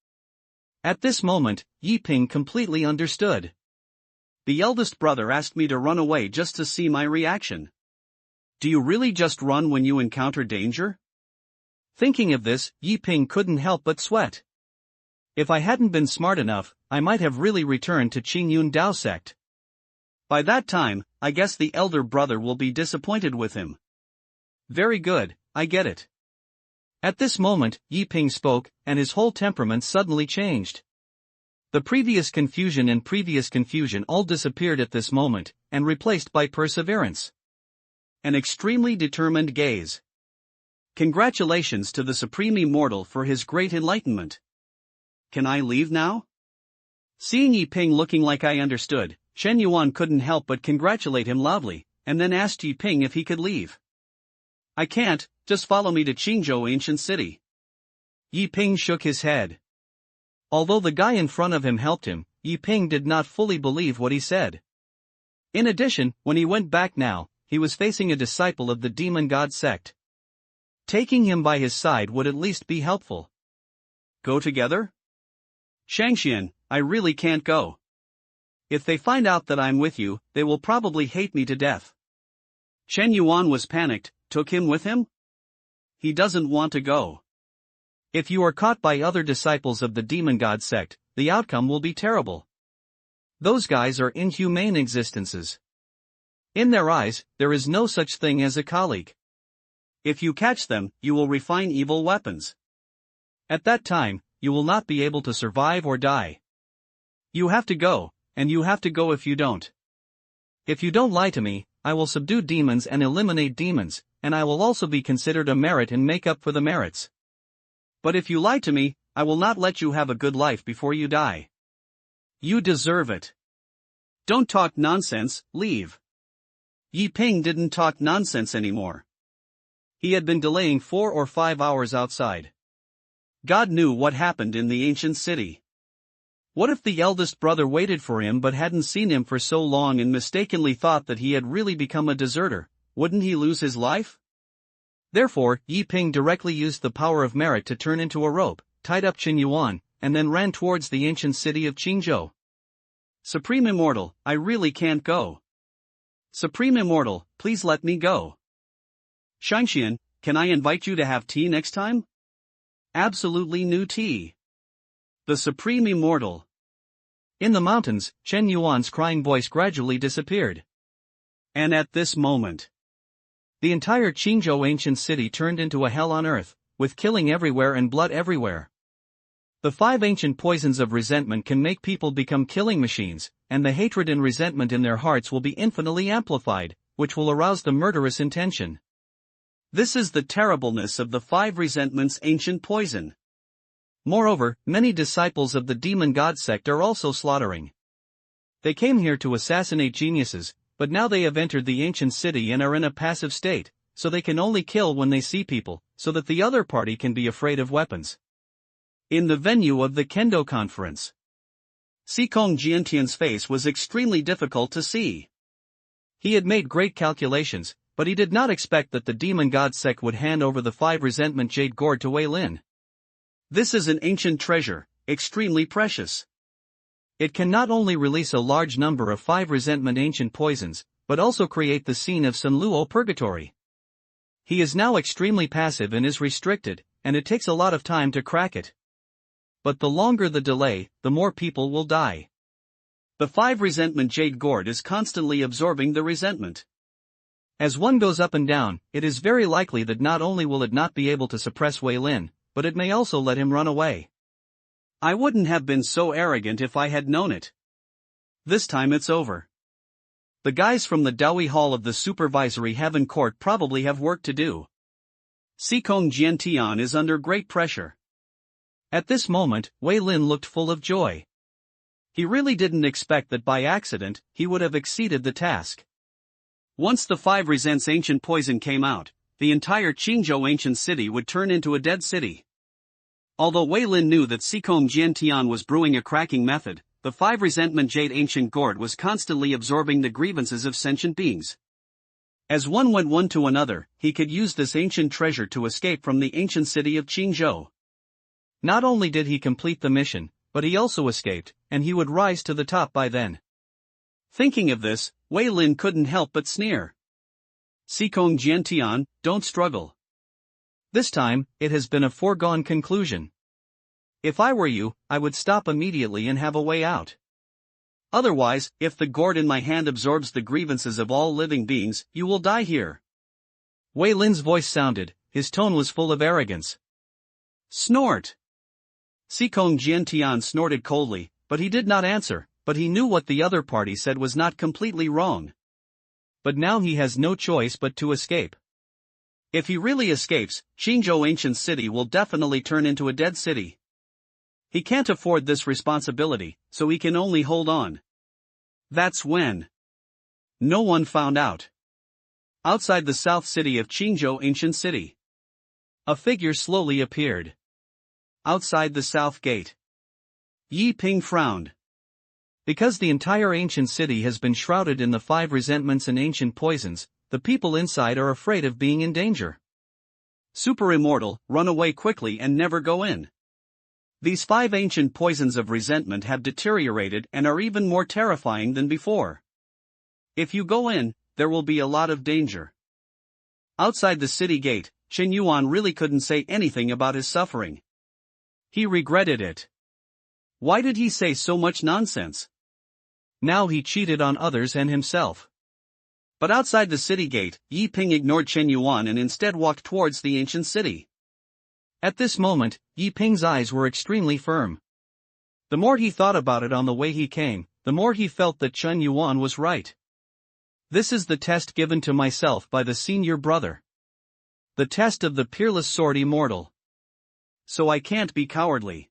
S1: At this moment, Yi Ping completely understood. The eldest brother asked me to run away just to see my reaction. Do you really just run when you encounter danger? Thinking of this, Yi Ping couldn't help but sweat. If I hadn't been smart enough, I might have really returned to Qingyun Sect. By that time, I guess the elder brother will be disappointed with him. Very good, I get it. At this moment, Yi Ping spoke, and his whole temperament suddenly changed. The previous confusion all disappeared at this moment, and replaced by perseverance. An extremely determined gaze. Congratulations to the Supreme Immortal for his great enlightenment. Can I leave now?
S2: Seeing Yi Ping looking like I understood, Shen Yuan couldn't help but congratulate him loudly, and then asked Yi Ping if he could leave. I can't, just follow me to Qingyun Ancient City. Yi Ping shook his head. Although the guy in front of him helped him, Yi Ping did not fully believe what he said. In addition, when he went back now, he was facing a disciple of the demon god sect. Taking him by his side would at least be helpful.
S1: Go together? Shangxian, I really can't go. If they find out that I'm with you, they will probably hate me to death. Shen Yuan was panicked. Took him with him? He doesn't want to go.
S2: If you are caught by other disciples of the demon god sect, the outcome will be terrible. Those guys are inhumane existences. In their eyes, there is no such thing as a colleague.
S1: If you catch them, you will refine evil weapons.
S2: At that time, you will not be able to survive or die. You have to go, and you have to go if you don't. If you don't lie to me, I will subdue demons and eliminate demons, and I will also be considered a merit and make up for the merits.
S1: But if you lie to me, I will not let you have a good life before you die. You deserve it. Don't talk nonsense, leave. Yi Ping didn't talk nonsense anymore. He had been delaying 4 or 5 hours outside. God knew what happened in the ancient city. What if the eldest brother waited for him but hadn't seen him for so long and mistakenly thought that he had really become a deserter? Wouldn't he lose his life? Therefore, Yi Ping directly used the power of merit to turn into a rope, tied up Qin Yuan, and then ran towards the ancient city of Qingyun. Supreme Immortal, I really can't go. Supreme Immortal, please let me go. Shangxian, can I invite you to have tea next time? Absolutely new tea. The Supreme Immortal.
S2: In the mountains, Shen Yuan's crying voice gradually disappeared.
S1: And at this moment,
S2: the entire Qingyun ancient city turned into a hell on earth, with killing everywhere and blood everywhere. The 5 ancient poisons of resentment can make people become killing machines, and the hatred and resentment in their hearts will be infinitely amplified, which will arouse the murderous intention.
S1: This is the terribleness of the 5 resentments ancient poison.
S2: Moreover, many disciples of the demon god sect are also slaughtering. They came here to assassinate geniuses, but now they have entered the ancient city and are in a passive state, so they can only kill when they see people, so that the other party can be afraid of weapons.
S1: In the venue of the Kendo conference, Sikong Jiantian's face was extremely difficult to see.
S2: He had made great calculations, but he did not expect that the demon god sect would hand over the 5 resentment jade gourd to Wei Lin.
S1: This is an ancient treasure, extremely precious.
S2: It can not only release a large number of 5 resentment ancient poisons, but also create the scene of Sun Luo Purgatory. He is now extremely passive and is restricted, and it takes a lot of time to crack it. But the longer the delay, the more people will die.
S1: The 5 resentment jade gourd is constantly absorbing the resentment.
S2: As one goes up and down, it is very likely that not only will it not be able to suppress Wei Lin, but it may also let him run away.
S1: I wouldn't have been so arrogant if I had known it. This time it's over. The guys from the Dawi Hall of the Supervisory Heaven Court probably have work to do. Sikong Jiantian is under great pressure.
S2: At this moment, Wei Lin looked full of joy.
S1: He really didn't expect that by accident, he would have exceeded the task. Once the 5 resents ancient poison came out, the entire Qingyun ancient city would turn into a dead city. Although Wei Lin knew that Sikong Jiantian was brewing a cracking method, the 5 resentment jade ancient gourd was constantly absorbing the grievances of sentient beings. As one went one to another, he could use this ancient treasure to escape from the ancient city of Qingyun.
S2: Not only did he complete the mission, but he also escaped, and he would rise to the top by then.
S1: Thinking of this, Wei Lin couldn't help but sneer. Sikong Jiantian, don't struggle.
S2: This time, it has been a foregone conclusion. If I were you, I would stop immediately and have a way out.
S1: Otherwise, if the gourd in my hand absorbs the grievances of all living beings, you will die here.
S2: Wei Lin's voice sounded, his tone was full of arrogance.
S1: Snort! Sikong Jiantian snorted coldly, but he did not answer, but he knew what the other party said was not completely wrong.
S2: But now he has no choice but to escape.
S1: If he really escapes, Qingyun Ancient City will definitely turn into a dead city. He can't afford this responsibility, so he can only hold on. That's when no one found out. Outside the south city of Qingyun Ancient City, a figure slowly appeared. Outside the south gate, Yi Ping frowned. Because the entire ancient city has been shrouded in the 5 resentments and ancient poisons, the people inside are afraid of being in danger. Super immortal, run away quickly and never go in. These 5 ancient poisons of resentment have deteriorated and are even more terrifying than before. If you go in, there will be a lot of danger. Outside the city gate, Qingyun really couldn't say anything about his suffering. He regretted it. Why did he say so much nonsense? Now he cheated on others and himself. But outside the city gate, Yi Ping ignored Qingyun and instead walked towards the ancient city. At this moment, Yi Ping's eyes were extremely firm. The more he thought about it on the way he came, the more he felt that Qingyun was right. This is the test given to myself by the senior brother. The test of the peerless sword immortal. So I can't be cowardly.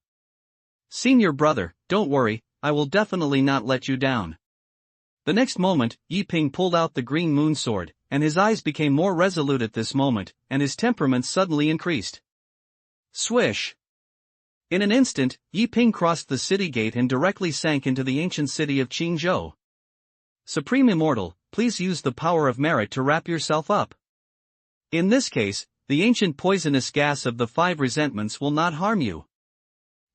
S1: Senior brother, don't worry, I will definitely not let you down. The next moment, Yi Ping pulled out the green moon sword, and his eyes became more resolute at this moment, and his temperament suddenly increased. Swish! In an instant, Yi Ping crossed the city gate and directly sank into the ancient city of Qingzhou. Supreme Immortal, please use the power of merit to wrap yourself up. In this case, the ancient poisonous gas of the 5 resentments will not harm you.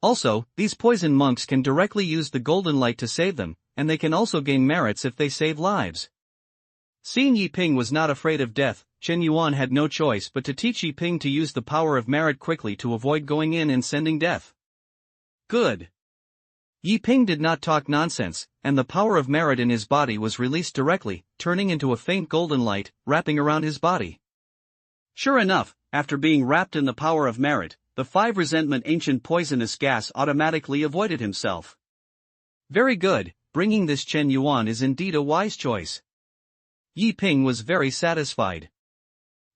S1: Also, these poison monks can directly use the golden light to save them, and they can also gain merits if they save lives. Seeing Yi Ping was not afraid of death, Qingyun had no choice but to teach Yi Ping to use the power of merit quickly to avoid going in and sending death. Good. Yi Ping did not talk nonsense, and the power of merit in his body was released directly, turning into a faint golden light, wrapping around his body. Sure enough, after being wrapped in the power of merit, the 5 resentment ancient poisonous gas automatically avoided himself. Very good, bringing this Qingyun is indeed a wise choice. Yi Ping was very satisfied.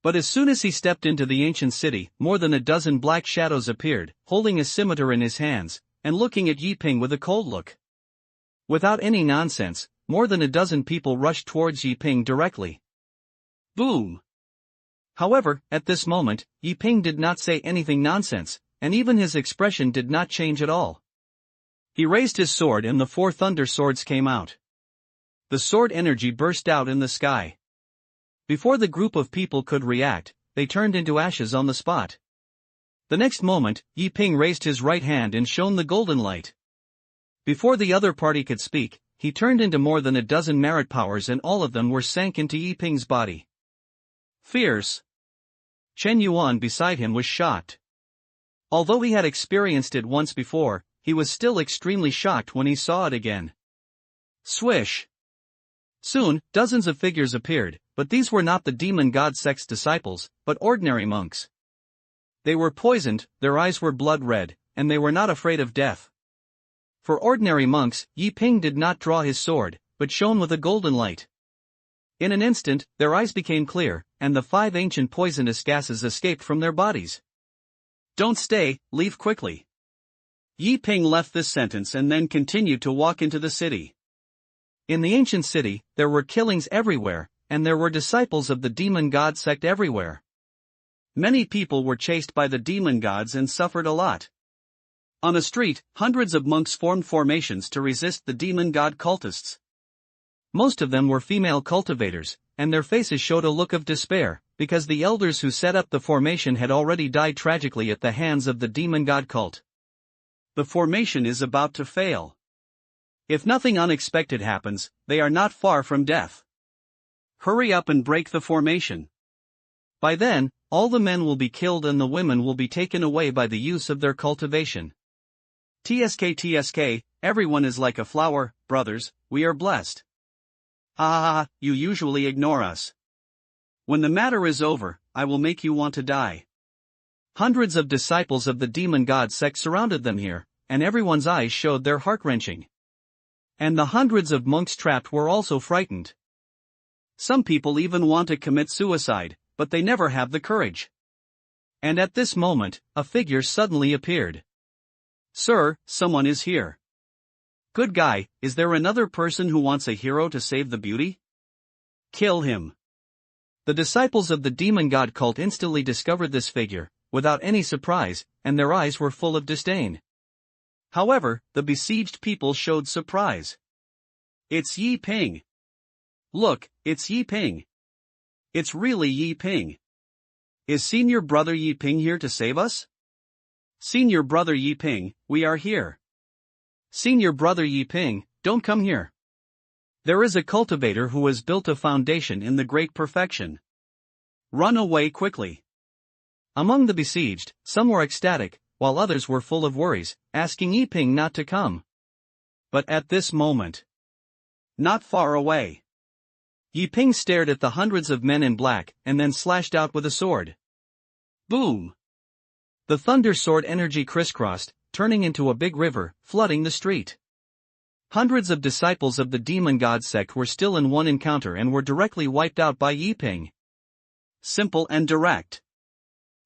S1: But as soon as he stepped into the ancient city, more than a dozen black shadows appeared, holding a scimitar in his hands, and looking at Yi Ping with a cold look. Without any nonsense, more than a dozen people rushed towards Yi Ping directly. Boom! However, at this moment, Yi Ping did not say anything nonsense, and even his expression did not change at all. He raised his sword and the 4 thunder swords came out. The sword energy burst out in the sky. Before the group of people could react, they turned into ashes on the spot. The next moment, Yi Ping raised his right hand and shone the golden light. Before the other party could speak, he turned into more than a dozen merit powers and all of them were sank into Yi Ping's body. Fierce! Qingyun beside him was shocked. Although he had experienced it once before, he was still extremely shocked when he saw it again. Swish! Soon, dozens of figures appeared, but these were not the demon god sect's disciples, but ordinary monks. They were poisoned, their eyes were blood red, and they were not afraid of death. For ordinary monks, Yi Ping did not draw his sword, but shone with a golden light. In an instant, their eyes became clear, and the 5 ancient poisonous gases escaped from their bodies. Don't stay, leave quickly. Yi Ping left this sentence and then continued to walk into the city. In the ancient city, there were killings everywhere, and there were disciples of the demon god sect everywhere. Many people were chased by the demon gods and suffered a lot. On a street, hundreds of monks formed formations to resist the demon god cultists. Most of them were female cultivators, and their faces showed a look of despair, because the elders who set up the formation had already died tragically at the hands of the demon god cult. The formation is about to fail. If nothing unexpected happens, they are not far from death. Hurry up and break the formation. By then, all the men will be killed and the women will be taken away by the use of their cultivation. TSK, everyone is like a flower, brothers, we are blessed. Ah, you usually ignore us. When the matter is over, I will make you want to die. Hundreds of disciples of the demon god sect surrounded them here, and everyone's eyes showed their heart-wrenching. And the hundreds of monks trapped were also frightened. Some people even want to commit suicide, but they never have the courage. And at this moment, a figure suddenly appeared. Sir, someone is here. Good guy, is there another person who wants a hero to save the beauty? Kill him.
S2: The disciples of the demon god cult instantly discovered this figure, without any surprise, and their eyes were full of disdain.
S1: However, the besieged people showed surprise. It's Yi Ping. Look, it's Yi Ping. It's really Yi Ping. Is Senior Brother Yi Ping here to save us? Senior Brother Yi Ping, we are here.
S2: Senior Brother Yi Ping, don't come here.
S1: There is a cultivator who has built a foundation in the great perfection. Run away quickly.
S2: Among the besieged, some were ecstatic, while others were full of worries, asking Yi Ping not to come.
S1: But at this moment, not far away,
S2: Yi Ping stared at the hundreds of men in black and then slashed out with a sword.
S1: Boom!
S2: The thunder sword energy crisscrossed, turning into a big river, flooding the street. Hundreds of disciples of the demon god sect were still in one encounter and were directly wiped out by Yi Ping.
S1: Simple and direct.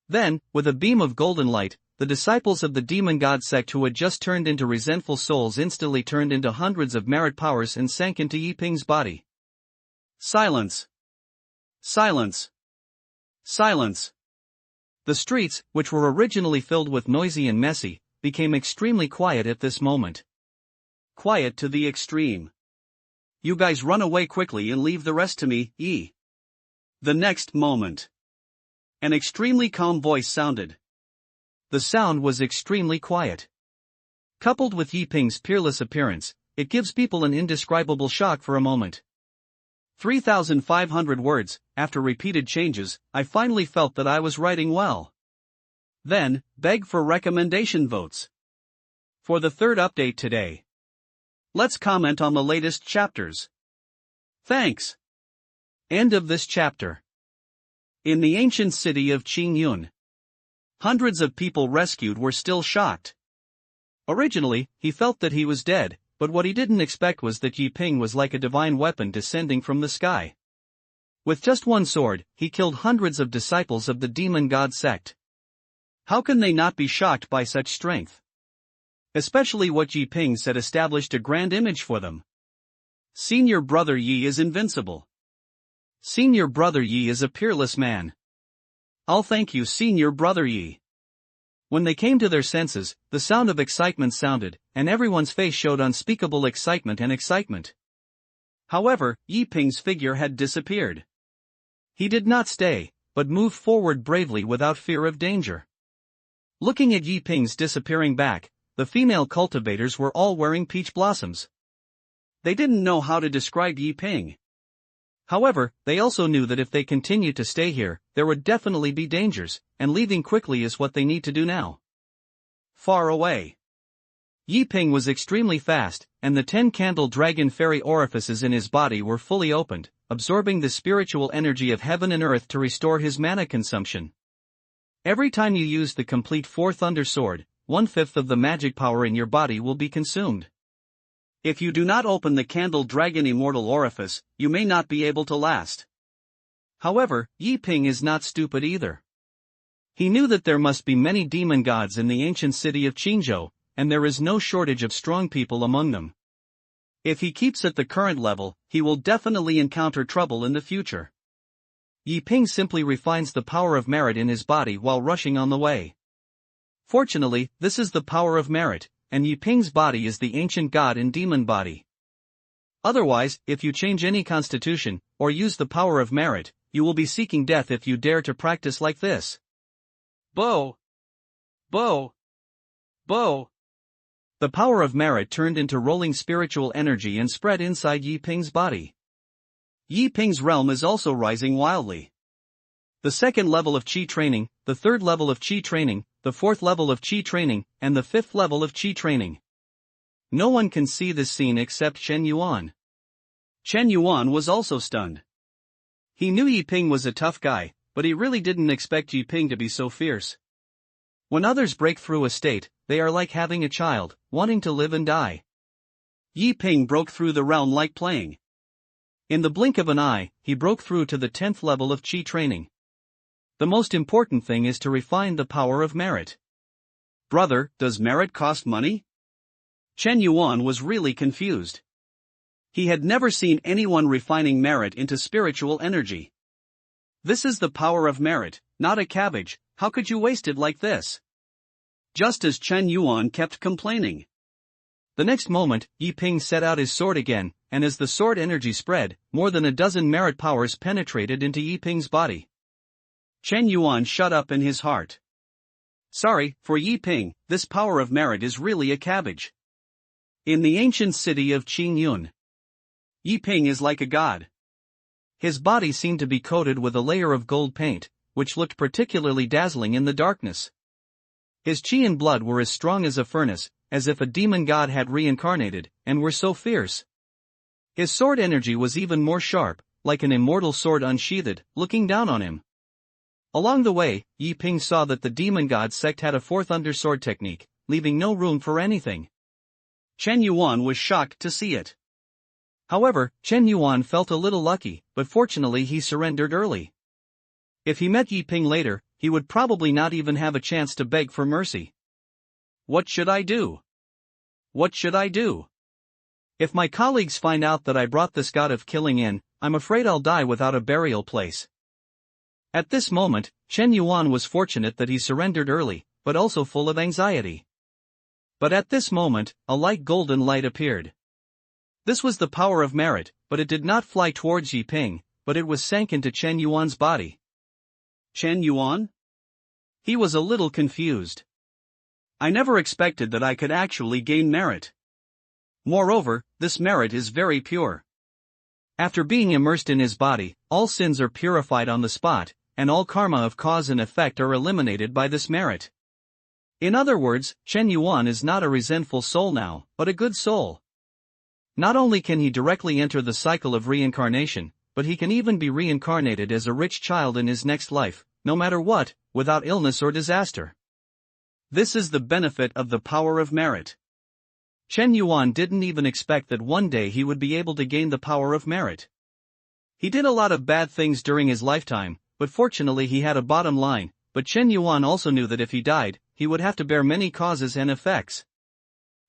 S2: Then, with a beam of golden light, the disciples of the demon god sect who had just turned into resentful souls instantly turned into hundreds of merit powers and sank into Yi Ping's body.
S1: Silence. Silence. Silence.
S2: The streets, which were originally filled with noisy and messy, became extremely quiet at this moment.
S1: Quiet to the extreme. You guys run away quickly and leave the rest to me, Yi. The next moment, an extremely calm voice sounded.
S2: The sound was extremely quiet. Coupled with Yi Ping's peerless appearance, it gives people an indescribable shock for a moment.
S1: 3,500 words, after repeated changes, I finally felt that I was writing well. Then, beg for recommendation votes. For the third update today, let's comment on the latest chapters. Thanks.
S2: End of this chapter.
S1: In the ancient city of Qingyun, hundreds of people rescued were still shocked.
S2: Originally, he felt that he was dead, but what he didn't expect was that Yi Ping was like a divine weapon descending from the sky. With just one sword, he killed hundreds of disciples of the demon god sect.
S1: How can they not be shocked by such strength? Especially what Yi Ping said established a grand image for them. Senior Brother Yi is invincible.
S2: Senior Brother Yi is a peerless man.
S1: I'll thank you, Senior Brother Yi.
S2: When they came to their senses, the sound of excitement sounded, and everyone's face showed unspeakable excitement and excitement.
S1: However, Yi Ping's figure had disappeared.
S2: He did not stay, but moved forward bravely without fear of danger. Looking at Yi Ping's disappearing back, the female cultivators were all wearing peach blossoms.
S1: They didn't know how to describe Yi Ping.
S2: However, they also knew that if they continued to stay here, there would definitely be dangers, and leaving quickly is what they need to do now.
S1: Far away,
S2: Yi Ping was extremely fast, and the 10-candle dragon fairy orifices in his body were fully opened, absorbing the spiritual energy of heaven and earth to restore his mana consumption. Every time you use the complete 4 Thunder Sword, 1/5 of the magic power in your body will be consumed.
S1: If you do not open the Candle Dragon Immortal Orifice, you may not be able to last.
S2: However, Yi Ping is not stupid either. He knew that there must be many demon gods in the ancient city of Qinzhou, and there is no shortage of strong people among them.
S1: If he keeps at the current level, he will definitely encounter trouble in the future.
S2: Yi Ping simply refines the power of merit in his body while rushing on the way. Fortunately, this is the power of merit, and Yi Ping's body is the ancient god and demon body. Otherwise, if you change any constitution, or use the power of merit, you will be seeking death if you dare to practice like this.
S1: Bow! Bow! Bow!
S2: The power of merit turned into rolling spiritual energy and spread inside Yi Ping's body.
S1: Yi Ping's realm is also rising wildly.
S2: The second level of Qi training, the third level of Qi training, the fourth level of Qi training, and the fifth level of Qi training. No one can see this scene except Chen Yuan.
S1: Chen Yuan was also stunned. He knew Yi Ping was a tough guy, but he really didn't expect Yi Ping to be so fierce.
S2: When others break through a state, they are like having a child, wanting to live and die.
S1: Yi Ping broke through the realm like playing.
S2: In the blink of an eye, he broke through to the 10th level of Qi training. The most important thing is to refine the power of merit.
S1: Brother, does merit cost money? Chen Yuan was really confused. He had never seen anyone refining merit into spiritual energy. This is the power of merit, not a cabbage, how could you waste it like this? Just as Chen Yuan kept complaining.
S2: The next moment, Yi Ping set out his sword again, and as the sword energy spread, more than a dozen merit powers penetrated into Yi Ping's body.
S1: Chen Yuan shut up in his heart. Sorry, for Yi Ping, this power of merit is really a cabbage. In the ancient city of Qingyun, Yi Ping is like a god.
S2: His body seemed to be coated with a layer of gold paint, which looked particularly dazzling in the darkness. His qi and blood were as strong as a furnace, as if a demon god had reincarnated, and were so fierce. His sword energy was even more sharp, like an immortal sword unsheathed, looking down on him. Along the way, Yi Ping saw that the demon god sect had a fourth undersword technique, leaving no room for anything.
S1: Chen Yuan was shocked to see it.
S2: However, Chen Yuan felt a little lucky, but fortunately he surrendered early. If he met Yi Ping later, he would probably not even have a chance to beg for mercy.
S1: What should I do? What should I do?
S2: If my colleagues find out that I brought this god of killing in, I'm afraid I'll die without a burial place. At this moment, Chen Yuan was fortunate that he surrendered early, but also full of anxiety. But at this moment, a light golden light appeared. This was the power of merit, but it did not fly towards Yi Ping, but it was sank into Chen Yuan's body.
S1: Chen Yuan? He was a little confused. I never expected that I could actually gain merit. Moreover, this merit is very pure.
S2: After being immersed in his body, all sins are purified on the spot, and all karma of cause and effect are eliminated by this merit. In other words, Chen Yuan is not a resentful soul now, but a good soul. Not only can he directly enter the cycle of reincarnation, but he can even be reincarnated as a rich child in his next life, no matter what, without illness or disaster.
S1: This is the benefit of the power of merit.
S2: Chen Yuan didn't even expect that one day he would be able to gain the power of merit. He did a lot of bad things during his lifetime, but fortunately he had a bottom line, but Chen Yuan also knew that if he died, he would have to bear many causes and effects.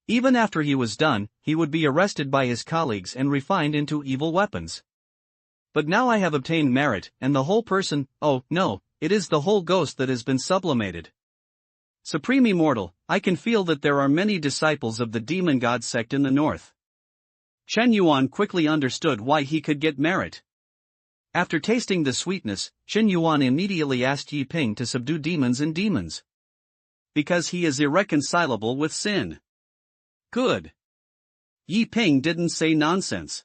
S2: Even after he was done, he would be arrested by his colleagues and refined into evil weapons. But now I have obtained merit, and the whole person, oh no, it is the whole ghost that has been sublimated.
S1: Supreme Immortal, I can feel that there are many disciples of the demon god sect in the north. Chen Yuan quickly understood why he could get merit.
S2: After tasting the sweetness, Chen Yuan immediately asked Yi Ping to subdue demons and demons.
S1: Because he is irreconcilable with sin. Good. Yi Ping didn't say nonsense.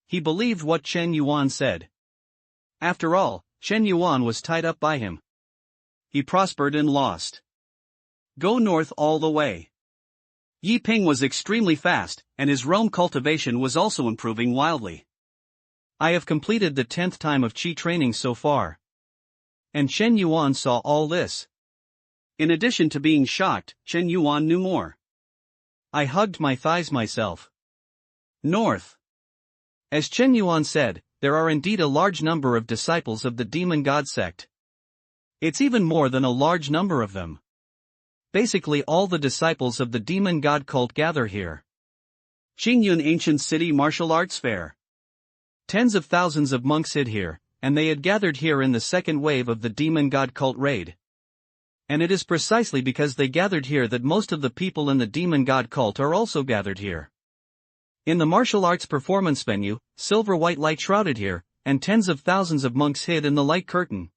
S2: He believed what Chen Yuan said.
S1: After all, Chen Yuan was tied up by him. He prospered and lost. Go north all the way. Yi Ping was extremely fast, and his realm cultivation was also improving wildly.
S2: I have completed the 10th time of Qi training so far. And Chen Yuan saw all this.
S1: In addition to being shocked, Chen Yuan knew more.
S2: I hugged my thighs myself.
S1: North.
S2: As Chen Yuan said, there are indeed a large number of disciples of the demon god sect. It's even more than a large number of them. Basically all the disciples of the demon god cult gather here.
S1: Qingyun Ancient City Martial Arts Fair.
S2: Tens of thousands of monks hid here, and they had gathered here in the second wave of the demon god cult raid. And it is precisely because they gathered here that most of the people in the demon god cult are also gathered here. In the martial arts performance venue, silver-white light shrouded here, and tens of thousands of monks hid in the light curtain.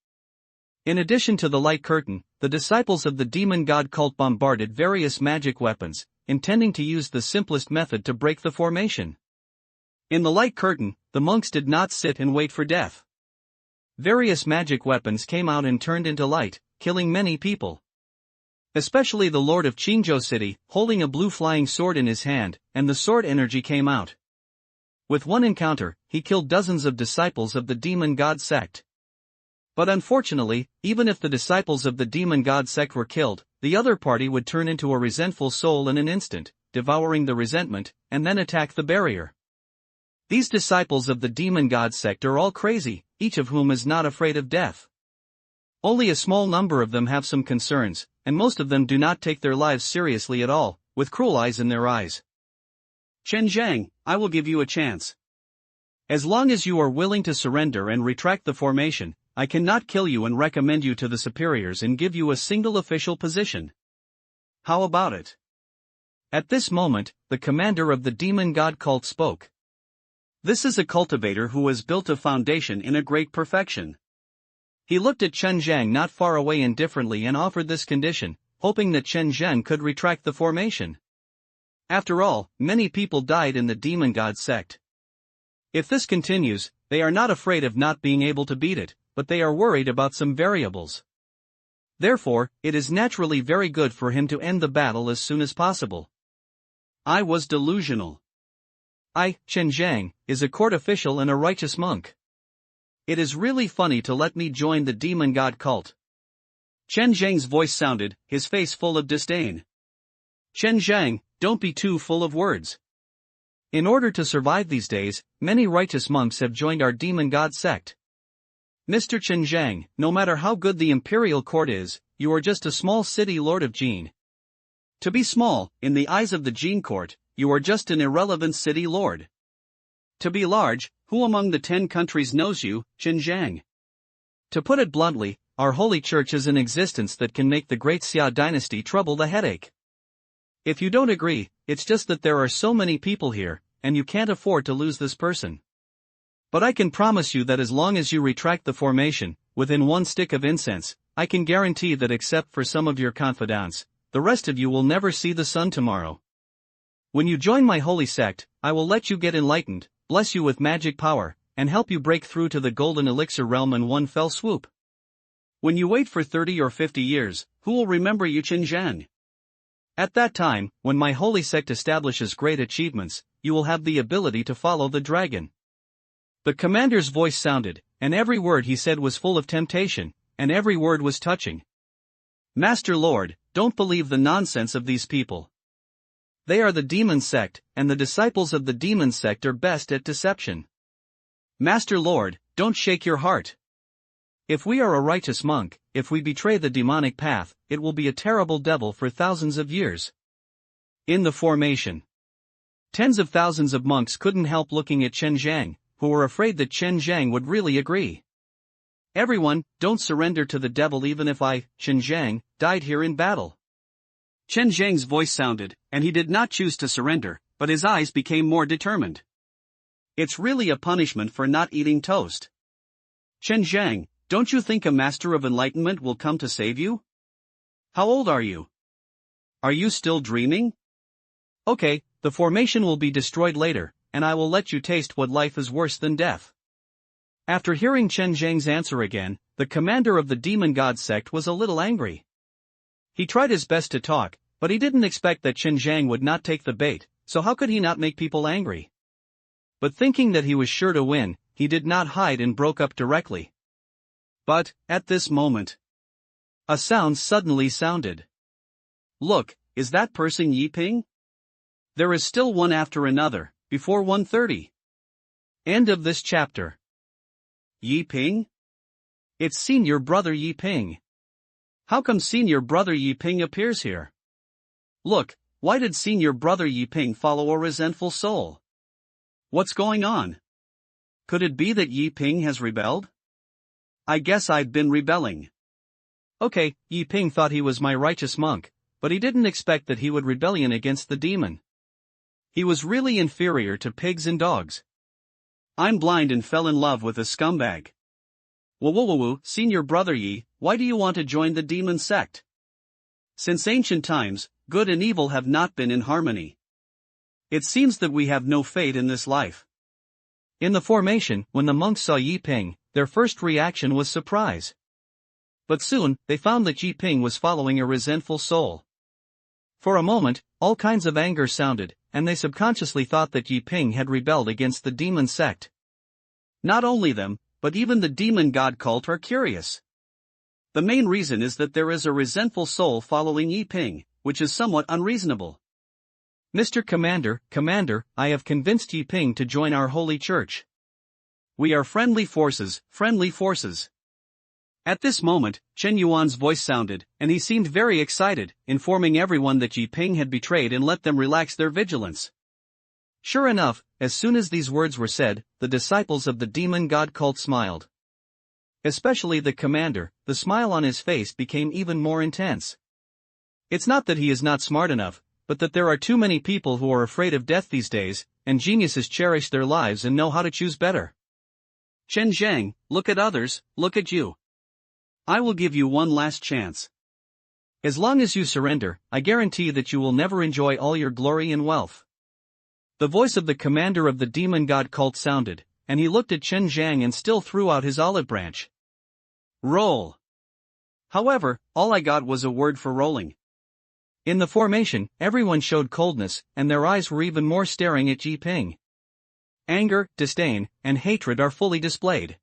S2: In addition to the light curtain, the disciples of the demon god cult bombarded various magic weapons, intending to use the simplest method to break the formation. In the light curtain, the monks did not sit and wait for death. Various magic weapons came out and turned into light, killing many people. Especially the Lord of Qingyun City, holding a blue flying sword in his hand, and the sword energy came out. With one encounter, he killed dozens of disciples of the demon god sect. But unfortunately, even if the disciples of the demon god sect were killed, the other party would turn into a resentful soul in an instant, devouring the resentment, and then attack the barrier. These disciples of the demon god sect are all crazy, each of whom is not afraid of death. Only a small number of them have some concerns, and most of them do not take their lives seriously at all, with cruel eyes in their eyes.
S1: Chen Zhang, I will give you a chance.
S2: As long as you are willing to surrender and retract the formation, I cannot kill you and recommend you to the superiors and give you a single official position.
S1: How about it?
S2: At this moment, the commander of the demon god cult spoke.
S1: This is a cultivator who has built a foundation in a great perfection.
S2: He looked at Chen Zhang not far away indifferently and offered this condition, hoping that Chen Zhang could retract the formation. After all, many people died in the demon god sect. If this continues, they are not afraid of not being able to beat it, but they are worried about some variables. Therefore, it is naturally very good for him to end the battle as soon as possible.
S1: I was delusional.
S2: Chen Zhang, is a court official and a righteous monk. It is really funny to let me join the demon god cult.
S1: Chen Zhang's voice sounded, his face full of disdain. Chen Zhang, don't be too full of words.
S2: In order to survive these days, many righteous monks have joined our demon god sect. Mr. Chen Zhang, no matter how good the imperial court is, you are just a small city lord of Jin.
S1: To be small, in the eyes of the Jin court, you are just an irrelevant city lord. To be large, who among the 10 countries knows you, Chen Zhang?
S2: To put it bluntly, our holy church is an existence that can make the great Xia dynasty trouble the headache. If you don't agree, it's just that there are so many people here, and you can't afford to lose this person. But I can promise you that as long as you retract the formation, within one stick of incense, I can guarantee that except for some of your confidants, the rest of you will never see the sun tomorrow. When you join my holy sect, I will let you get enlightened, bless you with magic power, and help you break through to the golden elixir realm in one fell swoop.
S1: When you wait for 30 or 50 years, who will remember you, Chen Zhang?
S2: At that time, when my holy sect establishes great achievements, you will have the ability to follow the dragon. The commander's voice sounded, and every word he said was full of temptation, and every word was touching.
S1: Master Lord, don't believe the nonsense of these people.
S2: They are the demon sect, and the disciples of the demon sect are best at deception.
S1: Master Lord, don't shake your heart.
S2: If we are a righteous monk, if we betray the demonic path, it will be a terrible devil for thousands of years.
S1: In the formation,
S2: tens of thousands of monks couldn't help looking at Chen Zhang, who were afraid that Chen Zhang would really agree.
S1: Everyone, don't surrender to the devil even if I, Chen Zhang, died here in battle. Chen Zhang's voice sounded, and he did not choose to surrender, but his eyes became more determined. It's really a punishment for not eating toast. Chen Zhang, don't you think a master of enlightenment will come to save you? How old are you? Are you still dreaming?
S2: Okay, the formation will be destroyed later, and I will let you taste what life is worse than death. After hearing Chen Zhang's answer again, the commander of the demon god sect was a little angry. He tried his best to talk, but he didn't expect that Chen Zhang would not take the bait, so how could he not make people angry? But thinking that he was sure to win, he did not hide and broke up directly.
S1: But, at this moment,
S2: a sound suddenly sounded.
S1: Look, is that person Yi Ping? There is still one after another, before 1:30.
S2: End of this chapter.
S1: Yi Ping?
S2: It's senior brother Yi Ping.
S1: How come senior brother Yi Ping appears here? Look, why did senior brother Yi Ping follow a resentful soul? What's going on? Could it be that Yi Ping has rebelled? I guess I've been rebelling.
S2: Okay, Yi Ping thought he was my righteous monk, but he didn't expect that he would rebellion against the demon. He was really inferior to pigs and dogs.
S1: I'm blind and fell in love with a scumbag. Woo, senior brother Yi, why do you want to join the demon sect? Since ancient times, good and evil have not been in harmony. It seems that we have no fate in this life.
S2: In the formation, when the monks saw Yi Ping, their first reaction was surprise. But soon, they found that Yi Ping was following a resentful soul. For a moment, all kinds of anger sounded, and they subconsciously thought that Yi Ping had rebelled against the demon sect.
S1: Not only them, but even the demon god cult are curious. The main reason is that there is a resentful soul following Yi Ping, which is somewhat unreasonable.
S2: Mr. Commander, I have convinced Yi Ping to join our holy church.
S1: We are friendly forces, friendly forces.
S2: At this moment, Chen Yuan's voice sounded, and he seemed very excited, informing everyone that Yi Ping had betrayed and let them relax their vigilance. Sure enough, as soon as these words were said, the disciples of the demon god cult smiled. Especially the commander, the smile on his face became even more intense. It's not that he is not smart enough, but that there are too many people who are afraid of death these days, and geniuses cherish their lives and know how to choose better. Chen Zhang, look at others, look at you. I will give you one last chance. As long as you surrender, I guarantee that you will never enjoy all your glory and wealth. The voice of the commander of the demon god cult sounded, and he looked at Chen Zhang and still threw out his olive branch. Roll. However, all I got was a word for rolling. In the formation, everyone showed coldness, and their eyes were even more staring at Yi Ping. Anger, disdain, and hatred are fully displayed.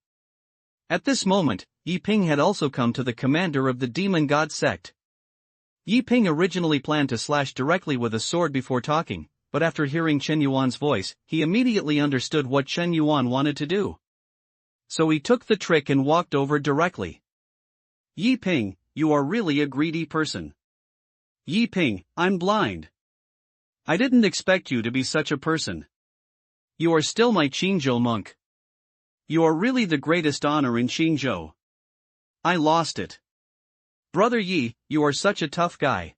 S2: At this moment, Yi Ping had also come to the commander of the demon god sect. Yi Ping originally planned to slash directly with a sword before talking, but after hearing Chen Yuan's voice, he immediately understood what Chen Yuan wanted to do. So he took the trick and walked over directly. Yi Ping, you are really a greedy person. Yi Ping, I'm blind. I didn't expect you to be such a person. You are still my Qingyun monk. You are really the greatest honor in Qingyun. I lost it. Brother Yi, you are such a tough guy.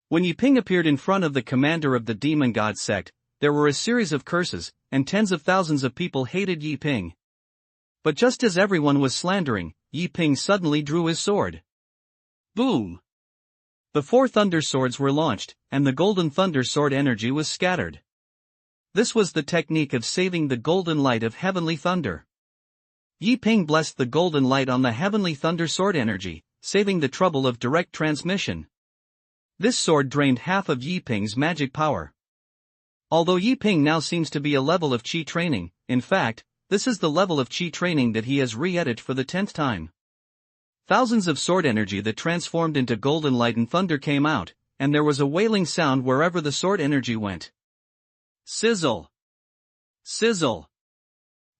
S2: When Yi Ping appeared in front of the commander of the demon god sect, there were a series of curses, and tens of thousands of people hated Yi Ping. But just as everyone was slandering, Yi Ping suddenly drew his sword. Boom! The 4 thunder swords were launched, and the golden thunder sword energy was scattered. This was the technique of saving the golden light of heavenly thunder. Yi Ping blessed the golden light on the heavenly thunder sword energy, saving the trouble of direct transmission. This sword drained half of Yi Ping's magic power. Although Yi Ping now seems to be a level of Qi training, in fact, this is the level of Qi training that he has re-edited for the 10th time. Thousands of sword energy that transformed into golden light and thunder came out, and there was a wailing sound wherever the sword energy went. Sizzle! Sizzle!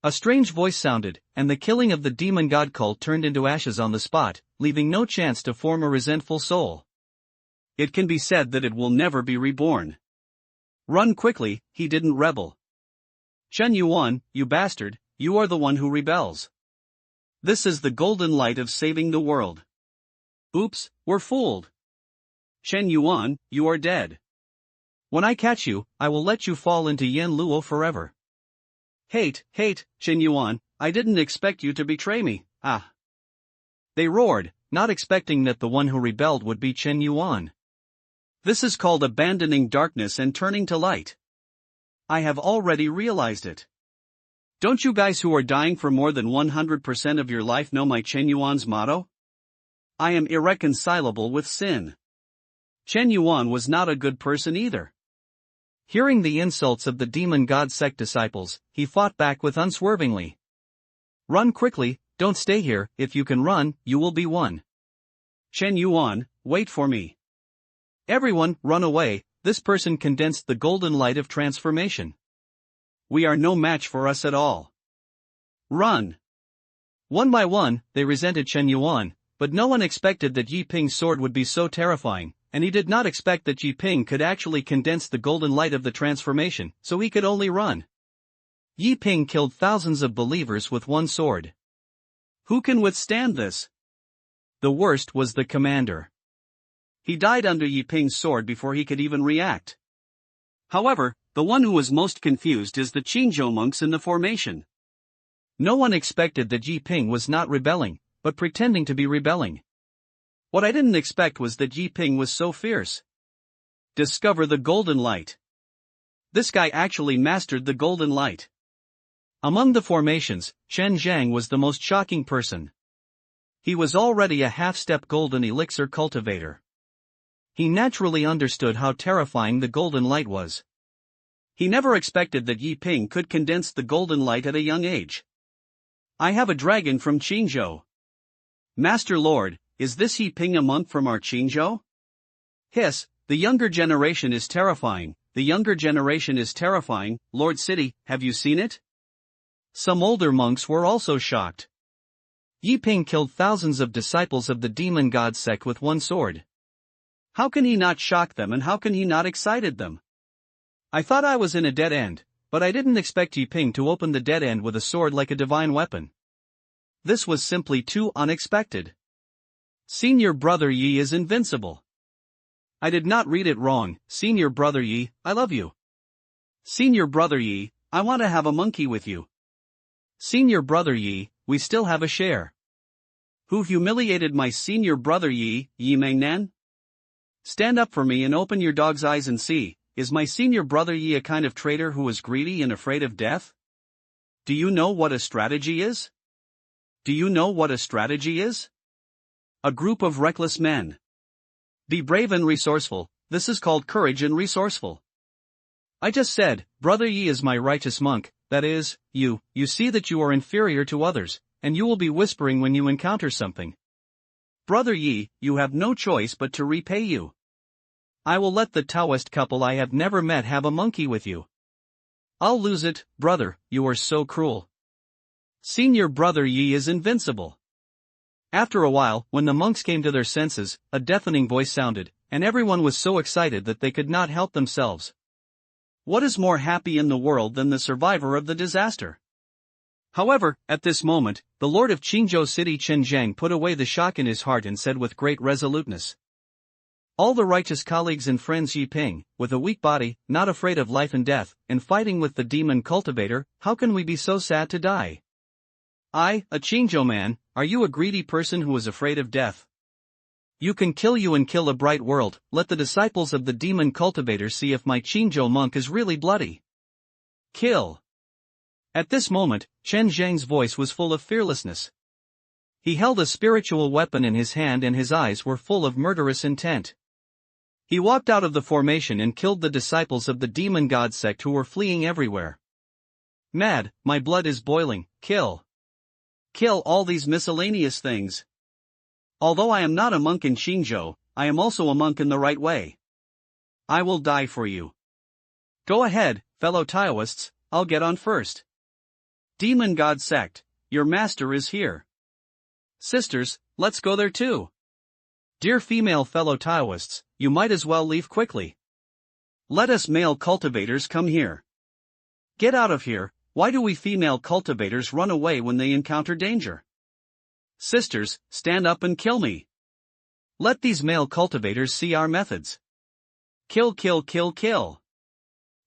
S2: A strange voice sounded, and the killing of the demon god cult turned into ashes on the spot, leaving no chance to form a resentful soul. It can be said that it will never be reborn. Run quickly, he didn't rebel. Chen Yuan, you bastard, you are the one who rebels. This is the golden light of saving the world. Oops, we're fooled. Chen Yuan, you are dead. When I catch you, I will let you fall into Yen Luo forever. Hate, Chen Yuan, I didn't expect you to betray me, ah. They roared, not expecting that the one who rebelled would be Chen Yuan. This is called abandoning darkness and turning to light. I have already realized it. Don't you guys who are dying for more than 100% of your life know my Chen Yuan's motto? I am irreconcilable with sin. Chen Yuan was not a good person either. Hearing the insults of the demon god sect disciples, he fought back with unswervingly. Run quickly, don't stay here, if you can run, you will be one. Chen Yuan, wait for me. Everyone, run away, this person condensed the golden light of transformation. We are no match for us at all. Run! One by one, they resented Chen Yuan, but no one expected that Yi Ping's sword would be so terrifying, and he did not expect that Yi Ping could actually condense the golden light of the transformation, so he could only run. Yi Ping killed thousands of believers with one sword. Who can withstand this? The worst was the commander. He died under Yi Ping's sword before he could even react. However, the one who was most confused is the Qingyun monks in the formation. No one expected that Yi Ping was not rebelling, but pretending to be rebelling. What I didn't expect was that Yi Ping was so fierce. Discover the golden light. This guy actually mastered the golden light. Among the formations, Chen Zhang was the most shocking person. He was already a half-step golden elixir cultivator. He naturally understood how terrifying the golden light was. He never expected that Yi Ping could condense the golden light at a young age. I have a dragon from Qingyun. Master Lord, is this Yi Ping a monk from our Qingyun? Hiss, the younger generation is terrifying, the younger generation is terrifying, Lord City, have you seen it? Some older monks were also shocked. Yi Ping killed thousands of disciples of the demon god sect with one sword.
S1: How can he not shock them and how can he not excited them?
S2: I thought I was in a dead end, but I didn't expect Yi Ping to open the dead end with a sword like a divine weapon.
S1: This was simply too unexpected.
S2: Senior Brother Yi is invincible.
S1: I did not read it wrong. Senior Brother Yi, I love you. Senior Brother Yi, I want to have a monkey with you.
S2: Senior Brother Yi, we still have a share.
S1: Who humiliated my senior brother Yi, Yi Mengnan? Stand up for me and open your dog's eyes and see, is my senior brother Yi a kind of traitor who is greedy and afraid of death? Do you know what a strategy is? Do you know what a strategy is? A group of reckless men. Be brave and resourceful, this is called courage and resourceful.
S2: I just said, Brother Yi is my righteous monk, that is, you see that you are inferior to others, and you will be whispering when you encounter something.
S1: Brother Yi, you have no choice but to repay you.
S2: I will let the Taoist couple I have never met have a monkey with you.
S1: I'll lose it, brother, you are so cruel. Senior Brother Yi is invincible.
S2: After a while, when the monks came to their senses, a deafening voice sounded, and everyone was so excited that they could not help themselves.
S1: What is more happy in the world than the survivor of the disaster? However, at this moment, the lord of Qingyun City Chen Zhang put away the shock in his heart and said with great resoluteness.
S2: All the righteous colleagues and friends Yi Ping, with a weak body, not afraid of life and death, and fighting with the demon cultivator, how can we be so sad to die?
S1: I, a Qingyun man, are you a greedy person who is afraid of death?
S2: You can kill you and kill a bright world, let the disciples of the demon cultivator see if my Qingyun monk is really bloody.
S1: Kill.
S2: At this moment, Chen Zhang's voice was full of fearlessness. He held a spiritual weapon in his hand and his eyes were full of murderous intent. He walked out of the formation and killed the disciples of the demon god sect who were fleeing everywhere.
S1: Mad, my blood is boiling, kill. Kill all these miscellaneous things. Although I am not a monk in Qingyun, I am also a monk in the right way. I will die for you. Go ahead, fellow Taoists, I'll get on first. Demon God Sect, your master is here. Sisters, let's go there too.
S2: Dear female fellow Taoists, you might as well leave quickly.
S1: Let us male cultivators come here. Get out of here, why do we female cultivators run away when they encounter danger? Sisters, stand up and kill me. Let these male cultivators see our methods. Kill, kill, kill, kill.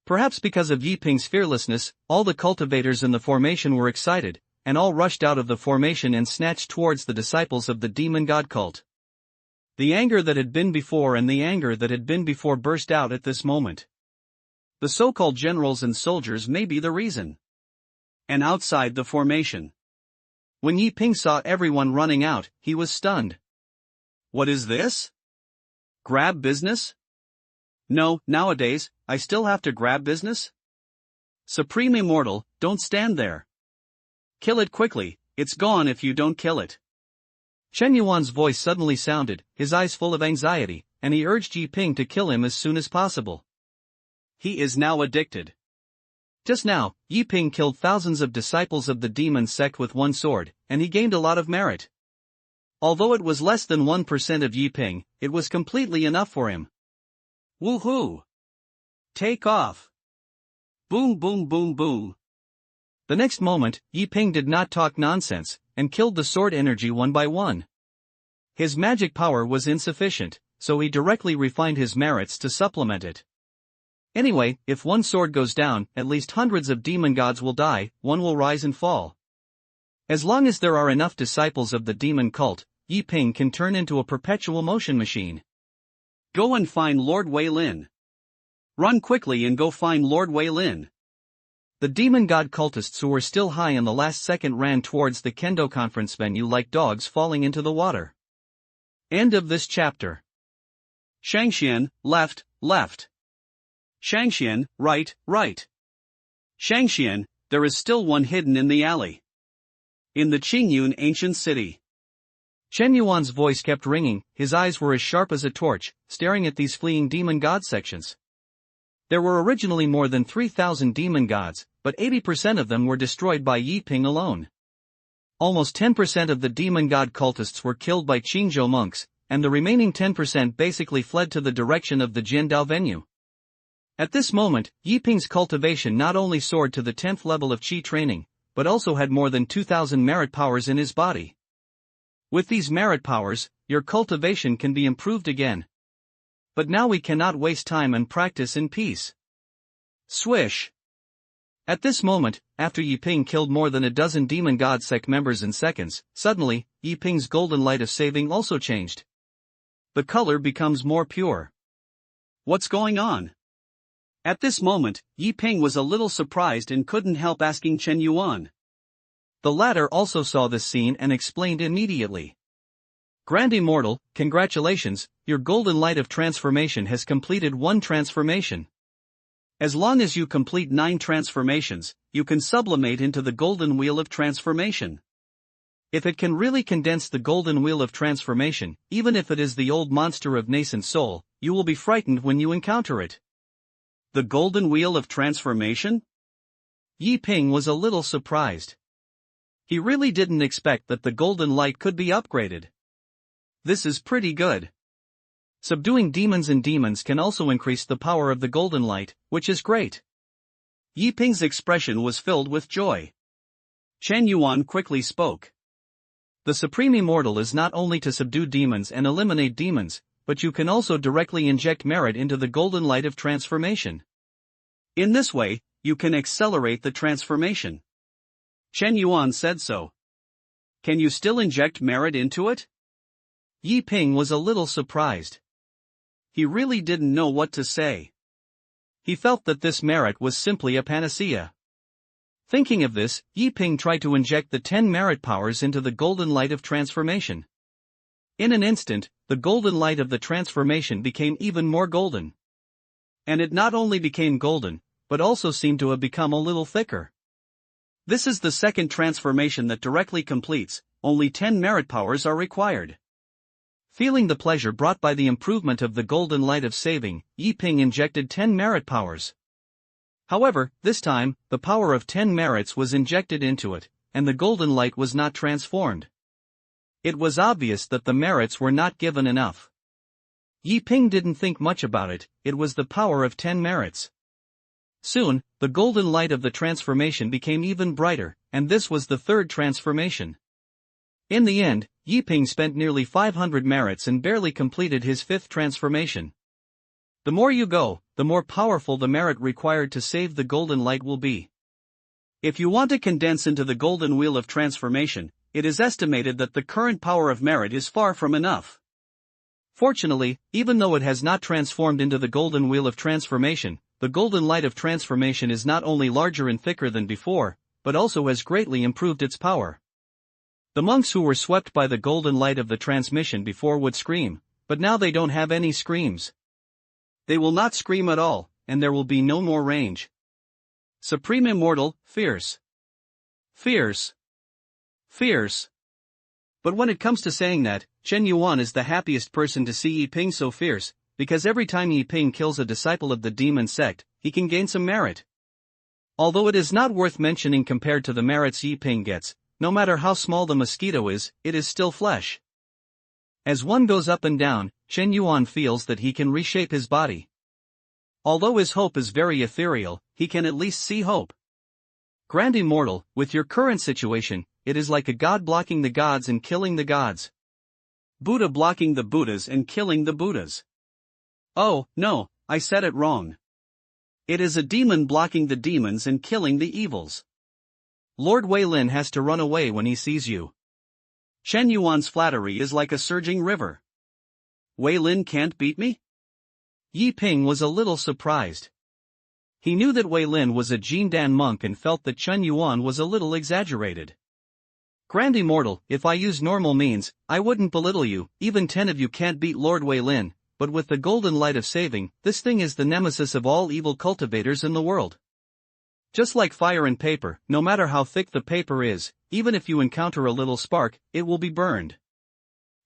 S2: Perhaps because of Yi Ping's fearlessness, all the cultivators in the formation were excited, and all rushed out of the formation and snatched towards the disciples of the demon god cult. The anger that had been before and the anger that had been before burst out at this moment.
S1: The so-called generals and soldiers may be the reason. And outside the formation.
S2: When Yi Ping saw everyone running out, he was stunned.
S1: What is this? Grab business? No, nowadays, I still have to grab business? Supreme Immortal, don't stand there. Kill it quickly, it's gone if you don't kill it.
S2: Chen Yuan's voice suddenly sounded, his eyes full of anxiety, and he urged Yi Ping to kill him as soon as possible.
S1: He is now addicted.
S2: Just now, Yi Ping killed thousands of disciples of the demon sect with one sword, and he gained a lot of merit. Although it was less than 1% of Yi Ping, it was completely enough for him.
S1: Woohoo! Take off! Boom boom boom boom.
S2: The next moment, Yi Ping did not talk nonsense, and killed the sword energy one by one. His magic power was insufficient, so he directly refined his merits to supplement it. Anyway, if one sword goes down, at least hundreds of demon gods will die, one will rise and fall. As long as there are enough disciples of the demon cult, Yi Ping can turn into a perpetual motion machine.
S1: Go and find Lord Wei Lin. Run quickly and go find Lord Wei Lin.
S2: The demon god cultists who were still high in the last second ran towards the Kendo conference venue like dogs falling into the water.
S1: End of this chapter. Shangxian, left, left. Shangxian, right, right. Shangxian, there is still one hidden in the alley. In the Qingyun ancient city.
S2: Chen Yuan's voice kept ringing, his eyes were as sharp as a torch, staring at these fleeing demon god sections. There were originally more than 3,000 demon gods, but 80% of them were destroyed by Yi Ping alone. almost 10% of the demon god cultists were killed by Qingyun monks, and the remaining 10% basically fled to the direction of the Jiandao venue. At this moment, Yiping's cultivation not only soared to the 10th level of qi training, but also had more than 2,000 merit powers in his body. With these merit powers, your cultivation can be improved again. But now we cannot waste time and practice in peace. Swish! At this moment, after Yiping killed more than a dozen demon god sect members in seconds, suddenly, Yiping's golden light of saving also changed. The color becomes more pure.
S1: What's going on? At this moment, Yiping was a little surprised and couldn't help asking Chen Yuan.
S2: The latter also saw this scene and explained immediately. Grand Immortal, congratulations, your golden light of transformation has completed 1 transformation.
S1: As long as you complete 9 transformations, you can sublimate into the golden wheel of transformation.
S2: If it can really condense the golden wheel of transformation, even if it is the old monster of nascent soul, you will be frightened when you encounter it.
S1: The golden wheel of transformation?
S2: Yiping was a little surprised. He really didn't expect that the golden light could be upgraded. This is pretty good. Subduing demons and demons can also increase the power of the golden light, which is great.
S1: Yiping's expression was filled with joy. Chen Yuan quickly spoke.
S2: The Supreme Immortal is not only to subdue demons and eliminate demons, but you can also directly inject merit into the golden light of transformation.
S1: In this way, you can accelerate the transformation. Chen Yuan said so. Can you still inject merit into it?
S2: Yiping was a little surprised.
S1: He really didn't know what to say.
S2: He felt that this merit was simply a panacea. Thinking of this, Yiping tried to inject the 10 merit powers into the golden light of transformation. In an instant, the golden light of the transformation became even more golden. And it not only became golden, but also seemed to have become a little thicker.
S1: This is the second transformation that directly completes, only 10 merit powers are required.
S2: Feeling the pleasure brought by the improvement of the golden light of saving, Yiping injected 10 merit powers. However, this time, the power of 10 merits was injected into it, and the golden light was not transformed. It was obvious that the merits were not given enough. Yiping didn't think much about it, it was the power of 10 merits. Soon, the golden light of the transformation became even brighter, and this was the 3rd transformation. In the end, Yiping spent nearly 500 merits and barely completed his 5th transformation. The more you go, the more powerful the merit required to save the golden light will be.
S1: If you want to condense into the golden wheel of transformation, it is estimated that the current power of merit is far from enough.
S2: Fortunately, even though it has not transformed into the golden wheel of transformation, the golden light of transformation is not only larger and thicker than before, but also has greatly improved its power. The monks who were swept by the golden light of the transmission before would scream, but now they don't have any screams.
S1: They will not scream at all, and there will be no more range. Supreme Immortal, fierce. Fierce. Fierce. But when it comes to saying that, Chen Yuan is the happiest person to see Yiping so fierce, because every time Yiping kills a disciple of the demon sect, he can gain some merit. Although it is not worth mentioning compared to the merits Yiping gets, no matter how small the mosquito is, it is still flesh. As one goes up and down, Chen Yuan feels that he can reshape his body. Although his hope is very ethereal, he can at least see hope. Grand Immortal, with your current situation, it is like a god blocking the gods and killing the gods. Buddha blocking the Buddhas and killing the Buddhas. Oh, no, I said it wrong. It is a demon blocking the demons and killing the evils. Lord Wei Lin has to run away when he sees you. Chen Yuan's flattery is like a surging river. Wei Lin can't beat me?
S2: Yiping was a little surprised. He knew that Wei Lin was a Jindan monk and felt that Chen Yuan was a little exaggerated. Grand Immortal, if I use normal means, I wouldn't belittle you, even 10 of you can't beat Lord Wei Lin, but with the golden light of saving, this thing is the nemesis of all evil cultivators in the world. Just like fire and paper, no matter how thick the paper is, even if you encounter a little spark, it will be burned.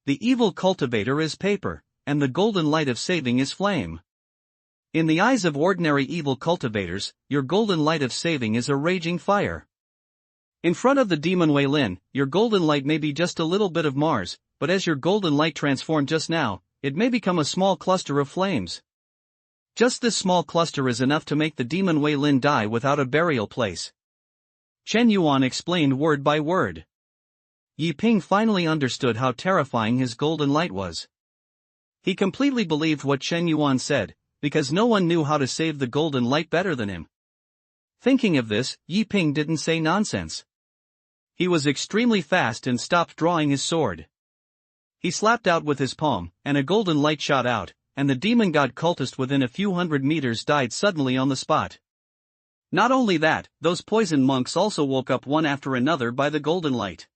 S2: The evil cultivator is paper, and the golden light of saving is flame. In the eyes of ordinary evil cultivators, your golden light of saving is a raging fire. In front of the demon Wei Lin, your golden light may be just a little bit of Mars, but as your golden light transformed just now, it may become a small cluster of flames. Just this small cluster is enough to make the demon Wei Lin die without a burial place. Chen Yuan explained word by word. Yi Ping finally understood how terrifying his golden light was. He completely believed what Chen Yuan said, because no one knew how to save the golden light better than him. Thinking of this, Yi Ping didn't say nonsense. He was extremely fast and stopped drawing his sword. He slapped out with his palm, and a golden light shot out, and the demon god cultist within a few hundred meters died suddenly on the spot. Not only that, those poison monks also woke up one after another by the golden light.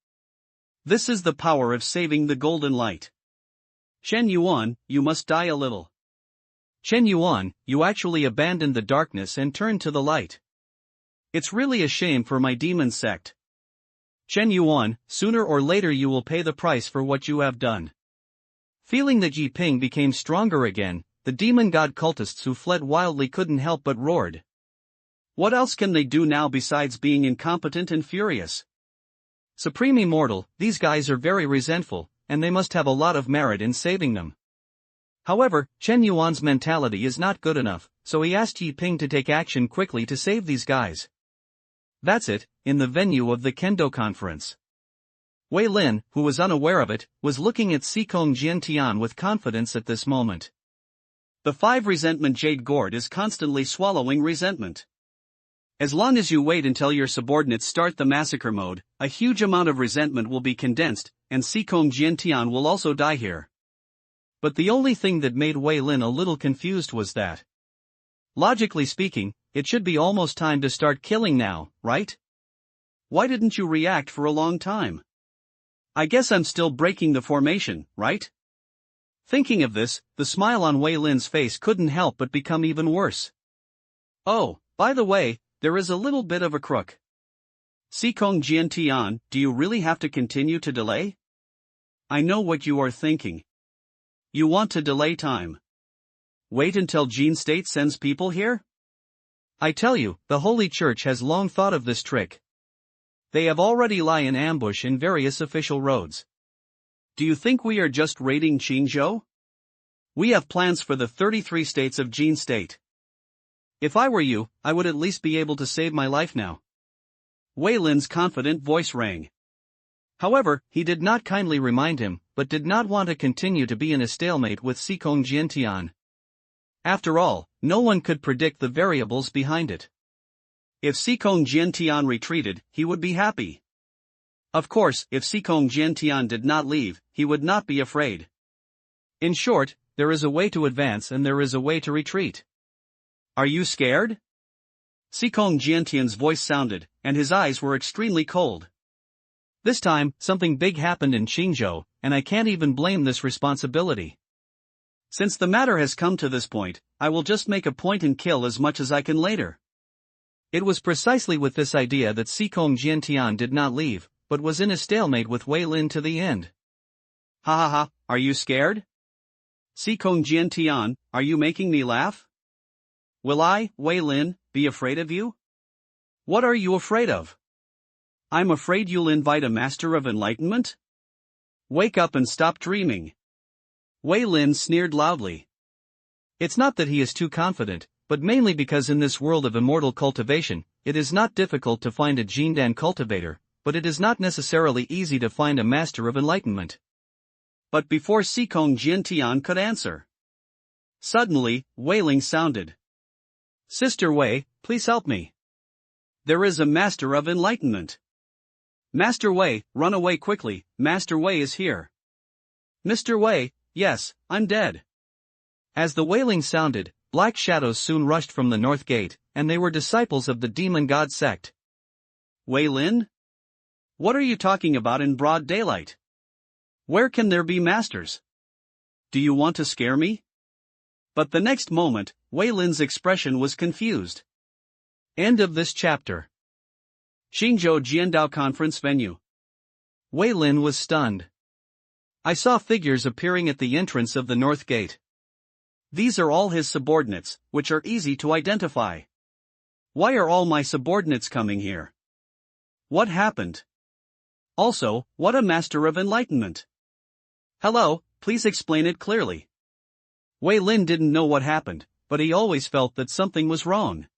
S2: This is the power of saving the golden light. Chen Yuan, you must die a little. Chen Yuan, you actually abandoned the darkness and turned to the light. It's really a shame for my demon sect. Chen Yuan, sooner or later you will pay the price for what you have done. Feeling that Yi Ping became stronger again, the demon god cultists who fled wildly couldn't help but roared. What else can they do now besides being incompetent and furious? Supreme Immortal, these guys are very resentful, and they must have a lot of merit in saving them. However, Chen Yuan's mentality is not good enough, so he asked Yi Ping to take action quickly to save these guys. That's it, in the venue of the Kendo conference. Wei Lin, who was unaware of it, was looking at Xikong Jiantian with confidence at this moment. The 5 resentment jade gourd is constantly swallowing resentment. As long as you wait until your subordinates start the massacre mode, a huge amount of resentment will be condensed, and Xikong Jiantian will also die here. But the only thing that made Wei Lin a little confused was that, logically speaking, it should be almost time to start killing now, right? Why didn't you react for a long time? I guess I'm still breaking the formation, right? Thinking of this, the smile on Wei Lin's face couldn't help but become even worse. Oh, by the way, there is a little bit of a crook. Xikong Jiantian, do you really have to continue to delay? I know what you are thinking. You want to delay time. Wait until Jin State sends people here? I tell you, the Holy Church has long thought of this trick. They have already lie in ambush in various official roads. Do you think we are just raiding Qinzhou? We have plans for the 33 states of Jin State. If I were you, I would at least be able to save my life now. Wei Lin's confident voice rang. However, he did not kindly remind him, but did not want to continue to be in a stalemate with Xikong Jiantian. After all, no one could predict the variables behind it. If Xikong Jiantian retreated, he would be happy. Of course, if Xikong Jiantian did not leave, he would not be afraid. In short, there is a way to advance and there is a way to retreat. Are you scared? Xikong Jiantian's voice sounded, and his eyes were extremely cold. This time, something big happened in Qinzhou, and I can't even blame this responsibility. Since the matter has come to this point, I will just make a point and kill as much as I can later. It was precisely with this idea that Xikong Jiantian did not leave, but was in a stalemate with Wei Lin to the end. Ha ha ha, are you scared? Xikong Jiantian, are you making me laugh? Will I, Wei Lin, be afraid of you? What are you afraid of? I'm afraid you'll invite a master of enlightenment? Wake up and stop dreaming. Wei Lin sneered loudly. It's not that he is too confident, but mainly because in this world of immortal cultivation, it is not difficult to find a Jindan cultivator, but it is not necessarily easy to find a master of enlightenment. But before Xikong Jiantian could answer, suddenly, wailing sounded. Sister Wei, please help me. There is a master of enlightenment. Master Wei, run away quickly, Master Wei is here. Mr. Wei, yes, I'm dead. As the wailing sounded, black shadows soon rushed from the north gate, and they were disciples of the demon god sect. Wei Lin? What are you talking about in broad daylight? Where can there be masters? Do you want to scare me? But the next moment, Wei Lin's expression was confused. End of this chapter. Qinzhou Jiandao Conference Venue. Wei Lin was stunned. I saw figures appearing at the entrance of the north gate. These are all his subordinates, which are easy to identify. Why are all my subordinates coming here?
S1: What happened? Also, what a master of enlightenment. Hello, please explain it clearly. Wei Lin didn't know what happened, but he always felt that something was wrong.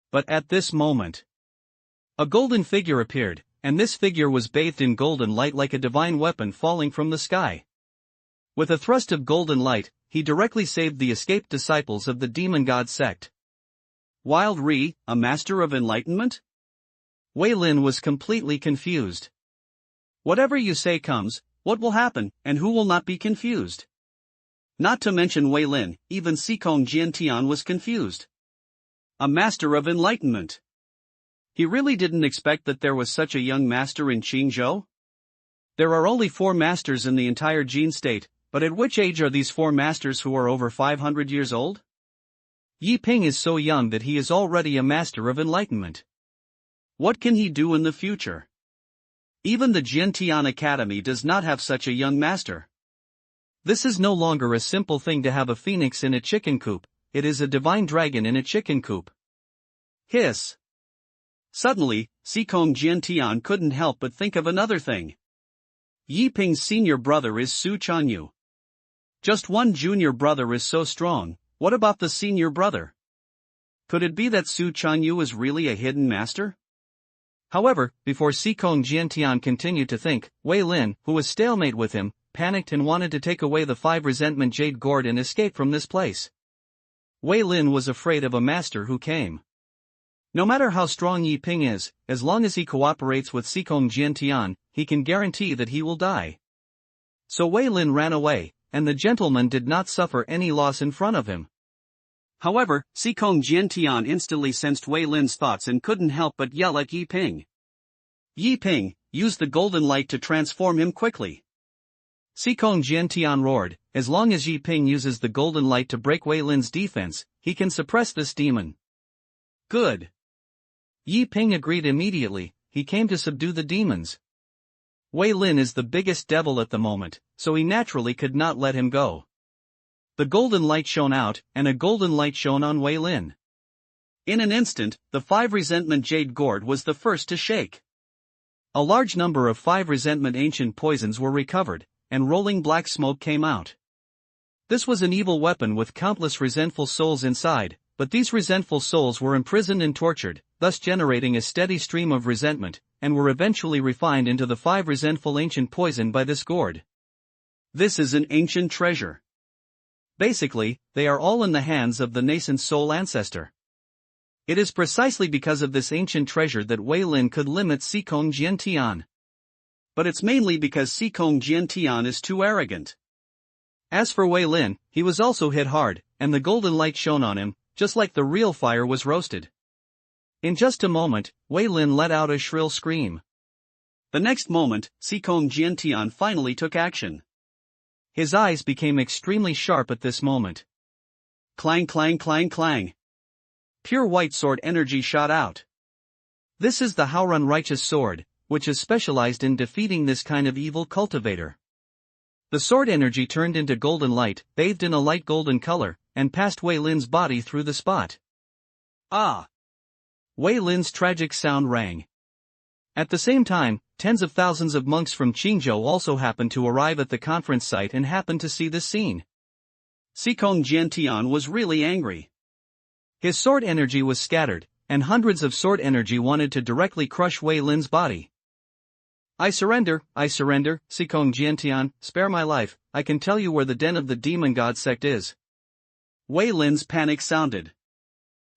S1: But at this moment, a golden figure appeared, and this figure was bathed in golden light like a divine weapon falling from the sky. With a thrust of golden light, he directly saved the escaped disciples of the demon god sect. Wild Re, a master of enlightenment? Wei Lin was completely confused. Whatever you say comes, what will happen, and who will not be confused? Not to mention Wei Lin, even Sikong Jiantian was confused. A master of enlightenment. He really didn't expect that there was such a young master in Qingzhou? There are only 4 masters in the entire Jin state, but at which age are these 4 masters who are over 500 years old? Yi Ping is so young that he is already a master of enlightenment. What can he do in the future? Even the Jiantian Academy does not have such a young master. This is no longer a simple thing to have a phoenix in a chicken coop, it is a divine dragon in a chicken coop. Hiss. Suddenly, Sikong Jiantian couldn't help but think of another thing. Yi Ping's senior brother is Su Chanyu. Just one junior brother is so strong, what about the senior brother? Could it be that Su Chanyu is really a hidden master? However, before Sikong Jiantian continued to think, Wei Lin, who was stalemate with him, panicked and wanted to take away the 5 resentment jade gourd and escape from this place. Wei Lin was afraid of a master who came. No matter how strong Yi Ping is, as long as he cooperates with Sikong Jiantian, he can guarantee that he will die. So Wei Lin ran away, and the gentleman did not suffer any loss in front of him. However, Sikong Jiantian instantly sensed Wei Lin's thoughts and couldn't help but yell at Yi Ping. Yi Ping, use the golden light to transform him quickly. Sikong Jiantian roared, as long as Yi Ping uses the golden light to break Wei Lin's defense, he can suppress this demon. Good. Yi Ping agreed immediately, he came to subdue the demons. Wei Lin is the biggest devil at the moment, so he naturally could not let him go. The golden light shone out, and a golden light shone on Wei Lin. In an instant, the 5 resentment jade gourd was the first to shake. A large number of 5 resentment ancient poisons were recovered, and rolling black smoke came out. This was an evil weapon with countless resentful souls inside, but these resentful souls were imprisoned and tortured, thus generating a steady stream of resentment, and were eventually refined into the 5 resentful ancient poison by this gourd. This is an ancient treasure. Basically, they are all in the hands of the nascent soul ancestor. It is precisely because of this ancient treasure that Wei Lin could limit Sikong Jiantian. But it's mainly because Sikong Jiantian is too arrogant. As for Wei Lin, he was also hit hard, and the golden light shone on him, just like the real fire was roasted. In just a moment, Wei Lin let out a shrill scream. The next moment, Sikong Jiantian finally took action. His eyes became extremely sharp at this moment. Clang clang clang clang. Pure white sword energy shot out. This is the Haorun righteous sword, which is specialized in defeating this kind of evil cultivator. The sword energy turned into golden light, bathed in a light golden color, and passed Wei Lin's body through the spot. Ah! Wei Lin's tragic sound rang. At the same time, tens of thousands of monks from Qingzhou also happened to arrive at the conference site and happened to see this scene. Sikong Jiantian was really angry. His sword energy was scattered, and hundreds of sword energy wanted to directly crush Wei Lin's body. I surrender, Sikong Jiantian, spare my life, I can tell you where the den of the demon god sect is. Wei Lin's panic sounded.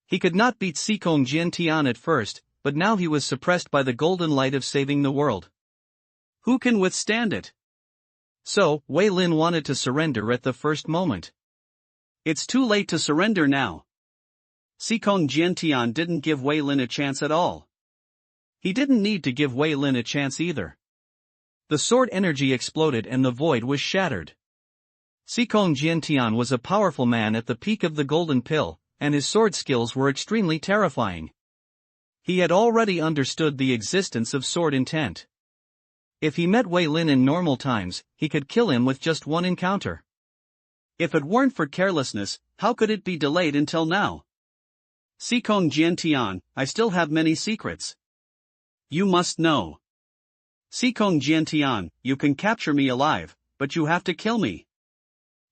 S1: He could not beat Sikong Jiantian at first, but now he was suppressed by the golden light of saving the world. Who can withstand it? So, Wei Lin wanted to surrender at the first moment. It's too late to surrender now. Sikong Jiantian didn't give Wei Lin a chance at all. He didn't need to give Wei Lin a chance either. The sword energy exploded and the void was shattered. Sikong Jiantian was a powerful man at the peak of the golden pill, and his sword skills were extremely terrifying. He had already understood the existence of sword intent. If he met Wei Lin in normal times, he could kill him with just one encounter. If it weren't for carelessness, how could it be delayed until now? Sikong Jiantian, I still have many secrets. You must know. Sikong Jiantian, you can capture me alive, but you have to kill me.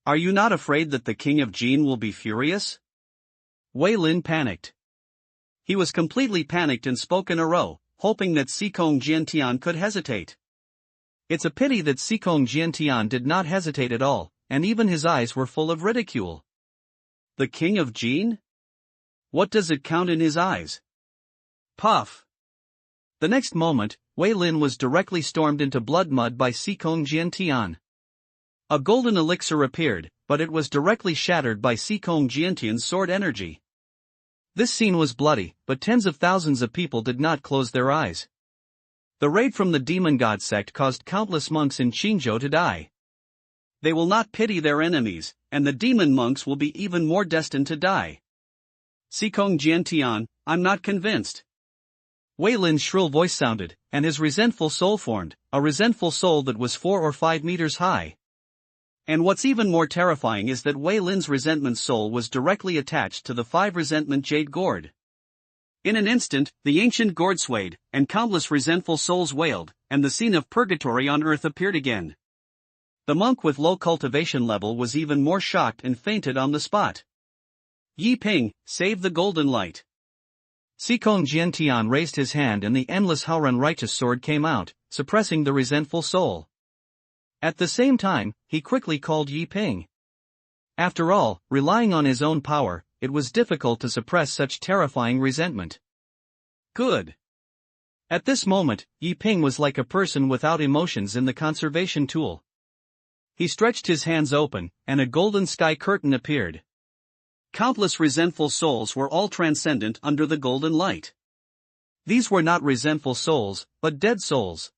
S1: Are you not afraid that the king of Jin will be furious? Wei Lin panicked. He was completely panicked and spoke in a row, hoping that Sikong Jiantian could hesitate. It's a pity that Sikong Jiantian did not hesitate at all, and even his eyes were full of ridicule. The king of Jin? What does it count in his eyes? Puff! The next moment, Wei Lin was directly stormed into blood mud by Sikong Jiantian. A golden elixir appeared, but it was directly shattered by Sikong Jiantian's sword energy. This scene was bloody, but tens of thousands of people did not close their eyes. The raid from the demon god sect caused countless monks in Qingyun to die. They will not pity their enemies, and the demon monks will be even more destined to die. Sikong Jiantian, I'm not convinced. Wei Lin's shrill voice sounded, and his resentful soul formed, a resentful soul that was 4 or 5 meters high. And what's even more terrifying is that Wei Lin's resentment soul was directly attached to the 5 resentment jade gourd. In an instant, the ancient gourd swayed, and countless resentful souls wailed, and the scene of purgatory on earth appeared again. The monk with low cultivation level was even more shocked and fainted on the spot. Yi Ping, save the golden light. Sikong Jiantian raised his hand and the endless Haoran righteous sword came out, suppressing the resentful soul. At the same time, he quickly called Yi Ping. After all, relying on his own power, it was difficult to suppress such terrifying resentment. Good. At this moment, Yi Ping was like a person without emotions in the conservation tool. He stretched his hands open, and a golden sky curtain appeared. Countless resentful souls were all transcendent under the golden light. These were not resentful souls, but dead souls.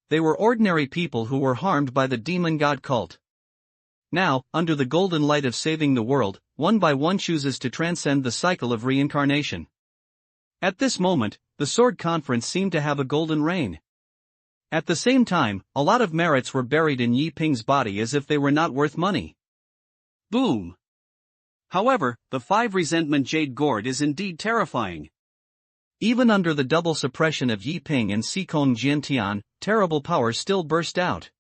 S1: They were ordinary people who were harmed by the demon god cult. Now, under the golden light of saving the world, one by one chooses to transcend the cycle of reincarnation. At this moment, the Sword Conference seemed to have a golden reign. At the same time, a lot of merits were buried in Yi Ping's body as if they were not worth money. Boom! However, the 5 resentment jade gourd is indeed terrifying. Even under the double suppression of Yi Ping and Sikong Jiantian, terrible power still burst out.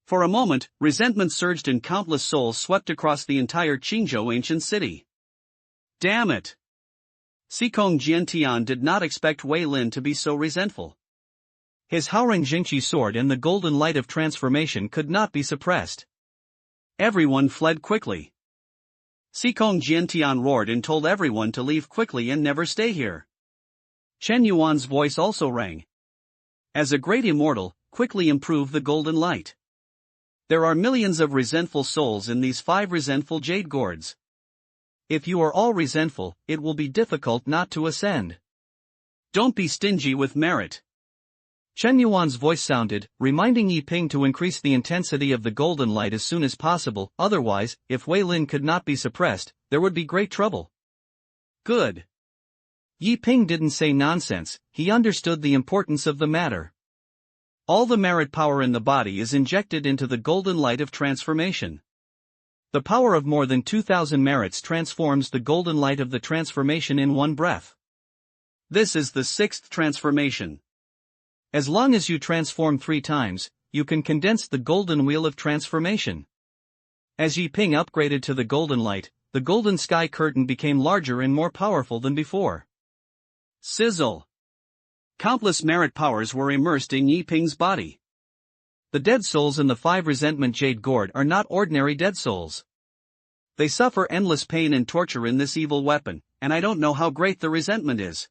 S1: For a moment, resentment surged and countless souls swept across the entire Qingyun ancient city. Damn it! Sikong Jiantian did not expect Wei Lin to be so resentful. His Haoran Jingqi sword and the golden light of transformation could not be suppressed. Everyone fled quickly. Sikong Jiantian roared and told everyone to leave quickly and never stay here. Chen Yuan's voice also rang. As a great immortal, quickly improve the golden light. There are millions of resentful souls in these 5 resentful jade gourds. If you are all resentful, it will be difficult not to ascend. Don't be stingy with merit. Chen Yuan's voice sounded, reminding Yi Ping to increase the intensity of the golden light as soon as possible, otherwise, if Wei Lin could not be suppressed, there would be great trouble. Good. Yi Ping didn't say nonsense, he understood the importance of the matter. All the merit power in the body is injected into the golden light of transformation. The power of more than 2,000 merits transforms the golden light of the transformation in one breath. This is the 6th transformation. As long as you transform 3 times, you can condense the golden wheel of transformation. As Yi Ping upgraded to the golden light, the golden sky curtain became larger and more powerful than before. Sizzle! Countless merit powers were immersed in Yi Ping's body. The dead souls in the 5 resentment jade gourd are not ordinary dead souls. They suffer endless pain and torture in this evil weapon, and I don't know how great the resentment is.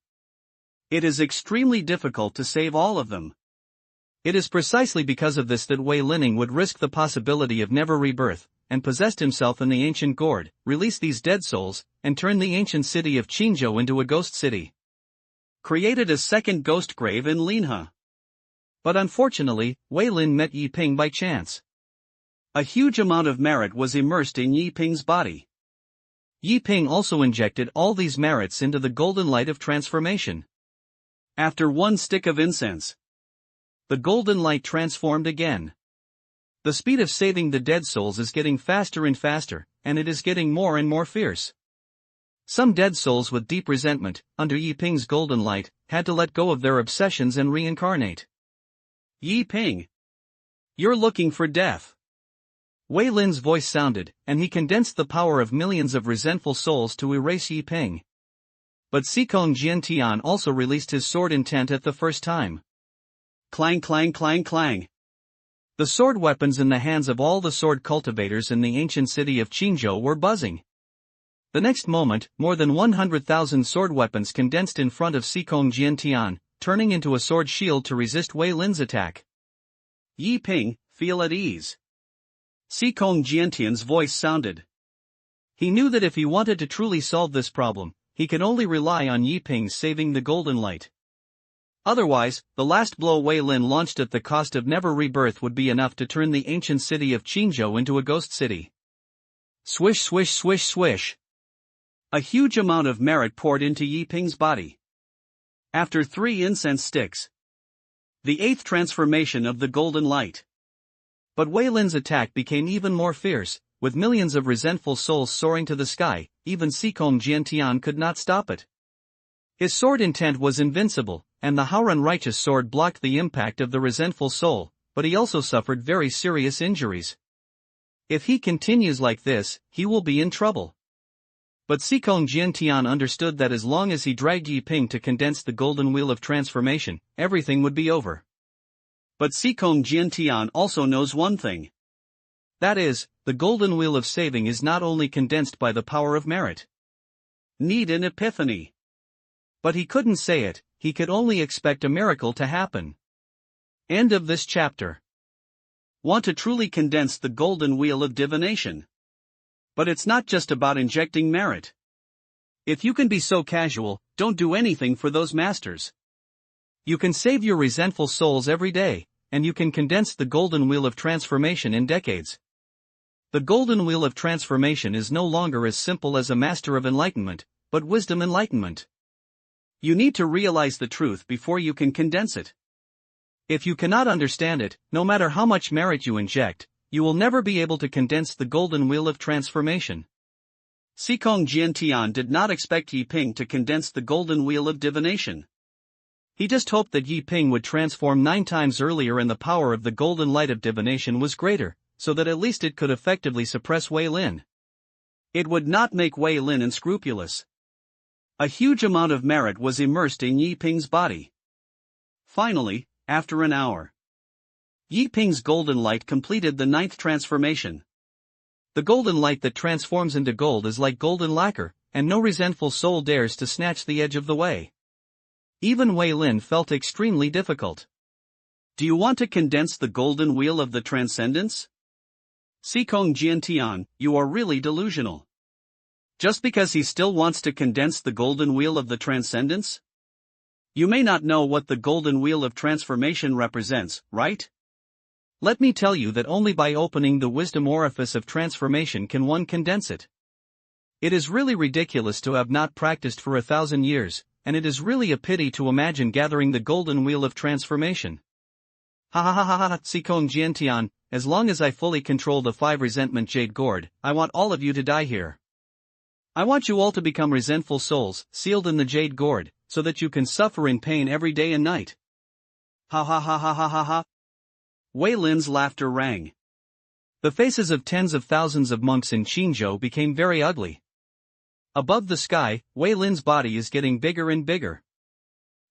S1: It is extremely difficult to save all of them. It is precisely because of this that Wei Lin would risk the possibility of never rebirth, and possessed himself in the ancient gourd, release these dead souls, and turn the ancient city of Qingyun into a ghost city. Created a second ghost grave in Linha. But unfortunately, Wei Lin met Yi Ping by chance. A huge amount of merit was immersed in Yi Ping's body. Yi Ping also injected all these merits into the golden light of transformation. After 1 stick of incense, the golden light transformed again. The speed of saving the dead souls is getting faster and faster, and it is getting more and more fierce.
S2: Some dead souls with deep resentment, under Yi Ping's golden light, had to let go of their obsessions and reincarnate.
S1: Yi Ping. You're looking for death.
S2: Wei Lin's voice sounded, and he condensed the power of millions of resentful souls to erase Yi Ping. But Xikong Jiantian also released his sword intent at the first time.
S1: Clang clang clang clang.
S2: The sword weapons in the hands of all the sword cultivators in the ancient city of Qingyun were buzzing. The next moment, more than 100,000 sword weapons condensed in front of Xikong Jiantian, turning into a sword shield to resist Wei Lin's attack.
S1: Yi Ping, feel at ease. Xikong Jiantian's voice sounded.
S2: He knew that if he wanted to truly solve this problem, he could only rely on Yi Ping saving the golden light. Otherwise, the last blow Wei Lin launched at the cost of never rebirth would be enough to turn the ancient city of Qingyun into a ghost city. Swish swish swish swish.
S1: A huge amount of merit poured into Yi Ping's body. After 3 incense sticks. The 8th transformation of the golden light.
S2: But Wei Lin's attack became even more fierce, with millions of resentful souls soaring to the sky. Even Xikong Jiantian could not stop it. His sword intent was invincible, and the Haoran righteous sword blocked the impact of the resentful soul, but he also suffered very serious injuries. If he continues like this, he will be in trouble. But Xikong Jiantian understood that as long as he dragged Yi Ping to condense the golden wheel of transformation, everything would be over.
S1: But Xikong Jiantian also knows one thing.
S2: That is, the golden wheel of saving is not only condensed by the power of merit.
S1: Need an epiphany.
S2: But he couldn't say it, he could only expect a miracle to happen.
S1: End of this chapter. Want to truly condense the golden wheel of divination? But it's not just about injecting merit. If you can be so casual, don't do anything for those masters.
S2: You can save your resentful souls every day, and you can condense the golden wheel of transformation in decades. The golden wheel of transformation is no longer as simple as a master of enlightenment, but wisdom enlightenment.
S1: You need to realize the truth before you can condense it.
S2: If you cannot understand it, no matter how much merit you inject, you will never be able to condense the golden wheel of transformation.
S1: Xikong Jiantian did not expect Yi Ping to condense the golden wheel of divination.
S2: He just hoped that Yi Ping would transform 9 times earlier and the power of the golden light of divination was greater, so that at least it could effectively suppress Wei Lin.
S1: It would not make Wei Lin unscrupulous. A huge amount of merit was immersed in Yi Ping's body. Finally, after an hour, Yi Ping's golden light completed the 9th transformation.
S2: The golden light that transforms into gold is like golden lacquer, and no resentful soul dares to snatch the edge of the way. Even Wei Lin felt extremely difficult.
S1: Do you want to condense the golden wheel of the transcendence? Xikong Jiantian, you are really delusional. Just because he still wants to condense the golden wheel of the transcendence? You may not know what the golden wheel of transformation represents, right?
S2: Let me tell you that only by opening the wisdom orifice of transformation can one condense it. It is really ridiculous to have not practiced for 1,000 years, and it is really a pity to imagine gathering the golden wheel of transformation. Ha ha ha ha ha, Xikong Jiantian, as long as I fully control the 5 resentment jade gourd, I want all of you to die here. I want you all to become resentful souls, sealed in the jade gourd, so that you can suffer in pain every day and night.
S1: Ha ha ha ha ha ha ha. Wei Lin's laughter rang.
S2: The faces of tens of thousands of monks in Qingyun became very ugly. Above the sky, Wei Lin's body is getting bigger and bigger.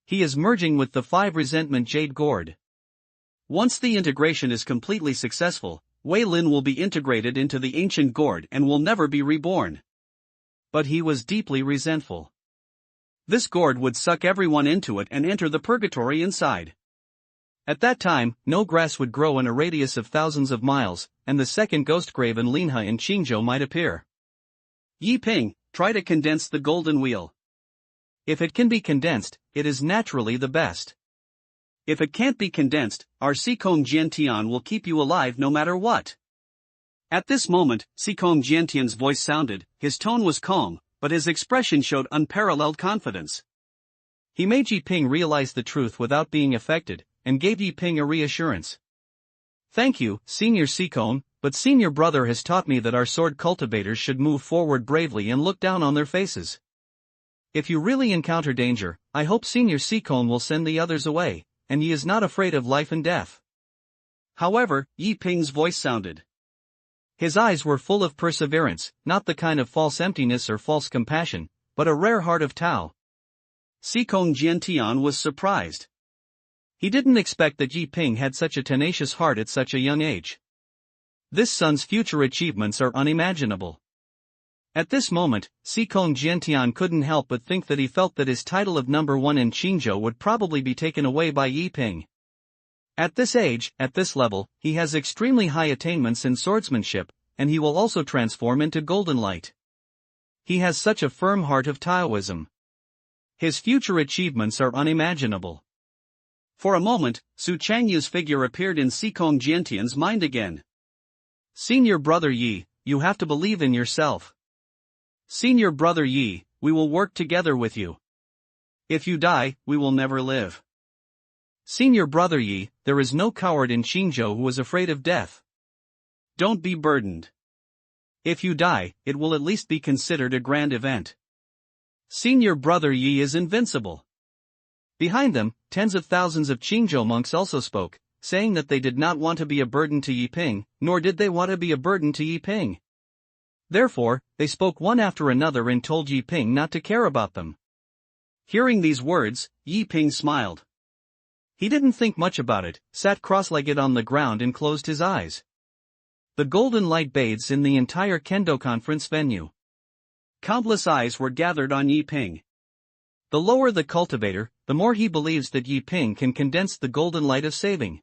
S2: He is merging with the 5 resentment jade gourd.
S1: Once the integration is completely successful, Wei Lin will be integrated into the ancient gourd and will never be reborn.
S2: But he was deeply resentful.
S1: This gourd would suck everyone into it and enter the purgatory inside.
S2: At that time, no grass would grow in a radius of thousands of miles, and the second ghost grave in Linger in Qingyun might appear.
S1: Yi Ping, try to condense the golden wheel.
S2: If it can be condensed, it is naturally the best.
S1: If it can't be condensed, our Xikong Jiantian will keep you alive no matter what. At this moment, Xikong Jiantian's voice sounded, his tone was calm, but his expression showed unparalleled confidence.
S2: He made Yi Ping realize the truth without being affected, and gave Yi Ping a reassurance. Thank you, Senior Xikong, but Senior Brother has taught me that our sword cultivators should move forward bravely and look down on their faces. If you really encounter danger, I hope Senior Sikong will send the others away, and he is not afraid of life and death.
S1: However, Yi Ping's voice sounded.
S2: His eyes were full of perseverance, not the kind of false emptiness or false compassion, but a rare heart of Tao.
S1: Sikong Jiantian was surprised.
S2: He didn't expect that Yi Ping had such a tenacious heart at such a young age. This son's future achievements are unimaginable. At this moment, Sikong Jiantian couldn't help but think that he felt that his title of number one in Qingyun would probably be taken away by Yi Ping. At this age, at this level, he has extremely high attainments in swordsmanship, and he will also transform into golden light. He has such a firm heart of Taoism. His future achievements are unimaginable.
S1: For a moment, Su Changyu's figure appeared in Sikong Jiantian's mind again.
S2: Senior brother Yi, you have to believe in yourself. Senior brother Yi, we will work together with you.
S1: If you die, we will never live.
S2: Senior brother Yi, there is no coward in Qingyun who is afraid of death.
S1: Don't be burdened.
S2: If you die, it will at least be considered a grand event. Senior brother Yi is invincible. Behind them, tens of thousands of Qingyun monks also spoke, saying that they did not want to be a burden to Yi Ping, nor did they want to be a burden to Yi Ping. Therefore, they spoke one after another and told Yi Ping not to care about them.
S1: Hearing these words, Yi Ping smiled.
S2: He didn't think much about it, sat cross-legged on the ground and closed his eyes. The golden light bathes in the entire Kendo conference venue.
S1: Countless eyes were gathered on Yi Ping.
S2: The lower the cultivator, the more he believes that Yi Ping can condense the golden light of saving.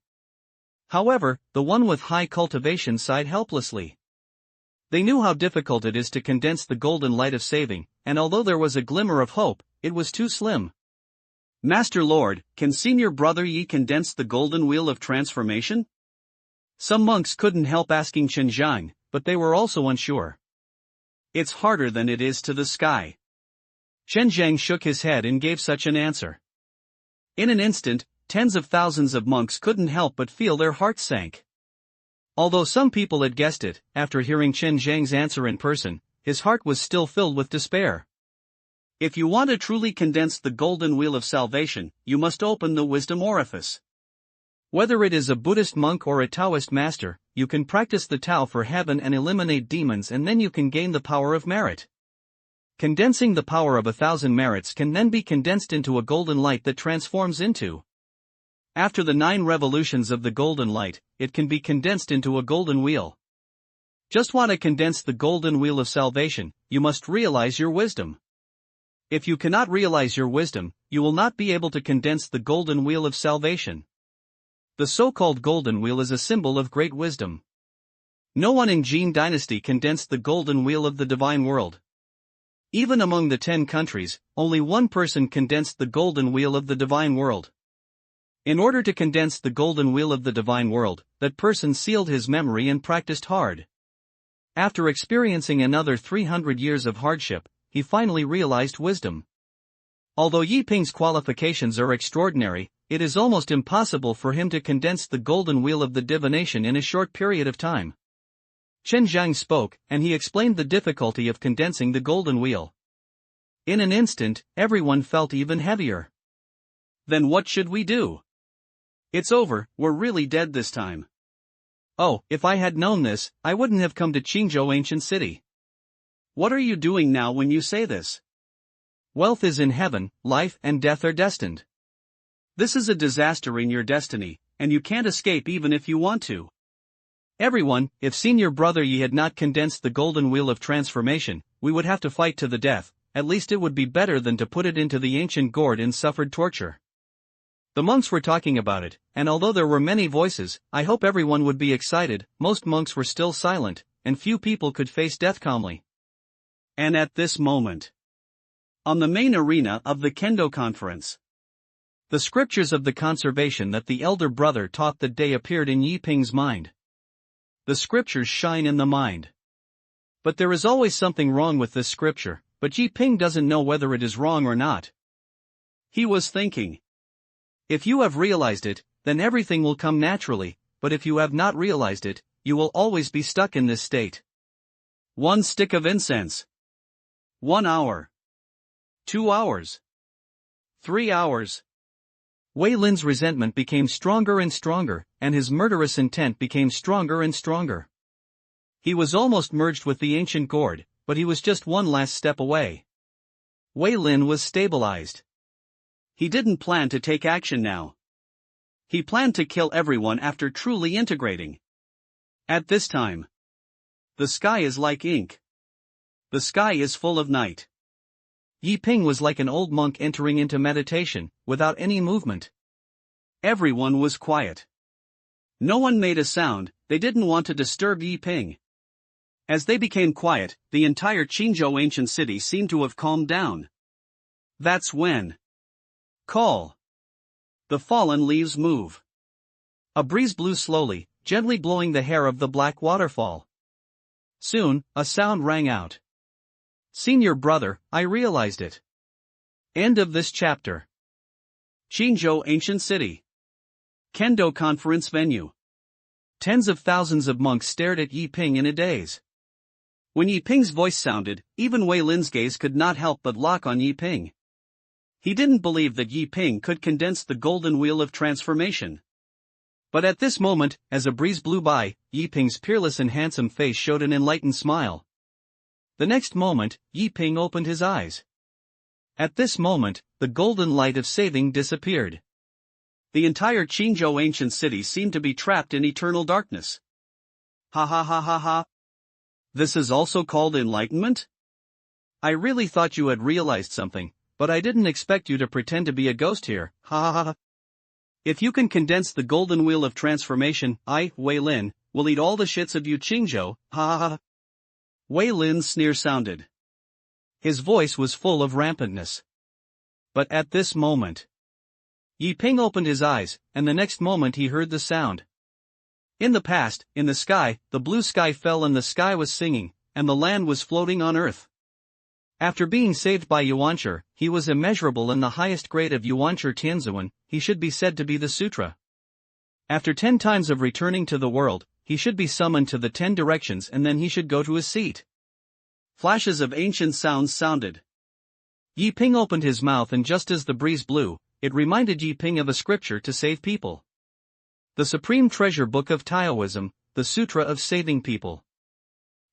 S2: However, the one with high cultivation sighed helplessly. They knew how difficult it is to condense the golden light of saving, and although there was a glimmer of hope, it was too slim.
S1: Master Lord, can Senior Brother Yi condense the golden wheel of transformation?
S2: Some monks couldn't help asking Chen Zhang, but they were also unsure.
S1: It's harder than it is to the sky.
S2: Chen Zhang shook his head and gave such an answer.
S1: In an instant, tens of thousands of monks couldn't help but feel their hearts sank.
S2: Although some people had guessed it, after hearing Chen Zhang's answer in person, his heart was still filled with despair.
S1: If you want to truly condense the golden wheel of salvation, you must open the wisdom orifice.
S2: Whether it is a Buddhist monk or a Taoist master, you can practice the Tao for heaven and eliminate demons, and then you can gain the power of merit. Condensing the power of 1,000 merits can then be condensed into a golden light that transforms into. After the 9 revolutions of the golden light, it can be condensed into a golden wheel. Just want to condense the golden wheel of salvation, you must realize your wisdom. If you cannot realize your wisdom, you will not be able to condense the golden wheel of salvation. The so-called golden wheel is a symbol of great wisdom. No one in Jin dynasty condensed the golden wheel of the divine world. Even among the 10 countries, only one person condensed the golden wheel of the divine world. In order to condense the golden wheel of the divine world, that person sealed his memory and practiced hard. After experiencing another 300 years of hardship, he finally realized wisdom. Although Yi Ping's qualifications are extraordinary, it is almost impossible for him to condense the golden wheel of the divination in a short period of time. Chen Zhang spoke, and he explained the difficulty of condensing the golden wheel. In an instant, everyone felt even heavier.
S1: Then what should we do? It's over, we're really dead this time.
S2: Oh, if I had known this, I wouldn't have come to Qingyun ancient city.
S1: What are you doing now when you say this?
S2: Wealth is in heaven, life and death are destined.
S1: This is a disaster in your destiny, and you can't escape even if you want to.
S2: Everyone, if Senior Brother Yi had not condensed the golden wheel of transformation, we would have to fight to the death. At least it would be better than to put it into the ancient gourd and suffered torture. The monks were talking about it, and although there were many voices, I hope everyone would be excited. Most monks were still silent, and few people could face death calmly.
S1: And at this moment, on the main arena of the Kendo conference,
S2: the scriptures of the conservation that the elder brother taught that day appeared in Yi Ping's mind. The scriptures shine in the mind. But there is always something wrong with this scripture, but Yi Ping doesn't know whether it is wrong or not.
S1: He was thinking.
S2: If you have realized it, then everything will come naturally, but if you have not realized it, you will always be stuck in this state.
S1: 1 stick of incense. 1 hour. 2 hours. 3 hours.
S2: Wei Lin's resentment became stronger and stronger, and his murderous intent became stronger and stronger. He was almost merged with the ancient gourd, but he was just one last step away. Wei Lin was stabilized.
S1: He didn't plan to take action now. He planned to kill everyone after truly integrating. At this time, the sky is like ink. The sky is full of night.
S2: Yi Ping was like an old monk entering into meditation, without any movement.
S1: Everyone was quiet. No one made a sound, they didn't want to disturb Yi Ping. As they became quiet, the entire Qingyun ancient city seemed to have calmed down. That's when. Call. The fallen leaves move.
S2: A breeze blew slowly, gently blowing the hair of the black waterfall. Soon, a sound rang out. Senior brother, I realized it. End of this chapter.
S1: Qingyun ancient city. Kendo conference venue.
S2: Tens of thousands of monks stared at Yi Ping in a daze.
S1: When Yi Ping's voice sounded, even Wei Lin's gaze could not help but lock on Yi Ping. He didn't believe that Yi Ping could condense the golden wheel of transformation.
S2: But at this moment, as a breeze blew by, Yi Ping's peerless and handsome face showed an enlightened smile. The next moment, Yi Ping opened his eyes. At this moment, the golden light of saving disappeared.
S1: The entire Qingyun ancient city seemed to be trapped in eternal darkness. Ha ha ha ha ha. This is also called enlightenment?
S2: I really thought you had realized something, but I didn't expect you to pretend to be a ghost here, ha ha ha.
S1: If you can condense the golden wheel of transformation, I, Wei Lin, will eat all the shits of you Qingyun, ha ha ha. Wei Lin's sneer sounded.
S2: His voice was full of rampantness. But at this moment, Yi Ping opened his eyes, and the next moment he heard the sound. In the past, in the sky, the blue sky fell and the sky was singing, and the land was floating on earth. After being saved by Yuanshi, he was immeasurable in the highest grade of Yuanshi Tianzuan, he should be said to be the sutra. After 10 times of returning to the world, he should be summoned to the 10 directions and then he should go to his seat.
S1: Flashes of ancient sounds sounded.
S2: Yi Ping opened his mouth and just as the breeze blew, it reminded Yi Ping of a scripture to save people. The supreme treasure book of Taoism, the Sutra of Saving People.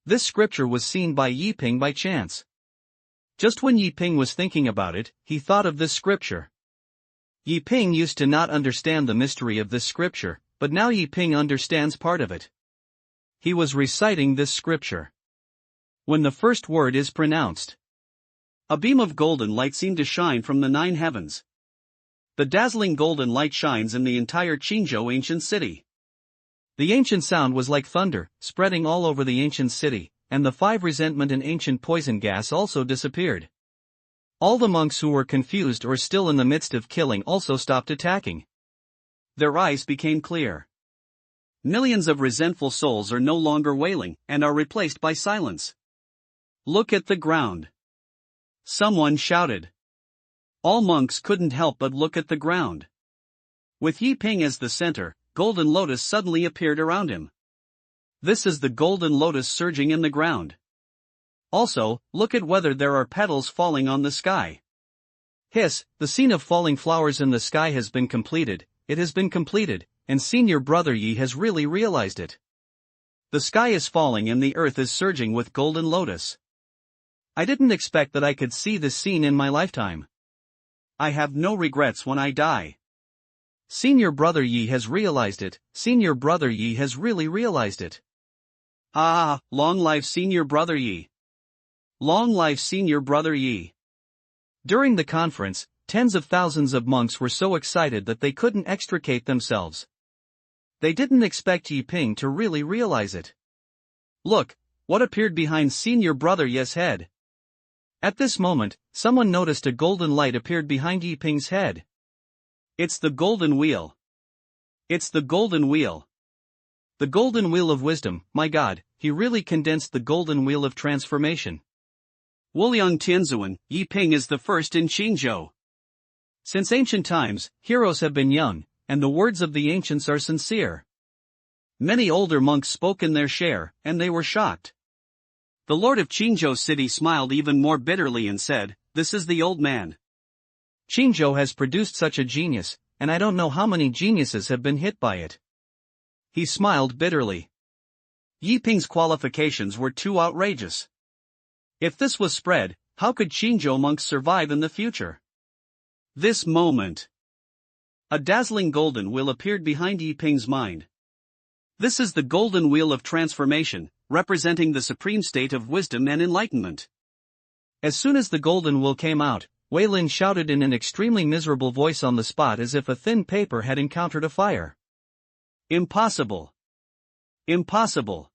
S2: This scripture was seen by Yi Ping by chance. Just when Yi Ping was thinking about it, he thought of this scripture. Yi Ping used to not understand the mystery of this scripture, but now Yi Ping understands part of it. He was reciting this scripture. When the first word is pronounced,
S1: a beam of golden light seemed to shine from the 9 heavens. The dazzling golden light shines in the entire Qingyun ancient city.
S2: The ancient sound was like thunder, spreading all over the ancient city, and the 5 resentment and ancient poison gas also disappeared. All the monks who were confused or still in the midst of killing also stopped attacking.
S1: Their eyes became clear. Millions of resentful souls are no longer wailing and are replaced by silence. Look at the ground. Someone shouted. All monks couldn't help but look at the ground. With Yi Ping as the center, golden lotus suddenly appeared around him. This is the golden lotus surging in the ground. Also, look at whether there are petals falling on the sky.
S2: Hiss, the scene of falling flowers in the sky has been completed, it has been completed, and senior brother Yi has really realized it. The sky is falling and the earth is surging with golden lotus. I didn't expect that I could see this scene in my lifetime. I have no regrets when I die. Senior brother Yi has realized it, senior brother Yi has really realized it.
S1: Ah, long life senior brother Yi. Long life senior brother Yi.
S2: During the conference, tens of thousands of monks were so excited that they couldn't extricate themselves. They didn't expect Yi Ping to really realize it.
S1: Look, what appeared behind senior brother Yi's head?
S2: At this moment, someone noticed a golden light appeared behind Yi Ping's head.
S1: It's the golden wheel. It's the golden wheel.
S2: The golden wheel of wisdom, my God, he really condensed the golden wheel of transformation.
S1: Wuliang Tianzuan, Yi Ping is the first in Qingyun.
S2: Since ancient times, heroes have been young, and the words of the ancients are sincere.
S1: Many older monks spoke in their share, and they were shocked. The lord of Qingyun city smiled even more bitterly and said, this is the old man.
S2: Qingyun has produced such a genius, and I don't know how many geniuses have been hit by it. He smiled bitterly.
S1: Yi Ping's qualifications were too outrageous. If this was spread, how could Qingyun monks survive in the future? This moment. A dazzling golden wheel appeared behind Yi Ping's mind. This is the golden wheel of transformation, representing the supreme state of wisdom and enlightenment.
S2: As soon as the golden wheel came out, Wei Lin shouted in an extremely miserable voice on the spot as if a thin paper had encountered a fire.
S1: Impossible. Impossible.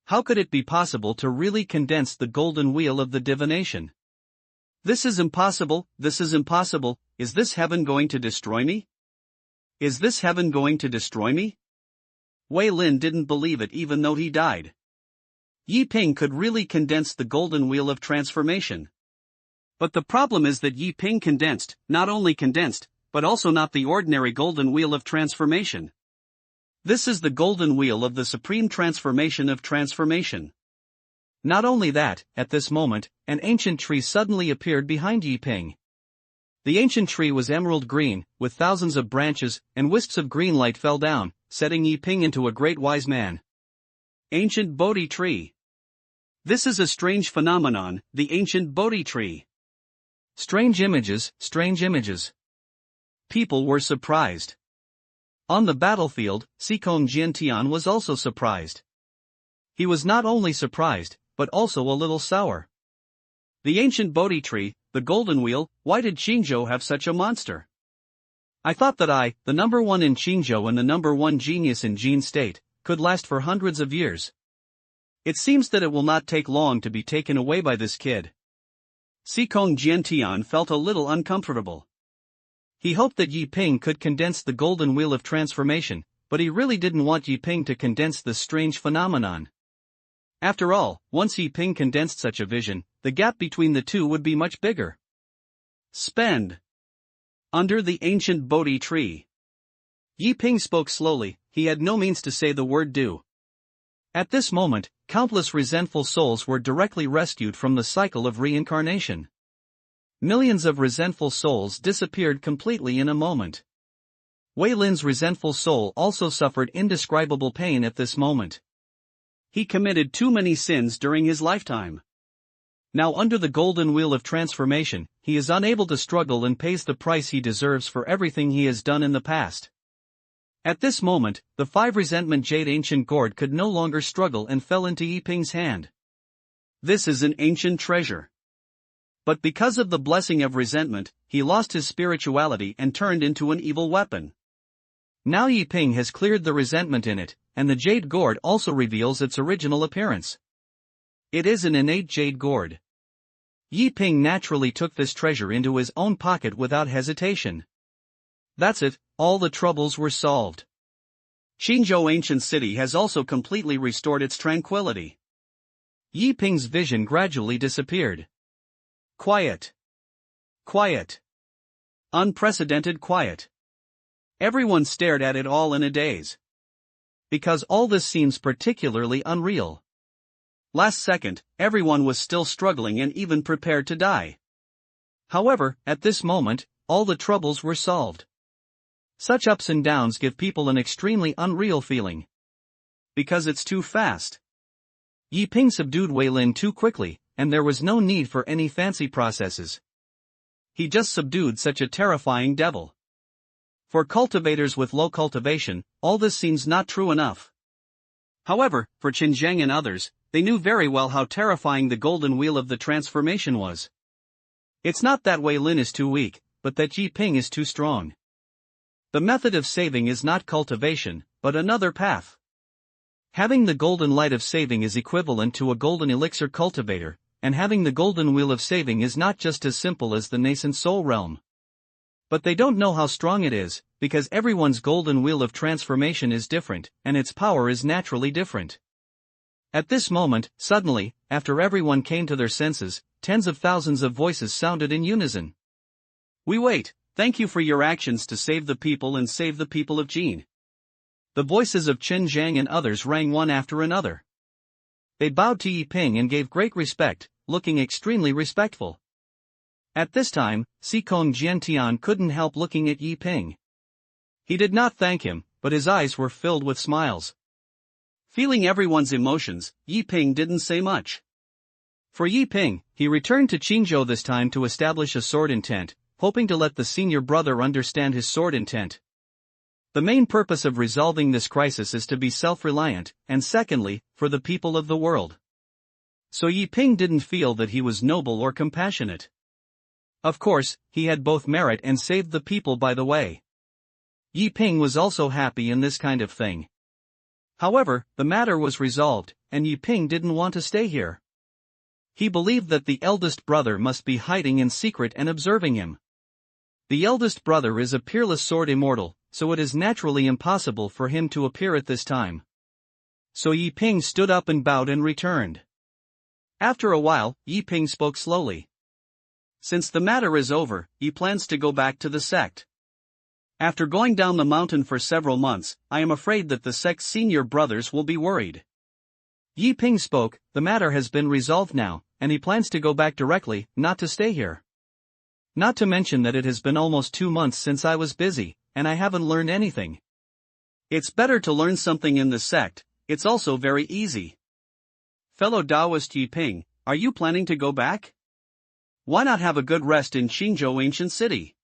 S1: How could it be possible to really condense the golden wheel of the divination? This is impossible, this is impossible. Is this heaven going to destroy me? Is this heaven going to destroy me? Wei Lin didn't believe it even though he died. Yi Ping could really condense the golden wheel of transformation. But the problem is that Yi Ping condensed, not only condensed, but also not the ordinary golden wheel of transformation. This is the golden wheel of the supreme transformation of transformation.
S2: Not only that, at this moment, an ancient tree suddenly appeared behind Yi Ping. The ancient tree was emerald green, with thousands of branches, and wisps of green light fell down, setting Yi Ping into a great wise man.
S1: Ancient Bodhi tree. This is a strange phenomenon, the ancient Bodhi tree.
S2: Strange images, strange images.
S1: People were surprised.
S2: On the battlefield, Qingyun was also surprised. He was not only surprised, but also a little sour.
S1: The ancient Bodhi tree, the golden wheel, why did Qingyun have such a monster?
S2: I thought that I, the number one in Qingyun and the number one genius in Jin State, could last for hundreds of years.
S1: It seems that it will not take long to be taken away by this kid. Qingyun felt a little uncomfortable.
S2: He hoped that Yi Ping could condense the golden wheel of transformation, but he really didn't want Yi Ping to condense this strange phenomenon. After all, once Yi Ping condensed such a vision, the gap between the two would be much bigger.
S1: Spend. Under the ancient Bodhi tree.
S2: Yi Ping spoke slowly, he had no means to say the word do. At this moment, countless resentful souls were directly rescued from the cycle of reincarnation. Millions of resentful souls disappeared completely in a moment. Wei Lin's resentful soul also suffered indescribable pain at this moment.
S1: He committed too many sins during his lifetime.
S2: Now under the golden wheel of transformation, he is unable to struggle and pays the price he deserves for everything he has done in the past. At this moment, the 5 resentment jade ancient gourd could no longer struggle and fell into Yi Ping's hand.
S1: This is an ancient treasure. But because of the blessing of resentment, he lost his spirituality and turned into an evil weapon.
S2: Now Yi Ping has cleared the resentment in it, and the jade gourd also reveals its original appearance. It is an innate jade gourd. Yi Ping naturally took this treasure into his own pocket without hesitation. That's it, all the troubles were solved.
S1: Qingyun ancient city has also completely restored its tranquility.
S2: Yi Ping's vision gradually disappeared.
S1: Quiet. Quiet. Unprecedented quiet. Everyone stared at it all in a daze.
S2: Because all this seems particularly unreal.
S1: Last second, everyone was still struggling and even prepared to die.
S2: However, at this moment, all the troubles were solved. Such ups and downs give people an extremely unreal feeling.
S1: Because it's too fast.
S2: Yi Ping subdued Wei Lin too quickly, and there was no need for any fancy processes.
S1: He just subdued such a terrifying devil. For cultivators with low cultivation, all this seems not true enough. However, for Qingyun and others, they knew very well how terrifying the golden wheel of the transformation was. It's not that Wei Lin is too weak, but that Yi Ping is too strong. The method of saving is not cultivation, but another path. Having the golden light of saving is equivalent to a golden elixir cultivator, and having the golden wheel of saving is not just as simple as the nascent soul realm. But they don't know how strong it is, because everyone's golden wheel of transformation is different, and its power is naturally different. At this moment, suddenly, after everyone came to their senses, tens of thousands of voices sounded in unison. We wait, thank you for your actions to save the people and save the people of Jin.
S2: The voices of Qingyun and others rang one after another. They bowed to Yi Ping and gave great respect, looking extremely respectful. At this time, Qingyun Jiantian couldn't help looking at Yi Ping. He did not thank him, but his eyes were filled with smiles.
S1: Feeling everyone's emotions, Yi Ping didn't say much.
S2: For Yi Ping, he returned to Qingzhou this time to establish a sword intent, hoping to let the senior brother understand his sword intent. The main purpose of resolving this crisis is to be self-reliant, and secondly, for the people of the world. So Yi Ping didn't feel that he was noble or compassionate. Of course, he had both merit and saved the people by the way. Yi Ping was also happy in this kind of thing. However, the matter was resolved, and Yi Ping didn't want to stay here. He believed that the eldest brother must be hiding in secret and observing him. The eldest brother is a peerless sword immortal, so it is naturally impossible for him to appear at this time. So Yi Ping stood up and bowed and returned. After a while, Yi Ping spoke slowly.
S1: Since the matter is over, he plans to go back to the sect. After going down the mountain for several months, I am afraid that the sect's senior brothers will be worried.
S2: Yi Ping spoke, the matter has been resolved now, and he plans to go back directly, not to stay here. Not to mention that it has been almost 2 months since I was busy, and I haven't learned anything.
S1: It's better to learn something in the sect, it's also very easy. Fellow Taoist Yi Ping, are you planning to go back? Why not have a good rest in Qingzhou ancient city?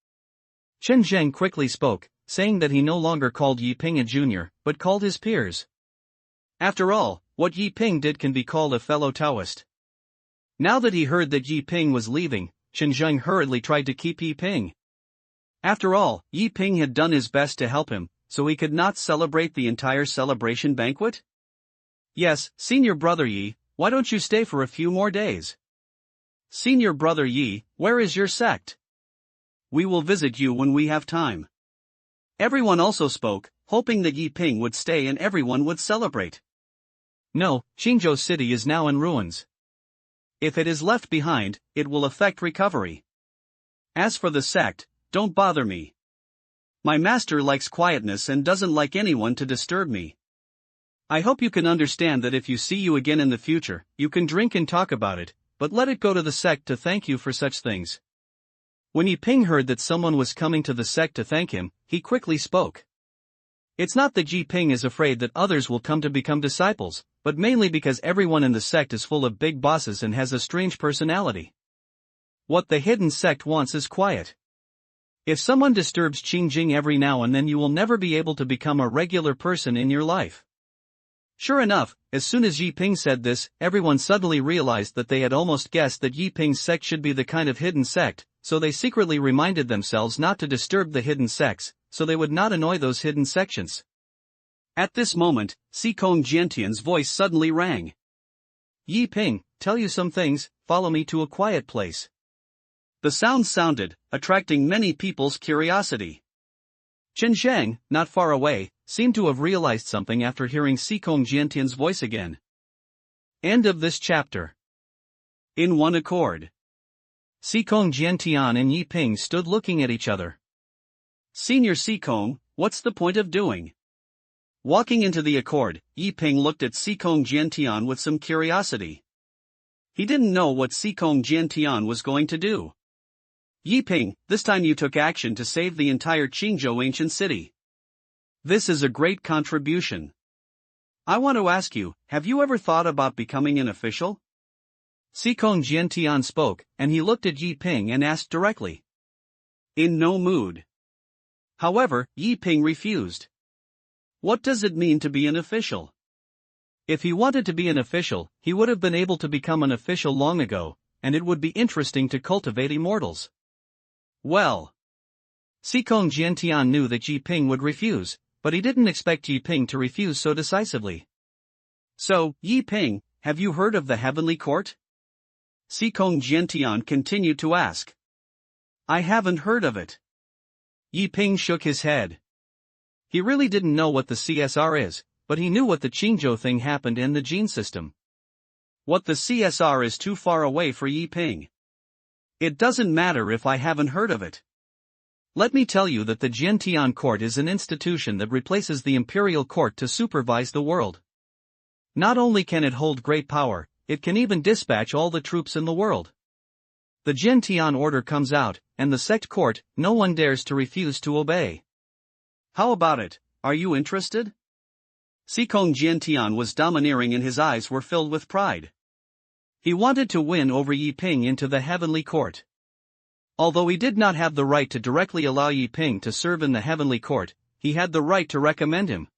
S2: Chen Zheng quickly spoke, saying that he no longer called Yi Ping a junior, but called his peers.
S1: After all, what Yi Ping did can be called a fellow Taoist.
S2: Now that he heard that Yi Ping was leaving, Chen Zheng hurriedly tried to keep Yi Ping.
S1: After all, Yi Ping had done his best to help him, so he could not celebrate the entire celebration banquet?
S2: Yes, senior brother Yi, why don't you stay for a few more days?
S1: Senior brother Yi, where is your sect? We will visit you when we have time. Everyone also spoke, hoping that Yi Ping would stay and everyone would celebrate.
S2: No, Qingzhou city is now in ruins.
S1: If it is left behind, it will affect recovery. As for the sect, don't bother me. My master likes quietness and doesn't like anyone to disturb me. I hope you can understand that if you see you again in the future, you can drink and talk about it, but let it go to the sect to thank you for such things. When Yi Ping heard that someone was coming to the sect to thank him, he quickly spoke. It's not that Yi Ping is afraid that others will come to become disciples, but mainly because everyone in the sect is full of big bosses and has a strange personality. What the hidden sect wants is quiet. If someone disturbs Qingjing every now and then, you will never be able to become a regular person in your life. Sure enough, as soon as Yi Ping said this, everyone suddenly realized that they had almost guessed that Yi Ping's sect should be the kind of hidden sect, so they secretly reminded themselves not to disturb the hidden sects, so they would not annoy those hidden sections. At this moment, Qingyun Jiantian's voice suddenly rang.
S2: Yi Ping, tell you some things, follow me to a quiet place.
S1: The sound sounded, attracting many people's curiosity.
S2: Chen Zheng, not far away, seemed to have realized something after hearing Qingyun Jiantian's voice again. End of this chapter.
S1: In one accord,
S2: Qingyun Jiantian and Yi Ping stood looking at each other.
S1: Senior Qingyun, what's the point of doing? Walking into the accord, Yi Ping looked at Qingyun Jiantian with some curiosity. He didn't know what Qingyun Jiantian was going to do. Yi Ping, this time you took action to save the entire Qingzhou ancient city. This is a great contribution. I want to ask you, have you ever thought about becoming an official?
S2: Qingyun Jiantian spoke, and he looked at Yi Ping and asked directly.
S1: In no mood. However, Yi Ping refused. What does it mean to be an official?
S2: If he wanted to be an official, he would have been able to become an official long ago, and it would be interesting to cultivate immortals.
S1: Well,
S2: Qingyun Jiantian knew that Yi Ping would refuse, but he didn't expect Yi Ping to refuse so decisively.
S1: So, Yi Ping, have you heard of the Heavenly Court? Qingyun Jiantian continued to ask. I haven't heard of it.
S2: Yi Ping shook his head. He really didn't know what the CSR is, but he knew what the Qingzhou thing happened in the gene system.
S1: What the CSR is too far away for Yi Ping. It doesn't matter if I haven't heard of it.
S2: Let me tell you that the Jiantian Court is an institution that replaces the Imperial Court to supervise the world. Not only can it hold great power, it can even dispatch all the troops in the world. The Jian order comes out, and the sect court, no one dares to refuse to obey.
S1: How about it, are you interested? Xikong Jian was domineering and his eyes were filled with pride. He wanted to win over Yi Ping into the heavenly court. Although he did not have the right to directly allow Yi Ping to serve in the heavenly court, he had the right to recommend him.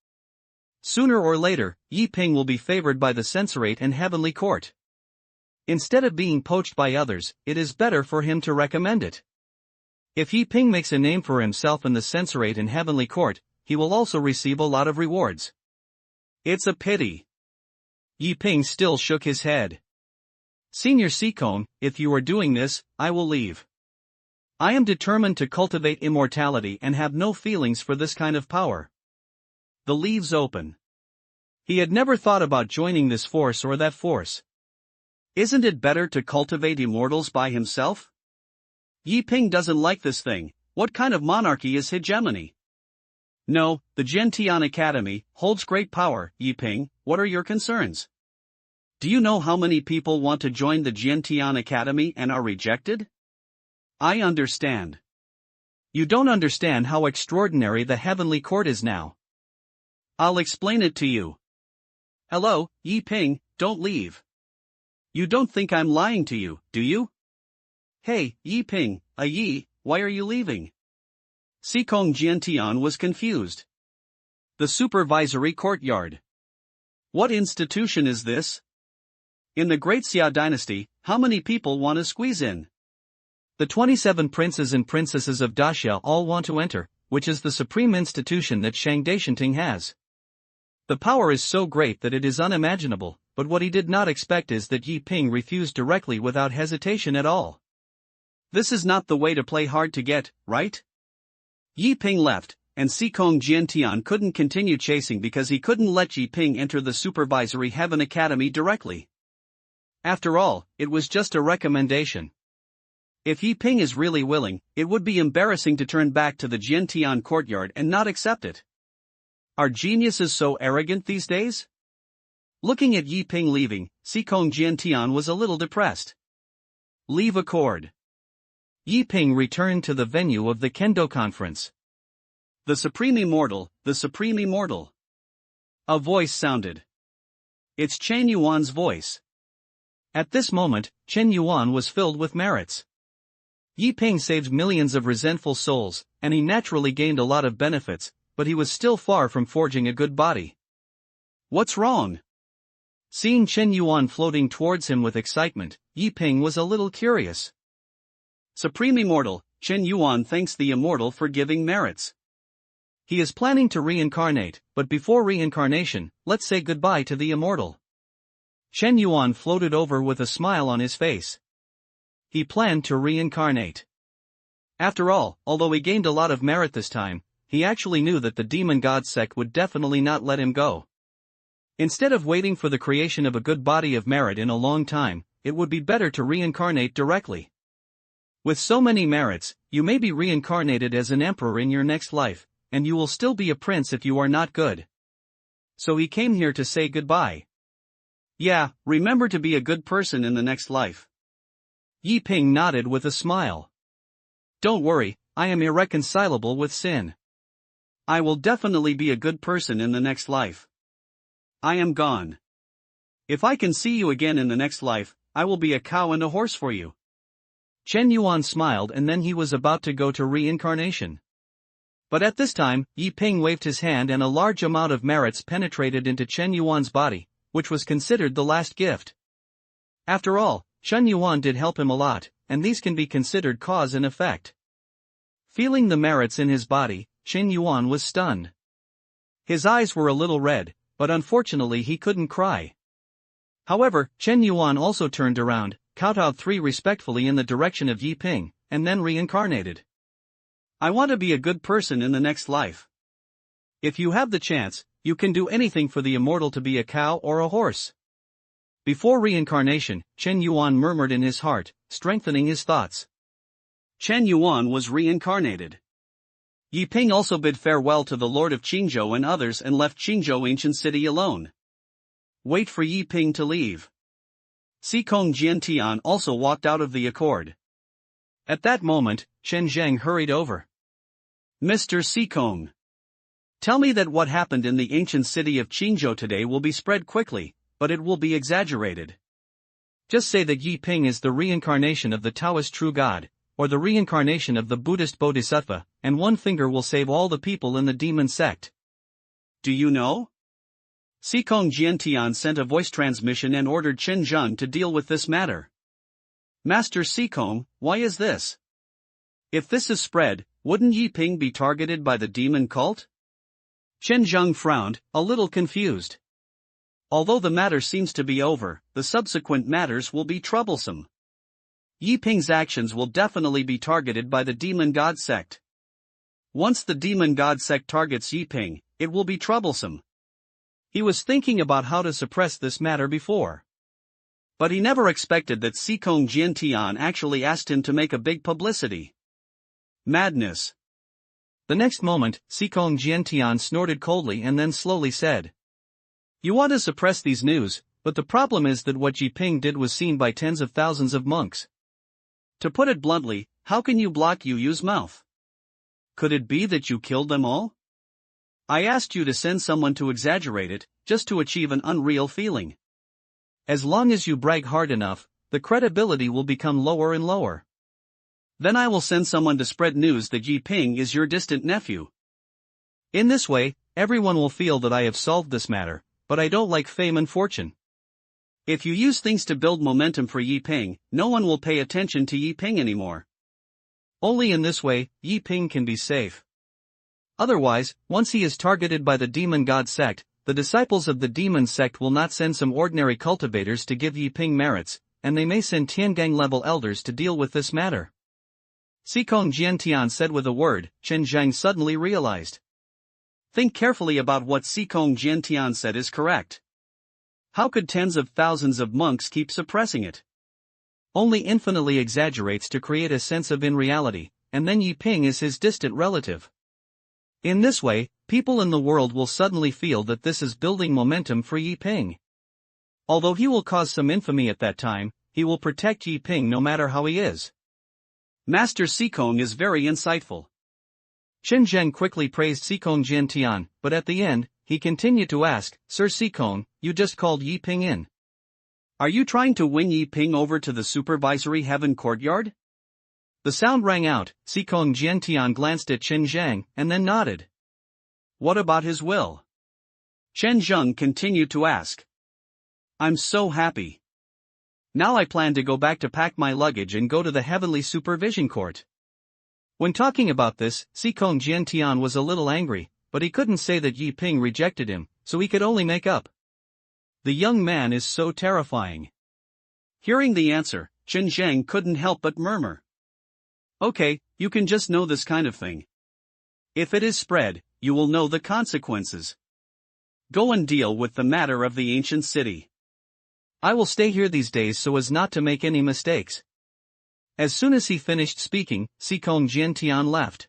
S1: Sooner or later, Yi Ping will be favored by the censorate and heavenly court. Instead of being poached by others, it is better for him to recommend it. If Yi Ping makes a name for himself in the censorate and heavenly court, he will also receive a lot of rewards. It's a pity.
S2: Yi Ping still shook his head. Senior Xikong, if you are doing this, I will leave. I am determined to cultivate immortality and have no feelings for this kind of power. The leaves open. He had never thought about joining this force or that force.
S1: Isn't it better to cultivate immortals by himself? Yi Ping doesn't like this thing. What kind of monarchy is hegemony? No, the Jian Academy holds great power. Yi Ping, what are your concerns? Do you know how many people want to join the Jian Academy and are rejected? I understand.
S2: You don't understand how extraordinary the heavenly court is now.
S1: I'll explain it to you. Hello, Yi Ping, don't leave. You don't think I'm lying to you, do you? Hey, Yi Ping, Yi, why are you leaving? Xikong Jian was confused. The supervisory courtyard. What institution is this? In the Great Xia dynasty, how many people want to squeeze in?
S2: The 27 princes and princesses of Daxia all want to enter, which is the supreme institution that Shangdaishanting has. The power is so great that it is unimaginable, but what he did not expect is that Yi Ping refused directly without hesitation at all.
S1: This is not the way to play hard to get, right? Yi Ping left, and Xikong Jian couldn't continue chasing because he couldn't let Yi Ping enter the supervisory Heaven Academy directly. After all, it was just a recommendation. If Yi Ping is really willing, it would be embarrassing to turn back to the Jian courtyard and not accept it. Are geniuses so arrogant these days? Looking at Yi Ping leaving, Xikong Jian was a little depressed. Leave accord.
S2: Yi Ping returned to the venue of the Kendo conference.
S1: The Supreme Immortal, the Supreme Immortal. A voice sounded. It's Chen Yuan's voice.
S2: At this moment, Chen Yuan was filled with merits. Yi Ping saved millions of resentful souls, and he naturally gained a lot of benefits, but he was still far from forging a good body.
S1: What's wrong?
S2: Seeing Chen Yuan floating towards him with excitement, Yi Ping was a little curious.
S1: Supreme Immortal, Chen Yuan thanks the Immortal for giving merits.
S2: He is planning to reincarnate, but before reincarnation, let's say goodbye to the Immortal. Chen Yuan floated over with a smile on his face. He planned to reincarnate. After all, although he gained a lot of merit this time, he actually knew that the Demon God Sect would definitely not let him go. Instead of waiting for the creation of a good body of merit in a long time, it would be better to reincarnate directly. With so many merits, you may be reincarnated as an emperor in your next life, and you will still be a prince if you are not good. So he came here to say goodbye.
S1: Yeah, remember to be a good person in the next life.
S2: Yi Ping nodded with a smile. Don't worry, I am irreconcilable with sin.
S1: I will definitely be a good person in the next life. I am gone. If I can see you again in the next life, I will be a cow and a horse for you.
S2: Chen Yuan smiled and then he was about to go to reincarnation. But at this time, Yi Ping waved his hand and a large amount of merits penetrated into Chen Yuan's body, which was considered the last gift. After all, Chen Yuan did help him a lot, and these can be considered cause and effect. Feeling the merits in his body, Chen Yuan was stunned. His eyes were a little red, but unfortunately he couldn't cry. However, Chen Yuan also turned around, kowtowed 3 respectfully in the direction of Yi Ping, and then reincarnated.
S1: I want to be a good person in the next life. If you have the chance, you can do anything for the Immortal to be a cow or a horse.
S2: Before reincarnation, Chen Yuan murmured in his heart, strengthening his thoughts.
S1: Chen Yuan was reincarnated. Yi Ping also bid farewell to the Lord of Qingyun and others and left Qingyun ancient city alone. Wait for Yi Ping to leave. Xikong Jian also walked out of the accord.
S2: At that moment, Chen Zhang hurried over.
S1: Mr. Sikong. Tell me that what happened in the ancient city of Qingyun today will be spread quickly, but it will be exaggerated.
S2: Just say that Yi Ping is the reincarnation of the Taoist true God, or the reincarnation of the Buddhist Bodhisattva, and one finger will save all the people in the demon sect.
S1: Do you know? Sikong Jiantian sent a voice transmission and ordered Chen Zhang to deal with this matter. Master Sikong, why is this? If this is spread, wouldn't Yi Ping be targeted by the demon cult? Chen Zhang frowned, a little confused. Although the matter seems to be over, the subsequent matters will be troublesome. Yi Ping's actions will definitely be targeted by the demon god sect. Once the demon god sect targets Yi Ping, it will be troublesome. He was thinking about how to suppress this matter before. But he never expected that Sikong Jiantian actually asked him to make a big publicity. Madness.
S2: The next moment, Sikong Jiantian snorted coldly and then slowly said, "You want to suppress these news, but the problem is that what Yi Ping did was seen by tens of thousands of monks.
S1: To put it bluntly, how can you block Yu's mouth? Could it be that you killed them all? I asked you to send someone to exaggerate it, just to achieve an unreal feeling.
S2: As long as you brag hard enough, the credibility will become lower and lower.
S1: Then I will send someone to spread news that Yi Ping is your distant nephew.
S2: In this way, everyone will feel that I have solved this matter, but I don't like fame and fortune.
S1: If you use things to build momentum for Yi Ping, no one will pay attention to Yi Ping anymore.
S2: Only in this way, Yi Ping can be safe. Otherwise, once he is targeted by the demon god sect, the disciples of the demon sect will not send some ordinary cultivators to give Yi Ping merits, and they may send Tiangang-level elders to deal with this matter." Sikong Jiantian said with a word. Chen Zhang suddenly realized.
S1: Think carefully about what Sikong Jiantian said is correct. How could tens of thousands of monks keep suppressing it?
S2: Only infinitely exaggerates to create a sense of unreality, and then Yi Ping is his distant relative. In this way, people in the world will suddenly feel that this is building momentum for Yi Ping. Although he will cause some infamy at that time, he will protect Yi Ping no matter how he is.
S1: Master Sikong is very insightful.
S2: Chen Zheng quickly praised Sikong Jiantian, but at the end, he continued to ask, "Sir Sikong, you just called Yi Ping in.
S1: Are you trying to win Yi Ping over to the supervisory heaven courtyard?"
S2: The sound rang out. Sikong Jiantian glanced at Chen Zhang, and then nodded.
S1: "What about his will?" Chen Zheng continued to ask. "I'm so happy. Now I plan to go back to pack my luggage and go to the heavenly supervision court."
S2: When talking about this, Sikong Jiantian was a little angry, but he couldn't say that Yi Ping rejected him, so he could only make up. The young man is so terrifying.
S1: Hearing the answer, Chen Zhang couldn't help but murmur. "Okay, you can just know this kind of thing. If it is spread, you will know the consequences. Go and deal with the matter of the ancient city."
S2: "I will stay here these days so as not to make any mistakes." As soon as he finished speaking, Sikong Jiantian left.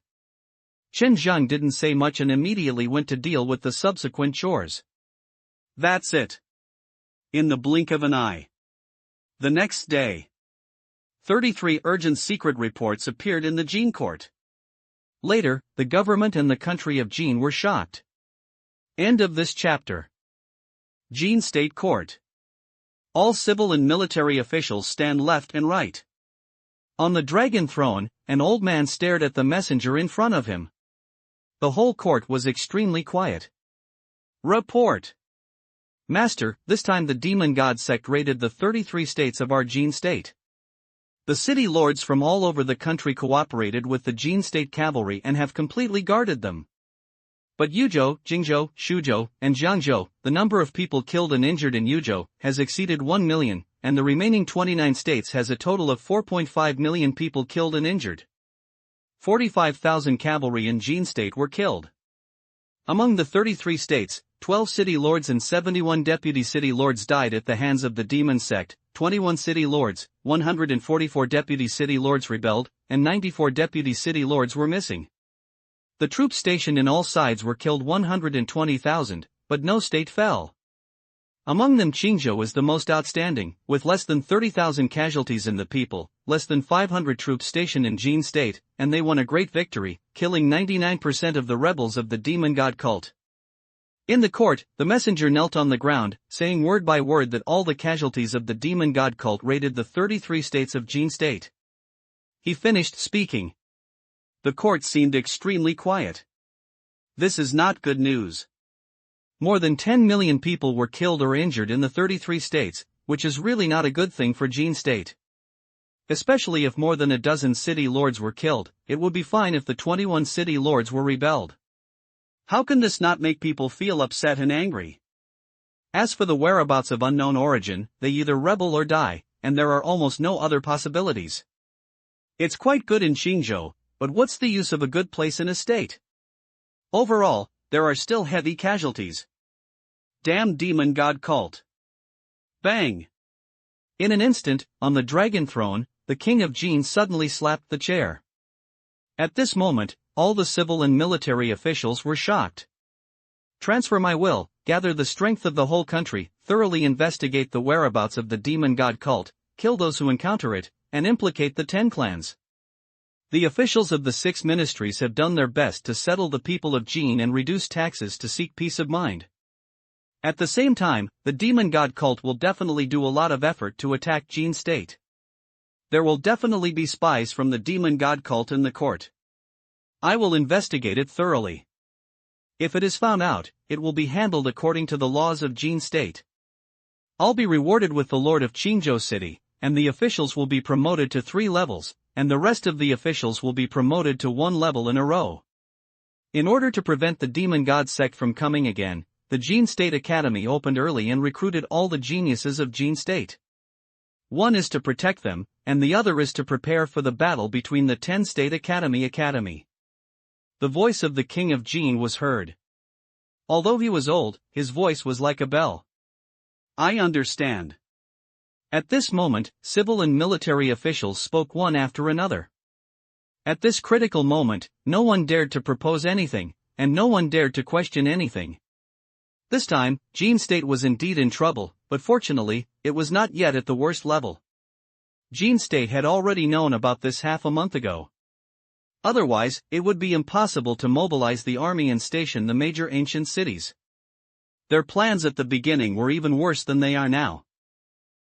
S2: Chen Zhang didn't say much and immediately went to deal with the subsequent chores.
S1: That's it. In the blink of an eye. The next day, 33 urgent secret reports appeared in the Jin court.
S2: Later, the government and the country of Jin were shocked. End of this chapter.
S1: Jin State Court. All civil and military officials stand left and right.
S2: On the dragon throne, an old man stared at the messenger in front of him. The whole court was extremely quiet.
S1: Report.
S2: Master, this time the demon god sect raided the 33 states of our Jin state. The city lords from all over the country cooperated with the Jin state cavalry and have completely guarded them. But Yuzhou, Jingzhou, Shuzhou, and Jiangzhou, the number of people killed and injured in Yuzhou, has exceeded 1 million, and the remaining 29 states has a total of 4.5 million people killed and injured. 45,000 cavalry in Jin state were killed. Among the 33 states, 12 city lords and 71 deputy city lords died at the hands of the demon sect, 21 city lords, 144 deputy city lords rebelled, and 94 deputy city lords were missing. The troops stationed in all sides were killed 120,000, but no state fell. Among them Qingyun is the most outstanding, with less than 30,000 casualties in the people, less than 500 troops stationed in Jin State, and they won a great victory, killing 99% of the rebels of the demon god cult. In the court, the messenger knelt on the ground, saying word by word that all the casualties of the demon god cult raided the 33 states of Jin State. He finished speaking.
S1: The court seemed extremely quiet. This is not good news.
S2: More than 10 million people were killed or injured in the 33 states, which is really not a good thing for Jin State. Especially if more than a dozen city lords were killed, it would be fine if the 21 city lords were rebelled.
S1: How can this not make people feel upset and angry?
S2: As for the whereabouts of unknown origin, they either rebel or die, and there are almost no other possibilities.
S1: It's quite good in Qingyun, but what's the use of a good place in a state? Overall, there are still heavy casualties. Damn demon god cult. Bang!
S2: In an instant, on the dragon throne, the king of Jin suddenly slapped the chair. At this moment, all the civil and military officials were shocked. Transfer my will, gather the strength of the whole country, thoroughly investigate the whereabouts of the demon god cult, kill those who encounter it, and implicate the 10 clans. The officials of the 6 ministries have done their best to settle the people of Jin and reduce taxes to seek peace of mind. At the same time, the demon god cult will definitely do a lot of effort to attack Jin State.
S1: There will definitely be spies from the demon god cult in the court. I will investigate it thoroughly.
S2: If it is found out, it will be handled according to the laws of Jin State. I'll be rewarded with the Lord of Qingyun City, and the officials will be promoted to 3 levels, and the rest of the officials will be promoted to 1 level in a row. In order to prevent the demon god sect from coming again, the Jin State Academy opened early and recruited all the geniuses of Jin State. One is to protect them, and the other is to prepare for the battle between the 10 State Academy. The voice of the king of Jin was heard. Although he was old, his voice was like a bell.
S1: I understand.
S2: At this moment, civil and military officials spoke one after another. At this critical moment, no one dared to propose anything, and no one dared to question anything. This time, Jin State was indeed in trouble, but fortunately, it was not yet at the worst level. Jin State had already known about this half a month ago. Otherwise, it would be impossible to mobilize the army and station the major ancient cities. Their plans at the beginning were even worse than they are now.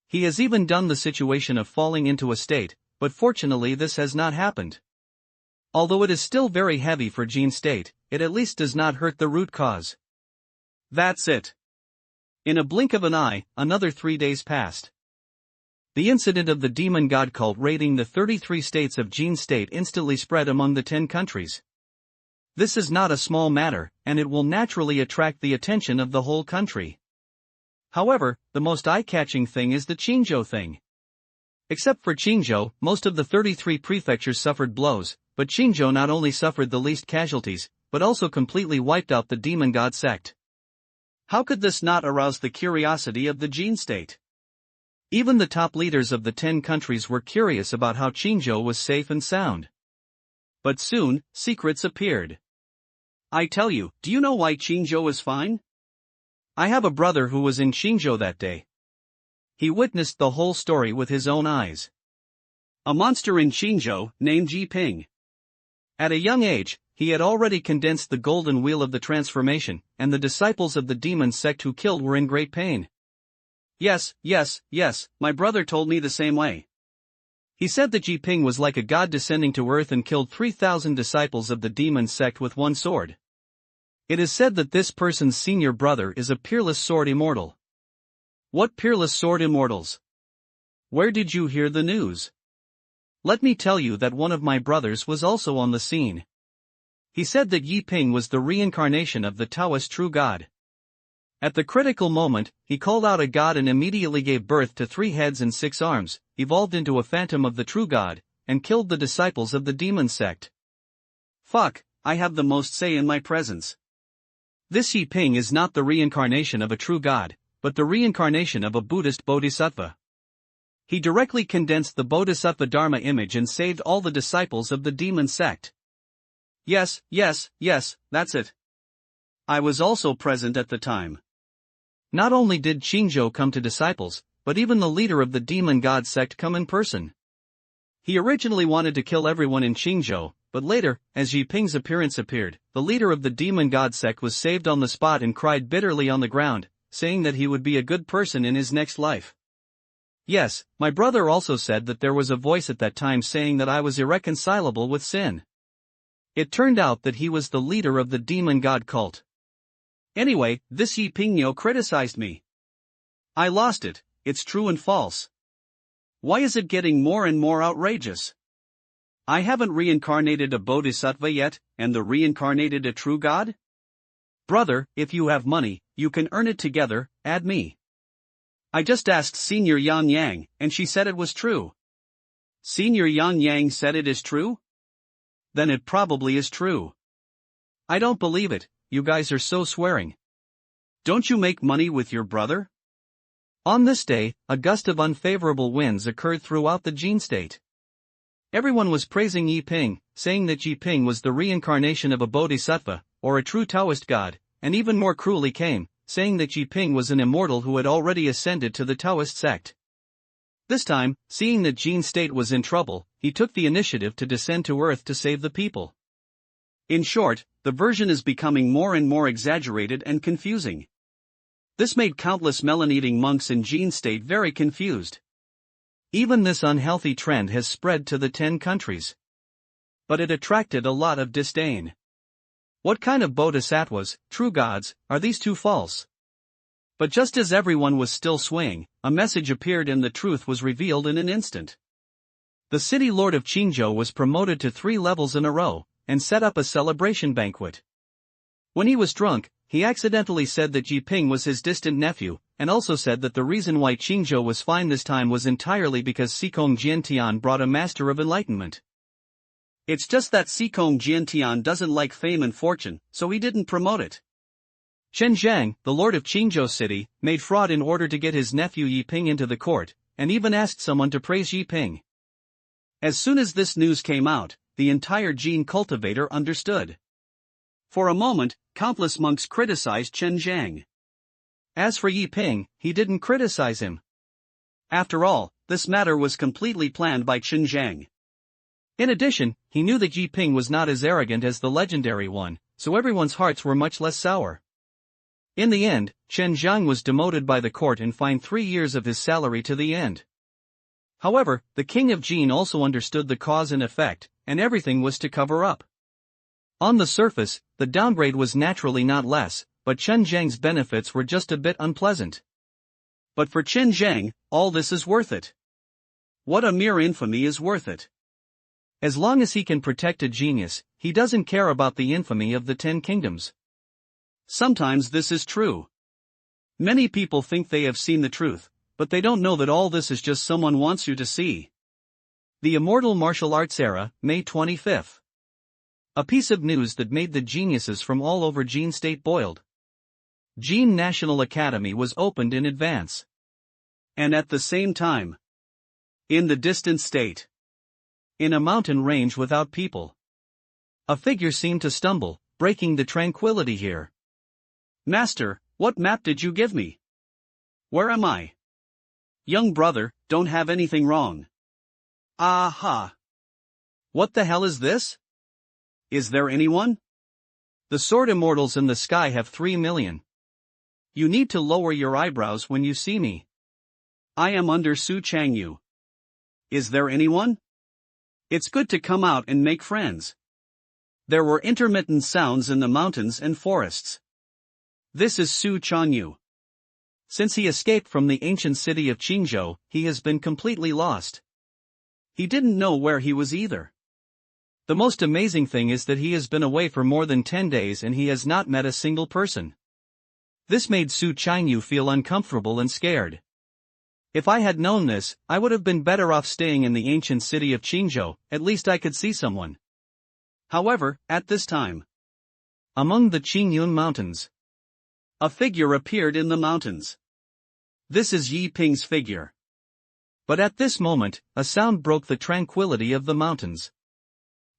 S2: He has even done the situation of falling into a state, but fortunately this has not happened. Although it is still very heavy for Jin State, it at least does not hurt the root cause.
S1: That's it.
S2: In a blink of an eye, another 3 days passed. The incident of the demon god cult raiding the 33 states of Jin State instantly spread among the 10 countries. This is not a small matter, and it will naturally attract the attention of the whole country. However, the most eye-catching thing is the Qingyun thing. Except for Qingyun, most of the 33 prefectures suffered blows, but Qingyun not only suffered the least casualties, but also completely wiped out the demon god sect.
S1: How could this not arouse the curiosity of the Jin State?
S2: Even the top leaders of the 10 countries were curious about how Qingyun was safe and sound.
S1: But soon, secrets appeared. I tell you, do you know why Qingyun is fine?
S2: I have a brother who was in Qingyun that day. He witnessed the whole story with his own eyes.
S1: A monster in Qingyun, named Yiping.
S2: At a young age, he had already condensed the golden wheel of the transformation, and the disciples of the demon sect who killed were in great pain.
S1: Yes, my brother told me the same way.
S2: He said that Yiping was like a god descending to earth and killed 3,000 disciples of the demon sect with one sword. It is said that this person's senior brother is a peerless sword immortal.
S1: What peerless sword immortals?
S2: Where did you hear the news? Let me tell you that one of my brothers was also on the scene. He said that Yiping was the reincarnation of the Taoist true god. At the critical moment, he called out a god and immediately gave birth to 3 heads and 6 arms, evolved into a phantom of the true god, and killed the disciples of the demon sect.
S1: Fuck, I have the most say in my presence.
S2: This Yiping is not the reincarnation of a true god, but the reincarnation of a Buddhist bodhisattva. He directly condensed the bodhisattva dharma image and saved all the disciples of the demon sect.
S1: Yes, that's it. I was also present at the time.
S2: Not only did Qingyun come to disciples, but even the leader of the demon god sect come in person. He originally wanted to kill everyone in Qingyun, but later, as Yi Ping's appearance appeared, the leader of the demon god sect was saved on the spot and cried bitterly on the ground, saying that he would be a good person in his next life. Yes, my brother also said that there was a voice at that time saying that I was irreconcilable with sin. It turned out that he was the leader of the demon god cult.
S1: Anyway, this Yi Pingyo criticized me. I lost it, it's true and false. Why is it getting more and more outrageous? I haven't reincarnated a bodhisattva yet, and the reincarnated a true god? Brother, if you have money, you can earn it together, add me. I just asked Senior Yan Yang, and she said it was true. Senior Yan Yang said it is true? Then it probably is true. I don't believe it, you guys are so swearing. Don't you make money with your brother?
S2: On this day, a gust of unfavorable winds occurred throughout the Jin state. Everyone was praising Yi Ping, saying that Yi Ping was the reincarnation of a bodhisattva, or a true Taoist god, and even more cruelly came, saying that Yi Ping was an immortal who had already ascended to the Taoist sect. This time, seeing that Jin state was in trouble, he took the initiative to descend to earth to save the people. In short, the version is becoming more and more exaggerated and confusing. This made countless melon-eating monks in Jin state very confused. Even this unhealthy trend has spread to the 10 countries. But it attracted a lot of disdain. What kind of bodhisattvas, true gods, are these two false? But just as everyone was still swaying, a message appeared and the truth was revealed in an instant. The city lord of Qingyun was promoted to 3 levels in a row, and set up a celebration banquet. When he was drunk, he accidentally said that Yi Ping was his distant nephew, and also said that the reason why Qingyun was fine this time was entirely because Sikong Jiantian brought a master of enlightenment. It's just that Sikong Jiantian doesn't like fame and fortune, so he didn't promote it. Chen Zhang, the lord of Qingyun city, made fraud in order to get his nephew Yi Ping into the court, and even asked someone to praise Yi Ping. As soon as this news came out, the entire Jin cultivator understood. For a moment, countless monks criticized Chen Zhang. As for Yi Ping, he didn't criticize him. After all, this matter was completely planned by Chen Zhang. In addition, he knew that Yi Ping was not as arrogant as the legendary one, so everyone's hearts were much less sour. In the end, Chen Zhang was demoted by the court and fined 3 years of his salary to the end. However, the king of Jin also understood the cause and effect, and everything was to cover up. On the surface, the downgrade was naturally not less, but Chen Zhang's benefits were just a bit unpleasant. But for Chen Zhang, all this is worth it. What a mere infamy is worth it. As long as he can protect a genius, he doesn't care about the infamy of the 10 kingdoms. Sometimes this is true. Many people think they have seen the truth, but they don't know that all this is just someone wants you to see. The Immortal Martial Arts Era, May 25th. A piece of news that made the geniuses from all over Jin state boiled. Jin National Academy was opened in advance. And at the same time, in the distant state, in a mountain range without people, a figure seemed to stumble, breaking the tranquility here. Master, what map did you give me? Where am I? Young brother, don't have anything wrong. Aha! What the hell is this? Is there anyone? The sword immortals in the sky have 3 million. You need to lower your eyebrows when you see me. I am under Su Changyu. Is there anyone? It's good to come out and make friends. There were intermittent sounds in the mountains and forests. This is Su Changyu. Since he escaped from the ancient city of Qingyun, he has been completely lost. He didn't know where he was either. The most amazing thing is that he has been away for more than 10 days and he has not met a single person. This made Su Changyu feel uncomfortable and scared. If I had known this, I would have been better off staying in the ancient city of Qingyun, at least I could see someone. However, at this time, among the Qingyun mountains, a figure appeared in the mountains. This is Yi Ping's figure. But at this moment, a sound broke the tranquility of the mountains.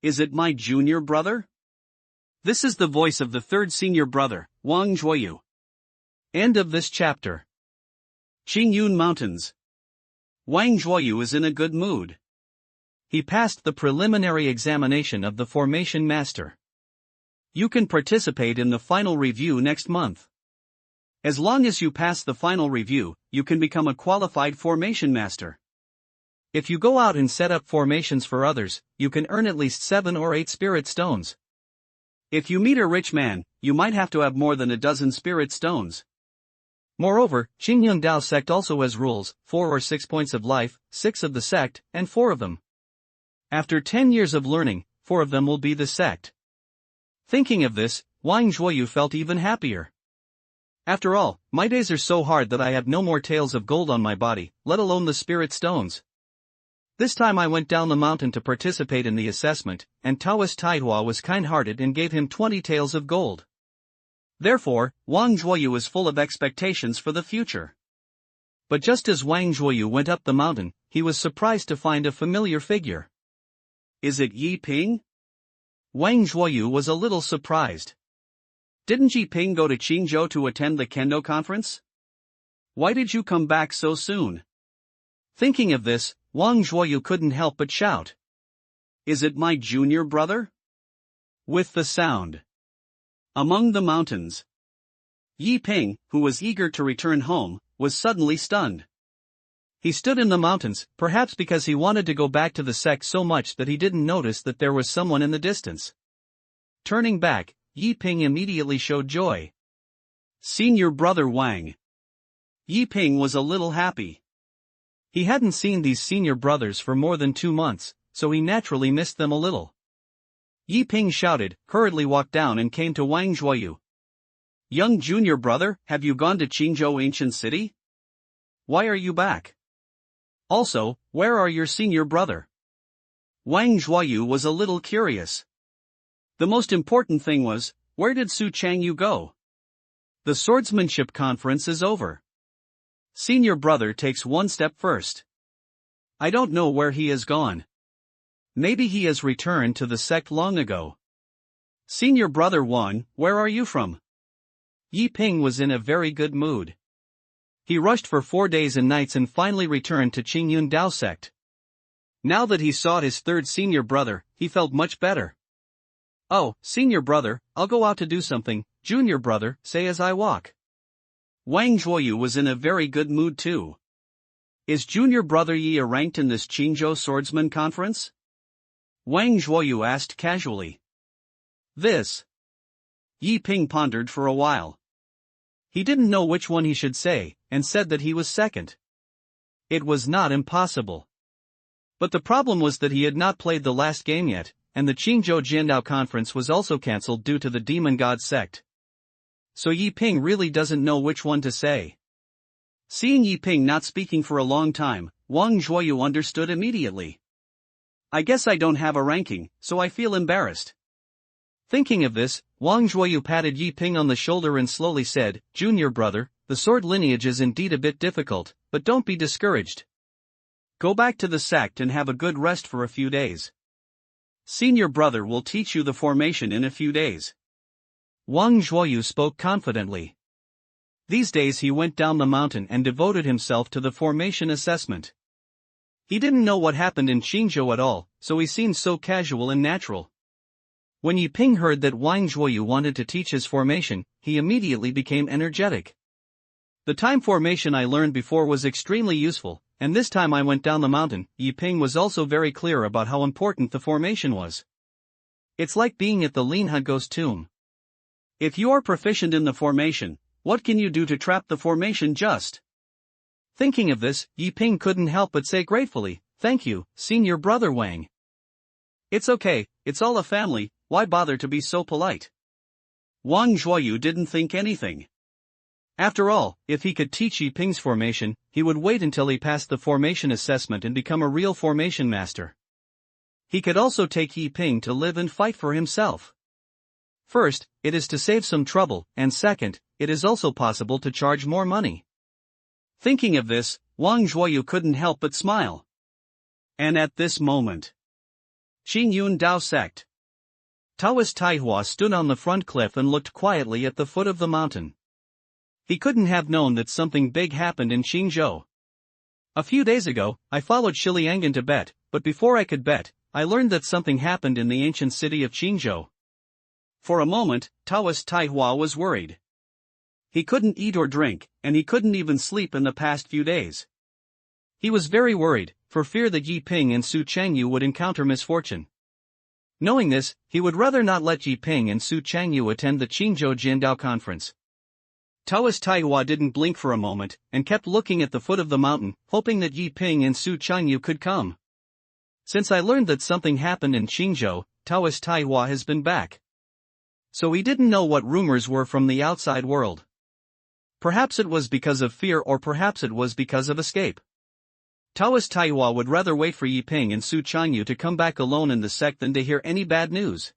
S2: Is it my junior brother? This is the voice of the 3rd senior brother, Wang Zhuoyu. End of this chapter.
S1: Qingyun Mountains. Wang Zhuoyu is in a good mood.
S2: He passed the preliminary examination of the Formation Master.
S1: You can participate in the final review next month. As long as you pass the final review, you can become a qualified Formation Master.
S2: If you go out and set up formations for others, you can earn at least 7 or 8 spirit stones.
S1: If you meet a rich man, you might have to have more than a dozen spirit stones.
S2: Moreover, Qingyun Sect also has rules, 4 or 6 points of life, 6 of the sect, and 4 of them. After 10 years of learning, 4 of them will be the sect. Thinking of this, Wang Zhuoyu felt even happier. After all, my days are so hard that I have no more tails of gold on my body, let alone the spirit stones. This time I went down the mountain to participate in the assessment, and Taoist Taihua was kind-hearted and gave him 20 taels of gold. Therefore, Wang Zhuoyu is full of expectations for the future. But just as Wang Zhuoyu went up the mountain, he was surprised to find a familiar figure.
S1: Is it Yi Ping?
S2: Wang Zhuoyu was a little surprised.
S1: Didn't Yi Ping go to Qingzhou to attend the Kendo conference? Why did you come back so soon?
S2: Thinking of this, Wang Zhuoyu couldn't help but shout.
S1: Is it my junior brother?
S2: With the sound.
S1: Among the mountains. Yi Ping, who was eager to return home, was suddenly stunned.
S2: He stood in the mountains, perhaps because he wanted to go back to the sect so much that he didn't notice that there was someone in the distance. Turning back, Yi Ping immediately showed joy.
S1: Senior brother Wang. Yi Ping was a little happy.
S2: He hadn't seen these senior brothers for more than 2 months, so he naturally missed them a little. Yi Ping shouted, hurriedly walked down and came to Wang Zhuoyu.
S1: Young junior brother, have you gone to Qingzhou ancient city? Why are you back? Also, where are your senior brother? Wang Zhuoyu was a little curious. The most important thing was, where did Su Changyu go?
S2: The Swordsmanship conference is over.
S1: Senior brother takes one step first.
S2: I don't know where he has gone. Maybe he has returned to the sect long ago.
S1: Senior brother Wan, where are you from?
S2: Yi Ping was in a very good mood. He rushed for 4 days and nights and finally returned to Qingyun Sect. Now that he saw his third senior brother, he felt much better.
S1: Oh, senior brother, I'll go out to do something, junior brother, say as I walk. Wang Zhuoyu was in a very good mood too. Is junior brother Yi ranked in this Qingzhou swordsman conference? Wang Zhuoyu asked casually.
S2: This.
S1: Yi Ping pondered for a while.
S2: He didn't know which one he should say, and said that he was second. It was not impossible. But the problem was that he had not played the last game yet, and the Qingzhou Jiandao conference was also cancelled due to the demon god sect. So Yi Ping really doesn't know which one to say.
S1: Seeing Yi Ping not speaking for a long time, Wang Zhuoyu understood immediately. I guess I don't have a ranking, so I feel embarrassed.
S2: Thinking of this, Wang Zhuoyu patted Yi Ping on the shoulder and slowly said, Junior brother, the sword lineage is indeed a bit difficult, but don't be discouraged.
S1: Go back to the sect and have a good rest for a few days. Senior brother will teach you the formation in a few days.
S2: Wang Zhuoyu spoke confidently. These days he went down the mountain and devoted himself to the formation assessment. He didn't know what happened in Qingzhou at all, so he seemed so casual and natural. When Yi Ping heard that Wang Zhuoyu wanted to teach his formation, he immediately became energetic. The time formation I learned before was extremely useful, and this time I went down the mountain. Yi Ping was also very clear about how important the formation was. It's like being at the Linger ghost tomb.
S1: If you are proficient in the formation, what can you do to trap the formation just?
S2: Thinking of this, Yi Ping couldn't help but say gratefully, Thank you, senior brother Wang.
S1: It's okay, it's all a family, why bother to be so polite? Wang Zhuoyu didn't think anything.
S2: After all, if he could teach Yi Ping's formation, he would wait until he passed the formation assessment and become a real formation master. He could also take Yi Ping to live and fight for himself. First, it is to save some trouble, and second, it is also possible to charge more money.
S1: Thinking of this, Wang Zhuoyu couldn't help but smile. And at this moment, Qingyun Sect.
S2: Taoist Taihua stood on the front cliff and looked quietly at the foot of the mountain. He couldn't have known that something big happened in Qingyun. A few days ago, I followed Shiliangan to bet, but before I could bet, I learned that something happened in the ancient city of Qingyun.
S1: For a moment, Taoist Taihua was worried. He couldn't eat or drink, and he couldn't even sleep in the past few days.
S2: He was very worried, for fear that Yi Ping and Su Changyu would encounter misfortune. Knowing this, he would rather not let Yi Ping and Su Changyu attend the Qingyun Jiandao conference.
S1: Taoist Taihua didn't blink for a moment, and kept looking at the foot of the mountain, hoping that Yi Ping and Su Changyu could come.
S2: Since I learned that something happened in Qingyun, Taoist Taihua has been back. So he didn't know what rumors were from the outside world. Perhaps it was because of fear or perhaps it was because of escape. Taoist Taihua would rather wait for Yi Ping and Su Changyu to come back alone in the sect than to hear any bad news.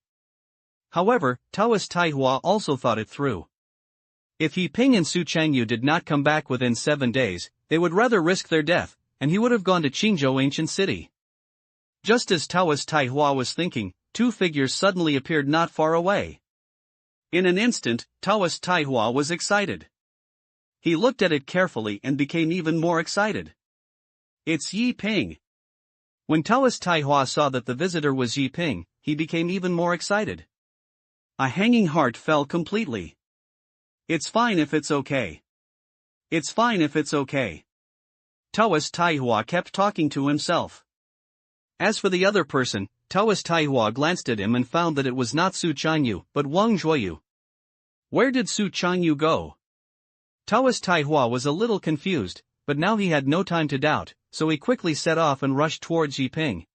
S2: However, Taoist Taihua also thought it through. If Yi Ping and Su Changyu did not come back within 7 days, they would rather risk their death, and he would have gone to Qingyun ancient city. Just as Taoist Taihua was thinking, two figures suddenly appeared not far away.
S1: In an instant, Taoist Taihua was excited. He looked at it carefully and became even more excited. It's Yi Ping.
S2: When Taoist Taihua saw that the visitor was Yi Ping, he became even more excited.
S1: A hanging heart fell completely. It's fine if it's okay. It's fine if it's okay. Taoist Taihua kept talking to himself.
S2: As for the other person, Taoist Taihua glanced at him and found that it was not Su Changyu, but Wang Zhuoyu.
S1: Where did Su Changyu go?
S2: Taoist Taihua was a little confused, but now he had no time to doubt, so he quickly set off and rushed towards Yi Ping.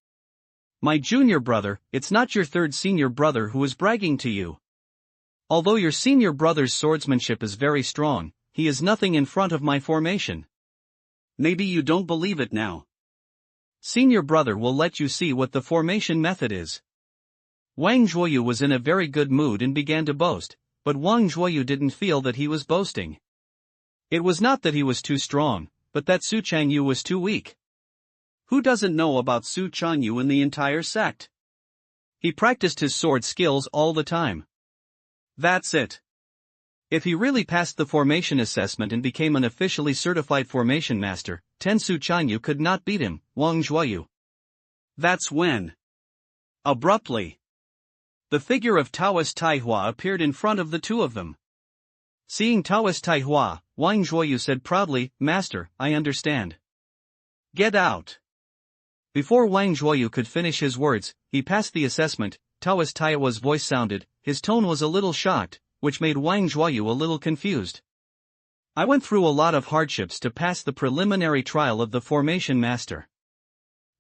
S1: My junior brother, it's not your third senior brother who is bragging to you.
S2: Although your senior brother's swordsmanship is very strong, he is nothing in front of my formation.
S1: Maybe you don't believe it now.
S2: Senior brother will let you see what the formation method is.
S1: Wang Zhuoyu was in a very good mood and began to boast, but Wang Zhuoyu didn't feel that he was boasting.
S2: It was not that he was too strong, but that Su Changyu was too weak.
S1: Who doesn't know about Su Changyu in the entire sect?
S2: He practiced his sword skills all the time.
S1: That's it.
S2: If he really passed the formation assessment and became an officially certified formation master, Su Changyu could not beat him, Wang Zhuoyu.
S1: That's when. Abruptly, the figure of Taoist Taihua appeared in front of the two of them.
S2: Seeing Taoist Taihua, Wang Zhuoyu said proudly, "Master, I understand."
S1: Get out.
S2: Before Wang Zhuoyu could finish his words, he passed the assessment. Taoist Taihua's voice sounded, his tone was a little shocked, which made Wang Zhuoyu a little confused.
S1: I went through a lot of hardships to pass the preliminary trial of the formation master.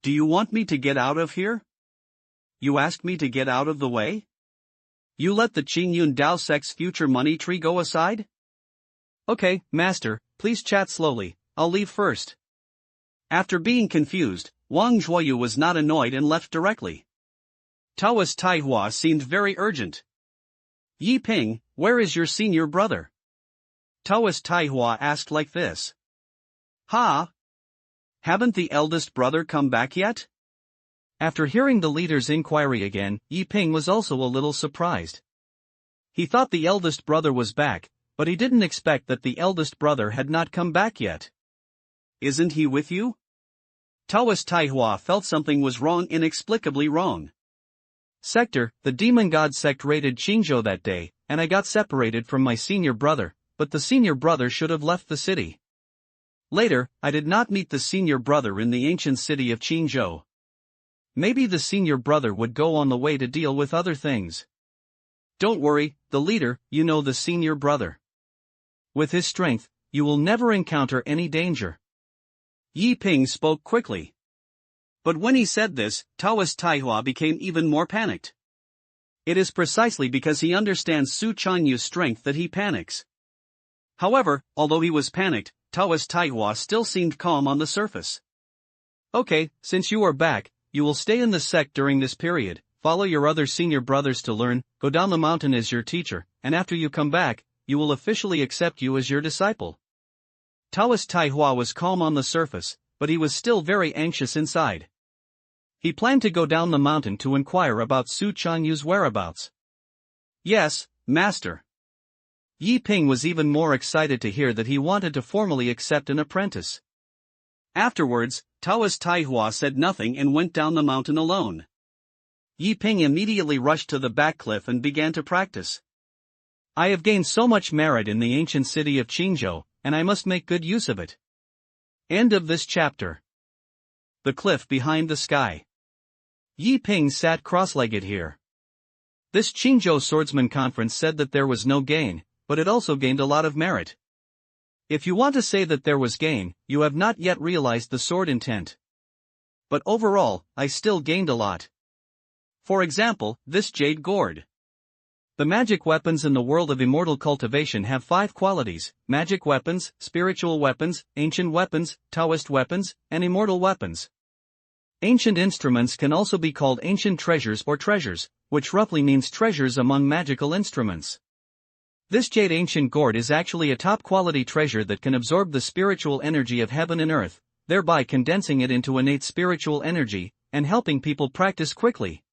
S1: Do you want me to get out of here? You asked me to get out of the way? You let the Qingyun Dao sect's future money tree go aside?
S2: Okay, master, please chat slowly, I'll leave first.
S1: After being confused, Wang Zhuoyu was not annoyed and left directly. Taoist Taihua seemed very urgent. Yi Ping, where is your senior brother? Taoist Taihua asked like this. Ha? Haven't the eldest brother come back yet?
S2: After hearing the leader's inquiry again, Yi Ping was also a little surprised. He thought the eldest brother was back, but he didn't expect that the eldest brother had not come back yet.
S1: Isn't he with you? Taoist Taihua felt something was wrong, inexplicably wrong.
S2: Sector, the demon god sect raided Qingyun that day, and I got separated from my senior brother, but the senior brother should have left the city. Later, I did not meet the senior brother in the ancient city of Qingyun. Maybe the senior brother would go on the way to deal with other things.
S1: Don't worry, the leader, you know the senior brother.
S2: With his strength, you will never encounter any danger.
S1: Yi Ping spoke quickly. But when he said this, Taoist Taihua became even more panicked. It is precisely because he understands Su Changyu's strength that he panics. However, although he was panicked, Taoist Taihua still seemed calm on the surface.
S2: Okay, since you are back, you will stay in the sect during this period, follow your other senior brothers to learn, go down the mountain as your teacher, and after you come back, you will officially accept you as your disciple. Taoist Taihua was calm on the surface, but he was still very anxious inside. He planned to go down the mountain to inquire about Su Changyu's whereabouts.
S1: Yes, master.
S2: Yi Ping was even more excited to hear that he wanted to formally accept an apprentice.
S1: Afterwards, Taoist Taihua said nothing and went down the mountain alone. Yi Ping immediately rushed to the back cliff and began to practice.
S2: I have gained so much merit in the ancient city of Qingyun, and I must make good use of it. End of this chapter. The cliff behind the sky. Yi Ping sat cross-legged here. This Qingyun swordsman conference said that there was no gain, but it also gained a lot of merit. If you want to say that there was gain, you have not yet realized the sword intent. But overall, I still gained a lot. For example, this jade gourd. The magic weapons in the world of immortal cultivation have 5 qualities: magic weapons, spiritual weapons, ancient weapons, Taoist weapons, and immortal weapons. Ancient instruments can also be called ancient treasures or treasures, which roughly means treasures among magical instruments. This jade ancient gourd is actually a top-quality treasure that can absorb the spiritual energy of heaven and earth, thereby condensing it into innate spiritual energy, and helping people practice quickly.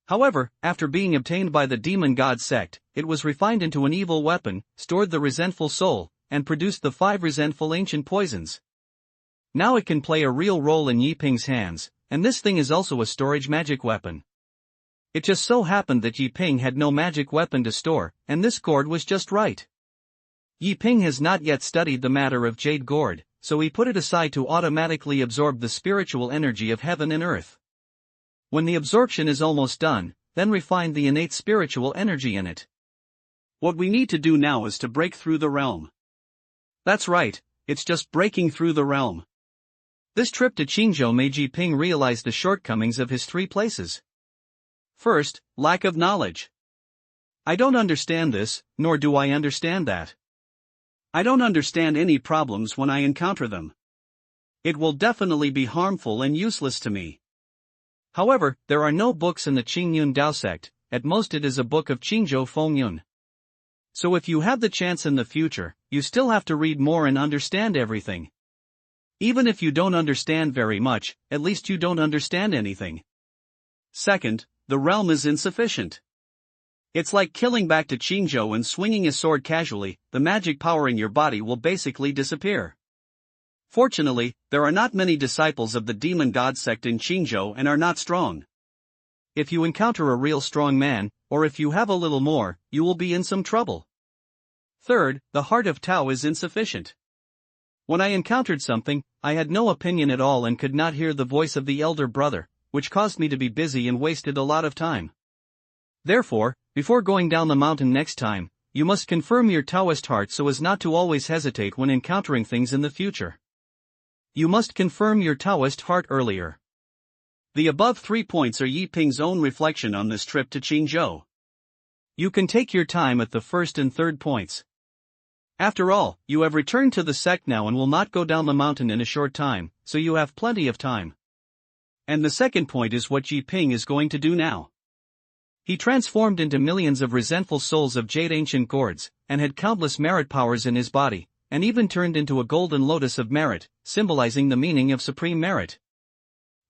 S2: However, after being obtained by the demon god sect, it was refined into an evil weapon, stored the resentful soul, and produced the 5 resentful ancient poisons. Now it can play a real role in Yi Ping's hands, and this thing is also a storage magic weapon. It just so happened that Yi Ping had no magic weapon to store, and this gourd was just right. Yi Ping has not yet studied the matter of jade gourd, so he put it aside to automatically absorb the spiritual energy of heaven and earth. When the absorption is almost done, then refine the innate spiritual energy in it.
S1: What we need to do now is to break through the realm.
S2: That's right, it's just breaking through the realm. This trip to Qingyun made Yi Ping realize the shortcomings of his 3 places. First, lack of knowledge. I don't understand this, nor do I understand that.
S1: I don't understand any problems when I encounter them. It will definitely be harmful and useless to me.
S2: However, there are no books in the Qingyun Dao sect, at most it is a book of Qingyun Fengyun. So if you have the chance in the future, you still have to read more and understand everything. Even if you don't understand very much, at least you don't understand anything.
S1: Second, the realm is insufficient. It's like killing back to Qingyun and swinging a sword casually, the magic powering your body will basically disappear. Fortunately, there are not many disciples of the demon god sect in Qingyun and are not strong.
S2: If you encounter a real strong man, or if you have a little more, you will be in some trouble.
S1: Third, the heart of Tao is insufficient.
S2: When I encountered something, I had no opinion at all and could not hear the voice of the elder brother, which caused me to be busy and wasted a lot of time. Therefore, before going down the mountain next time, you must confirm your Taoist heart so as not to always hesitate when encountering things in the future. You must confirm your Taoist heart earlier.
S1: The above 3 points are Yi Ping's own reflection on this trip to Qingyun.
S2: You can take your time at the first and third points. After all, you have returned to the sect now and will not go down the mountain in a short time, so you have plenty of time. And the second point is what Yi Ping is going to do now. He transformed into millions of resentful souls of jade ancient gourds, and had countless merit powers in his body, and even turned into a golden lotus of merit, symbolizing the meaning of supreme merit.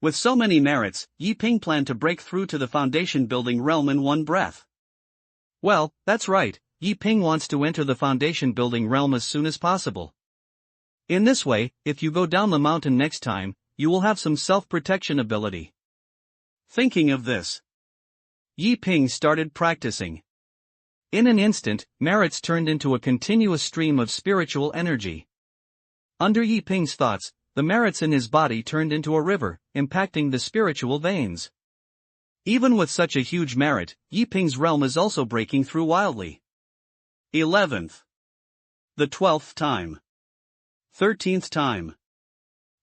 S1: With so many merits, Yi Ping planned to break through to the foundation building realm in one breath.
S2: Well, that's right, Yi Ping wants to enter the foundation building realm as soon as possible. In this way, if you go down the mountain next time, you will have some self-protection ability.
S1: Thinking of this,
S2: Yi Ping started practicing. In an instant, merits turned into a continuous stream of spiritual energy. Under Yi Ping's thoughts, the merits in his body turned into a river, impacting the spiritual veins. Even with such a huge merit, Yi Ping's realm is also breaking through wildly.
S1: 11th. The 12th time. 13th time.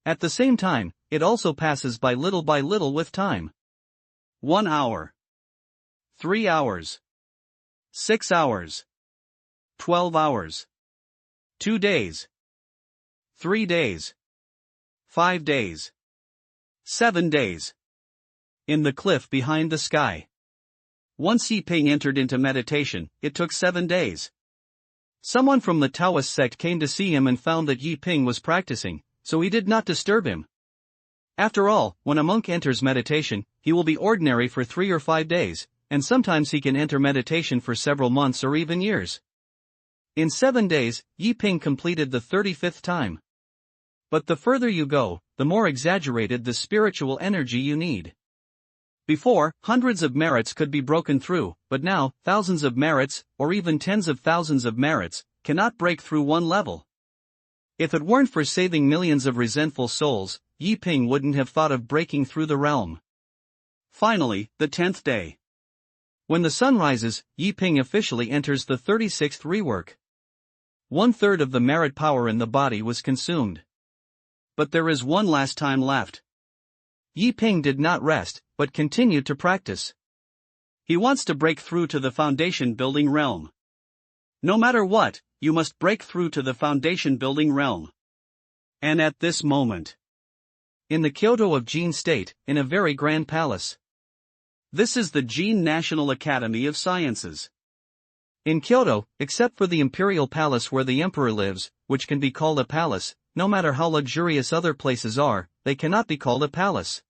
S2: At the same time, it also passes by little with time.
S1: 1 hour. 3 hours. 6 hours. 12 hours. 2 days. 3 days. 5 days. 7 days. In the cliff behind the sky. Once Yi Ping entered into meditation, it took 7 days. Someone from the Taoist sect came to see him and found that Yi Ping was practicing, so he did not disturb him. After all, when a monk enters meditation, he will be ordinary for 3 or 5 days, and sometimes he can enter meditation for several months or even years.
S2: In 7 days, Yi Ping completed the 35th time. But the further you go, the more exaggerated the spiritual energy you need. Before, hundreds of merits could be broken through, but now, thousands of merits, or even tens of thousands of merits, cannot break through one level. If it weren't for saving millions of resentful souls, Yi Ping wouldn't have thought of breaking through the realm.
S1: Finally, the 10th day.
S2: When the sun rises, Yi Ping officially enters the 36th rework. 1/3 of the merit power in the body was consumed.
S1: But there is one last time left.
S2: Yi Ping did not rest, but continued to practice.
S1: He wants to break through to the foundation building realm. No matter what, you must break through to the foundation building realm. And at this moment,
S2: in the Kyoto of Jin State, in a very grand palace.
S1: This is the Jin National Academy of Sciences.
S2: In Kyoto, except for the imperial palace where the emperor lives, which can be called a palace, no matter how luxurious other places are, they cannot be called a palace.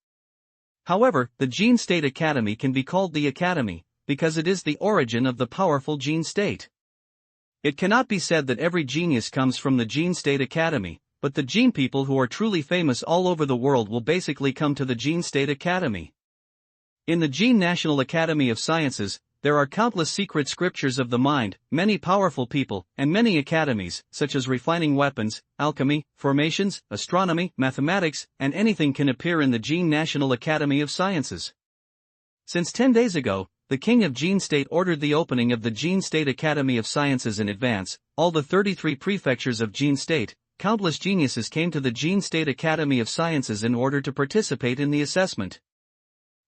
S2: However, the Jin State Academy can be called the Academy, because it is the origin of the powerful Jin State. It cannot be said that every genius comes from the Jin State Academy, but the Jin people who are truly famous all over the world will basically come to the Jin State Academy. In the Jin National Academy of Sciences, there are countless secret scriptures of the mind, many powerful people, and many academies, such as refining weapons, alchemy, formations, astronomy, mathematics, and anything can appear in the Jin National Academy of Sciences. Since 10 days ago, the king of Jin State ordered the opening of the Jin State Academy of Sciences in advance. All the 33 prefectures of Jin State, countless geniuses came to the Jin State Academy of Sciences in order to participate in the assessment.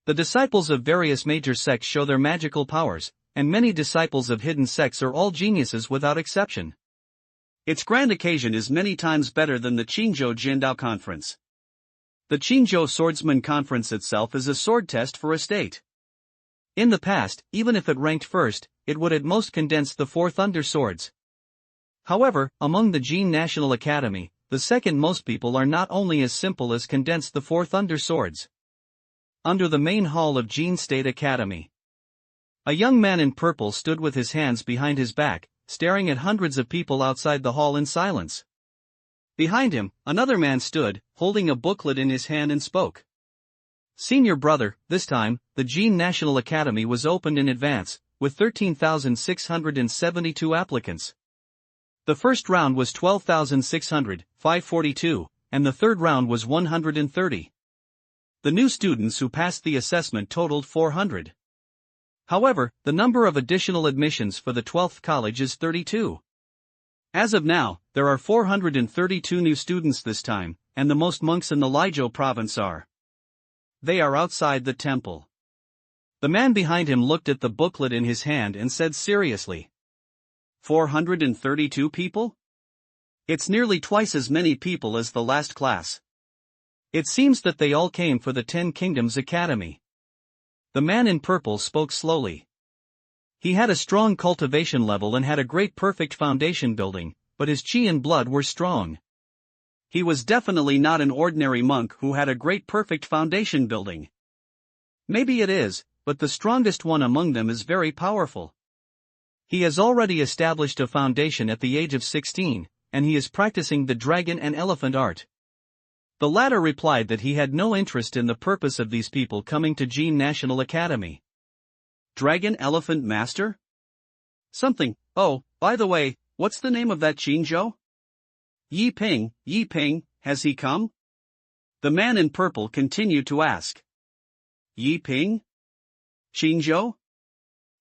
S2: The disciples of various major sects show their magical powers, and many disciples of hidden sects are all geniuses without exception.
S1: Its grand occasion is many times better than the Qingyun Jindao Conference. The Qingyun Swordsman Conference itself is a sword test for a state.
S2: In the past, even if it ranked first, it would at most condense the 4 thunder swords. However, among the Jin National Academy, the second most people are not only as simple as condense the 4 thunder swords. Under the main hall of Jin State Academy, a young man in purple stood with his hands behind his back, staring at hundreds of people outside the hall in silence. Behind him, another man stood, holding a booklet in his hand and spoke. Senior brother, this time, the Jin National Academy was opened in advance, with 13,672 applicants. The first round was 12,600, 542, and the third round was 130. The new students who passed the assessment totaled 400. However, the number of additional admissions for the 12th college is 32. As of now, there are 432 new students this time, and the most monks in the Lijo province are. They are outside the temple. The man behind him looked at the booklet in his hand and said seriously,
S1: 432 people? It's nearly twice as many people as the last class.
S2: It seems that they all came for the 10 Kingdoms Academy. The man in purple spoke slowly. He had a strong cultivation level and had a great perfect foundation building, but his chi and blood were strong.
S1: He was definitely not an ordinary monk who had a great perfect foundation building.
S2: Maybe it is, but the strongest one among them is very powerful. He has already established a foundation at the age of 16, and he is practicing the dragon and elephant art. The latter replied that he had no interest in the purpose of these people coming to Jin National Academy.
S1: Dragon Elephant Master? Something. Oh, by the way, what's the name of that Qingyun? Yi Ping, has he come? The man in purple continued to ask. Yi Ping? Qingyun?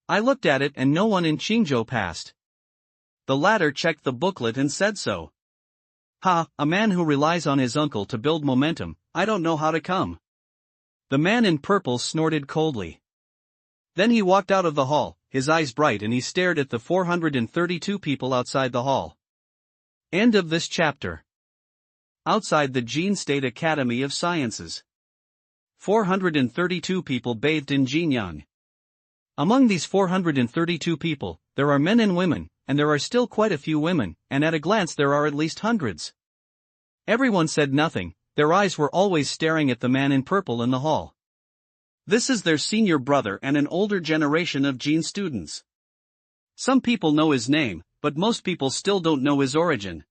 S2: I looked at it and no one in Qingyun passed.
S1: The latter checked the booklet and said so.
S2: Ha, a man who relies on his uncle to build momentum, I don't know how to come. The man in purple snorted coldly. Then he walked out of the hall, his eyes bright, and he stared at the 432 people outside the hall. End of this chapter.
S1: Outside the Jin State Academy of Sciences, 432 people bathed in Jinyang.
S2: Among these 432 people, there are men and women, and there are still quite a few women, and at a glance there are at least hundreds. Everyone said nothing, their eyes were always staring at the man in purple in the hall.
S1: This is their senior brother and an older generation of Jin students. Some people know his name, but most people still don't know his origin.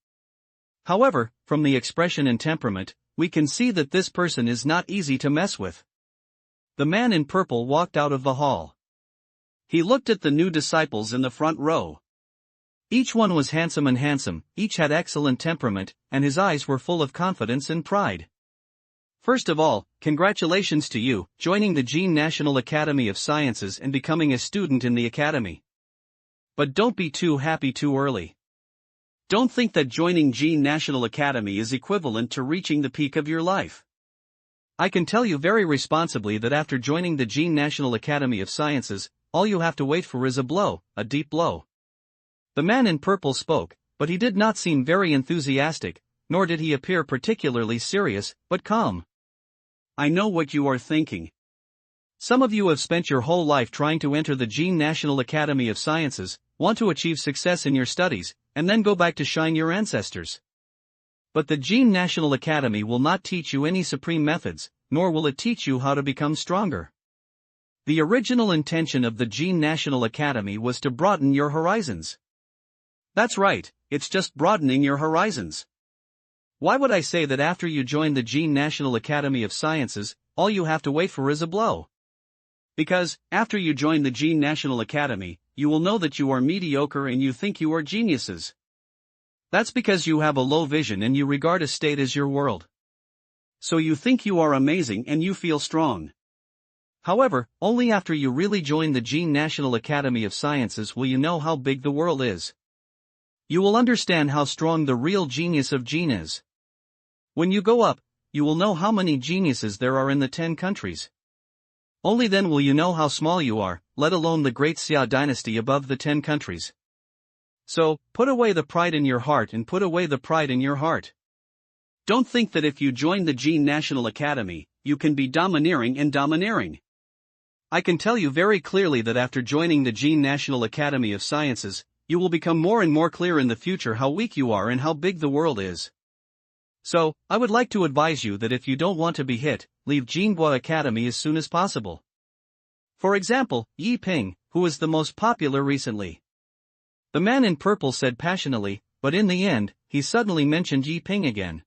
S1: However, from the expression and temperament, we can see that this person is not easy to mess with. The man in purple walked out of the hall. He looked at the new disciples in the front row. Each one was handsome, each had excellent temperament, and his eyes were full of confidence and pride. First of all, congratulations to you, joining the Qin National Academy of Sciences and becoming a student in the academy. But don't be too happy too early. Don't think that joining Qin National Academy is equivalent to reaching the peak of your life. I can tell you very responsibly that after joining the Qin National Academy of Sciences, all you have to wait for is a blow, a deep blow. The man in purple spoke, but he did not seem very enthusiastic, nor did he appear particularly serious, but calm. I know what you are thinking. Some of you have spent your whole life trying to enter the Qin National Academy of Sciences, want to achieve success in your studies, and then go back to shine your ancestors. But the Qin National Academy will not teach you any supreme methods, nor will it teach you how to become stronger. The original intention of the Qin National Academy was to broaden your horizons. That's right, it's just broadening your horizons. Why would I say that after you join the Qin National Academy of Sciences, all you have to wait for is a blow? Because, after you join the Qin National Academy, you will know that you are mediocre and you think you are geniuses. That's because you have a low vision and you regard a state as your world. So you think you are amazing and you feel strong. However, only after you really join the Qin National Academy of Sciences will you know how big the world is. You will understand how strong the real genius of Qin is. When you go up, you will know how many geniuses there are in the 10 countries. Only then will you know how small you are, let alone the great Xia dynasty above the 10 countries. So, put away the pride in your heart and put away the pride in your heart. Don't think that if you join the Qin National Academy, you can be domineering and domineering. I can tell you very clearly that after joining the Qin National Academy of Sciences, you will become more and more clear in the future how weak you are and how big the world is. So, I would like to advise you that if you don't want to be hit, leave Jinghua Academy as soon as possible. For example, Yi Ping, who is the most popular recently. The man in purple said passionately, but in the end, he suddenly mentioned Yi Ping again.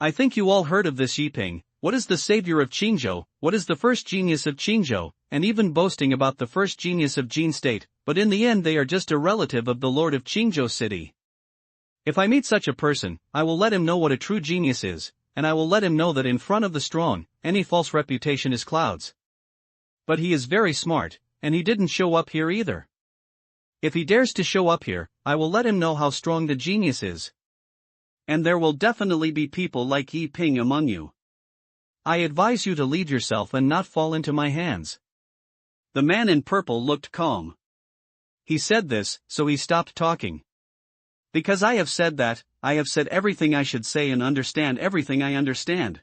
S1: I think you all heard of this Yi Ping. What is the savior of Qingzhou, what is the first genius of Qingzhou, and even boasting about the first genius of Jin State, but in the end they are just a relative of the lord of Qingzhou city. If I meet such a person, I will let him know what a true genius is, and I will let him know that in front of the strong, any false reputation is clouds. But he is very smart, and he didn't show up here either. If he dares to show up here, I will let him know how strong the genius is. And there will definitely be people like Yi Ping among you. I advise you to lead yourself and not fall into my hands. The man in purple looked calm. He said this, so he stopped talking. Because I have said that, I have said everything I should say and understand everything I understand.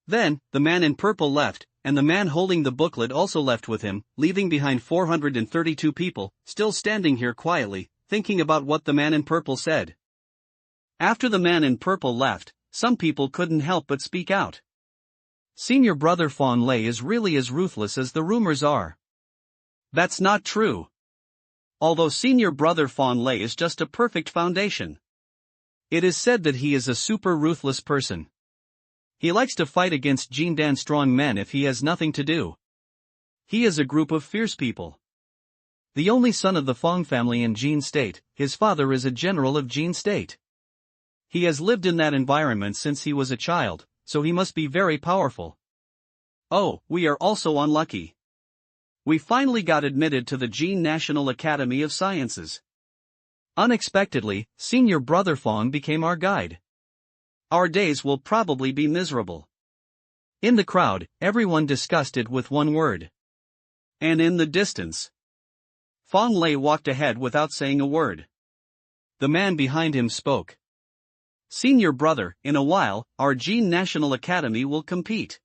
S1: Then, the man in purple left, and the man holding the booklet also left with him, leaving behind 432 people, still standing here quietly, thinking about what the man in purple said. After the man in purple left, some people couldn't help but speak out. Senior brother Fawn Lei is really as ruthless as the rumors are. That's not true. Although senior brother Fawn Lei is just a perfect foundation. It is said that he is a super ruthless person. He likes to fight against Jindan strong men if he has nothing to do. He is a group of fierce people. The only son of the Fong family in Jin State, his father is a general of Jin State. He has lived in that environment since he was a child, so he must be very powerful. Oh, we are also unlucky. We finally got admitted to the Qin National Academy of Sciences. Unexpectedly, senior brother Fong became our guide. Our days will probably be miserable. In the crowd, everyone discussed it with one word. And in the distance, Fong Lei walked ahead without saying a word. The man behind him spoke. Senior brother, in a while, our Qin National Academy will compete.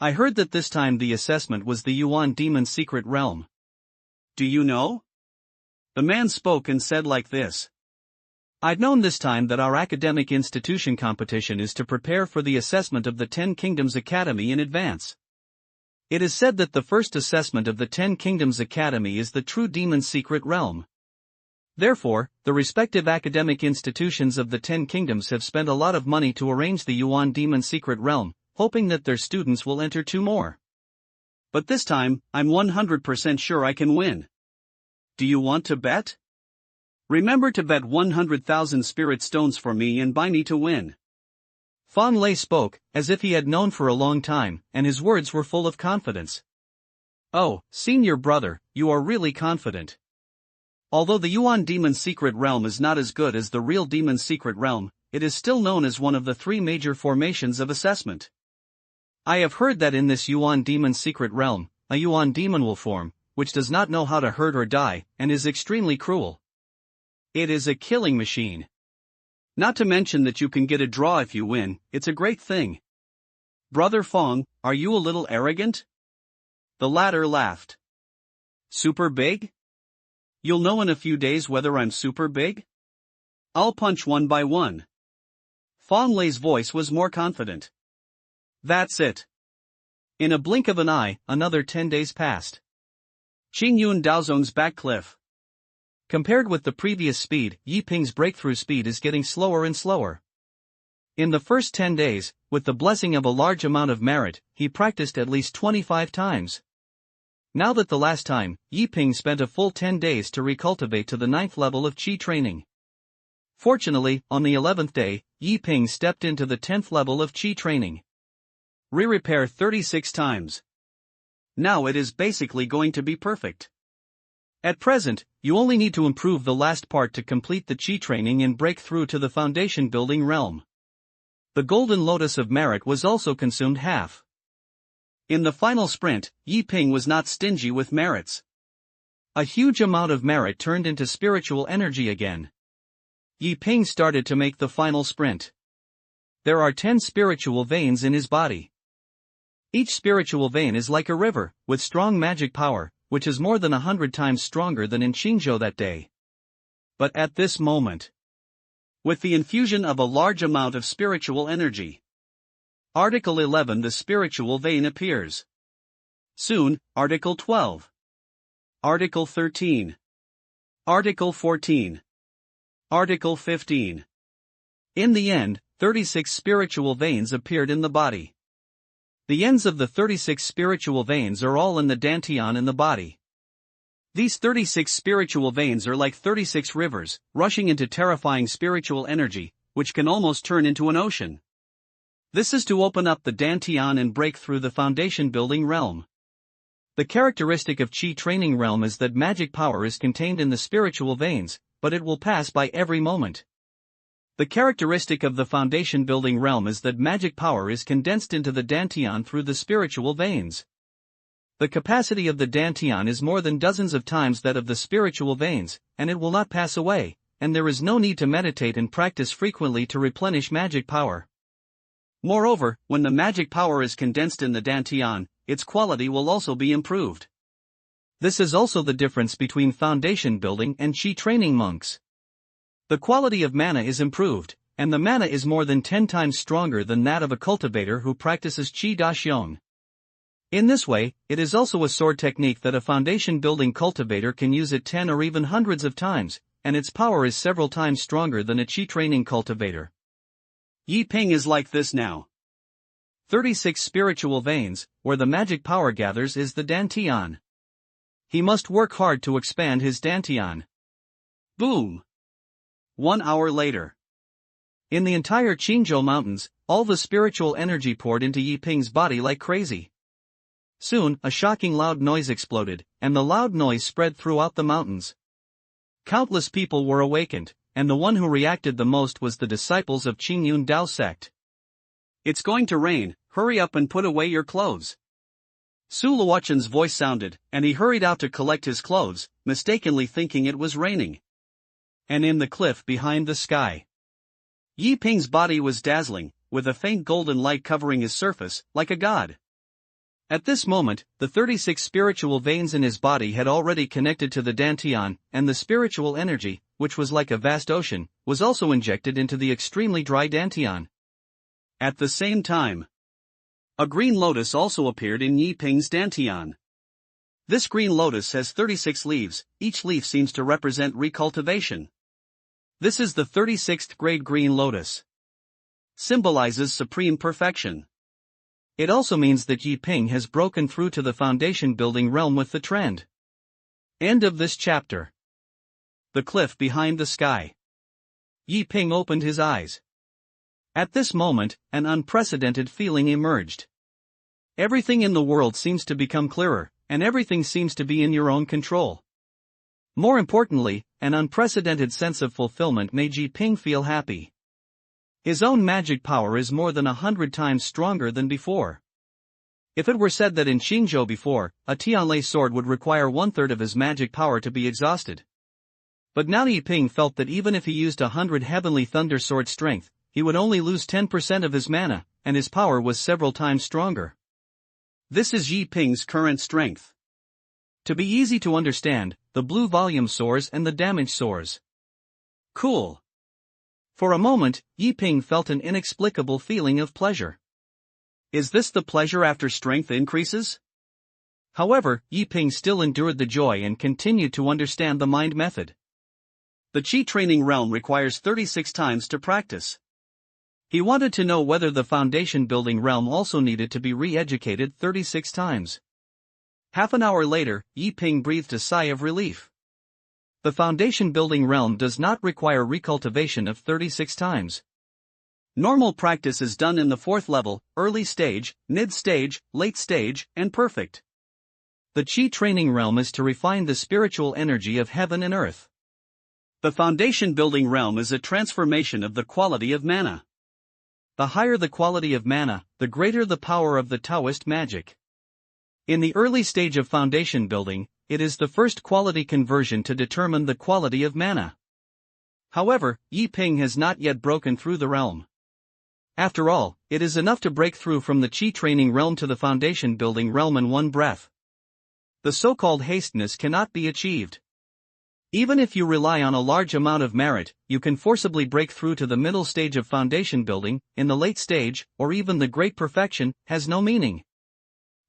S1: I heard that this time the assessment was the Yuan Demon's secret realm. Do you know? The man spoke and said like this. I've known this time that our academic institution competition is to prepare for the assessment of the 10 Kingdoms Academy in advance. It is said that the first assessment of the 10 Kingdoms Academy is the true demon's secret realm.
S2: Therefore, the respective academic institutions of the 10 kingdoms have spent a lot of money to arrange the Yuan Demon Secret Realm, hoping that their students will enter 2 more.
S1: But this time, I'm 100% sure I can win. Do you want to bet? Remember to bet 100,000 spirit stones for me and buy me to win.
S2: Fan Lei spoke, as if he had known for a long time, and his words were full of confidence. Oh, senior brother, you are really confident. Although the Yuan Demon Secret Realm is not as good as the real Demon Secret Realm, it is still known as one of the 3 major formations of assessment. I have heard that in this Yuan Demon Secret Realm, a Yuan demon will form, which does not know how to hurt or die, and is extremely cruel. It is a killing machine. Not to mention that you can get a draw if you win, it's a great thing. Brother Fong, are you a little arrogant? The latter laughed. Super big? You'll know in a few days whether I'm super big? I'll punch one by one. Fan Lei's voice was more confident. That's it. In a blink of an eye, another 10 days passed. Qingyun Daozong's back cliff. Compared with the previous speed, Yi Ping's breakthrough speed is getting slower and slower. In the first 10 days, with the blessing of a large amount of merit, he practiced at least 25 times. Now that the last time, Yi Ping spent a full 10 days to recultivate to the 9th level of Qi training. Fortunately, on the 11th day, Yi Ping stepped into the 10th level of Qi training. Re-repair 36 times. Now it is basically going to be perfect. At present, you only need to improve the last part to complete the Qi training and break through to the foundation building realm. The Golden Lotus of Merit was also consumed half. In the final sprint, Yi Ping was not stingy with merits. A huge amount of merit turned into spiritual energy again. Yi Ping started to make the final sprint. There are 10 spiritual veins in his body. Each spiritual vein is like a river, with strong magic power, which is more than 100 times stronger than in Qingzhou that day. But at this moment, with the infusion of a large amount of spiritual energy, Article 11 the spiritual vein appears. Soon, Article 12. Article 13. Article 14. Article 15. In the end, 36 spiritual veins appeared in the body. The ends of the 36 spiritual veins are all in the dantian in the body. These 36 spiritual veins are like 36 rivers, rushing into terrifying spiritual energy, which can almost turn into an ocean. This is to open up the dantian and break through the foundation building realm. The characteristic of Qi training realm is that magic power is contained in the spiritual veins, but it will pass by every moment. The characteristic of the foundation building realm is that magic power is condensed into the dantian through the spiritual veins. The capacity of the dantian is more than dozens of times that of the spiritual veins, and it will not pass away, and there is no need to meditate and practice frequently to replenish magic power. Moreover, when the magic power is condensed in the dantian, its quality will also be improved. This is also the difference between foundation building and Qi training monks. The quality of mana is improved, and the mana is more than 10 times stronger than that of a cultivator who practices Qi Daxiong. In this way, it is also a sword technique that a foundation building cultivator can use it 10 or even hundreds of times, and its power is several times stronger than a Qi training cultivator. Yi Ping is like this now. 36 spiritual veins, where the magic power gathers is the dantian. He must work hard to expand his dantian. Boom! 1 hour later. In the entire Qingzhou Mountains, all the spiritual energy poured into Yi Ping's body like crazy. Soon, a shocking loud noise exploded, and the loud noise spread throughout the mountains. Countless people were awakened, and the one who reacted the most was the disciples of Qingyun Sect. It's going to rain, hurry up and put away your clothes. Su Luochen's voice sounded, and he hurried out to collect his clothes, mistakenly thinking it was raining. And in the cliff behind the sky, Yi Ping's body was dazzling, with a faint golden light covering his surface, like a god. At this moment, the 36 spiritual veins in his body had already connected to the dantian, and the spiritual energy, which was like a vast ocean, was also injected into the extremely dry dantian. At the same time, a green lotus also appeared in Yi Ping's dantian.
S1: This green lotus has 36 leaves, each leaf seems to represent recultivation. This is the 36th grade green lotus. Symbolizes supreme perfection. It also means that Yi Ping has broken through to the foundation building realm with the trend. End of this chapter. The cliff behind the sky. Yi Ping opened his eyes. At this moment, an unprecedented feeling emerged. Everything in the world seems to become clearer, and everything seems to be in your own control. More importantly, an unprecedented sense of fulfillment made Yi Ping feel happy. His own magic power is more than 100 times stronger than before. If it were said that in Xingzhou before, a Tianlei sword would require 1/3 of his magic power to be exhausted. But now Yi Ping felt that even if he used 100 heavenly thunder sword strength, he would only lose 10% of his mana, and his power was several times stronger. This is Yi Ping's current strength. To be easy to understand, the blue volume soars and the damage soars. Cool. For a moment, Yi Ping felt an inexplicable feeling of pleasure. Is this the pleasure after strength increases? However, Yi Ping still endured the joy and continued to understand the mind method. The Qi training realm requires 36 times to practice. He wanted to know whether the foundation building realm also needed to be re-educated 36 times. Half an hour later, Yi Ping breathed a sigh of relief. The foundation building realm does not require recultivation of 36 times. Normal practice is done in the 4th level, early stage, mid stage, late stage, and perfect. The Qi training realm is to refine the spiritual energy of heaven and earth. The foundation building realm is a transformation of the quality of mana. The higher the quality of mana, the greater the power of the Taoist magic. In the early stage of foundation building, it is the first quality conversion to determine the quality of mana. However, Yi Ping has not yet broken through the realm. After all, it is enough to break through from the Qi training realm to the foundation building realm in one breath. The so-called hasteness cannot be achieved. Even if you rely on a large amount of merit, you can forcibly break through to the middle stage of foundation building. In the late stage, or even the great perfection, has no meaning.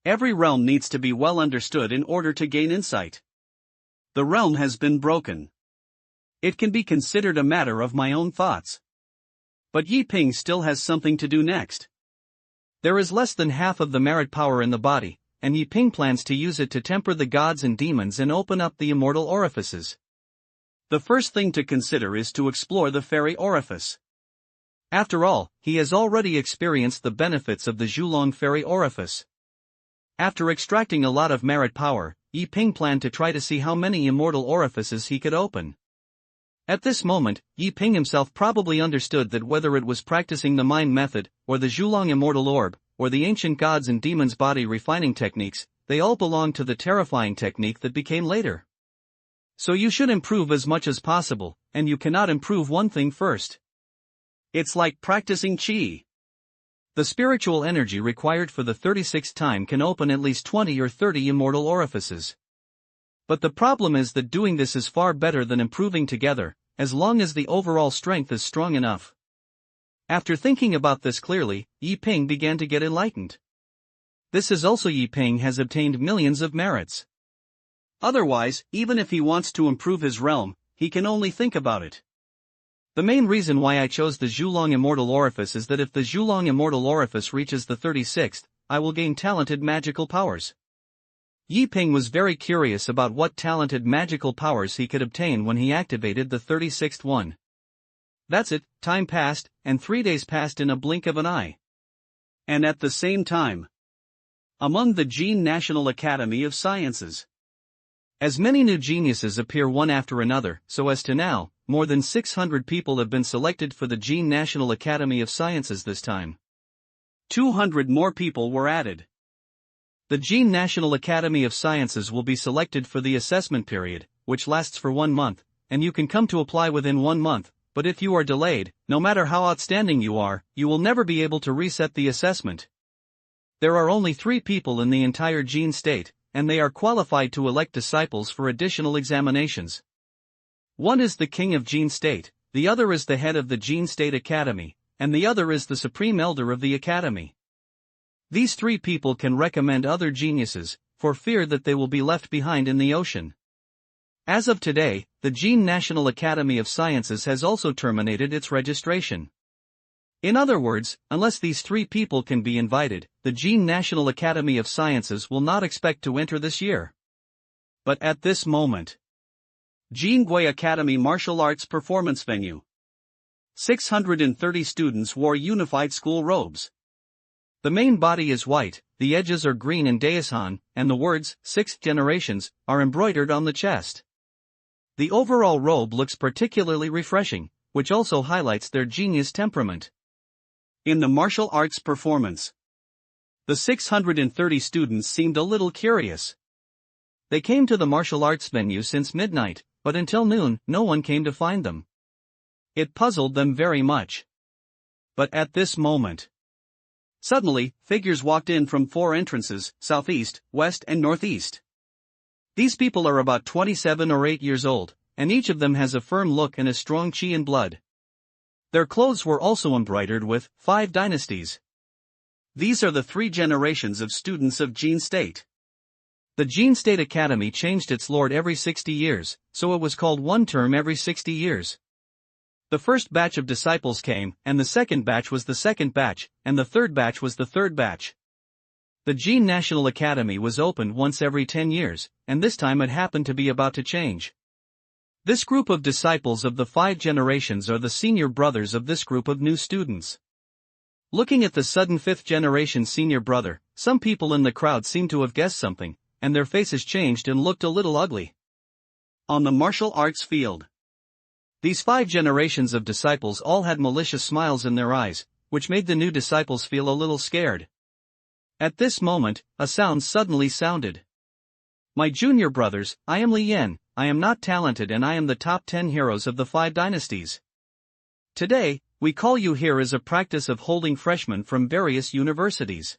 S1: Every realm needs to be well understood in order to gain insight. The realm has been broken. It can be considered a matter of my own thoughts. But Yi Ping still has something to do next. There is less than half of the merit power in the body, and Yi Ping plans to use it to temper the gods and demons and open up the immortal orifices. The first thing to consider is to explore the fairy orifice. After all, he has already experienced the benefits of the Zhulong fairy orifice. After extracting a lot of merit power, Yi Ping planned to try to see how many immortal orifices he could open. At this moment, Yi Ping himself probably understood that whether it was practicing the mind method, or the Zhulong immortal orb, or the ancient gods and demons body refining techniques, they all belonged to the terrifying technique that became later. So you should improve as much as possible, and you cannot improve one thing first. It's like practicing Qi. The spiritual energy required for the 36th time can open at least 20 or 30 immortal orifices. But the problem is that doing this is far better than improving together, as long as the overall strength is strong enough. After thinking about this clearly, Yi Ping began to get enlightened. This is also Yi Ping has obtained millions of merits. Otherwise, even if he wants to improve his realm, he can only think about it. The main reason why I chose the Zhulong Immortal Orifice is that if the Zhulong Immortal Orifice reaches the 36th, I will gain talented magical powers. Yi Ping was very curious about what talented magical powers he could obtain when he activated the 36th one. That's it, time passed, and 3 days passed in a blink of an eye. And at the same time, among the Jin National Academy of Sciences, as many new geniuses appear one after another, so as to now, more than 600 people have been selected for the Jin National Academy of Sciences this time. 200 more people were added. The Jin National Academy of Sciences will be selected for the assessment period, which lasts for 1 month, and you can come to apply within 1 month, but if you are delayed, no matter how outstanding you are, you will never be able to reset the assessment. There are only 3 people in the entire Jin state, and they are qualified to elect disciples for additional examinations. One is the king of Jin state, the other is the head of the Jin State Academy, and the other is the supreme elder of the academy. These 3 people can recommend other geniuses,
S2: for fear that they will be left behind in the ocean. As of today, the Qingyun National Academy of Sciences has also terminated its registration. In other words, unless these 3 people can be invited, the Qingyun National Academy of Sciences will not expect to enter this year. But at this moment, Qingyun Academy Martial Arts Performance Venue. 630 students wore unified school robes. The main body is white, the edges are green and daishan, and the words, 6 generations, are embroidered on the chest. The overall robe looks particularly refreshing, which also highlights their genius temperament. In the martial arts performance, the 630 students seemed a little curious. They came to the martial arts venue since midnight, but until noon, no one came to find them. It puzzled them very much. But at this moment, suddenly, figures walked in from 4 entrances, southeast, west and northeast. These people are about 27 or 8 years old, and each of them has a firm look and a strong chi and blood. Their clothes were also embroidered with 5 dynasties. These are the 3 generations of students of Qingyun State. The Qingyun State Academy changed its lord every 60 years, so it was called one term every 60 years. The first batch of disciples came, and the second batch was the second batch, and the third batch was the third batch. The Qingyun National Academy was opened once every 10 years, and this time it happened to be about to change. This group of disciples of the 5 generations are the senior brothers of this group of new students. Looking at the sudden 5th generation senior brother, some people in the crowd seemed to have guessed something, and their faces changed and looked a little ugly. On the martial arts field, these 5 generations of disciples all had malicious smiles in their eyes, which made the new disciples feel a little scared. At this moment, a sound suddenly sounded. My junior brothers, I am Li Yan, I am not talented and I am the top 10 heroes of the 5 dynasties. Today, we call you here as a practice of holding freshmen from various universities.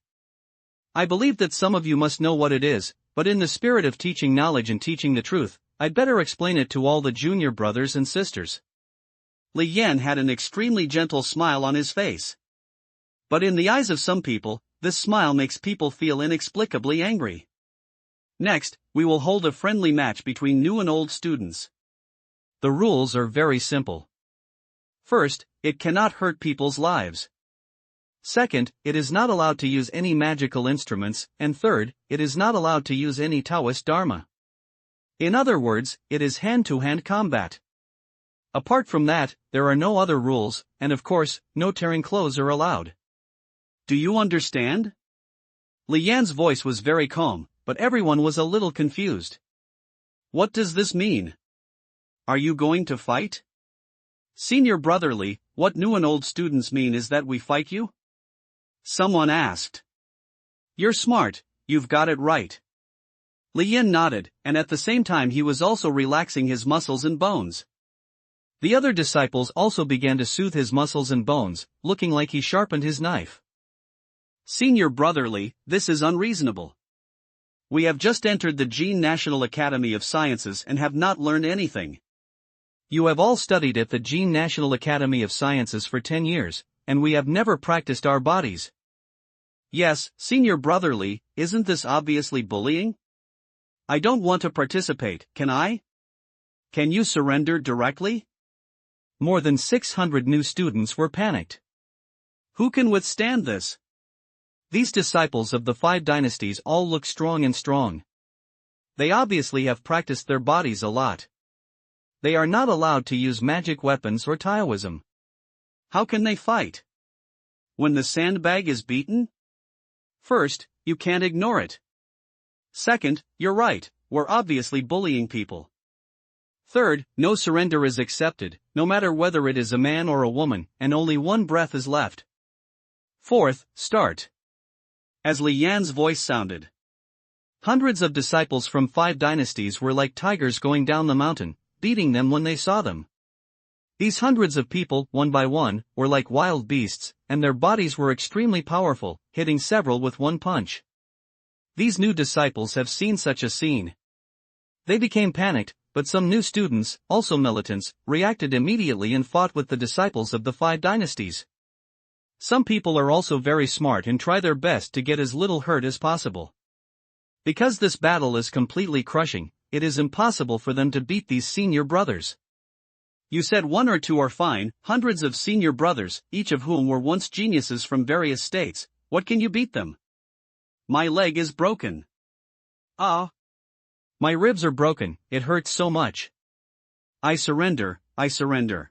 S2: I believe that some of you must know what it is, but in the spirit of teaching knowledge and teaching the truth, I'd better explain it to all the junior brothers and sisters. Li Yan had an extremely gentle smile on his face. But in the eyes of some people, this smile makes people feel inexplicably angry. Next, we will hold a friendly match between new and old students. The rules are very simple. First, it cannot hurt people's lives. Second, it is not allowed to use any magical instruments, and third, it is not allowed to use any Taoist dharma. In other words, it is hand-to-hand combat. Apart from that, there are no other rules, and of course, no tearing clothes are allowed. Do you understand? Li Yan's voice was very calm, but everyone was a little confused. What does this mean? Are you going to fight? Senior brother Li, what new and old students mean is that we fight you? Someone asked. You're smart, you've got it right. Li Yan nodded, and at the same time he was also relaxing his muscles and bones. The other disciples also began to soothe his muscles and bones, looking like he sharpened his knife. Senior brother Li, this is unreasonable. We have just entered the Qingyun National Academy of Sciences and have not learned anything. You have all studied at the Qingyun National Academy of Sciences for 10 years, and we have never practiced our bodies. Yes, Senior brother Li, isn't this obviously bullying? I don't want to participate, can I? Can you surrender directly? More than 600 new students were panicked. Who can withstand this? These disciples of the 5 dynasties all look strong and strong. They obviously have practiced their bodies a lot. They are not allowed to use magic weapons or Taoism. How can they fight? When the sandbag is beaten? First, you can't ignore it. Second, you're right, we're obviously bullying people. Third, no surrender is accepted, no matter whether it is a man or a woman, and only one breath is left. Fourth, start. As Li Yan's voice sounded, hundreds of disciples from 5 dynasties were like tigers going down the mountain, beating them when they saw them. These hundreds of people, one by one, were like wild beasts, and their bodies were extremely powerful, hitting several with one punch. These new disciples have seen such a scene. They became panicked, but some new students, also militants, reacted immediately and fought with the disciples of the 5 dynasties. Some people are also very smart and try their best to get as little hurt as possible. Because this battle is completely crushing, it is impossible for them to beat these senior brothers.
S1: You said one or two are fine, hundreds of senior brothers, each of whom were once geniuses from various states. What can you beat them? My leg is broken.
S2: Ah. My ribs are broken, it hurts so much.
S1: I surrender, I surrender.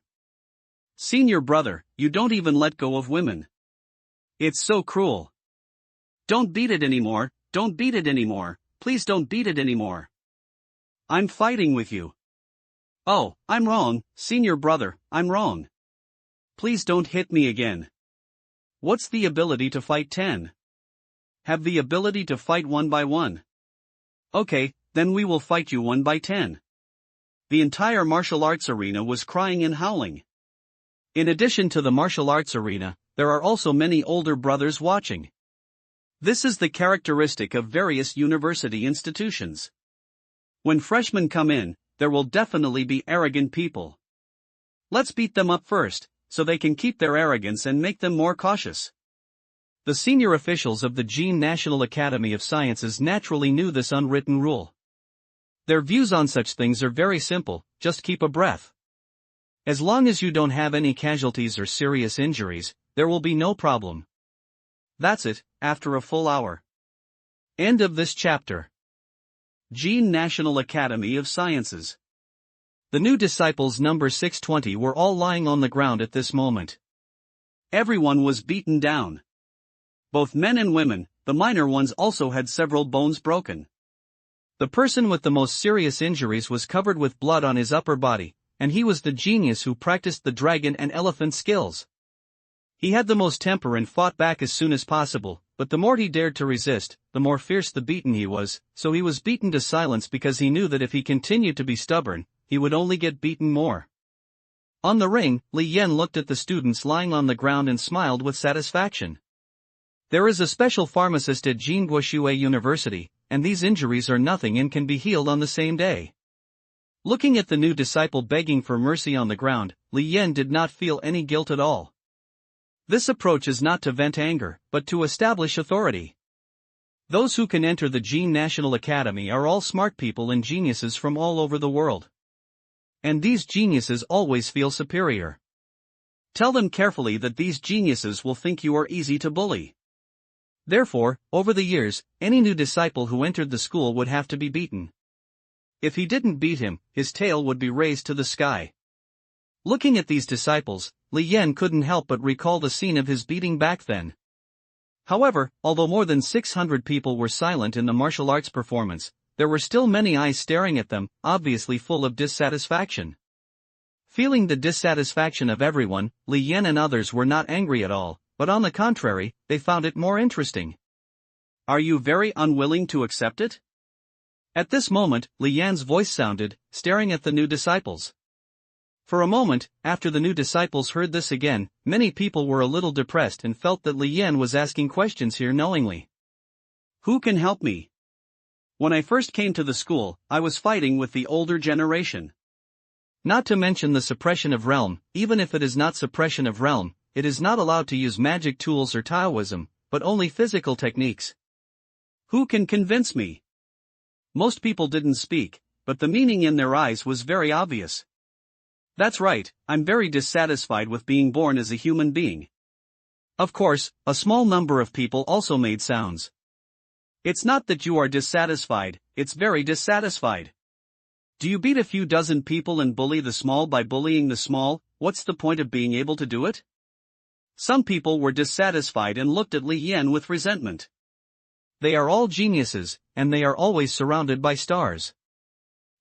S1: Senior brother, you don't even let go of women. It's so cruel. Don't beat it anymore, don't beat it anymore, please don't beat it anymore. I'm fighting with you. Oh, I'm wrong, senior brother, I'm wrong. Please don't hit me again. What's the ability to fight 10? Have the ability to fight 1 by 1. Okay, then we will fight you 1 by 10. The entire martial arts arena was crying and howling.
S2: In addition to the martial arts arena, there are also many older brothers watching.
S1: This is the characteristic of various university institutions. When freshmen come in, there will definitely be arrogant people. Let's beat them up first, so they can keep their arrogance and make them more cautious.
S2: The senior officials of the Qingyun National Academy of Sciences naturally knew this unwritten rule. Their views on such things are very simple, just keep a breath. As long as you don't have any casualties or serious injuries, there will be no problem.
S1: That's it, after a full hour.
S2: End of this chapter.
S1: Qingyun National Academy of Sciences.
S2: The new disciples number 620 were all lying on the ground at this moment.
S1: Everyone was beaten down. Both men and women, the minor ones also had several bones broken.
S2: The person with the most serious injuries was covered with blood on his upper body, and he was the genius who practiced the dragon and elephant skills. He had the most temper and fought back as soon as possible, but the more he dared to resist, the more fierce the beaten he was, so he was beaten to silence because he knew that if he continued to be stubborn, he would only get beaten more. On the ring, Li Yan looked at the students lying on the ground and smiled with satisfaction. There is a special pharmacist at Jingguoshui University, and these injuries are nothing and can be healed on the same day. Looking at the new disciple begging for mercy on the ground, Li Yan did not feel any guilt at all. This approach is not to vent anger, but to establish authority. Those who can enter the Qingyun National Academy are all smart people and geniuses from all over the world. And these geniuses always feel superior. Tell them carefully that these geniuses will think you are easy to bully. Therefore, over the years, any new disciple who entered the school would have to be beaten. If he didn't beat him, his tail would be raised to the sky. Looking at these disciples, Li Yan couldn't help but recall the scene of his beating back then. However, although more than 600 people were silent in the martial arts performance, there were still many eyes staring at them, obviously full of dissatisfaction. Feeling the dissatisfaction of everyone, Li Yan and others were not angry at all, but on the contrary, they found it more interesting. Are you very unwilling to accept it? At this moment, Li Yan's voice sounded, staring at the new disciples. For a moment, after the new disciples heard this again, many people were a little depressed and felt that Li Yan was asking questions here knowingly. Who can help me? When I first came to the school, I was fighting with the older generation. Not to mention the suppression of realm, even if it is not suppression of realm, it is not allowed to use magic tools or Taoism, but only physical techniques. Who can convince me? Most people didn't speak, but the meaning in their eyes was very obvious. That's right, I'm very dissatisfied with being born as a human being. Of course, a small number of people also made sounds. It's not that you are dissatisfied, it's very dissatisfied. Do you beat a few dozen people and bully the small by bullying the small? What's the point of being able to do it? Some people were dissatisfied and looked at Li Yan with resentment. They are all geniuses, and they are always surrounded by stars.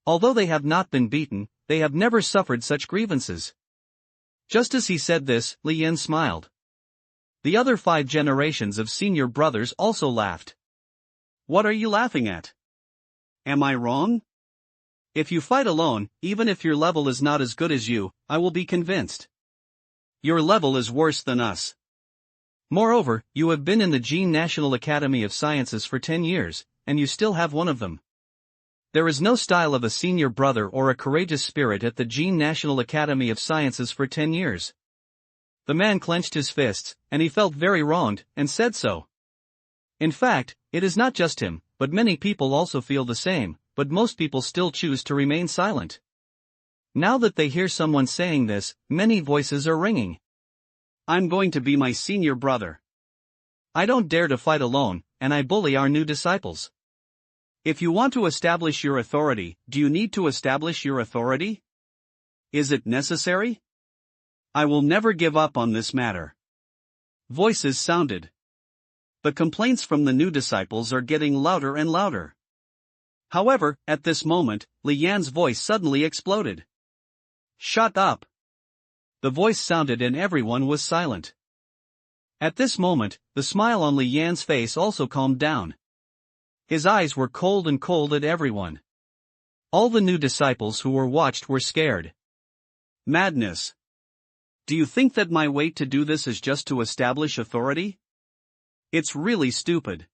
S2: Although they have not been beaten, they have never suffered such grievances. Just as he said this, Li Yan smiled. The other 5 generations of senior brothers also laughed. What are you laughing at? Am I wrong? If you fight alone, even if your level is not as good as you, I will be convinced. Your level is worse than us. Moreover, you have been in the Qingyun National Academy of Sciences for 10 years, and you still have one of them. There is no style of a senior brother or a courageous spirit at the Qingyun National Academy of Sciences for 10 years. The man clenched his fists, and he felt very wronged, and said so. In fact, it is not just him, but many people also feel the same, but most people still choose to remain silent. Now that they hear someone saying this, many voices are ringing.
S1: I'm going to be my senior brother.
S2: I don't dare to fight alone, and I bully our new disciples.
S1: If you want to establish your authority, do you need to establish your authority? Is it necessary? I will never give up on this matter. Voices sounded. The complaints from the new disciples are getting louder and louder. However, at this moment, Li Yan's voice suddenly exploded. Shut up! The voice sounded and everyone was silent. At this moment, the smile on Li Yan's face also calmed down. His eyes were cold at everyone. All the new disciples who were watched were scared. Madness! Do you think that my way to do this is just to establish authority? It's really stupid.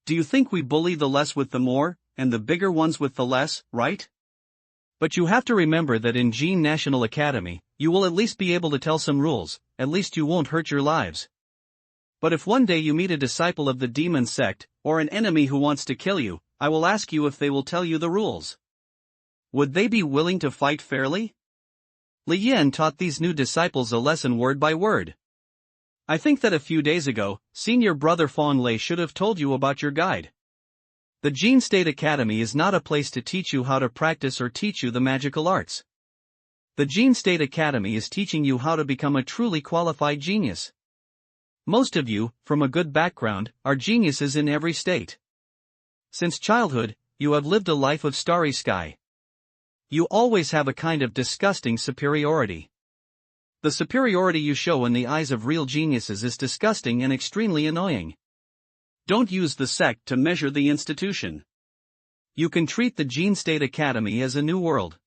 S1: Do you think we bully the less with the more, and the bigger ones with the less, right?
S2: But you have to remember that in Jin National Academy, you will at least be able to tell some rules, at least you won't hurt your lives. But if one day you meet a disciple of the demon sect, or an enemy who wants to kill you, I will ask you if they will tell you the rules. Would they be willing to fight fairly? Li Yan taught these new disciples a lesson word by word. I think that a few days ago, Senior Brother Fong Lei should have told you about your guide. The Jin State Academy is not a place to teach you how to practice or teach you the magical arts. The Jin State Academy is teaching you how to become a truly qualified genius. Most of you, from a good background, are geniuses in every state. Since childhood, you have lived a life of starry sky. You always have a kind of disgusting superiority. The superiority you show in the eyes of real geniuses is disgusting and extremely annoying. Don't use the sect to measure the institution. You can treat the Jin State Academy as a new world.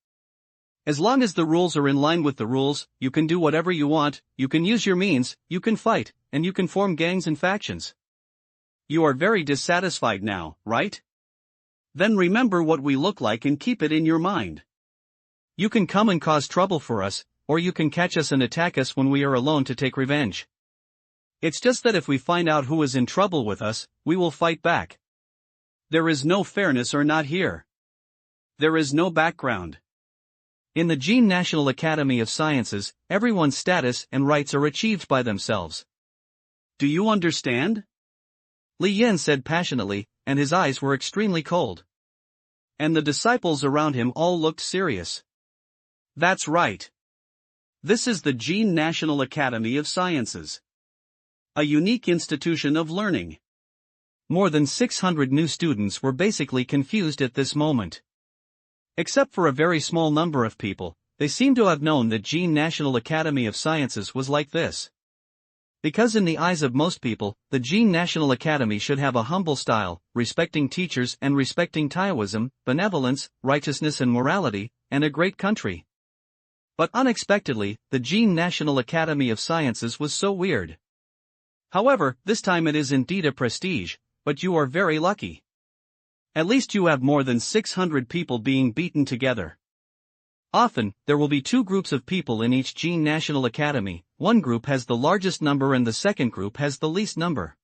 S2: As long as the rules are in line with the rules, you can do whatever you want, you can use your means, you can fight, and you can form gangs and factions. You are very dissatisfied now, right? Then remember what we look like and keep it in your mind. You can come and cause trouble for us, or you can catch us and attack us when we are alone to take revenge. It's just that if we find out who is in trouble with us, we will fight back. There is no fairness or not here. There is no background. In the Jin National Academy of Sciences, everyone's status and rights are achieved by themselves. Do you understand? Li Yan said passionately, and his eyes were extremely cold. And the disciples around him all looked serious. That's right. This is the Jin National Academy of Sciences. A unique institution of learning. More than 600 new students were basically confused at this moment. Except for a very small number of people, they seem to have known that Jin National Academy of Sciences was like this. Because in the eyes of most people, the Jin National Academy should have a humble style, respecting teachers and respecting Taoism, benevolence, righteousness and morality, and a great country. But unexpectedly, the Jin National Academy of Sciences was so weird. However, this time it is indeed a prestige, but you are very lucky. At least you have more than 600 people being beaten together. Often, there will be two groups of people in each Jin National Academy, one group has the largest number and the second group has the least number.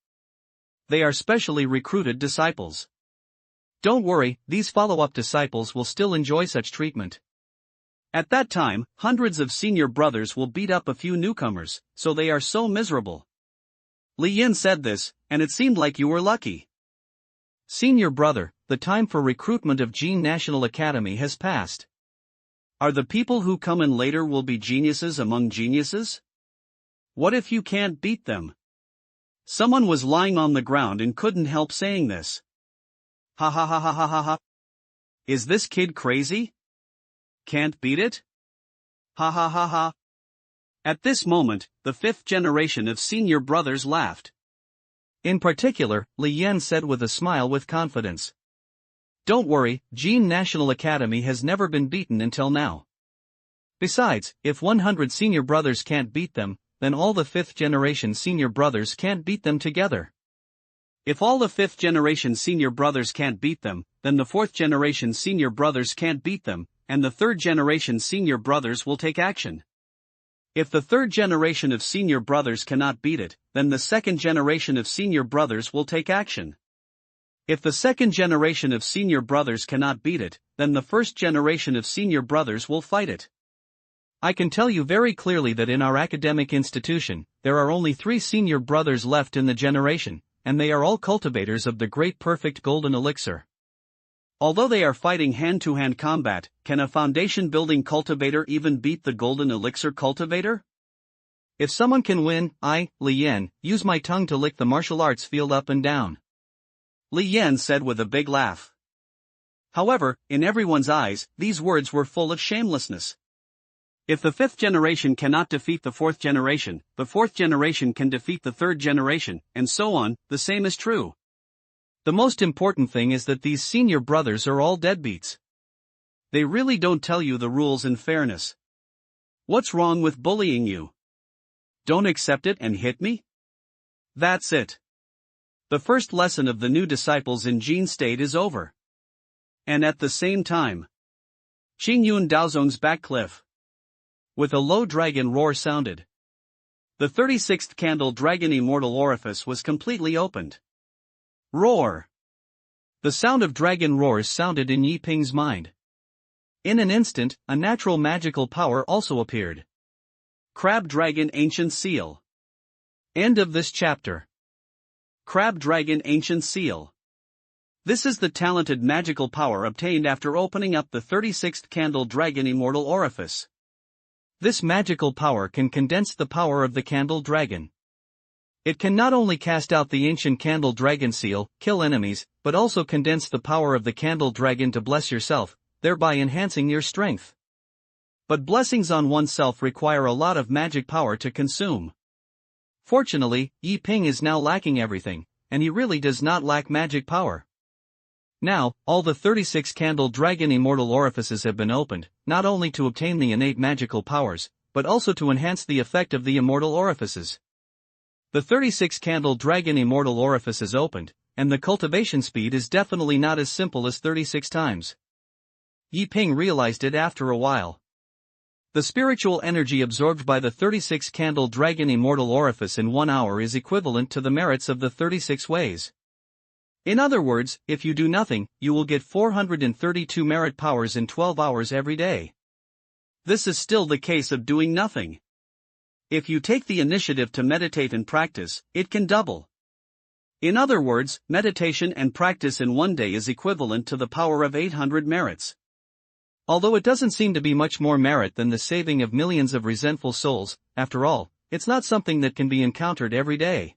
S2: They are specially recruited disciples. Don't worry, these follow-up disciples will still enjoy such treatment. At that time, hundreds of senior brothers will beat up a few newcomers, so they are so miserable. Li Yan said this, and it seemed like you were lucky. Senior brother, the time for recruitment of Jin National Academy has passed. Are the people who come in later will be geniuses among geniuses? What if you can't beat them? Someone was lying on the ground and couldn't help saying this. Ha ha ha ha ha ha ha. Is this kid crazy? Can't beat it? Ha ha ha ha. At this moment, the fifth generation of senior brothers laughed. In particular, Li Yan said with a smile with confidence. Don't worry, Jin National Academy has never been beaten until now. Besides, if 100 senior brothers can't beat them, then all the fifth generation senior brothers can't beat them together. If all the fifth generation senior brothers can't beat them, then the fourth generation senior brothers can't beat them, and the third generation senior brothers will take action.
S1: If the third generation of senior brothers cannot beat it, then the second generation of senior brothers will take action. If the second generation of senior brothers cannot beat it, then the first generation of senior brothers will fight it. I can tell you very clearly that in our academic institution, there are only 3 senior brothers left in the generation, and they are all cultivators of the great perfect golden elixir. Although they are fighting hand-to-hand combat, can a foundation-building cultivator even beat the golden elixir cultivator? If someone can win, I, Li Yan, use my tongue to lick the martial arts field up and down. Li Yan said with a big laugh. However, in everyone's eyes, these words were full of shamelessness. If the 5th generation cannot defeat the 4th generation, the 4th generation can defeat the 3rd generation, and so on, the same is true. The most important thing is that these senior brothers are all deadbeats. They really don't tell you the rules in fairness. What's wrong with bullying you? Don't accept it and hit me? That's it. The first lesson of the new disciples in Jin State is over. And at the same time, Qingyun Daozong's back cliff. With a low dragon roar sounded. The 36th candle dragon immortal orifice was completely opened. Roar! The sound of dragon roars sounded in Yi Ping's mind. In an instant, a natural magical power also appeared. Crab Dragon Ancient Seal. End of this chapter. Crab Dragon Ancient Seal. This is the talented magical power obtained after opening up the 36th candle dragon immortal orifice. This magical power can condense the power of the candle dragon. It can not only cast out the ancient candle dragon seal, kill enemies, but also condense the power of the candle dragon to bless yourself, thereby enhancing your strength. But blessings on oneself require a lot of magic power to consume. Fortunately, Yi Ping is now lacking everything, and he really does not lack magic power. Now, all the 36 candle dragon immortal orifices have been opened, not only to obtain the innate magical powers, but also to enhance the effect of the immortal orifices. The 36 candle dragon immortal orifice is opened, and the cultivation speed is definitely not as simple as 36 times. Yi Ping realized it after a while. The spiritual energy absorbed by the 36 candle dragon immortal orifice in 1 hour is equivalent to the merits of the 36 ways. In other words, if you do nothing, you will get 432 merit powers in 12 hours every day. This is still the case of doing nothing. If you take the initiative to meditate and practice, it can double. In other words, meditation and practice in 1 day is equivalent to the power of 800 merits. Although it doesn't seem to be much more merit than the saving of millions of resentful souls, after all, it's not something that can be encountered every day.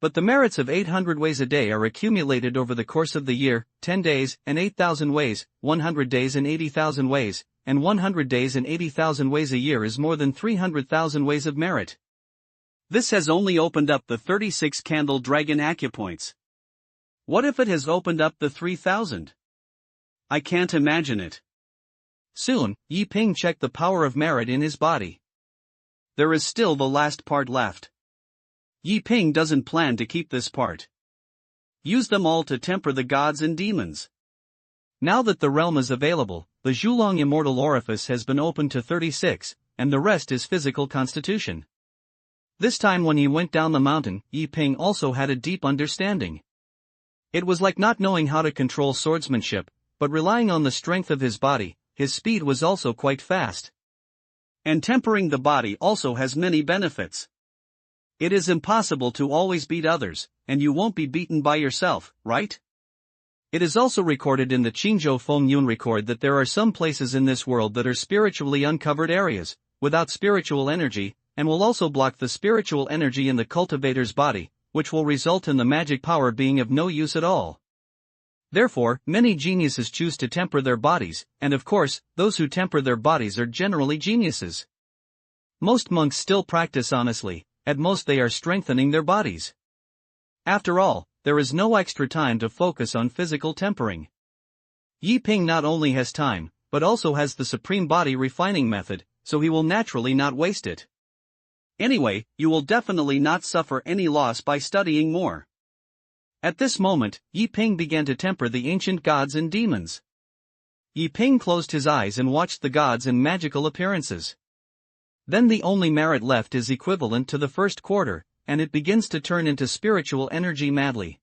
S1: But the merits of 800 ways a day are accumulated over the course of the year, 10 days and 8,000 ways, 100 days and 80,000 ways, and 100 days and 80,000 ways a year is more than 300,000 ways of merit. This has only opened up the 36 candle dragon acupoints. What if it has opened up the 3,000? I can't imagine it. Soon, Yi Ping checked the power of merit in his body. There is still the last part left. Yi Ping doesn't plan to keep this part. Use them all to temper the gods and demons. Now that the realm is available, the Zhulong immortal orifice has been opened to 36, and the rest is physical constitution. This time when he went down the mountain, Yi Ping also had a deep understanding. It was like not knowing how to control swordsmanship, but relying on the strength of his body. His speed was also quite fast. And tempering the body also has many benefits. It is impossible to always beat others, and you won't be beaten by yourself, right? It is also recorded in the Qinzhou Fengyun record that there are some places in this world that are spiritually uncovered areas, without spiritual energy, and will also block the spiritual energy in the cultivator's body, which will result in the magic power being of no use at all. Therefore, many geniuses choose to temper their bodies, and of course, those who temper their bodies are generally geniuses. Most monks still practice honestly, at most they are strengthening their bodies. After all, there is no extra time to focus on physical tempering. Yi Ping not only has time, but also has the supreme body refining method, so he will naturally not waste it. Anyway, you will definitely not suffer any loss by studying more. At this moment, Yi Ping began to temper the ancient gods and demons. Yi Ping closed his eyes and watched the gods and magical appearances.
S2: Then the only merit left is equivalent to the first quarter, and it begins to turn into spiritual energy madly.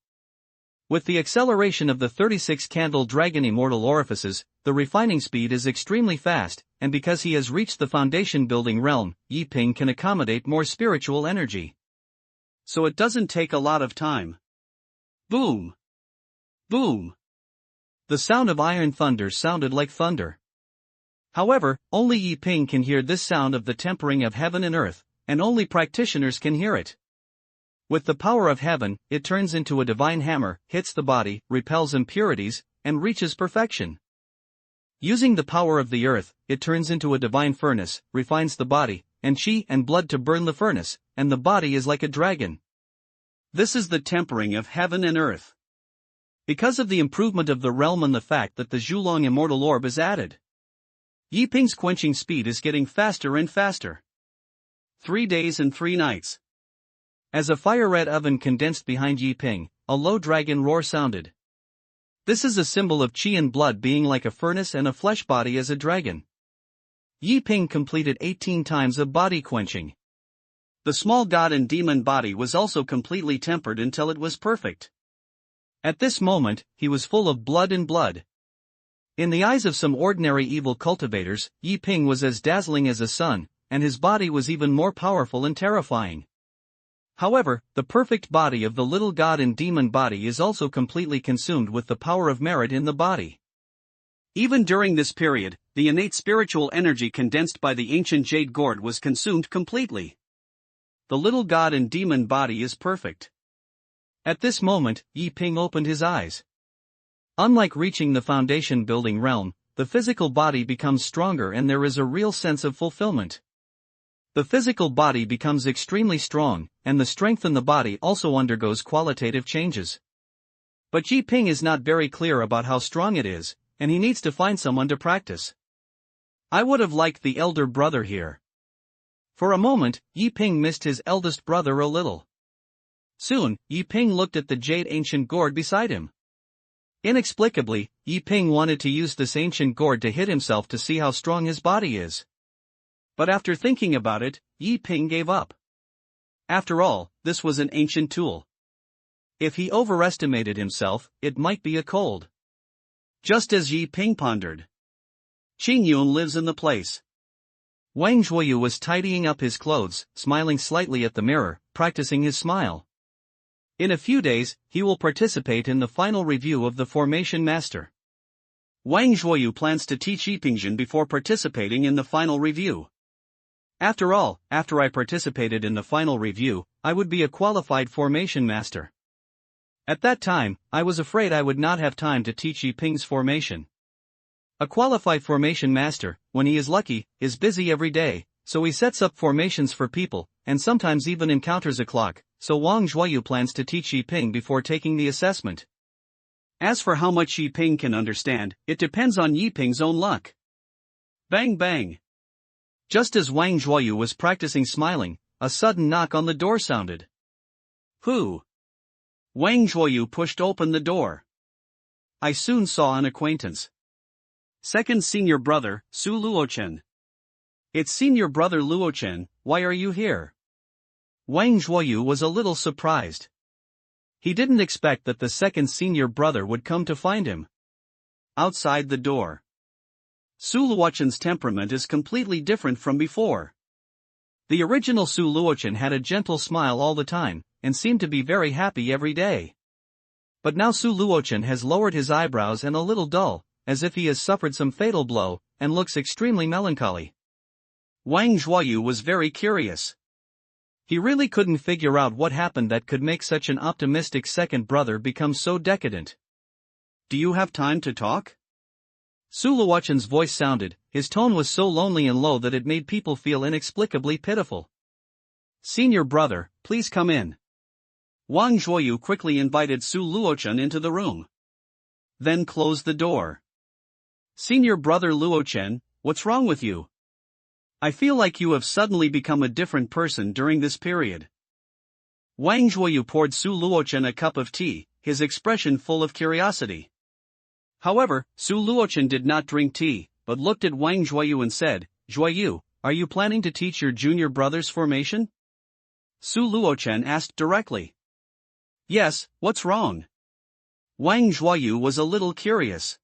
S2: With the acceleration of the 36-candle dragon immortal orifices, the refining speed is extremely fast, and because he has reached the foundation building realm, Yi Ping can accommodate more spiritual energy.
S1: So it doesn't take a lot of time. Boom! Boom!
S2: The sound of iron thunder sounded like thunder. However, only Yi Ping can hear this sound of the tempering of heaven and earth, and only practitioners can hear it. With the power of heaven, it turns into a divine hammer, hits the body, repels impurities, and reaches perfection. Using the power of the earth, it turns into a divine furnace, refines the body, and qi and blood to burn the furnace, and the body is like a dragon.
S1: This is the tempering of heaven and earth. Because of the improvement of the realm and the fact that the Zhulong immortal orb is added, Yi Ping's quenching speed is getting faster and faster. 3 days and 3 nights.
S2: As a fire-red oven condensed behind Yi Ping, a low dragon roar sounded. This is a symbol of qi and blood being like a furnace and a flesh body as a dragon. Yi Ping completed 18 times of body quenching.
S1: The small god and demon body was also completely tempered until it was perfect.
S2: At this moment, he was full of blood and blood. In the eyes of some ordinary evil cultivators, Yi Ping was as dazzling as a sun, and his body was even more powerful and terrifying. However, the perfect body of the little god and demon body is also completely consumed with the power of merit in the body.
S1: Even during this period, the innate spiritual energy condensed by the ancient jade gourd was consumed completely. The little god and demon body is perfect.
S2: At this moment, Yi Ping opened his eyes. Unlike reaching the foundation building realm, the physical body becomes stronger and there is a real sense of fulfillment. The physical body becomes extremely strong, and the strength in the body also undergoes qualitative changes. But Yi Ping is not very clear about how strong it is, and he needs to find someone to practice. I would have liked the elder brother here. For a moment, Yi Ping missed his eldest brother a little. Soon, Yi Ping looked at the jade ancient gourd beside him. Inexplicably, Yi Ping wanted to use this ancient gourd to hit himself to see how strong his body is. But after thinking about it, Yi Ping gave up. After all, this was an ancient tool. If he overestimated himself, it might be a cold.
S1: Just as Yi Ping pondered, Qingyun lives in the place.
S2: Wang Zhuoyu was tidying up his clothes, smiling slightly at the mirror, practicing his smile. In a few days, he will participate in the final review of the Formation Master.
S1: Wang Zhuoyu plans to teach Yipingzhen before participating in the final review.
S2: After all, after I participated in the final review, I would be a qualified Formation Master. At that time, I was afraid I would not have time to teach Yi Ping's formation. A qualified Formation Master, when he is lucky, is busy every day, so he sets up formations for people, and sometimes even encounters a clock, so Wang Zhuoyu plans to teach Yi Ping before taking the assessment.
S1: As for how much Yi Ping can understand, it depends on Yi Ping's own luck. Bang bang.
S2: Just as Wang Zhuoyu was practicing smiling, a sudden knock on the door sounded.
S1: Who? Wang Zhuoyu pushed open the door. I soon saw an acquaintance. Second senior brother, Su Luochen. It's senior brother Luochen, why are you here?
S2: Wang Zhuoyu was a little surprised. He didn't expect that the second senior brother would come to find him.
S1: Outside the door. Su Luochen's temperament is completely different from before.
S2: The original Su Luochen had a gentle smile all the time, and seemed to be very happy every day. But now Su Luochen has lowered his eyebrows and a little dull, as if he has suffered some fatal blow, and looks extremely melancholy.
S1: Wang Zhuoyu was very curious.
S2: He really couldn't figure out what happened that could make such an optimistic second brother become so decadent.
S1: Do you have time to talk?
S2: Su Luochen's voice sounded, his tone was so lonely and low that it made people feel inexplicably pitiful.
S1: Senior brother, please come in. Wang Zhuoyu quickly invited Su Luochen into the room. Then closed the door. Senior brother Luochen, what's wrong with you? I feel like you have suddenly become a different person during this period. Wang Zhuoyu poured Su Luochen a cup of tea, his expression full of curiosity. However, Su Luochen did not drink tea, but looked at Wang Zhuoyu and said, Zhuoyu,
S2: are you planning to teach your junior brother's formation? Su Luochen asked directly.
S1: Yes, what's wrong? Wang Zhuoyu was a little curious.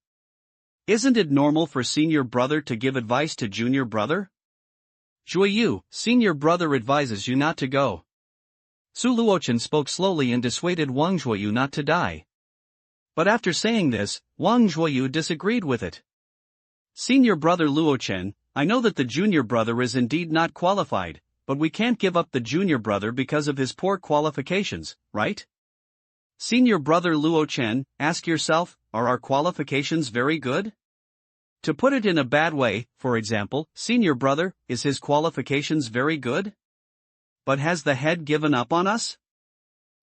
S1: Isn't it normal for senior brother to give advice to junior brother?
S2: Zhuoyu, senior brother advises you not to go. Su Luochen spoke slowly and dissuaded Wang Zhuoyu not to die. But after saying this, Wang Zhuoyu disagreed with it.
S1: Senior brother Luochen, I know that the junior brother is indeed not qualified, but we can't give up the junior brother because of his poor qualifications, right? Senior brother Luochen, ask yourself, are our qualifications very good? To put it in a bad way, for example, senior brother, is his qualifications very good? But has the head given up on us?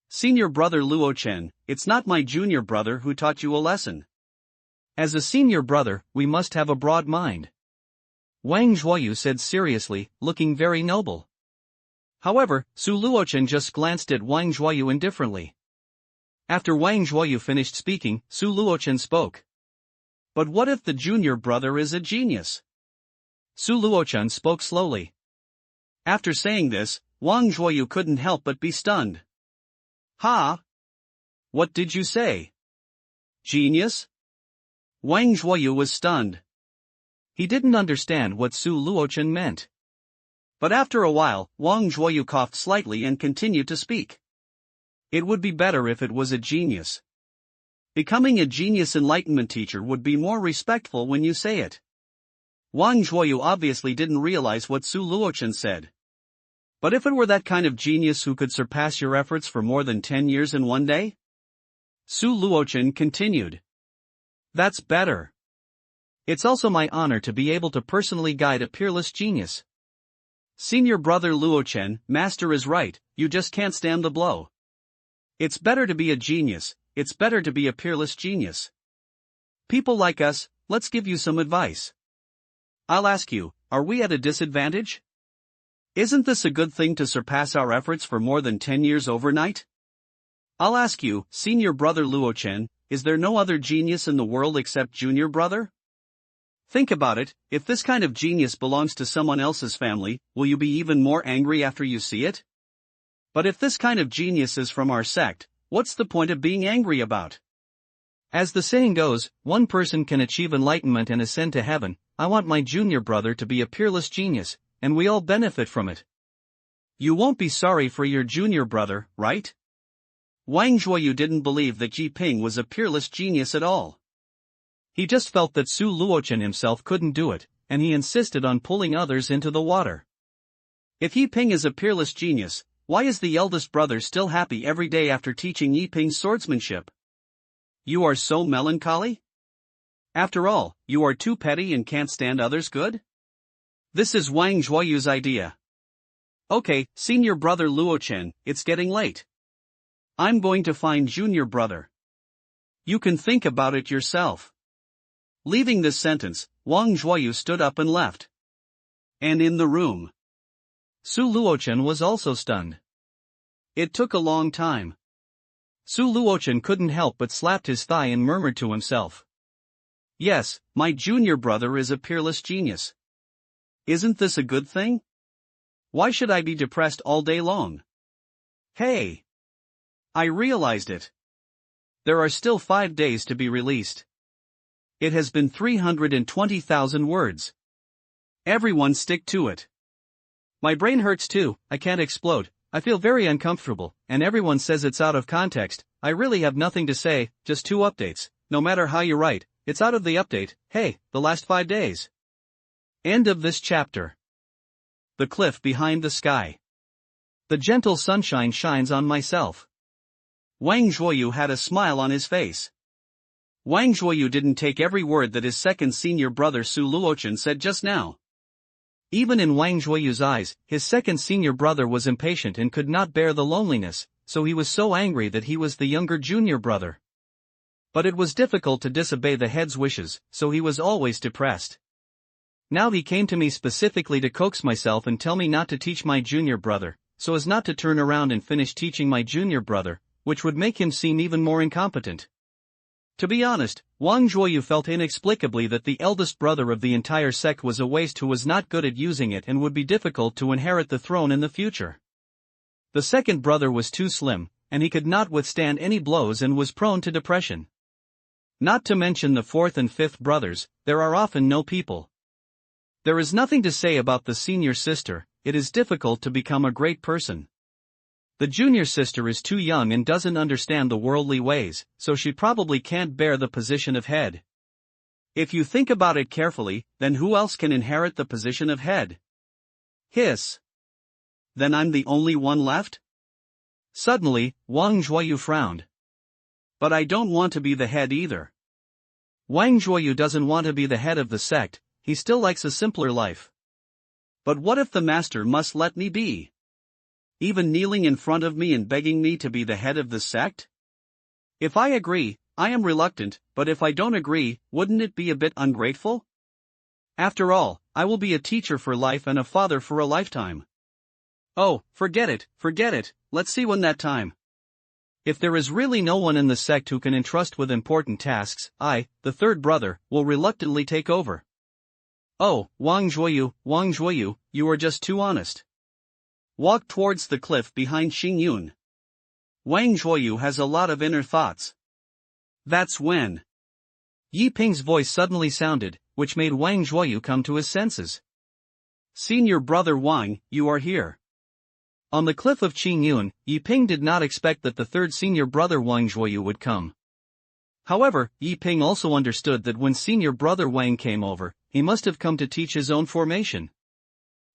S1: Senior brother Luochen, it's not my junior brother who taught you a lesson.
S2: As a senior brother, we must have a broad mind. Wang Zhuoyu said seriously, looking very noble. However, Su Luochen just glanced at Wang Zhuoyu indifferently. After Wang Zhuoyu finished speaking, Su Luochen spoke.
S1: But what if the junior brother is a genius?
S2: Su Luochen spoke slowly.
S1: After saying this, Wang Zhuoyu couldn't help but be stunned. Ha! What did you say? Genius? Wang Zhuoyu was stunned.
S2: He didn't understand what Su Luochen meant.
S1: But after a while, Wang Zhuoyu coughed slightly and continued to speak. It would be better if it was a genius. Becoming a genius enlightenment teacher would be more respectful when you say it. Wang Zhuoyu obviously didn't realize what Su Luochen said. But if it were that kind of genius who could surpass your efforts for more than 10 years in one day? Su Luochen continued. That's better.
S2: It's also my honor to be able to personally guide a peerless genius.
S1: Senior brother Luochen, master is right, you just can't stand the blow. It's better to be a genius, it's better to be a peerless genius. People like us, let's give you some advice. I'll ask you, are we at a disadvantage? Isn't this a good thing to surpass our efforts for more than 10 years overnight? I'll ask you, senior brother Luochen, is there no other genius in the world except junior brother? Think about it, if this kind of genius belongs to someone else's family, will you be even more angry after you see it? But if this kind of genius is from our sect, what's the point of being angry about?
S2: As the saying goes, one person can achieve enlightenment and ascend to heaven. I want my junior brother to be a peerless genius, and we all benefit from it.
S1: You won't be sorry for your junior brother, right? Wang Zhuoyu didn't believe that Ji Ping was a peerless genius at all.
S2: He just felt that Su Luochen himself couldn't do it, and he insisted on pulling others into the water.
S1: If Yi Ping is a peerless genius, why is the eldest brother still happy every day after teaching Yi Ping's swordsmanship? You are so melancholy? After all, you are too petty and can't stand others' good? This is Wang Zhuoyu's idea. Okay, senior brother Luochen, it's getting late. I'm going to find junior brother. You can think about it yourself. Leaving this sentence, Wang Zhuoyu stood up and left. And in the room,
S2: Su Luochen was also stunned.
S1: It took a long time.
S2: Su Luochen couldn't help but slapped his thigh and murmured to himself.
S1: Yes, my junior brother is a peerless genius. Isn't this a good thing? Why should I be depressed all day long? Hey! I realized it. There are still 5 days to be released. It has been 320,000 words. Everyone stick to it.
S2: My brain hurts too, I can't explode, I feel very uncomfortable, and everyone says it's out of context. I really have nothing to say, just 2 updates, no matter how you write, it's out of the update, hey, the last 5 days.
S1: End of this chapter. The cliff behind the sky.
S2: The gentle sunshine shines on myself.
S1: Wang Zhuoyu had a smile on his face. Wang Zhuoyu didn't take every word that his second senior brother Su Luochen said just now.
S2: Even in Wang Zhuoyu's eyes, his second senior brother was impatient and could not bear the loneliness, so he was so angry that he was the younger junior brother. But it was difficult to disobey the head's wishes, so he was always depressed. Now he came to me specifically to coax myself and tell me not to teach my junior brother, so as not to turn around and finish teaching my junior brother, which would make him seem even more incompetent. To be honest, Wang Zhuoyu felt inexplicably that the eldest brother of the entire sect was a waste who was not good at using it and would be difficult to inherit the throne in the future. The second brother was too slim, and he could not withstand any blows and was prone to depression. Not to mention the fourth and fifth brothers, there are often no people. There is nothing to say about the senior sister, it is difficult to become a great person. The junior sister is too young and doesn't understand the worldly ways, so she probably can't bear the position of head. If you think about it carefully, then who else can inherit the position of head? Hiss. Then I'm the only one left? Suddenly, Wang Zhuoyu frowned. But I don't want to be the head either. Wang Zhuoyu doesn't want to be the head of the sect, he still likes a simpler life. But what if the master must let me be? Even kneeling in front of me and begging me to be the head of the sect? If I agree, I am reluctant, but if I don't agree, wouldn't it be a bit ungrateful? After all, I will be a teacher for life and a father for a lifetime. Oh, forget it, let's see when that time. If there is really no one in the sect who can entrust with important tasks, I, the third brother, will reluctantly take over. Oh, Wang Zhuoyu, you are just too honest. Walk towards the cliff behind Qingyun. Wang Zhuoyu has a lot of inner thoughts. That's when Yi Ping's voice suddenly sounded, which made Wang Zhuoyu come to his senses. Senior brother Wang, you are here. On the cliff of Qingyun, Yi Ping did not expect that the third senior brother Wang Zhuoyu would come. However, Yi Ping also understood that when senior brother Wang came over, he must have come to teach his own formation.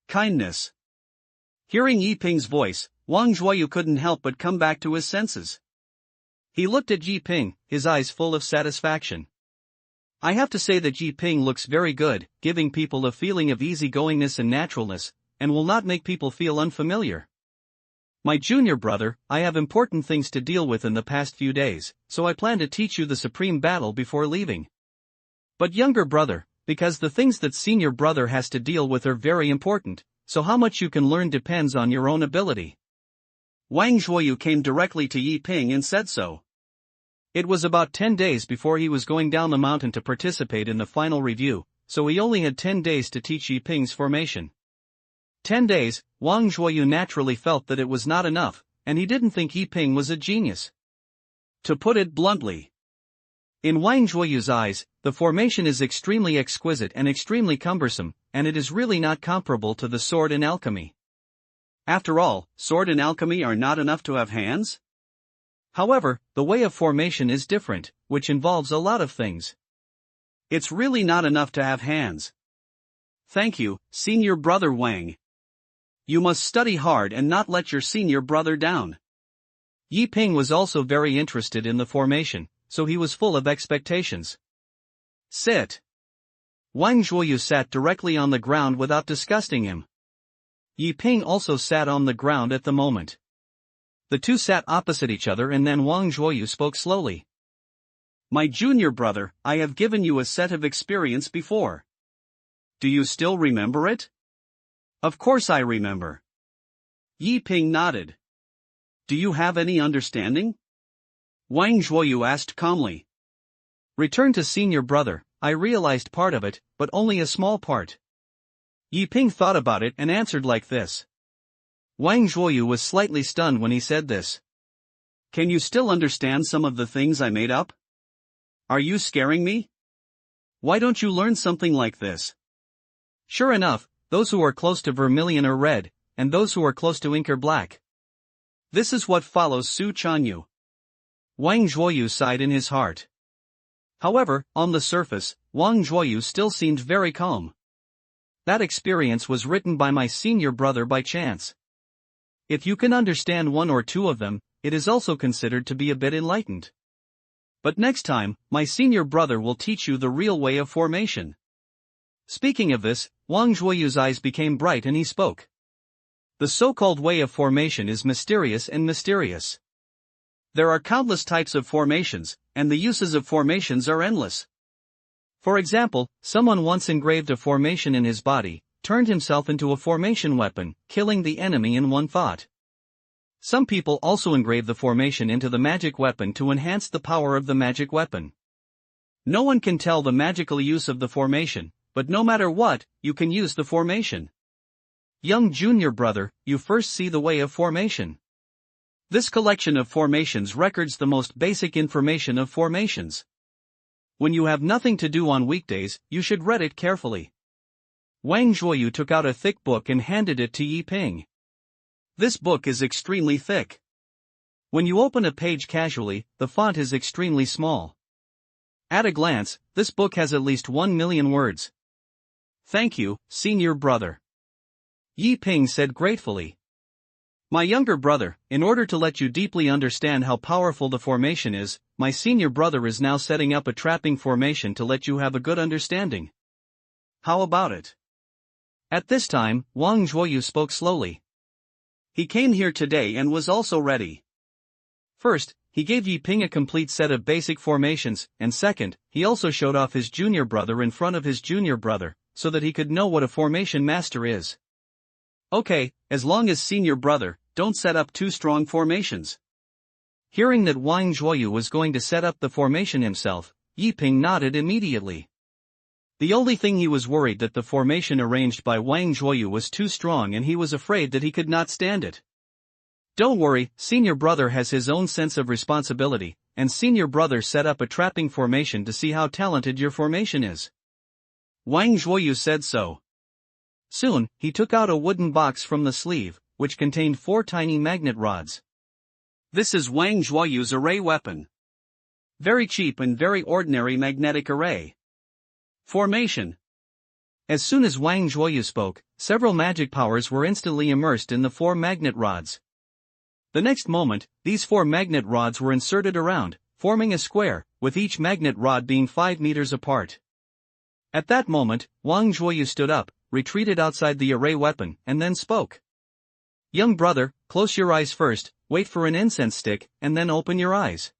S2: Kindness. Hearing Yi Ping's voice, Wang Zhuoyu couldn't help but come back to his senses. He looked at Yi Ping, his eyes full of satisfaction. I have to say that Yi Ping looks very good, giving people a feeling of easygoingness and naturalness, and will not make people feel unfamiliar. My junior brother, I have important things to deal with in the past few days, so I plan to teach you the supreme battle before leaving. But younger brother, because the things that senior brother has to deal with are very important, so how much you can learn depends on your own ability. Wang Zhuoyu came directly to Yi Ping and said so. It was about 10 days before he was going down the mountain to participate in the final review, so he only had 10 days to teach Yi Ping's formation. 10 days, Wang Zhuoyu naturally felt that it was not enough, and he didn't think Yi Ping was a genius. To put it bluntly, in Wang Zhuoyu's eyes, the formation is extremely exquisite and extremely cumbersome, and it is really not comparable to the sword in alchemy. After all, sword and alchemy are not enough to have hands? However, the way of formation is different, which involves a lot of things. It's really not enough to have hands. Thank you, senior brother Wang. You must study hard and not let your senior brother down. Yi Ping was also very interested in the formation, so he was full of expectations. Sit. Wang Zhuoyu sat directly on the ground without disgusting him. Yi Ping also sat on the ground at the moment. The two sat opposite each other and then Wang Zhuoyu spoke slowly. My junior brother, I have given you a set of experience before. Do you still remember it? Of course I remember. Yi Ping nodded. Do you have any understanding? Wang Zhuoyu asked calmly. Return to senior brother, I realized part of it, but only a small part. Yi Ping thought about it and answered like this. Wang Zhuoyu was slightly stunned when he said this. Can you still understand some of the things I made up? Are you scaring me? Why don't you learn something like this? Sure enough, those who are close to vermilion are red, and those who are close to ink are black. This is what follows Su Chanyu. Wang Zhuoyu sighed in his heart. However, on the surface, Wang Zhuoyu still seemed very calm. That experience was written by my senior brother by chance. If you can understand one or two of them, it is also considered to be a bit enlightened. But next time, my senior brother will teach you the real way of formation. Speaking of this, Wang Zhuoyu's eyes became bright and he spoke. The so-called way of formation is mysterious and mysterious. There are countless types of formations, and the uses of formations are endless. For example, someone once engraved a formation in his body, turned himself into a formation weapon, killing the enemy in one thought. Some people also engrave the formation into the magic weapon to enhance the power of the magic weapon. No one can tell the magical use of the formation, but no matter what, you can use the formation. Young junior brother, you first see the way of formation. This collection of formations records the most basic information of formations. When you have nothing to do on weekdays, you should read it carefully. Wang Zhuoyu took out a thick book and handed it to Yi Ping. This book is extremely thick. When you open a page casually, the font is extremely small. At a glance, this book has at least 1 million words. Thank you, senior brother. Yi Ping said gratefully. My younger brother, in order to let you deeply understand how powerful the formation is, my senior brother is now setting up a trapping formation to let you have a good understanding. How about it? At this time, Wang Zhuoyu spoke slowly. He came here today and was also ready. First, he gave Yi Ping a complete set of basic formations, and second, he also showed off his junior brother in front of his junior brother, so that he could know what a formation master is. Okay, as long as senior brother, don't set up too strong formations. Hearing that Wang Zhuoyu was going to set up the formation himself, Yi Ping nodded immediately. The only thing he was worried that the formation arranged by Wang Zhuoyu was too strong and he was afraid that he could not stand it. Don't worry, senior brother has his own sense of responsibility, and senior brother set up a trapping formation to see how talented your formation is. Wang Zhuoyu said so. Soon, he took out a wooden box from the sleeve, which contained 4 tiny magnet rods. This is Wang Zhuoyu's array weapon. Very cheap and very ordinary magnetic array. Formation. As soon as Wang Zhuoyu spoke, several magic powers were instantly immersed in the 4 magnet rods. The next moment, these 4 magnet rods were inserted around, forming a square, with each magnet rod being 5 meters apart. At that moment, Wang Zhuoyu stood up, retreated outside the array weapon, and then spoke. Young brother, close your eyes first, wait for an incense stick, and then open your eyes.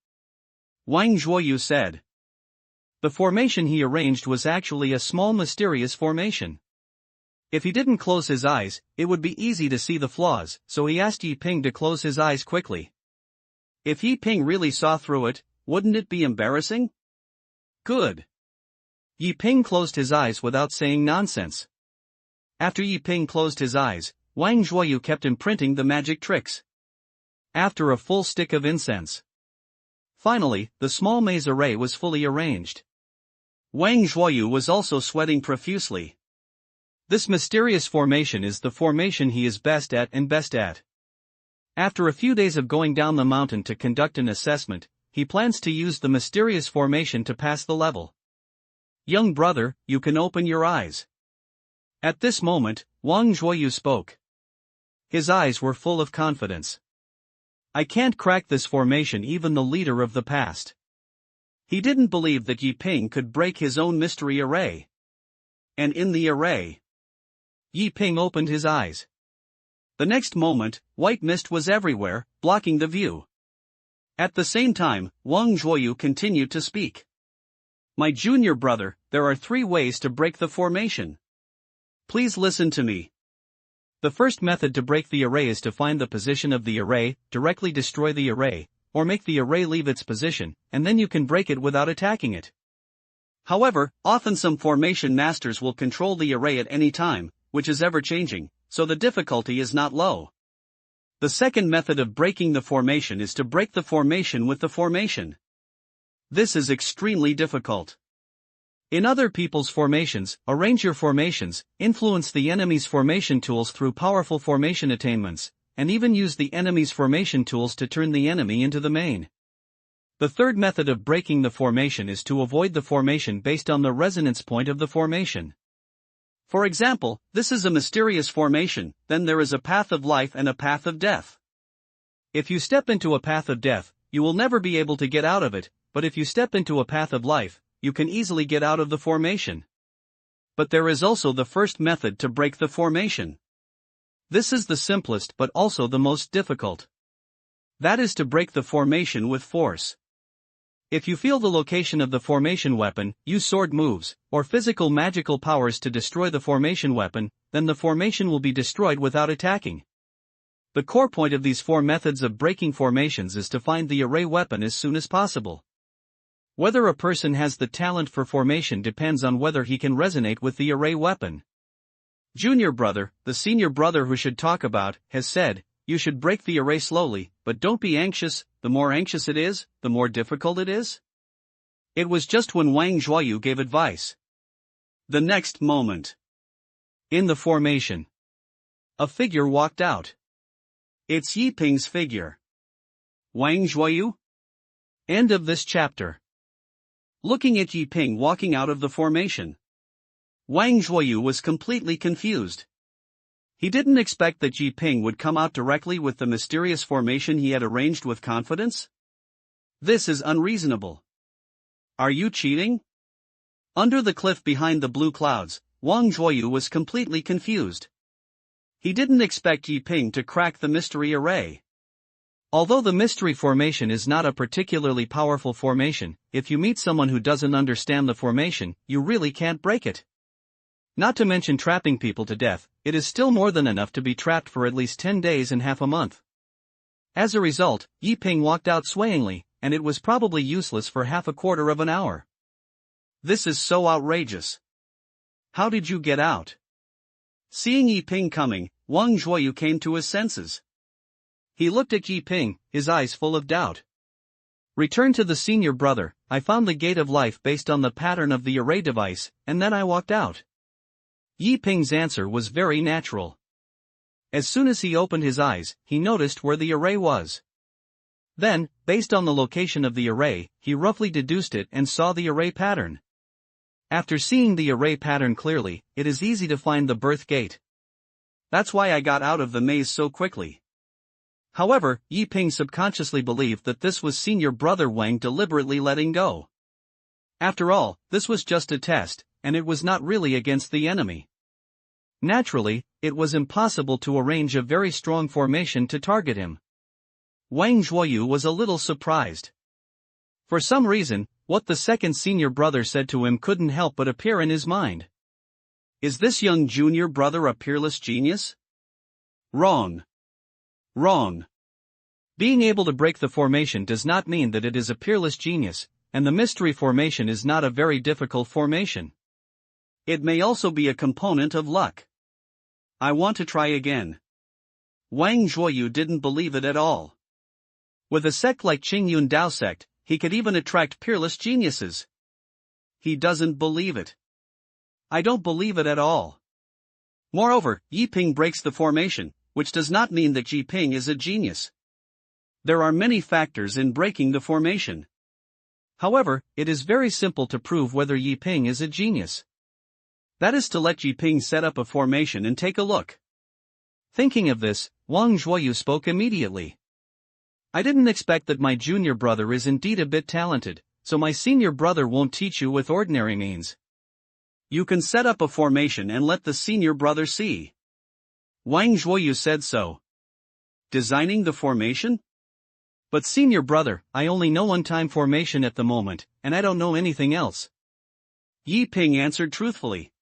S2: Wang Zhuoyu said. The formation he arranged was actually a small mysterious formation. If he didn't close his eyes, it would be easy to see the flaws, so he asked Yi Ping to close his eyes quickly. If Yi Ping really saw through it, wouldn't it be embarrassing? Good. Yi Ping closed his eyes without saying nonsense. After Yi Ping closed his eyes, Wang Zhuoyu kept imprinting the magic tricks. After a full stick of incense. Finally, the small maze array was fully arranged. Wang Zhuoyu was also sweating profusely. This mysterious formation is the formation he is best at and best at. After a few days of going down the mountain to conduct an assessment, he plans to use the mysterious formation to pass the level. Young brother, you can open your eyes. At this moment, Wang Zhuoyu spoke. His eyes were full of confidence. I can't crack this formation, even the leader of the past. He didn't believe that Yi Ping could break his own mystery array. And in the array, Yi Ping opened his eyes. The next moment, white mist was everywhere, blocking the view. At the same time, Wang Zhuoyu continued to speak. My junior brother, there are 3 ways to break the formation. Please listen to me. The first method to break the array is to find the position of the array, directly destroy the array, or make the array leave its position, and then you can break it without attacking it. However, often some formation masters will control the array at any time, which is ever-changing, so the difficulty is not low. The second method of breaking the formation is to break the formation with the formation. This is extremely difficult. In other people's formations, arrange your formations, influence the enemy's formation tools through powerful formation attainments, and even use the enemy's formation tools to turn the enemy into the main. The third method of breaking the formation is to avoid the formation based on the resonance point of the formation. For example, this is a mysterious formation, then there is a path of life and a path of death. If you step into a path of death, you will never be able to get out of it, but if you step into a path of life, you can easily get out of the formation. But there is also the first method to break the formation. This is the simplest but also the most difficult. That is to break the formation with force. If you feel the location of the formation weapon, use sword moves, or physical magical powers to destroy the formation weapon, then the formation will be destroyed without attacking. The core point of these 4 methods of breaking formations is to find the array weapon as soon as possible. Whether a person has the talent for formation depends on whether he can resonate with the array weapon. Junior brother, the senior brother who should talk about, has said, you should break the array slowly, but don't be anxious. The more anxious it is, the more difficult it is. It was just when Wang Zhuoyu gave advice. The next moment. In the formation. A figure walked out. It's Yi Ping's figure. Wang Zhuoyu? End of this chapter. Looking at Yi Ping walking out of the formation, Wang Zhuoyu was completely confused. He didn't expect that Yi Ping would come out directly with the mysterious formation he had arranged with confidence. This is unreasonable. Are you cheating? Under the cliff behind the blue clouds, Wang Zhuoyu was completely confused. He didn't expect Yi Ping to crack the mystery array. Although the mystery formation is not a particularly powerful formation, if you meet someone who doesn't understand the formation, you really can't break it. Not to mention trapping people to death, it is still more than enough to be trapped for at least 10 days and half a month. As a result, Yi Ping walked out swayingly, and it was probably useless for half a quarter of an hour. This is so outrageous. How did you get out? Seeing Yi Ping coming, Wang Zhuoyu came to his senses. He looked at Yi Ping, his eyes full of doubt. Return to the senior brother, I found the gate of life based on the pattern of the array device, and then I walked out. Yi Ping's answer was very natural. As soon as he opened his eyes, he noticed where the array was. Then, based on the location of the array, he roughly deduced it and saw the array pattern. After seeing the array pattern clearly, it is easy to find the birth gate. That's why I got out of the maze so quickly. However, Yi Ping subconsciously believed that this was senior brother Wang deliberately letting go. After all, this was just a test, and it was not really against the enemy. Naturally, it was impossible to arrange a very strong formation to target him. Wang Zhuoyu was a little surprised. For some reason, what the second senior brother said to him couldn't help but appear in his mind. Is this young junior brother a peerless genius? Wrong. Wrong. Being able to break the formation does not mean that it is a peerless genius, and the mystery formation is not a very difficult formation. It may also be a component of luck. I want to try again. Wang Zhuoyu didn't believe it at all. With a sect like Qingyun Sect, he could even attract peerless geniuses. He doesn't believe it. I don't believe it at all. Moreover, Yi Ping breaks the formation, which does not mean that Yi Ping is a genius. There are many factors in breaking the formation. However, it is very simple to prove whether Yi Ping is a genius. That is to let Yi Ping set up a formation and take a look. Thinking of this, Wang Zhuoyu spoke immediately. I didn't expect that my junior brother is indeed a bit talented, so my senior brother won't teach you with ordinary means. You can set up a formation and let the senior brother see. Wang Zhuoyu said so. Designing the formation? But senior brother, I only know one-time formation at the moment, and I don't know anything else. Yi Ping answered truthfully.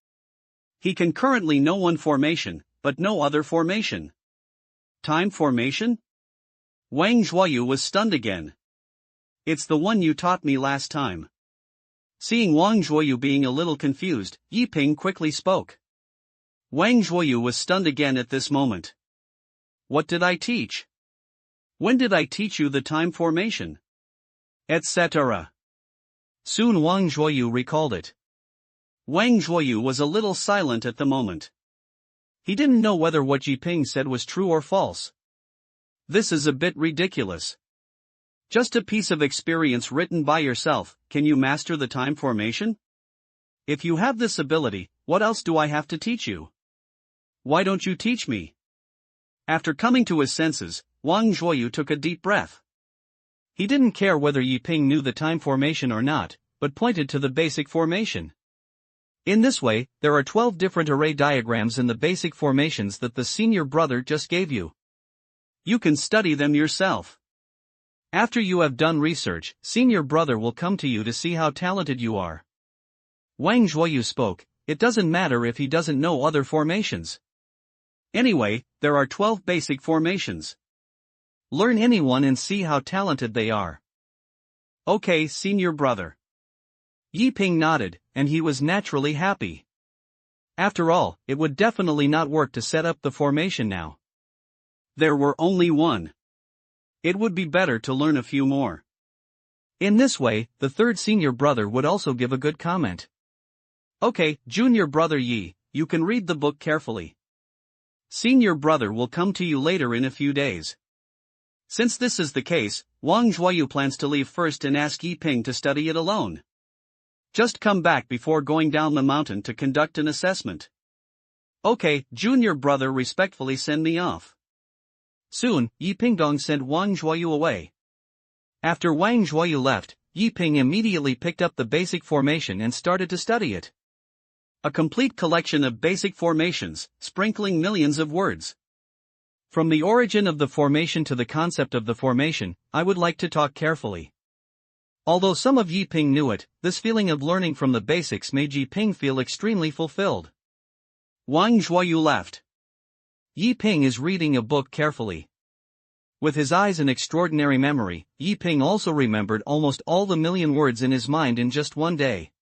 S2: He can currently know one formation, but no other formation. Time formation? Wang Zhuoyu was stunned again. It's the one you taught me last time. Seeing Wang Zhuoyu being a little confused, Yi Ping quickly spoke. Wang Zhuoyu was stunned again at this moment. What did I teach? When did I teach you the time formation? Etc. Soon Wang Zhuoyu recalled it. Wang Zhuoyu was a little silent at the moment. He didn't know whether what Yi Ping said was true or false. This is a bit ridiculous. Just a piece of experience written by yourself, can you master the time formation? If you have this ability, what else do I have to teach you? Why don't you teach me? After coming to his senses, Wang Zhuoyu took a deep breath. He didn't care whether Yi Ping knew the time formation or not, but pointed to the basic formation. In this way, there are 12 different array diagrams in the basic formations that the senior brother just gave you. You can study them yourself. After you have done research, senior brother will come to you to see how talented you are. Wang Zhuoyu spoke, it doesn't matter if he doesn't know other formations. Anyway, there are 12 basic formations. Learn any one and see how talented they are. Okay, senior brother. Yi Ping nodded, and he was naturally happy. After all, it would definitely not work to set up the formation now.
S1: There were only one. It would be better to learn a few more.
S2: In this way, the third senior brother would also give a good comment.
S1: Okay, junior brother Yi, you can read the book carefully. Senior brother will come to you later in a few days. Since this is the case, Wang Zhuoyu plans to leave first and ask Yi Ping to study it alone. Just come back before going down the mountain to conduct an assessment. Okay, junior brother, respectfully send me off.
S2: Soon, Yi Pingdong sent Wang Zhuoyu away. After Wang Zhuoyu left, Yi Ping immediately picked up the basic formation and started to study it.
S1: A complete collection of basic formations, sprinkling millions of words.
S2: From the origin of the formation to the concept of the formation, I would like to talk carefully. Although some of Yi Ping knew it, this feeling of learning from the basics made Yi Ping feel extremely fulfilled.
S1: Wang Zhuoyu left.
S2: Yi Ping is reading a book carefully. With his eyes and extraordinary memory, Yi Ping also remembered almost all the million words in his mind in just one day.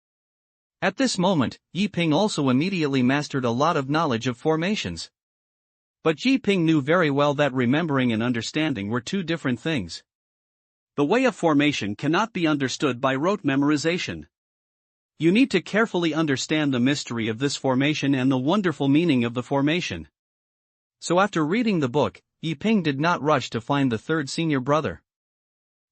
S2: At this moment, Yi Ping also immediately mastered a lot of knowledge of formations. But Yi Ping knew very well that remembering and understanding were two different things.
S1: The way of formation cannot be understood by rote memorization. You need to carefully understand the mystery of this formation and the wonderful meaning of the formation.
S2: So after reading the book, Yi Ping did not rush to find the third senior brother.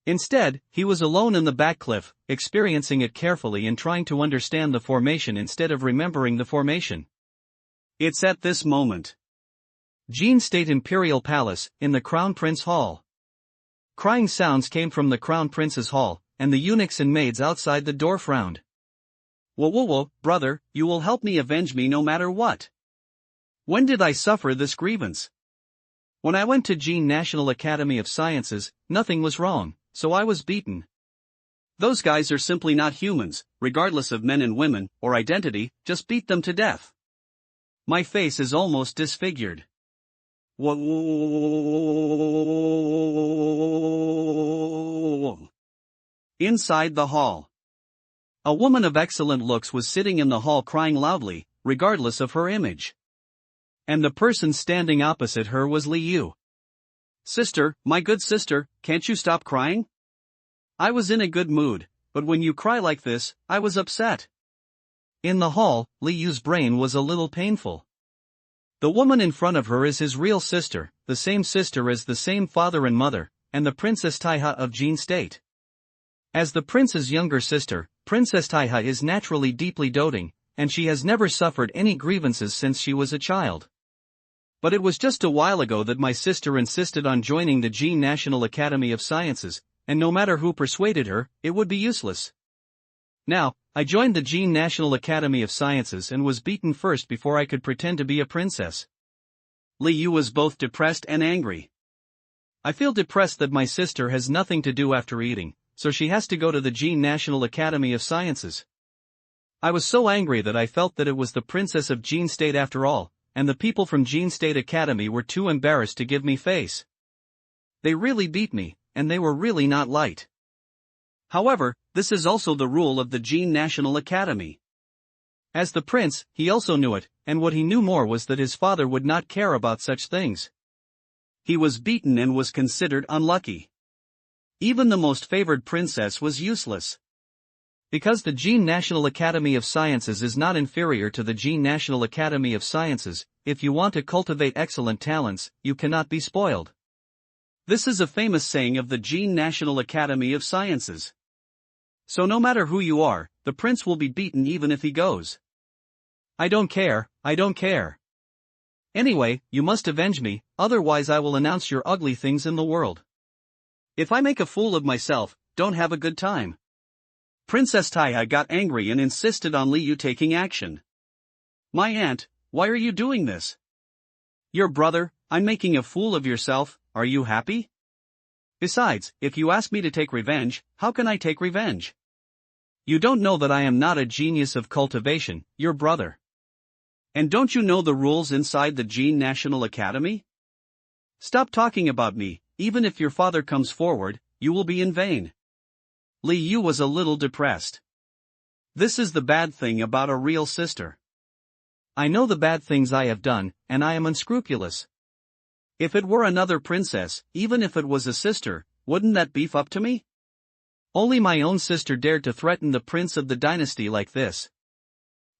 S2: Instead, he was alone in the back cliff, experiencing it carefully and trying to understand the formation instead of remembering the formation.
S1: It's at this moment.
S2: Jin State Imperial Palace, in the Crown Prince Hall. Crying sounds came from the Crown Prince's hall, and the eunuchs and maids outside the door frowned.
S1: Whoa, brother, you will help me avenge me no matter what. When did I suffer this grievance?
S2: When I went to Jin National Academy of Sciences, nothing was wrong, so I was beaten.
S1: Those guys are simply not humans, regardless of men and women, or identity, just beat them to death. My face is almost disfigured. Inside the hall. A woman of excellent looks was sitting in the hall crying loudly, regardless of her image. And the person standing opposite her was Li Yu. Sister, my good sister, can't you stop crying? I was in a good mood, but when you cry like this, I was upset.
S2: In the hall, Li Yu's brain was a little painful. The woman in front of her is his real sister, the same sister as the same father and mother, and the Princess Taiha of Jin State. As the prince's younger sister, Princess Taiha is naturally deeply doting, and she has never suffered any grievances since she was a child. But it was just a while ago that my sister insisted on joining the Jin National Academy of Sciences, and no matter who persuaded her, it would be useless. Now, I joined the Jin National Academy of Sciences and was beaten first before I could pretend to be a princess.
S1: Li Yu was both depressed and angry.
S2: I feel depressed that my sister has nothing to do after eating, so she has to go to the Jin National Academy of Sciences. I was so angry that I felt that it was the princess of Jin State after all, and the people from Jin State Academy were too embarrassed to give me face. They really beat me, and they were really not light.
S1: However, this is also the rule of the Jin National Academy.
S2: As the prince, he also knew it, and what he knew more was that his father would not care about such things.
S1: He was beaten and was considered unlucky. Even the most favored princess was useless.
S2: Because the Jin National Academy of Sciences is not inferior to the Jin National Academy of Sciences, if you want to cultivate excellent talents, you cannot be spoiled.
S1: This is a famous saying of the Jin National Academy of Sciences. So no matter who you are, the prince will be beaten even if he goes.
S2: I don't care. Anyway, you must avenge me, otherwise I will announce your ugly things in the world.
S1: If I make a fool of myself, don't have a good time. Princess Taiha got angry and insisted on Li Yu taking action. My aunt, why are you doing this? Your brother, I'm making a fool of yourself, are you happy? Besides, if you ask me to take revenge, how can I take revenge? You don't know that I am not a genius of cultivation, your brother. And don't you know the rules inside the Jin National Academy? Stop talking about me, even if your father comes forward, you will be in vain. Li Yu was a little depressed. This is the bad thing about a real sister.
S2: I know the bad things I have done, and I am unscrupulous.
S1: If it were another princess, even if it was a sister, wouldn't that beef up to me?
S2: Only my own sister dared to threaten the prince of the dynasty like this.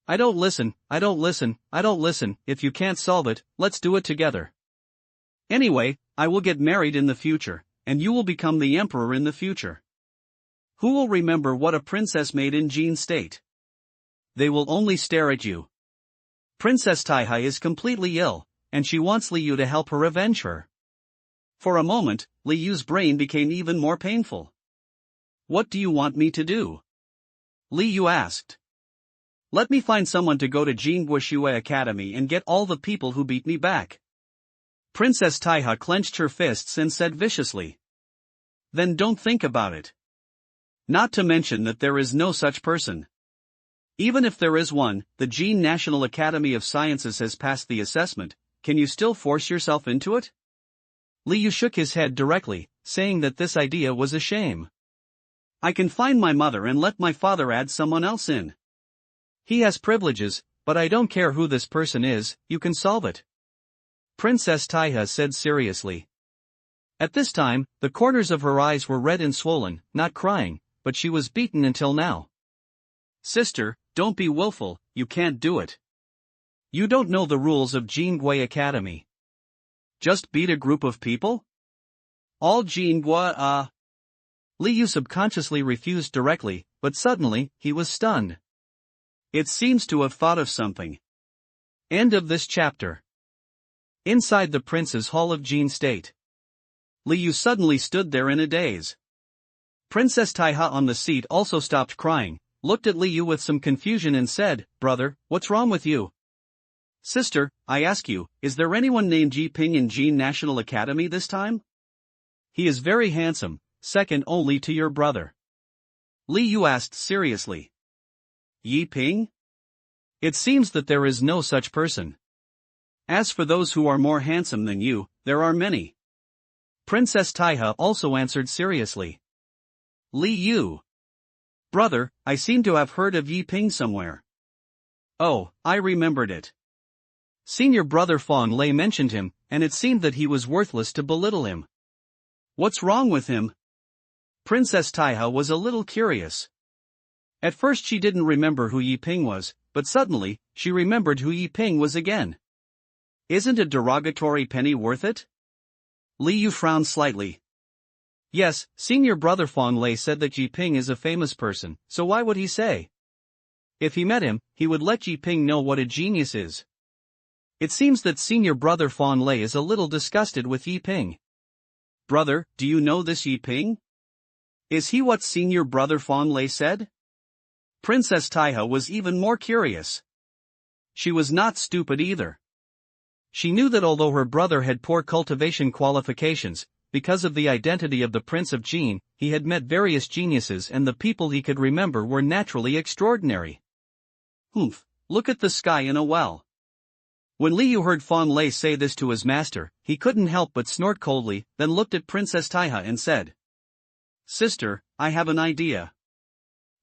S1: I don't listen, if you can't solve it, let's do it together. Anyway, I will get married in the future, and you will become the emperor in the future. Who will remember what a princess made in Qingyun State? They will only stare at you. Princess Taiha is completely ill, and she wants Li Yu to help her avenge her. For a moment, Li Yu's brain became even more painful. What do you want me to do? Li Yu asked. Let me find someone to go to Qingyun Academy and get all the people who beat me back. Princess Taiha clenched her fists and said viciously. Then don't think about it. Not to mention that there is no such person. Even if there is one, the Qin National Academy of Sciences has passed the assessment. Can you still force yourself into it?
S2: Li Yu shook his head directly, saying that this idea was a shame.
S1: I can find my mother and let my father add someone else in.
S2: He has privileges, but I don't care who this person is, you can solve it. Princess Taiha said seriously. At this time, the corners of her eyes were red and swollen, not crying, but she was beaten until now.
S1: Sister, don't be willful, you can't do it. You don't know the rules of Qingyun Academy. Just beat a group of people? All Qingyun,
S2: Li Yu subconsciously refused directly, but suddenly, he was stunned.
S1: It seems to have thought of something.
S2: End of this chapter. Inside the prince's hall of Qingyun State.
S1: Li Yu suddenly stood there in a daze. Princess Taiha on the seat also stopped crying, looked at Li Yu with some confusion and said, Brother, what's wrong with you? Sister, I ask you, is there anyone named Yi Ping in Qin National Academy this time? He is very handsome, second only to your brother. Li Yu asked seriously. Yi Ping?
S2: It seems that there is no such person.
S1: As for those who are more handsome than you, there are many.
S2: Princess Taiha also answered seriously.
S1: Li Yu. Brother, I seem to have heard of Yi Ping somewhere. Oh, I remembered it.
S2: Senior brother Fong Lei mentioned him, and it seemed that he was worthless to belittle him.
S1: What's wrong with him? Princess Taiha was a little curious. At first she didn't remember who Yi Ping was, but suddenly, she remembered who Yi Ping was again. Isn't a derogatory penny worth it? Li Yu frowned slightly.
S2: Yes, senior brother Fong Lei said that Yi Ping is a famous person, so why would he say? If he met him, he would let Yi Ping know what a genius is. It seems that senior brother Fong Lei is a little disgusted with Yi Ping.
S1: Brother, do you know this Yi Ping? Is he what senior brother Fong Lei said? Princess Taiha was even more curious. She was not stupid either.
S2: She knew that although her brother had poor cultivation qualifications, because of the identity of the Prince of Qin, he had met various geniuses and the people he could remember were naturally extraordinary.
S1: Humph, look at the sky in a well. When Li Yu heard Fong Lei say this to his master, he couldn't help but snort coldly, then looked at Princess Taiha and said, Sister, I have an idea.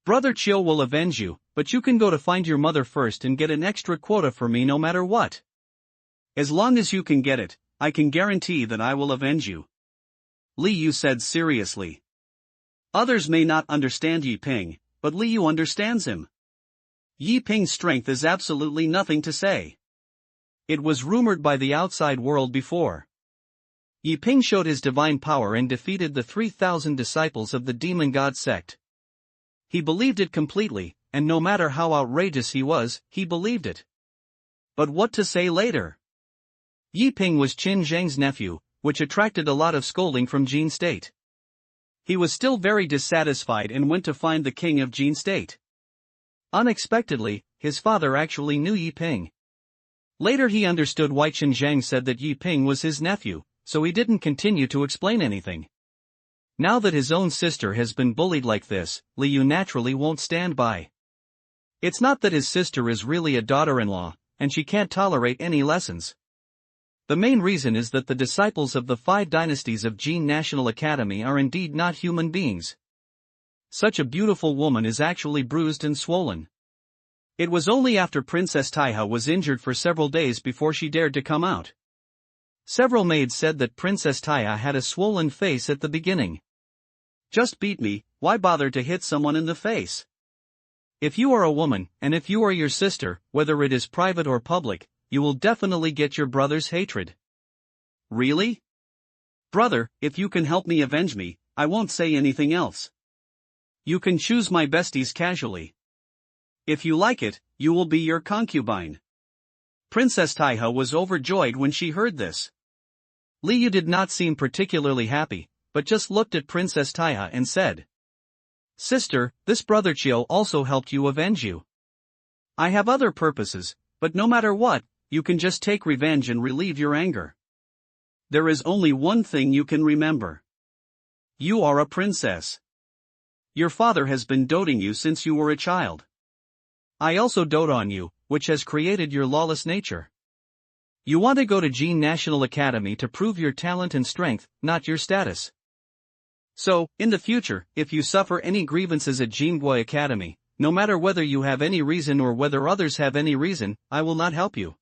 S1: Brother Chiu will avenge you, but you can go to find your mother first and get an extra quota for me no matter what. As long as you can get it, I can guarantee that I will avenge you. Li Yu said seriously. Others may not understand Yi Ping, but Li Yu understands him. Yi Ping's strength is absolutely nothing to say. It was rumored by the outside world before. Yi Ping showed his divine power and defeated the 3,000 disciples of the demon god sect. He believed it completely, and no matter how outrageous he was, he believed it. But what to say later? Yi Ping was Qin Zheng's nephew, which attracted a lot of scolding from Qin State. He was still very dissatisfied and went to find the king of Qin State. Unexpectedly, his father actually knew Yi Ping. Later he understood why Qin Zheng said that Yi Ping was his nephew, so he didn't continue to explain anything. Now that his own sister has been bullied like this, Li Yu naturally won't stand by. It's not that his sister is really a daughter-in-law, and she can't tolerate any lessons. The main reason is that the disciples of the 5 dynasties of Qin National Academy are indeed not human beings.
S2: Such a beautiful woman is actually bruised and swollen. It was only after Princess Taiha was injured for several days before she dared to come out. Several maids said that Princess Taiha had a swollen face at the beginning.
S1: Just beat me, why bother to hit someone in the face?
S2: If you are a woman, and if you are your sister, whether it is private or public, you will definitely get your brother's hatred.
S1: Really? Brother, if you can help me avenge me, I won't say anything else. You can choose my besties casually. If you like it, you will be your concubine. Princess Taiha was overjoyed when she heard this.
S2: Liu did not seem particularly happy, but just looked at Princess Taiha and said, "Sister, this brother Chiu also helped you avenge you. I have other purposes, but no matter what, you can just take revenge and relieve your anger.
S1: There is only one thing you can remember. You are a princess. Your father has been doting you since you were a child.
S2: I also dote on you, which has created your lawless nature. You want to go to Jin National Academy to prove your talent and strength, not your status. So, in the future, if you suffer any grievances at Jingguo Academy, no matter whether you have any reason or whether others have any reason, I will not help you."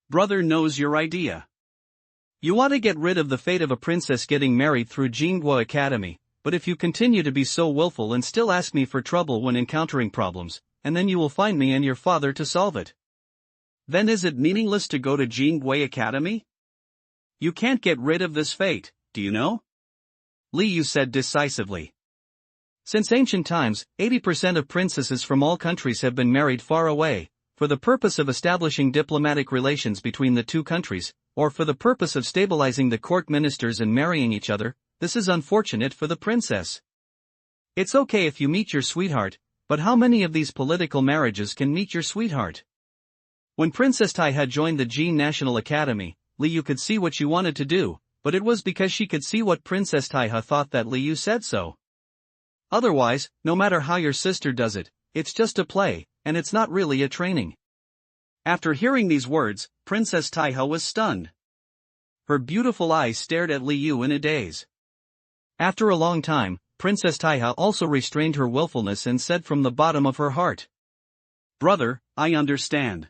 S1: Brother knows your idea.
S2: You want to get rid of the fate of a princess getting married through Jingguo Academy, but if you continue to be so willful and still ask me for trouble when encountering problems, and then you will find me and your father to solve it.
S1: Then is it meaningless to go to Jingguo Academy? You can't get rid of this fate, do you know?
S2: Liu said decisively. Since ancient times, 80% of princesses from all countries have been married far away, for the purpose of establishing diplomatic relations between the two countries, or for the purpose of stabilizing the court ministers and marrying each other. This is unfortunate for the princess. It's okay if you meet your sweetheart, but how many of these political marriages can meet your sweetheart? When Princess Taiha joined the Jin National Academy, Liu could see what she wanted to do, but it was because she could see what Princess Taiha thought that Liu said so. Otherwise, no matter how your sister does it, it's just a play, and it's not really a training.
S1: After hearing these words, Princess Taiha was stunned. Her beautiful eyes stared at Liu in a daze.
S2: After a long time, Princess Taiha also restrained her willfulness and said from the bottom of her heart,
S1: "Brother, I understand.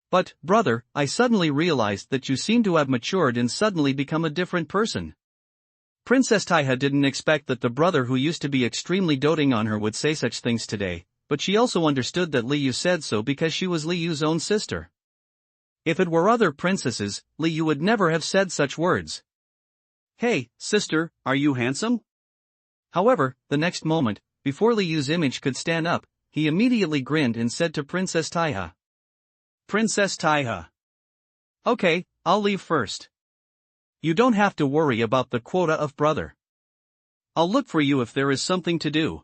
S2: But, brother, I suddenly realized that you seem to have matured and suddenly become a different person." Princess Taiha didn't expect that the brother who used to be extremely doting on her would say such things today, but she also understood that Liu said so because she was Liu's own sister. If it were other princesses, Liu would never have said such words.
S1: "Hey, sister, are you handsome?"
S2: However, the next moment, before Liu's image could stand up, he immediately grinned and said to Princess Taiha,
S1: "Princess Taiha. Okay, I'll leave first.
S2: You don't have to worry about the quota of brother.
S1: I'll look for you if there is something to do."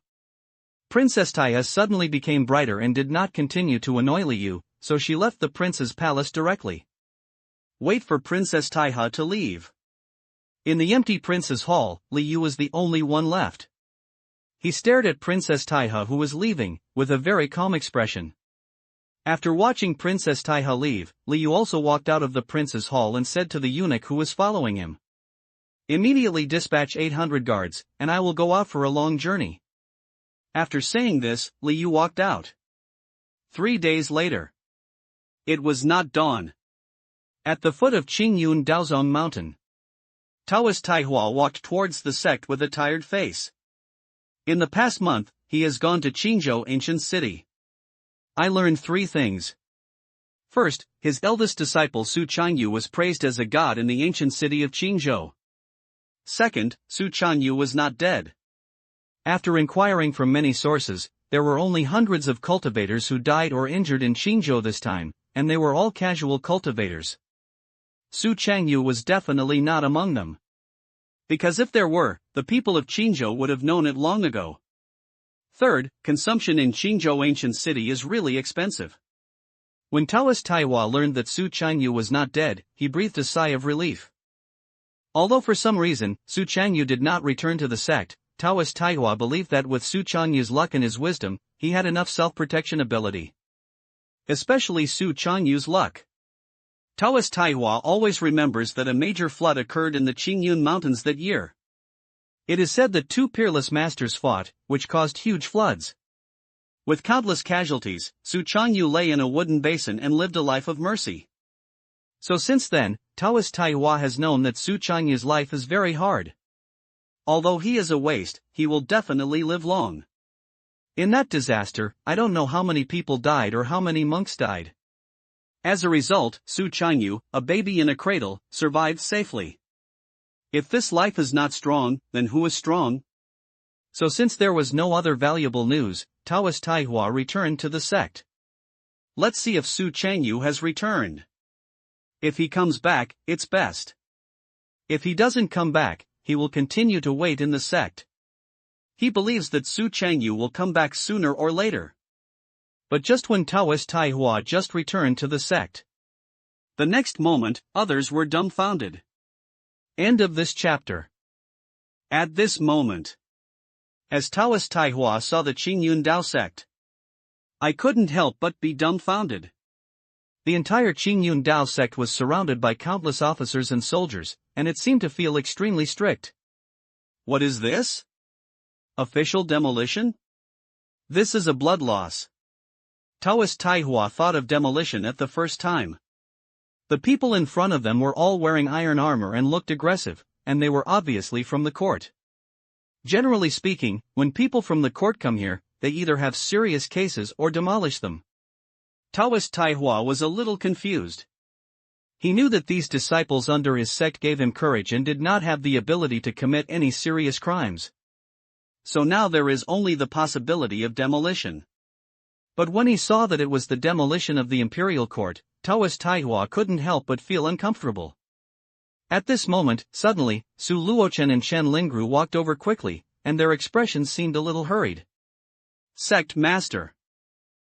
S2: Princess Taiha suddenly became brighter and did not continue to annoy Liu, so she left the prince's palace directly.
S1: Wait for Princess Taiha to leave.
S2: In the empty prince's hall, Liu was the only one left. He stared at Princess Taiha who was leaving, with a very calm expression. After watching Princess Taiha leave, Liu also walked out of the prince's hall and said to the eunuch who was following him, "Immediately dispatch 800 guards, and I will go out for a long journey."
S1: After saying this, Liu walked out. 3 days later. It was not dawn.
S2: At the foot of Qingyun Daozong Mountain,
S1: Taoist Taihua walked towards the sect with a tired face. In the past month, he has gone to Qingyun ancient city.
S2: I learned 3 things.
S1: First, his eldest disciple Su Changyu was praised as a god in the ancient city of Qingyun. Second, Su Changyu was not dead.
S2: After inquiring from many sources, there were only hundreds of cultivators who died or injured in Qingyun this time, and they were all casual cultivators. Su Changyu was definitely not among them.
S1: Because if there were, the people of Qingyun would have known it long ago. Third, consumption in Qingyun ancient city is really expensive.
S2: When Taoist Taihua learned that Su Changyu was not dead, he breathed a sigh of relief. Although for some reason, Su Changyu did not return to the sect, Taoist Taihua believed that with Su Changyu's luck and his wisdom, he had enough self-protection ability.
S1: Especially Su Changyu's luck. Taoist Taihua always remembers that a major flood occurred in the Qingyun Mountains that year.
S2: It is said that two peerless masters fought, which caused huge floods.
S1: With countless casualties, Su Changyu lay in a wooden basin and lived a life of mercy.
S2: So since then, Taoist Taihua has known that Su Changyu's life is very hard.
S1: Although he is a waste, he will definitely live long.
S2: In that disaster, I don't know how many people died or how many monks died.
S1: As a result, Su Changyu, a baby in a cradle, survived safely. If this life is not strong, then who is strong?
S2: So since there was no other valuable news, Taoist Taihua returned to the sect.
S1: Let's see if Su Changyu has returned. If he comes back, it's best.
S2: If he doesn't come back, he will continue to wait in the sect.
S1: He believes that Su Changyu will come back sooner or later.
S2: But just when Taoist Taihua just returned to the sect,
S1: the next moment, others were dumbfounded.
S2: End of this chapter.
S1: At this moment, as Taoist Taihua saw the Qingyun Sect, I couldn't help but be dumbfounded.
S2: The entire Qingyun Sect was surrounded by countless officers and soldiers, and it seemed to feel extremely strict.
S1: What is this? Official demolition? This is a blood loss. Taoist Taihua thought of demolition at the first time.
S2: The people in front of them were all wearing iron armor and looked aggressive, and they were obviously from the court. Generally speaking, when people from the court come here, they either have serious cases or demolish them.
S1: Taoist Taihua was a little confused.
S2: He knew that these disciples under his sect gave him courage and did not have the ability to commit any serious crimes.
S1: So now there is only the possibility of demolition.
S2: But when he saw that it was the demolition of the imperial court, Taoist Taihua couldn't help but feel uncomfortable. At this moment, suddenly, Su Luochen and Chen Lingru walked over quickly, and their expressions seemed a little hurried.
S1: Sect Master.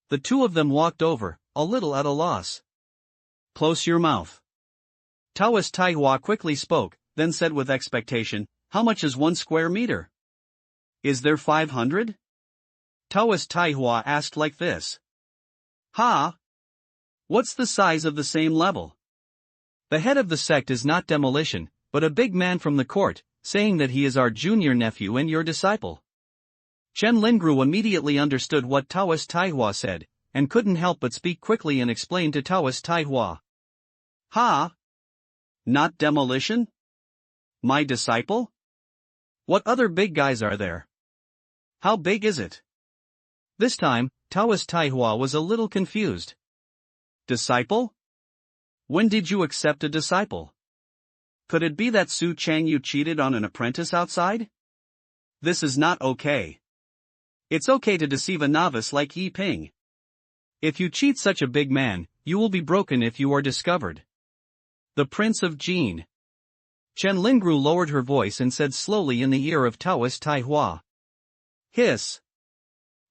S2: The two of them walked over, a little at a loss.
S1: Close your mouth. Taoist Taihua quickly spoke, then said with expectation, how much is 1 square meter? Is there 500? Taoist Taihua asked like this. Ha! What's the size of the same level?
S2: The head of the sect is not demolition, but a big man from the court, saying that he is our junior nephew and your disciple. Chen Lingru immediately understood what Taoist Taihua said, and couldn't help but speak quickly and explain to Taoist Taihua.
S1: Ha! Not demolition? My disciple?
S2: What other big guys are there?
S1: How big is it?
S2: This time, Taoist Taihua was a little confused.
S1: Disciple? When did you accept a disciple? Could it be that Su Changyu cheated on an apprentice outside? This is not okay. It's okay to deceive a novice like Yi Ping.
S2: If you cheat such a big man, you will be broken if you are discovered.
S1: The Prince of Jin.
S2: Chen Lingru lowered her voice and said slowly in the ear of Taoist Taihua.
S1: Hiss.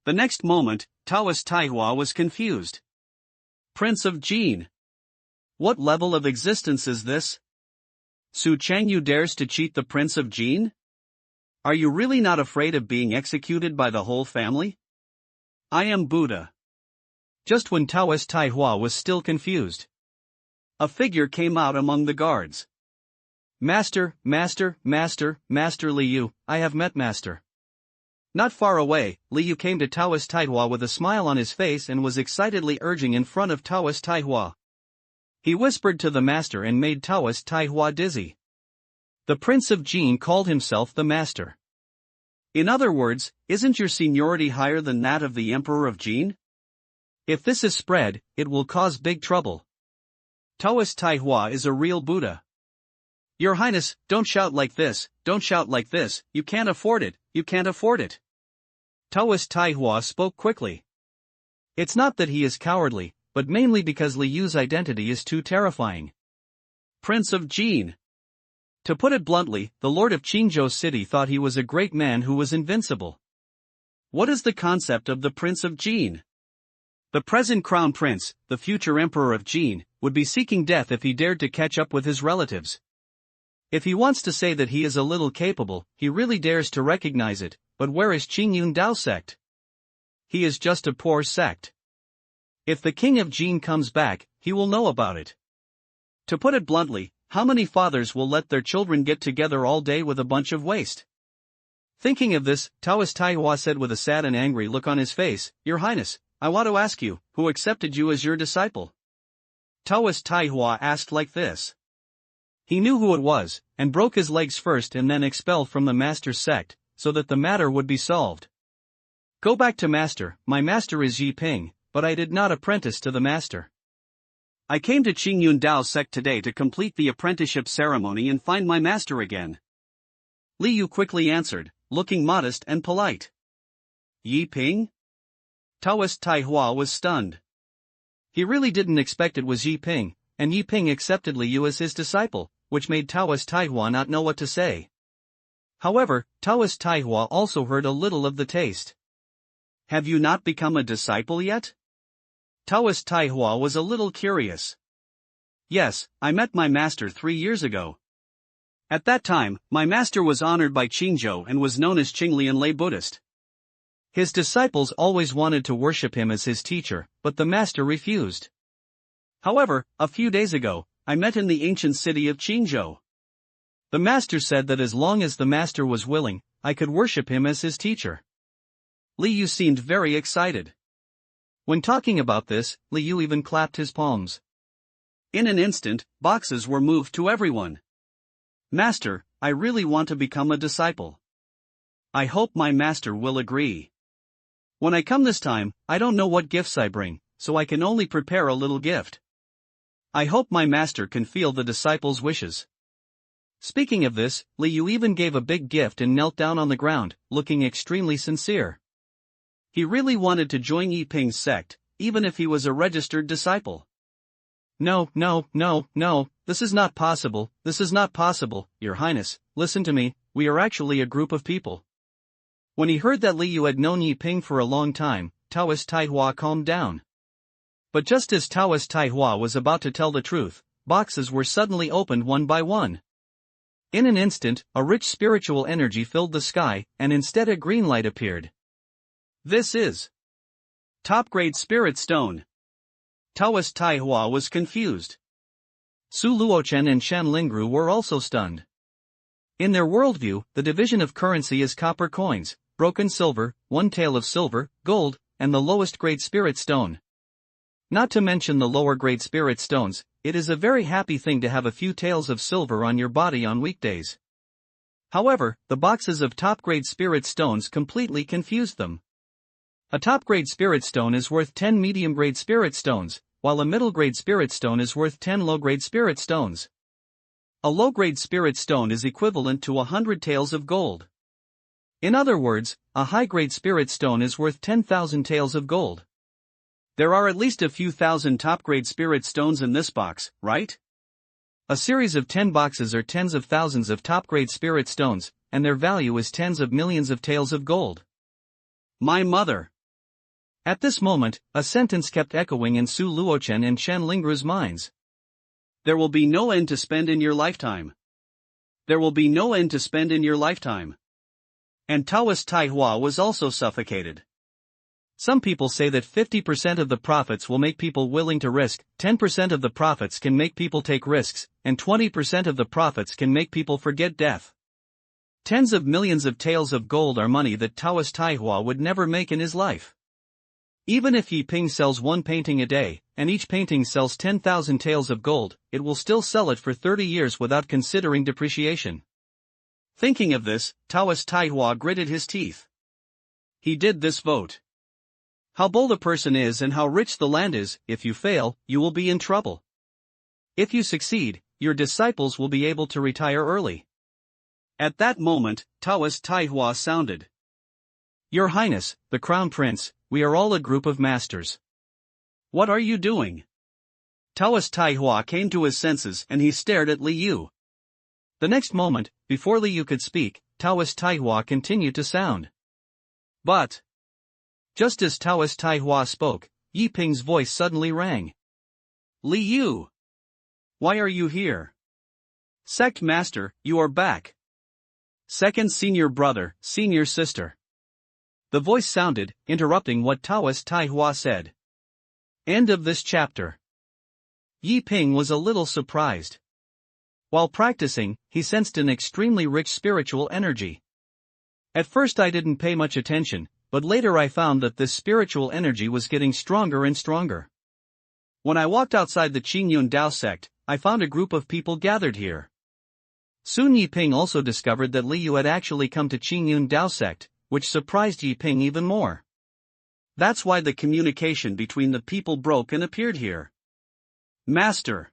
S1: The next moment, Taoist Taihua was confused. Prince of Jin. What level of existence is this? Su Changyu dares to cheat the Prince of Jin? Are you really not afraid of being executed by the whole family? I am Buddha.
S2: Just when Taoist Taihua was still confused,
S1: a figure came out among the guards.
S2: Master, Master, Master, Master Liu, I have met Master.
S1: Not far away, Liu came to Taoist Taihua with a smile on his face and was excitedly urging in front of Taoist Taihua.
S2: He whispered to the master and made Taoist Taihua dizzy. The Prince of Jin called himself the Master.
S1: In other words, isn't your seniority higher than that of the Emperor of Jin?
S2: If this is spread, it will cause big trouble.
S1: Taoist Taihua is a real Buddha. Your Highness, don't shout like this, don't shout like this, you can't afford it, you can't afford it.
S2: Taoist Taihua spoke quickly. It's not that he is cowardly, but mainly because Liu's identity is too terrifying.
S1: Prince of Jin.
S2: To put it bluntly, the Lord of Qingzhou City thought he was a great man who was invincible.
S1: What is the concept of the Prince of Jin? The present Crown Prince, the future Emperor of Jin, would be seeking death if he dared to catch up with his relatives. If he wants to say that he is a little capable, he really dares to recognize it, but where is Qingyun Sect? He is just a poor sect. If the King of Jin comes back, he will know about it. To put it bluntly, how many fathers will let their children get together all day with a bunch of waste?
S2: Thinking of this, Taoist Taihua said with a sad and angry look on his face, "Your Highness, I want to ask you, who accepted you as your disciple?" Taoist Taihua asked like this. He knew who it was, and broke his legs first and then expelled from the master's sect, so that the matter would be solved. "Go back to master, my master is Yi Ping, but I did not apprentice to the master.
S1: I came to Qingyun Sect today to complete the apprenticeship ceremony and find my master again," Li Yu quickly answered, looking modest and polite. "Yi Ping?" Taoist Taihua was stunned. He really didn't expect it was Yi Ping, and Yi Ping accepted Li Yu as his disciple, which made Taoist Taihua not know what to say. However, Taoist Taihua also heard a little of the taste. "Have you not become a disciple yet?" Taoist Taihua was a little curious. "Yes, I met my master 3 years ago. At that time, my master was honored by Qingzhou and was known as Qinglian lay Buddhist. His disciples always wanted to worship him as his teacher, but the master refused. However, a few days ago, I met in the ancient city of Qingzhou. The master said that as long as the master was willing, I could worship him as his teacher." Li Yu seemed very excited. When talking about this, Li Yu even clapped his palms. In an instant, boxes were moved to everyone. "Master, I really want to become a disciple. I hope my master will agree. When I come this time, I don't know what gifts I bring, so I can only prepare a little gift. I hope my master can feel the disciples' wishes." Speaking of this, Li Yu even gave a big gift and knelt down on the ground, looking extremely sincere. He really wanted to join Yi Ping's sect, even if he was a registered disciple. "No, this is not possible, Your Highness, listen to me, we are actually a group of people." When he heard that Li Yu had known Yi Ping for a long time, Taoist Taihua calmed down. But just as Taoist Taihua was about to tell the truth, boxes were suddenly opened one by one. In an instant, a rich spiritual energy filled the sky, and instead a green light appeared. "This is top-grade spirit stone." Taoist Taihua was confused. Su Luochen and Shan Lingru were also stunned. In their worldview, the division of currency is copper coins, broken silver, one tael of silver, gold, and the lowest grade spirit stone. Not to mention the lower grade spirit stones, it is a very happy thing to have a few taels of silver on your body on weekdays. However, the boxes of top-grade spirit stones completely confused them. A top-grade spirit stone is worth 10 medium-grade spirit stones, while a middle-grade spirit stone is worth 10 low-grade spirit stones. A low-grade spirit stone is equivalent to 100 taels of gold. In other words, a high-grade spirit stone is worth 10,000 taels of gold. There are at least a few thousand top-grade spirit stones in this box, right? A series of 10 boxes are tens of thousands of top-grade spirit stones, and their value is tens of millions of taels of gold. My mother. At this moment, a sentence kept echoing in Su Luochen and Shen Lingru's minds. There will be no end to spend in your lifetime. There will be no end to spend in your lifetime. And Taoist Taihua was also suffocated. Some people say that 50% of the profits will make people willing to risk, 10% of the profits can make people take risks, and 20% of the profits can make people forget death. Tens of millions of taels of gold are money that Taoist Taihua would never make in his life. Even if Yi Ping sells one painting a day, and each painting sells 10,000 taels of gold, it will still sell it for 30 years without considering depreciation. Thinking of this, Taoist Taihua gritted his teeth. He did this vote. How bold a person is and how rich the land is, if you fail, you will be in trouble. If you succeed, your disciples will be able to retire early. At that moment, Taoist Taihua sounded. Your Highness, the Crown Prince, we are all a group of masters. What are you doing? Taoist Taihua came to his senses and he stared at Li Yu. The next moment, before Li Yu could speak, Taoist Taihua continued to sound. But just as Taoist Taihua spoke, Yi Ping's voice suddenly rang. Li Yu! Why are you here? Sect Master, you are back. Second senior brother, senior sister. The voice sounded, interrupting what Taoist Taihua said. End of this chapter. Yi Ping was a little surprised. While practicing, he sensed an extremely rich spiritual energy.
S2: At first I didn't pay much attention, but later I found that this spiritual energy was getting stronger and stronger. When I walked outside the Qingyun Sect, I found a group of people gathered here. Soon Yiping also discovered that Liu had actually come to Qingyun Sect, which surprised Yiping even more.
S1: That's why the communication between the people broke and appeared here. Master.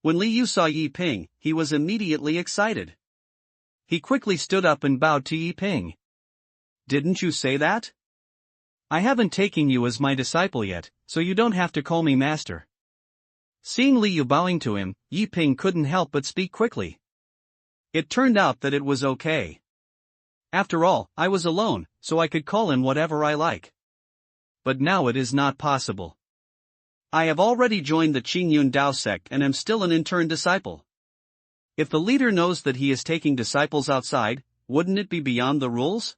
S1: When Liu saw Yiping, he was immediately excited. He quickly stood up and bowed to Yiping. Didn't you say that?
S2: I haven't taken you as my disciple yet, so you don't have to call me master. Seeing Liu bowing to him, Yiping couldn't help but speak quickly.
S1: It turned out that it was okay. After all, I was alone, so I could call him whatever I like. But now it is not possible. I have already joined the Qingyun Sect and am still an intern disciple. If the leader knows that he is taking disciples outside, wouldn't it be beyond the rules?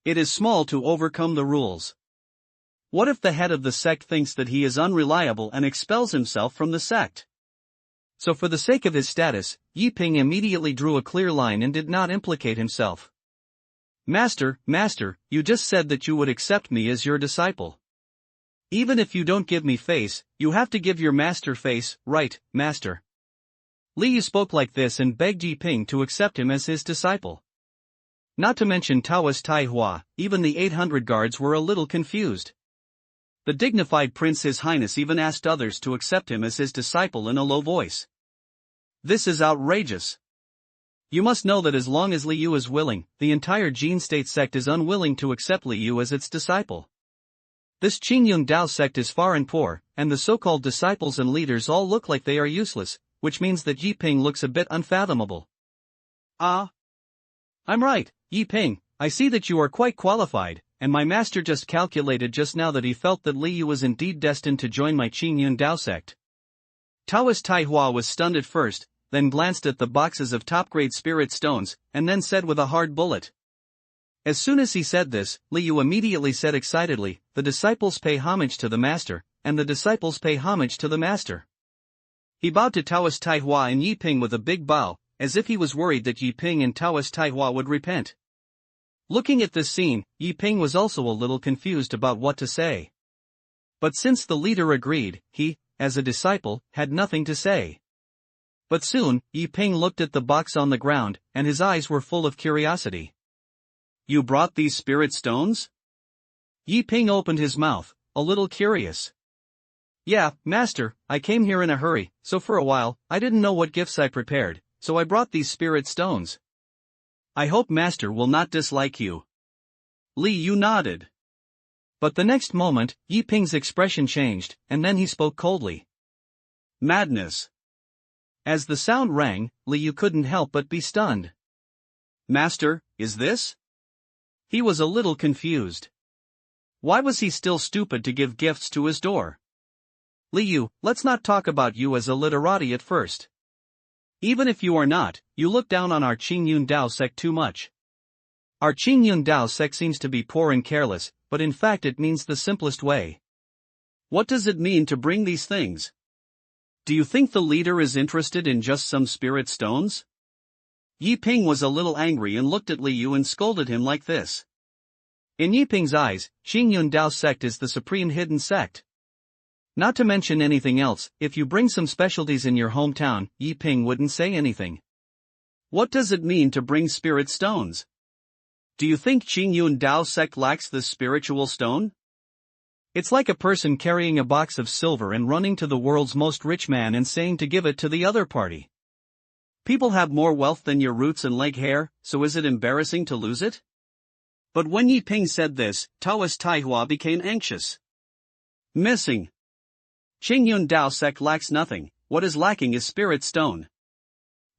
S1: It is small to overcome the rules. What if the head of the sect thinks that he is unreliable and expels himself from the sect?
S2: So for the sake of his status, Yiping immediately drew a clear line and did not implicate himself. Master, you just said that you would accept me as your disciple. Even if you don't give me face, you have to give your master face, right, master? Liu spoke like this and begged Yiping to accept him as his disciple. Not to mention Taoist Taihua, even the 800 guards were a little confused. The dignified Prince His Highness even asked others to accept him as his disciple in a low voice. This is outrageous. You must know that as long as Liu is willing, the entire Jin State sect is unwilling to accept Liu as its disciple. This Qingyun sect is far and poor, and the so-called disciples and leaders all look like they are useless, which means that Yiping looks a bit unfathomable.
S1: I'm right, Yiping, I see that you are quite qualified, and my master just calculated just now that he felt that Liu was indeed destined to join my Qingyun sect. Taoist Taihua was stunned at first, then glanced at the boxes of top-grade spirit stones, and then said with a hard bullet. As soon as he said this, Liu immediately said excitedly, the disciples pay homage to the master, and the disciples pay homage to the master. He bowed to Taoist Taihua and Yiping with a big bow, as if he was worried that Yiping and Taoist Taihua would repent. Looking at this scene, Yiping was also a little confused about what to say. But since the leader agreed, he, as a disciple, had nothing to say. But soon, Yiping looked at the box on the ground, and his eyes were full of curiosity. You brought these spirit stones? Yiping opened his mouth, a little curious. Yeah, master, I came here in a hurry, so for a while, I didn't know what gifts I prepared, so I brought these spirit stones. I hope master will not dislike you. Liu nodded. But the next moment, Yiping's expression changed, and then he spoke coldly. Madness. As the sound rang, Liu couldn't help but be stunned. Master, is this? He was a little confused. Why was he still stupid to give gifts to his door? Liu, let's not talk about you as a literati at first. Even if you are not, you look down on our Qingyun sect too much. Our Qingyun sect seems to be poor and careless, but in fact it means the simplest way. What does it mean to bring these things? Do you think the leader is interested in just some spirit stones? Yiping was a little angry and looked at Liu and scolded him like this. In Yiping's eyes, Qingyun sect is the supreme hidden sect. Not to mention anything else, if you bring some specialties in your hometown, Yiping wouldn't say anything. What does it mean to bring spirit stones? Do you think Qingyun sect lacks this spiritual stone? It's like a person carrying a box of silver and running to the world's most rich man and saying to give it to the other party. People have more wealth than your roots and leg hair, so is it embarrassing to lose it? But when Yiping said this, Taoist Taihua became anxious. Missing. Qingyun sect lacks nothing, what is lacking is spirit stone.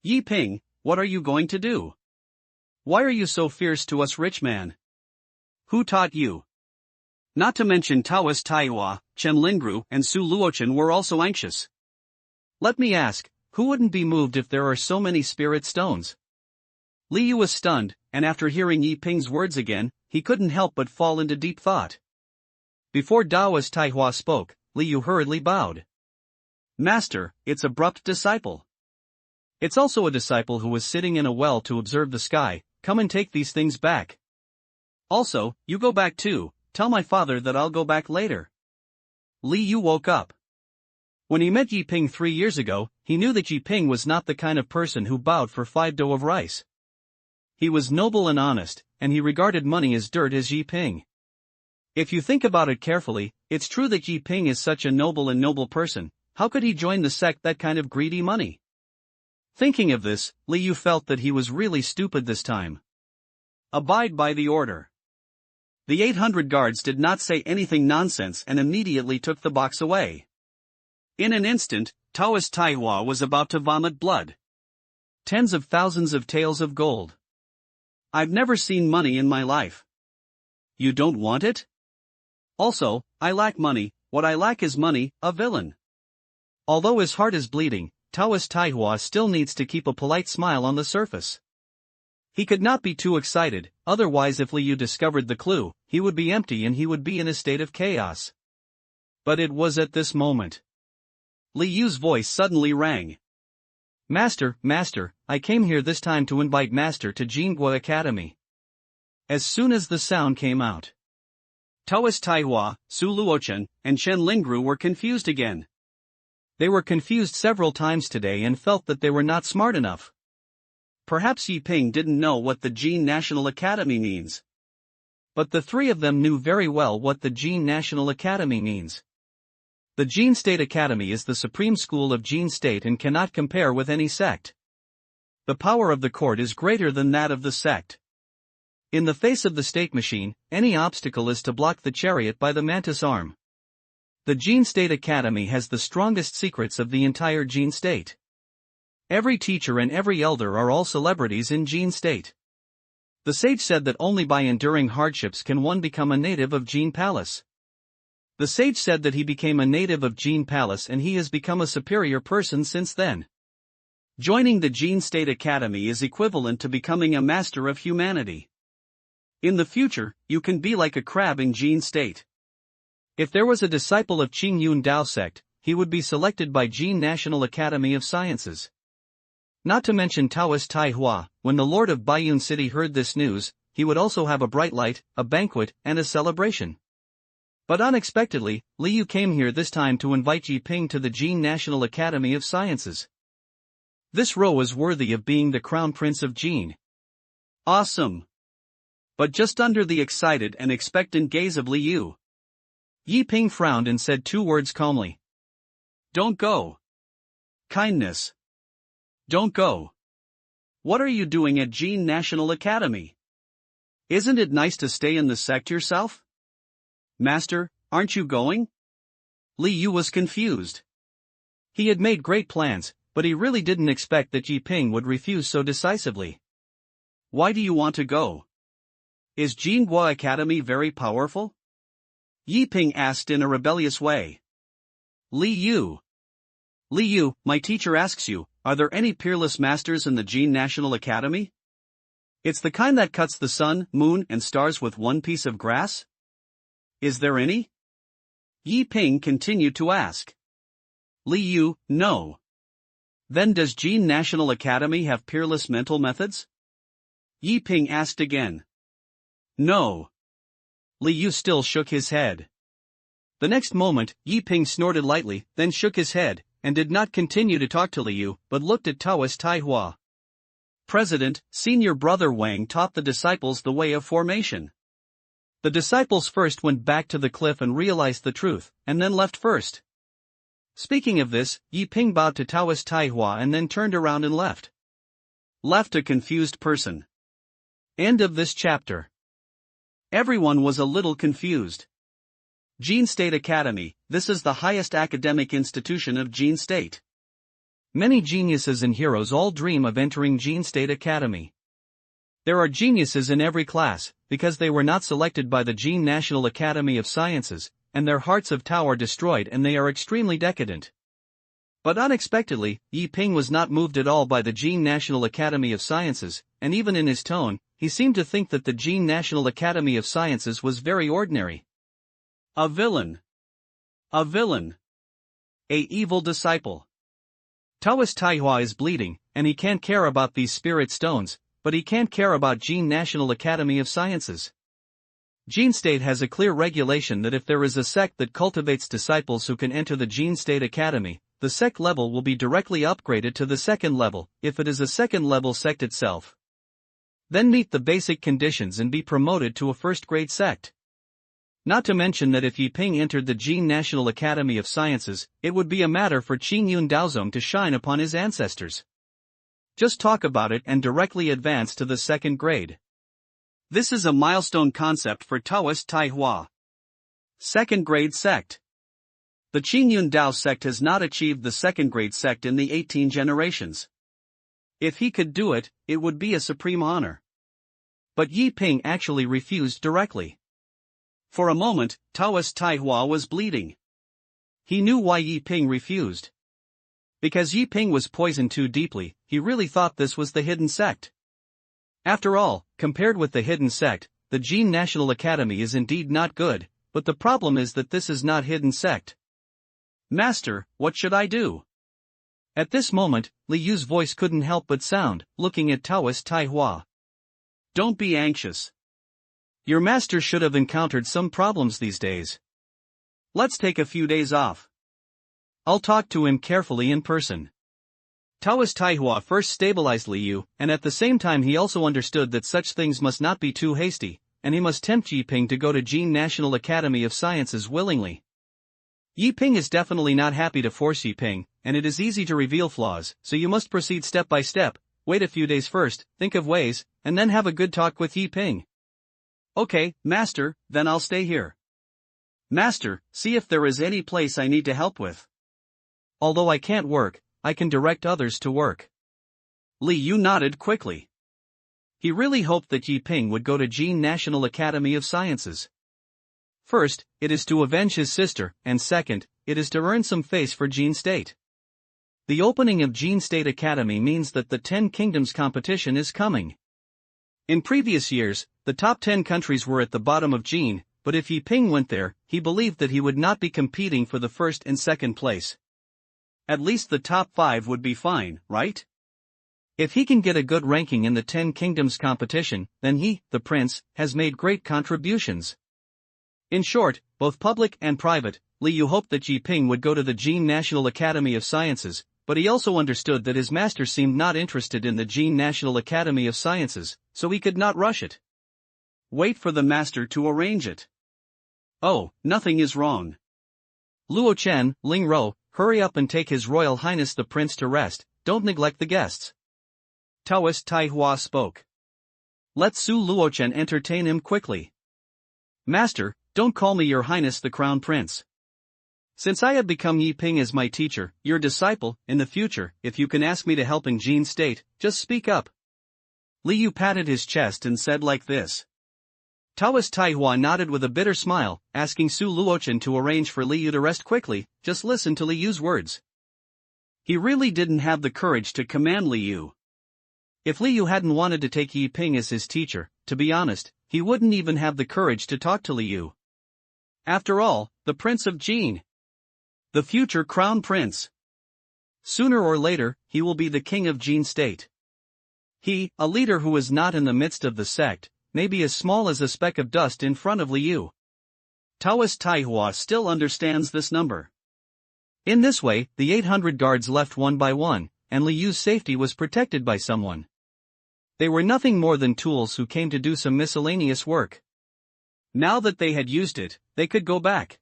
S1: Yiping, what are you going to do? Why are you so fierce to us rich man? Who taught you? Not to mention Taoist Taihua, Chen Lingru and Su Luochen were also anxious. Let me ask, who wouldn't be moved if there are so many spirit stones? Liu was stunned, and after hearing Yiping's words again, he couldn't help but fall into deep thought. Before Taoist Taihua spoke, Liu hurriedly bowed. Master, it's abrupt disciple. It's also a disciple who was sitting in a well to observe the sky,
S2: come and take these things back. Also, you go back too, tell my father that I'll go back later. Li Yu woke up. When he met Yi Ping 3 years ago, he knew that Yi Ping was not the kind of person who bowed for 5 dough of rice. He was noble and honest, and he regarded money as dirt as Yi Ping. If you think about it carefully, it's true that Yi Ping is such a noble person. How could he join the sect that kind of greedy money? Thinking of this, Li Yu felt that he was really stupid this time. Abide by the order. The 800 guards did not say anything nonsense and immediately took the box away. In an instant, Taoist Taihua was about to vomit blood. Tens of thousands of taels of gold. I've never seen money in my life. You don't want it? Also, I lack money, what I lack is money, a villain. Although his heart is bleeding, Taoist Taihua still needs to keep a polite smile on the surface. He could not be too excited, otherwise if Li Yu discovered the clue, he would be empty and he would be in a state of chaos. But it was at this moment. Li Yu's voice suddenly rang. Master, I came here this time to invite Master to Qingyun Academy. As soon as the sound came out, Taoist Taihua, Su Luochen, and Shen Lingru were confused again. They were confused several times today and felt that they were not smart enough. Perhaps Yi Ping didn't know what the Jin National Academy means. But the three of them knew very well what the Jin National Academy means. The Jin State Academy is the supreme school of Jin State and cannot compare with any sect. The power of the court is greater than that of the sect. In the face of the state machine, any obstacle is to block the chariot by the mantis arm. The Jin State Academy has the strongest secrets of the entire Jin State. Every teacher and every elder are all celebrities in Jin State. The sage said that only by enduring hardships can one become a native of Jin Palace. The sage said that he became a native of Jin Palace and he has become a superior person since then. Joining the Jin State Academy is equivalent to becoming a master of humanity. In the future, you can be like a crab in Jin State. If there was a disciple of Qingyun Sect, he would be selected by Jin National Academy of Sciences. Not to mention Taoist Taihua, when the Lord of Baiyun City heard this news, he would also have a bright light, a banquet, and a celebration. But unexpectedly, Li Yu came here this time to invite Yi Ping to the Jin National Academy of Sciences. This row is worthy of being the crown prince of Jin. Awesome! But just under the excited and expectant gaze of Li Yu, Yi Ping frowned and said 2 words calmly. Don't go. Kindness. Don't go. What are you doing at Jin National Academy? Isn't it nice to stay in the sect yourself? Master, aren't you going? Li Yu was confused. He had made great plans, but he really didn't expect that Yi Ping would refuse so decisively. Why do you want to go? Is Qingyun Academy very powerful? Yi Ping asked in a rebellious way. Li Yu, my teacher asks you, are there any peerless masters in the Jin National Academy? It's the kind that cuts the sun, moon, and stars with one piece of grass? Is there any? Yi Ping continued to ask. Li Yu, no. Then does Jin National Academy have peerless mental methods? Yi Ping asked again. No. Li Yu still shook his head. The next moment, Yi Ping snorted lightly, then shook his head, and did not continue to talk to Li Yu, but looked at Taoist Taihua. President, senior brother Wang taught the disciples the way of formation. The disciples first went back to the cliff and realized the truth, and then left first. Speaking of this, Yi Ping bowed to Taoist Taihua and then turned around and left. Left a confused person. End of this chapter. Everyone was a little confused. Jin State Academy, this is the highest academic institution of Jin State. Many geniuses and heroes all dream of entering Jin State Academy. There are geniuses in every class, because they were not selected by the Jin National Academy of Sciences, and their hearts of Tao are destroyed and they are extremely decadent. But unexpectedly, Yi Ping was not moved at all by the Jin National Academy of Sciences, and even in his tone, he seemed to think that the Jin National Academy of Sciences was very ordinary. A villain. A villain. A evil disciple. Taoist Taihua is bleeding, and he can't care about these spirit stones, but he can't care about Jin National Academy of Sciences. Jin State has a clear regulation that if there is a sect that cultivates disciples who can enter the Jin State Academy, the sect level will be directly upgraded to the second level, if it is a second level sect itself. Then meet the basic conditions and be promoted to a first-grade sect. Not to mention that if Yi Ping entered the Jin National Academy of Sciences, it would be a matter for Qingyun Daozong to shine upon his ancestors. Just talk about it and directly advance to the second grade.
S1: This is a milestone concept for Taoist Taihua. Second grade sect. The Qingyun Dao sect has not achieved the second grade sect in the 18 generations. If he could do it, it would be a supreme honor. But Yi Ping actually refused directly. For a moment, Taoist Taihua was bleeding. He knew why Yi Ping refused. Because Yi Ping was poisoned too deeply, he really thought this was the hidden sect. After all, compared with the hidden sect, the Jin National Academy is indeed not good, but the problem is that this is not hidden sect. Master, what should I do? At this moment, Li Yu's voice couldn't help but sound, looking at Taoist Taihua. Don't be anxious. Your master should have encountered some problems these days. Let's take a few days off. I'll talk to him carefully in person. Taoist Taihua first stabilized Li Yu, and at the same time he also understood that such things must not be too hasty, and he must tempt Yi Ping to go to Jin National Academy of Sciences willingly. Yi Ping is definitely not happy to force Yi Ping, and it is easy to reveal flaws, so you must proceed step by step, wait a few days first, think of ways, and then have a good talk with Yi Ping. Okay, Master, then I'll stay here. Master, see if there is any place I need to help with. Although I can't work, I can direct others to work. Li Yu nodded quickly. He really hoped that Yi Ping would go to Jin National Academy of Sciences. First, it is to avenge his sister, and second, it is to earn some face for Jin State. The opening of Jin State Academy means that the 10 Kingdoms competition is coming. In previous years, the top 10 countries were at the bottom of Jin, but if Yi Ping went there, he believed that he would not be competing for the first and second place. At least the top 5 would be fine, right? If he can get a good ranking in the 10 Kingdoms competition, then he, the prince, has made great contributions. In short, both public and private, Li Yu hoped that Yi Ping would go to the Jin National Academy of Sciences, but he also understood that his master seemed not interested in the Jin National Academy of Sciences, so he could not rush it. Wait for the master to arrange it. Oh, nothing is wrong. Luo Chen, Ling Ro, hurry up and take His Royal Highness the Prince to rest, don't neglect the guests. Taoist Taihua spoke. Let Su Luochen entertain him quickly. Master, don't call me Your Highness the Crown Prince. Since I have become Yi Ping as my teacher, your disciple, in the future, if you can ask me to help in Jin State, just speak up. Li Yu patted his chest and said like this. Taoist Taihua nodded with a bitter smile, asking Su Luochen to arrange for Li Yu to rest quickly. Just listen to Li Yu's words. He really didn't have the courage to command Li Yu. If Li Yu hadn't wanted to take Yi Ping as his teacher, to be honest, he wouldn't even have the courage to talk to Li Yu. After all, the Prince of Jin. The future Crown Prince. Sooner or later, he will be the King of Jin State. He, a leader who is not in the midst of the sect, may be as small as a speck of dust in front of Li Yu. Taoist Taihua still understands this number. In this way, the 800 guards left one by one, and Li Yu's safety was protected by someone. They were nothing more than tools who came to do some miscellaneous work. Now that they had used it, they could go back.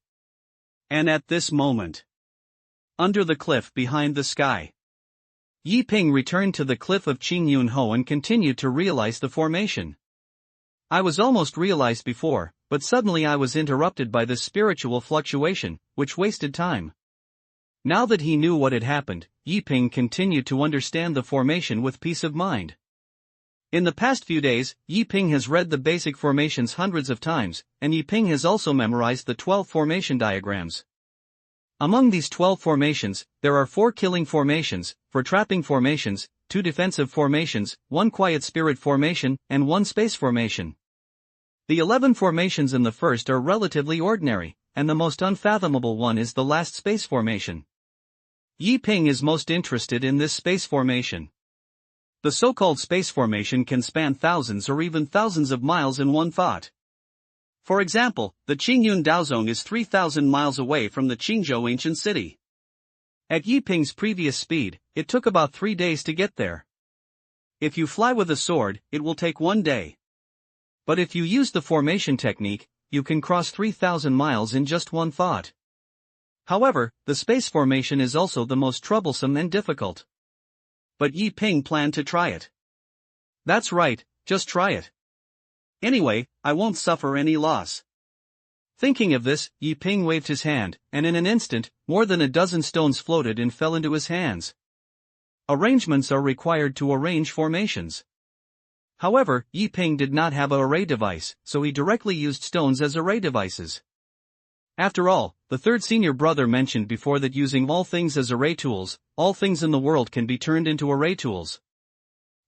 S1: And at this moment, under the cliff behind the sky, Yi Ping returned to the cliff of Qingyun Ho and continued to realize the formation. I was almost realized before, but suddenly I was interrupted by this spiritual fluctuation, which wasted time. Now that he knew what had happened, Yi Ping continued to understand the formation with peace of mind. In the past few days, Yi Ping has read the basic formations hundreds of times, and Yi Ping has also memorized the 12 formation diagrams. Among these 12 formations, there are 4 killing formations, 4 trapping formations, 2 defensive formations, 1 quiet spirit formation, and 1 space formation. The 11 formations in the first are relatively ordinary, and the most unfathomable one is the last space formation. Yi Ping is most interested in this space formation.
S2: The so-called space formation can span thousands or even thousands of miles in one thought. For example, the Qingyun Daozong is 3,000 miles away from the Qingzhou ancient city. At Yiping's previous speed, it took about 3 days to get there. If you fly with a sword, it will take 1 day. But if you use the formation technique, you can cross 3,000 miles in just one thought. However, the space formation is also the most troublesome and difficult. But Yiping planned to try it. That's right, just try it. Anyway, I won't suffer any loss. Thinking of this, Yiping waved his hand, and in an instant, more than a dozen stones floated and fell into his hands. Arrangements are required to arrange formations. However, Yiping did not have an array device, so he directly used stones as array devices. After all, the third senior brother mentioned before that using all things as array tools, all things in the world can be turned into array tools.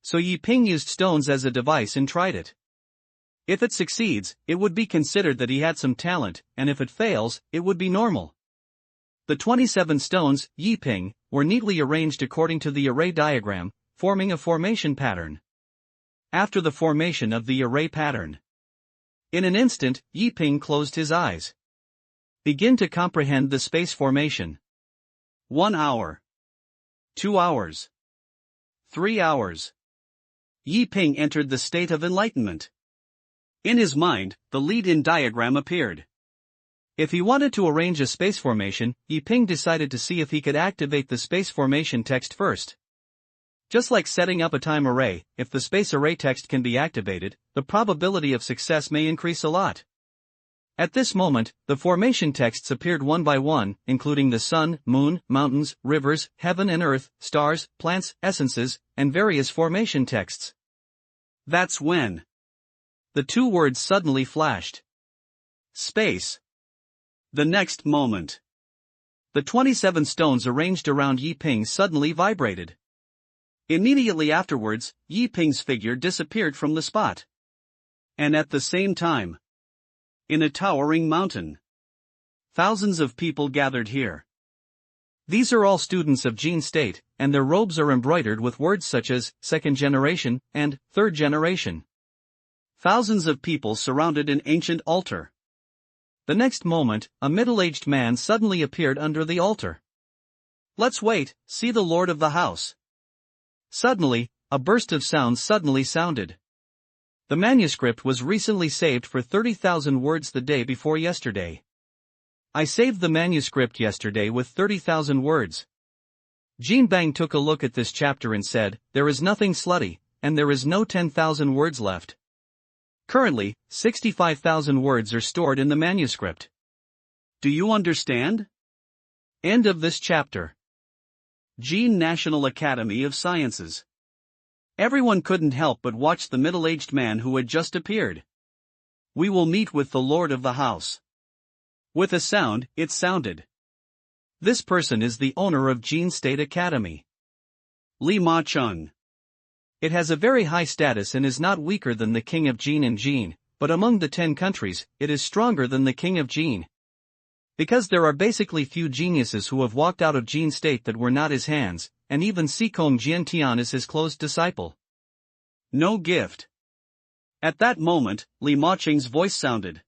S2: So Yiping used stones as a device and tried it. If it succeeds, it would be considered that he had some talent, and if it fails, it would be normal. The 27 stones, Yiping, were neatly arranged according to the array diagram, forming a formation pattern. After the formation of the array pattern, in an instant, Yiping closed his eyes. Begin to comprehend the space formation. 1 hour. 2 hours. 3 hours. Yiping entered the state of enlightenment. In his mind, the lead-in diagram appeared. If he wanted to arrange a space formation, Yiping decided to see if he could activate the space formation text first. Just like setting up a time array, if the space array text can be activated, the probability of success may increase a lot. At this moment, the formation texts appeared one by one, including the sun, moon, mountains, rivers, heaven and earth, stars, plants, essences, and various formation texts. That's when the 2 words suddenly flashed. Space. The next moment, the 27 stones arranged around Yiping suddenly vibrated. Immediately afterwards, Yiping's figure disappeared from the spot. And at the same time, in a towering mountain, thousands of people gathered here. These are all students of Jin State, and their robes are embroidered with words such as second generation and third generation. Thousands of people surrounded an ancient altar. The next moment, a middle-aged man suddenly appeared under the altar. Let's wait, see the lord of the house. Suddenly, a burst of sound suddenly sounded. The manuscript was recently saved for 30,000 words the day before yesterday. I saved the manuscript yesterday with 30,000 words. Jin Bang took a look at this chapter and said, there is nothing slutty, and there is no 10,000 words left. Currently, 65,000 words are stored in the manuscript. Do you understand? End of this chapter. Jin National Academy of Sciences. Everyone couldn't help but watch the middle-aged man who had just appeared. We will meet with the lord of the house. With a sound, it sounded. This person is the owner of Jin State Academy. Li Ma Chun. It has a very high status and is not weaker than the king of Jin and Jin, but among the 10 countries, it is stronger than the king of Jin. Because there are basically few geniuses who have walked out of Jin State that were not his hands, and even Sikong Jiantian is his close disciple. No gift. At that moment, Li Maching's voice sounded.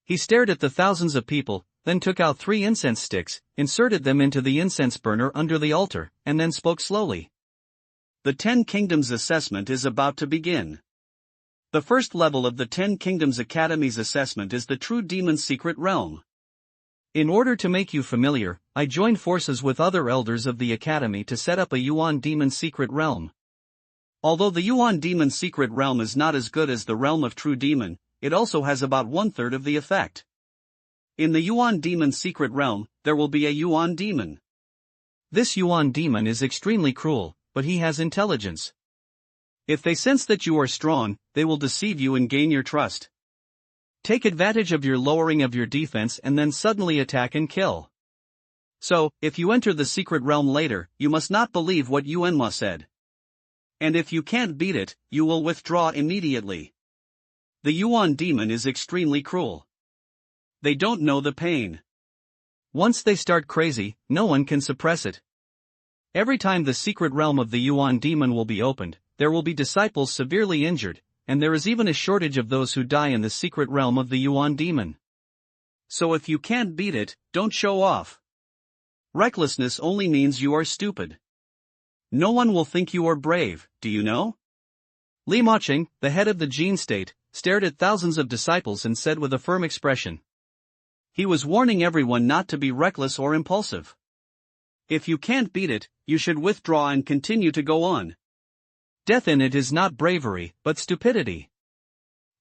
S2: He stared at the thousands of people, then took out 3 incense sticks, inserted them into the incense burner under the altar, and then spoke slowly. The 10 Kingdoms assessment is about to begin. The first level of the 10 Kingdoms Academy's assessment is the True Demon's Secret Realm. In order to make you familiar, I joined forces with other elders of the Academy to set up a Yuan Demon's Secret Realm. Although the Yuan Demon's Secret Realm is not as good as the Realm of True Demon, it also has about 1/3 of the effect. In the Yuan Demon's Secret Realm, there will be a Yuan Demon. This Yuan Demon is extremely cruel, but he has intelligence. If they sense that you are strong, they will deceive you and gain your trust. Take advantage of your lowering of your defense and then suddenly attack and kill. So, if you enter the secret realm later, you must not believe what Yuanma said. And if you can't beat it, you will withdraw immediately. The Yuan demon is extremely cruel. They don't know the pain. Once they start crazy, no one can suppress it. Every time the secret realm of the Yuan demon will be opened, there will be disciples severely injured, and there is even a shortage of those who die in the secret realm of the Yuan demon.
S1: So if you can't beat it, don't show off. Recklessness only means you are stupid. No one will think you are brave, do you know?
S2: Li Maching, the head of the Jin state, stared at thousands of disciples and said with a firm expression.
S1: He was warning everyone not to be reckless or impulsive. If you can't beat it, you should withdraw and continue to go on.
S2: Death in it is not bravery, but stupidity.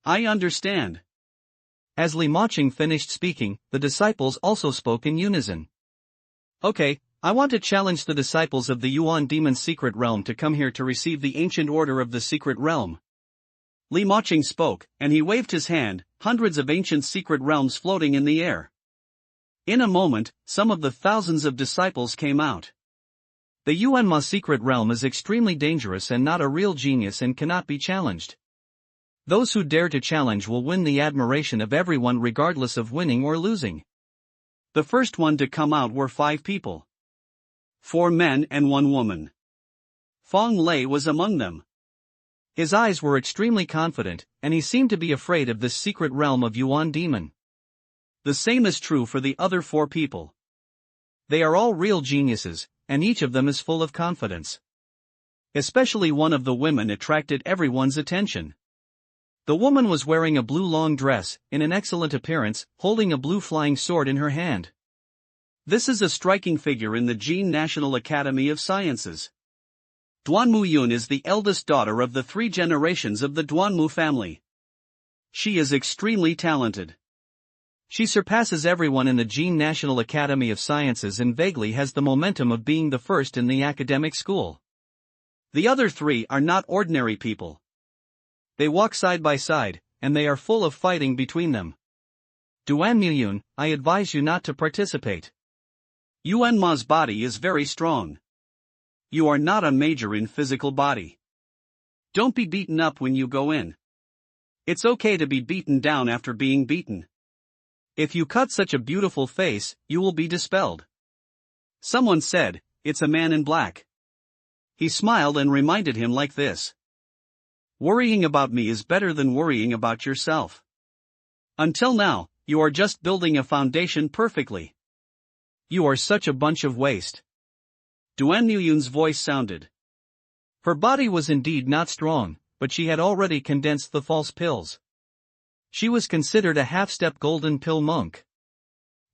S1: I understand.
S2: As Li Maching finished speaking, the disciples also spoke in unison. Okay, I want to challenge the disciples of the Yuan Demon's secret realm to come here to receive the ancient order of the secret realm. Li Maching spoke, and he waved his hand, hundreds of ancient secret realms floating in the air. In a moment, some of the thousands of disciples came out. The Yuan Ma secret realm is extremely dangerous and not a real genius and cannot be challenged. Those who dare to challenge will win the admiration of everyone regardless of winning or losing.
S1: The first one to come out were 5 people. 4 men and 1 woman. Fong Lei was among them.
S2: His eyes were extremely confident, and he seemed to be afraid of this secret realm of Yuan demon.
S1: The same is true for the other 4 people.
S2: They are all real geniuses, and each of them is full of confidence. Especially one of the women attracted everyone's attention. The woman was wearing a blue long dress, in an excellent appearance, holding a blue flying sword in her hand.
S1: This is a striking figure in the Jin National Academy of Sciences. Duanmu Yun is the eldest daughter of the 3 generations of the Duanmu family. She is extremely talented.
S2: She surpasses everyone in the Jin National Academy of Sciences and vaguely has the momentum of being the first in the academic school.
S1: The other 3 are not ordinary people.
S2: They walk side by side, and they are full of fighting between them. Duanmu Yun, I advise you not to participate.
S1: Yuan Ma's body is very strong. You are not a major in physical body. Don't be beaten up when you go in. It's okay to be beaten down after being beaten.
S2: If you cut such a beautiful face, you will be dispelled.
S1: Someone said, it's a man in black. He smiled and reminded him like this. Worrying about me is better than worrying about yourself. Until now, you are just building a foundation perfectly.
S2: You are such a bunch of waste.
S1: Duanmu Yun's voice sounded.
S2: Her body was indeed not strong, but she had already condensed the false pills. She was considered a half-step golden pill monk.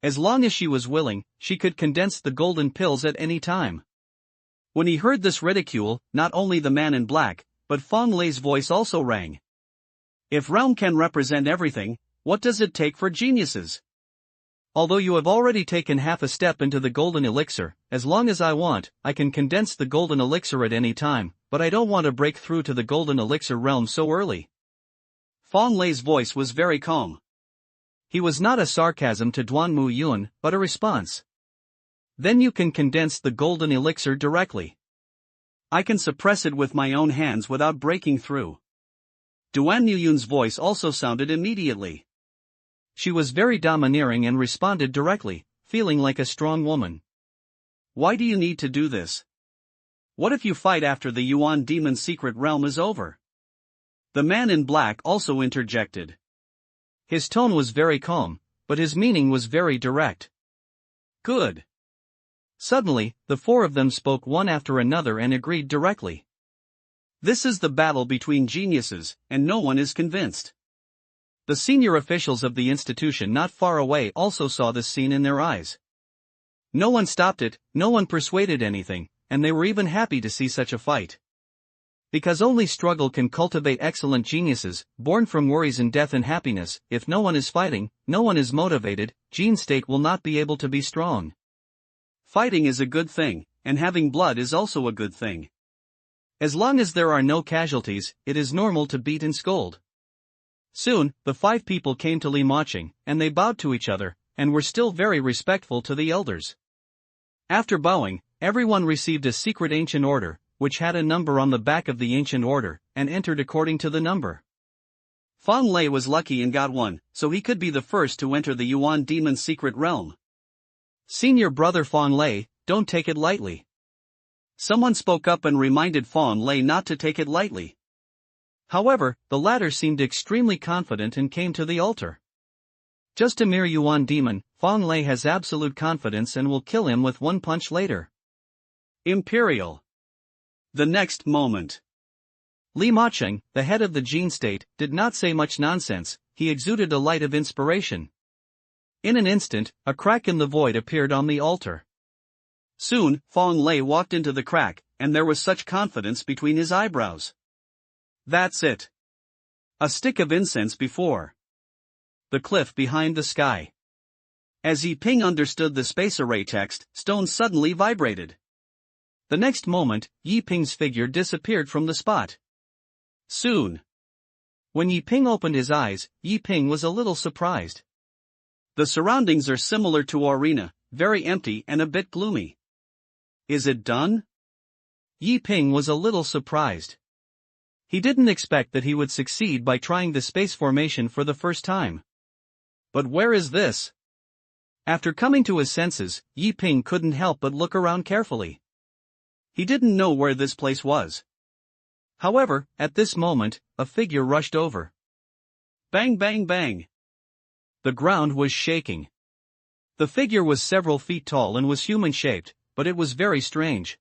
S2: As long as she was willing, she could condense the golden pills at any time.
S1: When he heard this ridicule, not only the man in black, but Fong Lei's voice also rang. If realm can represent everything, what does it take for geniuses?
S2: Although you have already taken half a step into the golden elixir, as long as I want, I can condense the golden elixir at any time, but I don't want to break through to the golden elixir realm so early.
S1: Fong Lei's voice was very calm.
S2: He was not a sarcasm to Duanmu Yun, but a response. Then you can condense the golden elixir directly.
S1: I can suppress it with my own hands without breaking through. Duanmu Yun's voice also sounded immediately.
S2: She was very domineering and responded directly, feeling like a strong woman.
S1: Why do you need to do this? What if you fight after the Yuan demon's secret realm is over? The man in black also interjected.
S2: His tone was very calm, but his meaning was very direct.
S1: Good.
S2: Suddenly, the 4 of them spoke one after another and agreed directly.
S1: This is the battle between geniuses, and no one is convinced.
S2: The senior officials of the institution not far away also saw this scene in their eyes. No one stopped it, no one persuaded anything, and they were even happy to see such a fight. Because only struggle can cultivate excellent geniuses, born from worries and death and happiness. If no one is fighting, no one is motivated, Jin state will not be able to be strong.
S1: Fighting is a good thing, and having blood is also a good thing.
S2: As long as there are no casualties, it is normal to beat and scold. Soon, the 5 people came to Li Maching, and they bowed to each other, and were still very respectful to the elders. After bowing, everyone received a secret ancient order, which had a number on the back of the ancient order, and entered according to the number.
S1: Fong Lei was lucky and got one, so he could be the first to enter the Yuan demon's secret realm.
S2: Senior brother Fong Lei, don't take it lightly.
S1: Someone spoke up and reminded Fawn Lei not to take it lightly.
S2: However, the latter seemed extremely confident and came to the altar. Just a mere Yuan demon, Fawn Lei has absolute confidence and will kill him with one punch later.
S1: Imperial. The next moment.
S2: Li Macheng, the head of the Jin state, did not say much nonsense, he exuded a light of inspiration. In an instant, a crack in the void appeared on the altar.
S1: Soon, Fawn Lei walked into the crack, and there was such confidence between his eyebrows. That's it. A stick of incense before the cliff behind the sky. As Yi Ping understood the space array text, stone suddenly vibrated. The next moment, Yi Ping's figure disappeared from the spot. Soon.
S2: When Yi Ping opened his eyes, Yi Ping was a little surprised.
S1: The surroundings are similar to Arena, very empty and a bit gloomy. Is it done?
S2: Yi Ping was a little surprised. He didn't expect that he would succeed by trying the space formation for the first time.
S1: But where is this?
S2: After coming to his senses, Yi Ping couldn't help but look around carefully.
S1: He didn't know where this place was.
S2: However, at this moment, a figure rushed over.
S1: Bang bang bang.
S2: The ground was shaking. The figure was several feet tall and was human-shaped, but it was very strange.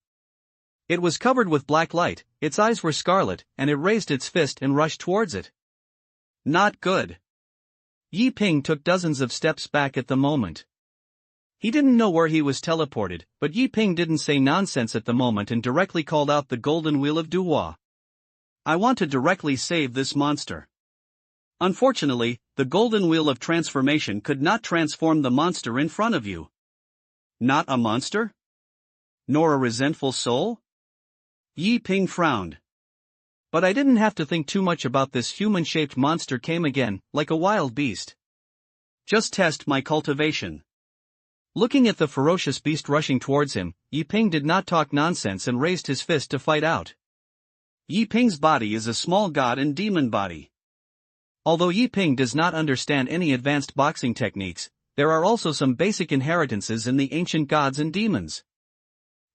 S2: It was covered with black light, its eyes were scarlet, and it raised its fist and rushed towards it.
S1: Not good.
S2: Yi Ping took dozens of steps back at the moment. He didn't know where he was teleported, but Yi Ping didn't say nonsense at the moment and directly called out the golden wheel of Duhua.
S1: I want to directly save this monster. Unfortunately, the golden wheel of transformation could not transform the monster in front of you. Not a monster? Nor a resentful soul? Yi Ping frowned.
S2: But I didn't have to think too much about this human-shaped monster came again, like a wild beast.
S1: Just test my cultivation.
S2: Looking at the ferocious beast rushing towards him, Yi Ping did not talk nonsense and raised his fist to fight out.
S1: Yi Ping's body is a small god and demon body.
S2: Although Yi Ping does not understand any advanced boxing techniques, there are also some basic inheritances in the ancient gods and demons.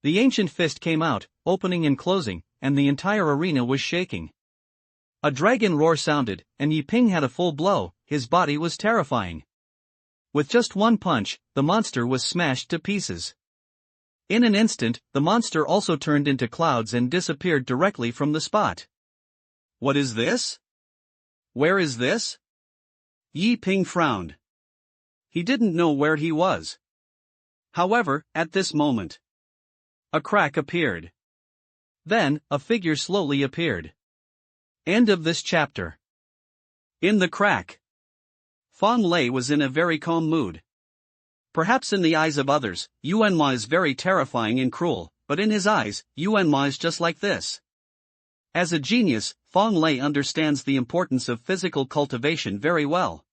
S2: The ancient fist came out, opening and closing, and the entire arena was shaking. A dragon roar sounded, and Yi Ping had a full blow. His body was terrifying. With just one punch, the monster was smashed to pieces. In an instant, the monster also turned into clouds and disappeared directly from the spot.
S1: What is this? Where is this? Yi Ping frowned. He didn't know where he was. However, at this moment, a crack appeared.
S2: Then, a figure slowly appeared. End of this chapter.
S1: In the crack, Fawn Lei was in a very calm mood. Perhaps in the eyes of others, Yuanma is very terrifying and cruel, but in his eyes, Yuanma is just like this. As a genius, Fawn Lei understands the importance of physical cultivation very well.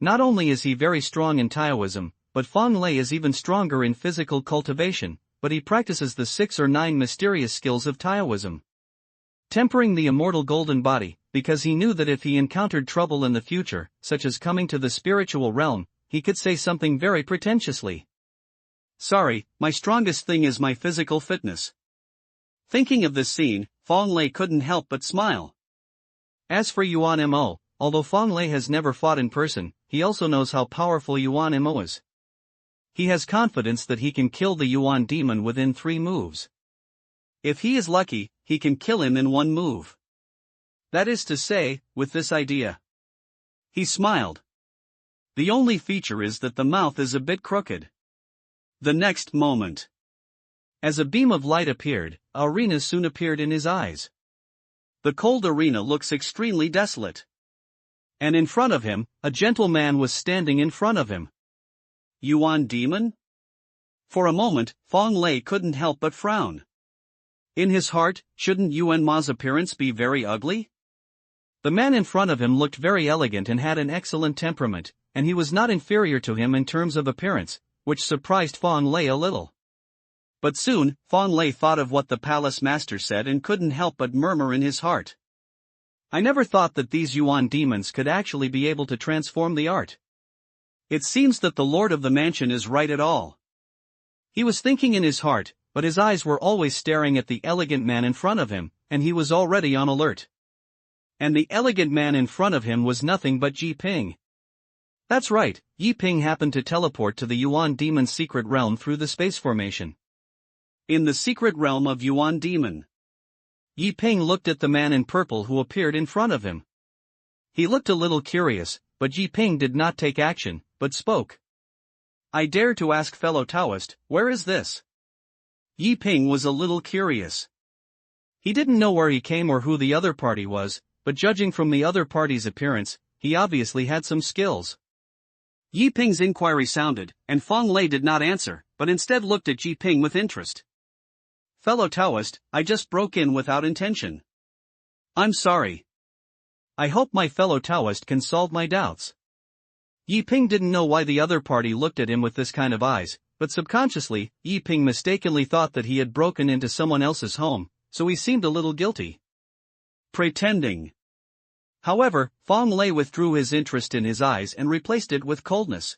S2: Not only is he very strong in Taoism, but Fawn Lei is even stronger in physical cultivation, but he practices the 6 or 9 mysterious skills of Taoism. Tempering the immortal golden body, because he knew that if he encountered trouble in the future, such as coming to the spiritual realm, he could say something very pretentiously.
S1: Sorry, my strongest thing is my physical fitness. Thinking of this scene, Fawn Lei couldn't help but smile.
S2: As for Yuan Mo, although Fawn Lei has never fought in person, he also knows how powerful Yuan Mo is. He has confidence that he can kill the Yuan demon within 3 moves.
S1: If he is lucky, he can kill him in 1 move. That is to say, with this idea. He smiled. The only feature is that the mouth is a bit crooked. The next moment,
S2: as a beam of light appeared, Arena soon appeared in his eyes.
S1: The cold arena looks extremely desolate. And in front of him, a gentle man was standing in front of him. Yuan demon? For a moment, Fawn Lei couldn't help but frown. In his heart, shouldn't Yuan Ma's appearance be very ugly?
S2: The man in front of him looked very elegant and had an excellent temperament, and he was not inferior to him in terms of appearance, which surprised Fawn Lei a little.
S1: But soon, Fawn Lei thought of what the palace master said and couldn't help but murmur in his heart. I never thought that these Yuan demons could actually be able to transform the art. It seems that the lord of the mansion is right at all. He was thinking in his heart,
S2: but his eyes were always staring at the elegant man in front of him, and he was already on alert. And the elegant man in front of him was nothing but Yi Ping. That's right, Yi Ping happened to teleport to the Yuan Demon's secret realm through the space formation.
S1: In the secret realm of Yuan Demon,
S2: Yi Ping looked at the man in purple who appeared in front of him. He looked a little curious, but Yi Ping did not take action, but spoke.
S1: I dare to ask fellow Taoist, where is this? Yi Ping was a little curious.
S2: He didn't know where he came or who the other party was, but judging from the other party's appearance, he obviously had some skills.
S1: Yi Ping's inquiry sounded, and Fang Lei did not answer, but instead looked at Yi Ping with interest. Fellow Taoist, I just broke in without intention. I'm sorry.
S2: I hope my fellow Taoist can solve my doubts. Yi Ping didn't know why the other party looked at him with this kind of eyes, but subconsciously, Yi Ping mistakenly thought that he had broken into someone else's home, so he seemed a little guilty.
S1: Pretending.
S2: However, Fang Lei withdrew his interest in his eyes and replaced it with coldness.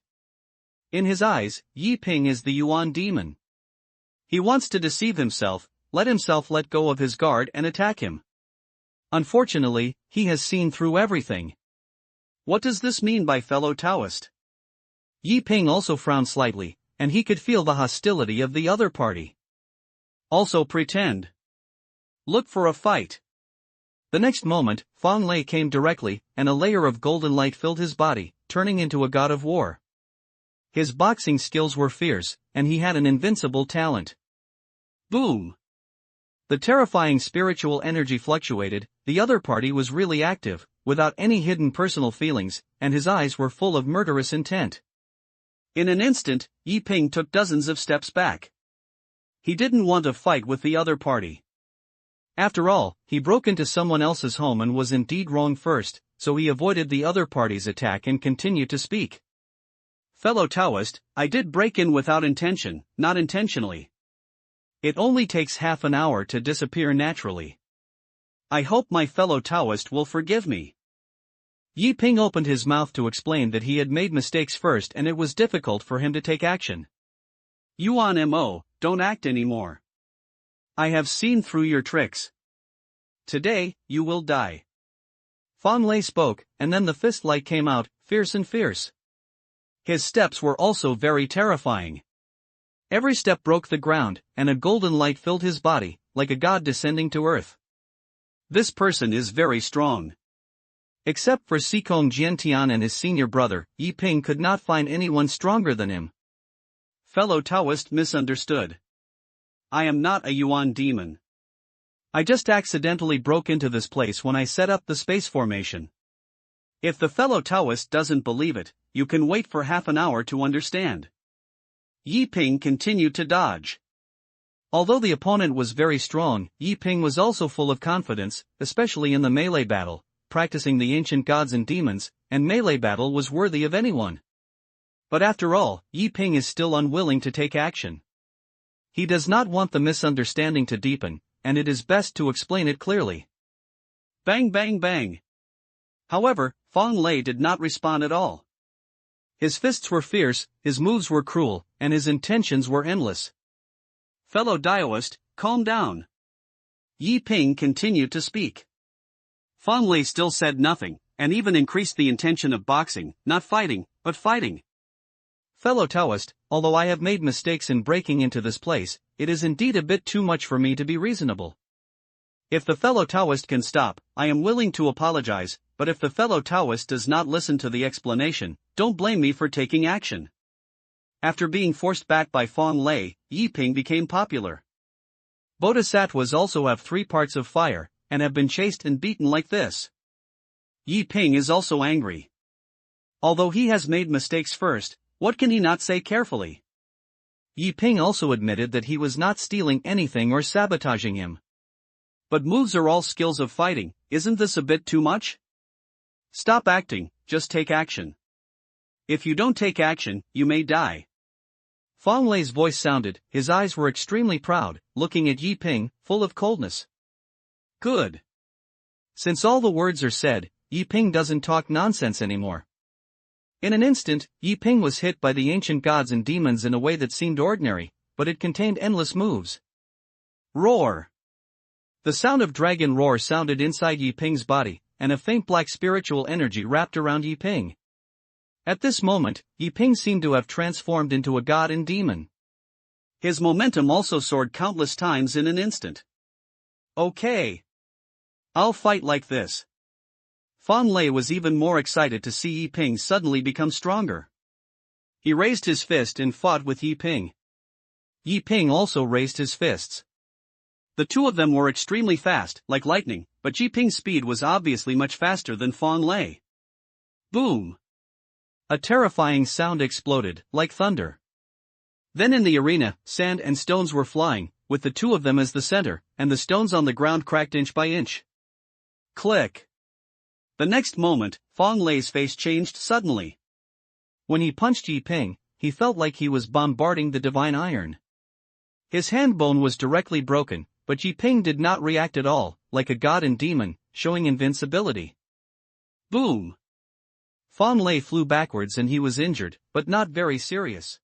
S2: In his eyes, Yi Ping is the Yuan Demon. He wants to deceive himself, let himself let go of his guard and attack him. Unfortunately, he has seen through everything.
S1: What does this mean by fellow Taoist?
S2: Yi Ping also frowned slightly, and he could feel the hostility of the other party.
S1: Also pretend. Look for a fight.
S2: The next moment, Fang Lei came directly, and a layer of golden light filled his body, turning into a god of war. His boxing skills were fierce, and he had an invincible talent.
S1: Boom!
S2: The terrifying spiritual energy fluctuated, the other party was really active, without any hidden personal feelings, and his eyes were full of murderous intent.
S1: In an instant, Yi Ping took dozens of steps back. He didn't want to fight with the other party.
S2: After all, he broke into someone else's home and was indeed wrong first, so he avoided the other party's attack and continued to speak.
S1: Fellow Taoist, I did break in without intention, not intentionally.
S2: It only takes half an hour to disappear naturally.
S1: I hope my fellow Taoist will forgive me.
S2: Yi Ping opened his mouth to explain that he had made mistakes first and it was difficult for him to take action.
S1: Yuan Mo, don't act anymore. I have seen through your tricks. Today, you will die.
S2: Fang Lei spoke, and then the fist light came out, fierce and fierce. His steps were also very terrifying. Every step broke the ground, and a golden light filled his body, like a god descending to earth.
S1: This person is very strong.
S2: Except for Xikong Jiantian and his senior brother, Yi Ping could not find anyone stronger than him.
S1: Fellow Taoist misunderstood. I am not a Yuan demon.
S2: I just accidentally broke into this place when I set up the space formation.
S1: If the fellow Taoist doesn't believe it, you can wait for half an hour to understand. Yi Ping continued to dodge.
S2: Although the opponent was very strong, Yi Ping was also full of confidence, especially in the melee battle, practicing the ancient gods and demons, and melee battle was worthy of anyone. But after all, Yi Ping is still unwilling to take action. He does not want the misunderstanding to deepen, and it is best to explain it clearly.
S1: Bang bang bang. However, Fang Lei did not respond at all.
S2: His fists were fierce, his moves were cruel, and his intentions were endless.
S1: Fellow Taoist, calm down. Yi Ping continued to speak. Fang Lei still said nothing, and even increased the intention of boxing, not fighting, but fighting.
S2: Fellow Taoist, although I have made mistakes in breaking into this place, it is indeed a bit too much for me to be reasonable.
S1: If the fellow Taoist can stop, I am willing to apologize, but if the fellow Taoist does not listen to the explanation, don't blame me for taking action. After being forced back by Fang Lei, Yi Ping became popular.
S2: Bodhisattvas also have 3 parts of fire, and have been chased and beaten like this.
S1: Yi Ping is also angry. Although he has made mistakes first, what can he not say carefully?
S2: Yi Ping also admitted that he was not stealing anything or sabotaging him.
S1: But moves are all skills of fighting, isn't this a bit too much? Stop acting, just take action. If you don't take action, you may die.
S2: Fang Lei's voice sounded, his eyes were extremely proud, looking at Yi Ping, full of coldness.
S1: Good.
S2: Since all the words are said, Yi Ping doesn't talk nonsense anymore. In an instant, Yi Ping was hit by the ancient gods and demons in a way that seemed ordinary, but it contained endless moves. Roar! The sound of dragon roar sounded inside Yi Ping's body, and a faint black spiritual energy wrapped around Yi Ping. At this moment, Yi Ping seemed to have transformed into a god and demon.
S1: His momentum also soared countless times in an instant. Okay. I'll fight like this. Fan Lei was even more excited to see Yi Ping suddenly become stronger. He raised his fist and fought with Yi Ping. Yi Ping also raised his fists. The two of them were extremely fast, like lightning, but Yi Ping's speed was obviously much faster than Fan Lei. Boom!
S2: A terrifying sound exploded, like thunder. Then in the arena, sand and stones were flying, with the two of them as the center, and the stones on the ground cracked inch by inch.
S1: Click! The next moment, Fan Lei's face changed suddenly.
S2: When he punched Yi Ping, he felt like he was bombarding the divine iron. His hand bone was directly broken, but Yi Ping did not react at all, like a god and demon, showing invincibility.
S1: Boom!
S2: Fan Lei flew backwards and he was injured, but not very serious.